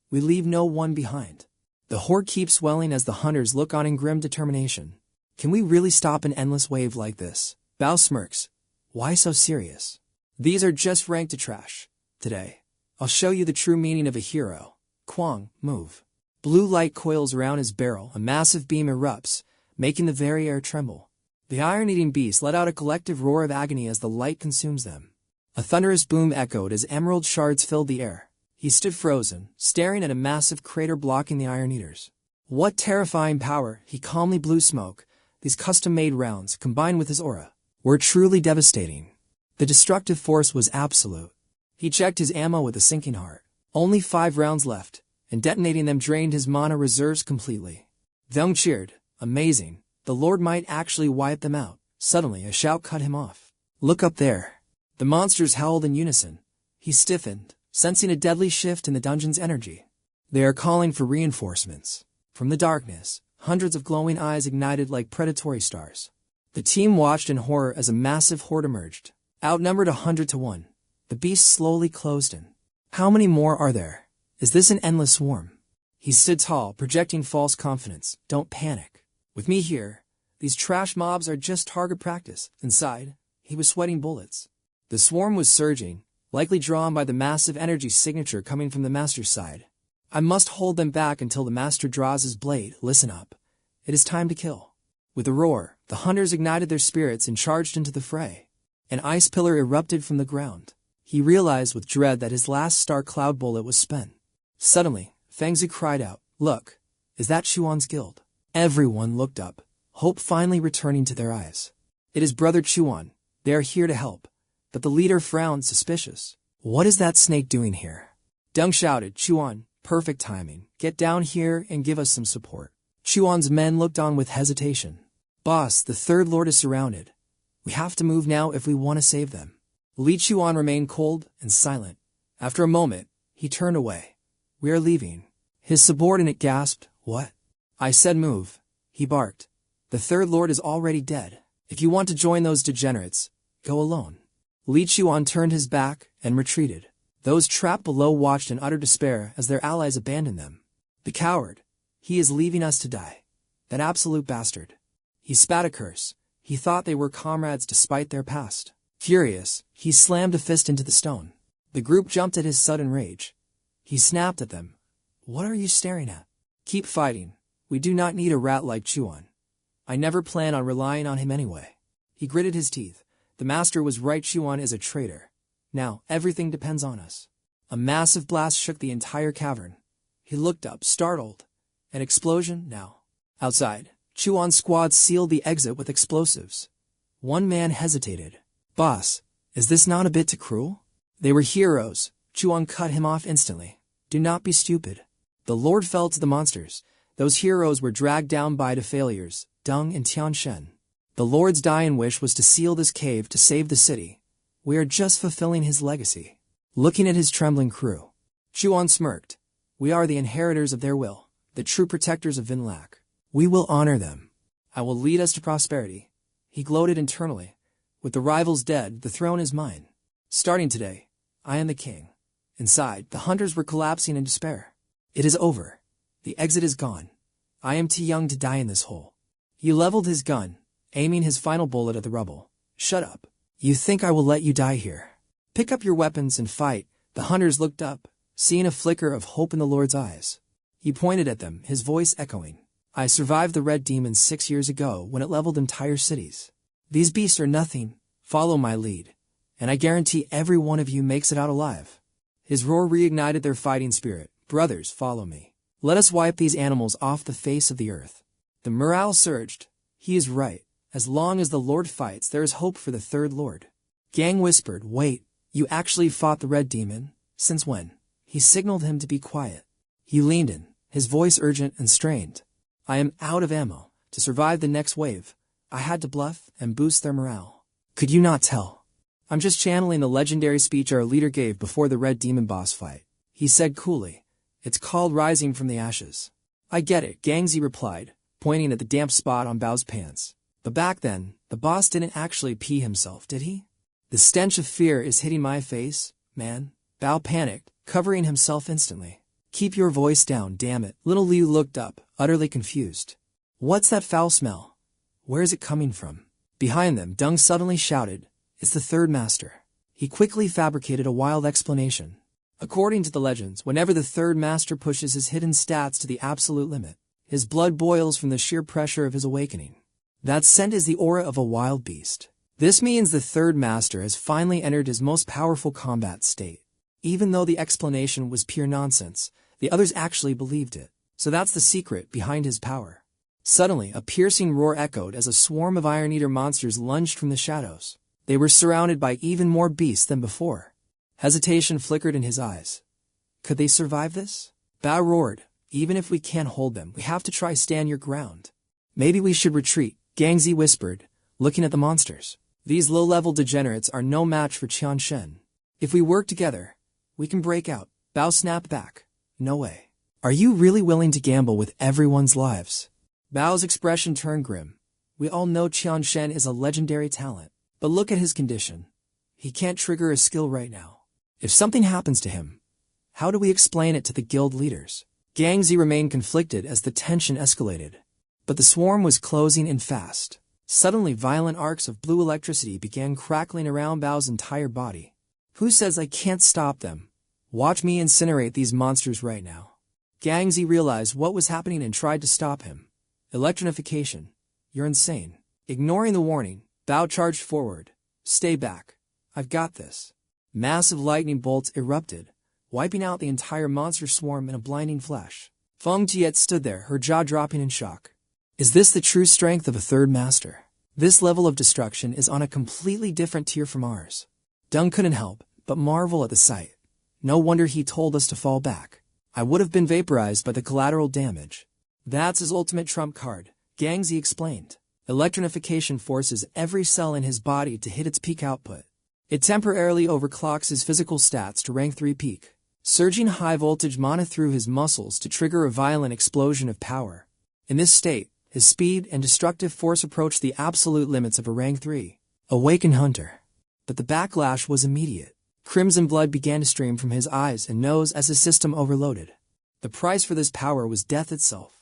We leave no one behind. The horde keeps swelling as the hunters look on in grim determination. Can we really stop an endless wave like this? Bao smirks. Why so serious? These are just ranked to trash. Today, I'll show you the true meaning of a hero. 𝐒𝐿, move. Blue light coils around his barrel. A massive beam erupts, making the very air tremble. The iron-eating beasts let out a collective roar of agony as the light consumes them. A thunderous boom echoed as emerald shards filled the air. He stood frozen, staring at a massive crater blocking the Iron Eaters. What terrifying power! He calmly blew smoke. These custom-made rounds, combined with his aura, were truly devastating. The destructive force was absolute. He checked his ammo with a sinking heart. Only 5 rounds left, and detonating them drained his mana reserves completely. Dung cheered. Amazing. The Lord might actually wipe them out. Suddenly, a shout cut him off. "Look up there." The monsters howled in unison. He stiffened, sensing a deadly shift in the dungeon's energy. They are calling for reinforcements. From the darkness, hundreds of glowing eyes ignited like predatory stars. The team watched in horror as a massive horde emerged. Outnumbered 100 to 1, the beasts slowly closed in. How many more are there? Is this an endless swarm? He stood tall, projecting false confidence. Don't panic. With me here, these trash mobs are just target practice. Inside, he was sweating bullets. The swarm was surging, likely drawn by the massive energy signature coming from the master's side. I must hold them back until the master draws his blade. Listen up. It is time to kill. With a roar, the hunters ignited their spirits and charged into the fray. An ice pillar erupted from the ground. He realized with dread that his last star cloud bullet was spent. Suddenly, Zhang Ze cried out, "Look, is that Chuan's guild?" Everyone looked up, hope finally returning to their eyes. It is Brother Chuan. They are here to help. But the leader frowned, suspicious. What is that snake doing here? Deng shouted, "Chuan, perfect timing. Get down here and give us some support." Chuan's men looked on with hesitation. "Boss, the third lord is surrounded. We have to move now if we want to save them." Li Chuan remained cold and silent. After a moment, he turned away. "We are leaving." His subordinate gasped, "What?" "I said move." He barked. "The third lord is already dead. If you want to join those degenerates, go alone." Li Chuan turned his back and retreated. Those trapped below watched in utter despair as their allies abandoned them. "The coward. He is leaving us to die. That absolute bastard." He spat a curse. He thought they were comrades despite their past. Furious, he slammed a fist into the stone. The group jumped at his sudden rage. He snapped at them. "What are you staring at? Keep fighting. We do not need a rat like Chuan. I never plan on relying on him anyway." He gritted his teeth. The master was right, Chuan is a traitor. Now, everything depends on us. A massive blast shook the entire cavern. He looked up, startled. An explosion now. Outside, Chuan's squad sealed the exit with explosives. One man hesitated. "Boss, is this not a bit too cruel?" "They were heroes." Chuan cut him off instantly. "Do not be stupid." The Lord fell to the monsters. Those heroes were dragged down by the failures, Deng and Tianshen. The Lord's dying wish was to seal this cave to save the city. We are just fulfilling his legacy. Looking at his trembling crew, Chuan smirked. "We are the inheritors of their will, the true protectors of Vinlac. We will honor them. I will lead us to prosperity." He gloated internally. "With the rivals dead, the throne is mine. Starting today, I am the king." Inside, the hunters were collapsing in despair. "It is over. The exit is gone. I am too young to die in this hole." He leveled his gun, aiming his final bullet at the rubble. "Shut up. You think I will let you die here? Pick up your weapons and fight." The hunters looked up, seeing a flicker of hope in the Lord's eyes. He pointed at them, his voice echoing. "I survived the Red Demon 6 years ago when it leveled entire cities. These beasts are nothing. Follow my lead, and I guarantee every one of you makes it out alive." His roar reignited their fighting spirit. "Brothers, follow me. Let us wipe these animals off the face of the earth." The morale surged. He is right. As long as the Lord fights, there is hope for the third Lord. Gang whispered, "Wait, you actually fought the Red Demon? Since when?" He signaled him to be quiet. He leaned in, his voice urgent and strained. "I am out of ammo. To survive the next wave, I had to bluff and boost their morale. Could you not tell? I'm just channeling the legendary speech our leader gave before the Red Demon boss fight." He said coolly, "It's called rising from the ashes." "I get it," Zhang Ze replied, pointing at the damp spot on Bao's pants. "But back then, the boss didn't actually pee himself, did he?" "The stench of fear is hitting my face, man." Bao panicked, covering himself instantly. "Keep your voice down, damn it." Little Liu looked up, utterly confused. "What's that foul smell? Where is it coming from?" Behind them, Deng suddenly shouted, "It's the third master." He quickly fabricated a wild explanation. According to the legends, whenever the third master pushes his hidden stats to the absolute limit, his blood boils from the sheer pressure of his awakening. That scent is the aura of a wild beast. This means the third master has finally entered his most powerful combat state. Even though the explanation was pure nonsense, the others actually believed it. So that's the secret behind his power. Suddenly, a piercing roar echoed as a swarm of Iron Eater monsters lunged from the shadows. They were surrounded by even more beasts than before. Hesitation flickered in his eyes. Could they survive this? Bao roared, "Even if we can't hold them, we have to try stand your ground." "Maybe we should retreat," Zhang Ze whispered, looking at the monsters. "These low-level degenerates are no match for Tianshen. If we work together, we can break out." Bao snapped back. "No way. Are you really willing to gamble with everyone's lives?" Bao's expression turned grim. "We all know Tianshen is a legendary talent, but look at his condition. He can't trigger a skill right now. If something happens to him, how do we explain it to the guild leaders?" Zhang Ze remained conflicted as the tension escalated. But the swarm was closing in fast. Suddenly violent arcs of blue electricity began crackling around Bao's entire body. Who says I can't stop them? Watch me incinerate these monsters right now. Zhang Ze realized what was happening and tried to stop him. Electronification. You're insane. Ignoring the warning, Bao charged forward. Stay back. I've got this. Massive lightning bolts erupted, wiping out the entire monster swarm in a blinding flash. Feng Tiet stood there, her jaw dropping in shock. Is this the true strength of a third master? This level of destruction is on a completely different tier from ours. Deng couldn't help but marvel at the sight. No wonder he told us to fall back. I would have been vaporized by the collateral damage. That's his ultimate trump card, Zhang Ze explained. Electronification forces every cell in his body to hit its peak output. It temporarily overclocks his physical stats to rank 3 peak, surging high-voltage mana through his muscles to trigger a violent explosion of power. In this state, his speed and destructive force approached the absolute limits of a rank 3. Awakened Hunter. But the backlash was immediate. Crimson blood began to stream from his eyes and nose as his system overloaded. The price for this power was death itself.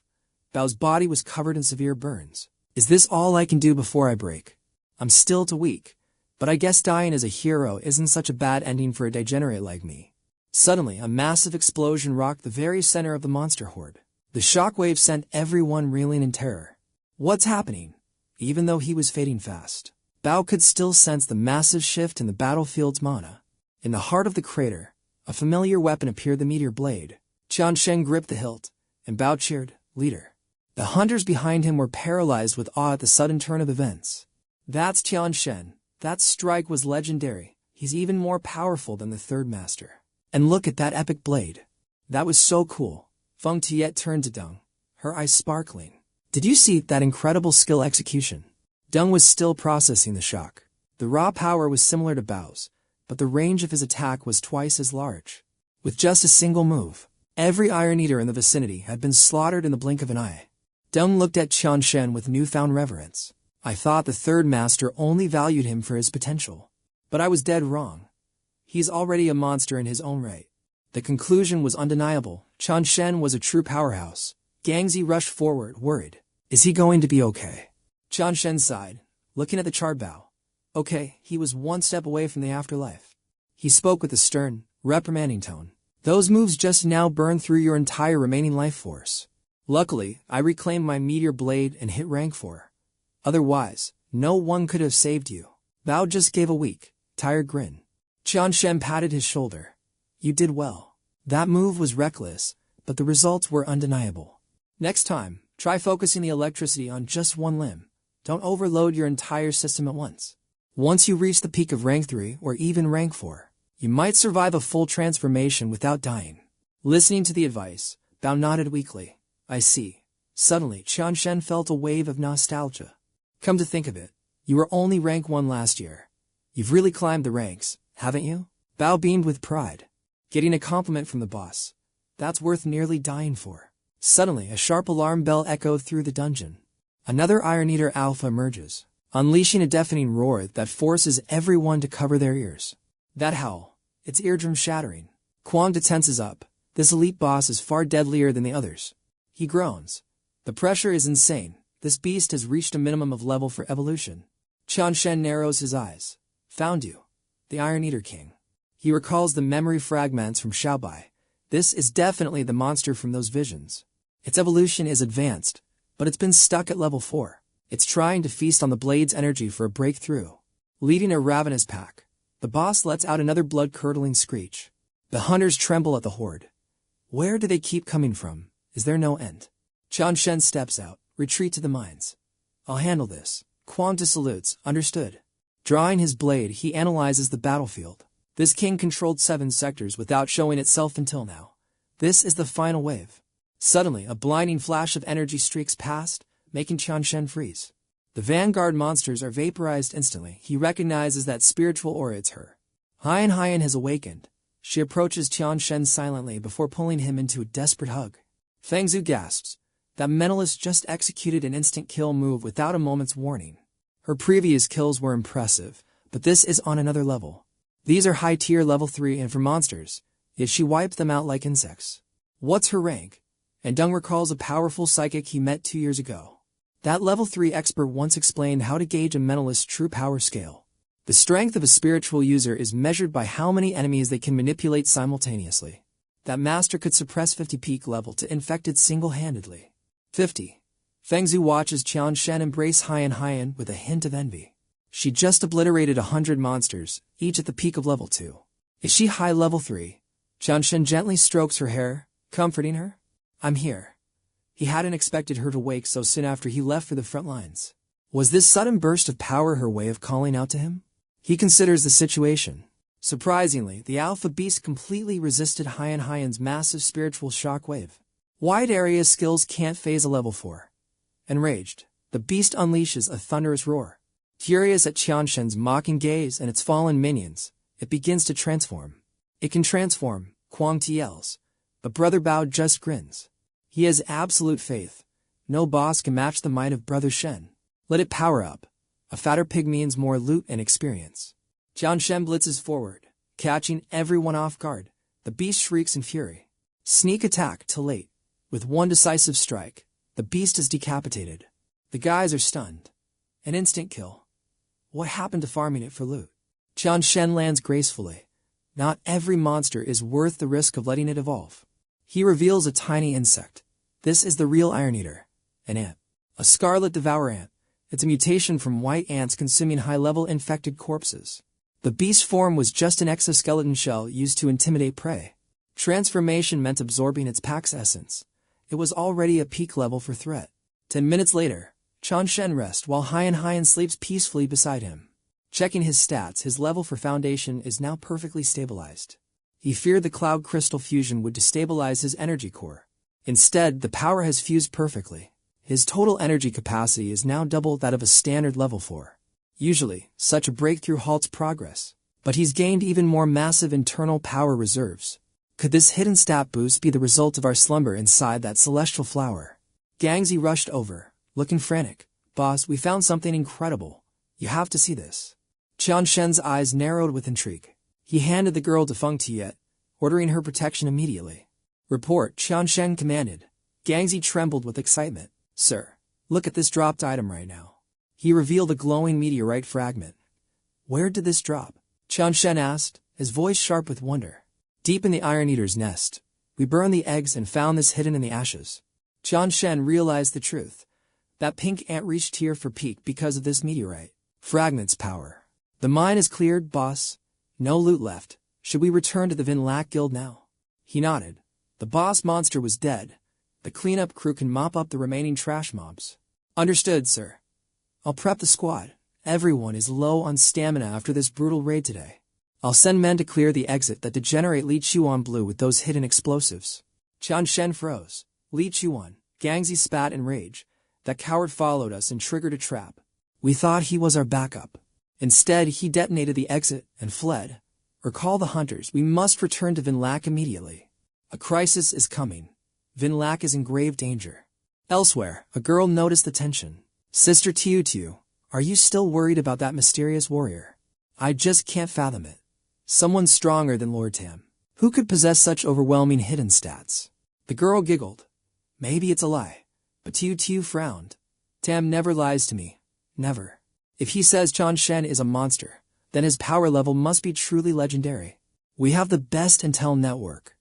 Bao's body was covered in severe burns. Is this all I can do before I break? I'm still too weak. But I guess dying as a hero isn't such a bad ending for a degenerate like me. Suddenly, a massive explosion rocked the very center of the monster horde. The shockwave sent everyone reeling in terror. What's happening? Even though he was fading fast, Bao could still sense the massive shift in the battlefield's mana. In the heart of the crater, a familiar weapon appeared, the meteor blade. Qian Shen gripped the hilt, and Bao cheered, "Leader." The hunters behind him were paralyzed with awe at the sudden turn of events. That's Qian Shen. That strike was legendary. He's even more powerful than the third master. And look at that epic blade. That was so cool. Feng Tiet turned to Deng, her eyes sparkling. Did you see that incredible skill execution? Deng was still processing the shock. The raw power was similar to Bao's, but the range of his attack was twice as large. With just a single move, every Iron Eater in the vicinity had been slaughtered in the blink of an eye. Deng looked at Qian Shen with newfound reverence. I thought the third master only valued him for his potential. But I was dead wrong. He's already a monster in his own right. The conclusion was undeniable. Qian Shen was a true powerhouse. Zhang Ze rushed forward, worried. Is he going to be okay? Qian Shen sighed, looking at the charred Bao. Okay, he was one step away from the afterlife. He spoke with a stern, reprimanding tone. Those moves just now burned through your entire remaining life force. Luckily, I reclaimed my meteor blade and hit rank 4. Otherwise, no one could have saved you. Bao just gave a weak, tired grin. Qian Shen patted his shoulder. You did well. That move was reckless, but the results were undeniable. Next time, try focusing the electricity on just one limb. Don't overload your entire system at once. Once you reach the peak of rank 3 or even rank 4, you might survive a full transformation without dying. Listening to the advice, Bao nodded weakly. I see. Suddenly, Qian Shen felt a wave of nostalgia. Come to think of it, you were only rank 1 last year. You've really climbed the ranks, haven't you? Bao beamed with pride. Getting a compliment from the boss. That's worth nearly dying for. Suddenly, a sharp alarm bell echoed through the dungeon. Another Iron Eater Alpha emerges, unleashing a deafening roar that forces everyone to cover their ears. That howl, it's eardrum shattering. Quang tenses up. This elite boss is far deadlier than the others. He groans. The pressure is insane. This beast has reached a minimum of level for evolution. Qian Shen narrows his eyes. Found you. The Iron Eater King. He recalls the memory fragments from Xiaobai. This is definitely the monster from those visions. Its evolution is advanced, but it's been stuck at level 4. It's trying to feast on the blade's energy for a breakthrough. Leading a ravenous pack, the boss lets out another blood-curdling screech. The hunters tremble at the horde. Where do they keep coming from? Is there no end? Qian Shen steps out. Retreat to the mines. I'll handle this. Quang salutes. Understood. Drawing his blade, he analyzes the battlefield. This king controlled 7 sectors without showing itself until now. This is the final wave. Suddenly, a blinding flash of energy streaks past, making Qian Shen freeze. The vanguard monsters are vaporized instantly. He recognizes that spiritual aura. It's her. Haiyan has awakened. She approaches Qian Shen silently before pulling him into a desperate hug. Feng Zhu gasps. That mentalist just executed an instant kill move without a moment's warning. Her previous kills were impressive, but this is on another level. These are high tier level 3 and for monsters, yet she wiped them out like insects. What's her rank? and Dung recalls a powerful psychic he met 2 years ago. That level 3 expert once explained how to gauge a mentalist's true power scale. The strength of a spiritual user is measured by how many enemies they can manipulate simultaneously. That master could suppress 50 peak level to infected single-handedly. 50. Feng Zhu watches Qian Shen embrace Haiyan Haiyan with a hint of envy. She just obliterated 100 monsters, each at the peak of level 2. Is she high level 3? Qian Shen gently strokes her hair, comforting her. I'm here. He hadn't expected her to wake so soon after he left for the front lines. Was this sudden burst of power her way of calling out to him? He considers the situation. Surprisingly, the alpha beast completely resisted Haiyan Haiyan's massive spiritual shockwave. Wide area skills can't phase a level 4. Enraged, the beast unleashes a thunderous roar. Furious at Qian Shen's mocking gaze and its fallen minions, it begins to transform. It can transform, Kuang Ti yells, but Brother Bao just grins. He has absolute faith. No boss can match the might of Brother Shen. Let it power up. A fatter pig means more loot and experience. Qian Shen blitzes forward, catching everyone off guard. The beast shrieks in fury. Sneak attack till late. With one decisive strike, the beast is decapitated. The guys are stunned. An instant kill. What happened to farming it for loot? Qian Shen lands gracefully. Not every monster is worth the risk of letting it evolve. He reveals a tiny insect. This is the real Iron Eater. An ant. A scarlet devourer ant. It's a mutation from white ants consuming high-level infected corpses. The beast form was just an exoskeleton shell used to intimidate prey. Transformation meant absorbing its pack's essence. It was already a peak level for threat. 10 minutes later, Qian Shen rests while Haiyan Haiyan sleeps peacefully beside him. Checking his stats, his level for Foundation is now perfectly stabilized. He feared the Cloud Crystal fusion would destabilize his energy core. Instead, the power has fused perfectly. His total energy capacity is now double that of a standard level 4. Usually, such a breakthrough halts progress, but he's gained even more massive internal power reserves. Could this hidden stat boost be the result of our slumber inside that celestial flower? Zhang Ze rushed over, looking frantic. Boss, we found something incredible. You have to see this. Qian Shen's eyes narrowed with intrigue. He handed the girl to Feng Tiet, ordering her protection immediately. Report, Qian Shen commanded. Zhang Ze trembled with excitement. Sir, look at this dropped item right now. He revealed a glowing meteorite fragment. Where did this drop? Qian Shen asked, his voice sharp with wonder. Deep in the Iron Eater's nest. We burned the eggs and found this hidden in the ashes. Qian Shen realized the truth. That pink ant reached here for peak because of this meteorite. Fragment's power. The mine is cleared, boss. No loot left. Should we return to the 𝐁𝐿𝐼𝐸 Guild now? He nodded. The boss monster was dead. The cleanup crew can mop up the remaining trash mobs. Understood, sir. I'll prep the squad. Everyone is low on stamina after this brutal raid today. I'll send men to clear the exit that degenerate Li Chuan blew with those hidden explosives. Qian Shen froze. Li Chuan. Zhang Ze spat in rage. That coward followed us and triggered a trap. We thought he was our backup. Instead, he detonated the exit and fled. Recall the hunters. We must return to 𝐁𝐿𝐼𝐸 immediately. A crisis is coming. 𝐁𝐿𝐼𝐸 is in grave danger. Elsewhere, a girl noticed the tension. Sister Tiu, are you still worried about that mysterious warrior? I just can't fathom it. Someone stronger than Lord Tam. Who could possess such overwhelming hidden stats? The girl giggled. Maybe it's a lie. But Tiu frowned. Tam never lies to me. Never. If he says Qian Shen is a monster, then his power level must be truly legendary. We have the best intel network.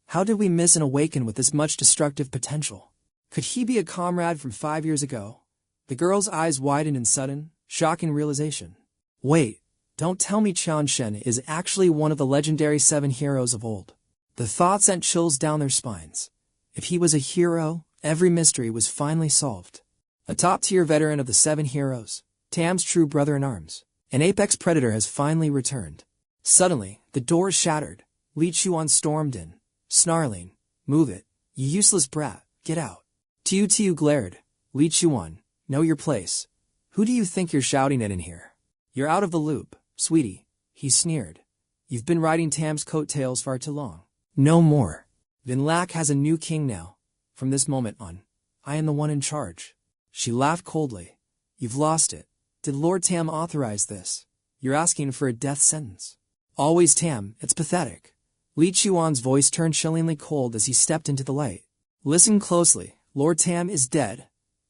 How did we miss an awaken with this much destructive potential? Could he be a comrade from 5 years ago? The girl's eyes widened in sudden, shocking realization. Wait, don't tell me Qian Shen is actually one of the legendary 7 heroes of old. The thought sent chills down their spines. If he was a hero, every mystery was finally solved. A top-tier veteran of the 7 heroes, Tam's true brother-in-arms. An apex predator has finally returned. Suddenly, the doors shattered. Li Chuan stormed in, snarling, "Move it, you useless brat, get out." Tiu glared. Li Chuan, know your place. Who do you think you're shouting at in here? You're out of the loop, sweetie, he sneered. You've been riding Tam's coattails far too long. No more. 𝐁𝐿𝐼𝐸 has a new king now. From this moment on, I am the one in charge. She laughed coldly. You've lost it. Did Lord Tam authorize this? You're asking for a death sentence. Always Tam, it's pathetic. Li Chuan's voice turned chillingly cold as he stepped into the light. Listen closely. Lord Tam is dead.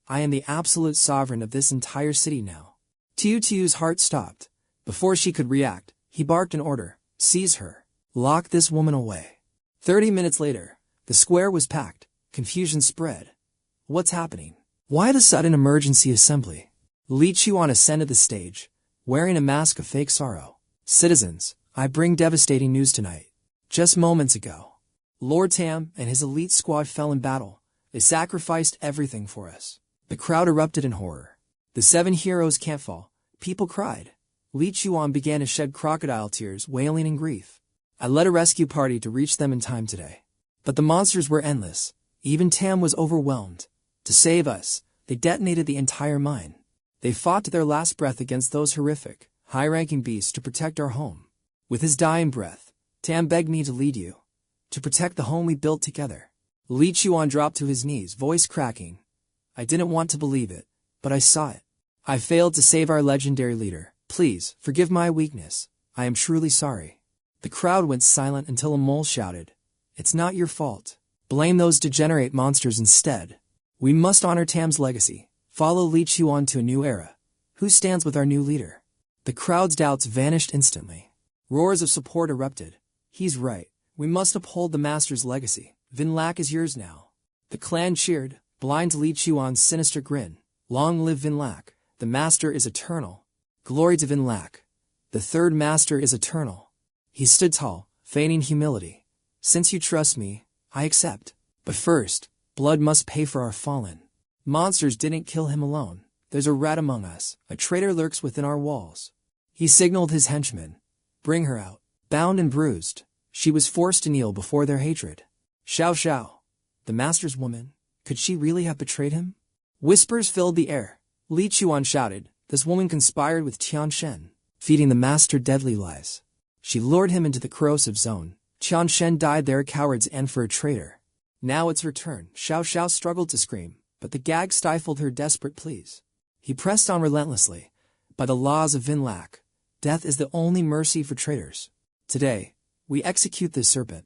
I am the absolute sovereign of this entire city now. Tiu-Tiu's heart stopped. Before she could react, he barked an order. Seize her. Lock this woman away. 30 minutes later, the square was packed. Confusion spread. What's happening? Why the sudden emergency assembly? Li Chuan ascended the stage, wearing a mask of fake sorrow. Citizens, I bring devastating news tonight. Just moments ago, Lord Tam and his elite squad fell in battle. They sacrificed everything for us. The crowd erupted in horror. The 7 heroes can't fall. People cried. Li Chuan began to shed crocodile tears, wailing in grief. I led a rescue party to reach them in time today. But the monsters were endless. Even Tam was overwhelmed. To save us, they detonated the entire mine. They fought to their last breath against those horrific, high-ranking beasts to protect our home. With his dying breath, Tam begged me to lead you, to protect the home we built together. Li Chuan dropped to his knees, voice cracking. I didn't want to believe it, but I saw it. I failed to save our legendary leader. Please, forgive my weakness. I am truly sorry. The crowd went silent until a mole shouted, It's not your fault. Blame those degenerate monsters instead. We must honor Tam's legacy. Follow Li Chuan to a new era. Who stands with our new leader? The crowd's doubts vanished instantly. Roars of support erupted. He's right. We must uphold the master's legacy. 𝐕 is yours now. The clan cheered, blind to Li Chuan's sinister grin. Long live 𝐕. The master is eternal. Glory to 𝐕. The third master is eternal. He stood tall, feigning humility. Since you trust me, I accept. But first, blood must pay for our fallen. Monsters didn't kill him alone. There's a rat among us. A traitor lurks within our walls. He signaled his henchmen. Bring her out. Bound and bruised, she was forced to kneel before their hatred. 𝐿, the master's woman, could she really have betrayed him? Whispers filled the air. Li Chuan shouted, this woman conspired with Tian Shen, feeding the master deadly lies. She lured him into the corrosive zone. Tian Shen died there, cowards and for a traitor. Now it's her turn. 𝐿 struggled to scream, but the gag stifled her desperate pleas. He pressed on relentlessly. By the laws of 𝐕, death is the only mercy for traitors. Today, we execute this serpent.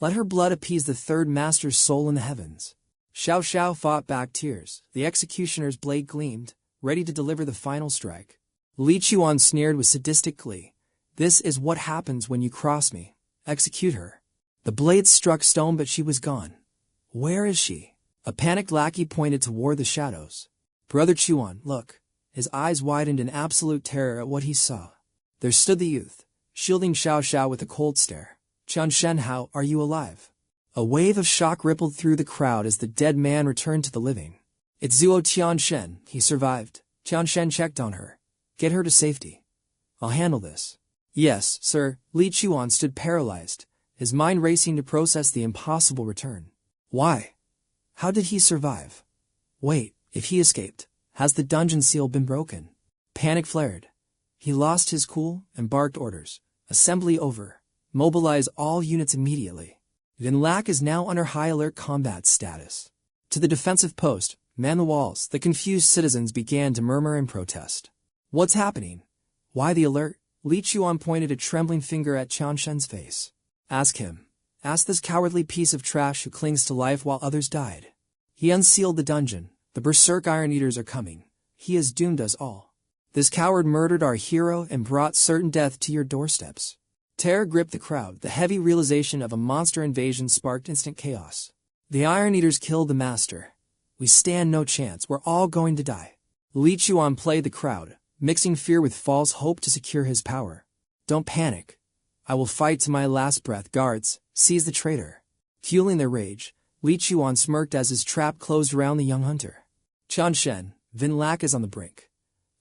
Let her blood appease the third master's soul in the heavens. 𝐿 fought back tears. The executioner's blade gleamed, ready to deliver the final strike. Li Chuan sneered with sadistic glee. This is what happens when you cross me. Execute her. The blade struck stone, but she was gone. Where is she? A panicked lackey pointed toward the shadows. Brother Chuan, look. His eyes widened in absolute terror at what he saw. There stood the youth, shielding 𝐿 with a cold stare. Tian Shen, how are you alive? A wave of shock rippled through the crowd as the dead man returned to the living. It's Zuo Tian Shen, he survived. Tian Shen checked on her. Get her to safety. I'll handle this. Yes, sir. Li Chuan stood paralyzed, his mind racing to process the impossible return. Why? How did he survive? Wait, if he escaped, has the dungeon seal been broken? Panic flared. He lost his cool and barked orders. Assembly over. Mobilize all units immediately. 𝐕 is now under high alert combat status. To the defensive post, man the walls. The confused citizens began to murmur and protest. What's happening? Why the alert? Li Chuan pointed a trembling finger at Tian Shen's face. Ask him. Ask this cowardly piece of trash who clings to life while others died. He unsealed the dungeon. The berserk Iron Eaters are coming. He has doomed us all. This coward murdered our hero and brought certain death to your doorsteps. Terror gripped the crowd. The heavy realization of a monster invasion sparked instant chaos. The Iron Eaters killed the master. We stand no chance. We're all going to die. Li Chuan played the crowd, mixing fear with false hope to secure his power. Don't panic. I will fight to my last breath. Guards, seize the traitor. Fueling their rage, Li Chuan smirked as his trap closed around the young hunter. Tian Shen, 𝐕 is on the brink.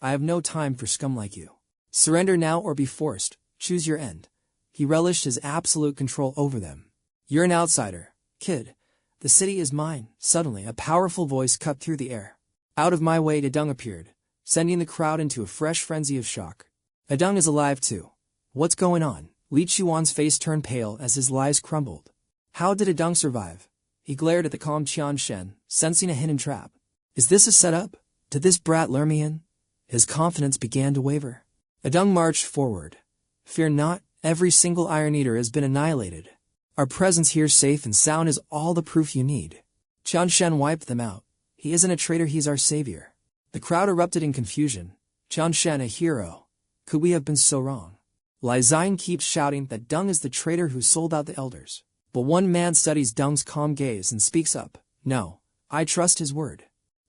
I have no time for scum like you. Surrender now or be forced. Choose your end. He relished his absolute control over them. You're an outsider, kid. The city is mine. Suddenly, a powerful voice cut through the air. Out of my way, 𝐈 appeared, sending the crowd into a fresh frenzy of shock. 𝐈 is alive too. What's going on? Li Chuan's face turned pale as his lies crumbled. How did 𝐈 survive? He glared at the calm Tian Shen, sensing a hidden trap. Is this a setup? Did this brat lure me in? His confidence began to waver. 𝐈 marched forward. Fear not. Every single Iron Eater has been annihilated. Our presence here safe and sound is all the proof you need. Shen wiped them out. He isn't a traitor, he's our savior. The crowd erupted in confusion. Shen, a hero. Could we have been so wrong? 𝐒𝐊𝐢𝐞𝐄𝐃 keeps shouting that Deng is the traitor who sold out the elders. But one man studies Deng's calm gaze and speaks up. No, I trust his word.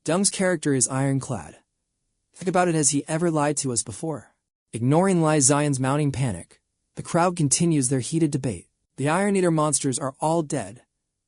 Deng's character is ironclad. Think about it, has he ever lied to us before? Ignoring 𝐒𝐊𝐢𝐿's mounting panic, the crowd continues their heated debate. The Iron Eater monsters are all dead.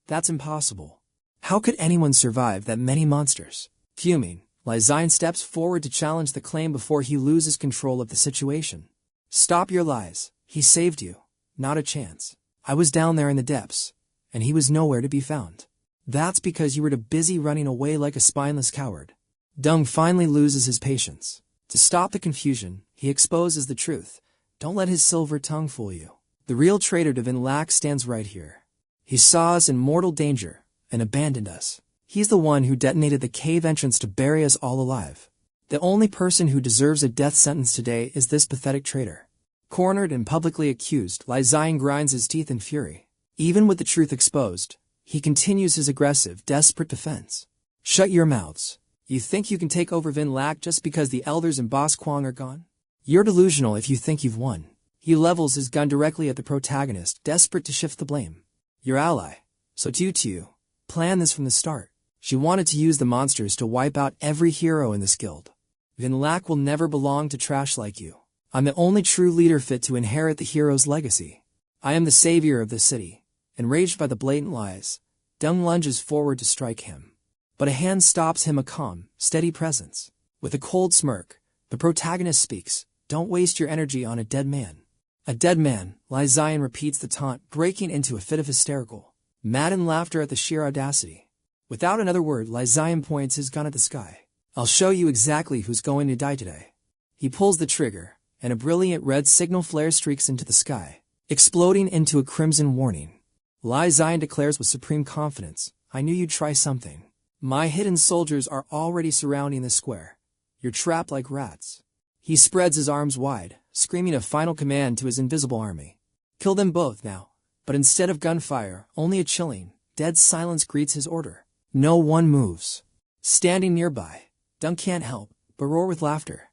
That's impossible. How could anyone survive that many monsters? Fuming, 𝐒𝐊𝐢𝐿 steps forward to challenge the claim before he loses control of the situation. Stop your lies. He saved you. Not a chance. I was down there in the depths, and he was nowhere to be found. That's because you were too busy running away like a spineless coward. Deng finally loses his patience. To stop the confusion, he exposes the truth. Don't let his silver tongue fool you. The real traitor 𝐿𝐷 stands right here. He saw us in mortal danger and abandoned us. He's the one who detonated the cave entrance to bury us all alive. The only person who deserves a death sentence today is this pathetic traitor. Cornered and publicly accused, 𝐒𝐊𝐢𝐿 grinds his teeth in fury. Even with the truth exposed, he continues his aggressive, desperate defense. Shut your mouths. You think you can take over 𝐿𝐷 just because the elders and Boss Kwang are gone? You're delusional if you think you've won. He levels his gun directly at the protagonist, desperate to shift the blame. Your ally, 𝐁𝐄𝐓𝑑𝐀𝐘𝐄, planned this from the start. She wanted to use the monsters to wipe out every hero in this guild. 𝐿𝐷 will never belong to trash like you. I'm the only true leader fit to inherit the hero's legacy. I am the savior of this city. Enraged by the blatant lies, Deng lunges forward to strike him. But a hand stops him, a calm, steady presence. With a cold smirk, the protagonist speaks. Don't waste your energy on a dead man. A dead man, 𝐒𝐊𝐢𝐿 repeats the taunt, breaking into a fit of hysterical, maddened laughter at the sheer audacity. Without another word, 𝐒𝐊𝐢𝐿 points his gun at the sky. I'll show you exactly who's going to die today. He pulls the trigger, and a brilliant red signal flare streaks into the sky, exploding into a crimson warning. 𝐒𝐊𝐢𝐿 declares with supreme confidence, I knew you'd try something. My hidden soldiers are already surrounding the square. You're trapped like rats. He spreads his arms wide, screaming a final command to his invisible army. Kill them both now. But instead of gunfire, only a chilling, dead silence greets his order. No one moves. Standing nearby, Deng can't help but roar with laughter.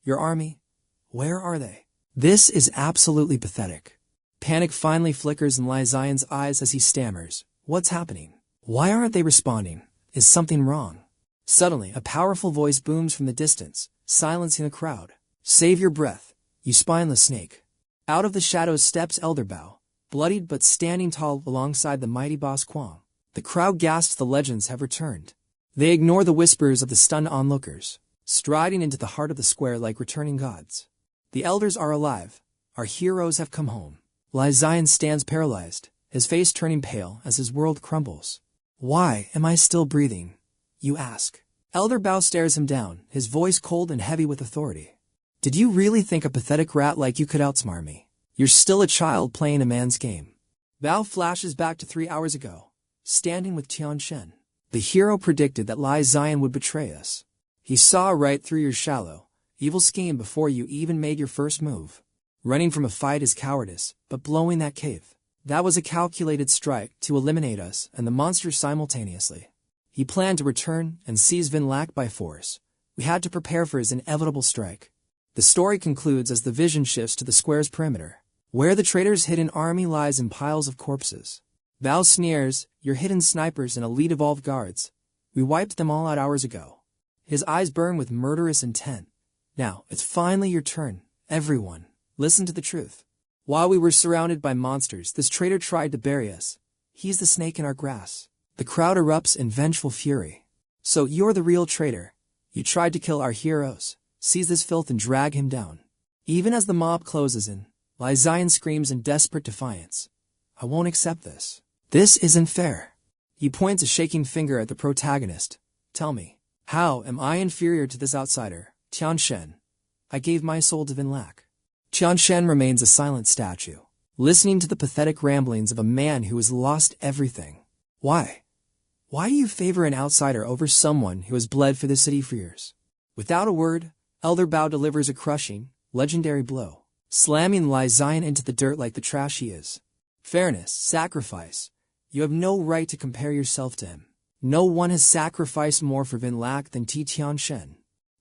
Your army? Where are they? This is absolutely pathetic. Panic finally flickers in 𝐒𝐊𝐢𝐿's eyes as he stammers. What's happening? Why aren't they responding? Is something wrong? Suddenly, a powerful voice booms from the distance, silencing the crowd. Save your breath, you spineless snake. Out of the shadows steps 𝐿𝐷, bloodied but standing tall alongside the mighty Boss Kwang. The crowd gasps, the legends have returned. They ignore the whispers of the stunned onlookers, striding into the heart of the square like returning gods. The elders are alive. Our heroes have come home. 𝐒𝐊𝐢𝐿 stands paralyzed, his face turning pale as his world crumbles. Why am I still breathing? You ask. 𝐿𝐷 stares him down, his voice cold and heavy with authority. Did you really think a pathetic rat like you could outsmart me? You're still a child playing a man's game. Bao flashes back to 3 hours ago, standing with Shen. The hero predicted that 𝐒𝐊𝐢𝐿 would betray us. He saw right through your shallow, evil scheme before you even made your first move. Running from a fight is cowardice, but blowing that cave, that was a calculated strike to eliminate us and the monsters simultaneously. He planned to return and seize 𝐿𝐷 by force. We had to prepare for his inevitable strike. The story concludes as the vision shifts to the square's perimeter, where the traitor's hidden army lies in piles of corpses. Bao sneers, your hidden snipers and elite evolved guards. We wiped them all out hours ago. His eyes burn with murderous intent. Now, it's finally your turn, everyone. Listen to the truth. While we were surrounded by monsters, this traitor tried to bury us. He's the snake in our grass. The crowd erupts in vengeful fury. So you're the real traitor. You tried to kill our heroes. Seize this filth and drag him down. Even as the mob closes in, 𝐒𝐊𝐢𝐿 screams in desperate defiance. I won't accept this. This isn't fair. He points a shaking finger at the protagonist. Tell me, how am I inferior to this outsider, Shen? I gave my soul to 𝐿𝐷. Shen remains a silent statue, listening to the pathetic ramblings of a man who has lost everything. Why? Why do you favor an outsider over someone who has bled for the city for years? Without a word, 𝐿𝐷 delivers a crushing, legendary blow, slamming 𝐒𝐊𝐢𝐿 into the dirt like the trash he is. Fairness, sacrifice. You have no right to compare yourself to him. No one has sacrificed more for 𝐿 than Qianshen.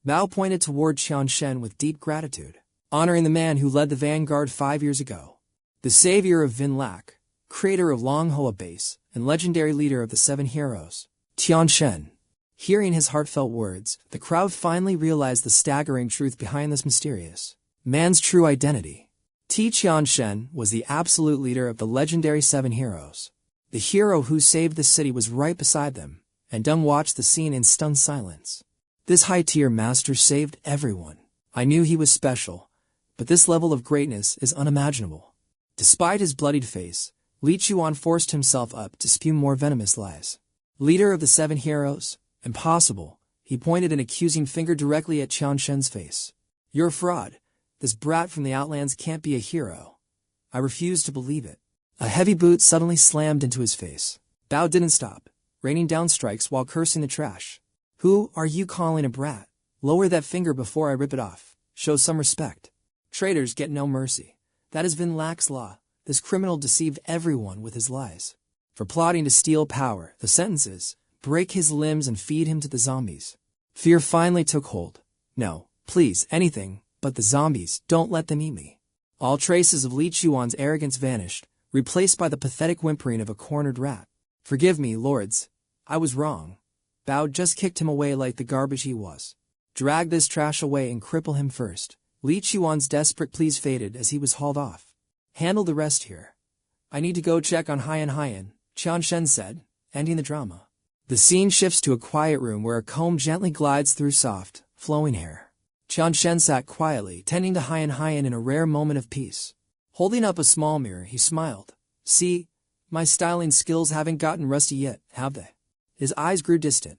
Bao pointed toward Qianshen with deep gratitude, honoring the man who led the vanguard 5 years ago. The savior of 𝐿, creator of Longhua Base, and legendary leader of the 7 heroes, Qianshen. Hearing his heartfelt words, the crowd finally realized the staggering truth behind this mysterious man's true identity. Qianshen was the absolute leader of the legendary 7 heroes. The hero who saved the city was right beside them, and Deng watched the scene in stunned silence. This high-tier master saved everyone. I knew he was special, but this level of greatness is unimaginable. Despite his bloodied face, Li Chuan forced himself up to spew more venomous lies. Leader of the 7 heroes? Impossible. He pointed an accusing finger directly at Qianshen's face. You're a fraud. This brat from the Outlands can't be a hero. I refuse to believe it. A heavy boot suddenly slammed into his face. Bao didn't stop, raining down strikes while cursing the trash. Who are you calling a brat? Lower that finger before I rip it off. Show some respect. Traitors get no mercy. That is 𝐿's law. This criminal deceived everyone with his lies. For plotting to steal power, the sentence is, break his limbs and feed him to the zombies. Fear finally took hold. No, please, anything, but the zombies, don't let them eat me. All traces of Li Chuan's arrogance vanished, replaced by the pathetic whimpering of a cornered rat. Forgive me, lords. I was wrong. Bao just kicked him away like the garbage he was. Drag this trash away and cripple him first. Li Chuan's desperate pleas faded as he was hauled off. Handle the rest here. I need to go check on 𝐻𝐻, Qianshen said, ending the drama. The scene shifts to a quiet room where a comb gently glides through soft, flowing hair. Qianshen sat quietly, tending to 𝐻𝐻 in a rare moment of peace. Holding up a small mirror, he smiled. See, my styling skills haven't gotten rusty yet, have they? His eyes grew distant.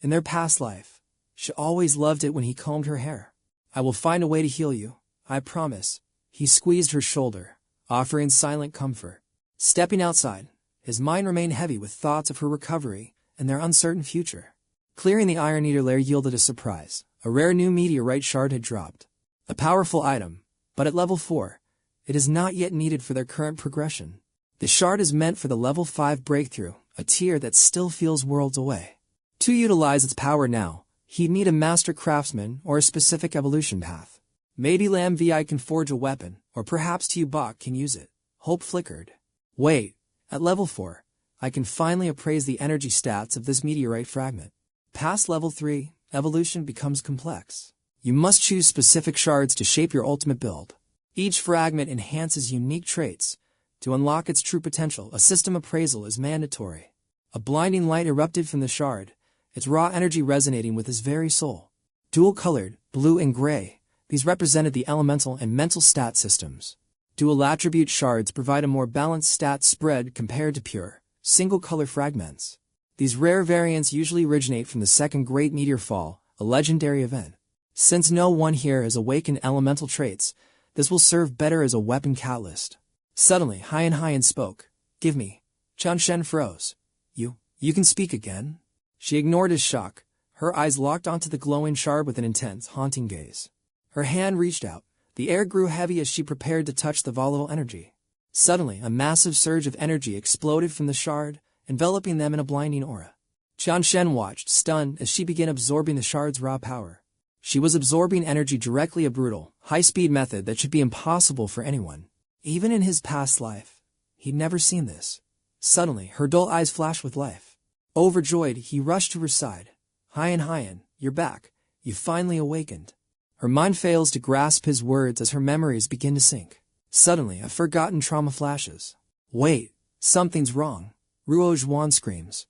In their past life, she always loved it when he combed her hair. I will find a way to heal you, I promise. He squeezed her shoulder, offering silent comfort. Stepping outside, his mind remained heavy with thoughts of her recovery and their uncertain future. Clearing the Iron Eater lair yielded a surprise. A rare new meteorite shard had dropped. A powerful item, but at level 4. It is not yet needed for their current progression. The shard is meant for the level 5 breakthrough, a tier that still feels worlds away. To utilize its power now, he'd need a master craftsman or a specific evolution path. Maybe 𝐿 can forge a weapon, or perhaps 𝐒𝐊𝐽 can use it. Hope flickered. Wait, at level 4, I can finally appraise the energy stats of this meteorite fragment. Past level 3, evolution becomes complex. You must choose specific shards to shape your ultimate build. Each fragment enhances unique traits. To unlock its true potential, a system appraisal is mandatory. A blinding light erupted from the shard, its raw energy resonating with his very soul. Dual-colored, blue and gray, these represented the elemental and mental stat systems. Dual attribute shards provide a more balanced stat spread compared to pure, single-color fragments. These rare variants usually originate from the second Great Meteor Fall, a legendary event. Since no one here has awakened elemental traits, this will serve better as a weapon catalyst. Suddenly, 𝐻𝐻 spoke. Give me. Qianshen froze. You can speak again? She ignored his shock. Her eyes locked onto the glowing shard with an intense, haunting gaze. Her hand reached out. The air grew heavy as she prepared to touch the volatile energy. Suddenly, a massive surge of energy exploded from the shard, enveloping them in a blinding aura. Qianshen watched, stunned, as she began absorbing the shard's raw power. She was absorbing energy directly, a brutal, high-speed method that should be impossible for anyone. Even in his past life, he'd never seen this. Suddenly, her dull eyes flashed with life. Overjoyed, he rushed to her side. 𝐻𝐻, you're back. You finally awakened. Her mind fails to grasp his words as her memories begin to sink. Suddenly, a forgotten trauma flashes. Wait, something's wrong. Ruo Zhuan screams.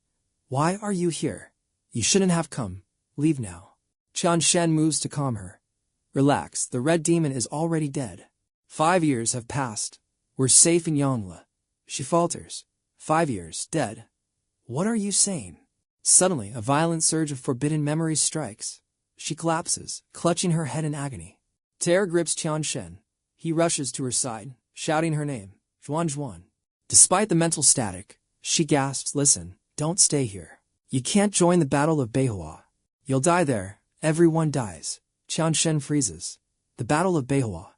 Why are you here? You shouldn't have come. Leave now. Qianshen moves to calm her. Relax, the red demon is already dead. 5 years have passed. We're safe in Yongle. She falters. 5 years, dead. What are you saying? Suddenly, a violent surge of forbidden memories strikes. She collapses, clutching her head in agony. Terror grips Qianshen. He rushes to her side, shouting her name, Zhuan. Despite the mental static, she gasps, listen, don't stay here. You can't join the Battle of Beihua. You'll die there. Everyone dies. Qianshen freezes. The Battle of Beihua.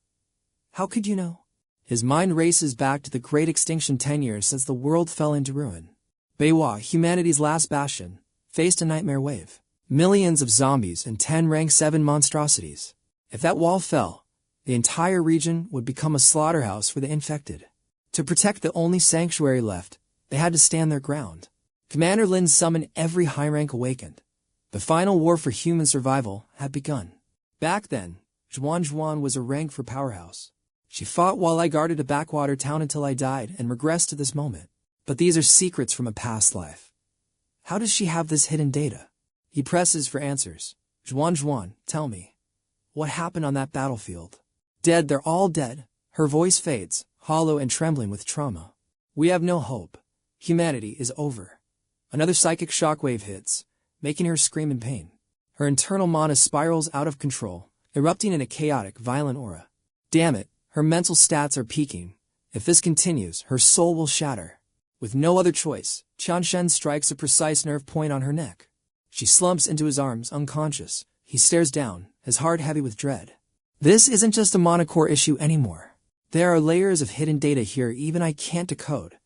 How could you know? His mind races back to the great extinction 10 years since the world fell into ruin. Beihua, humanity's last bastion, faced a nightmare wave. Millions of zombies and 10 rank 7 monstrosities. If that wall fell, the entire region would become a slaughterhouse for the infected. To protect the only sanctuary left, they had to stand their ground. Commander Lin summoned every high rank awakened. The final war for human survival had begun. Back then, 𝐁𝐄𝐓𝑑𝐀𝐾 was a rank for powerhouse. She fought while I guarded a backwater town until I died and regressed to this moment. But these are secrets from a past life. How does she have this hidden data? He presses for answers. 𝐁𝐄𝐓𝑑𝐀𝐾, tell me. What happened on that battlefield? Dead, they're all dead. Her voice fades, hollow and trembling with trauma. We have no hope. Humanity is over. Another psychic shockwave hits, making her scream in pain. Her internal mana spirals out of control, erupting in a chaotic, violent aura. Damn it, her mental stats are peaking. If this continues, her soul will shatter. With no other choice, Qian Shen strikes a precise nerve point on her neck. She slumps into his arms, unconscious. He stares down, his heart heavy with dread. This isn't just a monocore issue anymore. There are layers of hidden data here even I can't decode.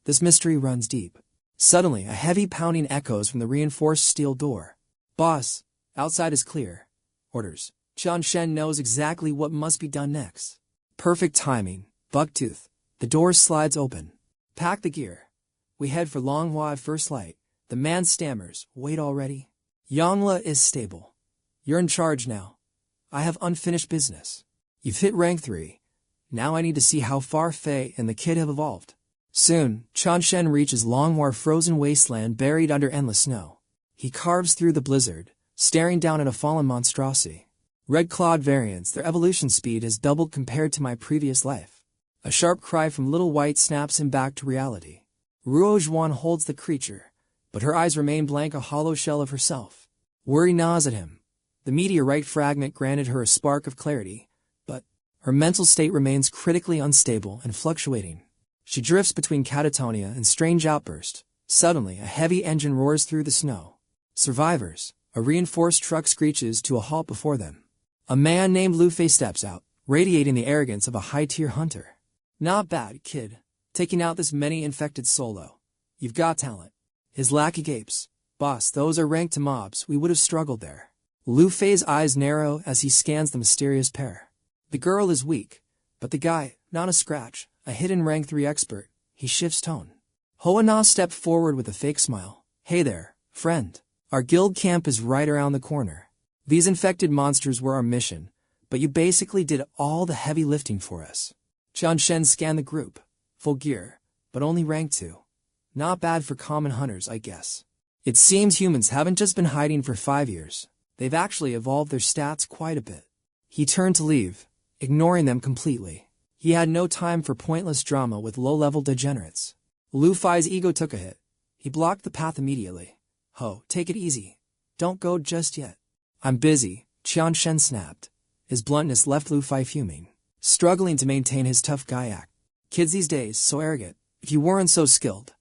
This mystery runs deep. Suddenly, a heavy pounding echoes from the reinforced steel door. Boss, outside is clear. Orders. Qian Shen knows exactly what must be done next. Perfect timing. Bucktooth. The door slides open. Pack the gear. We head for Manhwa first light. The man stammers, wait already? Yangla is stable. You're in charge now. I have unfinished business. You've hit rank 3. Now I need to see how far Fei and the kid have evolved. Soon, Qian Shen reaches Manhwa frozen wasteland buried under endless snow. He carves through the blizzard, staring down at a fallen monstrosity. Red-clawed variants, their evolution speed has doubled compared to my previous life. A sharp cry from Little White snaps him back to reality. Ruo Zhuan holds the creature, but her eyes remain blank, a hollow shell of herself. Worry gnaws at him. The meteorite fragment granted her a spark of clarity, but her mental state remains critically unstable and fluctuating. She drifts between catatonia and strange outburst. Suddenly, a heavy engine roars through the snow. Survivors. A reinforced truck screeches to a halt before them. A man named Lu Fei steps out, radiating the arrogance of a high-tier hunter. Not bad, kid. Taking out this many infected solo. You've got talent. His lackey gapes. Boss, those are ranked to mobs. We would have struggled there. Lu Fei's eyes narrow as he scans the mysterious pair. The girl is weak, but the guy, not a scratch, a hidden rank 3 expert. He shifts tone. Hoa Na stepped forward with a fake smile. Hey there, friend. Our guild camp is right around the corner. These infected monsters were our mission, but you basically did all the heavy lifting for us. Qian Shen scanned the group. Full gear, but only rank 2. Not bad for common hunters, I guess. It seems humans haven't just been hiding for 5 years. They've actually evolved their stats quite a bit. He turned to leave, ignoring them completely. He had no time for pointless drama with low-level degenerates. Lu Fei's ego took a hit. He blocked the path immediately. Ho, take it easy. Don't go just yet. I'm busy, Qian Shen snapped. His bluntness left Lu Fei fuming, struggling to maintain his tough guy act. Kids these days, so arrogant. If you weren't so skilled,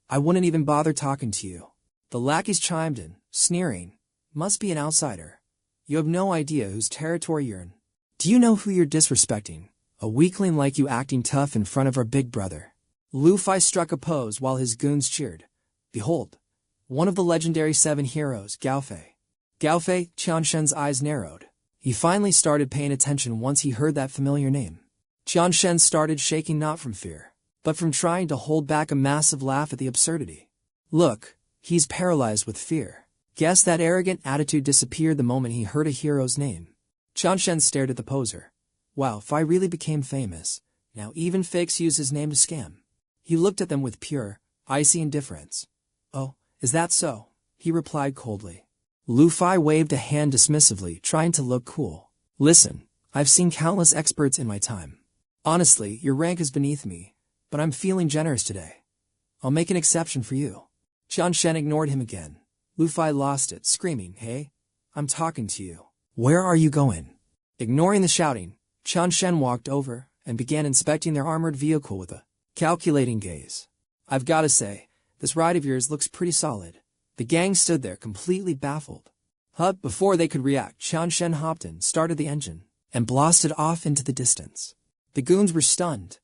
I wouldn't even bother talking to you. The lackeys chimed in, sneering. Must be an outsider. You have no idea whose territory you're in. Do you know who you're disrespecting? A weakling like you acting tough in front of our big brother. Lu Fei struck a pose while his goons cheered. Behold, one of the legendary 7 heroes, Gao Fei. Gao Fei, Qian Shen's eyes narrowed. He finally started paying attention once he heard that familiar name. Qian Shen started shaking not from fear, but from trying to hold back a massive laugh at the absurdity. Look, he's paralyzed with fear. Guess that arrogant attitude disappeared the moment he heard a hero's name. Qian Shen stared at the poser. Wow, Fei really became famous. Now even fakes use his name to scam. He looked at them with pure, icy indifference. Oh, is that so? He replied coldly. Lu Fei waved a hand dismissively, trying to look cool. Listen, I've seen countless experts in my time. Honestly, your rank is beneath me, but I'm feeling generous today. I'll make an exception for you. Qian Shen ignored him again. Lu Fei lost it, screaming, Hey, I'm talking to you. Where are you going? Ignoring the shouting, Qian Shen walked over and began inspecting their armored vehicle with a calculating gaze. I've got to say, this ride of yours looks pretty solid. The gang stood there completely baffled. Before they could react, Qian Shen hopped in, started the engine, and blasted off into the distance. The goons were stunned.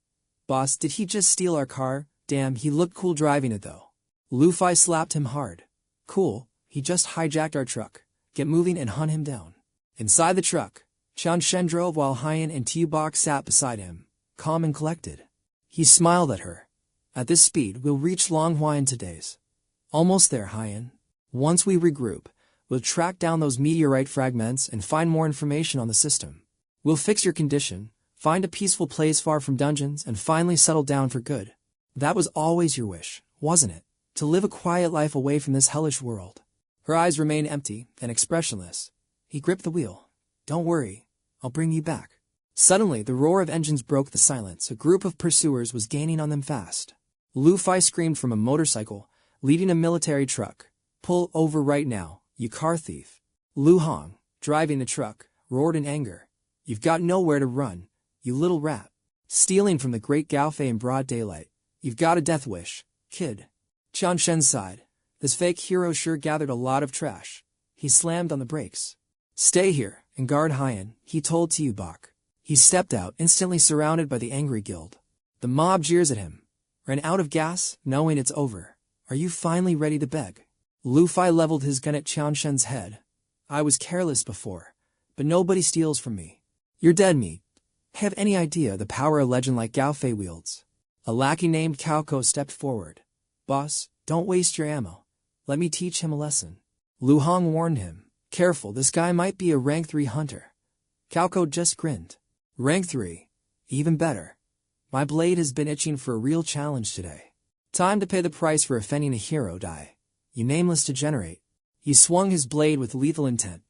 Boss, did he just steal our car? Damn, he looked cool driving it though. Lu Fei slapped him hard. Cool, He just hijacked our truck. Get moving and hunt him down. Inside the truck, Qian Shen drove while Haiyan and 𝐒𝐊𝐘 sat beside him, calm and collected. He smiled at her. At this speed, we'll reach Manhwa in 2 days. Almost there, Haiyan. Once we regroup, we'll track down those meteorite fragments and find more information on the system. We'll fix your condition, find a peaceful place far from dungeons, and finally settle down for good. That was always your wish, wasn't it? To live a quiet life away from this hellish world. Her eyes remained empty and expressionless. He gripped the wheel. Don't worry, I'll bring you back. Suddenly, the roar of engines broke the silence. A group of pursuers was gaining on them fast. Lu Fei screamed from a motorcycle, leading a military truck. Pull over right now, you car thief. Lu Hong, driving the truck, roared in anger. You've got nowhere to run, you little rat. Stealing from the great Gaofei in broad daylight. You've got a death wish, kid. Qian Shen sighed. This fake hero sure gathered a lot of trash. He slammed on the brakes. Stay here and guard Haiyan, he told 𝐒𝐊𝐘. He stepped out, instantly surrounded by the angry guild. The mob jeers at him. Ran out of gas, knowing it's over. Are you finally ready to beg? Lu Fei leveled his gun at Qian Shen's head. I was careless before, but nobody steals from me. You're dead meat. Have any idea the power a legend like Gaofei wields? A lackey named 𝐁𝐄𝐃 stepped forward. Boss, don't waste your ammo. Let me teach him a lesson. Lu Hong warned him. Careful, this guy might be a rank 3 hunter. 𝐁𝐄𝐃 just grinned. Rank 3. Even better. My blade has been itching for a real challenge today. Time to pay the price for offending a hero, die. You nameless degenerate. He swung his blade with lethal intent,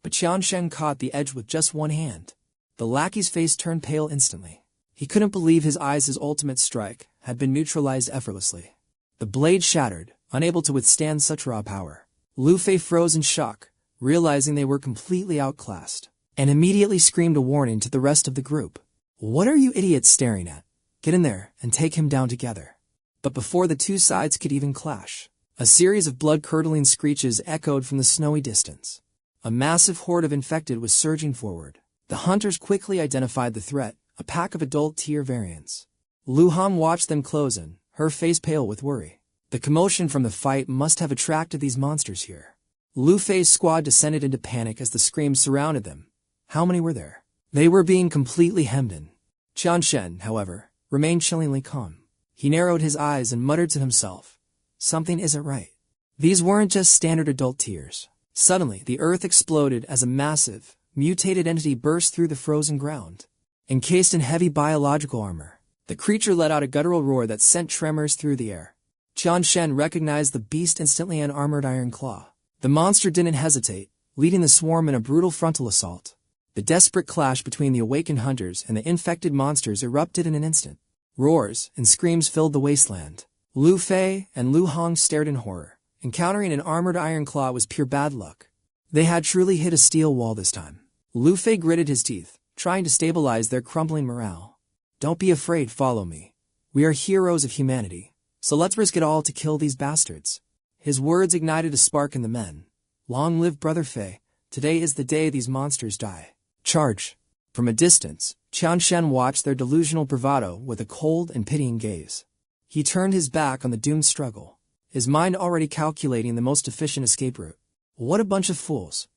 but Qian Shen caught the edge with just one hand. The lackey's face turned pale instantly. He couldn't believe his ultimate strike had been neutralized effortlessly. The blade shattered, unable to withstand such raw power. Lu Fei froze in shock, realizing they were completely outclassed, and immediately screamed a warning to the rest of the group. What are you idiots staring at? Get in there and take him down together. But before the two sides could even clash, a series of blood-curdling screeches echoed from the snowy distance. A massive horde of infected was surging forward. The hunters quickly identified the threat, a pack of adult-tier variants. Lu Hong watched them close in, her face pale with worry. The commotion from the fight must have attracted these monsters here. Lu Fei's squad descended into panic as the screams surrounded them. How many were there? They were being completely hemmed in. Qian Shen, however, remained chillingly calm. He narrowed his eyes and muttered to himself. Something isn't right. These weren't just standard adult tiers. Suddenly, the earth exploded as a massive, mutated entity burst through the frozen ground. Encased in heavy biological armor, the creature let out a guttural roar that sent tremors through the air. Qian Shen recognized the beast instantly, an armored iron claw. The monster didn't hesitate, leading the swarm in a brutal frontal assault. The desperate clash between the awakened hunters and the infected monsters erupted in an instant. Roars and screams filled the wasteland. Lu Fei and Lu Hong stared in horror. Encountering an armored iron claw was pure bad luck. They had truly hit a steel wall this time. Lu Fei gritted his teeth, trying to stabilize their crumbling morale. Don't be afraid, follow me. We are heroes of humanity, so let's risk it all to kill these bastards. His words ignited a spark in the men. Long live Brother Fei. Today is the day these monsters die. Charge. From a distance, Qian Shen watched their delusional bravado with a cold and pitying gaze. He turned his back on the doomed struggle, his mind already calculating the most efficient escape route. What a bunch of fools.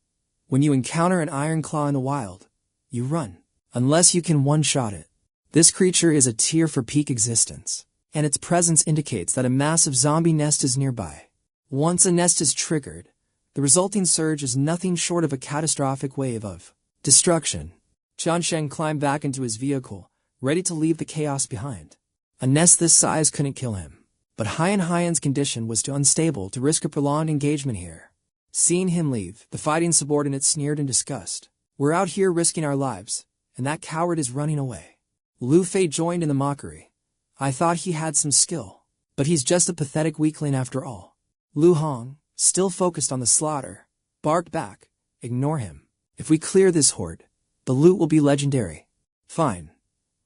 When you encounter an iron claw in the wild, you run, unless you can one-shot it. This creature is a tier for peak existence, and its presence indicates that a massive zombie nest is nearby. Once a nest is triggered, the resulting surge is nothing short of a catastrophic wave of destruction. Qian Shen climbed back into his vehicle, ready to leave the chaos behind. A nest this size couldn't kill him, but Haiyan's condition was too unstable to risk a prolonged engagement here. Seeing him leave, the fighting subordinate sneered in disgust. We're out here risking our lives, and that coward is running away. Lu Fei joined in the mockery. I thought he had some skill, but he's just a pathetic weakling after all. Lu Hong, still focused on the slaughter, barked back. Ignore him. If we clear this horde, the loot will be legendary. Fine.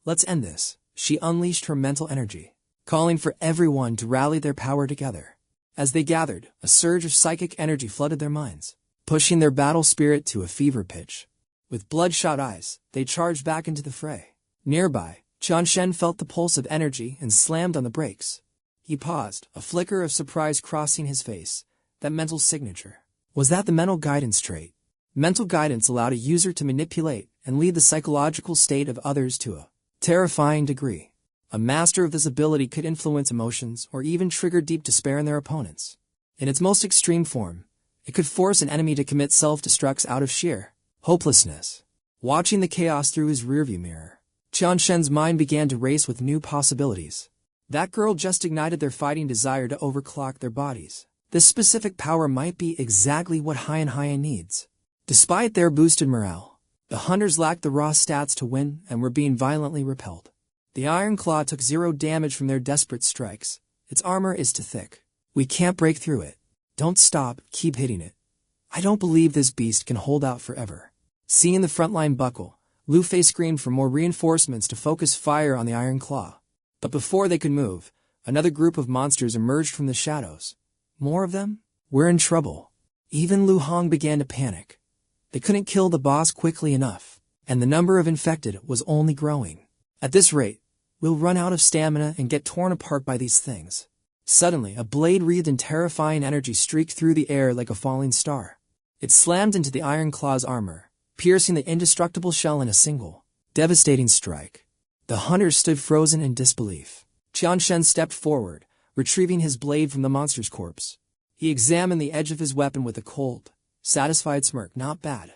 Let's end this. She unleashed her mental energy, calling for everyone to rally their power together. As they gathered, a surge of psychic energy flooded their minds, pushing their battle spirit to a fever pitch. With bloodshot eyes, they charged back into the fray. Nearby, Qian Shen felt the pulse of energy and slammed on the brakes. He paused, a flicker of surprise crossing his face. That mental signature. Was that the mental guidance trait? Mental guidance allowed a user to manipulate and lead the psychological state of others to a terrifying degree. A master of this ability could influence emotions or even trigger deep despair in their opponents. In its most extreme form, it could force an enemy to commit self-destruct out of sheer hopelessness. Watching the chaos through his rearview mirror, Qian Shen's mind began to race with new possibilities. That girl just ignited their fighting desire to overclock their bodies. This specific power might be exactly what 𝐒𝐈𝐍 needs. Despite their boosted morale, the hunters lacked the raw stats to win and were being violently repelled. The Iron Claw took 0 damage from their desperate strikes. Its armor is too thick. We can't break through it. Don't stop, keep hitting it. I don't believe this beast can hold out forever. Seeing the front line buckle, Lu Fei screamed for more reinforcements to focus fire on the Iron Claw. But before they could move, another group of monsters emerged from the shadows. More of them? We're in trouble. Even Lu Hong began to panic. They couldn't kill the boss quickly enough, and the number of infected was only growing. At this rate, we'll run out of stamina and get torn apart by these things. Suddenly, a blade wreathed in terrifying energy streaked through the air like a falling star. It slammed into the Iron Claw's armor, piercing the indestructible shell in a single, devastating strike. The hunters stood frozen in disbelief. Qian Shen stepped forward, retrieving his blade from the monster's corpse. He examined the edge of his weapon with a cold, satisfied smirk. Not bad.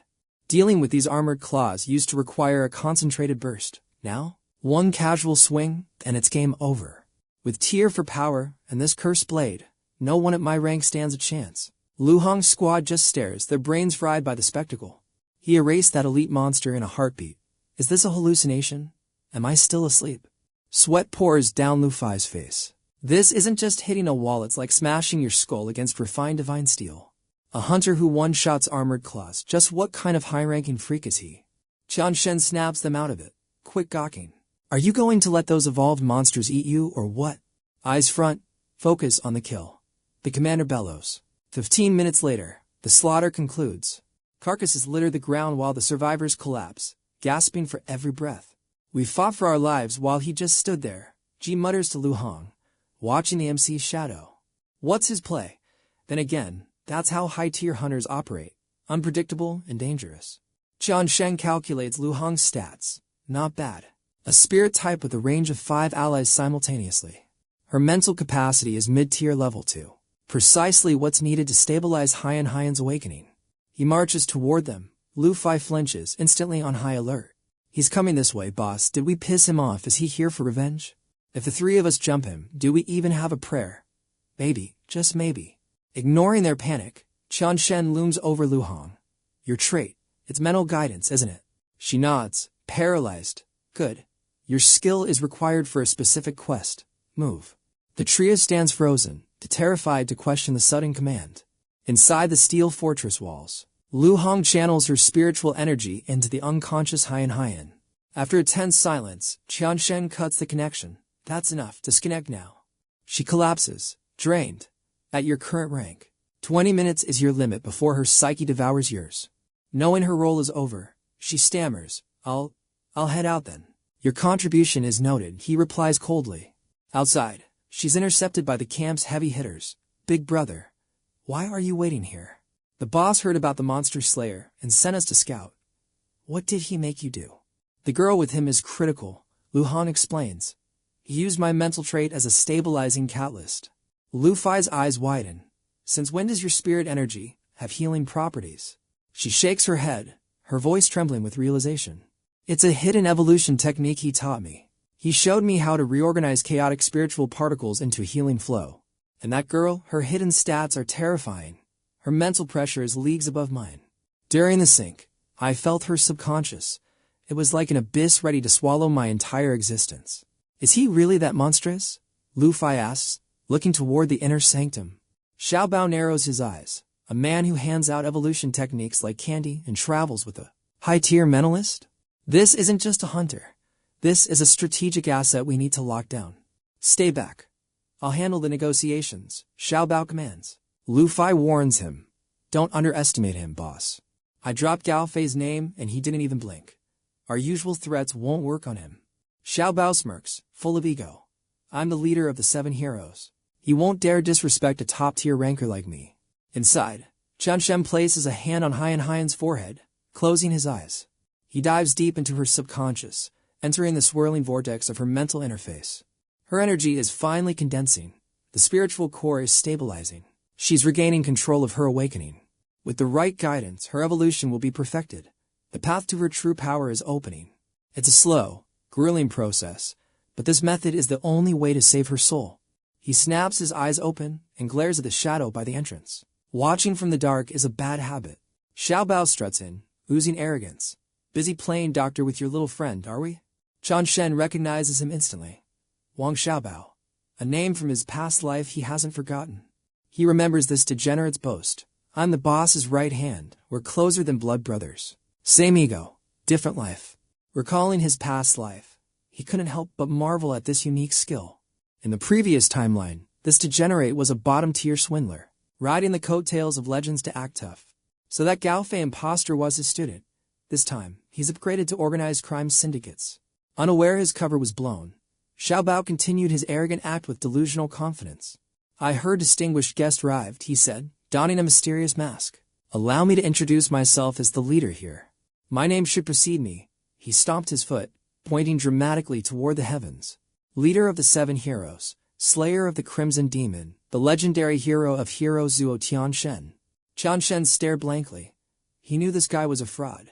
Dealing with these armored claws used to require a concentrated burst. Now, one casual swing, and it's game over. With Tier for power and this cursed blade, no one at my rank stands a chance. Lu Hong's squad just stares, their brains fried by the spectacle. He erased that elite monster in a heartbeat. Is this a hallucination? Am I still asleep? Sweat pours down Lu Fei's face. This isn't just hitting a wall, it's like smashing your skull against refined divine steel. A hunter who one-shots armored claws. Just what kind of high-ranking freak is he? Qian Shen snaps them out of it. Quit gawking. Are you going to let those evolved monsters eat you or what? Eyes front, focus on the kill. The commander bellows. 15 minutes later, the slaughter concludes. Carcasses litter the ground while the survivors collapse, gasping for every breath. We fought for our lives while he just stood there, Ji mutters to Lu Hong, watching the MC's shadow. What's his play? Then again, that's how high-tier hunters operate, unpredictable and dangerous. Qian Shen calculates Lu Hong's stats. Not bad. A spirit type with a range of 5 allies simultaneously. Her mental capacity is mid-tier level 2. Precisely what's needed to stabilize 𝐒𝐈𝐍's awakening. He marches toward them. Lu Fei flinches, instantly on high alert. He's coming this way, boss. Did we piss him off? Is he here for revenge? If the 3 of us jump him, do we even have a prayer? Maybe, just maybe. Ignoring their panic, Qian Shen looms over Lu Hong. Your trait, it's mental guidance, isn't it? She nods, paralyzed. Good. Your skill is required for a specific quest. Move. The trio stands frozen, too terrified to question the sudden command. Inside the steel fortress walls, Lu Hong channels her spiritual energy into the unconscious 𝐒𝐈𝐍. After a tense silence, Qian Shen cuts the connection. That's enough. Disconnect now. She collapses, drained. At your current rank, 20 minutes is your limit before her psyche devours yours. Knowing her role is over, she stammers. I'll head out then. Your contribution is noted, he replies coldly. Outside, she's intercepted by the camp's heavy hitters. Big brother, why are you waiting here? The boss heard about the monster slayer and sent us to scout. What did he make you do? The girl with him is critical, Lu Hong explains. He used my mental trait as a stabilizing catalyst. Lu Fei's eyes widen. Since when does your spirit energy have healing properties? She shakes her head, her voice trembling with realization. It's a hidden evolution technique he taught me. He showed me how to reorganize chaotic spiritual particles into a healing flow. And that girl, her hidden stats are terrifying. Her mental pressure is leagues above mine. During the sync, I felt her subconscious. It was like an abyss ready to swallow my entire existence. Is he really that monstrous? Lu Fei asks, looking toward the inner sanctum. Xiao Bao narrows his eyes, a man who hands out evolution techniques like candy and travels with a high-tier mentalist? This isn't just a hunter. This is a strategic asset we need to lock down. Stay back. I'll handle the negotiations, Xiao Bao commands. Lu Fei warns him. Don't underestimate him, boss. I dropped Gao Fei's name and he didn't even blink. Our usual threats won't work on him. Xiao Bao smirks, full of ego. I'm the leader of the 7 heroes. He won't dare disrespect a top-tier ranker like me. Inside, Qianshen places a hand on Haiyan's forehead, closing his eyes. He dives deep into her subconscious, entering the swirling vortex of her mental interface. Her energy is finally condensing. The spiritual core is stabilizing. She's regaining control of her awakening. With the right guidance, her evolution will be perfected. The path to her true power is opening. It's a slow, grueling process, but this method is the only way to save her soul. He snaps his eyes open and glares at the shadow by the entrance. Watching from the dark is a bad habit. Xiaobao struts in, oozing arrogance. Busy playing doctor with your little friend, are we? Qianshen recognizes him instantly. Wang Xiaobao, a name from his past life he hasn't forgotten. He remembers this degenerate's boast. I'm the boss's right hand. We're closer than blood brothers. Same ego, different life. Recalling his past life, he couldn't help but marvel at this unique skill. In the previous timeline, this degenerate was a bottom-tier swindler, riding the coattails of legends to act tough. So that Gaofei imposter was his student. This time, he's upgraded to organized crime syndicates. Unaware his cover was blown, Xiaobao continued his arrogant act with delusional confidence. I heard distinguished guest arrived, he said, donning a mysterious mask. Allow me to introduce myself as the leader here. My name should precede me. He stomped his foot, pointing dramatically toward the heavens. Leader of the 7 heroes, slayer of the Crimson Demon, the legendary hero of Hero Zuo Tianshen. Qianshen stared blankly. He knew this guy was a fraud,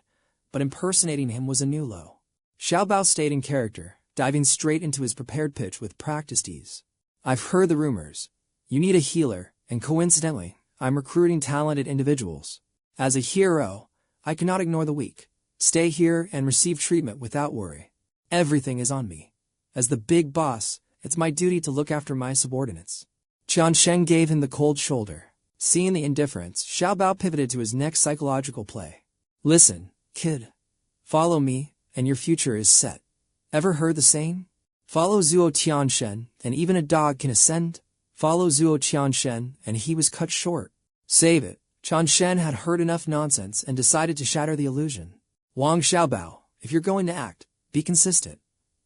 but impersonating him was a new low. Xiaobao stayed in character, diving straight into his prepared pitch with practiced ease. I've heard the rumors. You need a healer, and coincidentally, I'm recruiting talented individuals. As a hero, I cannot ignore the weak. Stay here and receive treatment without worry. Everything is on me. As the big boss, it's my duty to look after my subordinates. Qianshen gave him the cold shoulder. Seeing the indifference, Xiaobao pivoted to his next psychological play. Listen, kid. Follow me, and your future is set. Ever heard the saying? Follow Zuo Tianshen, and even a dog can ascend. Follow Zuo Tianshen, and he was cut short. Save it. Qianshen had heard enough nonsense and decided to shatter the illusion. Wang Xiaobao, if you're going to act, be consistent.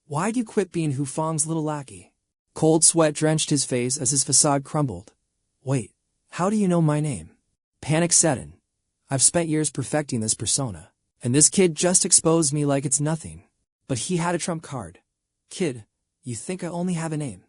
Why'd you quit being Hu Fang's little lackey? Cold sweat drenched his face as his facade crumbled. Wait, how do you know my name? Panic set in. I've spent years perfecting this persona, and this kid just exposed me like it's nothing. But he had a trump card. Kid, you think I only have a name?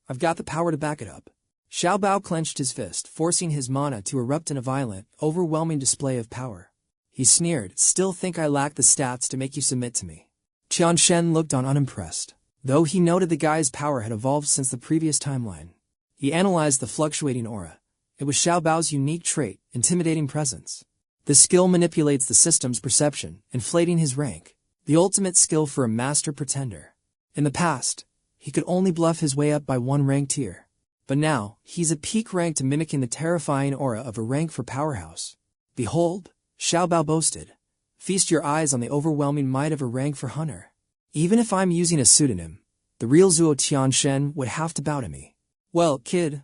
I've got the power to back it up. Xiaobao clenched his fist, forcing his mana to erupt in a violent, overwhelming display of power. He sneered, still think I lack the stats to make you submit to me. Qianshen looked on unimpressed, though he noted the guy's power had evolved since the previous timeline. He analyzed the fluctuating aura. It was Xiaobao's unique trait, intimidating presence. The skill manipulates the system's perception, inflating his rank. The ultimate skill for a master pretender. In the past, he could only bluff his way up by 1 rank tier. But now, he's at peak rank to mimicking the terrifying aura of a rank for powerhouse. Behold, Xiaobao boasted. Feast your eyes on the overwhelming might of a rank for hunter. Even if I'm using a pseudonym, the real Zuo Tianshen would have to bow to me. Well, kid,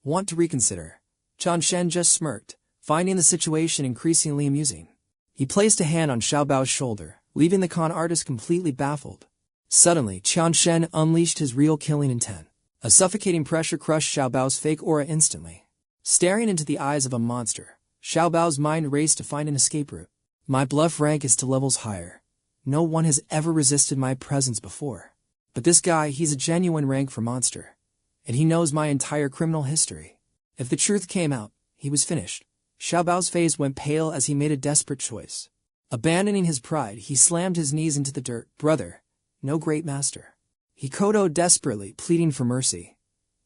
want to reconsider? Qianshen just smirked, finding the situation increasingly amusing. He placed a hand on Xiaobao's shoulder, leaving the con artist completely baffled. Suddenly, Qianshen unleashed his real killing intent. A suffocating pressure crushed Xiaobao's fake aura instantly. Staring into the eyes of a monster, Xiaobao's mind raced to find an escape route. My bluff rank is to levels higher. No one has ever resisted my presence before. But this guy, he's a genuine rank for monster. And he knows my entire criminal history. If the truth came out, he was finished. Xiaobao's face went pale as he made a desperate choice. Abandoning his pride, he slammed his knees into the dirt. Brother, no great master. He kodoed desperately, pleading for mercy.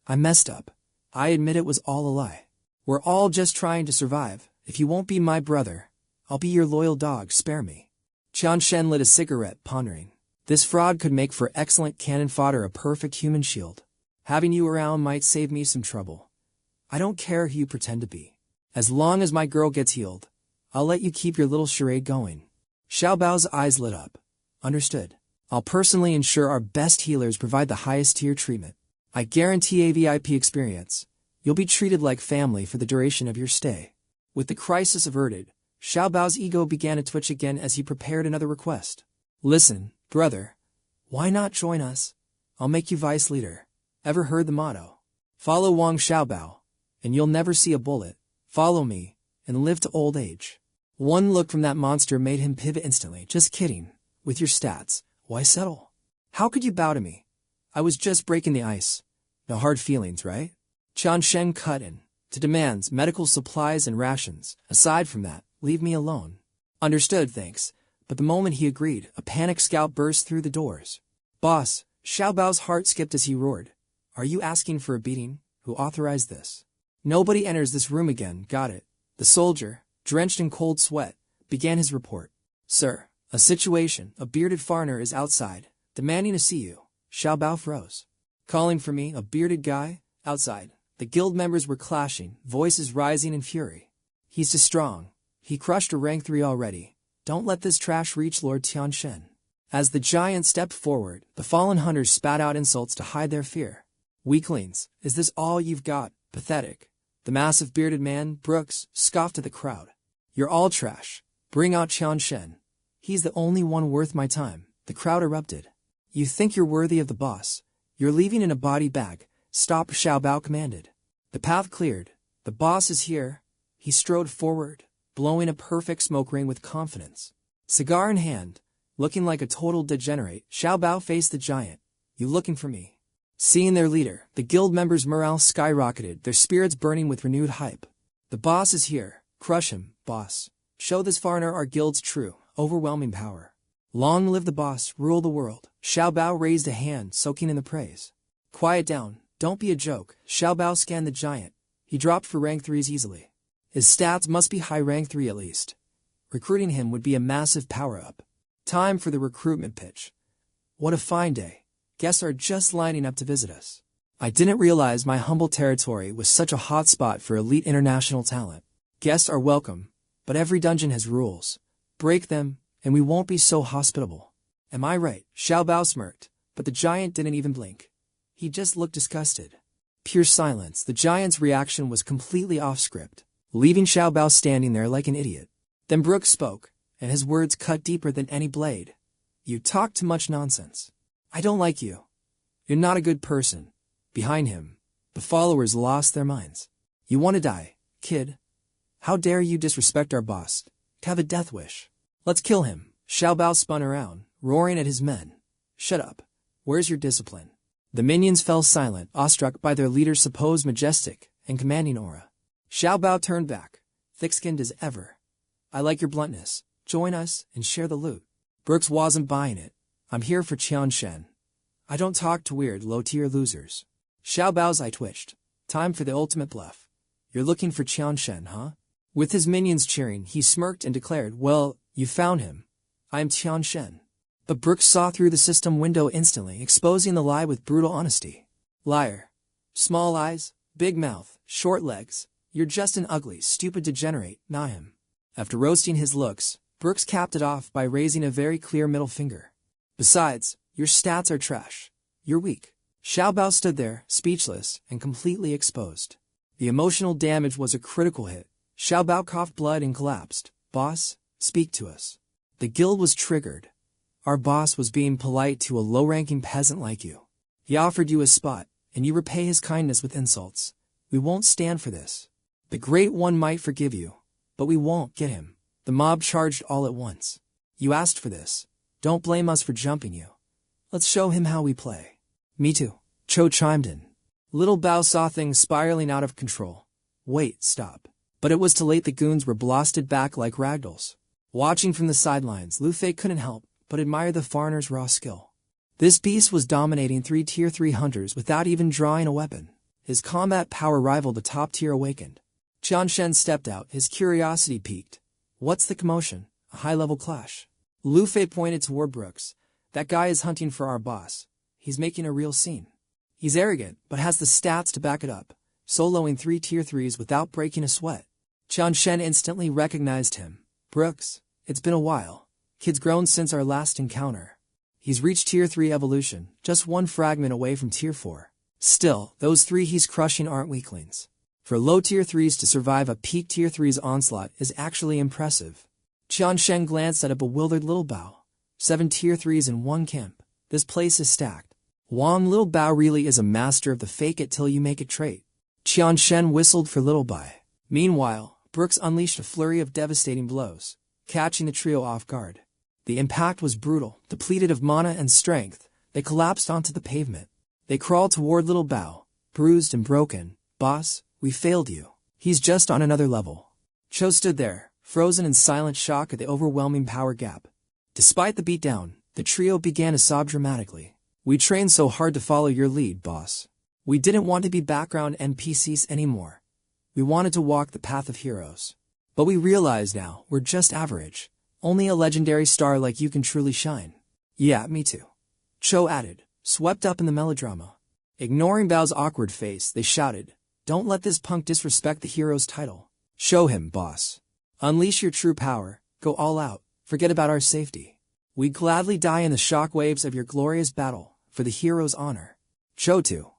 I messed up. I admit it was all a lie. We're all just trying to survive. If you won't be my brother, I'll be your loyal dog, spare me. Qianshen lit a cigarette, pondering. This fraud could make for excellent cannon fodder, a perfect human shield. Having you around might save me some trouble. I don't care who you pretend to be. As long as my girl gets healed, I'll let you keep your little charade going. Xiaobao's eyes lit up. Understood. I'll personally ensure our best healers provide the highest tier treatment. I guarantee a VIP experience. You'll be treated like family for the duration of your stay. With the crisis averted, Xiaobao's ego began to twitch again as he prepared another request. Listen, brother. Why not join us? I'll make you vice leader. Ever heard the motto? Follow Wang Xiaobao, and you'll never see a bullet. Follow me, and live to old age. One look from that monster made him pivot instantly. Just kidding. With your stats, why settle? How could you bow to me? I was just breaking the ice. No hard feelings, right? Qian Shen cut in. To demands, medical supplies and rations. Aside from that, leave me alone. Understood, thanks. But the moment he agreed, a panicked scout burst through the doors. Boss, Xiao Bao's heart skipped as he roared. Are you asking for a beating? Who authorized this? Nobody enters this room again, got it. The soldier, drenched in cold sweat, began his report. Sir, a situation, a bearded foreigner is outside, demanding to see you. Xiao Bao froze. Calling for me, a bearded guy? Outside. The guild members were clashing, voices rising in fury. He's too strong. He crushed a rank 3 already. Don't let this trash reach Lord Qian Shen. As the giant stepped forward, the fallen hunters spat out insults to hide their fear. Weaklings, is this all you've got? Pathetic. The massive bearded man, Brooks, scoffed at the crowd. You're all trash. Bring out Qian Shen. He's the only one worth my time. The crowd erupted. You think you're worthy of the boss. You're leaving in a body bag. Stop, Xiao Bao commanded. The path cleared. The boss is here. He strode forward, blowing a perfect smoke ring with confidence. Cigar in hand, looking like a total degenerate, Xiao Bao faced the giant. You looking for me? Seeing their leader, the guild members' morale skyrocketed, their spirits burning with renewed hype. The boss is here. Crush him, boss. Show this foreigner our guild's true, overwhelming power. Long live the boss, rule the world. Xiao Bao raised a hand, soaking in the praise. Quiet down, don't be a joke. Xiao Bao scanned the giant. He dropped for rank 3s easily. His stats must be high rank 3 at least. Recruiting him would be a massive power-up. Time for the recruitment pitch. What a fine day. Guests are just lining up to visit us. I didn't realize my humble territory was such a hot spot for elite international talent. Guests are welcome, but every dungeon has rules. Break them, and we won't be so hospitable. Am I right? Xiao Bao smirked, but the giant didn't even blink. He just looked disgusted. Pure silence. The giant's reaction was completely off script, leaving Xiao Bao standing there like an idiot. Then Brooks spoke, and his words cut deeper than any blade. You talk too much nonsense. I don't like you. You're not a good person. Behind him, the followers lost their minds. You want to die, kid? How dare you disrespect our boss? Have a death wish. Let's kill him. Xiao Bao spun around, roaring at his men. Shut up. Where's your discipline? The minions fell silent, awestruck by their leader's supposed majestic and commanding aura. Xiao Bao turned back, thick-skinned as ever. I like your bluntness. Join us and share the loot. Brooks wasn't buying it. I'm here for Qian Shen. I don't talk to weird, low-tier losers. Xiao Bao's eye twitched. Time for the ultimate bluff. You're looking for Qian Shen, huh? With his minions cheering, he smirked and declared, well, you found him. I am Qian Shen. But Brooks saw through the system window instantly, exposing the lie with brutal honesty. Liar. Small eyes, big mouth, short legs. You're just an ugly, stupid degenerate, not him. After roasting his looks, Brooks capped it off by raising a very clear middle finger. Besides, your stats are trash. You're weak. Xiao Bao stood there, speechless and completely exposed. The emotional damage was a critical hit. Xiao Bao coughed blood and collapsed. Boss, speak to us. The guild was triggered. Our boss was being polite to a low-ranking peasant like you. He offered you a spot, and you repay his kindness with insults. We won't stand for this. The Great One might forgive you, but we won't get him. The mob charged all at once. You asked for this. Don't blame us for jumping you. Let's show him how we play. Me too. Cho chimed in. Little Bao saw things spiraling out of control. Wait, stop. But it was too late. The goons were blasted back like ragdolls. Watching from the sidelines, Lu Fei couldn't help but admire the foreigner's raw skill. This beast was dominating 3 Tier 3 hunters without even drawing a weapon. His combat power rivaled the top tier awakened. Qian Shen stepped out, his curiosity piqued. What's the commotion? A high-level clash. Lu Fei pointed toward Brooks. That guy is hunting for our boss. He's making a real scene. He's arrogant, but has the stats to back it up, soloing 3 Tier 3s without breaking a sweat. Qian Shen instantly recognized him. Brooks, it's been a while. Kid's grown since our last encounter. He's reached Tier 3 evolution, just one fragment away from Tier 4. Still, those 3 he's crushing aren't weaklings. For low Tier 3s to survive a peak Tier 3's onslaught is actually impressive. Qian Shen glanced at a bewildered Little Bao. 7 Tier 3s in one camp. This place is stacked. Wang Little Bao really is a master of the fake it till you make it trait. Qian Shen whistled for Little Bai. Meanwhile, Brooks unleashed a flurry of devastating blows, catching the trio off guard. The impact was brutal. Depleted of mana and strength, they collapsed onto the pavement. They crawled toward Little Bao, bruised and broken. "Boss, we failed you. He's just on another level." Cho stood there, frozen in silent shock at the overwhelming power gap. Despite the beatdown, the trio began to sob dramatically. "We trained so hard to follow your lead, boss. We didn't want to be background NPCs anymore. We wanted to walk the path of heroes. But we realize now we're just average. Only a legendary star like you can truly shine." "Yeah, me too," Cho added, swept up in the melodrama. Ignoring Bao's awkward face, they shouted, "Don't let this punk disrespect the hero's title. Show him, boss. Unleash your true power. Go all out. Forget about our safety. We'd gladly die in the shockwaves of your glorious battle, for the hero's honor." Cho too.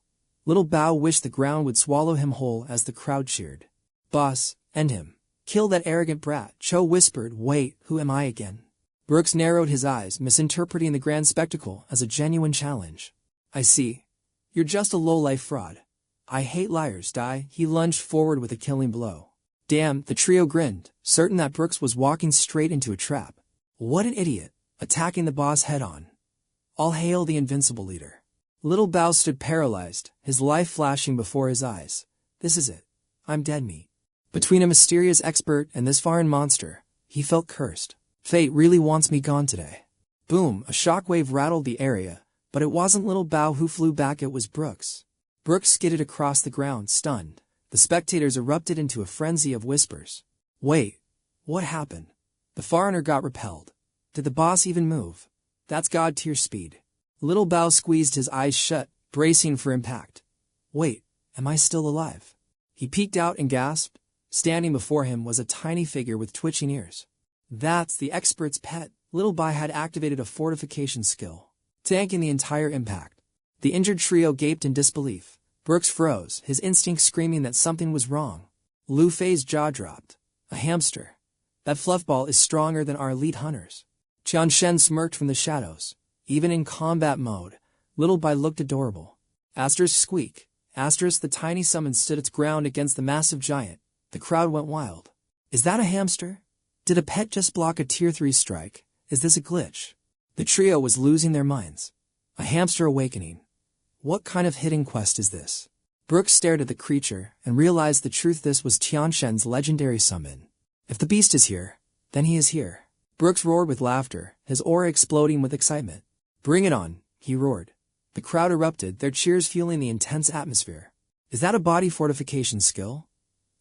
Little Bao wished the ground would swallow him whole as the crowd cheered. "Boss, end him. Kill that arrogant brat." Cho whispered, "Wait, who am I again?" Brooks narrowed his eyes, misinterpreting the grand spectacle as a genuine challenge. "I see. You're just a low-life fraud. I hate liars, die." He lunged forward with a killing blow. Damn, the trio grinned, certain that Brooks was walking straight into a trap. What an idiot, attacking the boss head-on. All hail the invincible leader. Little Bao stood paralyzed, his life flashing before his eyes. This is it. I'm dead meat. Between a mysterious expert and this foreign monster, he felt cursed. Fate really wants me gone today. Boom, a shockwave rattled the area, but it wasn't Little Bao who flew back, it was Brooks. Brooks skidded across the ground, stunned. The spectators erupted into a frenzy of whispers. "Wait, what happened?" The foreigner got repelled. Did the boss even move? That's god-tier speed. Little Bao squeezed his eyes shut, bracing for impact. "Wait, am I still alive?" He peeked out and gasped. Standing before him was a tiny figure with twitching ears. That's the expert's pet. Little Bao had activated a fortification skill, tanking the entire impact. The injured trio gaped in disbelief. Brooks froze, his instinct screaming that something was wrong. Lu Fei's jaw dropped. "A hamster. That fluffball is stronger than our elite hunters." Qian Shen smirked from the shadows. Even in combat mode, Little Bao looked adorable. Asterisk squeak. Asterisk the tiny summon stood its ground against the massive giant. The crowd went wild. Is that a hamster? Did a pet just block a tier 3 strike? Is this a glitch? The trio was losing their minds. A hamster awakening. What kind of hidden quest is this? Brooks stared at the creature and realized the truth. This was Qian Shen's legendary summon. If the beast is here, then he is here. Brooks roared with laughter, his aura exploding with excitement. "Bring it on," he roared. The crowd erupted, their cheers fueling the intense atmosphere. Is that a body fortification skill?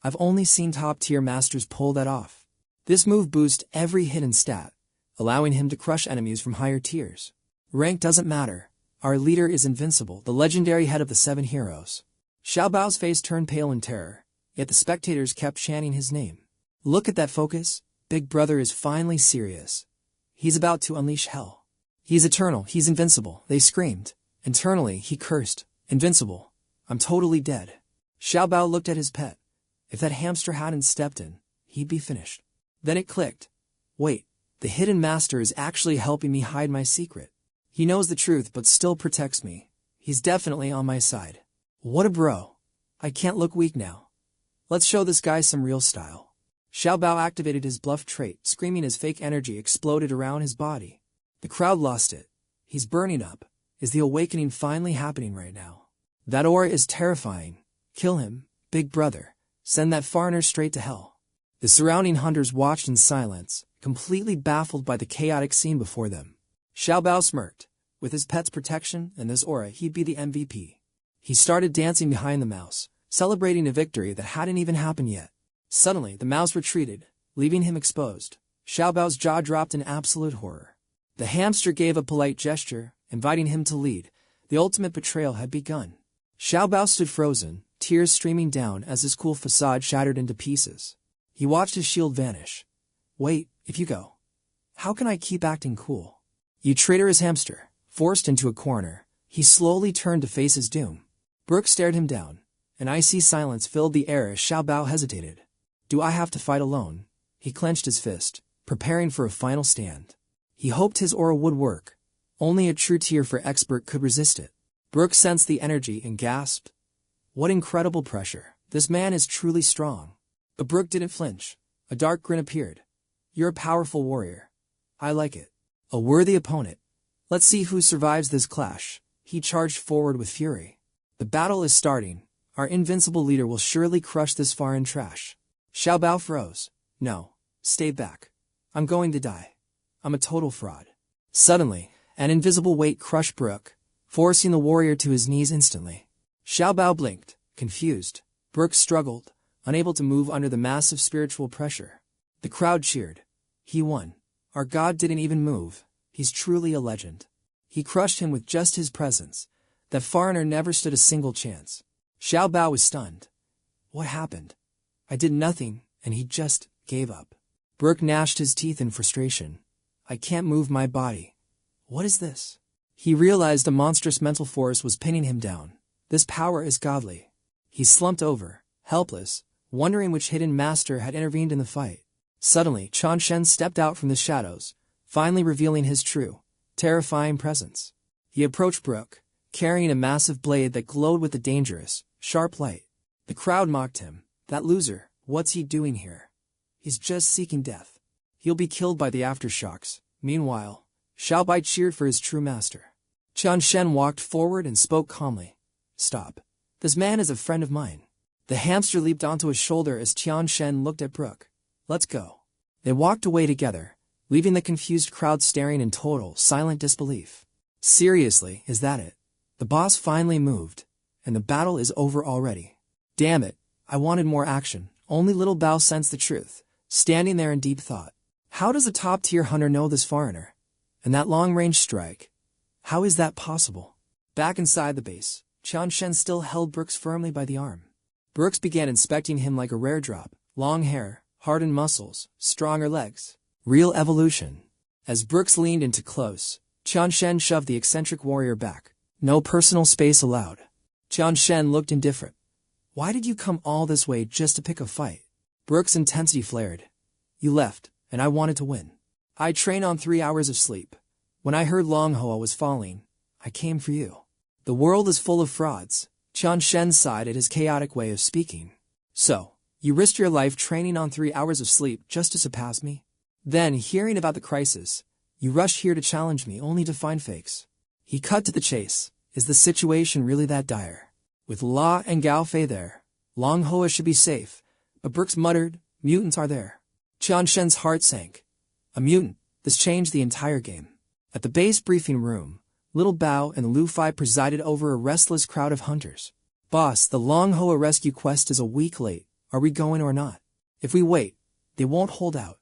I've only seen top-tier masters pull that off. This move boosts every hidden stat, allowing him to crush enemies from higher tiers. Rank doesn't matter. Our leader is invincible, the legendary head of the 7 heroes. Xiao Bao's face turned pale in terror, yet the spectators kept chanting his name. Look at that focus. Big Brother is finally serious. He's about to unleash hell. He's eternal, he's invincible, they screamed. Internally, he cursed. Invincible. I'm totally dead. Xiao Bao looked at his pet. If that hamster hadn't stepped in, he'd be finished. Then it clicked. Wait, the hidden master is actually helping me hide my secret. He knows the truth but still protects me. He's definitely on my side. What a bro. I can't look weak now. Let's show this guy some real style. Xiao Bao activated his bluff trait, screaming as fake energy exploded around his body. The crowd lost it. He's burning up. Is the awakening finally happening right now? That aura is terrifying. Kill him, Big Brother. Send that foreigner straight to hell. The surrounding hunters watched in silence, completely baffled by the chaotic scene before them. Xiao Bao smirked. With his pet's protection and this aura, he'd be the MVP. He started dancing behind the mouse, celebrating a victory that hadn't even happened yet. Suddenly, the mouse retreated, leaving him exposed. Xiao Bao's jaw dropped in absolute horror. The hamster gave a polite gesture, inviting him to lead. The ultimate betrayal had begun. Xiao Bao stood frozen, tears streaming down as his cool facade shattered into pieces. He watched his shield vanish. Wait, if you go, how can I keep acting cool? You traitorous hamster. Forced into a corner, he slowly turned to face his doom. Brooks stared him down. An icy silence filled the air as Xiao Bao hesitated. Do I have to fight alone? He clenched his fist, preparing for a final stand. He hoped his aura would work. Only a true tier for expert could resist it. Brooks sensed the energy and gasped. What incredible pressure. This man is truly strong. But Brook didn't flinch. A dark grin appeared. You're a powerful warrior. I like it. A worthy opponent. Let's see who survives this clash. He charged forward with fury. The battle is starting. Our invincible leader will surely crush this foreign trash. Xiaobao froze. No. Stay back. I'm going to die. I'm a total fraud. Suddenly, an invisible weight crushed Brook, forcing the warrior to his knees instantly. Xiaobao blinked, confused. Brook struggled, unable to move under the massive spiritual pressure. The crowd cheered. He won. Our god didn't even move. He's truly a legend. He crushed him with just his presence. That foreigner never stood a single chance. Xiaobao was stunned. What happened? I did nothing, and he just gave up. Brook gnashed his teeth in frustration. I can't move my body. What is this? He realized a monstrous mental force was pinning him down. This power is godly. He slumped over, helpless, wondering which hidden master had intervened in the fight. Suddenly, Qianshen stepped out from the shadows, finally revealing his true, terrifying presence. He approached Brook, carrying a massive blade that glowed with a dangerous, sharp light. The crowd mocked him. That loser, what's he doing here? He's just seeking death. He'll be killed by the aftershocks. Meanwhile, Xiaobai cheered for his true master. Qianshen walked forward and spoke calmly. Stop. This man is a friend of mine. The hamster leaped onto his shoulder as Qianshen looked at Brook. Let's go. They walked away together, leaving the confused crowd staring in total, silent disbelief. Seriously, is that it? The boss finally moved, and the battle is over already. Damn it, I wanted more action. Only Little Bao sensed the truth, standing there in deep thought. How does a top-tier hunter know this foreigner? And that long-range strike? How is that possible? Back inside the base, Qianshen still held Brooks firmly by the arm. Brooks began inspecting him like a rare drop. Long hair, hardened muscles, stronger legs. Real evolution. As Brooks leaned into close, Qianshen shoved the eccentric warrior back. No personal space allowed. Qianshen looked indifferent. Why did you come all this way just to pick a fight? Brooks' intensity flared. You left, and I wanted to win. I trained on 3 hours of sleep. When I heard Longhua was falling, I came for you. The world is full of frauds. Qianshen sighed at his chaotic way of speaking. So, you risked your life training on 3 hours of sleep just to surpass me? Then, hearing about the crisis, you rushed here to challenge me only to find fakes. He cut to the chase. Is the situation really that dire? With La and Gao Fei there, Longhua should be safe, but Brooks muttered, mutants are there. Qianshen's heart sank. A mutant, this changed the entire game. At the base briefing room, Little Bao and Lu Fai presided over a restless crowd of hunters. Boss, the Longhua rescue quest is a week late. Are we going or not? If we wait, they won't hold out.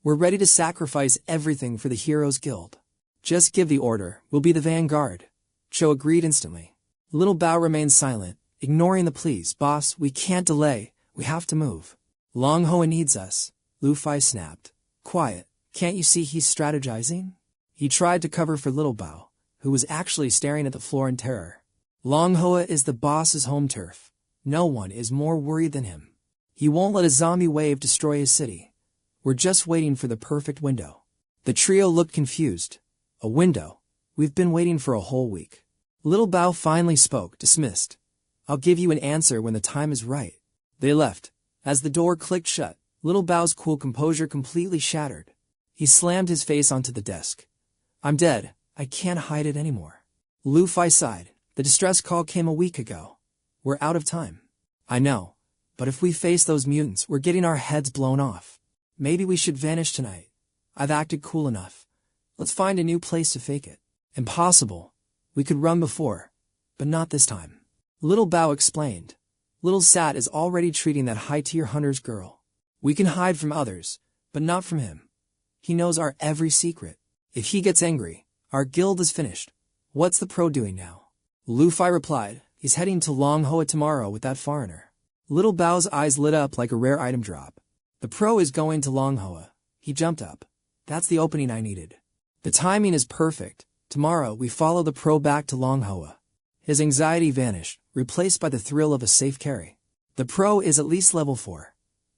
We're ready to sacrifice everything for the Heroes Guild. Just give the order, we'll be the vanguard. Cho agreed instantly. Little Bao remained silent, ignoring the pleas. Boss, we can't delay, we have to move. Longhua needs us, Lu Fai snapped. Quiet, can't you see he's strategizing? He tried to cover for Little Bao, who was actually staring at the floor in terror. Longhua is the boss's home turf. No one is more worried than him. He won't let a zombie wave destroy his city. We're just waiting for the perfect window. The trio looked confused. A window? We've been waiting for a whole week. Little Bao finally spoke, dismissed. I'll give you an answer when the time is right. They left. As the door clicked shut, Little Bao's cool composure completely shattered. He slammed his face onto the desk. I'm dead. I can't hide it anymore. Lu Fai sighed. The distress call came a week ago. We're out of time. I know. But if we face those mutants, we're getting our heads blown off. Maybe we should vanish tonight. I've acted cool enough. Let's find a new place to fake it. Impossible. We could run before, but not this time. Little Bao explained. Little Sat is already treating that high-tier hunter's girl. We can hide from others, but not from him. He knows our every secret. If he gets angry, our guild is finished. What's the pro doing now? Lu Fai replied, he's heading to Longhua tomorrow with that foreigner. Little Bao's eyes lit up like a rare item drop. The pro is going to Longhua. He jumped up. That's the opening I needed. The timing is perfect. Tomorrow, we follow the pro back to Longhua. His anxiety vanished, replaced by the thrill of a safe carry. The pro is at least level 4.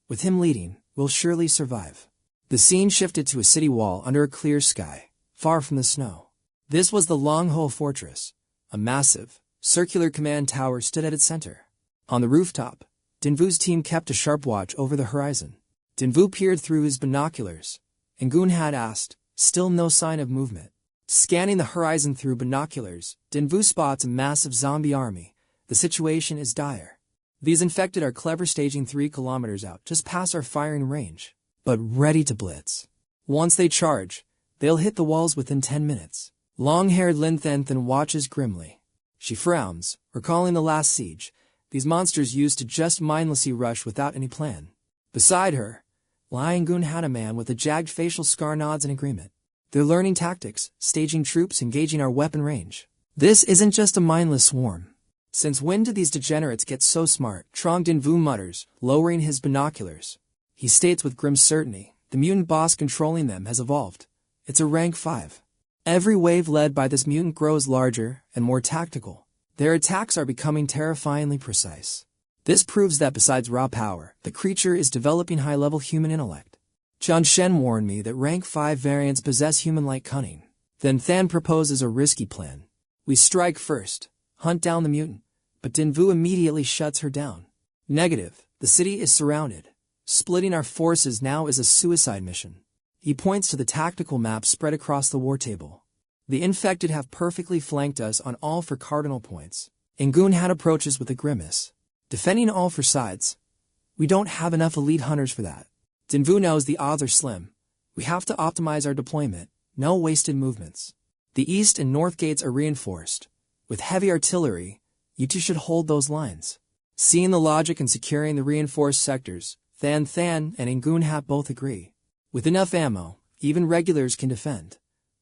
With him leading, we'll surely survive. The scene shifted to a city wall under a clear sky, far from the snow. This was the Longhua fortress. A massive, circular command tower stood at its center. On the rooftop, Dinvu's team kept a sharp watch over the horizon. Dinvu peered through his binoculars. Ngun had asked, still no sign of movement. Scanning the horizon through binoculars, Dinvu spots a massive zombie army. The situation is dire. These infected are clever, staging 3 kilometers out, just past our firing range, but ready to blitz. Once they charge, they'll hit the walls within 10 minutes. Long-haired Lin Thanthan watches grimly. She frowns, recalling the last siege. These monsters used to just mindlessly rush without any plan. Beside her, Ngun had a man with a jagged facial scar, nods in agreement. They're learning tactics, staging troops, engaging our weapon range. This isn't just a mindless swarm. Since when did these degenerates get so smart? Trong Dinvu mutters, lowering his binoculars. He states with grim certainty, the mutant boss controlling them has evolved. It's a rank 5. Every wave led by this mutant grows larger and more tactical. Their attacks are becoming terrifyingly precise. This proves that besides raw power, the creature is developing high-level human intellect. Qian Shen warned me that rank 5 variants possess human-like cunning. Then Than proposes a risky plan. We strike first, hunt down the mutant, but Dinvu immediately shuts her down. Negative, the city is surrounded. Splitting our forces now is a suicide mission. He points to the tactical map spread across the war table. The infected have perfectly flanked us on all 4 cardinal points. Ngun had approaches with a grimace. Defending all 4 sides. We don't have enough elite hunters for that. Dinvu knows the odds are slim. We have to optimize our deployment, no wasted movements. The east and north gates are reinforced. With heavy artillery, you two should hold those lines. Seeing the logic in securing the reinforced sectors, Than and Ngun both agree. With enough ammo, even regulars can defend.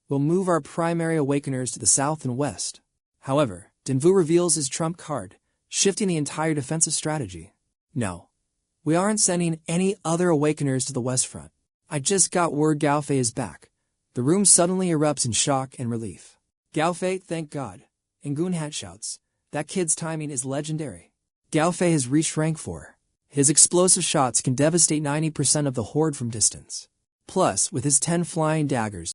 We'll move our primary awakeners to the south and west. However, Dinvu reveals his trump card, shifting the entire defensive strategy. No, we aren't sending any other awakeners to the west front. I just got word 𝐒𝐊𝐢 is back. The room suddenly erupts in shock and relief. 𝐒𝐊𝐢, thank God. Ngun shouts. That kid's timing is legendary. 𝐒𝐊𝐢 has reached rank 4. His explosive shots can devastate 90% of the horde from distance. Plus, with his 10 flying daggers,